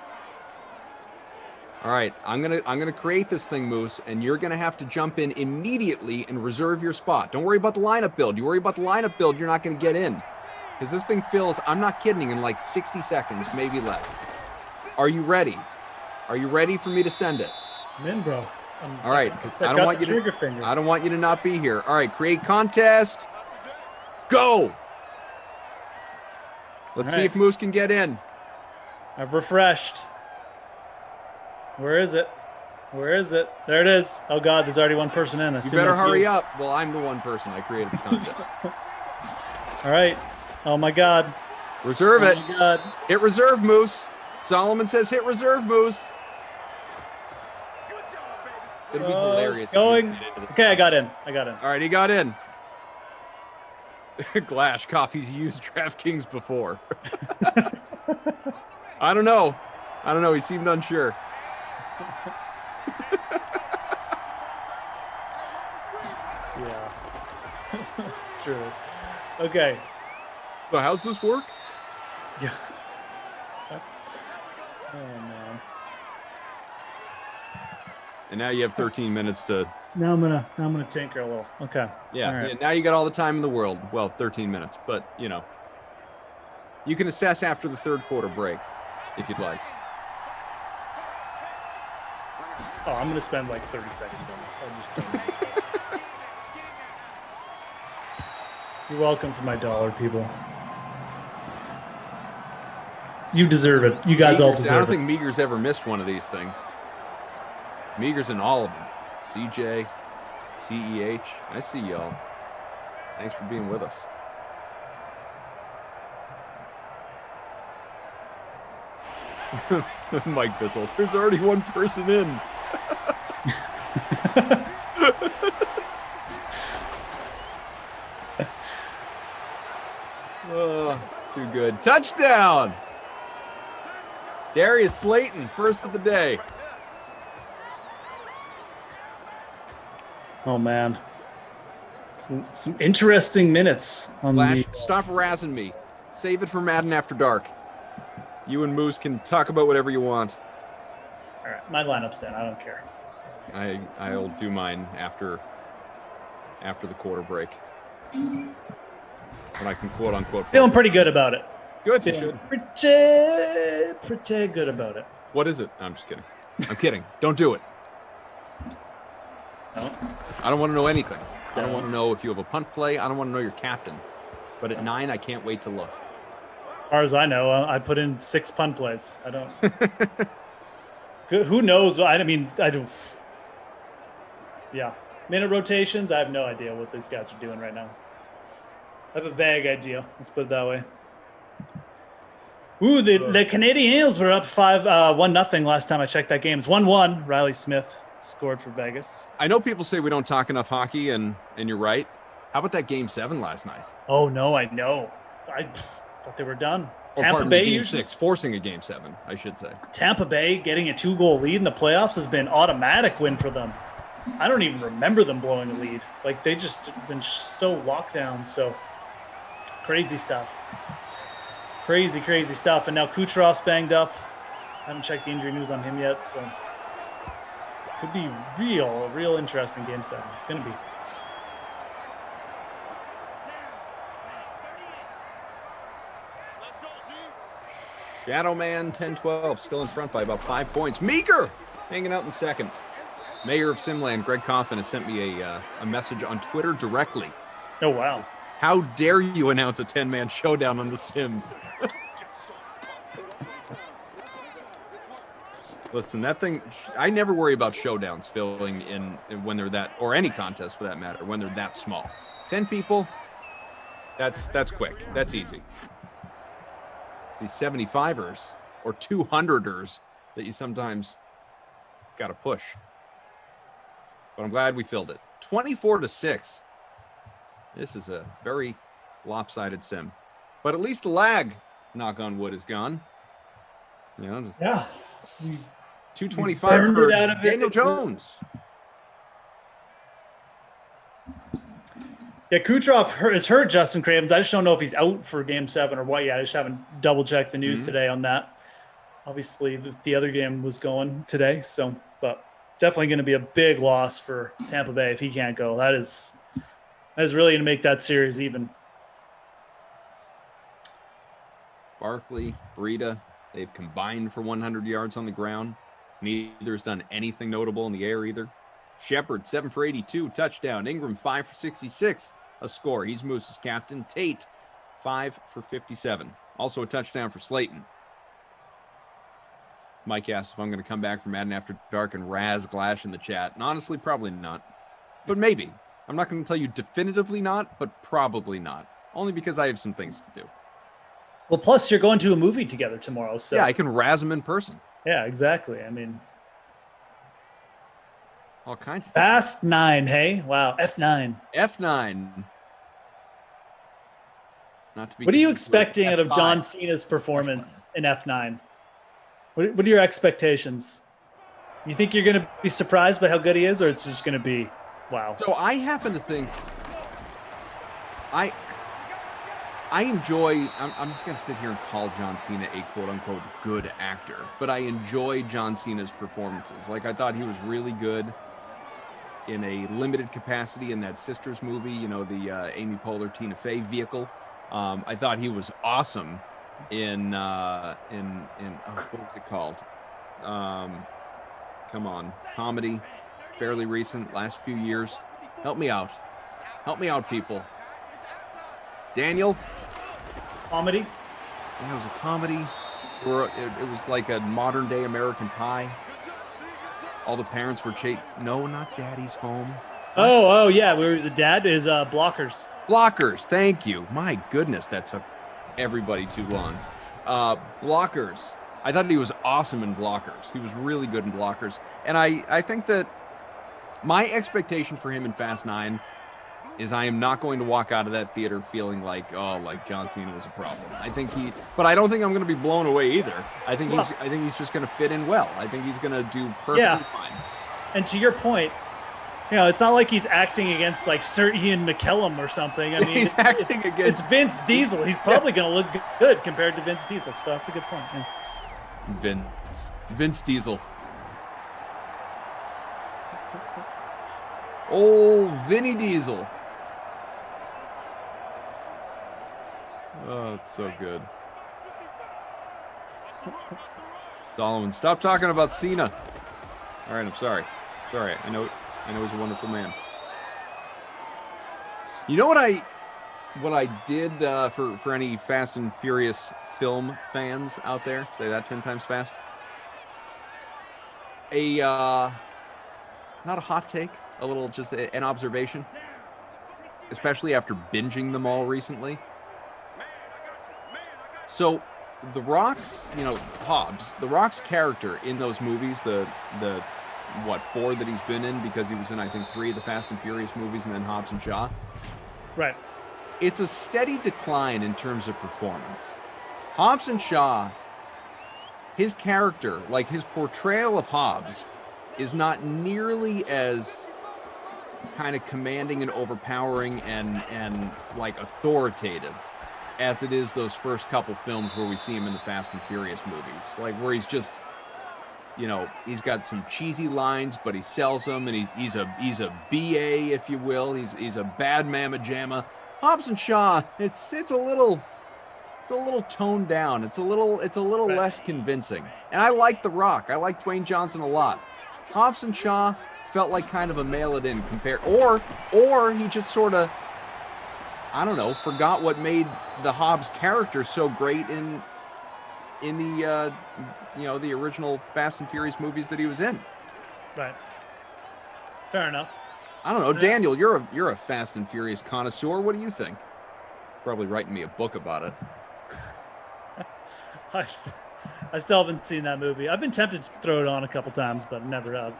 Speaker 20: All right, I'm gonna create this thing, Moose, and you're gonna have to jump in immediately and reserve your spot. Don't worry about the lineup build. You worry about the lineup build, you're not gonna get in, because this thing fills. I'm not kidding, in like 60 seconds, maybe less. Are you ready? Are you ready for me to send it?
Speaker 7: I'm in, bro.
Speaker 20: All right, I don't want you to not be here. All right, create contest. Go. Let's see if Moose can get in.
Speaker 7: I've refreshed. Where is it? Where is it? There it is. Oh God, there's already one person in.
Speaker 20: You better hurry up. Well, I'm the one person. I created the contest.
Speaker 7: All right. Oh my God.
Speaker 20: Reserve it.
Speaker 7: Oh my God.
Speaker 20: Hit reserve, Moose. Solomon says hit reserve, Moose. It'll be hilarious.
Speaker 7: Going. Okay, I got in. All
Speaker 20: right, he got in. Glash, Coffee's used DraftKings before. I don't know. He seemed unsure.
Speaker 7: Yeah. It's true. Okay.
Speaker 20: So how's this work?
Speaker 7: Yeah. Oh man.
Speaker 20: And now you have 13 minutes to.
Speaker 7: Now I'm gonna tinker a little. Okay.
Speaker 20: Yeah.
Speaker 7: All right.
Speaker 20: Yeah, now you got all the time in the world. Well, 13 minutes, but you can assess after the third quarter break if you'd like.
Speaker 7: Oh, I'm gonna spend like 30 seconds on this. I just don't. You're welcome for my dollar, people. You deserve it. You guys all deserve it.
Speaker 20: I don't think Meager's ever missed one of these things. Meager's in all of them. CJ, CEH. I see y'all. Thanks for being with us. Mike Bissell. There's already one person in. Oh, too good. Touchdown! Darius Slayton, first of the day.
Speaker 7: Oh man, some interesting minutes on
Speaker 20: Flash,
Speaker 7: the.
Speaker 20: stop razzing me. Save it for Madden After Dark. You and Moose can talk about whatever you want.
Speaker 7: All right, my lineup's in. I don't care.
Speaker 20: I'll do mine after the quarter break. When I can quote unquote.
Speaker 7: Feeling pretty good about it.
Speaker 20: Good. You
Speaker 7: Feeling
Speaker 20: should.
Speaker 7: pretty good about it.
Speaker 20: What is it? I'm just kidding. I'm kidding. Don't do it.
Speaker 7: No.
Speaker 20: I don't want to know anything. I don't want to know if you have a punt play. I don't want to know your captain. But at 9, I can't wait to look.
Speaker 7: As far as I know, I put in 6 punt plays. I don't. Who knows? I mean, I don't. Yeah, minute rotations. I have no idea what these guys are doing right now. I have a vague idea. Let's put it that way. Ooh, the Canadiens were up 1-0 last time I checked that game. It's 1-1. Riley Smith scored for Vegas.
Speaker 20: I know people say we don't talk enough hockey, and you're right. How about that Game 7 last night?
Speaker 7: Oh no, I know. Thought they were done.
Speaker 2: Or
Speaker 7: Tampa
Speaker 2: pardon me,
Speaker 7: Bay
Speaker 2: game
Speaker 7: usually
Speaker 2: 6, forcing a game 7, I should say.
Speaker 7: Tampa Bay getting a 2-goal lead in the playoffs has been automatic win for them. I don't even remember them blowing a lead. Like, they just been so locked down. So crazy stuff. Crazy stuff. And now Kucherov's banged up. I haven't checked the injury news on him yet, so could be a real interesting game 7. It's going to be.
Speaker 20: Shadow Man 10-12 still in front by about 5 points. Meeker hanging out in second. Mayor of Simland, Greg Coffin, has sent me a message on Twitter directly.
Speaker 7: Oh, wow.
Speaker 20: How dare you announce a 10-man showdown on The Sims? Listen, that thing, I never worry about showdowns filling in when they're that, or any contest for that matter, when they're that small. 10 people, that's quick. That's easy. These 75ers or 200ers that you sometimes got to push. But I'm glad we filled it. 24-6. This is a very lopsided sim. But at least the lag, knock on wood, is gone. You know, just 225 for Daniel Jones.
Speaker 7: Yeah, Kucherov is hurt, Justin Cravens. I just don't know if he's out for game 7 or what yet. I just haven't double-checked the news today on that. Obviously, the other game was going today, so but definitely going to be a big loss for Tampa Bay if he can't go. That is really going to make that series even.
Speaker 20: Barkley, Breida, they've combined for 100 yards on the ground. Neither has done anything notable in the air either. Shepard, 7 for 82, touchdown. Ingram, 5 for 66, a score. He's Moose's captain. Tate, 5 for 57. Also a touchdown for Slayton. Mike asks if I'm going to come back from Madden After Dark and razz Glash in the chat. And honestly, probably not. But maybe. I'm not going to tell you definitively not, but probably not. Only because I have some things to do.
Speaker 7: Well, plus you're going to a movie together tomorrow. So
Speaker 20: yeah, I can razz him in person.
Speaker 7: Yeah, exactly. I mean,
Speaker 20: all kinds of
Speaker 7: Fast 9, hey? Wow, F9.
Speaker 20: F9. Not to be
Speaker 7: What are you expecting out of John Cena's performance in F9? What are your expectations? You think you're going to be surprised by how good he is, or it's just going to be, wow?
Speaker 20: So I happen to think I enjoy, I'm not going to sit here and call John Cena a quote-unquote good actor, but I enjoy John Cena's performances. Like, I thought he was really good in a limited capacity in that Sisters movie, you know, the Amy Poehler, Tina Fey vehicle. I thought he was awesome in what was it called? Come on, comedy, fairly recent, last few years. Help me out, people. Daniel.
Speaker 7: Comedy.
Speaker 20: Yeah, it was a comedy. Or it was like a modern day American Pie. All the parents were no, not Daddy's Home.
Speaker 7: Oh yeah, where was the dad? Is Blockers.
Speaker 20: Blockers, thank you. My goodness, that took everybody too long. Blockers. I thought he was awesome in Blockers. He was really good in Blockers. And I think that my expectation for him in Fast 9 is I am not going to walk out of that theater feeling like, oh, like John Cena was a problem. But I don't think I'm going to be blown away either. I think he's just going to fit in well. I think he's going to do perfectly fine.
Speaker 7: And to your point, you know, it's not like he's acting against like Sir Ian McKellen or something. I mean,
Speaker 20: he's acting against.
Speaker 7: It's Vince Diesel. He's probably going to look good compared to Vince Diesel. So that's a good point. Yeah.
Speaker 20: Vince Diesel. Oh, Vinny Diesel. Oh, it's so good. Solomon, stop talking about Cena. All right, I'm sorry. I know he's a wonderful man. You know what I did for any Fast and Furious film fans out there? Say that 10 times fast. Not a hot take, a little just an observation, especially after binging them all recently. So The Rock's, Hobbs, The Rock's character in those movies, the 4 that he's been in, because he was in, I think, 3 of the Fast and Furious movies and then Hobbs and Shaw.
Speaker 7: Right.
Speaker 20: it's a steady decline in terms of performance. Hobbs and Shaw, his character, like his portrayal of Hobbs, is not nearly as kind of commanding and overpowering and like authoritative as it is those first couple films where we see him in the Fast and Furious movies, like where he's just, you know, he's got some cheesy lines, but he sells them, and he's a BA, if you will. He's a bad mamma jamma. Hobbs and Shaw, it's a little toned down. It's a little less convincing. And I like The Rock. I like Dwayne Johnson a lot. Hobbs and Shaw felt like kind of a mail it in compared, or he just sort of, I don't know, forgot what made the Hobbs character so great in the the original Fast and Furious movies that he was in.
Speaker 7: Right. Fair enough.
Speaker 20: I don't know, Daniel, you're a Fast and Furious connoisseur. What do you think? Probably writing me a book about it.
Speaker 7: I still haven't seen that movie. I've been tempted to throw it on a couple times, but never have.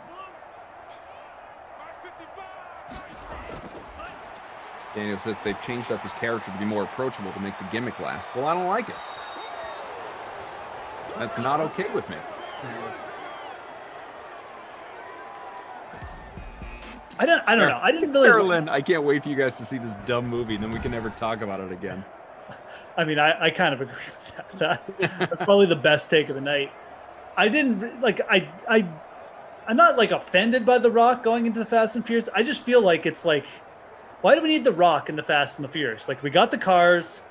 Speaker 20: Daniel says they've changed up his character to be more approachable to make the gimmick last. Well, I don't like it. That's not okay with me.
Speaker 7: I don't know. I didn't really.
Speaker 20: Carolyn, I can't wait for you guys to see this dumb movie, and then we can never talk about it again.
Speaker 7: I mean, I kind of agree with that. That's probably the best take of the night. I didn't like. I'm not like offended by The Rock going into the Fast and Furious. I just feel like it's like, why do we need The Rock in the Fast and the Furious? Like, we got the cars,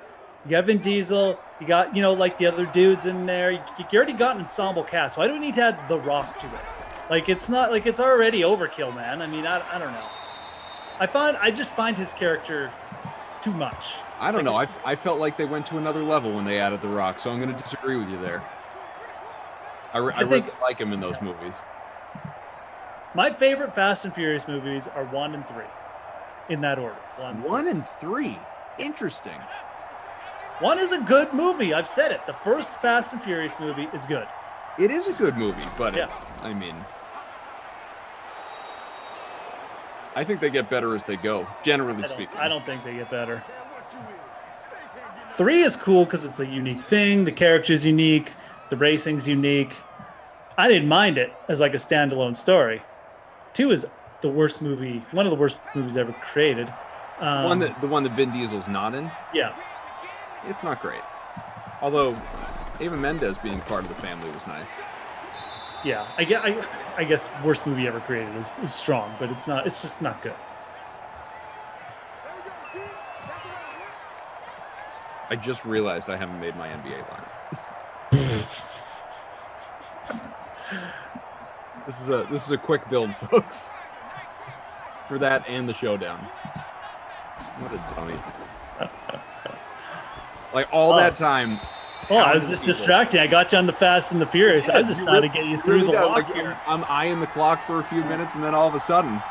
Speaker 7: you got Vin Diesel, you got, like the other dudes in there. You already got an ensemble cast. Why do we need to add The Rock to it? Like, it's not like it's already overkill, man. I mean, I don't know. I just find his character too much.
Speaker 20: I don't know. I felt like they went to another level when they added The Rock, so I'm going to disagree with you there. I really like him in those movies.
Speaker 7: My favorite Fast and Furious movies are 1 and 3, in that order.
Speaker 20: 1 and 3. Interesting.
Speaker 7: 1 is a good movie. I've said it. The first Fast and Furious movie is good.
Speaker 20: It is a good movie, but
Speaker 7: yes.
Speaker 20: I think they get better as they go, generally speaking.
Speaker 7: I don't think they get better. 3 is cool because it's a unique thing. The character's unique. The racing's unique. I didn't mind it as like a standalone story. 2 is the worst movie, one of the worst movies ever created.
Speaker 20: The one that Vin Diesel's not in?
Speaker 7: Yeah.
Speaker 20: It's not great. Although Eva Mendes being part of the family was nice.
Speaker 7: Yeah, I guess worst movie ever created is strong, but it's not. It's just not good.
Speaker 20: I just realized I haven't made my NBA lineup. This is a quick build, folks. For that and the showdown. What a dummy. Like all that time.
Speaker 7: Oh, I was just distracting. I got you on the Fast and the Furious. I was just trying to get you through the lock here.
Speaker 20: I'm eyeing the clock for a few minutes, and then all of a sudden,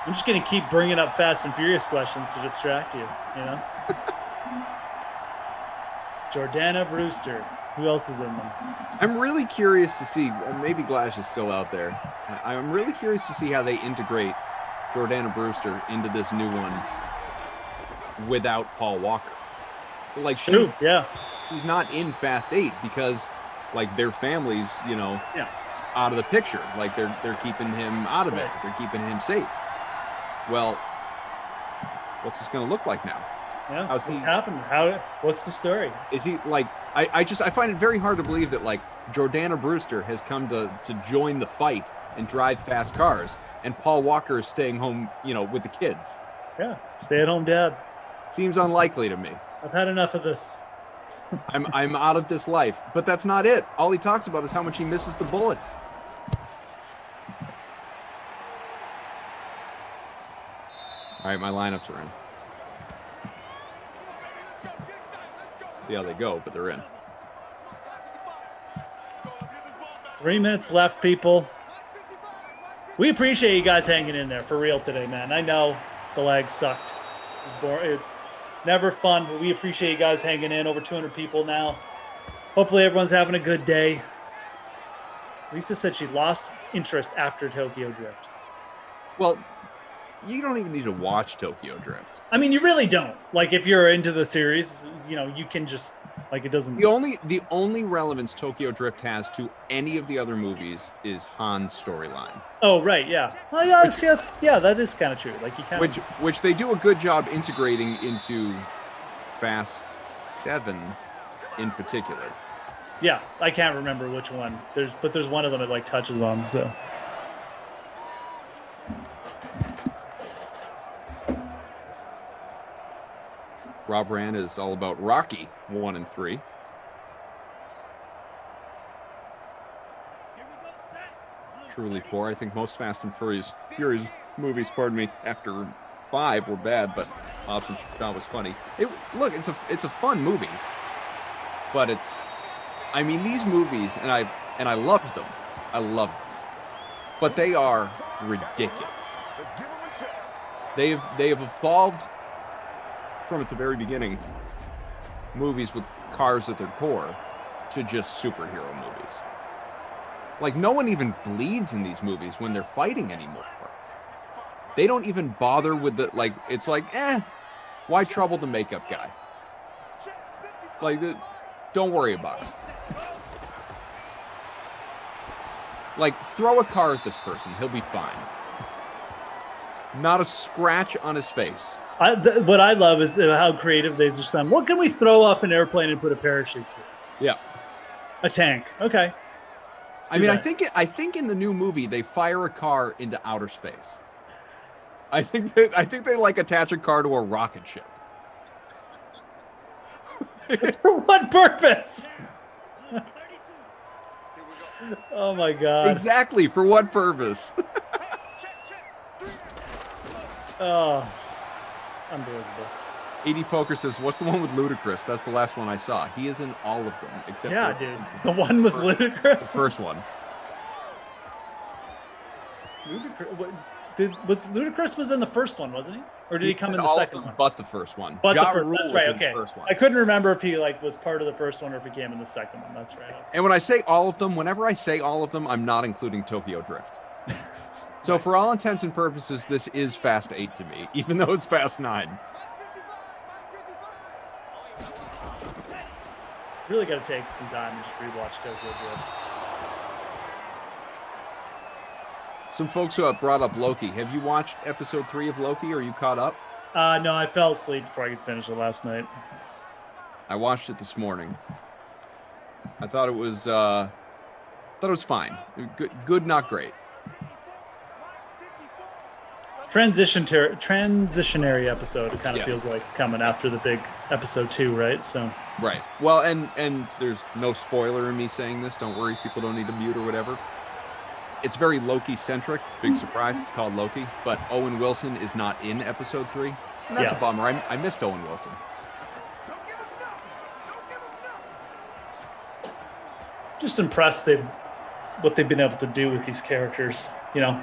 Speaker 7: I'm just gonna keep bringing up Fast and Furious questions to distract you. You know. Jordana Brewster. Who else is in them?
Speaker 20: I'm really curious to see. Maybe Glash is still out there. I'm really curious to see how they integrate Jordana Brewster into this new one without Paul Walker. Like she's not in Fast 8 because like their family's, out of the picture. Like they're keeping him out of it. They're keeping him safe. Well, what's this going to look like now?
Speaker 7: Yeah.
Speaker 20: How's he
Speaker 7: happened? What's the story?
Speaker 20: Is he like I find it very hard to believe that like Jordana Brewster has come to join the fight and drive fast cars, and Paul Walker is staying home, with the kids.
Speaker 7: Yeah, stay-at-home dad.
Speaker 20: Seems unlikely to me.
Speaker 7: I've had enough of this.
Speaker 20: I'm out of this life, but that's not it. All he talks about is how much he misses the bullets. All right, my lineups are in. See how they go, but they're in.
Speaker 7: 3 minutes left, people. We appreciate you guys hanging in there for real today, man. I know the legs sucked. It was boring. Never fun, but we appreciate you guys hanging in. Over 200 people now. Hopefully everyone's having a good day. Lisa said she lost interest after Tokyo Drift.
Speaker 20: Well, you don't even need to watch Tokyo Drift.
Speaker 7: I mean, you really don't. Like, if you're into the series, you can just, like, it doesn't.
Speaker 20: The only relevance Tokyo Drift has to any of the other movies is Han's storyline.
Speaker 7: Oh, right, yeah. Oh, yeah, that is kind of true. Like, you kind of.
Speaker 20: Which they do a good job integrating into Fast 7 in particular.
Speaker 7: Yeah, I can't remember which one. There's one of them it like touches on. So.
Speaker 20: Rob Rand is all about Rocky 1 and 3. Truly poor. I think most Fast and Furious movies, after 5 were bad, but Hobbs and Shaw was funny. It's a fun movie, but these movies, and I loved them. I loved them, but they are ridiculous. They have evolved from at the very beginning, movies with cars at their core, to just superhero movies. Like, no one even bleeds in these movies when they're fighting anymore. They don't even bother with it's like, why trouble the makeup guy? Like, don't worry about it. Like, throw a car at this person, he'll be fine. Not a scratch on his face.
Speaker 7: What I love is how creative they've just done. What can we throw off an airplane and put a parachute through?
Speaker 20: Yeah.
Speaker 7: A tank. Okay.
Speaker 20: I mean, I think in the new movie they fire a car into outer space. I think they like attach a car to a rocket ship.
Speaker 7: For what purpose? Oh my God.
Speaker 20: Exactly. For what purpose?
Speaker 7: Oh. Unbelievable.
Speaker 20: 80 Poker says, what's the one with Ludacris? That's the last one I saw. He is in all of them, except for
Speaker 7: dude. The one with Ludacris?
Speaker 20: The first one.
Speaker 7: Ludacris was in the first one, wasn't he? Or did he come in the second one?
Speaker 20: But the first one.
Speaker 7: But
Speaker 20: Ja
Speaker 7: that's
Speaker 20: Rule
Speaker 7: right,
Speaker 20: was in
Speaker 7: okay.
Speaker 20: the first one.
Speaker 7: I couldn't remember if he was part of the first one or if he came in the second one. That's right.
Speaker 20: And when I say all of them, whenever I say all of them, I'm not including Tokyo Drift. So for all intents and purposes, this is Fast 8 to me, even though it's Fast 9.
Speaker 7: Really got to take some time and just rewatch Tokyo Drift.
Speaker 20: Some folks who have brought up Loki. Have you watched episode 3 of Loki? Are you caught up?
Speaker 7: No, I fell asleep before I could finish it last night.
Speaker 20: I watched it this morning. I thought it was fine. Good, not great.
Speaker 7: Transitionary episode. It kind of feels like coming after the big episode 2, right? So
Speaker 20: right. Well, and there's no spoiler in me saying this. Don't worry, people don't need to mute or whatever. It's very Loki centric. Big surprise. It's called Loki, but Owen Wilson is not in episode 3, and that's a bummer. I missed Owen Wilson.
Speaker 7: Just impressed what they've been able to do with these characters.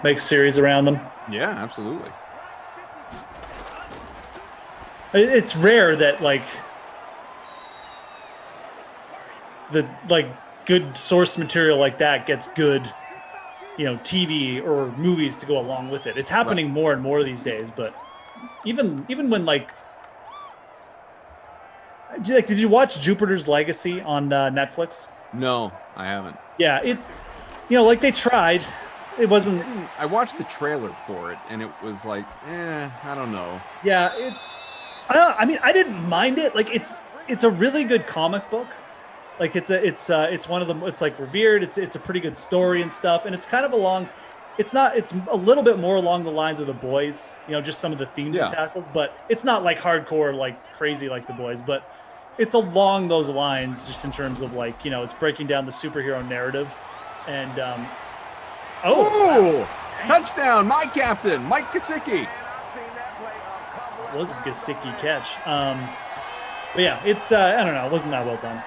Speaker 7: Make series around them.
Speaker 20: Yeah, absolutely.
Speaker 7: It's rare that good source material like that gets good, TV or movies to go along with it. It's happening more and more these days. But even when did you watch Jupiter's Legacy on Netflix?
Speaker 20: No, I haven't.
Speaker 7: Yeah, it's they tried. It wasn't.
Speaker 20: I watched the trailer for it, and it was like, I don't know.
Speaker 7: Yeah, I didn't mind it. It's a really good comic book. It's one of them. It's revered. It's a pretty good story and stuff, and it's kind of it's a little bit more along the lines of The Boys. Just some of the themes it tackles, but it's not hardcore, crazy like The Boys, but it's along those lines, just in terms of it's breaking down the superhero narrative, and.
Speaker 20: Touchdown, my captain, Mike Gesicki.
Speaker 7: Was a Gesicki catch. But yeah, it's, I don't know, it wasn't that well done.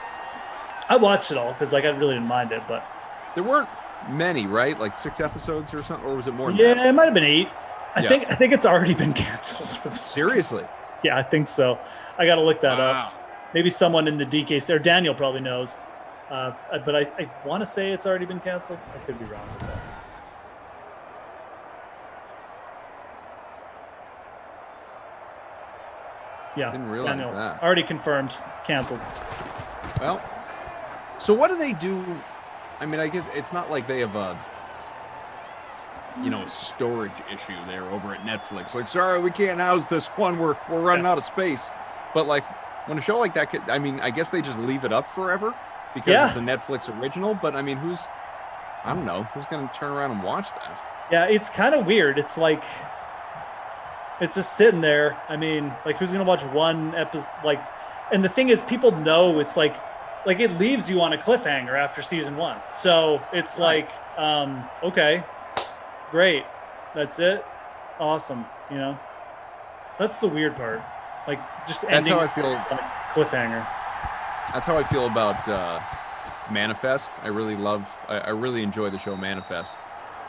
Speaker 7: I watched it all because I really didn't mind it, but.
Speaker 20: There weren't many, right? 6 episodes or something, or was it more than
Speaker 7: that?
Speaker 20: Yeah,
Speaker 7: it might have been 8. I think it's already been canceled for the
Speaker 20: Seriously?
Speaker 7: Yeah, I think so. I got to look that up. Maybe someone in the DK, or Daniel probably knows. But I want to say it's already been canceled. I could be wrong with that. Yeah.
Speaker 20: Didn't realize
Speaker 7: Daniel,
Speaker 20: that.
Speaker 7: already confirmed. Canceled.
Speaker 20: Well, so what do they do? I mean, I guess it's not like they have a storage issue there over at Netflix. Like, sorry, we can't house this one. We're running out of space. But like, when a show like that, I mean, I guess they just leave it up forever because it's a Netflix original. But I mean, I don't know, who's going to turn around and watch that?
Speaker 7: Yeah, it's kind of weird. It's like, it's just sitting there. I mean, like, who's going to watch one episode? Like, and the thing is, people know it's like it leaves you on a cliffhanger after season 1. So it's like, okay, great. That's it. Awesome. That's the weird part. Like, just ending.
Speaker 20: That's how I feel.
Speaker 7: On a cliffhanger.
Speaker 20: That's how I feel about Manifest. I really enjoy the show Manifest,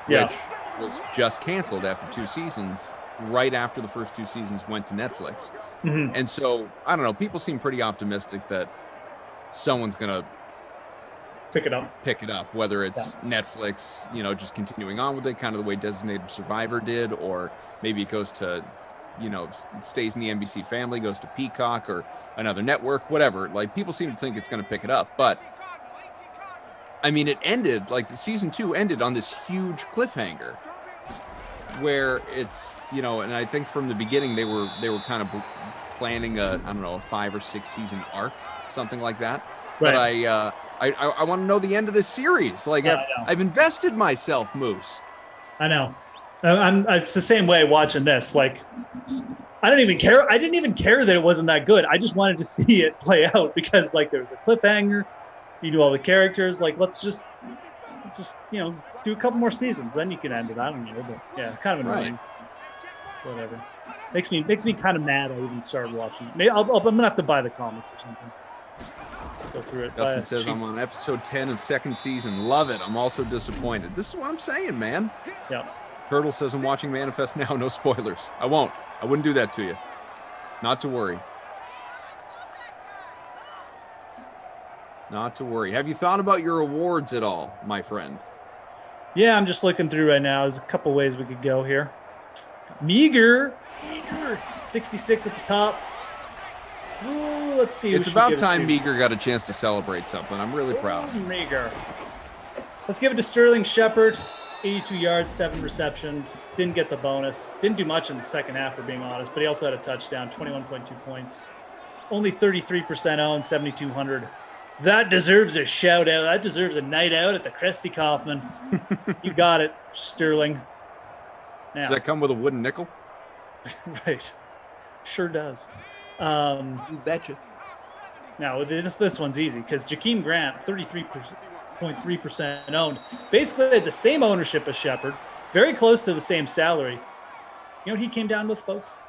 Speaker 20: which was just canceled after 2 seasons, right after the first 2 seasons went to Netflix.
Speaker 7: Mm-hmm.
Speaker 20: And so, I don't know, people seem pretty optimistic that someone's going to
Speaker 7: pick it up,
Speaker 20: whether it's Netflix, just continuing on with it, kind of the way Designated Survivor did, or maybe it goes to, stays in the NBC family, goes to Peacock or another network, whatever. Like, people seem to think it's going to pick it up. But, I mean, it ended, like, the season 2 ended on this huge cliffhanger where it's, and I think from the beginning they were kind of planning a 5 or 6 season arc, something like that. Right. But I want to know the end of this series. Like, I've invested myself, Moose.
Speaker 7: I know. It's the same way watching this. Like, I don't even care. I didn't even care that it wasn't that good. I just wanted to see it play out because, like, there was a cliffhanger. You do all the characters. Like, let's just do a couple more seasons. Then you can end it. I don't know. But yeah, kind of annoying. Right. Whatever. Makes me kind of mad. I even started watching it. Maybe I'm gonna have to buy the comics or something. Go through it.
Speaker 20: Justin says, I'm on episode 10 of 2nd season. Love it. I'm also disappointed. This is what I'm saying, man.
Speaker 7: Yeah.
Speaker 20: Turtle says, I'm watching Manifest now. No spoilers. I won't. I wouldn't do that to you. Not to worry. Not to worry. Have you thought about your awards at all, my friend?
Speaker 7: Yeah, I'm just looking through right now. There's a couple ways we could go here. Meager. 66 at the top. Ooh, let's see.
Speaker 20: It's about time Meager got a chance to celebrate something. I'm really proud of him.
Speaker 7: Meager. Let's give it to Sterling Shepard. 82 yards, 7 receptions. Didn't get the bonus. Didn't do much in the second half, for being honest, but he also had a touchdown, 21.2 points. Only 33% owned, 7,200. That deserves a shout out. That deserves a night out at the Krusty Kaufman. You got it, Sterling. Now,
Speaker 20: does that come with a wooden nickel?
Speaker 7: Right. Sure does.
Speaker 20: You betcha.
Speaker 7: Now, this one's easy because Jakeem Grant, 33.3% owned. Basically had the same ownership as Shepard. Very close to the same salary. You know what he came down with, folks?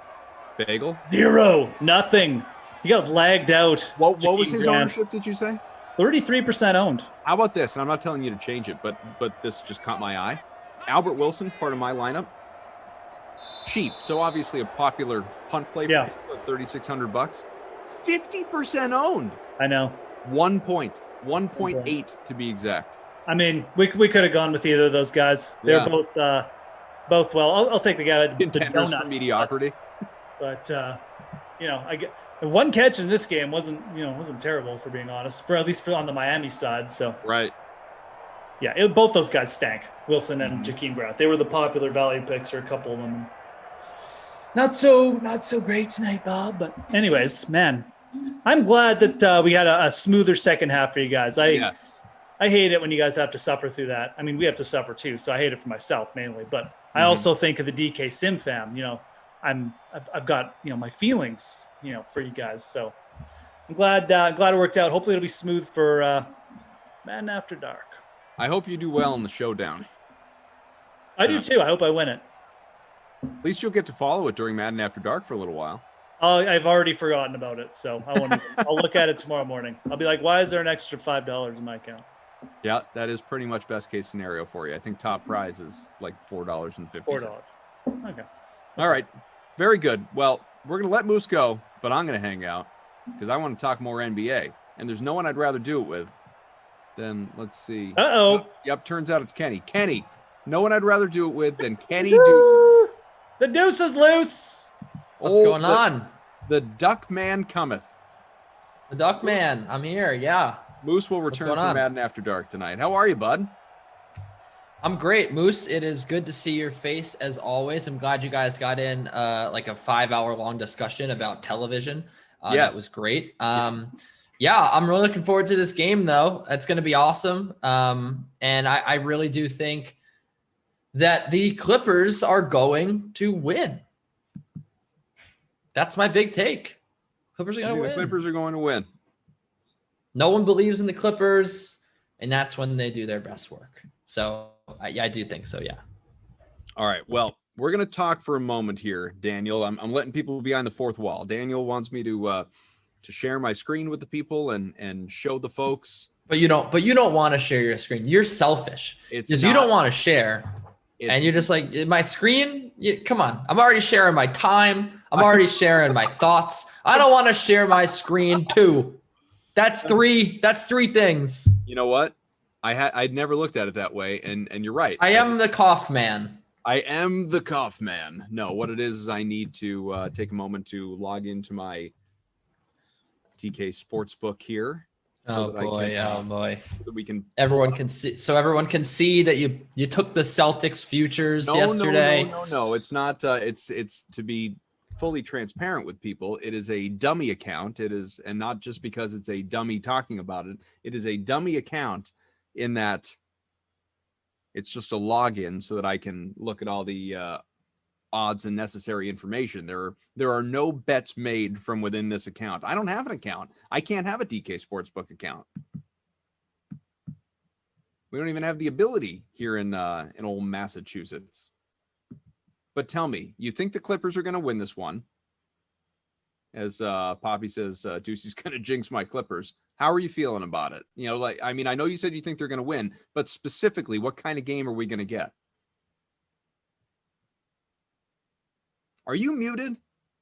Speaker 20: Bagel?
Speaker 7: 0. Nothing. He got lagged out.
Speaker 20: What was his ownership, did you say?
Speaker 7: 33% owned.
Speaker 20: How about this? And I'm not telling you to change it, but this just caught my eye. Albert Wilson, part of my lineup. Cheap. So obviously a popular punt play for $3,600. 50% owned.
Speaker 7: I know.
Speaker 20: 1 point. 1.8 to be exact.
Speaker 7: I mean, we could have gone with either of those guys. They're both well. I'll take the guy with the
Speaker 20: contenders for mediocrity.
Speaker 7: But I get one catch in this game wasn't terrible, for being honest. For at least on the Miami side. So
Speaker 20: right.
Speaker 7: Yeah, both those guys stank. Wilson and Jakeem Grant. They were the popular value picks, or a couple of them. Not so great tonight, Bob. But anyways, man, I'm glad that we had a smoother second half for you guys. I hate it when you guys have to suffer through that. I mean, we have to suffer too, so I hate it for myself mainly. But I also think of the DK Sim fam. I've got my feelings for you guys. So I'm glad it worked out. Hopefully it'll be smooth for Madden After Dark.
Speaker 20: I hope you do well in the showdown.
Speaker 7: I do too. I hope I win it.
Speaker 20: At least you'll get to follow it during Madden After Dark for a little while.
Speaker 7: I've already forgotten about it, so I won't. I'll look at it tomorrow morning. I'll be like, why is there an extra $5 in my account?
Speaker 20: Yeah, that is pretty much best case scenario for you. I think top prize is like $4.50.
Speaker 7: $4. Okay.
Speaker 20: All right. Very good. Well, we're going to let Moose go, but I'm going to hang out because I want to talk more NBA. And there's no one I'd rather do it with than, let's see.
Speaker 7: Uh-oh.
Speaker 20: Yep, turns out it's Kenny. Kenny, no one I'd rather do it with than Kenny Deuce.
Speaker 7: The deuce is loose.
Speaker 14: What's going on?
Speaker 20: The Duck Man cometh.
Speaker 14: The Duck Man, I'm here. Yeah.
Speaker 20: Moose will return for Madden After Dark tonight. How are you, bud?
Speaker 14: I'm great, Moose. It is good to see your face as always. I'm glad you guys got in like a 5-hour long discussion about television.
Speaker 20: Yes.
Speaker 14: That was great. Yeah, I'm really looking forward to this game, though. It's going to be awesome. And I really do think that the Clippers are going to win. That's my big take. Clippers are going to win.
Speaker 20: The Clippers are going to win.
Speaker 14: No one believes in the Clippers, and that's when they do their best work. So, I do think so, yeah.
Speaker 20: All right, well, we're going to talk for a moment here, Daniel. I'm letting people behind the fourth wall. Daniel wants me to share my screen with the people and show the folks.
Speaker 14: But you don't want to share your screen. You're selfish. Because you don't want to share. And you're just like, my screen? Come on. I'm already sharing my time. I'm already sharing my thoughts. I don't want to share my screen too. That's three things.
Speaker 20: You know what? I'd never looked at it that way, and you're right.
Speaker 14: I am the cough man.
Speaker 20: I am the cough man. No, what it is I need to take a moment to log into my TK Sportsbook here.
Speaker 14: So boy.
Speaker 20: So that we can.
Speaker 14: Everyone can see. So everyone can see that you took the Celtics futures yesterday.
Speaker 20: No. It's not. It's to be fully transparent with people. It is a dummy account. It is, and not just because it's a dummy talking about it. It is a dummy account in that it's just a login so that I can look at all the odds and necessary information. There are no bets made from within this account. I don't have an account. I can't have a DK Sportsbook account. We don't even have the ability here in old Massachusetts. But tell me, you think the Clippers are going to win this one? As Poppy says, Ducey's going to jinx my Clippers. How are you feeling about it? You know, like, I mean, I know you said you think they're going to win, but specifically, what kind of game are we going to get? Are you muted?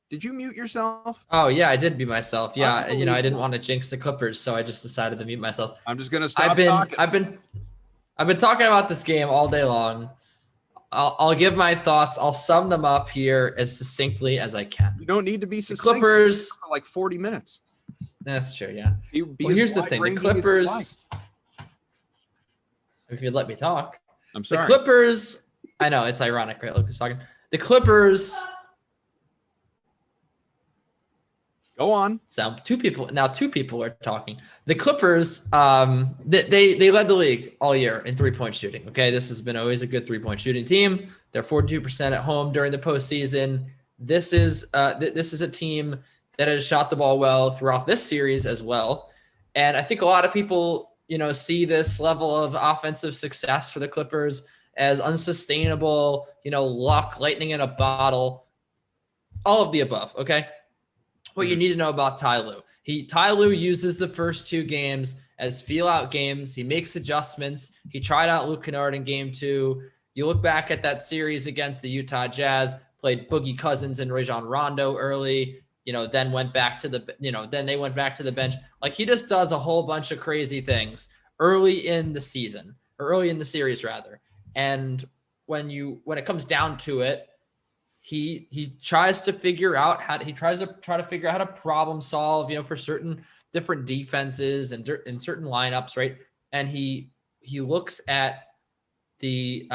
Speaker 20: Did you mute yourself?
Speaker 14: Oh yeah, I did mute myself. Yeah, I didn't want to jinx the Clippers, so I just decided to mute myself.
Speaker 20: I'm just going to stop talking.
Speaker 14: I've been talking about this game all day long. I'll give my thoughts. I'll sum them up here as succinctly as I can.
Speaker 20: You don't need to be succinct.
Speaker 14: The Clippers
Speaker 20: for like 40 minutes.
Speaker 14: That's true, yeah. Well, here's the thing. The Clippers, if you'd let me talk.
Speaker 20: I'm sorry.
Speaker 14: The Clippers, I know, it's ironic, right? Lucas talking. The Clippers.
Speaker 20: Go on.
Speaker 14: So two people are talking. The Clippers, they led the league all year in 3-point shooting. Okay, this has been always a good 3-point shooting team. They're 42% at home during the postseason. This is a team that has shot the ball well throughout this series as well. And I think a lot of people, see this level of offensive success for the Clippers as unsustainable, luck, lightning in a bottle, all of the above. Okay. What you need to know about Ty Lue. Ty Lue uses the first two games as feel-out games. He makes adjustments. He tried out Luke Kennard in game 2. You look back at that series against the Utah Jazz, played Boogie Cousins and Rajon Rondo early, then went back to then they went back to the bench. Like, he just does a whole bunch of crazy things early in the season, or early in the series rather. And when it comes down to it, he tries to figure out how to problem solve, for certain different defenses and in certain lineups, right? And he looks at the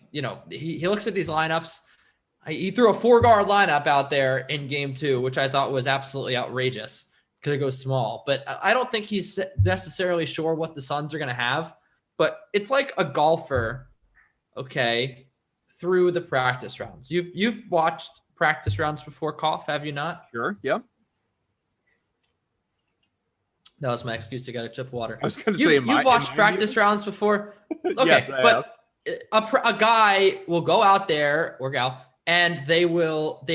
Speaker 14: he looks at these lineups. He threw a 4-guard lineup out there in game 2, which I thought was absolutely outrageous. Could have go small, but I don't think he's necessarily sure what the Suns are going to have. But it's like a golfer, okay, through the practice rounds. You've watched practice rounds before, Koff, have you not?
Speaker 20: Sure. Yep.
Speaker 14: That was my excuse to get a chip of water.
Speaker 20: I was going to say,
Speaker 14: you've watched practice rounds before. Okay,
Speaker 20: yes,
Speaker 14: but a guy will go out there or gal, and they will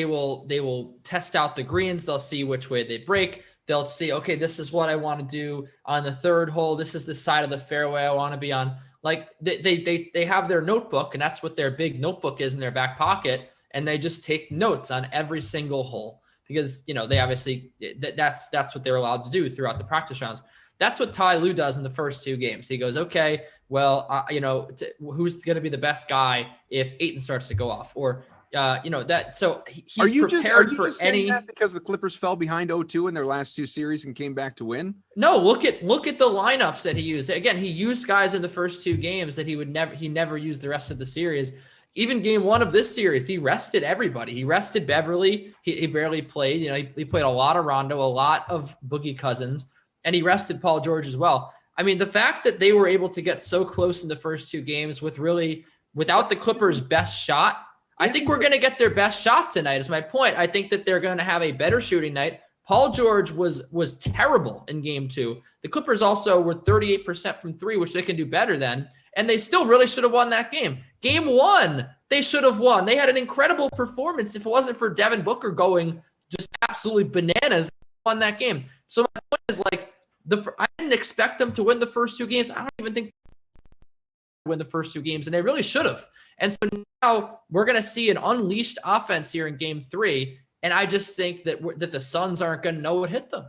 Speaker 14: test out the greens. They'll see which way they break. They'll see, okay, this is what I want to do on the third hole. This is the side of the fairway I want to be on. Like, they have their notebook, and that's what their big notebook is in their back pocket, and they just take notes on every single hole because they obviously that's what they're allowed to do throughout the practice rounds. That's what Ty Lue does in the first 2 games. He goes, okay, well, who's going to be the best guy if Ayton starts to go off, or
Speaker 20: He's
Speaker 6: are you
Speaker 20: prepared
Speaker 6: just
Speaker 20: for
Speaker 6: saying
Speaker 20: any.
Speaker 6: that because the Clippers fell behind 0-2 in their last 2 series and came back to win?
Speaker 14: No, look at the lineups that he used. Again, he used guys in the first 2 games that he never used the rest of the series. Even game 1 of this series, he rested everybody. He rested Beverly. He barely played. He played a lot of Rondo, a lot of Boogie Cousins, and he rested Paul George as well. I mean, the fact that they were able to get so close in the first 2 games without the Clippers' best shot, I think we're going to get their best shot tonight is my point. I think that they're going to have a better shooting night. Paul George was terrible in game 2. The Clippers also were 38% from 3, which they can do better than, and they still really should have won that game. Game 1, they should have won. They had an incredible performance. If it wasn't for Devin Booker going just absolutely bananas, they won that game. So my point is I didn't expect them to win the first 2 games. I don't even think they win the first 2 games, and they really should have. And so now we're going to see an unleashed offense here in game 3. And I just think that the Suns aren't going to know what hit them.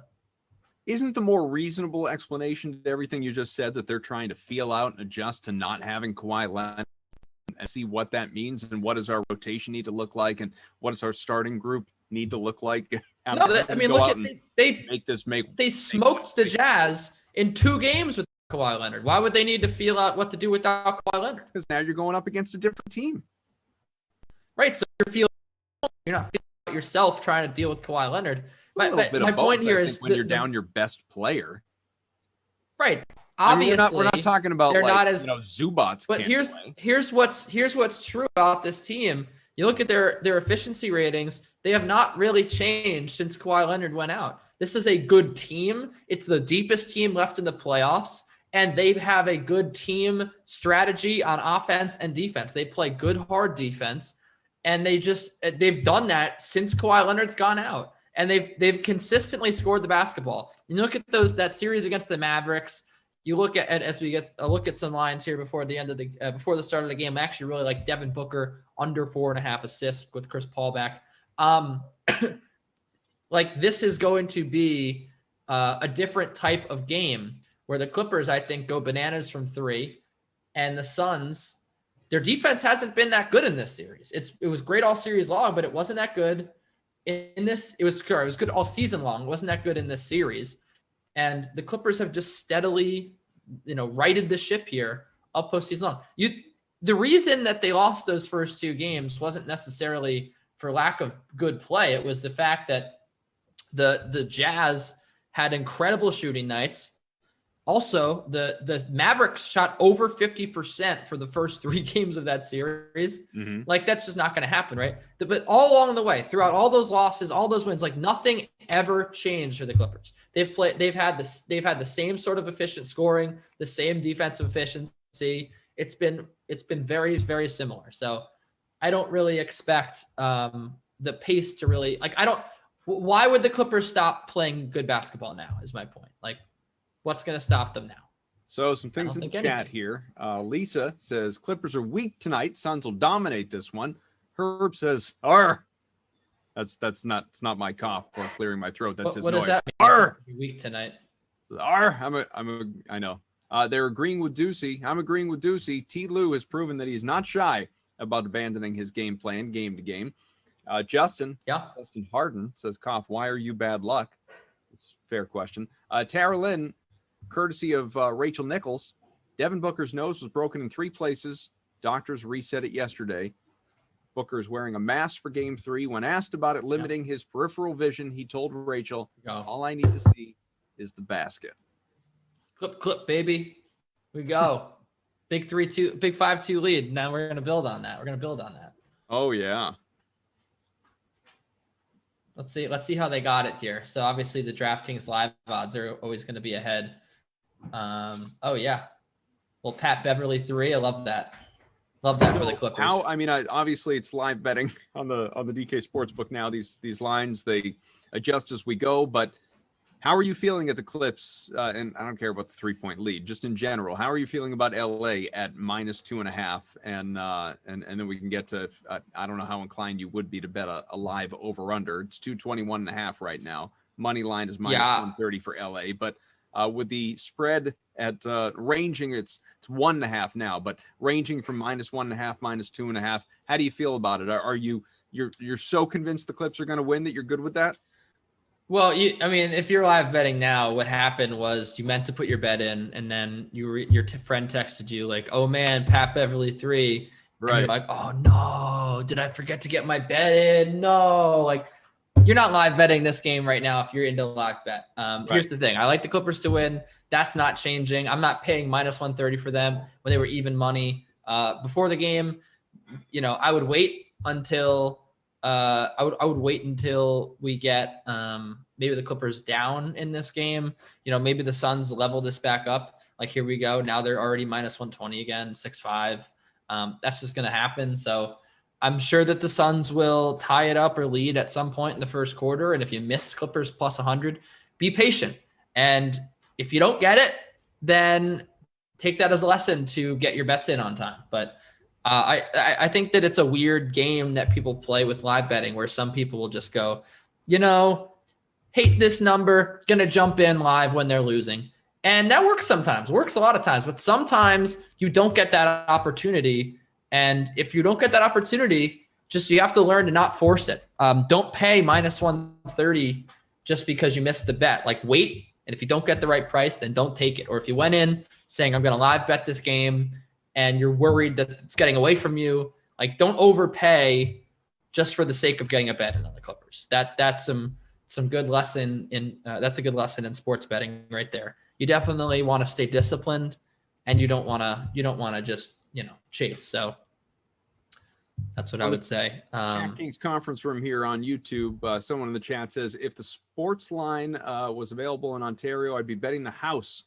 Speaker 20: Isn't the more reasonable explanation to everything you just said that they're trying to feel out and adjust to not having Kawhi Leonard and see what that means and what does our rotation need to look like and what does our starting group need to look like?
Speaker 14: They smoked the Jazz in 2 games with Kawhi Leonard. Why would they need to feel out what to do without Kawhi Leonard?
Speaker 20: Because now you're going up against a different team.
Speaker 14: Right. So you're not feeling out yourself trying to deal with Kawhi Leonard.
Speaker 20: My point here is when you're down your best player.
Speaker 14: Right. Obviously,
Speaker 20: we're not talking about Zubats.
Speaker 14: But here's what's true about this team. You look at their efficiency ratings, they have not really changed since Kawhi Leonard went out. This is a good team. It's the deepest team left in the playoffs, and they have a good team strategy on offense and defense. They play good, hard defense, and they've done that since Kawhi Leonard's gone out. And they've consistently scored the basketball. You look at that series against the Mavericks. You look at as we get a look at some lines here before the end of before the start of the game. I actually really like Devin Booker under 4.5 assists with Chris Paul back. This is going to be a different type of game where the Clippers, I think, go bananas from 3, and the Suns, their defense hasn't been that good in this series. It was great all series long, but it wasn't that good. In this, it was good all season long. It wasn't that good in this series. And the Clippers have just steadily, righted the ship here all postseason long. The reason that they lost those first 2 games wasn't necessarily for lack of good play. It was the fact that the Jazz had incredible shooting nights. Also, the Mavericks shot over 50% for the first 3 games of that series.
Speaker 20: Mm-hmm.
Speaker 14: That's just not going to happen, right? But all along the way, throughout all those losses, all those wins, nothing ever changed for the Clippers. They've had the same sort of efficient scoring, the same defensive efficiency. It's been very, very similar. So I don't really expect the pace to really why would the Clippers stop playing good basketball now is my point. What's going to stop them now?
Speaker 20: So some things in the chat here. Lisa says, Clippers are weak tonight. Suns will dominate this one. Herb says, "Arr." It's not my cough or clearing my throat. That's his noise.
Speaker 14: Does that mean?
Speaker 20: Arr.
Speaker 14: Weak tonight.
Speaker 20: So, Arr. I know. They're agreeing with Ducey. I'm agreeing with Ducey. T. Lou has proven that he's not shy about abandoning his game plan game to game. Justin Harden says, "Cough, why are you bad luck?" It's a fair question. Tara Lynn, courtesy of Rachel Nichols, Devin Booker's nose was broken in 3 places. Doctors reset it yesterday. Booker is wearing a mask for game 3. When asked about it limiting his peripheral vision, he told Rachel, all I need to see is the basket.
Speaker 14: Clip, baby. We go. Big 5-2 lead. Now we're going to build on that.
Speaker 20: Oh, yeah.
Speaker 14: Let's see how they got it here. So obviously the DraftKings live odds are always going to be ahead. Oh yeah. Well, Pat Beverly 3. I love that. Love that for the Clippers.
Speaker 20: Obviously it's live betting on the DK Sportsbook now. These lines, they adjust as we go, but how are you feeling at the Clips? And I don't care about the 3-point lead, just in general. How are you feeling about LA at -2.5? And then we can get to, I don't know how inclined you would be to bet a live over under. It's 221.5 right now. Money line is -130 for LA, but with the spread at ranging, it's 1.5 now, but ranging from -1.5, -2.5. How do you feel about it? Are you you're so convinced the Clips are going to win that you're good with that?
Speaker 14: Well, I mean, if you're live betting now, what happened was you meant to put your bet in, and then your friend texted you like, "Oh man, Pat Beverly 3."
Speaker 20: Right.
Speaker 14: And you're like, "Oh no, did I forget to get my bet in?" No, like you're not live betting this game right now if you're into live bet. Here's the thing: I like the Clippers to win. That's not changing. I'm not paying -130 for them when they were even money before the game. I would wait until. I would wait until we get maybe the Clippers down in this game. Maybe the Suns level this back up. Like, here we go. Now they're already -120 again, 6-5. That's just going to happen. So I'm sure that the Suns will tie it up or lead at some point in the first quarter. And if you missed Clippers +100, be patient. And if you don't get it, then take that as a lesson to get your bets in on time. But I think that it's a weird game that people play with live betting where some people will just go, hate this number, going to jump in live when they're losing. And that works sometimes, works a lot of times, but sometimes you don't get that opportunity. And if you don't get that opportunity, you have to learn to not force it. Don't pay -130 just because you missed the bet. Like, wait. And if you don't get the right price, then don't take it. Or if you went in saying, I'm going to live bet this game, and you're worried that it's getting away from you, like, don't overpay just for the sake of getting a bet in on the Clippers. That's some good lesson in that's a good lesson in sports betting right there. You definitely want to stay disciplined, and you don't want to just chase. So that's what I would say.
Speaker 20: DraftKings conference room here on YouTube. Someone in the chat says, if the sports line was available in Ontario, I'd be betting the house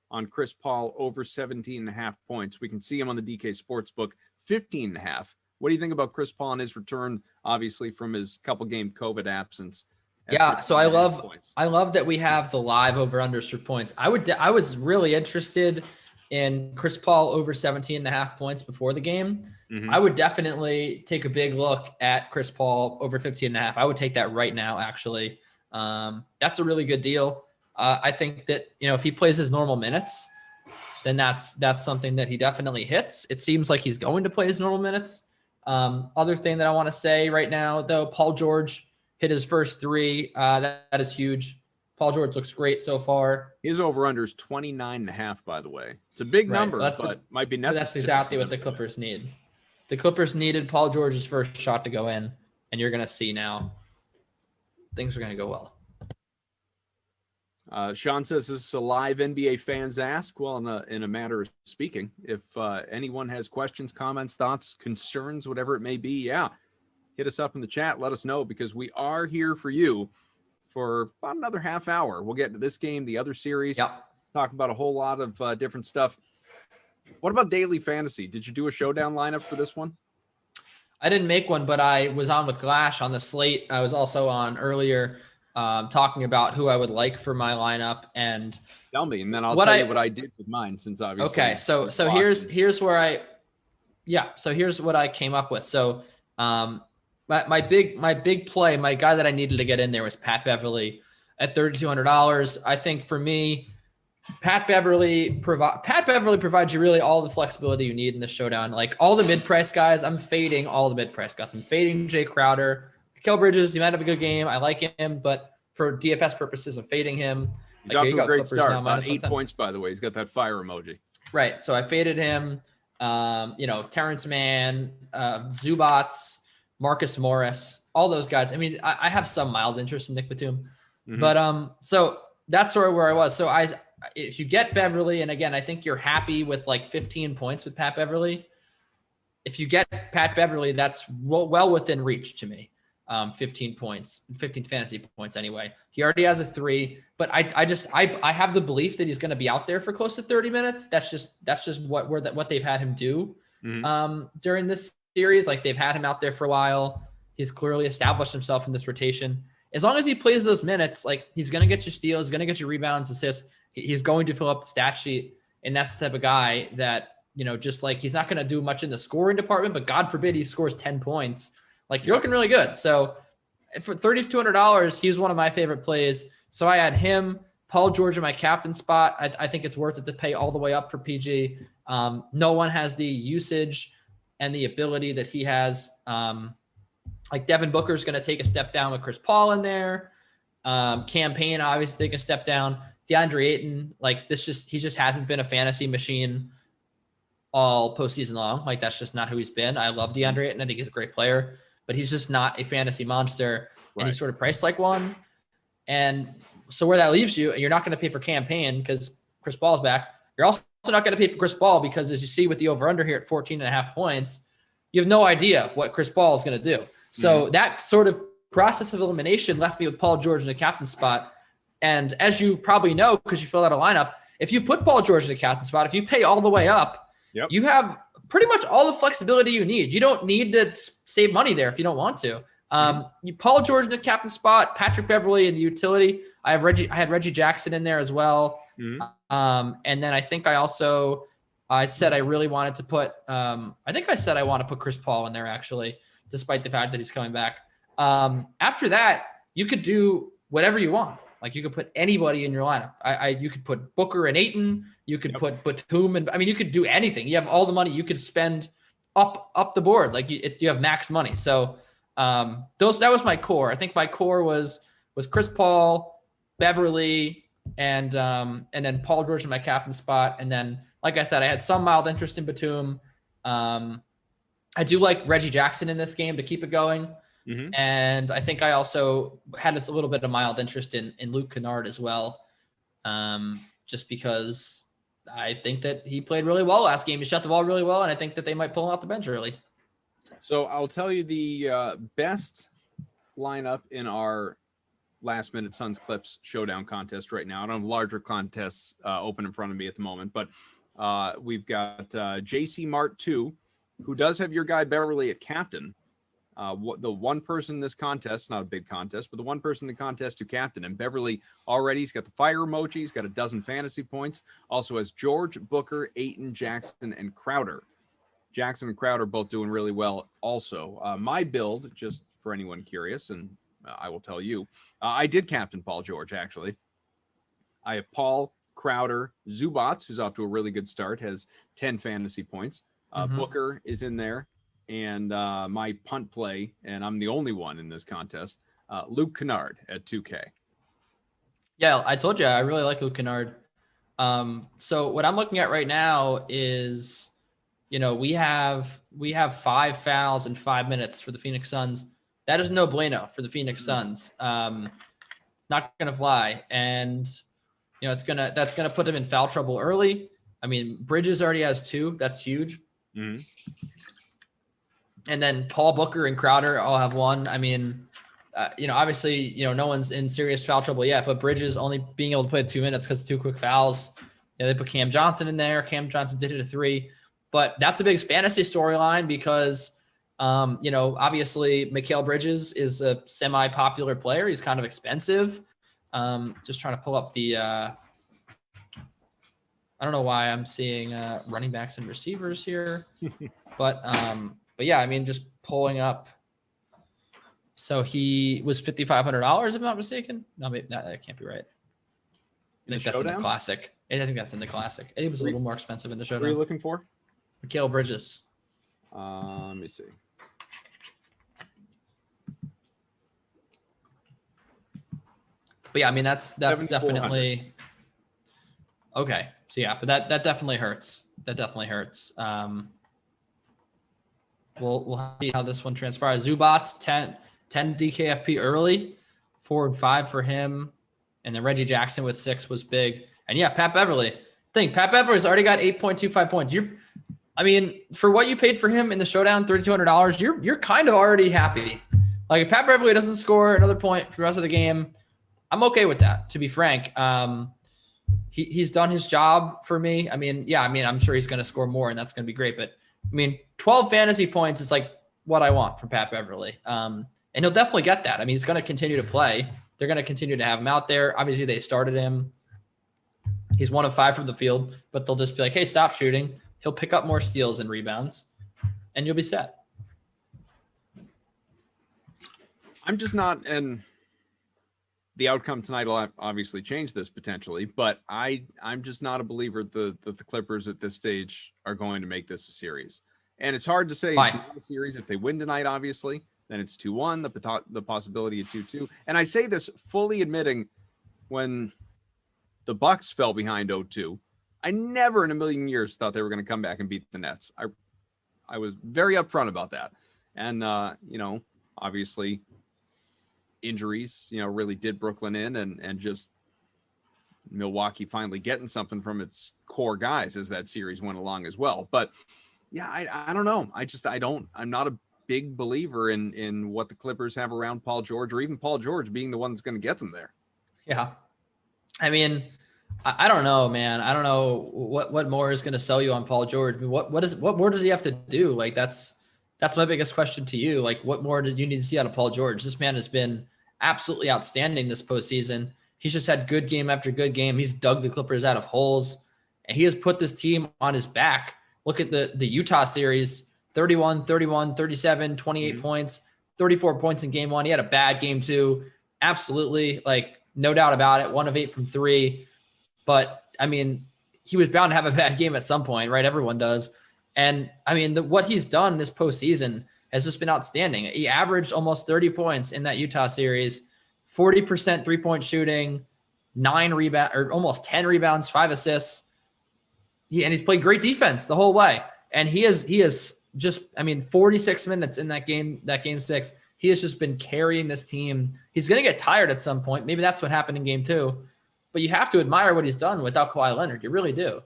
Speaker 20: on Chris Paul over 17.5 points. We can see him on the DK Sportsbook, 15.5. What do you think about Chris Paul and his return, obviously, from his couple game COVID absence?
Speaker 14: Yeah, so I love that we have the live over unders for points. I was really interested in Chris Paul over 17.5 points before the game.
Speaker 20: Mm-hmm.
Speaker 14: I would definitely take a big look at Chris Paul over 15.5. I would take that right now, actually. That's a really good deal. I think that, if he plays his normal minutes, then that's something that he definitely hits. It seems like he's going to play his normal minutes. Other thing that I want to say right now, though, Paul George hit his first 3. That is huge. Paul George looks great so far.
Speaker 20: His over-under is 29.5, by the way. It's a big number, but might be necessary.
Speaker 14: That's exactly what the Clippers need. The Clippers needed Paul George's first shot to go in, and you're going to see now things are going to go well.
Speaker 20: Sean says, this is a live NBA fans ask. Well, in a matter of speaking, if anyone has questions, comments, thoughts, concerns, whatever it may be, hit us up in the chat. Let us know, because we are here for you for about another half hour. We'll get to this game, the other series, talk about a whole lot of different stuff. What about daily fantasy? Did you do a showdown lineup for this one?
Speaker 14: I didn't make one, but I was on with Glash on the slate. I was also on earlier talking about who I would like for my lineup. And
Speaker 20: tell me, and then I'll tell you what I did with mine, since obviously.
Speaker 14: Okay, so here's where here's what I came up with. So my big play, my guy that I needed to get in there was Pat Beverly at $3,200. I think for me, Pat Beverly provides you really all the flexibility you need in the showdown. Like, all the mid-price guys, I'm fading all the mid-price guys. I'm fading Jay Crowder. Mikal Bridges, he might have a good game. I like him, but for DFS purposes, I'm fading him.
Speaker 20: He's off to a great start. About 8 points, by the way. He's got that fire emoji.
Speaker 14: Right. So I faded him. Terrence Mann, Zubats, Marcus Morris, all those guys. I mean, I have some mild interest in Nick Batum, but so that's sort of where I was. So if you get Beverly, and again, I think you're happy with like 15 points with Pat Beverly. If you get Pat Beverly, that's well within reach to me. 15 points, 15 fantasy points anyway. He already has a 3, but I have the belief that he's going to be out there for close to 30 minutes. That's just what they've had him do during this series. Like, they've had him out there for a while. He's clearly established himself in this rotation. As long as he plays those minutes, like, he's going to get you steals, going to get you rebounds, assists. He's going to fill up the stat sheet. And that's the type of guy that, just like, he's not going to do much in the scoring department, but God forbid he scores 10 points. Like, you're looking really good. So for $3,200, he's one of my favorite plays. So I had him, Paul George in my captain spot. I think it's worth it to pay all the way up for PG. No one has the usage and the ability that he has Like Devin Booker's going to take a step down with Chris Paul in there. Campaign obviously take a step down. DeAndre Ayton, like he just hasn't been a fantasy machine all postseason long. Like that's just not who he's been. I love DeAndre Ayton. I think he's a great player, but he's just not a fantasy monster. Right. And he's sort of priced like one. And so where that leaves you, you're not going to pay for Campaign because Chris Paul's back. You're also not going to pay for Chris Paul because as you see with the over-under here at 14.5 points, you have no idea what Chris Paul is going to do. So that sort of process of elimination left me with Paul George in the captain spot. And as you probably know, because you filled out a lineup, if you put Paul George in the captain spot, if you pay all the way up, you have pretty much all the flexibility you need. You don't need to save money there if you don't want to. You Paul George in the captain spot, Patrick Beverly in the utility. I had Reggie Jackson in there as well. And then I think I said I really wanted to put I want to put Chris Paul in there actually, despite the fact that he's coming back. After that, you could do whatever you want. Like you could put anybody in your lineup. You could put Booker and Ayton. You could put Batum, and you could do anything. You have all the money you could spend up the board. Like you have max money. So that was my core. I think my core was Chris Paul, Beverly, and then Paul George in my captain spot. And then, like I said, I had some mild interest in Batum. I do like Reggie Jackson in this game to keep it going. And I think I also had a little bit of mild interest in Luke Kennard as well, just because I think that he played really well last game. He shot the ball really well, and I think that they might pull him out the bench early.
Speaker 20: So I'll tell you the best lineup in our last minute Suns Clips showdown contest right now. I don't have larger contests open in front of me at the moment, but we've got JC Mart 2, who does have your guy Beverly at captain. The one person in this contest, not a big contest, but the one person in the contest to captain, and Beverly already, he's got the fire emoji, he's got a dozen fantasy points, also has George, Booker, Ayton, Jackson, and Crowder. Jackson and Crowder both doing really well also. My build, just for anyone curious, and I will tell you, I did captain Paul George, actually. I have Paul, Crowder, Zubats, who's off to a really good start, has 10 fantasy points. Booker is in there. And my punt play, and I'm the only one in this contest, Luke Kennard at 2K.
Speaker 14: Yeah, I told you I really like Luke Kennard. So what I'm looking at right now is, we have 5 fouls in 5 minutes for the Phoenix Suns. That is no bueno for the Phoenix Suns. Not gonna fly, and that's gonna put them in foul trouble early. I mean, Bridges already has 2. That's huge. And then Paul, Booker, and Crowder all have 1. I mean, obviously, no one's in serious foul trouble yet, but Bridges only being able to play 2 minutes because of 2 quick fouls. They put Cam Johnson in there. Cam Johnson did it a 3, but that's a big fantasy storyline because, obviously Mikal Bridges is a semi-popular player. He's kind of expensive. Just trying to pull up the, I don't know why I'm seeing running backs and receivers here, but yeah, I mean, just pulling up. So he was $5,500, if I'm not mistaken. No, maybe that can't be right. I think that's in the classic. I think that's in the classic. It was a little more expensive in the showdown.
Speaker 20: What are you looking for?
Speaker 14: Mikal Bridges.
Speaker 20: Let me see.
Speaker 14: But yeah, I mean, that's definitely okay. So yeah, but that definitely hurts. That definitely hurts. We'll see how this one transpires. Zubats 10 DKFP early, 4 and 5 for him, and then Reggie Jackson with 6 was big. And yeah, Pat Beverly. Pat Beverly's already got 8.25 points. For what you paid for him in the showdown, $3,200. You're kind of already happy. Like if Pat Beverly doesn't score another point for the rest of the game, I'm okay with that. To be frank, he's done his job for me. I'm sure he's going to score more, and that's going to be great. But 12 fantasy points is like what I want from Pat Beverly. And he'll definitely get that. I mean, he's going to continue to play. They're going to continue to have him out there. Obviously, they started him. He's 1 of 5 from the field, but they'll just be like, hey, stop shooting. He'll pick up more steals and rebounds, and you'll be set.
Speaker 20: I'm just not, and the outcome tonight will obviously change this potentially, but I'm just not a believer that the Clippers at this stage are going to make this a series. And it's hard to say it's not a series if they win tonight, obviously. then it's 2-1, the possibility of 2-2. And I say this fully admitting when the Bucks fell behind 0-2, I never in a million years thought they were going to come back and beat the Nets. I was very upfront about that. And, obviously injuries, really did Brooklyn in and just Milwaukee finally getting something from its core guys as that series went along as well. But yeah, I don't know. I'm not a big believer in what the Clippers have around Paul George, or even Paul George being the one that's going to get them there.
Speaker 14: Yeah. I mean, I don't know, man. I don't know what more is going to sell you on Paul George. I mean, what more does he have to do? Like, that's my biggest question to you. Like, what more do you need to see out of Paul George? This man has been absolutely outstanding this postseason. He's just had good game after good game. He's dug the Clippers out of holes, and he has put this team on his back. Look at the Utah series, 31, 31, 37, 28 points, 34 points in game one. He had a bad game too. Absolutely. Like, no doubt about it. 1 of 8 from 3. But I mean, he was bound to have a bad game at some point, right? Everyone does. And I mean, what he's done this postseason has just been outstanding. He averaged almost 30 points in that Utah series, 40% 3-point shooting, 9 rebounds, or almost 10 rebounds, 5 assists. And he's played great defense the whole way. And he is just, 46 minutes in that game 6. He has just been carrying this team. He's going to get tired at some point. Maybe that's what happened in game 2. But you have to admire what he's done without Kawhi Leonard. You really do.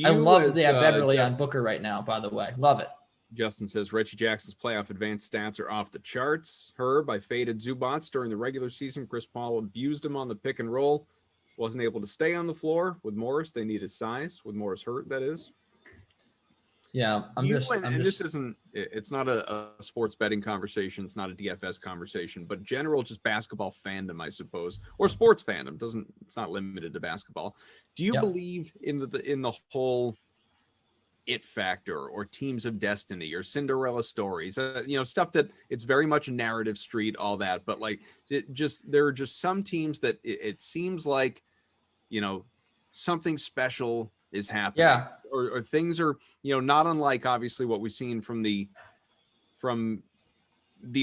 Speaker 14: I love that they have Beverly on Booker right now, by the way. Love it.
Speaker 20: Justin says Reggie Jackson's playoff advanced stats are off the charts. I faded Zubats during the regular season. Chris Paul abused him on the pick and roll. Wasn't able to stay on the floor. With Morris, they need his size. With Morris hurt, that is.
Speaker 14: Yeah,
Speaker 20: this isn't, it's not a sports betting conversation. It's not a DFS conversation, but general just basketball fandom, I suppose, or sports fandom. It's not limited to basketball. Do you believe in the whole it factor, or teams of destiny, or Cinderella stories, stuff that it's very much narrative street, all that, but like there are just some teams that it seems like, something special is happening.
Speaker 14: Yeah.
Speaker 20: Or things are, not unlike obviously what we've seen from the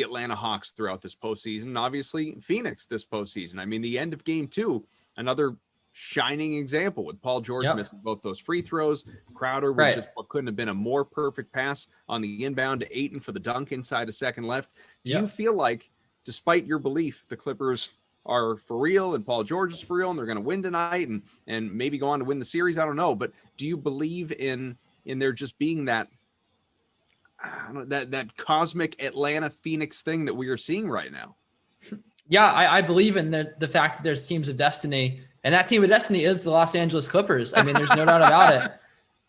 Speaker 20: Atlanta Hawks throughout this postseason, and obviously Phoenix this postseason. I mean, the end of game 2, another shining example with Paul George missing both those free throws. Crowder with just what couldn't have been a more perfect pass on the inbound to Ayton for the dunk inside a second left. Do you feel like, despite your belief, the Clippers are for real and Paul George is for real and they're going to win tonight and maybe go on to win the series? I don't know, but do you believe in there just being that cosmic Atlanta Phoenix thing that we are seeing right now?
Speaker 14: Yeah, I believe in the fact that there's teams of destiny, and that team of destiny is the Los Angeles Clippers. I mean, there's no doubt about it.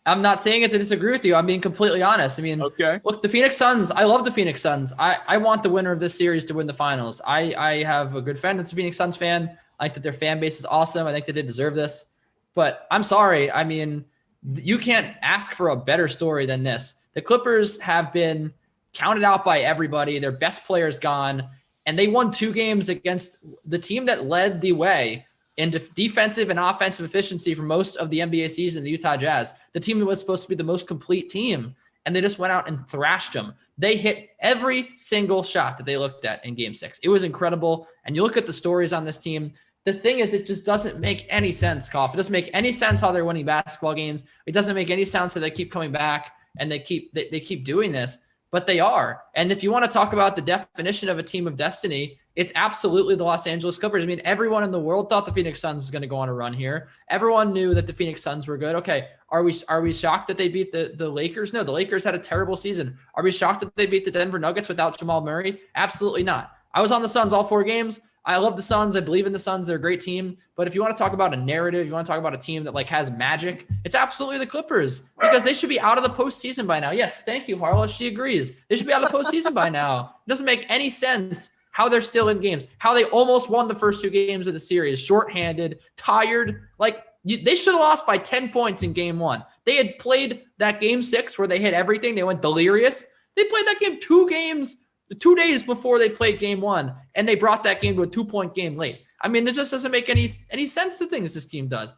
Speaker 14: I'm not saying it to disagree with you. I'm being completely honest. I mean, look, the Phoenix Suns, I love the Phoenix Suns. I want the winner of this series to win the finals. I have a good friend that's a Phoenix Suns fan. I think that their fan base is awesome. I think that they deserve this. But I'm sorry. I mean, you can't ask for a better story than this. The Clippers have been counted out by everybody. Their best player's gone. And they won 2 games against the team that led the way in defensive and offensive efficiency for most of the NBA season, the Utah Jazz, the team that was supposed to be the most complete team. And they just went out and thrashed them. They hit every single shot that they looked at in game 6. It was incredible. And you look at the stories on this team. The thing is, it just doesn't make any sense, Koff. It doesn't make any sense how they're winning basketball games. It doesn't make any sense that they keep coming back and they keep doing this. But they are. And if you want to talk about the definition of a team of destiny, it's absolutely the Los Angeles Clippers. I mean, everyone in the world thought the Phoenix Suns was going to go on a run here. Everyone knew that the Phoenix Suns were good. Okay, are we shocked that they beat the Lakers? No, the Lakers had a terrible season. Are we shocked that they beat the Denver Nuggets without Jamal Murray? Absolutely not. I was on the Suns all 4 games. I love the Suns. I believe in the Suns. They're a great team. But if you want to talk about a narrative, you want to talk about a team that like has magic, it's absolutely the Clippers, because they should be out of the postseason by now. Yes, thank you, Harlow. She agrees. They should be out of the postseason by now. It doesn't make any sense how they're still in games, how they almost won the first 2 games of the series, shorthanded, tired. Like, they should have lost by 10 points in game 1. They had played that game 6 where they hit everything. They went delirious. They played that game 2 days before they played game 1, and they brought that game to a 2-point game late. I mean, it just doesn't make any sense, the things this team does.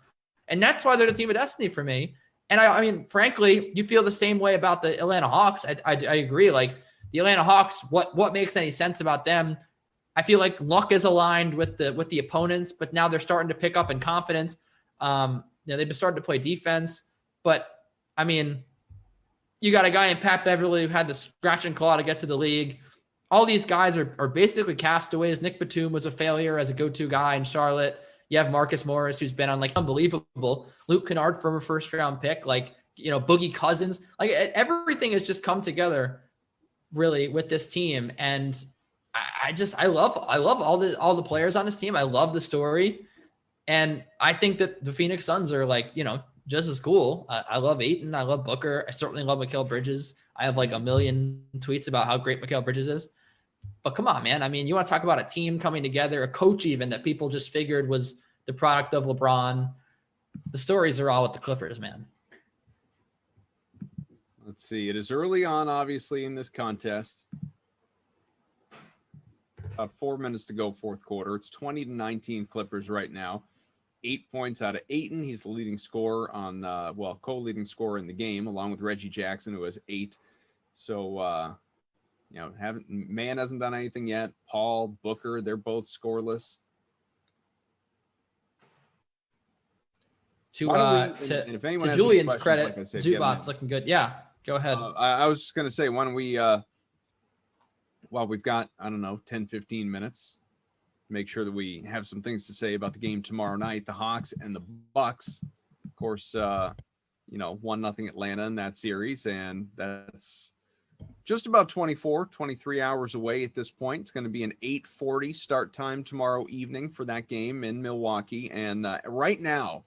Speaker 14: And that's why they're the team of destiny for me. And I mean, frankly, you feel the same way about the Atlanta Hawks. I agree. Like,
Speaker 5: The Atlanta Hawks, what makes any sense about them? I feel like luck is aligned with the opponents, but now they're starting to pick up in confidence. They've been starting to play defense, but I mean, you got a guy in Pat Beverly who had to scratch and claw to get to the league. All these guys are basically castaways. Nick Batum was a failure as a go-to guy in Charlotte. You have Marcus Morris, who's been on like unbelievable. Luke Kennard from a first-round pick, Boogie Cousins. Like everything has just come together really with this team, and I love all the players on this team. I love the story, and I think that the Phoenix Suns are just as cool. I love Ayton. I love Booker. I certainly love Mikal Bridges. I have like a million tweets about how great Mikal Bridges is. But come on, man. I mean, you want to talk about a team coming together, a coach even that people just figured was the product of LeBron. The stories are all with the Clippers, man.
Speaker 20: Let's see. It is early on, obviously, in this contest. About 4 minutes to go, fourth quarter. It's 20-19 Clippers right now. 8 points out of Ayton. He's the leading scorer on, co-leading scorer in the game, along with Reggie Jackson, who has 8. So, Man hasn't done anything yet. Paul, Booker, they're both scoreless.
Speaker 5: To Julian's credit, like Zubac's looking good. Yeah, go ahead.
Speaker 20: I was just going to say, why don't we, we've got, 10, 15 minutes. Make sure that we have some things to say about the game tomorrow night, the Hawks and the Bucks. Of course, 1-0 Atlanta in that series, and that's just about 23 hours away at this point. It's going to be an 8:40 start time tomorrow evening for that game in Milwaukee. And right now,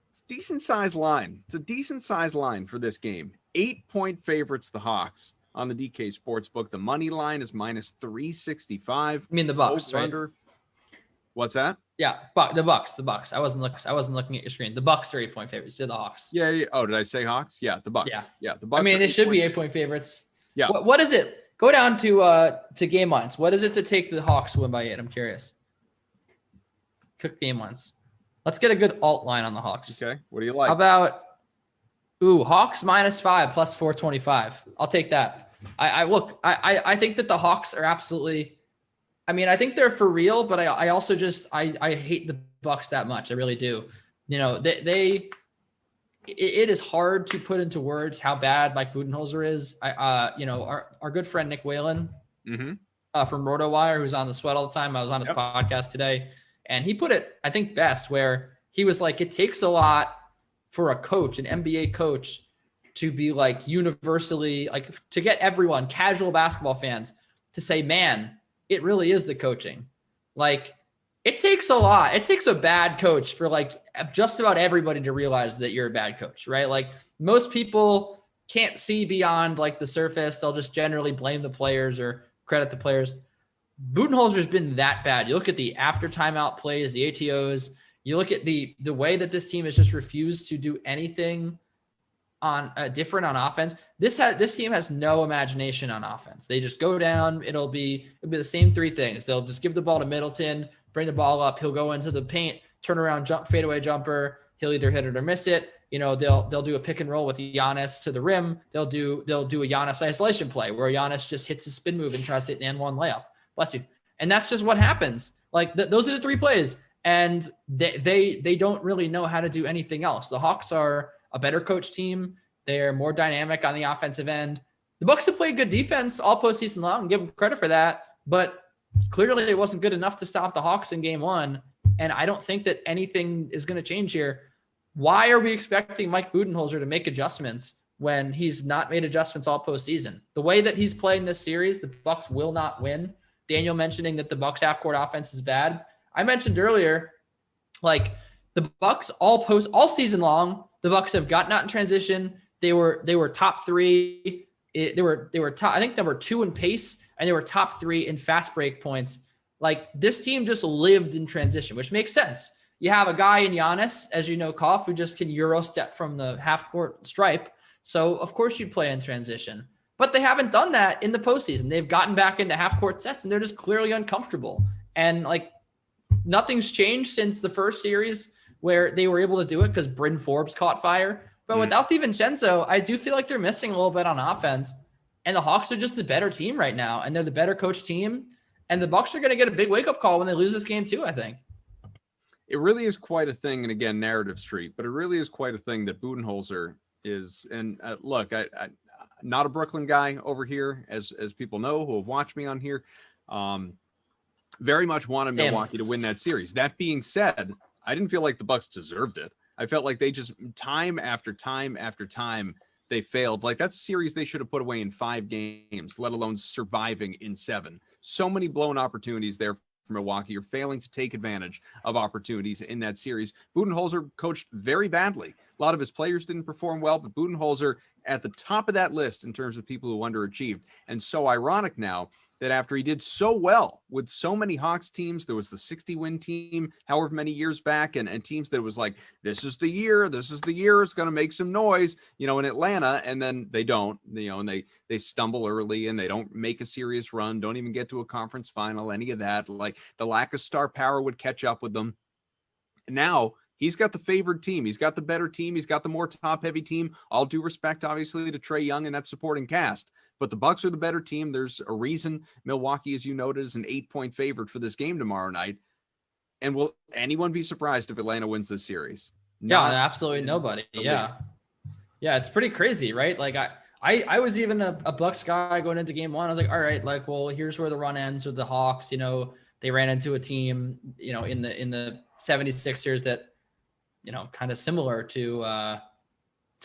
Speaker 20: it's a decent-sized line. It's a decent-sized line for this game. 8-point favorites, the Hawks. On the DK Sportsbook, the money line is -365.
Speaker 5: I mean the Bucks, right?
Speaker 20: What's that?
Speaker 5: Yeah, the Bucks. I wasn't looking at your screen. The Bucks are 8-point favorites. They're the Hawks.
Speaker 20: Yeah. Oh, did I say Hawks? Yeah, the Bucks. Yeah, the Bucks.
Speaker 5: I mean, they should be 8-point favorites.
Speaker 20: Yeah.
Speaker 5: What is it? Go down to game lines. What is it to take the Hawks to win by 8? I'm curious. Cook game lines. Let's get a good alt line on the Hawks.
Speaker 20: Okay. What do you like?
Speaker 5: How about Hawks -5 plus 425. I'll take that. I think that the Hawks are absolutely, I think they're for real, but I also I hate the Bucks that much. I really do. It is hard to put into words how bad Mike Budenholzer is. Our good friend Nick Whalen from RotoWire, who's on the Sweat all the time. I was on his podcast today, and he put it, I think, best, where he was like, it takes a lot for a coach, an NBA coach, to be like universally, like to get everyone, casual basketball fans, to say, man, it really is the coaching. Like, it takes a lot. It takes a bad coach for like just about everybody to realize that you're a bad coach, right? Like, most people can't see beyond like the surface. They'll just generally blame the players or credit the players. Budenholzer's been that bad. You look at the after timeout plays, the ATOs, you look at the way that this team has just refused to do anything on different on offense. This team has no imagination on offense. They just go down. It'll be the same three things. They'll just give the ball to Middleton, bring the ball up. He'll go into the paint, turn around, fadeaway jumper. He'll either hit it or miss it. They'll do a pick and roll with Giannis to the rim. They'll do a Giannis isolation play where Giannis just hits a spin move and tries to hit an and one layup. Bless you. And that's just what happens. Like those are the three plays. And they don't really know how to do anything else. The Hawks are a better coach team. They're more dynamic on the offensive end. The Bucks have played good defense all postseason long, and give them credit for that. But clearly it wasn't good enough to stop the Hawks in game one. And I don't think that anything is going to change here. Why are we expecting Mike Budenholzer to make adjustments when he's not made adjustments all postseason? The way that he's playing this series, the Bucks will not win. Daniel mentioning that the Bucks half-court offense is bad. I mentioned earlier, like the Bucks all season long, the Bucks have gotten out in transition. They were top 3. They were top, I think number 2 in pace, and they were top 3 in fast break points. Like, this team just lived in transition, which makes sense. You have a guy in Giannis, as you know, Koff, who just can Euro step from the half court stripe. So of course you'd play in transition, but they haven't done that in the postseason. They've gotten back into half court sets and they're just clearly uncomfortable. And like, nothing's changed since the first series where they were able to do it because Bryn Forbes caught fire. But without DiVincenzo, I do feel like they're missing a little bit on offense.
Speaker 14: And the Hawks are just the better team right now, and they're the better coach team. And the Bucs are going to get a big wake-up call when they lose this game too, I think.
Speaker 20: It really is quite a thing, and again, narrative street, but it really is quite a thing that Budenholzer is. And look, I not a Brooklyn guy over here, as people know who have watched me on here. Very much wanted Milwaukee to win that series. That being said, I didn't feel like the Bucs deserved it. I felt like they just time after time after time they failed. Like, that's a series they should have put away in 5 games, let alone surviving in 7. So many blown opportunities there for Milwaukee. You're failing to take advantage of opportunities in that series. Budenholzer coached very badly. A lot of his players didn't perform well, but Budenholzer at the top of that list in terms of people who underachieved. And so ironic now that after he did so well with so many Hawks teams, there was the 60-win team however many years back, and teams that was like, this is the year, it's going to make some noise, in Atlanta, and then they don't, and they stumble early and they don't make a serious run, don't even get to a conference final, any of that. Like, the lack of star power would catch up with them. And now he's got the favored team. He's got the better team. He's got the more top-heavy team. All due respect, obviously, to Trae Young and that supporting cast. But the Bucs are the better team. There's a reason Milwaukee, as you noted, is an 8-point favorite for this game tomorrow night. And will anyone be surprised if Atlanta wins this series?
Speaker 14: Yeah, absolutely nobody. Yeah. Yeah, it's pretty crazy, right? Like, I was even a Bucs guy going into game 1. I was like, all right, like, well, here's where the run ends with the Hawks. They ran into a team, in the 76ers that, kind of similar to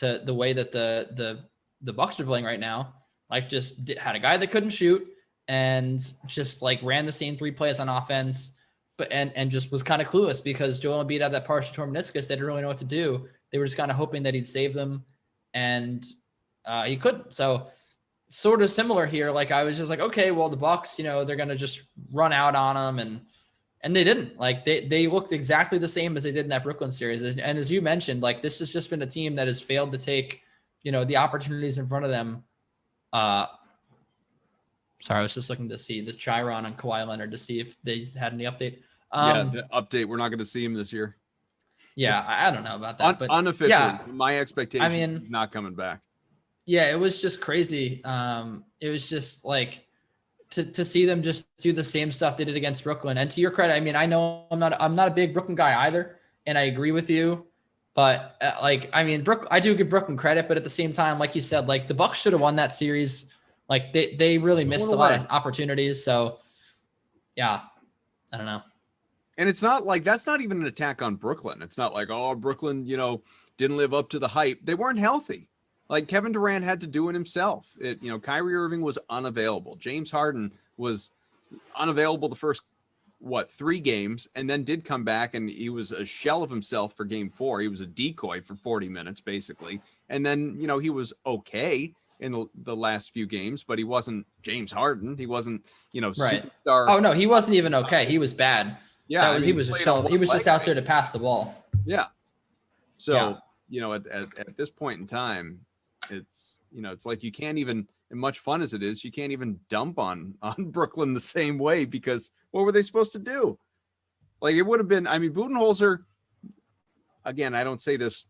Speaker 14: the way that the Bucs are playing right now. Like, just had a guy that couldn't shoot and just like ran the same 3 plays on offense, but and just was kind of clueless because Joel Embiid had that partial torn meniscus. They didn't really know what to do. They were just kind of hoping that he'd save them, and he couldn't. So sort of similar here. Like, I was just like, okay, well, the Bucs, they're gonna just run out on them, and they didn't. Like, they looked exactly the same as they did in that Brooklyn series. And as you mentioned, like, this has just been a team that has failed to take, the opportunities in front of them. Sorry, I was just looking to see the Chiron on Kawhi Leonard to see if they had any update.
Speaker 20: The update. We're not going to see him this year.
Speaker 14: Yeah, I don't know about that. But
Speaker 20: unofficially,
Speaker 14: yeah,
Speaker 20: my expectation is not coming back.
Speaker 14: Yeah, it was just crazy. It was just like to see them just do the same stuff they did against Brooklyn. And to your credit, I mean, I know I'm not a big Brooklyn guy either, and I agree with you. But I do give Brooklyn credit, but at the same time, like you said, like, the Bucs should have won that series. Like, they really missed a lot of opportunities. So, yeah, I don't know.
Speaker 20: And it's not like, that's not even an attack on Brooklyn. It's not like, oh, Brooklyn, didn't live up to the hype. They weren't healthy. Like, Kevin Durant had to do it himself. Kyrie Irving was unavailable. James Harden was unavailable the first 3 games, and then did come back, and he was a shell of himself for game 4. He was a decoy for 40 minutes basically, and then he was okay in the last few games, but he wasn't James Harden. He wasn't superstar.
Speaker 14: Oh no, he wasn't even okay. He was bad.
Speaker 20: Yeah,
Speaker 14: he was a shell. He was just out there to pass the ball.
Speaker 20: Yeah. So at this point in time, it's it's like you can't even, and much fun as it is, you can't even dump on Brooklyn the same way, because what were they supposed to do? Like, it would have been, Budenholzer, again, I don't say this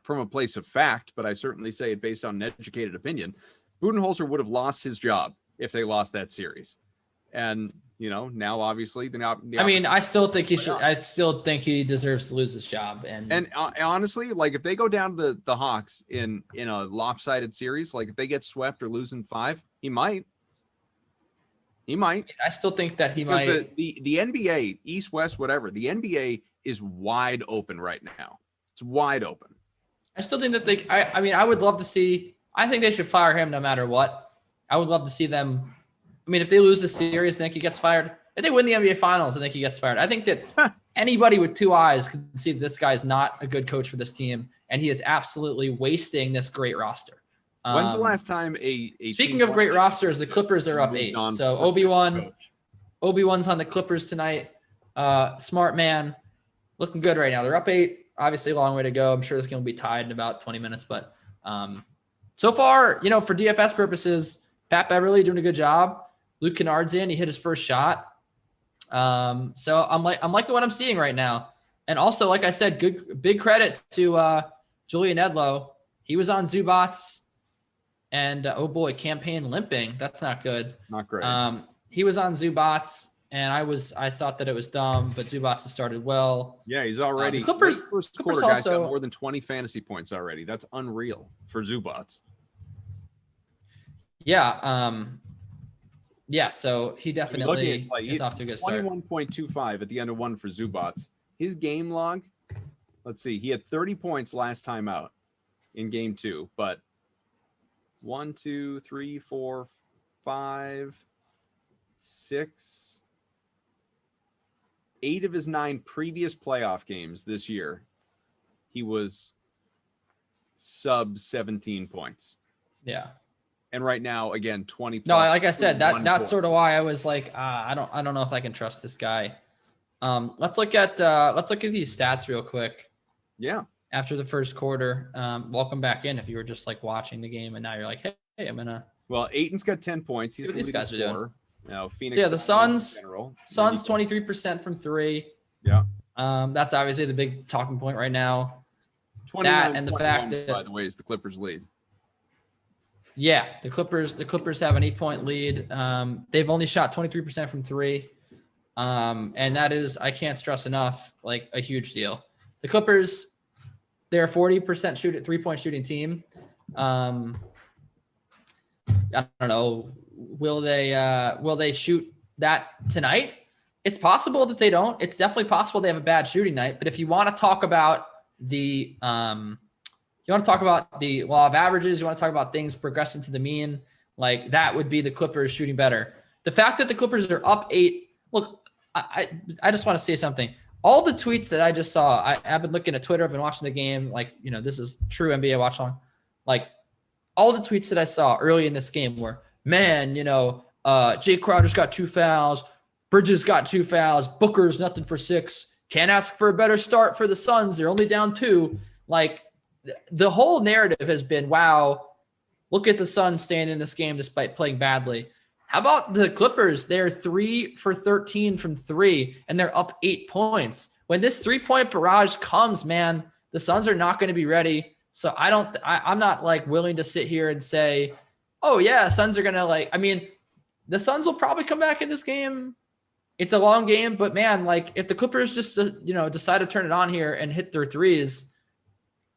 Speaker 20: from a place of fact, but I certainly say it based on an educated opinion. Budenholzer would have lost his job if they lost that series. And, now obviously
Speaker 14: I still think he should. I still think he deserves to lose his job. And
Speaker 20: honestly, like, if they go down to the Hawks in a lopsided series, like if they get swept or lose in 5, he might.
Speaker 14: I still think that he might.
Speaker 20: The NBA, East, West, whatever, the NBA is wide open right now. It's wide open.
Speaker 14: I still think that I would love to see. I think they should fire him no matter what. I would love to see them. If they lose the series, I think he gets fired. If they win the NBA Finals, I think he gets fired. I think that anybody with 2 eyes can see that this guy is not a good coach for this team, and he is absolutely wasting this great roster.
Speaker 20: When's the last time
Speaker 14: Speaking of great rosters, the Clippers are up 8. So Obi-Wan's on the Clippers tonight. Smart man, looking good right now. They're up 8. Obviously, a long way to go. I'm sure this game will be tied in about 20 minutes, but so far, for DFS purposes, Pat Beverly doing a good job. Luke Kennard's in. He hit his first shot. So I'm liking what I'm seeing right now. And also, like I said, big credit to Julian Edlow. He was on Zubats And oh boy, campaign limping. That's not good.
Speaker 20: Not great.
Speaker 14: He was on Zubats, and I thought that it was dumb, but Zubats has started well.
Speaker 20: Yeah, he's already.
Speaker 14: The Clippers,
Speaker 20: first
Speaker 14: Clippers
Speaker 20: quarter, guys
Speaker 14: also,
Speaker 20: got more than 20 fantasy points already. That's unreal for Zubats.
Speaker 14: Yeah. Yeah. So he definitely is off to a good start.
Speaker 20: 21.25 at the end of one for Zubats. His game log. Let's see. He had 30 points last time out in game 2, but 1, 2, 3, 4, 5, 6, 8 of his 9 previous playoff games this year, he was sub 17 points.
Speaker 14: Yeah.
Speaker 20: And right now, again, 20
Speaker 14: No,
Speaker 20: plus.
Speaker 14: like I said, that's
Speaker 20: point.
Speaker 14: sort of why I was like, I don't know if I can trust this guy. Let's look at these stats real quick.
Speaker 20: Yeah.
Speaker 14: After the first quarter, welcome back in. If you were just like watching the game and now you're like, hey, I'm gonna.
Speaker 20: Well, Aiton's got 10 points. He's
Speaker 14: what these guys are doing.
Speaker 20: Now, Phoenix.
Speaker 14: So yeah, the Suns 23% from 3.
Speaker 20: Yeah.
Speaker 14: That's obviously the big talking point right now. That and the fact that,
Speaker 20: by the way, is the Clippers lead.
Speaker 14: Yeah, the Clippers have an 8-point lead. They've only shot 23% from 3. And that is, I can't stress enough, like a huge deal. The Clippers, they're a 40% 3-point shooting team. I don't know. Will they shoot that tonight? It's possible that they don't. It's definitely possible they have a bad shooting night. But if you want to talk about the law of averages, you want to talk about things progressing to the mean, like that would be the Clippers shooting better. The fact that the Clippers are up 8, look, I just want to say something. All the tweets that I just saw, I've been looking at Twitter, I've been watching the game, like, this is true NBA watch along. Like all the tweets that I saw early in this game were, man, Jay Crowder's got 2 fouls, Bridges got 2 fouls, Booker's nothing for 6. Can't ask for a better start for the Suns. They're only down 2. Like, the whole narrative has been, wow, look at the Suns staying in this game despite playing badly. How about the Clippers? They're 3 for 13 from 3, and they're up 8 points. When this 3-point barrage comes, man, the Suns are not going to be ready. So I'm not like willing to sit here and say, oh yeah, Suns are going to the Suns will probably come back in this game. It's a long game, but man, like if the Clippers just, decide to turn it on here and hit their threes,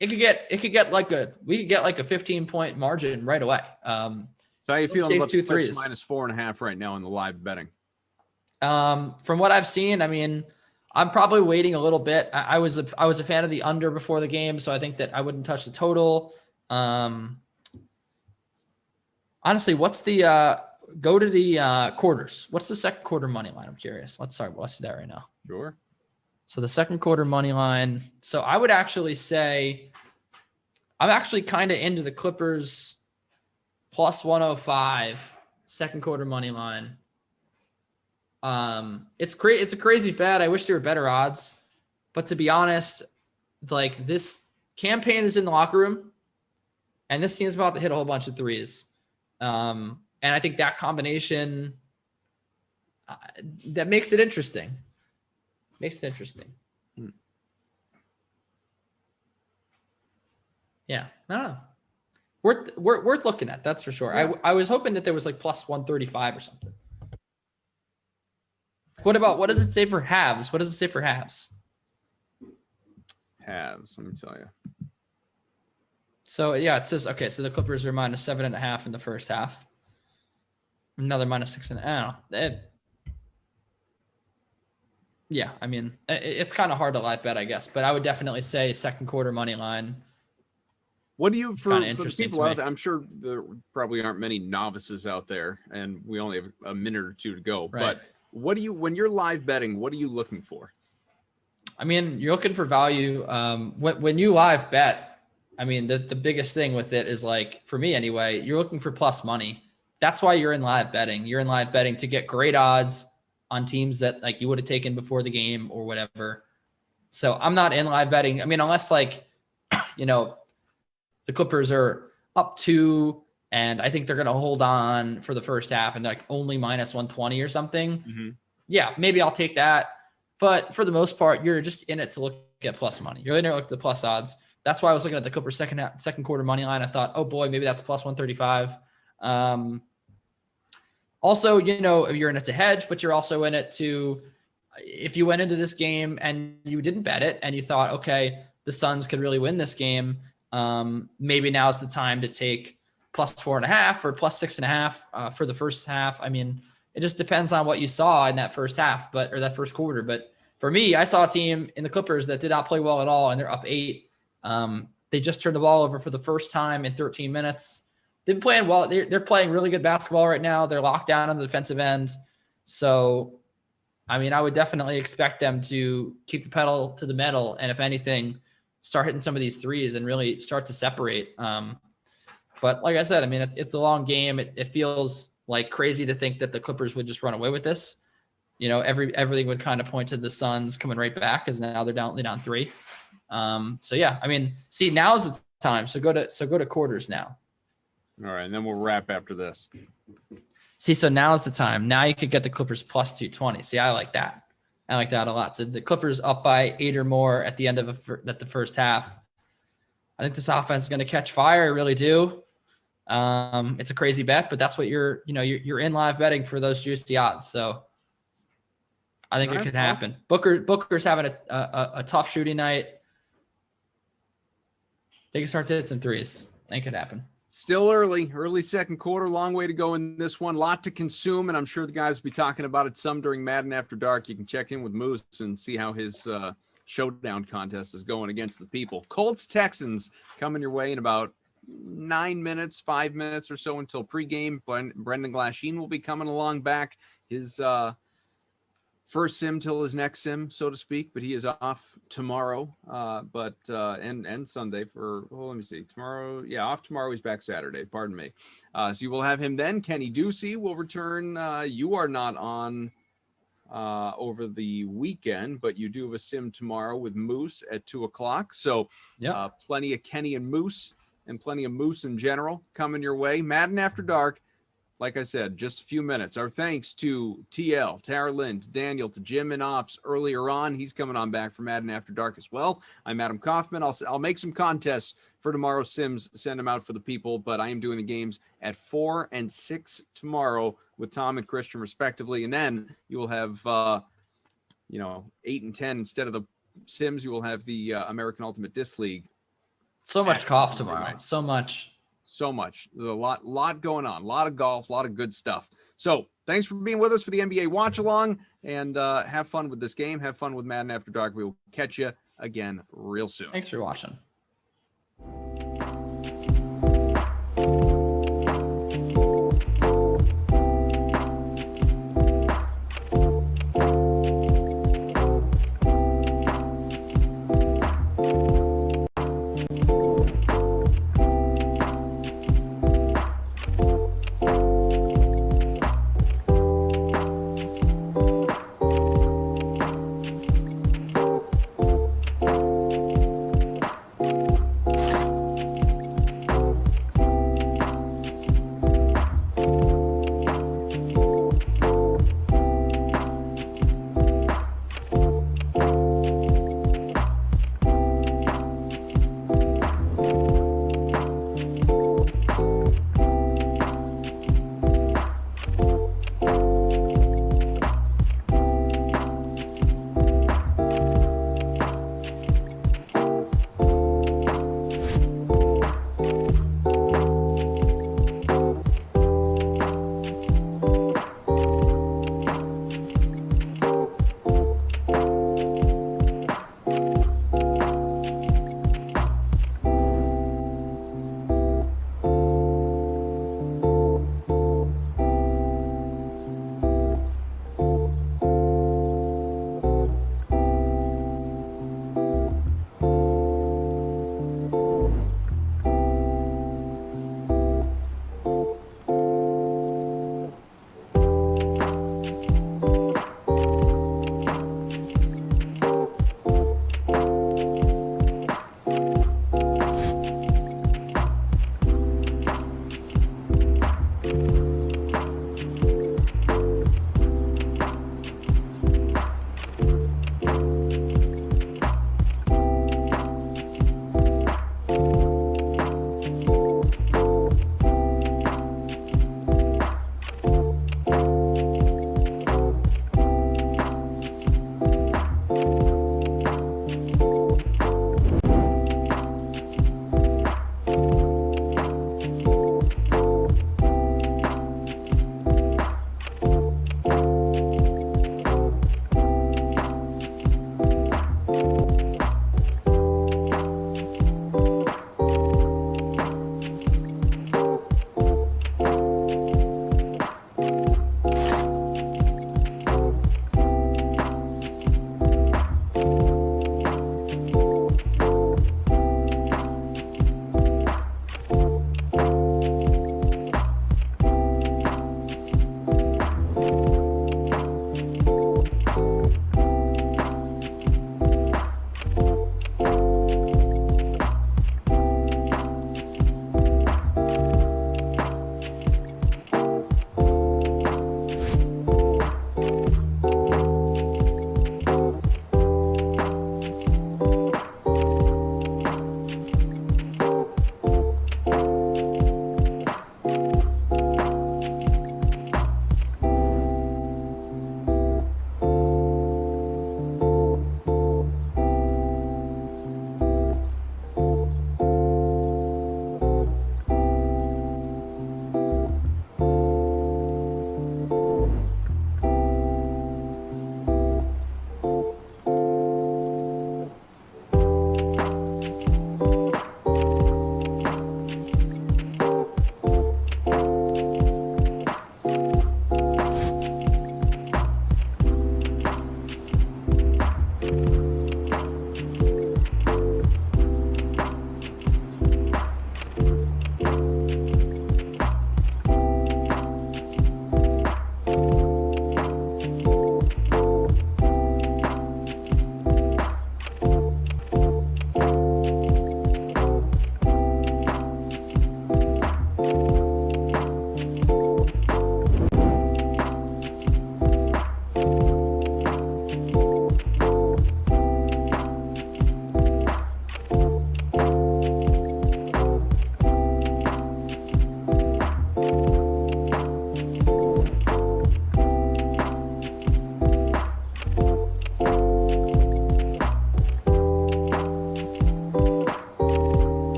Speaker 14: we could get like a 15-point margin right away.
Speaker 20: So how you feeling about the Clips
Speaker 14: threes.
Speaker 20: -4.5 right now in the live betting?
Speaker 14: From what I've seen, I'm probably waiting a little bit. I was a fan of the under before the game, so I think that I wouldn't touch the total. Honestly, what's the go to the quarters? What's the second quarter money line? I'm curious. Let's do that right now.
Speaker 20: Sure.
Speaker 14: So the second quarter money line. So I would actually say I'm actually kind of into the Clippers plus 105 second quarter money line. It's a crazy bet. I wish there were better odds, but to be honest, like this campaign is in the locker room and this team's about to hit a whole bunch of threes. And I think that combination that makes it interesting. Yeah, I don't know. Worth looking at, that's for sure. Yeah. I was hoping that there was like plus 135 or something. What does it say for halves? What does it say for halves?
Speaker 20: Halves, let me tell you.
Speaker 14: So yeah, it says, okay, so the Clippers are -7.5 in the first half. Another -6.5. I don't know. Yeah, it's kind of hard to live bet, I guess, but I would definitely say second quarter money line.
Speaker 20: What do you for the people out there? I'm sure there probably aren't many novices out there, and we only have a minute or two to go. Right. But when you're live betting, what are you looking for?
Speaker 14: You're looking for value. When you live bet, the biggest thing with it is, like, for me anyway, you're looking for plus money. That's why you're in live betting. You're in live betting to get great odds on teams that like you would have taken before the game or whatever. So I'm not in live betting. Unless like, the Clippers are up 2 and I think they're going to hold on for the first half and like only -120 or something. Mm-hmm. Yeah, maybe I'll take that. But for the most part, you're just in it to look at plus money. You're in it to look at the plus odds.
Speaker 5: That's why I was looking at the Clippers second quarter money line. I thought, oh boy, maybe that's plus 135. Also, you're in it to hedge, but you're also in it to, if you went into this game and you didn't bet it and you thought, okay, the Suns could really win this game, maybe now's the time to take plus 4.5 or plus 6.5 for the first half. I mean, it just depends on what you saw in that first half, or that first quarter. But for me, I saw a team in the Clippers that did not play well at all, and they're up 8. They just turned the ball over for the first time in 13 minutes. They've been playing well. They're playing really good basketball right now. They're locked down on the defensive end. So, I mean, I would definitely expect them to keep the pedal to the metal, and if anything, start hitting some of these threes and really start to separate. But like I said, I mean, it's a long game. It feels like crazy to think that the Clippers would just run away with this. Everything would kind of point to the Suns coming right back, because now they're down 3. So yeah, I mean, see, now's the time. So go to quarters now.
Speaker 20: All right, and then we'll wrap after this.
Speaker 5: See, so now's the time. Now you could get the Clippers plus 220. See, I like that. I like that a lot. So the Clippers up by 8 or more at the end of the first half. I think this offense is going to catch fire. I really do. It's a crazy bet, but that's what you're in live betting for those juicy odds. So I think it could happen. Booker's having a tough shooting night. They can start to hit some threes. I think it could happen.
Speaker 20: Still early second quarter, long way to go in this one. Lot to consume, and I'm sure the guys will be talking about it some during Madden After Dark. You can check in with Moose and see how his showdown contest is going against the people. Colts Texans coming your way in about 5 minutes or so until pregame. Brendan Glasheen will be coming along back. His first sim till his next sim, so to speak, but he is off tomorrow, and Sunday let me see, tomorrow. Yeah, off tomorrow. He's back Saturday, pardon me. So you will have him then. Kenny Ducey will return. You are not on over the weekend, but you do have a sim tomorrow with Moose at 2:00. So plenty of Kenny and Moose, and plenty of Moose in general coming your way. Madden After Dark. Like I said, just a few minutes. Our thanks to TL, Tara Lynn, to Daniel, to Jim and Ops earlier on. He's coming on back for Madden After Dark as well. I'm Adam Kaufman. I'll make some contests for tomorrow's Sims, send them out for the people, but I am doing the games at 4 and 6 tomorrow with Tom and Christian respectively. And then you will have, 8 and 10 instead of the Sims. You will have the American Ultimate Disc League.
Speaker 5: So much cough tomorrow. So much.
Speaker 20: There's a lot going on, a lot of golf, a lot of good stuff. So thanks for being with us for the NBA watch along, and have fun with this game. Have fun with Madden After Dark. We will catch you again real soon.
Speaker 5: Thanks for watching.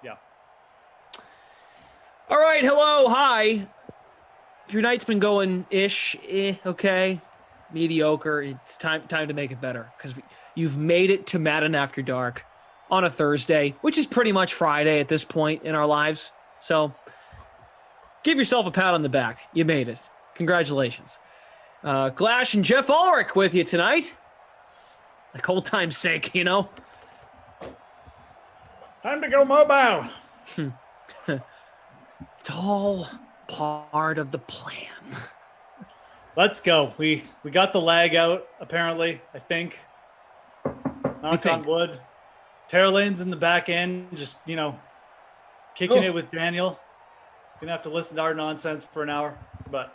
Speaker 7: Yeah.
Speaker 13: All right. Hello. Hi. If your night's been going okay, mediocre, it's time to make it better because you've made it to Madden After Dark on a Thursday, which is pretty much Friday at this point in our lives. So give yourself a pat on the back. You made it. Congratulations. Glash and Jeff Ulrich with you tonight. Like old time's sake, you know.
Speaker 7: Time to go mobile.
Speaker 13: It's all part of the plan.
Speaker 7: Let's go. We got the lag out, apparently, I think. Knock on wood. Tara Lane's in the back end, just, kicking it with Daniel. Gonna have to listen to our nonsense for an hour, but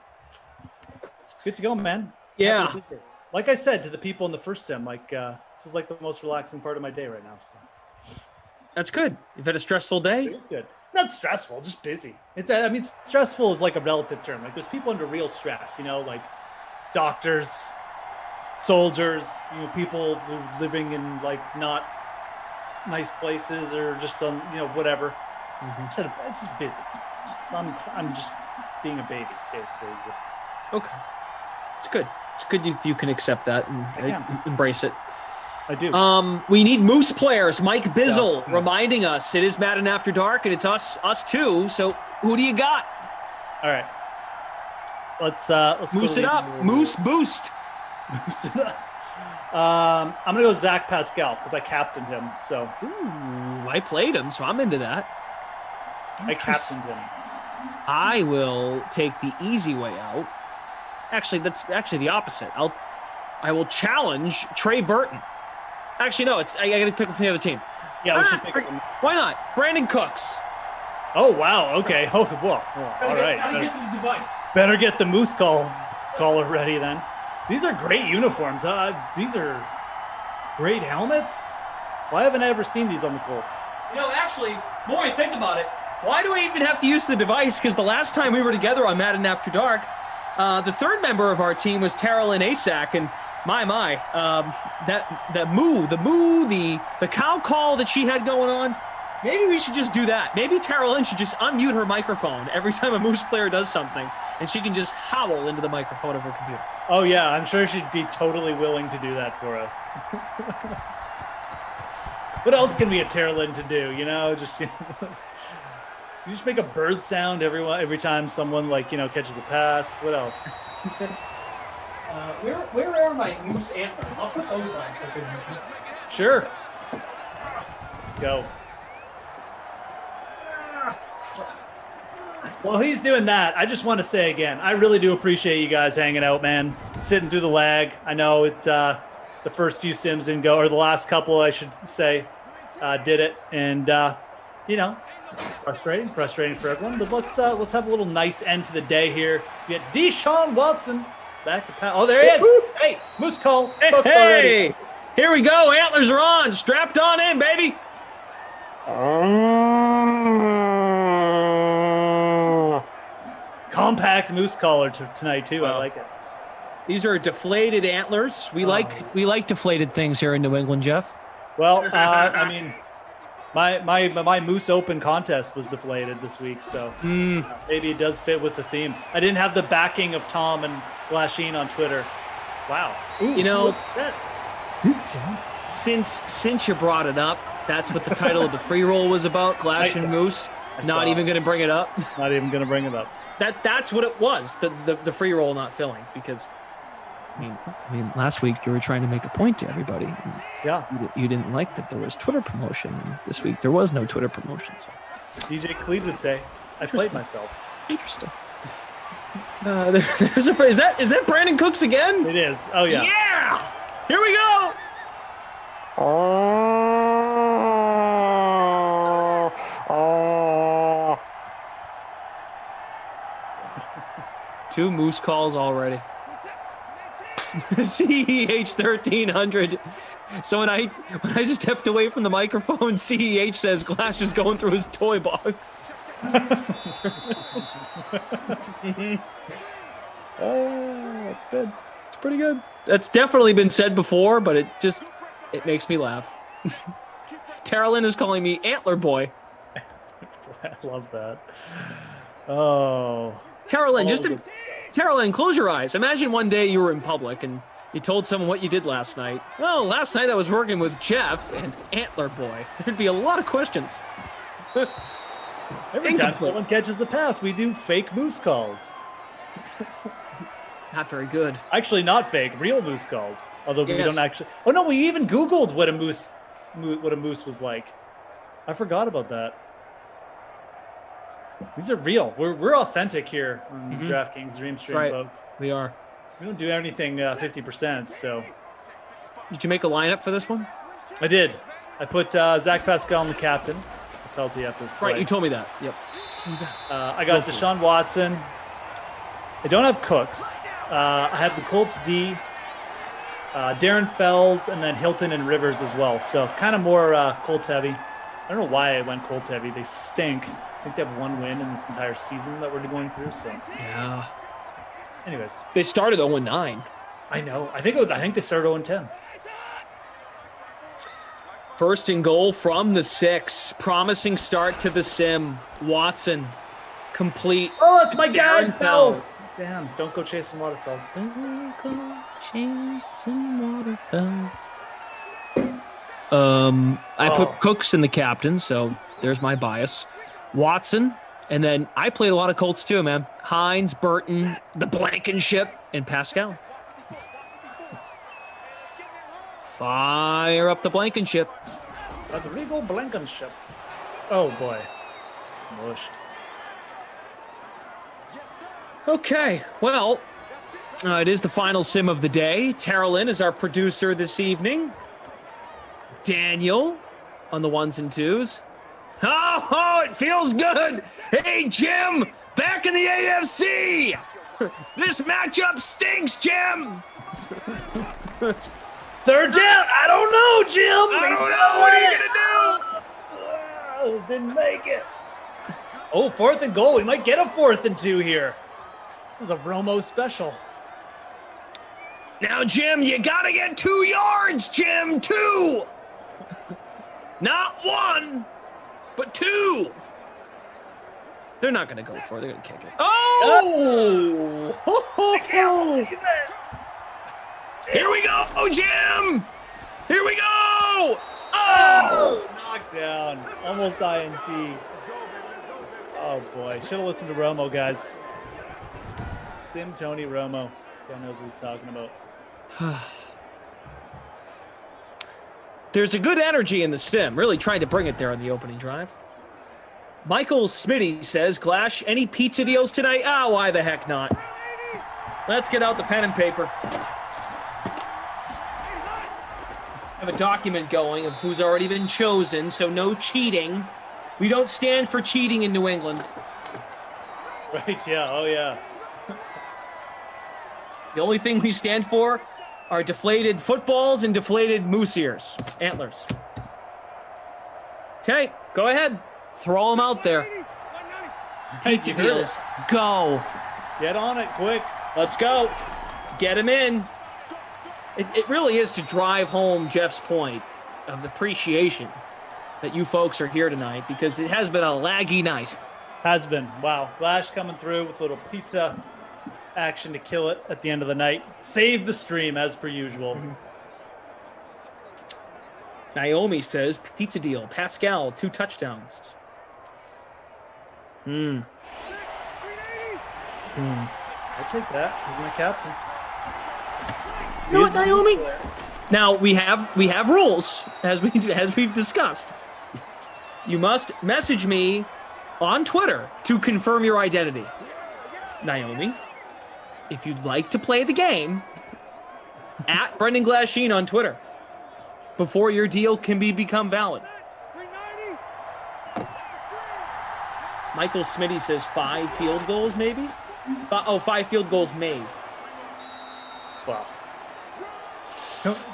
Speaker 7: it's good to go, man.
Speaker 13: Yeah.
Speaker 7: Like I said to the people in the first sim, this is like the most relaxing part of my day right now. So.
Speaker 13: That's good. You've had a stressful day?
Speaker 7: It is good. Not stressful, just busy. Stressful is like a relative term. Like there's people under real stress, like doctors, soldiers, people living in like not nice places or just on, whatever. Mm-hmm. It's just busy. So I'm just being a baby, basically. Is what it's.
Speaker 13: Okay. It's good. It's good if you can accept that and embrace it.
Speaker 7: I do.
Speaker 13: We need Moose players. Mike Bizzle reminding us it is Madden After Dark and it's us too. So who do you got?
Speaker 7: All right. Let's
Speaker 13: Moose it up. Moose boost.
Speaker 7: Moose it up. I'm gonna go Zach Pascal because I captained him. So
Speaker 13: I played him, so I'm into that.
Speaker 7: I captained him.
Speaker 13: I will take the easy way out. Actually, that's actually the opposite. I will challenge Trey Burton. Actually, no, I got to pick him from the other team.
Speaker 7: Yeah, we should pick him.
Speaker 13: Why not? Brandon Cooks.
Speaker 7: Oh, wow. Okay. Oh, well, all right. Better get the Moose caller ready then. These are great uniforms. These are great helmets. Why haven't I ever seen these on the Colts?
Speaker 13: Actually, the more I think about it, why do I even have to use the device? Because the last time we were together on Madden After Dark, the third member of our team was Tara Lynn Asak, and the cow call that she had going on, maybe we should just do that. Maybe Tara Lynn should just unmute her microphone every time a Moose player does something, and she can just howl into the microphone of her computer.
Speaker 7: Oh, yeah, I'm sure she'd be totally willing to do that for us. What else can we get Tara Lynn to do, You just make a bird sound every time someone catches a pass. What else?
Speaker 13: Where are my Moose antlers? I'll put those on.
Speaker 7: Sure. Let's go. While he's doing that, I just want to say again, I really do appreciate you guys hanging out, man. Sitting through the lag. I know the first few sims didn't go, or the last couple, I should say, did it, and frustrating for everyone. But let's have a little nice end to the day here. We get Deshaun Watson back to Pat. Oh, there he is. Hey, Moose call.
Speaker 13: Hey, here we go. Antlers are on. Strapped on in, baby.
Speaker 7: Compact Moose collar tonight too. I like it.
Speaker 13: These are deflated antlers. We like deflated things here in New England, Jeff.
Speaker 7: Well, My Moose Open contest was deflated this week, so maybe it does fit with the theme. I didn't have the backing of Tom and Glasheen on Twitter. Wow.
Speaker 13: Ooh, since you brought it up, that's what the title of the free roll was about, Glash and Moose. Not even going to bring it up.
Speaker 7: Not even going to bring it up.
Speaker 13: That's what it was, the free roll not filling, because I mean, last week you were trying to make a point to everybody.
Speaker 7: Yeah.
Speaker 13: You didn't like that there was Twitter promotion. And this week there was no Twitter promotion. So.
Speaker 7: DJ Cleve would say, I played myself.
Speaker 13: Interesting. There's a phrase. Is that Brandon Cooks again?
Speaker 7: It is. Oh, yeah.
Speaker 13: Yeah. Here we go. Two Moose calls already. CEH 1300. So when I just stepped away from the microphone, CEH says Glash is going through his toy box. That's good. It's pretty good. That's definitely been said before, but it makes me laugh. Tara Lynn is calling me Antler Boy.
Speaker 7: I love that. Oh.
Speaker 13: Terrell, close your eyes. Imagine one day you were in public and you told someone what you did last night. Well, last night I was working with Jeff and Antler Boy. There'd be a lot of questions.
Speaker 7: Every time someone catches a pass, we do fake moose calls.
Speaker 13: Not very good.
Speaker 7: Actually, not fake, real moose calls. Although we don't actually. Oh no, we even Googled what a moose was like. I forgot about that. These are real. We're authentic here on DraftKings Dream Stream, folks.
Speaker 13: We are.
Speaker 7: We don't do anything 50%. So.
Speaker 13: Did you make a lineup for this one?
Speaker 7: I did. I put Zach Pascal in the captain. That's LTF this play.
Speaker 13: Right, you told me that. Yep. Who's that?
Speaker 7: I got Deshaun Watson. I don't have Cooks. I have the Colts D, Darren Fells, and then Hilton and Rivers as well. So kind of more Colts heavy. I don't know why I went Colts heavy. They stink. I think they have one win in this entire season that we're going through. So
Speaker 13: yeah.
Speaker 7: Anyways,
Speaker 13: they started 0-9.
Speaker 7: I know. I think they started 0-10.
Speaker 13: First and goal from the 6. Promising start to the sim. Watson, complete.
Speaker 7: Oh, it's my guy, Fells. Damn! Don't go chasing waterfalls.
Speaker 13: Don't go chasing waterfalls. I put Cooks in the captain, so there's my bias. Watson, and then I played a lot of Colts too, man. Hines, Burton, the Blankenship, and Pascal. Fire up the Blankenship.
Speaker 7: Rodrigo Blankenship. Oh boy, smushed.
Speaker 13: Okay, well, it is the final sim of the day. Terrellin is our producer this evening. Daniel on the 1s and 2s. Oh, it feels good. Hey, Jim, back in the AFC. This matchup stinks, Jim.
Speaker 7: Third down. I don't know, Jim.
Speaker 13: I don't know. What are you going to do?
Speaker 7: Didn't make it. Oh, 4th and goal. We might get a 4th and 2 here. This is a Romo special.
Speaker 13: Now, Jim, you got to get 2 yards, Jim. 2. Not 1, but 2. They're not going to go for it. They're going to kick it. Oh! Here we go, Jim! Here we go! Oh!
Speaker 7: Knockdown. Almost INT. Oh, boy. Should have listened to Romo, guys. Sim Tony Romo. God knows what he's talking about.
Speaker 13: There's a good energy in the sim. Really trying to bring it there on the opening drive. Michael Smitty says, Glash, any pizza deals tonight? Why the heck not? Let's get out the pen and paper. I have a document going of who's already been chosen, so no cheating. We don't stand for cheating in New England.
Speaker 7: Right, yeah. Oh, yeah.
Speaker 13: The only thing we stand for are deflated footballs and deflated moose ears. Antlers. Okay, go ahead. Throw them out there. Pizza deals. Go.
Speaker 7: Get on it quick.
Speaker 13: Let's go. Get him in. It really is to drive home Jeff's point of appreciation that you folks are here tonight, because it has been a laggy night.
Speaker 7: Has been. Wow. Glash coming through with a little pizza action to kill it at the end of the night. Save the stream as per usual.
Speaker 13: Naomi says, pizza deal. Pascal, 2 touchdowns.
Speaker 7: I'll take that. He's my captain.
Speaker 13: You know what, Naomi? Now we have rules as we've discussed. You must message me on Twitter to confirm your identity. Naomi, if you'd like to play the game, at Brendan Glasheen on Twitter before your deal can become valid. Michael Smitty says 5 field goals, maybe? 5 field goals made.
Speaker 7: Wow.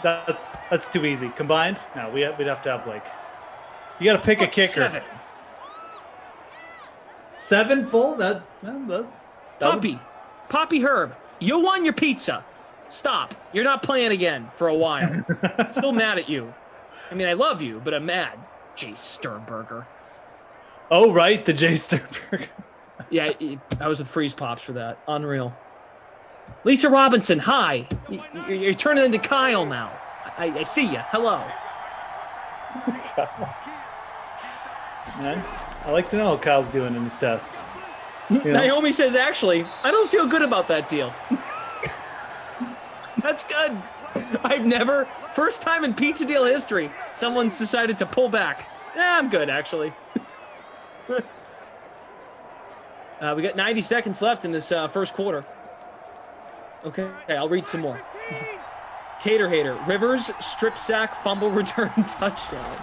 Speaker 7: That's too easy. Combined? No, we'd have to have you got to pick a kicker. 7 full? That
Speaker 13: Poppy Herb, you won your pizza. Stop. You're not playing again for a while. Still mad at you. I mean, I love you, but I'm mad. Jay Sternberger.
Speaker 7: Oh, right. The Jay Sternberg.
Speaker 13: Yeah, I was with Freeze Pops for that. Unreal. Lisa Robinson, hi. You're turning into Kyle now. I see you. Hello.
Speaker 7: Man, I like to know how Kyle's doing in his tests. You know?
Speaker 13: Naomi says, actually, I don't feel good about that deal. That's good. I've never, first time in pizza deal history, someone's decided to pull back. I'm good, actually. We got 90 seconds left in this first quarter. Okay, I'll read some more. Tater Hater, Rivers, strip sack, fumble return, touchdown.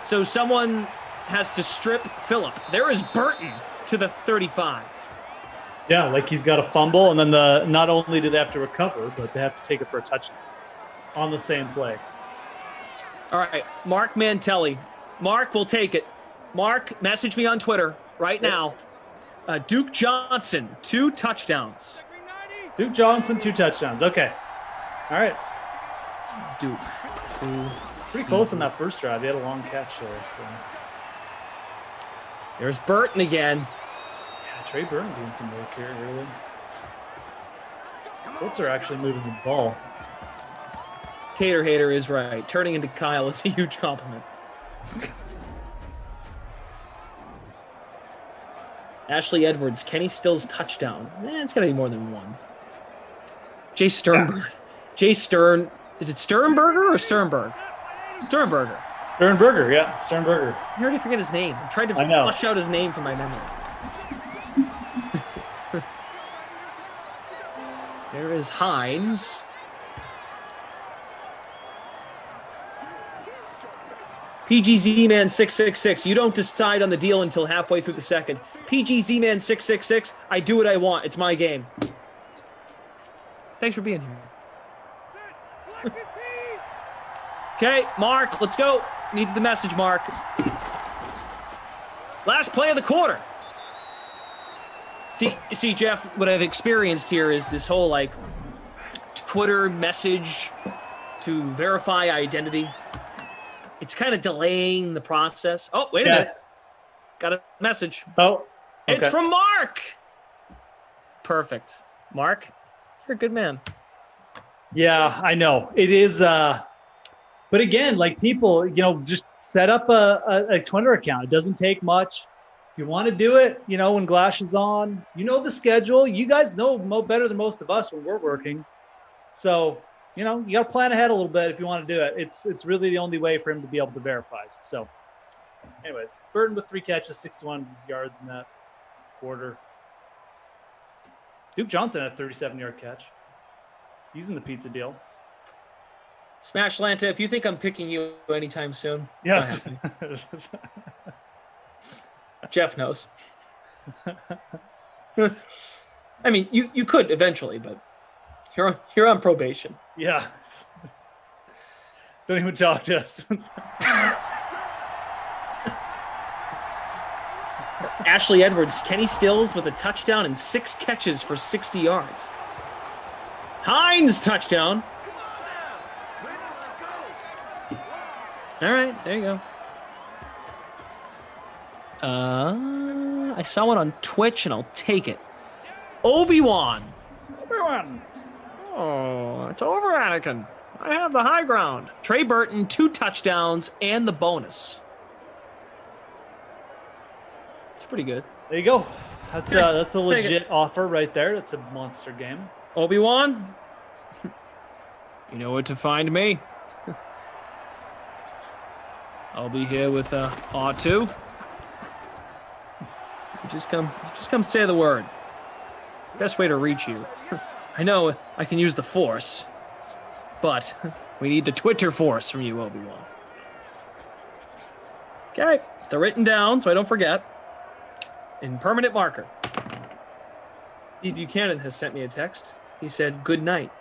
Speaker 13: So someone has to strip Phillip. There is Burton to the 35.
Speaker 7: Yeah, like he's got a fumble, and then not only do they have to recover, but they have to take it for a touchdown on the same play.
Speaker 13: All right, Mark Mantelli. Mark will take it. Mark, message me on Twitter right now. Duke Johnson, 2 touchdowns.
Speaker 7: Duke Johnson, 2 touchdowns. Okay. All right.
Speaker 13: Duke, 2.
Speaker 7: Pretty close on that first drive. He had a long catch there. So.
Speaker 13: There's Burton again.
Speaker 7: Yeah, Trey Burton doing some work here, really. Colts are actually moving the ball.
Speaker 13: Tater Hater is right. Turning into Kyle is a huge compliment. Ashley Edwards, Kenny Stills touchdown. It's got to be more than 1. Jay Sternberg. Yeah. Jay Stern. Is it Sternberger or Sternberg? Sternberger.
Speaker 7: Sternberger, yeah. Sternberger.
Speaker 13: I already forget his name. I'm trying to flush out his name from my memory. There is Hines. PGZ Man 666. You don't decide on the deal until halfway through the second. PGZ Man 666. I do what I want. It's my game. Thanks for being here. Okay, Mark, let's go. Need the message, Mark. Last play of the quarter. See, Jeff, what I've experienced here is this whole like Twitter message to verify identity. It's kind of delaying the process. Oh, wait a minute. Got a message.
Speaker 7: Oh, okay.
Speaker 13: It's from Mark. Perfect. Mark, you're a good man.
Speaker 7: Yeah, I know. It is. But again, like people, just set up a Twitter account. It doesn't take much. If you want to do it, when Glash is on, the schedule. You guys know better than most of us when we're working. So, you got to plan ahead a little bit if you want to do it. It's really the only way for him to be able to verify. So, anyways, Burton with 3 catches, 61 yards in that quarter. Duke Johnson had a 37-yard catch. He's in the pizza deal.
Speaker 13: Smash Lanta, if you think I'm picking you anytime soon,
Speaker 7: yes.
Speaker 13: Jeff knows. I mean, you could eventually, but you're on probation.
Speaker 7: Yeah. Don't even talk to us.
Speaker 13: Ashley Edwards, Kenny Stills with a touchdown and 6 catches for 60 yards. Hines touchdown. All right, there you go. I saw one on Twitch, and I'll take it. Obi-Wan. Oh, it's over, Anakin. I have the high ground. Trey Burton, 2 touchdowns, and the bonus. It's pretty good.
Speaker 7: There you go. That's a legit offer right there. That's a monster game.
Speaker 13: Obi-Wan, you know where to find me. I'll be here with R2. Just come say the word. Best way to reach you. I know I can use the Force, but we need the Twitter Force from you, Obi-Wan. Okay, they're written down so I don't forget. In permanent marker. Steve Buchanan has sent me a text. He said, "Good night."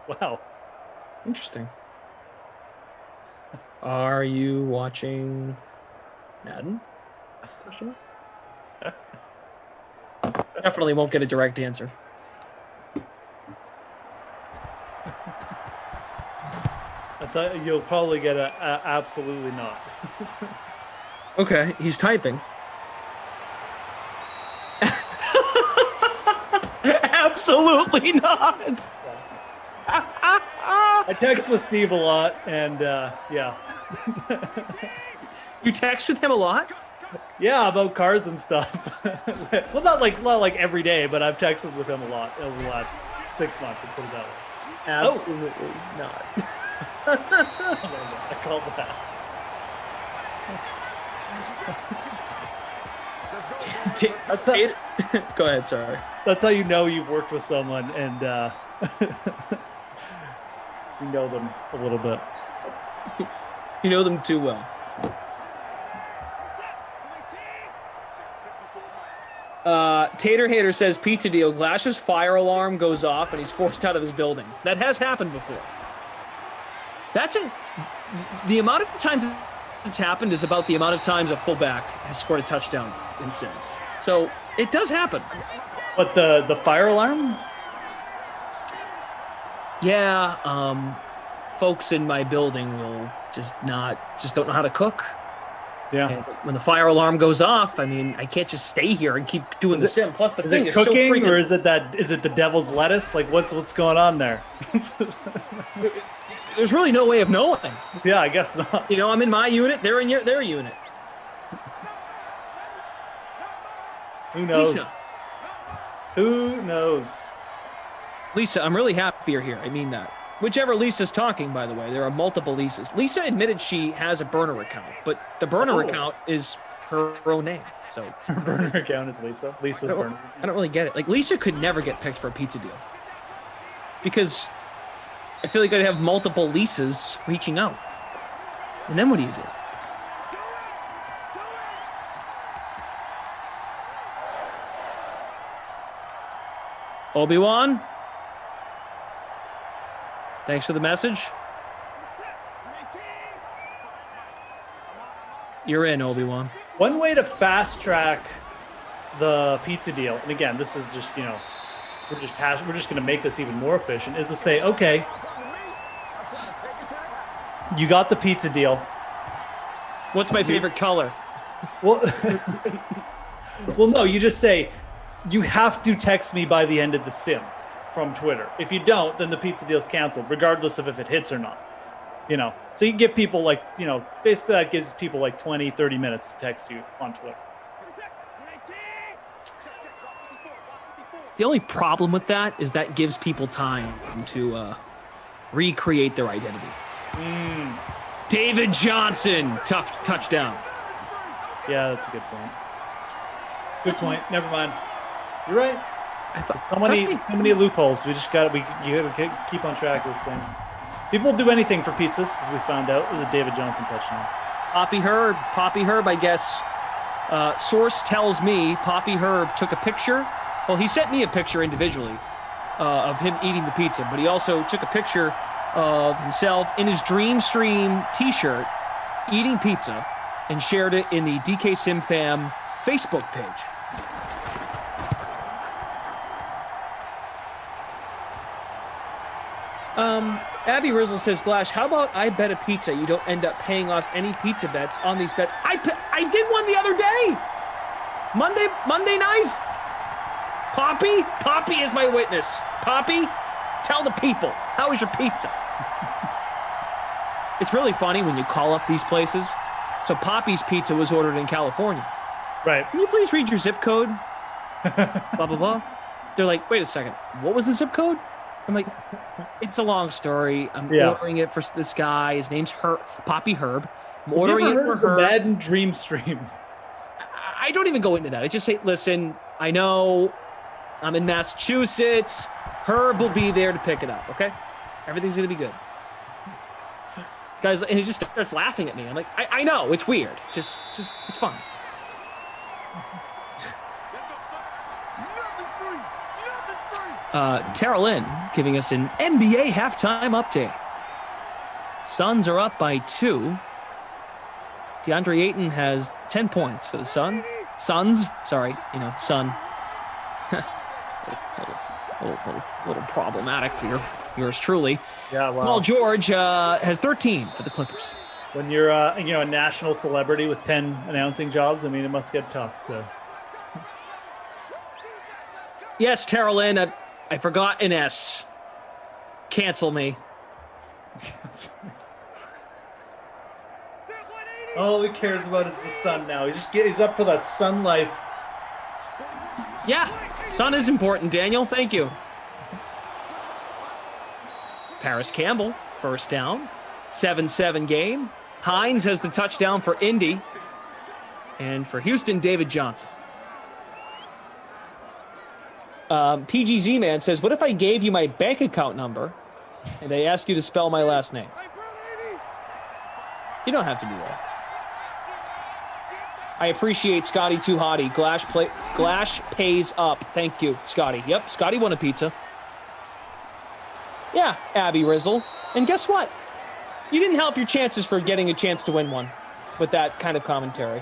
Speaker 7: Wow.
Speaker 13: Interesting. Are you watching Madden? Definitely won't get a direct answer.
Speaker 7: You'll probably get a absolutely not.
Speaker 13: Okay, he's typing. Absolutely not.
Speaker 7: I text with Steve a lot, and yeah.
Speaker 13: You text with him a lot?
Speaker 7: Yeah, about cars and stuff. Well, not like every day, but I've texted with him a lot over the last 6 months. Let's put it that way.
Speaker 13: Absolutely not.
Speaker 7: I called that.
Speaker 13: Go ahead, sorry.
Speaker 7: That's how you know you've worked with someone and you know them a little bit.
Speaker 13: You know them too well. Tater Hater says pizza deal. Glash's fire alarm goes off and he's forced out of his building. That has happened before. The amount of times it's happened is about the amount of times a fullback has scored a touchdown in Sims. So it does happen.
Speaker 7: But the fire alarm?
Speaker 13: Yeah, folks in my building will just don't know how to cook.
Speaker 7: Yeah.
Speaker 13: And when the fire alarm goes off, I mean, I can't just stay here and keep doing the sim. Plus, the thing is so
Speaker 7: cooking,
Speaker 13: freaking.
Speaker 7: or is it the devil's lettuce? Like what's going on there?
Speaker 13: There's really no way of knowing.
Speaker 7: Yeah, I guess not.
Speaker 13: You know, I'm in my unit. They're in their unit.
Speaker 7: Who knows?
Speaker 13: Lisa.
Speaker 7: Who knows?
Speaker 13: Lisa, I'm really happy you're here. I mean that. Whichever Lisa's talking, by the way, there are multiple Lisas. Lisa admitted she has a burner account, but the burner account is her own name. So
Speaker 7: her burner account is Lisa. Lisa's burner.
Speaker 13: I don't really get it. Like, Lisa could never get picked for a pizza deal because I feel like I'd have multiple Lisas reaching out. And then what do you do? Obi-Wan? Thanks for the message. You're in, Obi-Wan.
Speaker 7: One way to fast track the pizza deal, and again, this is just, you know, we're just going to make this even more efficient, is to say, okay, you got the pizza deal.
Speaker 13: What's my favorite color?
Speaker 7: Well, well, no, you just say, you have to text me by the end of the sim from Twitter. If you don't, then the pizza deal's canceled, regardless of if it hits or not. You know, so you give people like, you know, basically that gives people like 20, 30 minutes to text you on Twitter.
Speaker 13: The only problem with that is that gives people time to recreate their identity. David Johnson, tough touchdown.
Speaker 7: Yeah, that's a good point. Good point. Never mind. You're right. So many loopholes. You gotta keep on track of this thing. People will do anything for pizzas, as we found out. It was a David Johnson touchdown.
Speaker 13: Poppy Herb, I guess. Source tells me Poppy Herb took a picture. Well, he sent me a picture individually of him eating the pizza, but he also took a picture of himself in his Dream Stream t-shirt eating pizza and shared it in the DK Sim Fam Facebook page. Abby Rizzle says, Glash, how about I bet a pizza you don't end up paying off any pizza bets on these bets? I did one the other day. Monday night. Poppy is my witness. Poppy, tell the people, how was your pizza? It's really funny when you call up these places. So Poppy's pizza was ordered in California.
Speaker 7: Right.
Speaker 13: Can you please read your zip code? Blah, blah, blah. They're like, wait a second. What was the zip code? I'm like, it's a long story. I'm ordering it for this guy. His name's Poppy Herb. I'm ordering it for her.
Speaker 7: Madden Dream Stream.
Speaker 13: I don't even go into that. I just say, listen, I know I'm in Massachusetts. Herb will be there to pick it up, okay? Everything's going to be good. Guys, and he just starts laughing at me. I'm like, I know, it's weird. Just it's fun. Tara Lynn giving us an NBA halftime update. Suns are up by 2. DeAndre Ayton has 10 points for the Suns. Sorry, Sun. A little problematic for yours truly.
Speaker 7: Yeah, wow.
Speaker 13: Paul George has 13 for the Clippers.
Speaker 7: When you're a national celebrity with 10 announcing jobs, I mean, it must get tough. So.
Speaker 13: Yes, Terrell Lynn, I forgot an S. Cancel me.
Speaker 7: All he cares about is the sun now. He's up for that sun life.
Speaker 13: Yeah, sun is important, Daniel. Thank you. Paris Campbell, first down. 7-7 game. Hines has the touchdown for Indy. And for Houston, David Johnson. PGZ Man says, what if I gave you my bank account number and they ask you to spell my last name? You don't have to do that. I appreciate Scotty Too Hottie. Glash pays up. Thank you, Scotty. Yep, Scotty won a pizza. Yeah, Abby Rizzle. And guess what? You didn't help your chances for getting a chance to win one with that kind of commentary.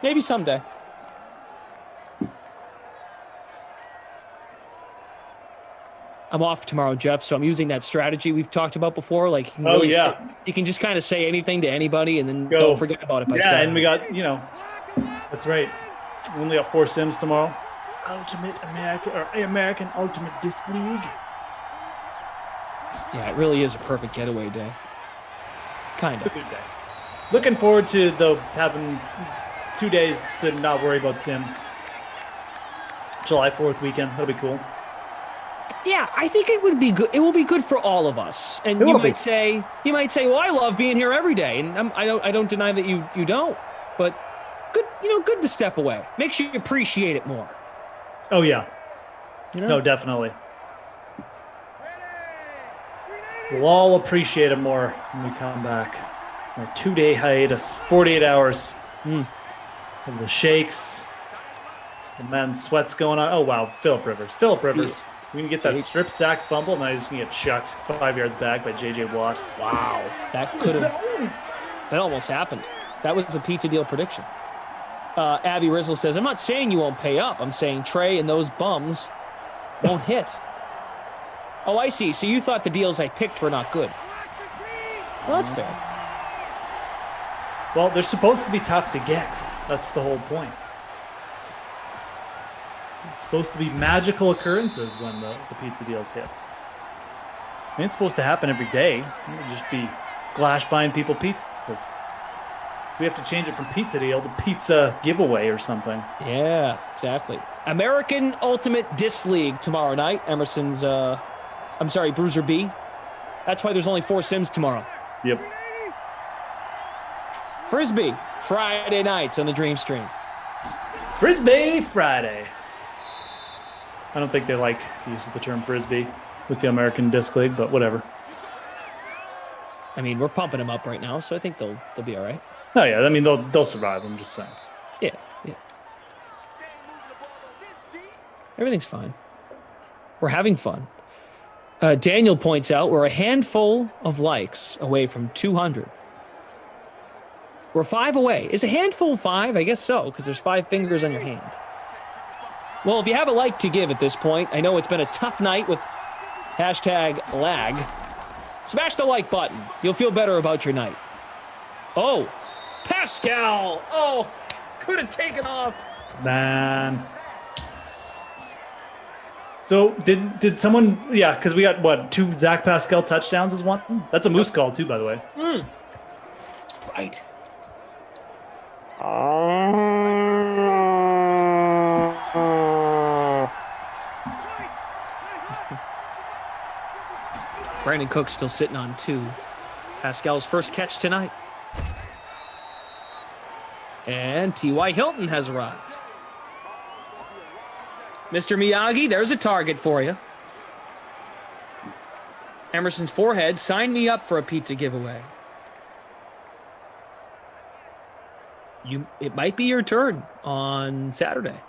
Speaker 13: Maybe someday. I'm off tomorrow, Jeff, so I'm using that strategy we've talked about before. Like, you can just kind of say anything to anybody and then don't forget about it by saying.
Speaker 7: And we got, that's right. We only got 4 Sims tomorrow. American Ultimate Disc League.
Speaker 13: Yeah, it really is a perfect getaway day. Kind of.
Speaker 7: It's a good day. Looking forward to, though, having 2 days to not worry about Sims. July 4th weekend. That'll be cool.
Speaker 13: Yeah, I think it would be good. It will be good for all of us. And you might say, well, I love being here every day, and I don't deny that you don't. But good, good to step away. Makes you appreciate it more.
Speaker 7: Oh yeah, no, definitely. We'll all appreciate it more when we come back. Our 2-day hiatus, 48 hours. Of the shakes, the man's sweats going on. Oh wow, Phillip Rivers. We can get that strip sack fumble, and now he's just going to get chucked 5 yards back by J.J. Watt.
Speaker 13: Wow. That almost happened. That was a pizza deal prediction. Abby Rizzle says, I'm not saying you won't pay up. I'm saying Trey and those bums won't hit. Oh, I see. So you thought the deals I picked were not good. Well, that's fair.
Speaker 7: Well, they're supposed to be tough to get. That's the whole point. It's supposed to be magical occurrences when the pizza deals hit. I mean, it's supposed to happen every day. It would just be Glash buying people pizzas. We have to change it from pizza deal to pizza giveaway or something.
Speaker 13: Yeah, exactly. American Ultimate Disc League tomorrow night. Bruiser B. That's why there's only 4 Sims tomorrow.
Speaker 7: Yep.
Speaker 13: Frisbee, Friday nights on the Dream Stream.
Speaker 7: Frisbee Friday. I don't think they like the use of the term Frisbee with the American Disc League, but whatever.
Speaker 13: I mean, we're pumping them up right now, so I think they'll be all right.
Speaker 7: Oh yeah, I mean they'll survive. I'm just saying.
Speaker 13: Yeah. Everything's fine. We're having fun. Daniel points out we're a handful of likes away from 200. We're 5 away. Is a handful 5? I guess so, because there's 5 fingers on your hand. Well, if you have a like to give at this point, I know it's been a tough night with #lag. Smash the like button. You'll feel better about your night. Oh, Pascal. Oh, could have taken off.
Speaker 7: Man. So did someone? Yeah, because we got 2 Zach Pascal touchdowns as one. That's a moose call too, by the way.
Speaker 13: Right. Brandon Cook's still sitting on 2. Pascal's first catch tonight. And T.Y. Hilton has arrived. Mr. Miyagi, there's a target for you. Emerson's forehead, sign me up for a pizza giveaway. It might be your turn on Saturday.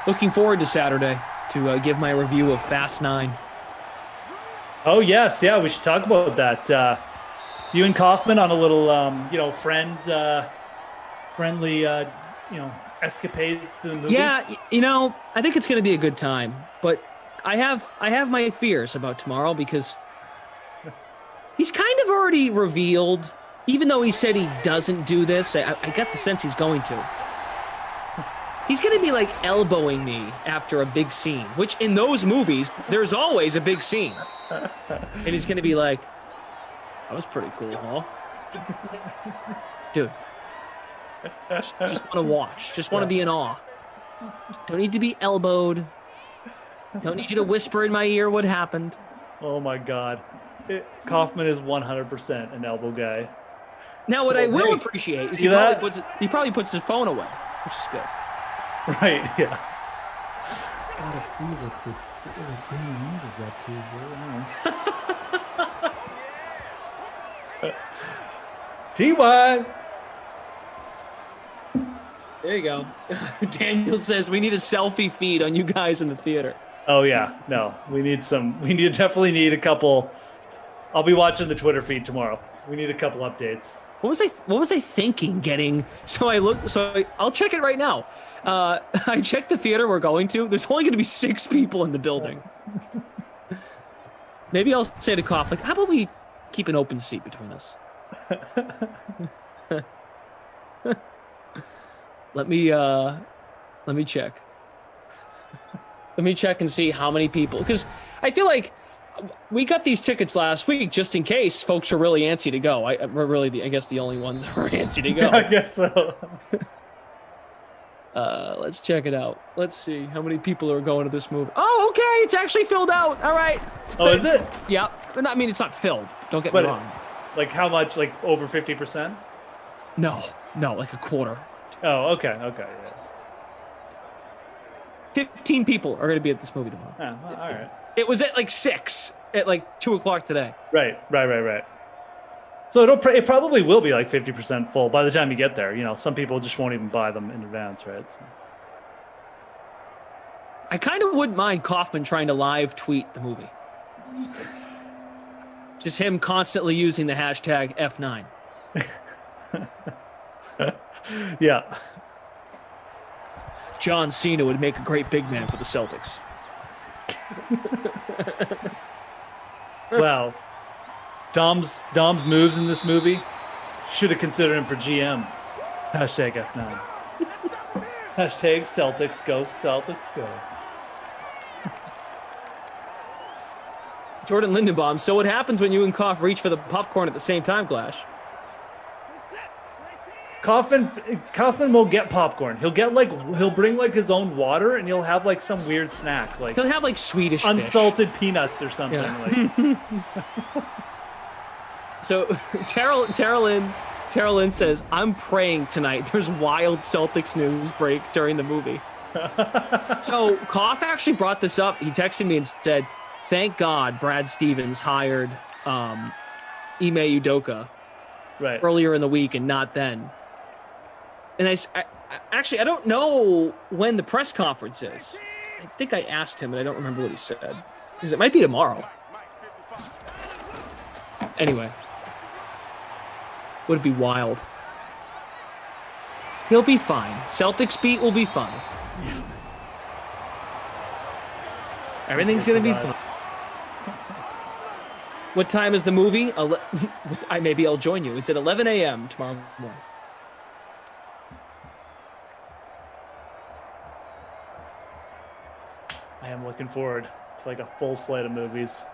Speaker 13: Looking forward to Saturday to give my review of Fast 9.
Speaker 7: Oh yes, yeah, we should talk about that. You and Kaufman on a little, friendly escapades to the movies?
Speaker 13: Yeah, I think it's going to be a good time, but I have my fears about tomorrow because he's kind of already revealed, even though he said he doesn't do this, I got the sense he's going to. He's going to be like elbowing me after a big scene, which in those movies, there's always a big scene. And he's going to be like, that was pretty cool, huh? Dude, just want to watch. Just want to be in awe. Don't need to be elbowed. Don't need you to whisper in my ear what happened.
Speaker 7: Oh my God. Kaufman is 100% an elbow guy.
Speaker 13: Now, what I will appreciate is he probably puts his phone away, which is good.
Speaker 7: Right, yeah.
Speaker 2: Gotta see what this thing is up to.
Speaker 7: TY.
Speaker 13: There you go. Daniel says we need a selfie feed on you guys in the theater.
Speaker 7: Oh yeah, no, we definitely need a couple. I'll be watching the Twitter feed tomorrow. We need a couple updates.
Speaker 13: What was I thinking getting? I'll check it right now. I checked the theater we're going to. There's only going to be 6 people in the building. Maybe I'll say to Koff, like, how about we keep an open seat between us? Let me check. Let me check and see how many people, because I feel like we got these tickets last week just in case folks were really antsy to go. We're really, I guess, the only ones that were antsy to go.
Speaker 7: I guess so.
Speaker 13: Let's check it out. Let's see how many people are going to this movie. Oh, okay, it's actually filled out. All right.
Speaker 7: Oh, is it?
Speaker 13: Yeah. I mean, it's not filled. Don't get me wrong.
Speaker 7: Like how much? Like over 50%?
Speaker 13: No, like a quarter.
Speaker 7: Oh, okay, yeah.
Speaker 13: 15 people are going to be at this movie tomorrow.
Speaker 7: Oh, well, all right.
Speaker 13: It was at like 6 at like 2:00 today.
Speaker 7: Right. So it probably will be like 50% full by the time you get there. Some people just won't even buy them in advance, right? So.
Speaker 13: I kind of wouldn't mind Kaufman trying to live tweet the movie. Just him constantly using the hashtag F9.
Speaker 7: Yeah.
Speaker 13: John Cena would make a great big man for the Celtics.
Speaker 7: Wow. Dom's moves in this movie, should have considered him for GM. Hashtag F9. Hashtag Celtics go, Celtics go.
Speaker 13: Jordan Lindenbaum. So what happens when you and Koff reach for the popcorn at the same time, Glash?
Speaker 7: Kaufman will get popcorn. He'll bring like his own water, and he'll have like some weird snack, like
Speaker 13: he'll have like Swedish
Speaker 7: unsalted
Speaker 13: fish.
Speaker 7: Peanuts or something.
Speaker 13: Yeah. Like. So Terrell Lynn says, "I'm praying tonight. There's wild Celtics news break during the movie." So Koff actually brought this up. He texted me and said, "Thank God Brad Stevens hired Ime Udoka earlier in the week and not then." And I don't know when the press conference is. I think I asked him, and I don't remember what he said. Because it might be tomorrow. Anyway. Would it be wild? He'll be fine. Celtics beat will be fine. Everything's going to be fine. What time is the movie? Maybe I'll join you. It's at 11 a.m. tomorrow morning.
Speaker 7: I am looking forward to like a full slate of movies.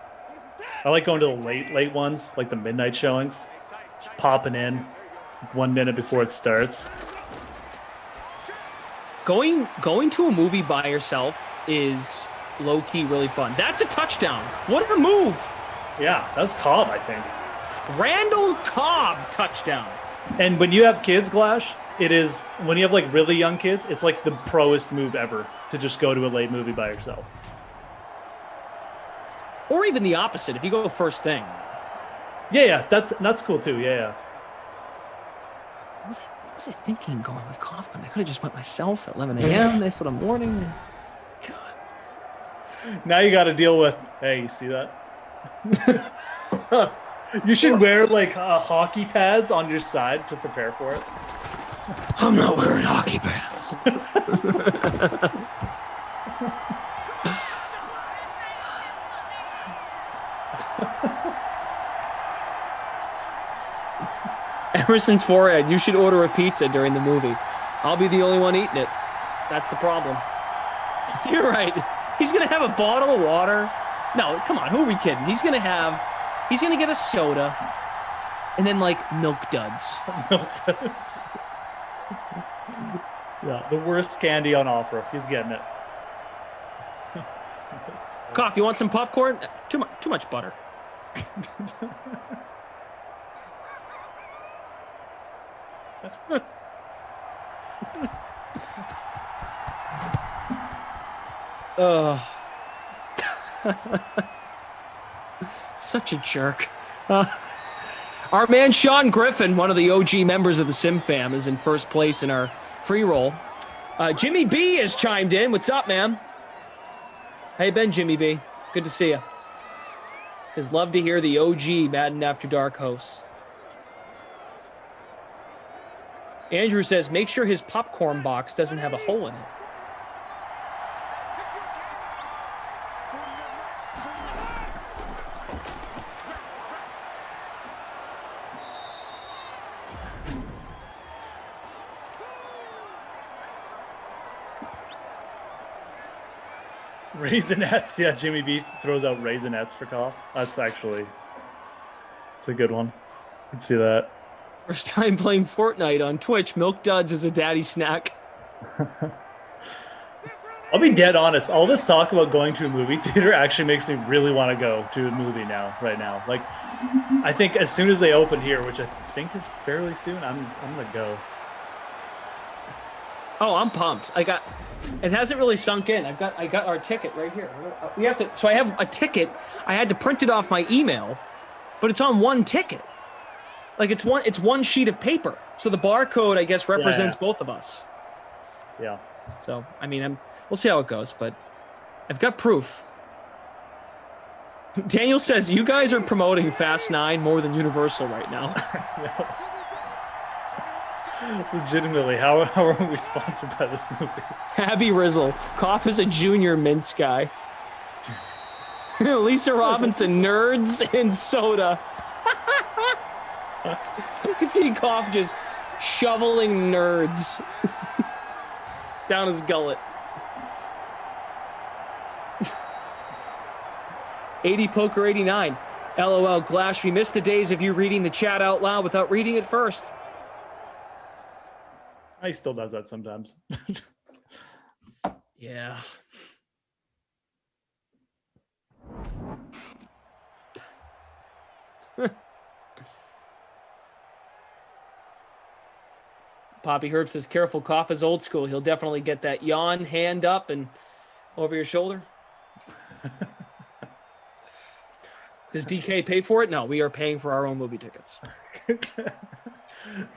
Speaker 7: I like going to the late ones, like the midnight showings. Just popping in 1 minute before it starts.
Speaker 13: Going to a movie by yourself is low-key really fun. That's a touchdown. What a move.
Speaker 7: Yeah, that was Cobb, I think.
Speaker 13: Randall Cobb touchdown.
Speaker 7: And when you have kids, Glash, it is, when you have like really young kids, it's like the proest move ever to just go to a late movie by yourself.
Speaker 13: Or even the opposite, if you go first thing.
Speaker 7: Yeah, that's cool too. Yeah.
Speaker 13: What was I thinking going with Kaufman? I could have just went myself at 11 a.m. They said morning.
Speaker 7: Now you got to deal with, hey, you see that? You should wear like hockey pads on your side to prepare for it.
Speaker 13: I'm not wearing hockey pants. Emerson's forehead. You should order a pizza during the movie. I'll be the only one eating it. That's the problem. You're right. He's going to have a bottle of water. No, come on. Who are we kidding? He's going to get a soda and then like milk duds.
Speaker 7: Milk duds. Yeah, the worst candy on offer. He's getting it.
Speaker 13: Cough, you want some popcorn? Too much butter. Such a jerk. Our man Sean Griffin, one of the OG members of the Sim fam, is in first place in our free roll. Jimmy B has chimed in. What's up, man? How you been, Jimmy B? Good to see you. Says, love to hear the OG Madden After Dark hosts. Andrew says, make sure his popcorn box doesn't have a hole in it.
Speaker 7: Raisinets. Yeah, Jimmy B throws out Raisinets for Cough. It's a good one. I can see that.
Speaker 13: First time playing Fortnite on Twitch. Milk Duds is a daddy snack.
Speaker 7: I'll be dead honest. All this talk about going to a movie theater actually makes me really want to go to a movie right now. Like, I think as soon as they open here, which I think is fairly soon, I'm gonna go.
Speaker 13: Oh, I'm pumped. It hasn't really sunk in. I got our ticket right here. So I have a ticket. I had to print it off my email, but it's on one ticket. Like it's one sheet of paper. So the barcode, I guess, represents both of us.
Speaker 7: Yeah.
Speaker 13: So, I mean, we'll see how it goes, but I've got proof. Daniel says, you guys are promoting Fast 9 more than Universal right now.
Speaker 7: Legitimately, how are we sponsored by this movie?
Speaker 13: Abby Rizzle, Cough is a junior mince guy. Lisa Robinson, nerds and soda. You can see Cough just shoveling nerds down his gullet. 80 Poker 89. LOL, Glash, we missed the days of you reading the chat out loud without reading it first.
Speaker 7: He still does that sometimes.
Speaker 13: Yeah. Poppy Herb says, careful, Cough is old school. He'll definitely get that yawn, hand up and over your shoulder. Does DK pay for it? No, we are paying for our own movie tickets.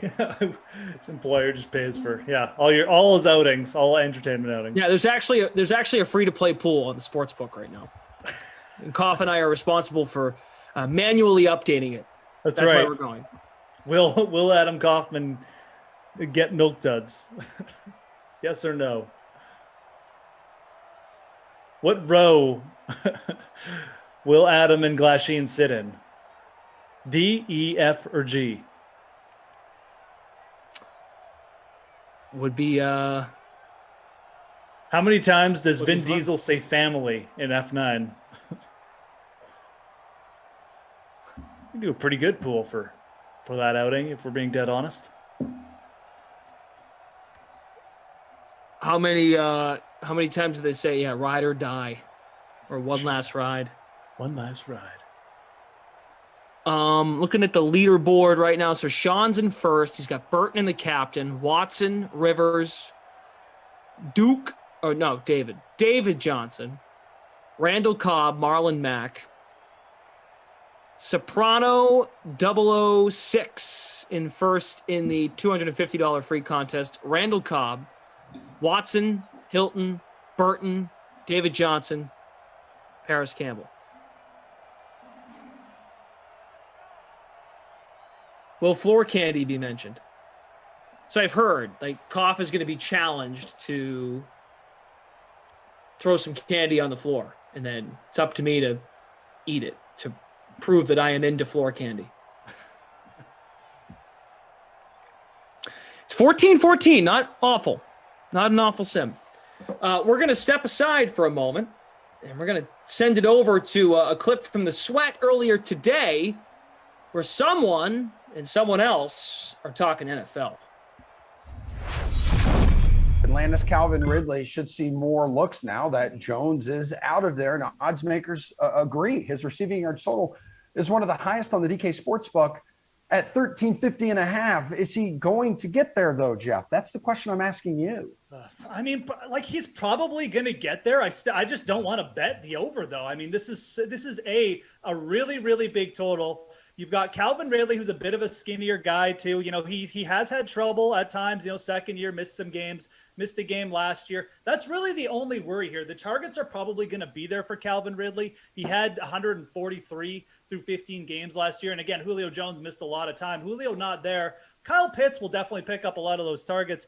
Speaker 7: Yeah, his employer just pays for all his outings, all entertainment outings.
Speaker 13: Yeah, there's actually a free-to-play pool on the sports book right now. And Koff and I are responsible for manually updating it.
Speaker 7: That's right.
Speaker 13: Where we're going.
Speaker 7: Will Adam Kaufman get milk duds? Yes or no? What row will Adam and Glasheen sit in? D, E, F, or G?
Speaker 13: Would be
Speaker 7: How many times does Vin Diesel say family in F9? You do a pretty good pool for that outing, if we're being dead honest.
Speaker 13: How many times do they say ride or die, or one last ride?
Speaker 7: One last ride.
Speaker 13: Looking at the leaderboard right now. So Sean's in first. He's got Burton in the captain, Watson, Rivers, David Johnson, Randall Cobb, Marlon Mack, Soprano 006 in first in the $250 free contest, Randall Cobb, Watson, Hilton, Burton, David Johnson, Paris Campbell. Will Floor Candy be mentioned? So I've heard like Koff is going to be challenged to throw some candy on the floor, and then it's up to me to eat it to prove that I am into floor candy. It's 14-14, not awful. Not an awful sim. We're going to step aside for a moment, and we're going to send it over to a clip from the Sweat earlier today where someone and someone else are talking NFL.
Speaker 1: Atlanta's Calvin Ridley should see more looks now that Jones is out of there. Now, odds makers agree. His receiving yards total is one of the highest on the DK Sportsbook at 1350.5. Is he going to get there, though, Jeff? That's the question I'm asking you.
Speaker 7: I mean, like, he's probably going to get there. I just don't want to bet the over, though. I mean, this is a really, really big total. You've got Calvin Ridley, who's a bit of a skinnier guy, too. You know, he has had trouble at times, second year, missed some games, missed a game last year. That's really the only worry here. The targets are probably going to be there for Calvin Ridley. He had 143 through 15 games last year. And again, Julio Jones missed a lot of time. Julio not there. Kyle Pitts will definitely pick up a lot of those targets.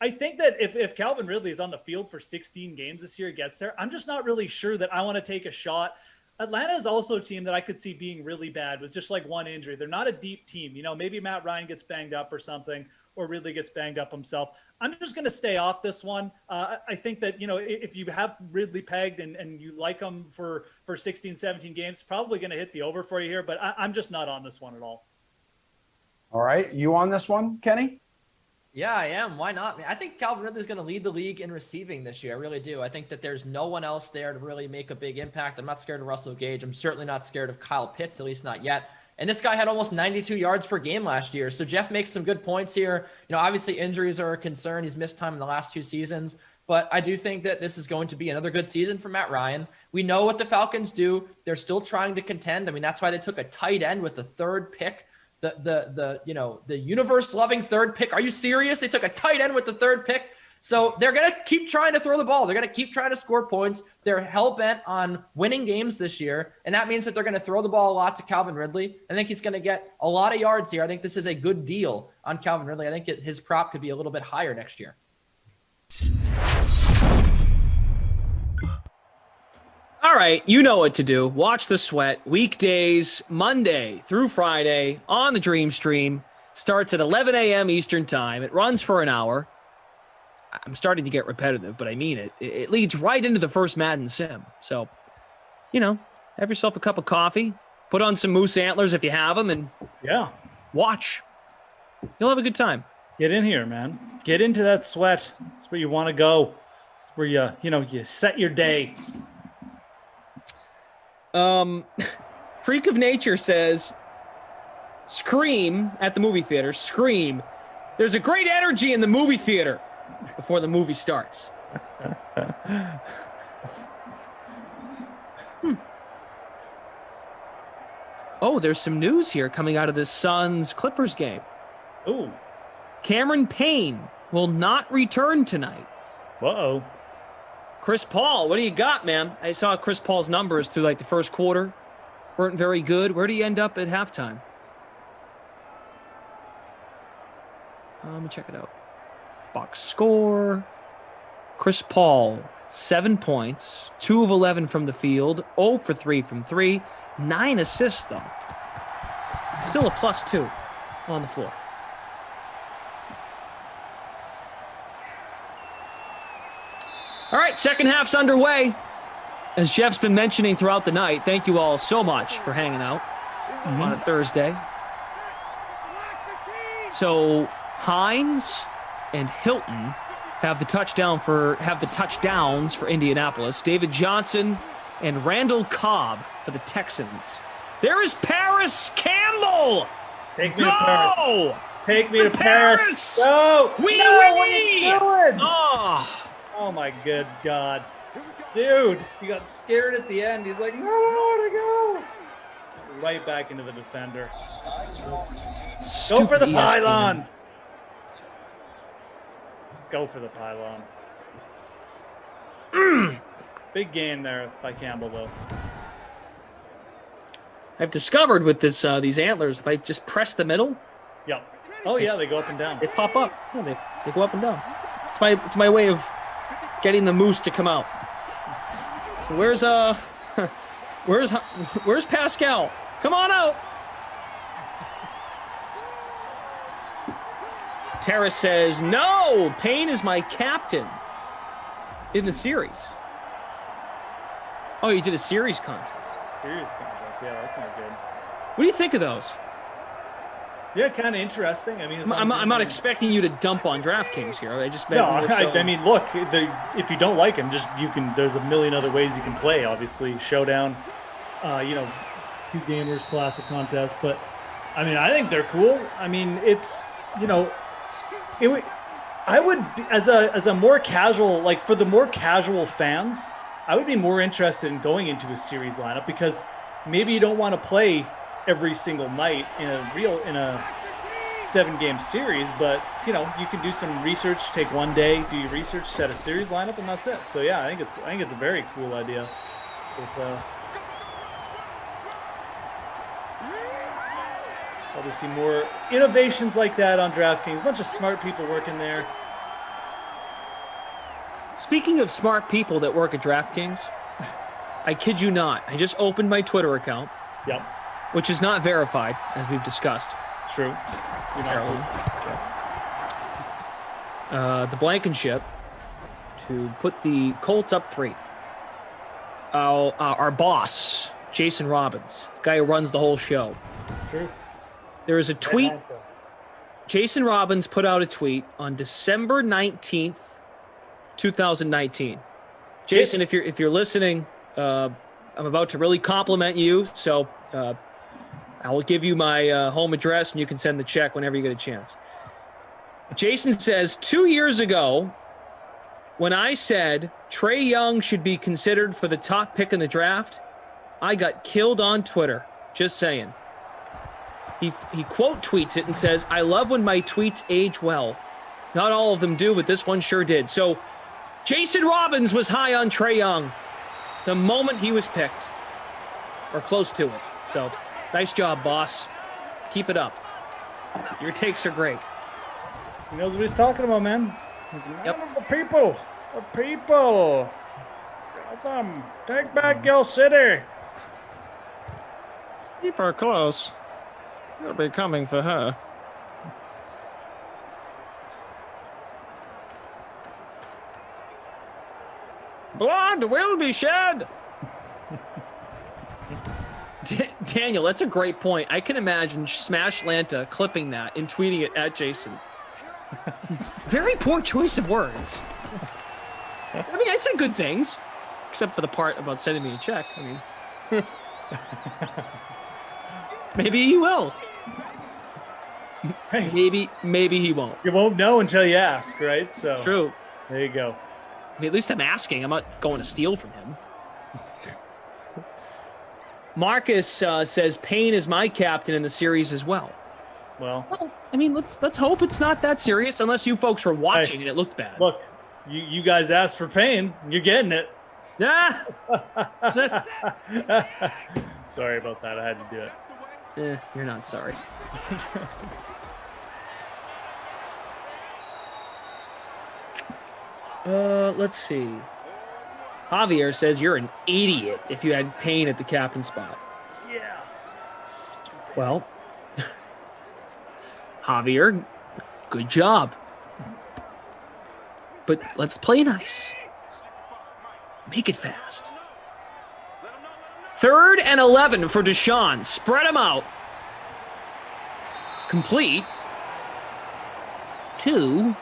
Speaker 7: I think that if Calvin Ridley is on the field for 16 games this year, gets there, I'm just not really sure that I want to take a shot. Atlanta is also a team that I could see being really bad with just like one injury. They're not a deep team. Maybe Matt Ryan gets banged up or something, or Ridley gets banged up himself. I'm just going to stay off this one. I think that, if you have Ridley pegged and you like him for 16, 17 games, probably going to hit the over for you here, but I'm just not on this one at all.
Speaker 1: All right. You on this one, Kenny?
Speaker 5: Yeah, I am. Why not? I think Calvin Ridley is going to lead the league in receiving this year. I really do. I think that there's no one else there to really make a big impact. I'm not scared of Russell Gage. I'm certainly not scared of Kyle Pitts, at least not yet. And this guy had almost 92 yards per game last year. So Jeff makes some good points here. Obviously injuries are a concern. He's missed time in the last 2 seasons. But I do think that this is going to be another good season for Matt Ryan. We know what the Falcons do. They're still trying to contend. I mean, that's why they took a tight end with the 3rd pick. The universe-loving 3rd pick. Are you serious? They took a tight end with the 3rd pick. So they're going to keep trying to throw the ball. They're going to keep trying to score points. They're hell-bent on winning games this year, and that means that they're going to throw the ball a lot to Calvin Ridley. I think he's going to get a lot of yards here. I think this is a good deal on Calvin Ridley. I think his prop could be a little bit higher next year.
Speaker 13: All right, you know what to do. Watch the Sweat weekdays, Monday through Friday on the Dream Stream. Starts at 11 a.m. Eastern Time. It runs for an hour. I'm starting to get repetitive, but I mean it. It leads right into the first Madden sim. So, have yourself a cup of coffee, put on some moose antlers if you have them, and watch. You'll have a good time.
Speaker 7: Get in here, man. Get into that Sweat. That's where you want to go. It's where you set your day.
Speaker 13: Freak of Nature says, scream at the movie theater, scream. There's a great energy in the movie theater before the movie starts. Oh, there's some news here coming out of this Suns-Clippers game.
Speaker 7: Ooh.
Speaker 13: Cameron Payne will not return tonight.
Speaker 7: Uh-oh.
Speaker 13: Chris Paul, what do you got, man? I saw Chris Paul's numbers through the first quarter. Weren't very good. Where do you end up at halftime? Let me check it out. Box score. Chris Paul, 7 points, 2 of 11 from the field, 0 for 3 from 3, 9 assists, though. Still a +2 on the floor. All right, second half's underway. As Jeff's been mentioning throughout the night, thank you all so much for hanging out on a Thursday. So Hines and Hilton have the touchdowns for Indianapolis. David Johnson and Randall Cobb for the Texans. There is Paris Campbell.
Speaker 7: Take me to Paris. Take me to Paris.
Speaker 13: Go.
Speaker 7: What are
Speaker 13: We.
Speaker 7: you doing?
Speaker 13: Oh
Speaker 7: my good God. Dude, he got scared at the end. He's like, no, I don't know where to go. Right back into the defender. Go for the pylon. Go for the pylon. Big game there by Campbell, though.
Speaker 13: I've discovered with these antlers, if I just press the middle,
Speaker 7: Oh yeah, they go up and down.
Speaker 13: They pop up. Yeah, they go up and down. It's my way of getting the moose to come out. So where's Pascal? Come on out. Terrace says, no, Payne is my captain in the series. Oh, you did a series contest.
Speaker 7: Series contest, yeah, that's not good.
Speaker 13: What do you think of those?
Speaker 7: Yeah, kind of interesting. I mean,
Speaker 13: I'm not expecting you to dump on DraftKings here. I just
Speaker 7: I mean, look, if you don't like him, there's a million other ways you can play. Obviously, Showdown, 2 gamers, classic contest. But I mean, I think they're cool. I mean, it's I would as a more casual, like for the more casual fans, I would be more interested in going into a series lineup because maybe you don't want to play every single night in a 7-game series, but you can do some research, take one day, do your research, set a series lineup, and that's it. So yeah, I think it's a very cool idea for the playoffs. Probably see more innovations like that on DraftKings. A bunch of smart people working there.
Speaker 13: Speaking of smart people that work at DraftKings, I kid you not, I just opened my Twitter account.
Speaker 7: Yep.
Speaker 13: Which is not verified, as we've discussed.
Speaker 7: It's true.
Speaker 13: The Blankenship to put the Colts up 3. Our boss, Jason Robbins, the guy who runs the whole show.
Speaker 7: True.
Speaker 13: There is a tweet. Jason Robbins put out a tweet on December 19th, 2019. Jason, if you're listening, I'm about to really compliment you, so I will give you my home address and you can send the check whenever you get a chance. Jason says, 2 years ago, when I said Trae Young should be considered for the top pick in the draft, I got killed on Twitter. Just saying. He quote tweets it and says, I love when my tweets age well. Not all of them do, but this one sure did. So Jason Robbins was high on Trae Young the moment he was picked, or close to it. So nice job, boss. Keep it up. Your takes are great.
Speaker 7: He knows what he's talking about, man. He's a man of the people. The people. Gotham. Take back your city.
Speaker 13: Keep her close. You'll be coming for her. Blood will be shed. Daniel, that's a great point. I can imagine Smash Lanta clipping that and tweeting it at Jason. Very poor choice of words. I mean, I said good things, except for the part about sending me a check. I mean, maybe he will. Maybe he won't.
Speaker 7: You won't know until you ask, right? So
Speaker 13: true.
Speaker 7: There you go.
Speaker 13: I mean, at least I'm asking. I'm not going to steal from him. Marcus says Payne is my captain in the series as well.
Speaker 7: Well,
Speaker 13: I mean, let's hope it's not that serious, unless you folks were watching and it looked bad.
Speaker 7: Look, you guys asked for Payne. You're getting it.
Speaker 13: Yeah.
Speaker 7: Sorry about that. I had to do it.
Speaker 13: You're not sorry. Let's see. Javier says you're an idiot if you had Payne at the captain spot.
Speaker 7: Yeah.
Speaker 13: Well, Javier, good job. But let's play nice. Make it fast. 3rd and 11 for Deshaun. Spread them out. Complete. 2.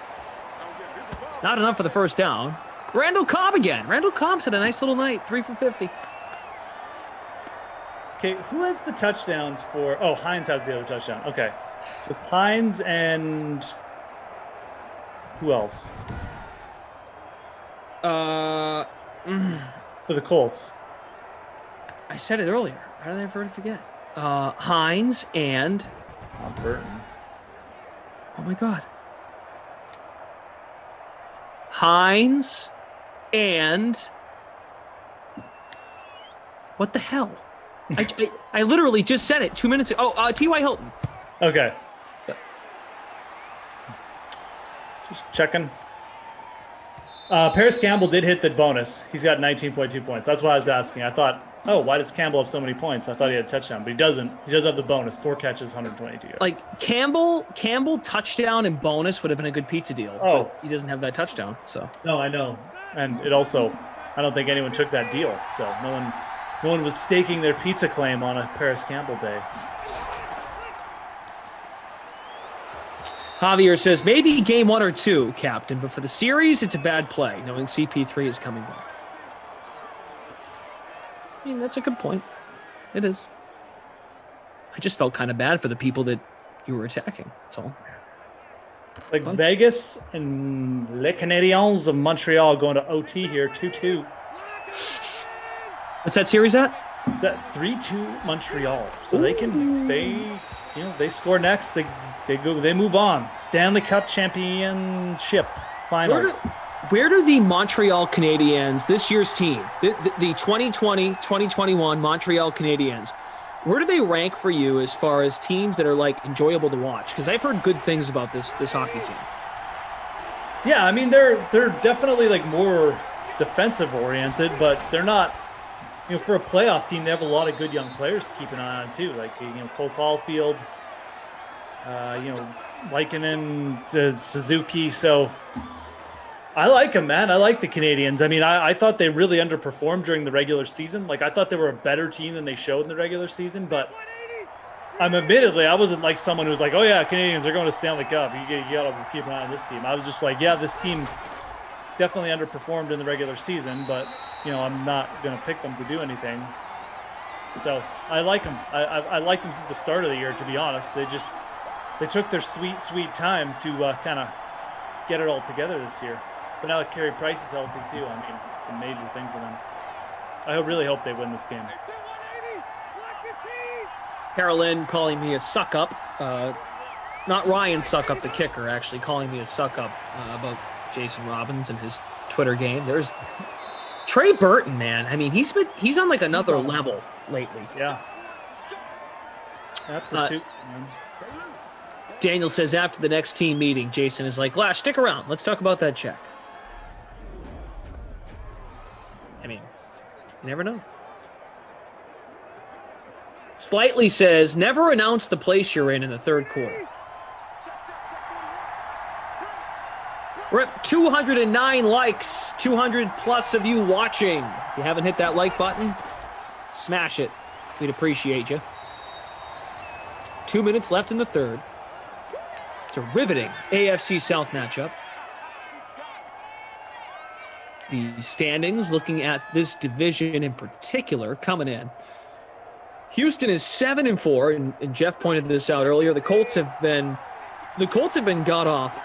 Speaker 13: Not enough for the first down. Randall Cobb again. Randall Cobb's had a nice little night. 3 for 50.
Speaker 7: Okay, who has the touchdowns for... Oh, Hines has the other touchdown. Okay. So it's Hines and... Who else? For the Colts.
Speaker 13: I said it earlier. How did I ever forget? Hines and...
Speaker 7: Burton.
Speaker 13: Oh, my God. Hines and... What the hell? I literally just said it 2 minutes ago. Oh, T.Y. Hilton.
Speaker 7: Okay. Just checking. Paris Campbell did hit the bonus. He's got 19.2 points. That's why I was asking. I thought, oh, why does Campbell have so many points? I thought he had a touchdown, but he doesn't. He does have the bonus. 4 catches, 122 yards.
Speaker 13: Like Campbell touchdown and bonus would have been a good pizza deal.
Speaker 7: Oh,
Speaker 13: but he doesn't have that touchdown. So
Speaker 7: no, I know, and it also, I don't think anyone took that deal. So no one was staking their pizza claim on a Paris Campbell day.
Speaker 13: Javier says, maybe game 1 or 2, Captain, but for the series, it's a bad play, knowing CP3 is coming back. I mean, that's a good point. It is. I just felt kind of bad for the people that you were attacking. That's all.
Speaker 7: Like Vegas and Les Canadiens of Montreal going to OT here, 2-2.
Speaker 13: What's that series at?
Speaker 7: It's at 3-2 Montreal. So they score next. They move on. Stanley Cup Championship Finals.
Speaker 13: Where do the Montreal Canadiens, this year's team, the 2020-2021 Montreal Canadiens, where do they rank for you as far as teams that are like enjoyable to watch? Because I've heard good things about this hockey team.
Speaker 7: Yeah, I mean they're definitely like more defensive oriented, but they're not. For a playoff team, they have a lot of good young players to keep an eye on too. Like Cole Caulfield, Lykinen, Suzuki. So I like them, man. I like the Canadians. I mean, I thought they really underperformed during the regular season. Like I thought they were a better team than they showed in the regular season. But I wasn't like someone who was like, oh yeah, Canadians are going to Stanley Cup. You got to keep an eye on this team. I was just like, yeah, this team definitely underperformed in the regular season, but I'm not going to pick them to do anything. So I like them. I liked them since the start of the year, to be honest. They took their sweet time to kind of get it all together this year. But now that Carey Price is healthy too, I mean, it's a major thing for them. I really hope they win this game.
Speaker 13: Carolyn calling me a suck up. Not Ryan suck up, the kicker, actually calling me a suck up about Jason Robbins and his Twitter game. There's Trey Burton, man. I mean, he's on like another level lately.
Speaker 7: Yeah. That's a
Speaker 13: Daniel says after the next team meeting, Jason is like, Lash, stick around. Let's talk about that check. I mean, you never know. Slightly says, never announce the place you're in the third quarter. We're at 209 likes, 200 plus of you watching. If you haven't hit that like button, smash it. We'd appreciate you. 2 minutes left in the third. It's a riveting AFC South matchup. The standings, looking at this division in particular, coming in. Houston is 7-4, and Jeff pointed this out earlier. The Colts have been god awful.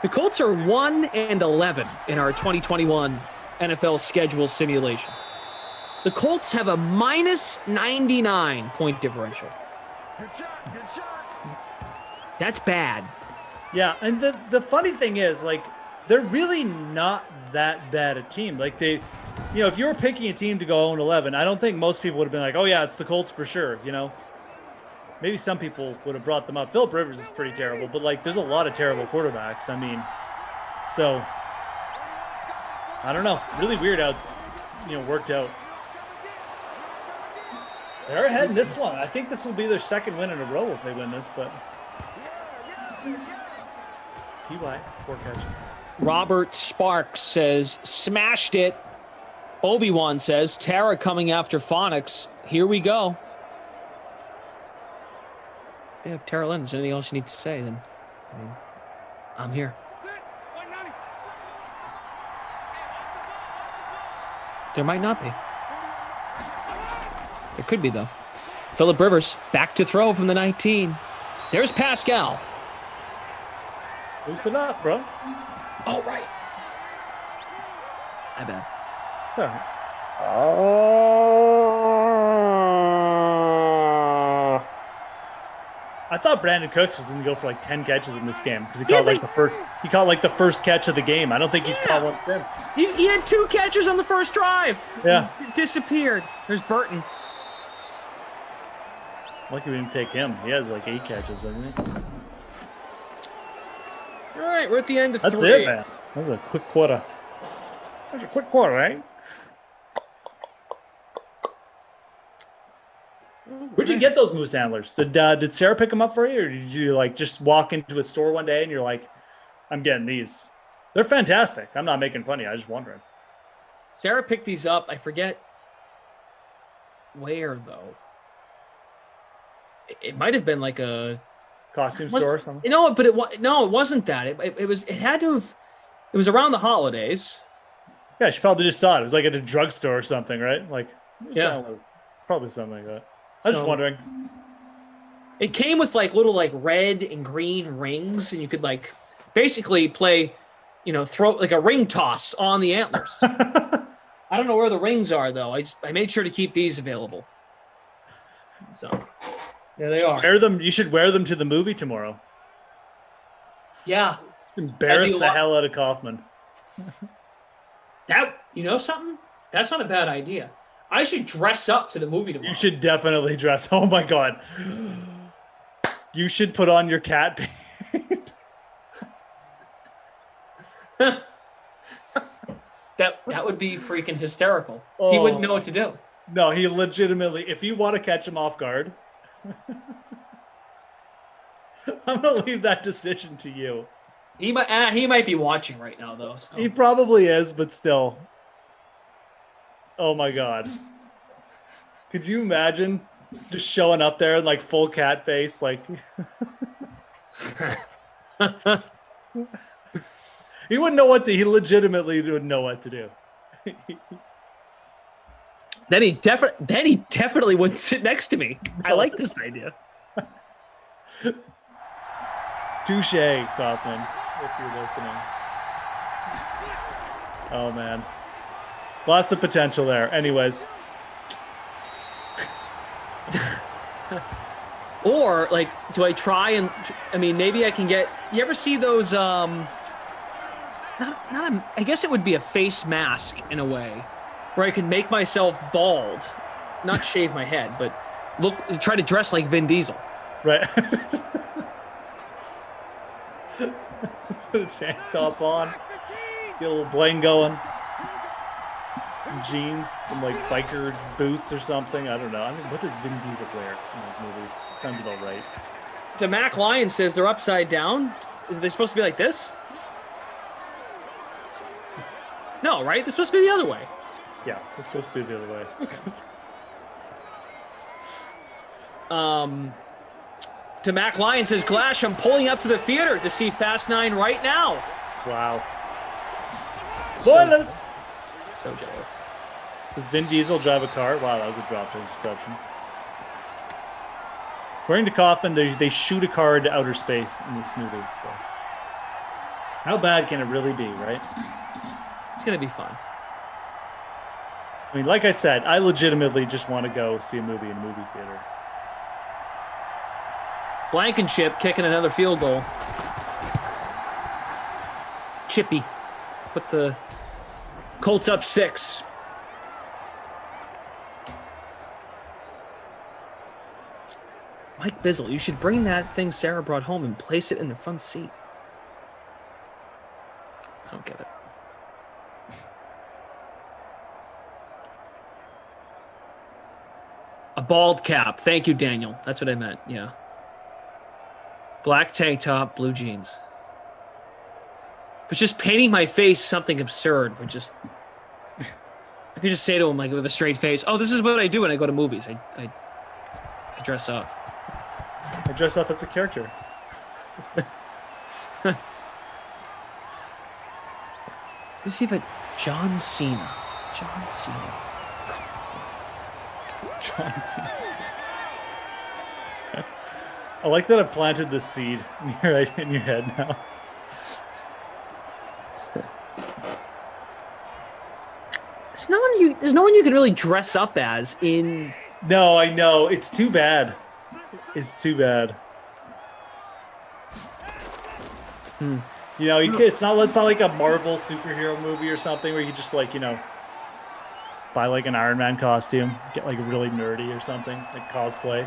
Speaker 13: The Colts are 1-11 in our 2021 NFL schedule simulation. The Colts have a minus 99 point differential. That's bad.
Speaker 7: Yeah, and the funny thing is, like, they're really not that bad a team. Like, if you were picking a team to go 0-11, I don't think most people would have been like, oh yeah, it's the Colts for sure, Maybe some people would have brought them up. Phillip Rivers is pretty terrible, but like there's a lot of terrible quarterbacks. I mean, so I don't know. Really weird how it's worked out. They're ahead in this one. I think this will be their second win in a row if they win this, but T.Y. 4 catches.
Speaker 13: Robert Sparks says, smashed it. Obi-Wan says, Tara coming after Phonics. Here we go. Yeah, if Tara Lynn, there's anything else you need to say, then I'm here. There might not be. There could be, though. Phillip Rivers, back to throw from the 19. There's Pascal.
Speaker 7: Loosen up, bro.
Speaker 13: Oh, right. My bad.
Speaker 7: Sorry. I thought Brandon Cooks was going to go for like 10 catches in this game because he caught the first catch of the game. I don't think he's caught one since.
Speaker 13: He had 2 catches on the first drive.
Speaker 7: Yeah.
Speaker 13: He disappeared. There's Burton.
Speaker 7: Lucky we didn't take him. He has like 8 catches, doesn't he?
Speaker 13: All right, we're at the end of
Speaker 7: That's
Speaker 13: 3.
Speaker 7: it, man. That was a quick quarter. That was a quick quarter, right? Where'd you get those moose antlers? Did Sarah pick them up for you, or did you like just walk into a store one day and you're like, I'm getting these? They're fantastic. I'm not making fun of you. I was just wondering.
Speaker 13: Sarah picked these up. I forget where though. It might have been like a
Speaker 7: costume store or something.
Speaker 13: You know, but it wasn't that. It was. It had to have. It was around the holidays.
Speaker 7: Yeah, she probably just saw it. It was like at a drugstore or something, right? Like,
Speaker 13: Yeah.
Speaker 7: it's probably something like that. I was just wondering.
Speaker 13: It came with like little like red and green rings, and you could like basically play, throw like a ring toss on the antlers. I don't know where the rings are though. I made sure to keep these available. So there they are.
Speaker 7: Wear them. You should wear them to the movie tomorrow.
Speaker 13: Yeah.
Speaker 7: Embarrass the hell out of Kaufman.
Speaker 13: That something? That's not a bad idea. I should dress up to the movie tomorrow.
Speaker 7: You should definitely dress. Oh my god. You should put on your cat paint.
Speaker 13: That would be freaking hysterical. He wouldn't know what to do.
Speaker 7: No, he legitimately, if you want to catch him off guard, I'm going to leave that decision to you.
Speaker 13: He might be watching right now, though. So.
Speaker 7: He probably is, but still. Oh my god. Could you imagine just showing up there in like full cat face? Like, he wouldn't know he legitimately wouldn't know what to do.
Speaker 13: Then he definitely wouldn't sit next to me. I like this idea.
Speaker 7: Touche, Kaufman, if you're listening. Oh man. Lots of potential there. Anyways.
Speaker 13: Or like, do I try and? I mean, maybe I can get. You ever see those? I guess it would be a face mask in a way, where I could make myself bald, not shave my head, but try to dress like Vin Diesel.
Speaker 7: Right. Put a tank top on. Get a little bling going. Some jeans, some like biker boots or something. I don't know. I mean, what does Vin Diesel wear in those movies? Sounds about right.
Speaker 13: DeMac Lyon says they're upside down. Is they supposed to be like this? No, right? They're supposed to be the other way.
Speaker 7: Yeah, it's supposed to be the other way.
Speaker 13: DeMac Lyon says, Glash, I'm pulling up to the theater to see Fast 9 right now.
Speaker 7: Wow. Spoilers!
Speaker 13: So jealous.
Speaker 7: Does Vin Diesel drive a car? Wow, that was a drop to interception. According to Kaufman, they shoot a car into outer space in this movie. So, how bad can it really be, right?
Speaker 13: It's gonna be fun.
Speaker 7: I mean, like I said, I legitimately just want to go see a movie in a movie theater.
Speaker 13: Blankenship kicking another field goal. Chippy put the Colts up 6. Mike Bizzle, you should bring that thing Sarah brought home and place it in the front seat. I don't get it. A bald cap. Thank you, Daniel. That's what I meant. Yeah. Black tank top, blue jeans. But just painting my face something absurd would just... I could just say to him, like, with a straight face, oh, this is what I do when I go to movies. I dress up.
Speaker 7: I dress up as a character.
Speaker 13: Let me see if John Cena. John Cena.
Speaker 7: John Cena. I like that I planted the seed in your head now.
Speaker 13: There's no one you can really dress up as in.
Speaker 7: No, I know. It's too bad. It's too bad. You know, it's not like a Marvel superhero movie or something where you just like, buy like an Iron Man costume, get like really nerdy or something, like cosplay.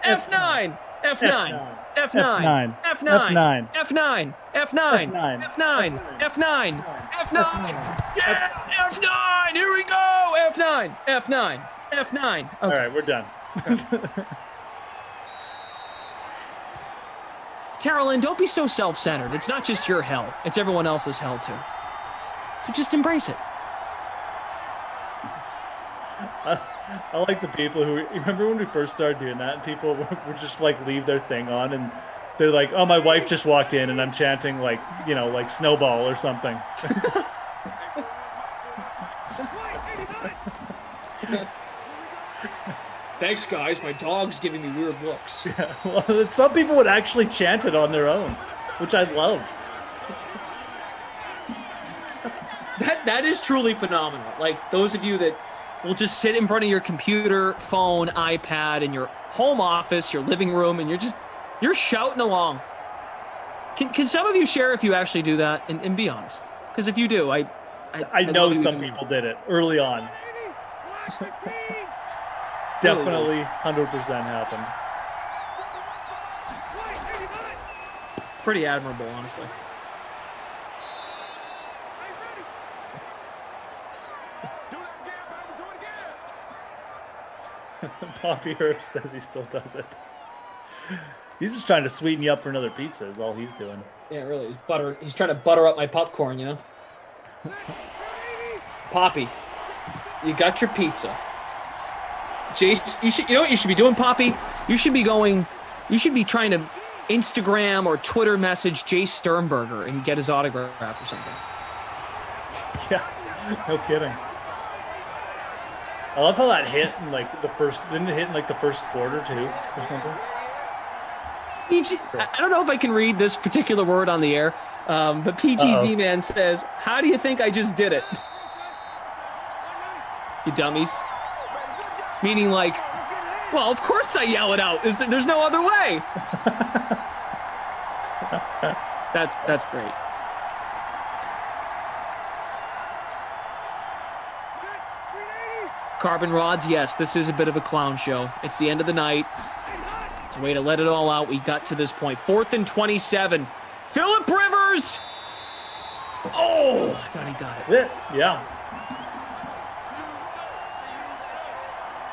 Speaker 13: F9, F9,
Speaker 7: F9,
Speaker 13: F9,
Speaker 7: F9,
Speaker 13: F9, F9, F9, F9, F9, F9. Yeah, F9. Here we go. F9, F9, F9.
Speaker 7: All right, we're done.
Speaker 13: Terrellin, don't be so self-centered. It's not just your hell. It's everyone else's hell, too. So just embrace it.
Speaker 7: I like the people who, remember when we first started doing that and people would just like leave their thing on and they're like, oh, my wife just walked in and I'm chanting like, you know, like Snowball or something.
Speaker 13: Thanks, guys. My dog's giving me weird looks.
Speaker 7: Yeah, well, some people would actually chant it on their own, which I loved.
Speaker 13: That is truly phenomenal. Like those of you that will just sit in front of your computer, phone, iPad, in your home office, your living room, and you're shouting along. Can some of you share if you actually do that and be honest? Because if you do, I
Speaker 7: know some people did it early on. Definitely 100% happened.
Speaker 13: Pretty admirable, honestly.
Speaker 7: Poppy Herb says he still does it. He's just trying to sweeten you up for another pizza is all he's doing.
Speaker 13: Yeah, really. He's trying to butter up my popcorn, you know? Poppy, you got your pizza. Jace, you know what you should be doing, Poppy? You should be trying to Instagram or Twitter message Jace Sternberger and get his autograph or something.
Speaker 7: Yeah, no kidding. I love how that hit in like the first, didn't it hit in like the first quarter too or something?
Speaker 13: I don't know if I can read this particular word on the air, but PG's D-Man says, how do you think I just did it? You dummies. Meaning like, well, of course I yell it out. There's no other way. That's great. Carbon rods, yes, this is a bit of a clown show. It's the end of the night. It's a way to let it all out. We got to this point. 4th and 27. Phillip Rivers! Oh, I thought he got it.
Speaker 7: That's it, yeah.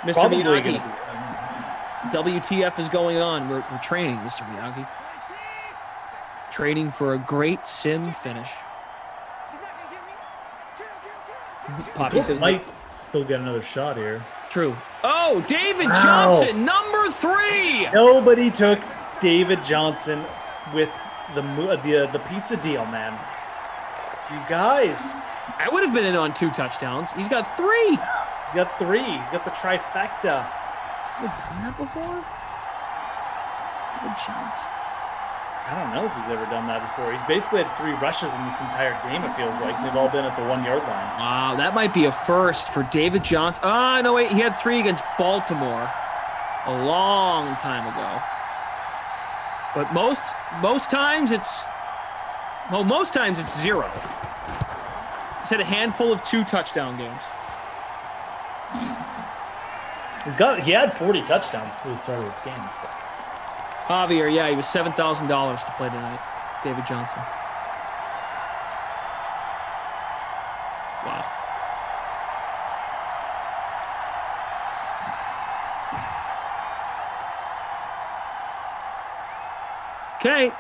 Speaker 13: Mr. Miyagi. WTF is going on? We're training, Mr. Miyagi. Training for a great sim finish. Poppy says
Speaker 7: might still get another shot here.
Speaker 13: True. Oh, David Johnson, number 3.
Speaker 7: Nobody took David Johnson with the pizza deal, man. You guys.
Speaker 13: I would have been in on 2 touchdowns. He's got 3.
Speaker 7: He's got 3. He's got the trifecta.
Speaker 13: Have we done that before? David Johnson.
Speaker 7: I don't know if he's ever done that before. He's basically had 3 rushes in this entire game, it feels like. They've all been at the 1-yard line.
Speaker 13: Wow, that might be a first for David Johnson. Ah, no, wait. He had 3 against Baltimore a long time ago. But most times it's 0. He's had a handful of 2 touchdown games.
Speaker 7: He had 40 touchdowns before the start of this game. So.
Speaker 13: Javier, yeah, he was $7,000 to play tonight. David Johnson. Wow. Okay.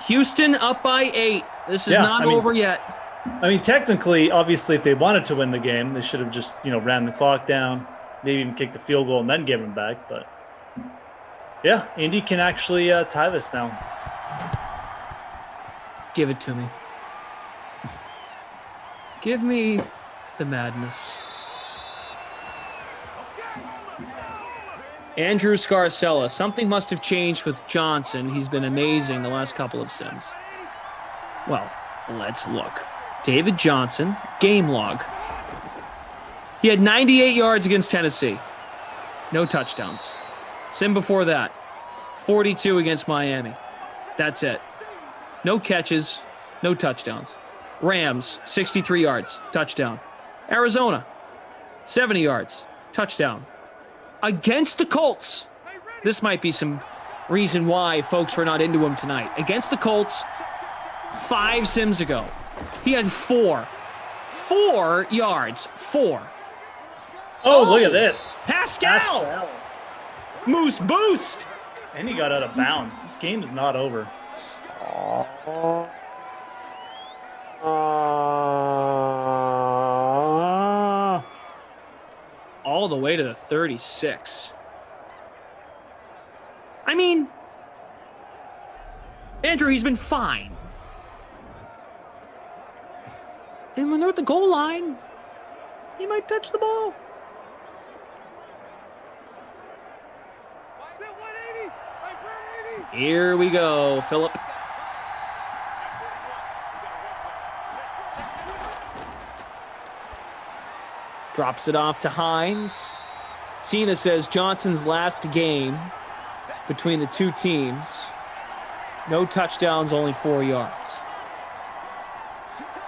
Speaker 13: Houston up by 8. This is not over yet.
Speaker 7: I mean, technically, obviously, if they wanted to win the game, they should have just, ran the clock down, maybe even kicked a field goal and then give him back. But yeah, Indy can actually tie this now.
Speaker 13: Give it to me. Give me the madness. Andrew Scarcella. Something must have changed with Johnson. He's been amazing the last couple of sims. Well, let's look. David Johnson, game log. He had 98 yards against Tennessee. No touchdowns. Sim before that, 42 against Miami. That's it. No catches, no touchdowns. Rams, 63 yards, touchdown. Arizona, 70 yards, touchdown. Against the Colts, This might be some reason why folks were not into him tonight. Against the Colts 5 sims ago, he had 4 yards. 4.
Speaker 7: Oh, look at this.
Speaker 13: Pascal. Moose boost.
Speaker 7: And he got out of bounds. This game is not over.
Speaker 13: All the way to the 36. I mean, Andrew, he's been fine. And when they're at the goal line, he might touch the ball. Here we go, Phillip. Drops it off to Hines. Cena says Johnson's last game between the two teams. No touchdowns, only 4 yards.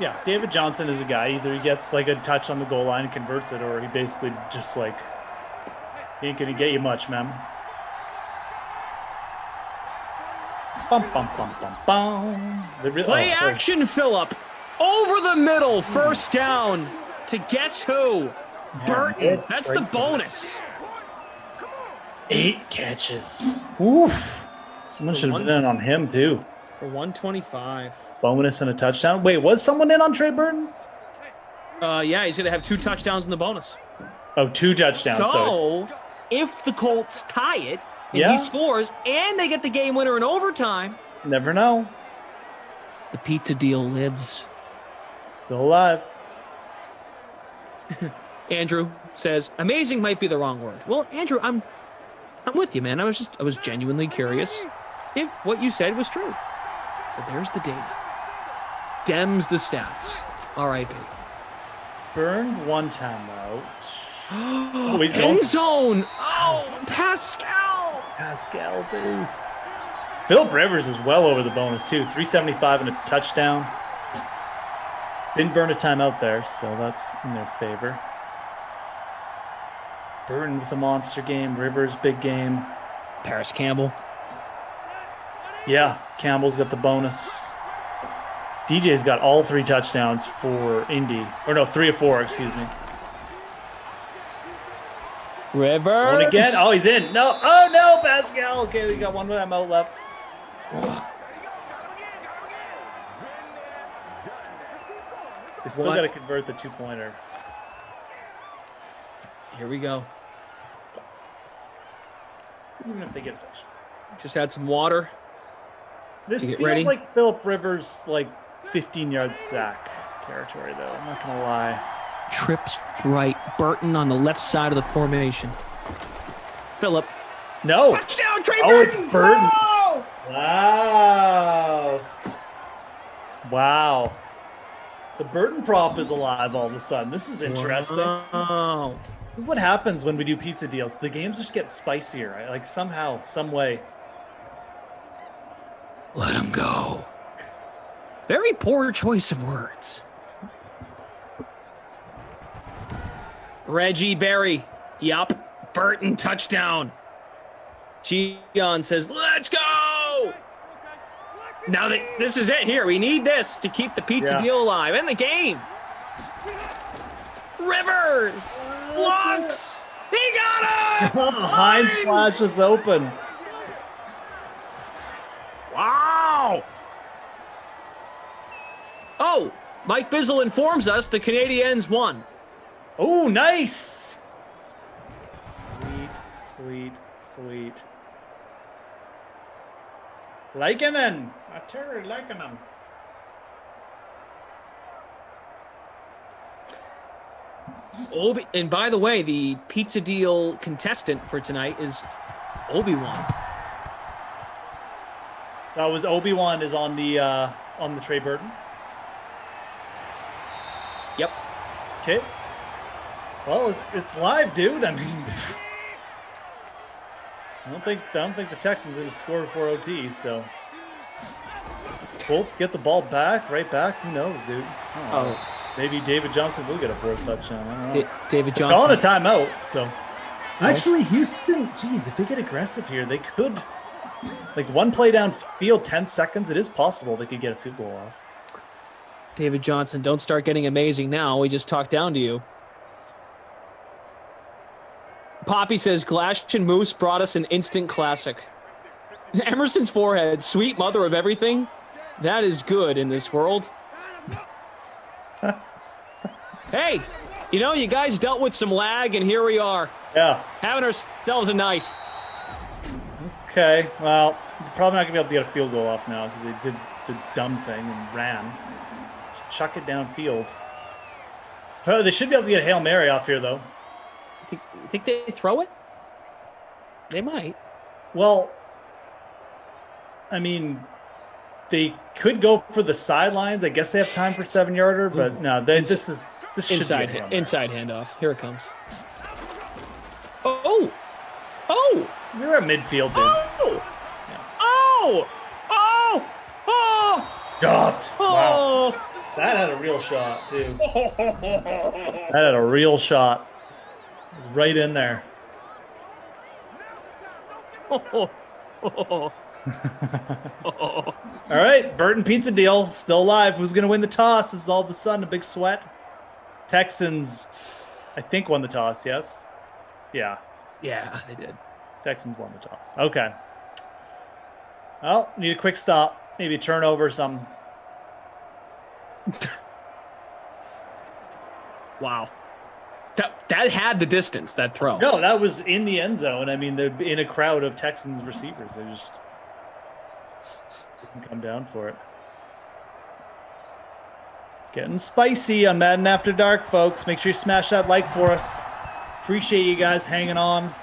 Speaker 7: Yeah, David Johnson is a guy. Either he gets like a touch on the goal line and converts it, or he basically just like, he ain't going to get you much, man. Bum, bum, bum, bum, bum.
Speaker 13: Play action, Phillip. Over the middle, first down to guess who? Burton. That's the bonus.
Speaker 7: 8 catches. Oof. Someone should have been in on him, too.
Speaker 13: For 125.
Speaker 7: Bonus and a touchdown. Wait, was someone in on Trey Burton?
Speaker 13: Yeah, he's going to have 2 touchdowns in the bonus.
Speaker 7: Oh, 2 touchdowns.
Speaker 13: So, if the Colts tie it, and he scores, and they get the game winner in overtime.
Speaker 7: Never know.
Speaker 13: The pizza deal lives.
Speaker 7: Still alive.
Speaker 13: Andrew says, amazing might be the wrong word. Well, Andrew, I'm with you, man. I was genuinely curious if what you said was true. So there's the data. Dems the stats. R.I.P.
Speaker 7: Burned 1 timeout. Oh, he's
Speaker 13: End
Speaker 7: going.
Speaker 13: zone. Oh, Pascal.
Speaker 7: Pascal, too. Phillip Rivers is well over the bonus, too. 375 and a touchdown. Didn't burn a timeout there, so that's in their favor. Burton with a monster game. Rivers, big game.
Speaker 13: Paris Campbell.
Speaker 7: Yeah, Campbell's got the bonus. DJ's got all 3 touchdowns for Indy. Or no, 3 of 4, excuse me.
Speaker 13: Rivers.
Speaker 7: Going again. Oh, he's in. No. Oh, no, Pascal. Okay, we got 1 time out left. They still got to convert the 2-pointer.
Speaker 13: Here we go.
Speaker 7: Even if they get a touch.
Speaker 13: Just add some water.
Speaker 7: This feels
Speaker 13: ready.
Speaker 7: like Phillip Rivers, like 15-yard sack territory, though. I'm not going to lie.
Speaker 13: Trips right. Burton on the left side of the formation. Phillip.
Speaker 7: No.
Speaker 13: Touchdown, Trey
Speaker 7: Oh,
Speaker 13: Burton.
Speaker 7: it's Burton.
Speaker 13: No!
Speaker 7: Wow. Wow. The Burton prop is alive all of a sudden. This is interesting.
Speaker 13: Wow.
Speaker 7: This is what happens when we do pizza deals. The games just get spicier, right? Like somehow, some way.
Speaker 13: Let him go. Very poor choice of words. Reggie Berry. Yup. Burton touchdown. Gian says, let's go. Now this is it here. We need this to keep the pizza deal alive and the game. Rivers. Lux. He got it.
Speaker 7: Hines flashes open.
Speaker 13: Wow. Oh, Mike Bizzle informs us the Canadiens won.
Speaker 7: Oh, nice. Sweet, sweet, sweet. Likenen. Terry Likenen.
Speaker 13: And by the way, the pizza deal contestant for tonight is Obi-Wan.
Speaker 7: So it was Obi-Wan is on the Trey Burton.
Speaker 13: Yep.
Speaker 7: Okay. Well, it's live, dude. I mean, I don't think the Texans are going to score before OT. So Colts get the ball back, right back. Who knows, dude? Maybe David Johnson will get a 4th touchdown. I don't know.
Speaker 13: David
Speaker 7: They're calling
Speaker 13: Johnson.
Speaker 7: a timeout. So Actually, Houston, geez, if they get aggressive here, they could, like one play downfield, 10 seconds, it is possible they could get a field goal off.
Speaker 13: David Johnson, don't start getting amazing now. We just talked down to you. Poppy says, Glash and Moose brought us an instant classic. Emerson's forehead, sweet mother of everything. That is good in this world. Hey, you guys dealt with some lag, and here we are.
Speaker 7: Yeah.
Speaker 13: Having ourselves a night.
Speaker 7: Okay, well, they're probably not going to be able to get a field goal off now because they did the dumb thing and ran. Chuck it downfield. Oh, they should be able to get a Hail Mary off here, though.
Speaker 13: You think they throw it? They might.
Speaker 7: Well, I mean, they could go for the sidelines. I guess they have time for 7-yarder, but no, this should be a Hail Mary.
Speaker 13: Inside handoff. Here it comes. Oh!
Speaker 7: They're at midfield, dude.
Speaker 13: Oh!
Speaker 7: Yeah.
Speaker 13: Oh!
Speaker 7: Stopped.
Speaker 13: Oh!
Speaker 7: Wow. That had a real shot, too. That had a real shot. It was right in there. All right, Burton Pizza Deal still alive. Who's going to win the toss? This is all of a sudden a big sweat. Texans, I think, won the toss, yes? Yeah.
Speaker 13: Yeah, they did.
Speaker 7: Texans won the toss. Okay. Well, need a quick stop. Maybe a turnover or something.
Speaker 13: Wow. That had the distance, that throw.
Speaker 7: No, that was in the end zone. I mean, they're in a crowd of Texans receivers. They just didn't come down for it. Getting spicy on Madden After Dark, folks. Make sure you smash that like for us. Appreciate you guys hanging on.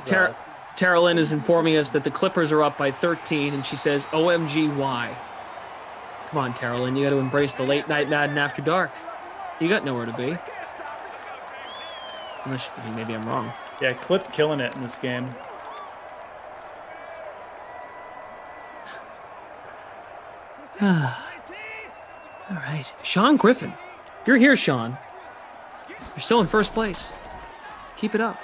Speaker 13: Tara Lynn is informing us that the Clippers are up by 13, and she says, OMG, why? Come on, Tara Lynn, you got to embrace the late night Madden After Dark. You got nowhere to be. Unless, maybe I'm wrong.
Speaker 7: Yeah, Clip killing it in this game.
Speaker 13: All right. Sean Griffin. If you're here, Sean, you're still in first place. Keep it up.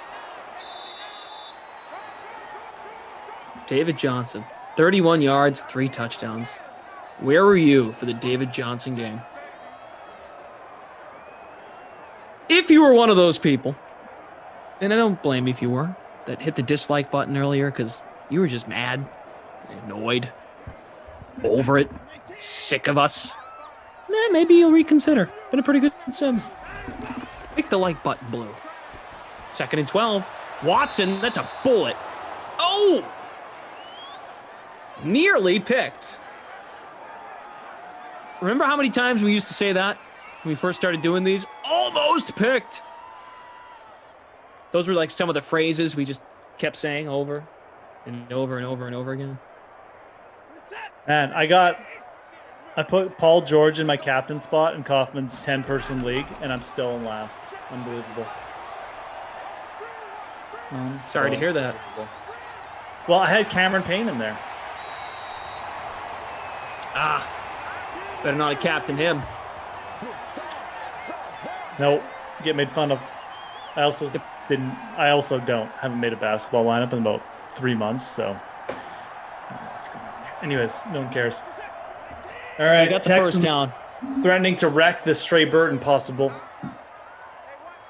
Speaker 13: David Johnson. 31 yards, 3 touchdowns. Where were you for the David Johnson game? If you were one of those people, and I don't blame you if you were, that hit the dislike button earlier because you were just mad, annoyed, over it, sick of us, maybe you'll reconsider. Been a pretty good sim. Make the like button blue. 2nd and 12. Watson, that's a bullet. Oh! Nearly picked. Remember how many times we used to say that when we first started doing these? Almost picked. Those were like some of the phrases we just kept saying over and over and over and over again.
Speaker 7: Man, I put Paul George in my captain spot in Kaufman's 10-person league, and I'm still in last. Unbelievable.
Speaker 13: Sorry to hear that.
Speaker 7: Well, I had Cameron Payne in there.
Speaker 13: Better not have captained him.
Speaker 7: Nope, get made fun of. I also haven't made a basketball lineup in about 3 months, so I don't know what's going on here. Anyways, no one cares. All right,
Speaker 13: I got the
Speaker 7: Texans
Speaker 13: first down.
Speaker 7: Threatening to wreck this Stray Burton possible.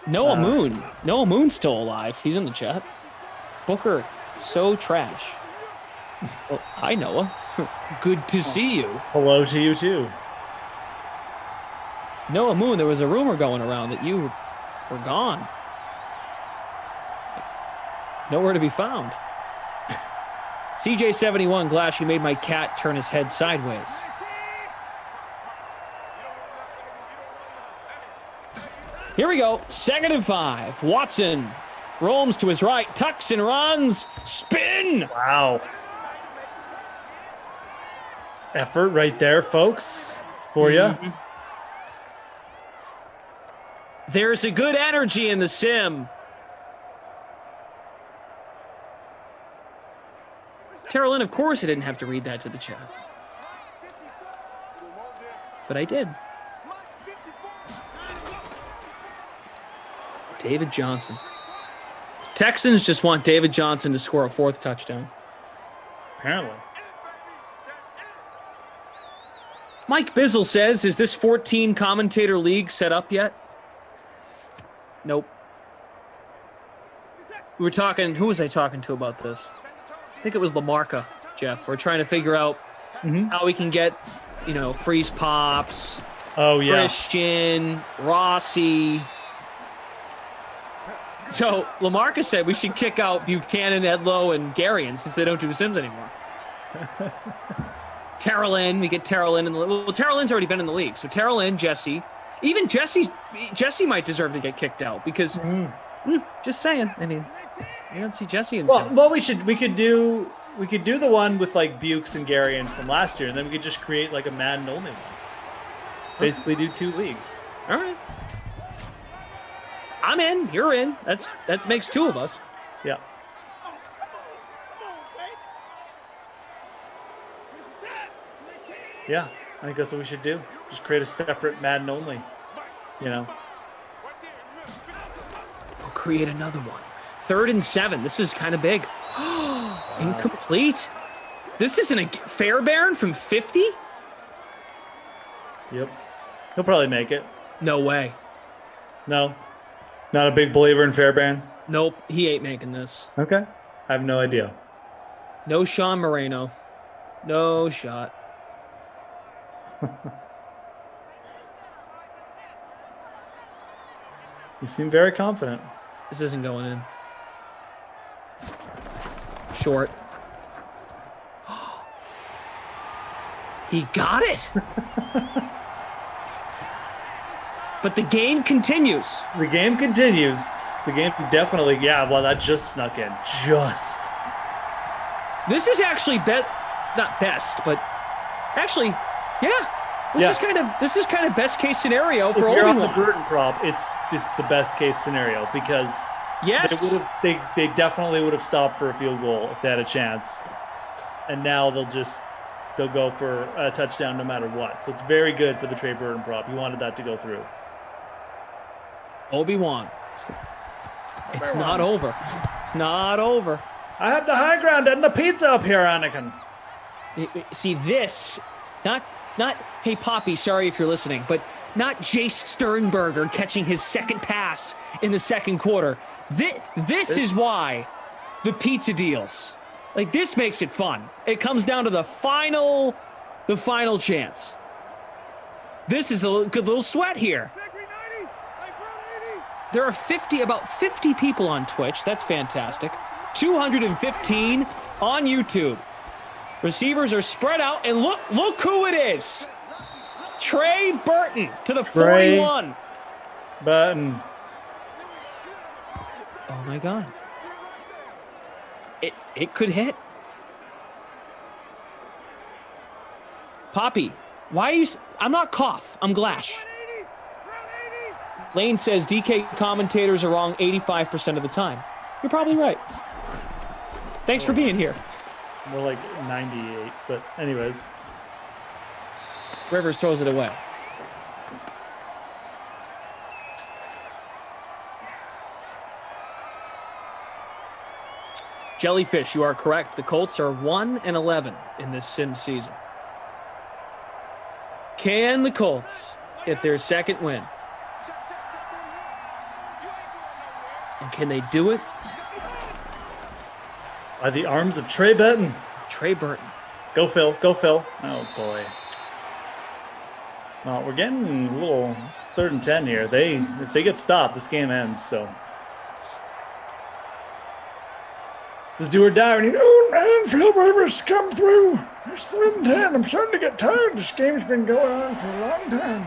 Speaker 13: Noah Moon. Noah Moon's still alive. He's in the chat. Booker, so trash. Well, hi, Noah. Good to see you.
Speaker 7: Hello to you, too.
Speaker 13: Noah Moon, there was a rumor going around that you were gone. Nowhere to be found. CJ71, Glash, you made my cat turn his head sideways. Here we go. 2nd and 5. Watson roams to his right, tucks and runs. Spin!
Speaker 7: Wow. It's effort right there, folks, for you.
Speaker 13: There's a good energy in the sim. Terrellin, of course I didn't have to read that to the chat. But I did. David Johnson. Texans just want David Johnson to score a 4th touchdown.
Speaker 7: Apparently.
Speaker 13: Mike Bizzle says, is this 14 commentator league set up yet? Nope. We were talking, who was I talking to about this? I think it was Lamarca, Jeff. We're trying to figure out how we can get, Freeze Pops, Christian, Rossi. So Lamarca said we should kick out Buchanan, Edlow, and Garrion since they don't do Sims anymore. Terrell Lynn, we get Terrell Lynn in the league. Well, Terrell Lynn's already been in the league. So Terrell Lynn, Jesse. Even Jesse might deserve to get kicked out because, just saying. I mean, you don't see Jesse in Sims.
Speaker 7: Well, we could do the one with like Bukes and Garrion from last year, and then we could just create like a Madden only one. Basically, do 2 leagues.
Speaker 13: All right. I'm in. You're in. That makes 2 of us.
Speaker 7: Yeah. Yeah, I think that's what we should do. Just create a separate Madden only.
Speaker 13: We'll create another one. 3rd and 7. This is kind of big. Incomplete. This isn't a Fairbairn from 50?
Speaker 7: Yep. He'll probably make it.
Speaker 13: No way.
Speaker 7: No. Not a big believer in Fairbairn?
Speaker 13: Nope. He ain't making this.
Speaker 7: Okay. I have no idea.
Speaker 13: No Sean Moreno. No shot.
Speaker 7: You seem very confident.
Speaker 13: This isn't going in. Short. He got it. But the game continues.
Speaker 7: The game continues. The game definitely, well, that just snuck in. Just.
Speaker 13: This is actually not best, but actually, yeah. This is kind of best case scenario for
Speaker 7: If you're
Speaker 13: Obi-Wan.
Speaker 7: on the Burton prop, it's the best case scenario because they definitely would have stopped for a field goal if they had a chance, and now they'll go for a touchdown no matter what. So it's very good for the Trey Burton prop. You wanted that to go through.
Speaker 13: Obi-Wan. It's not over. It's not over.
Speaker 7: I have the high ground and the pizza up here, Anakin.
Speaker 13: See this, not. Hey Poppy, sorry if you're listening, but not Jace Sternberger catching his 2nd pass in the 2nd quarter. This is why the pizza deals. Like, this makes it fun. It comes down to the final chance. This is a good little sweat here. There are about 50 people on Twitch. That's fantastic. 215 on YouTube. Receivers are spread out, and look who it is. Trey Burton to the 41.
Speaker 7: Burton.
Speaker 13: Oh my God. It could hit. Poppy, why are you? I'm not Koff. I'm Glash. Lane says DK commentators are wrong 85% of the time. You're probably right. Thanks for being here.
Speaker 7: More like 98, but anyways.
Speaker 13: Rivers throws it away. Jellyfish, you are correct. The Colts are 1-11 in this sim season. Can the Colts get their 2nd win? And can they do it?
Speaker 7: By the arms of Trey Burton.
Speaker 13: Trey Burton.
Speaker 7: Go Phil. Go Phil. Oh boy. Well, we're getting a little. It's 3rd and 10 here. If they get stopped, this game ends. So this is do or die. Oh man, Phil Rivers come through. It's 3rd and 10. I'm starting to get tired. This game's been going on for a long time.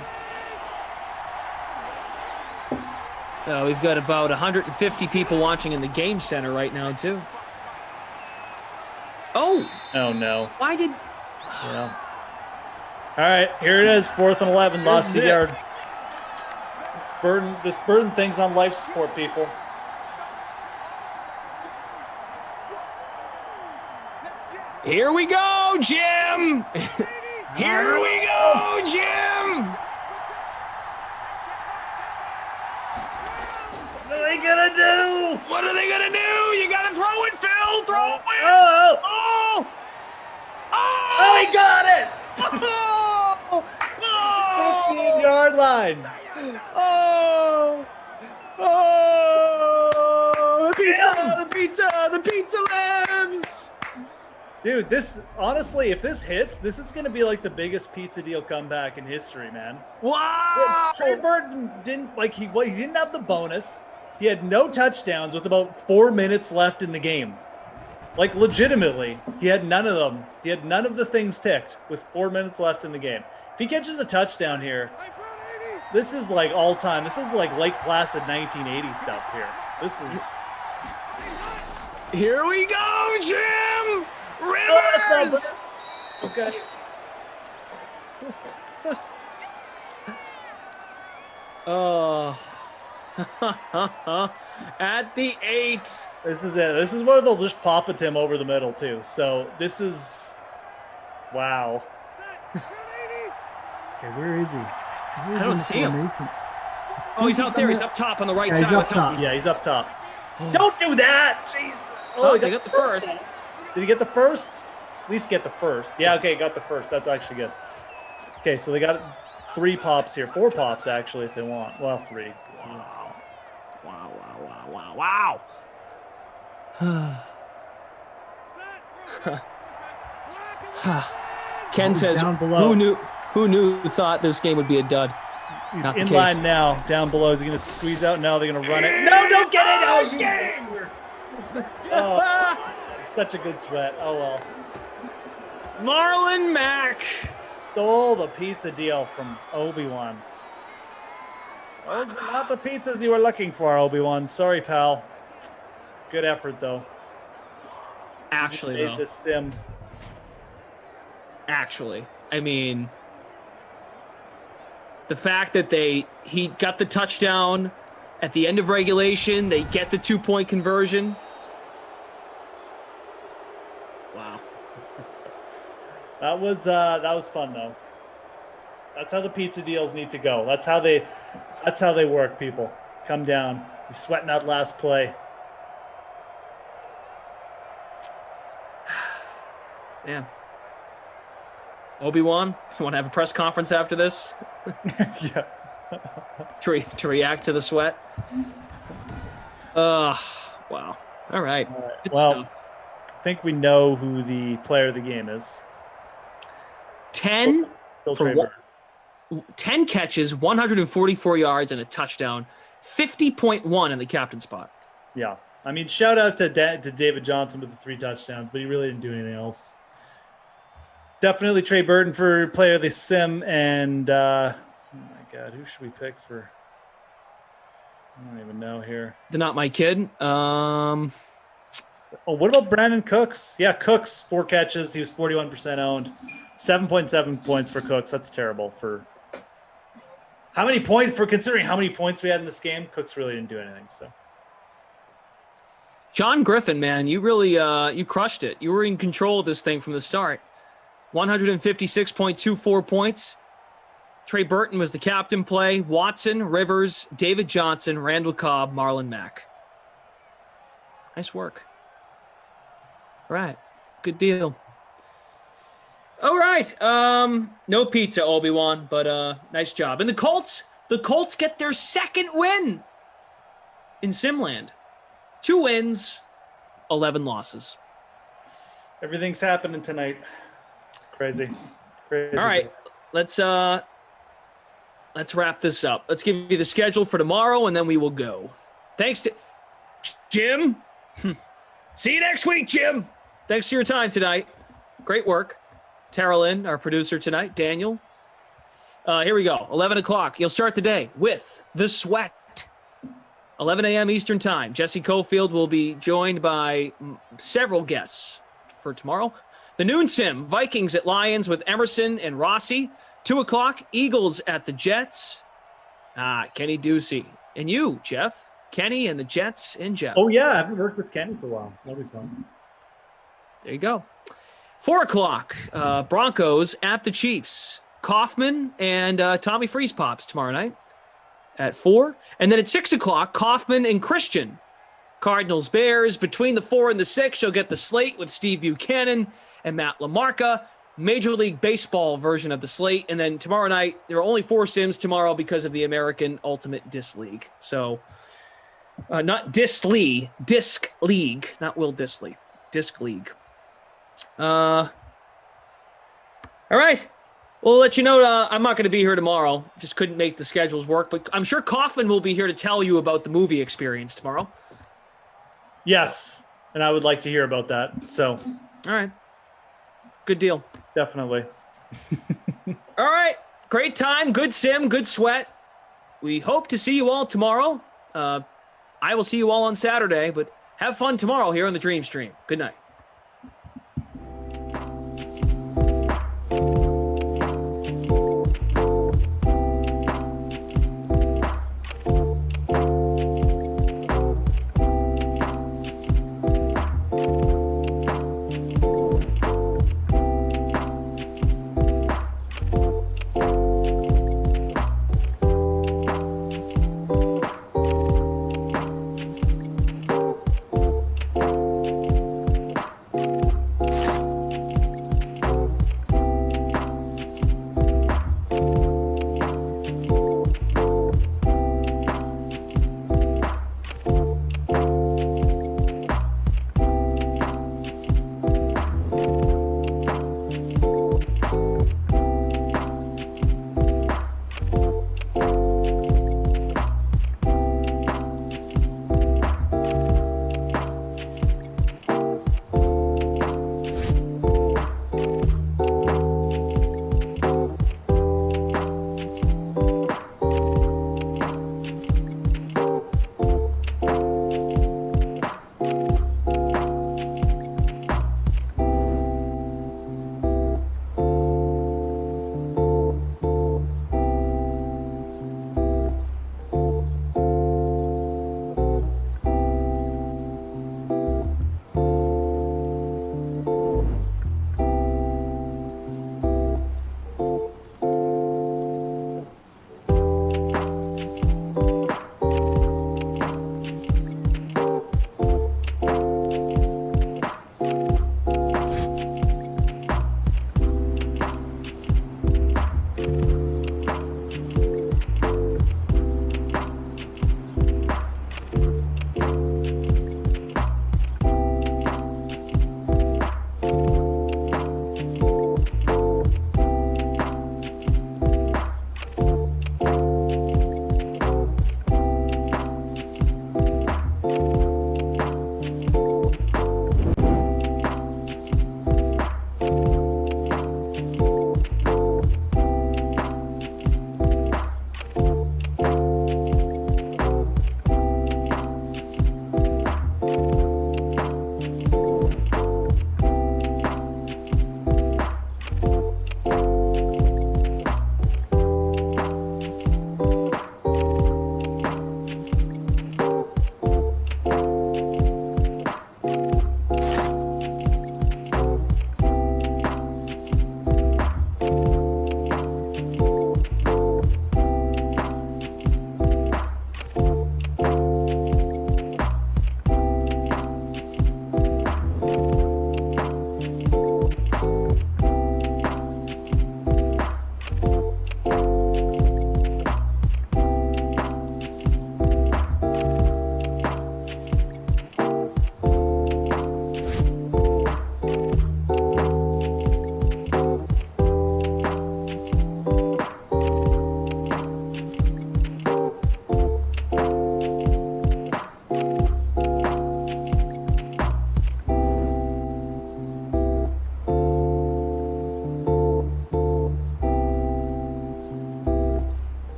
Speaker 13: We've got about 150 people watching in the game center right now too. Oh
Speaker 7: no.
Speaker 13: Why did?
Speaker 7: Yeah. All right, here it is. 4th and 11. Lost a yard. This Burton thing's on life support, people.
Speaker 13: Here we go, Jim. Here we go, Jim.
Speaker 7: they gonna do?
Speaker 13: What are they gonna do? You gotta throw it, Phil. Throw it.
Speaker 7: Oh! Oh, he got it!
Speaker 13: Oh!
Speaker 7: 15-yard line.
Speaker 13: Oh! Oh! The pizza lives!
Speaker 7: Dude, this honestly, if this hits, this is gonna be like the biggest pizza deal comeback in history, man.
Speaker 13: Wow!
Speaker 7: Trey Burton didn't he didn't have the bonus. He had no touchdowns with about 4 minutes left in the game. Like legitimately, he had none of them. He had none of the things ticked with 4 minutes left in the game. If he catches a touchdown here, this is like all time. This is like Lake Placid 1980 stuff here. This is.
Speaker 13: Here we go, Jim! Rivers!
Speaker 7: Okay.
Speaker 13: Oh. At the 8.
Speaker 7: This is it. This is where they'll just pop a Tim over the middle too. So this is, wow. Okay, where is he?
Speaker 13: I don't see him. Oh, he's out there. He's up top on the right
Speaker 7: Yeah,
Speaker 13: side.
Speaker 7: he's up top. Yeah, he's up top. Don't do that! Jeez.
Speaker 13: Oh, they got the first.
Speaker 7: Did he get the first? At least get the first. Yeah, okay, got the first. That's actually good. Okay, so they got 3 pops here. 4 pops, actually, if they want. Well, 3.
Speaker 13: Wow. Wow, wow, wow, wow, wow. Ken says,
Speaker 7: down below.
Speaker 13: who knew thought this game would be a dud?
Speaker 7: He's
Speaker 13: Not the
Speaker 7: in
Speaker 13: case.
Speaker 7: line now, down below. Is he going to squeeze out? No, they're going to run it. No, don't get it! Oh, oh, such a good sweat. Oh, well.
Speaker 13: Marlon Mack
Speaker 7: stole the pizza deal from Obi-Wan. Those were not the pizzas you were looking for, Obi-Wan. Sorry, pal. Good effort, though.
Speaker 13: Actually,
Speaker 7: You
Speaker 13: though.
Speaker 7: made the sim.
Speaker 13: Actually, I mean, the fact that he got the touchdown at the end of regulation, they get the 2-point conversion. Wow.
Speaker 7: That was fun though. That's how the pizza deals need to go. That's how they work, people. Come down. You're sweating that last play.
Speaker 13: Man. Obi-Wan, you want to have a press conference after this?
Speaker 7: Yeah.
Speaker 13: to react to the sweat? Wow. All right. Good
Speaker 7: Well,
Speaker 13: stuff.
Speaker 7: I think we know who the player of the game is.
Speaker 13: 10
Speaker 7: Still
Speaker 13: for
Speaker 7: Trey Burton.
Speaker 13: 10 catches, 144 yards, and a touchdown. 50.1 in the captain spot.
Speaker 7: Yeah. I mean, shout out to David Johnson with the 3 touchdowns, but he really didn't do anything else. Definitely Trey Burton for player of the sim, and oh my God, who should we pick for? I don't even know here.
Speaker 13: They're not my kid.
Speaker 7: Oh, what about Brandon Cooks? Yeah, Cooks, 4 catches. He was 41% owned. 7.7 points for Cooks. That's terrible for how many points for considering how many points we had in this game. Cooks really didn't do anything. So
Speaker 13: John Griffin, man, you really you crushed it. You were in control of this thing from the start. 156.24 points. Trey Burton was the captain play. Watson, Rivers, David Johnson, Randall Cobb, Marlon Mack. Nice work. All right. Good deal. All right. No pizza, Obi-Wan, but nice job. And the Colts get their 2nd win in Simland. 2 wins, 11 losses.
Speaker 7: everything's happening tonight. Crazy.
Speaker 13: All right. Let's wrap this up. Let's give you the schedule for tomorrow, and then we will go. Thanks to Jim. See you next week, Jim. Thanks for your time tonight. Great work. Tara Lynn, our producer tonight, Daniel. Here we go. 11 o'clock. You'll start the day with The Sweat. 11 a.m. Eastern Time. Jesse Cofield will be joined by several guests for tomorrow. The Noon Sim, Vikings at Lions with Emerson and Rossi. 2 o'clock, Eagles at the Jets. Kenny Ducey. And you, Jeff. Kenny and the Jets and Jeff.
Speaker 7: Oh, yeah. I haven't worked with Kenny for a while. That'll be fun.
Speaker 13: There you go. 4 o'clock, Broncos at the Chiefs. Kaufman and Tommy Freeze Pops tomorrow night. at 4. And then at 6 o'clock, Kaufman and Christian. Cardinals, Bears. Between the 4 and the 6, you'll get the slate with Steve Buchanan and Matt LaMarca. Major League Baseball version of the slate. And then tomorrow night, there are only 4 sims tomorrow because of the American Ultimate Disc League. So, not Disc League, not Will Disley. Disc League. All right. We'll let you know. I'm not going to be here tomorrow. Just couldn't make the schedules work. But I'm sure Kaufman will be here to tell you about the movie experience tomorrow.
Speaker 7: Yes, and I would like to hear about that. So,
Speaker 13: all right. Good deal.
Speaker 7: Definitely.
Speaker 13: All right. Great time. Good sim. Good sweat. We hope to see you all tomorrow. I will see you all on Saturday, but have fun tomorrow here on the Dream Stream. Good night.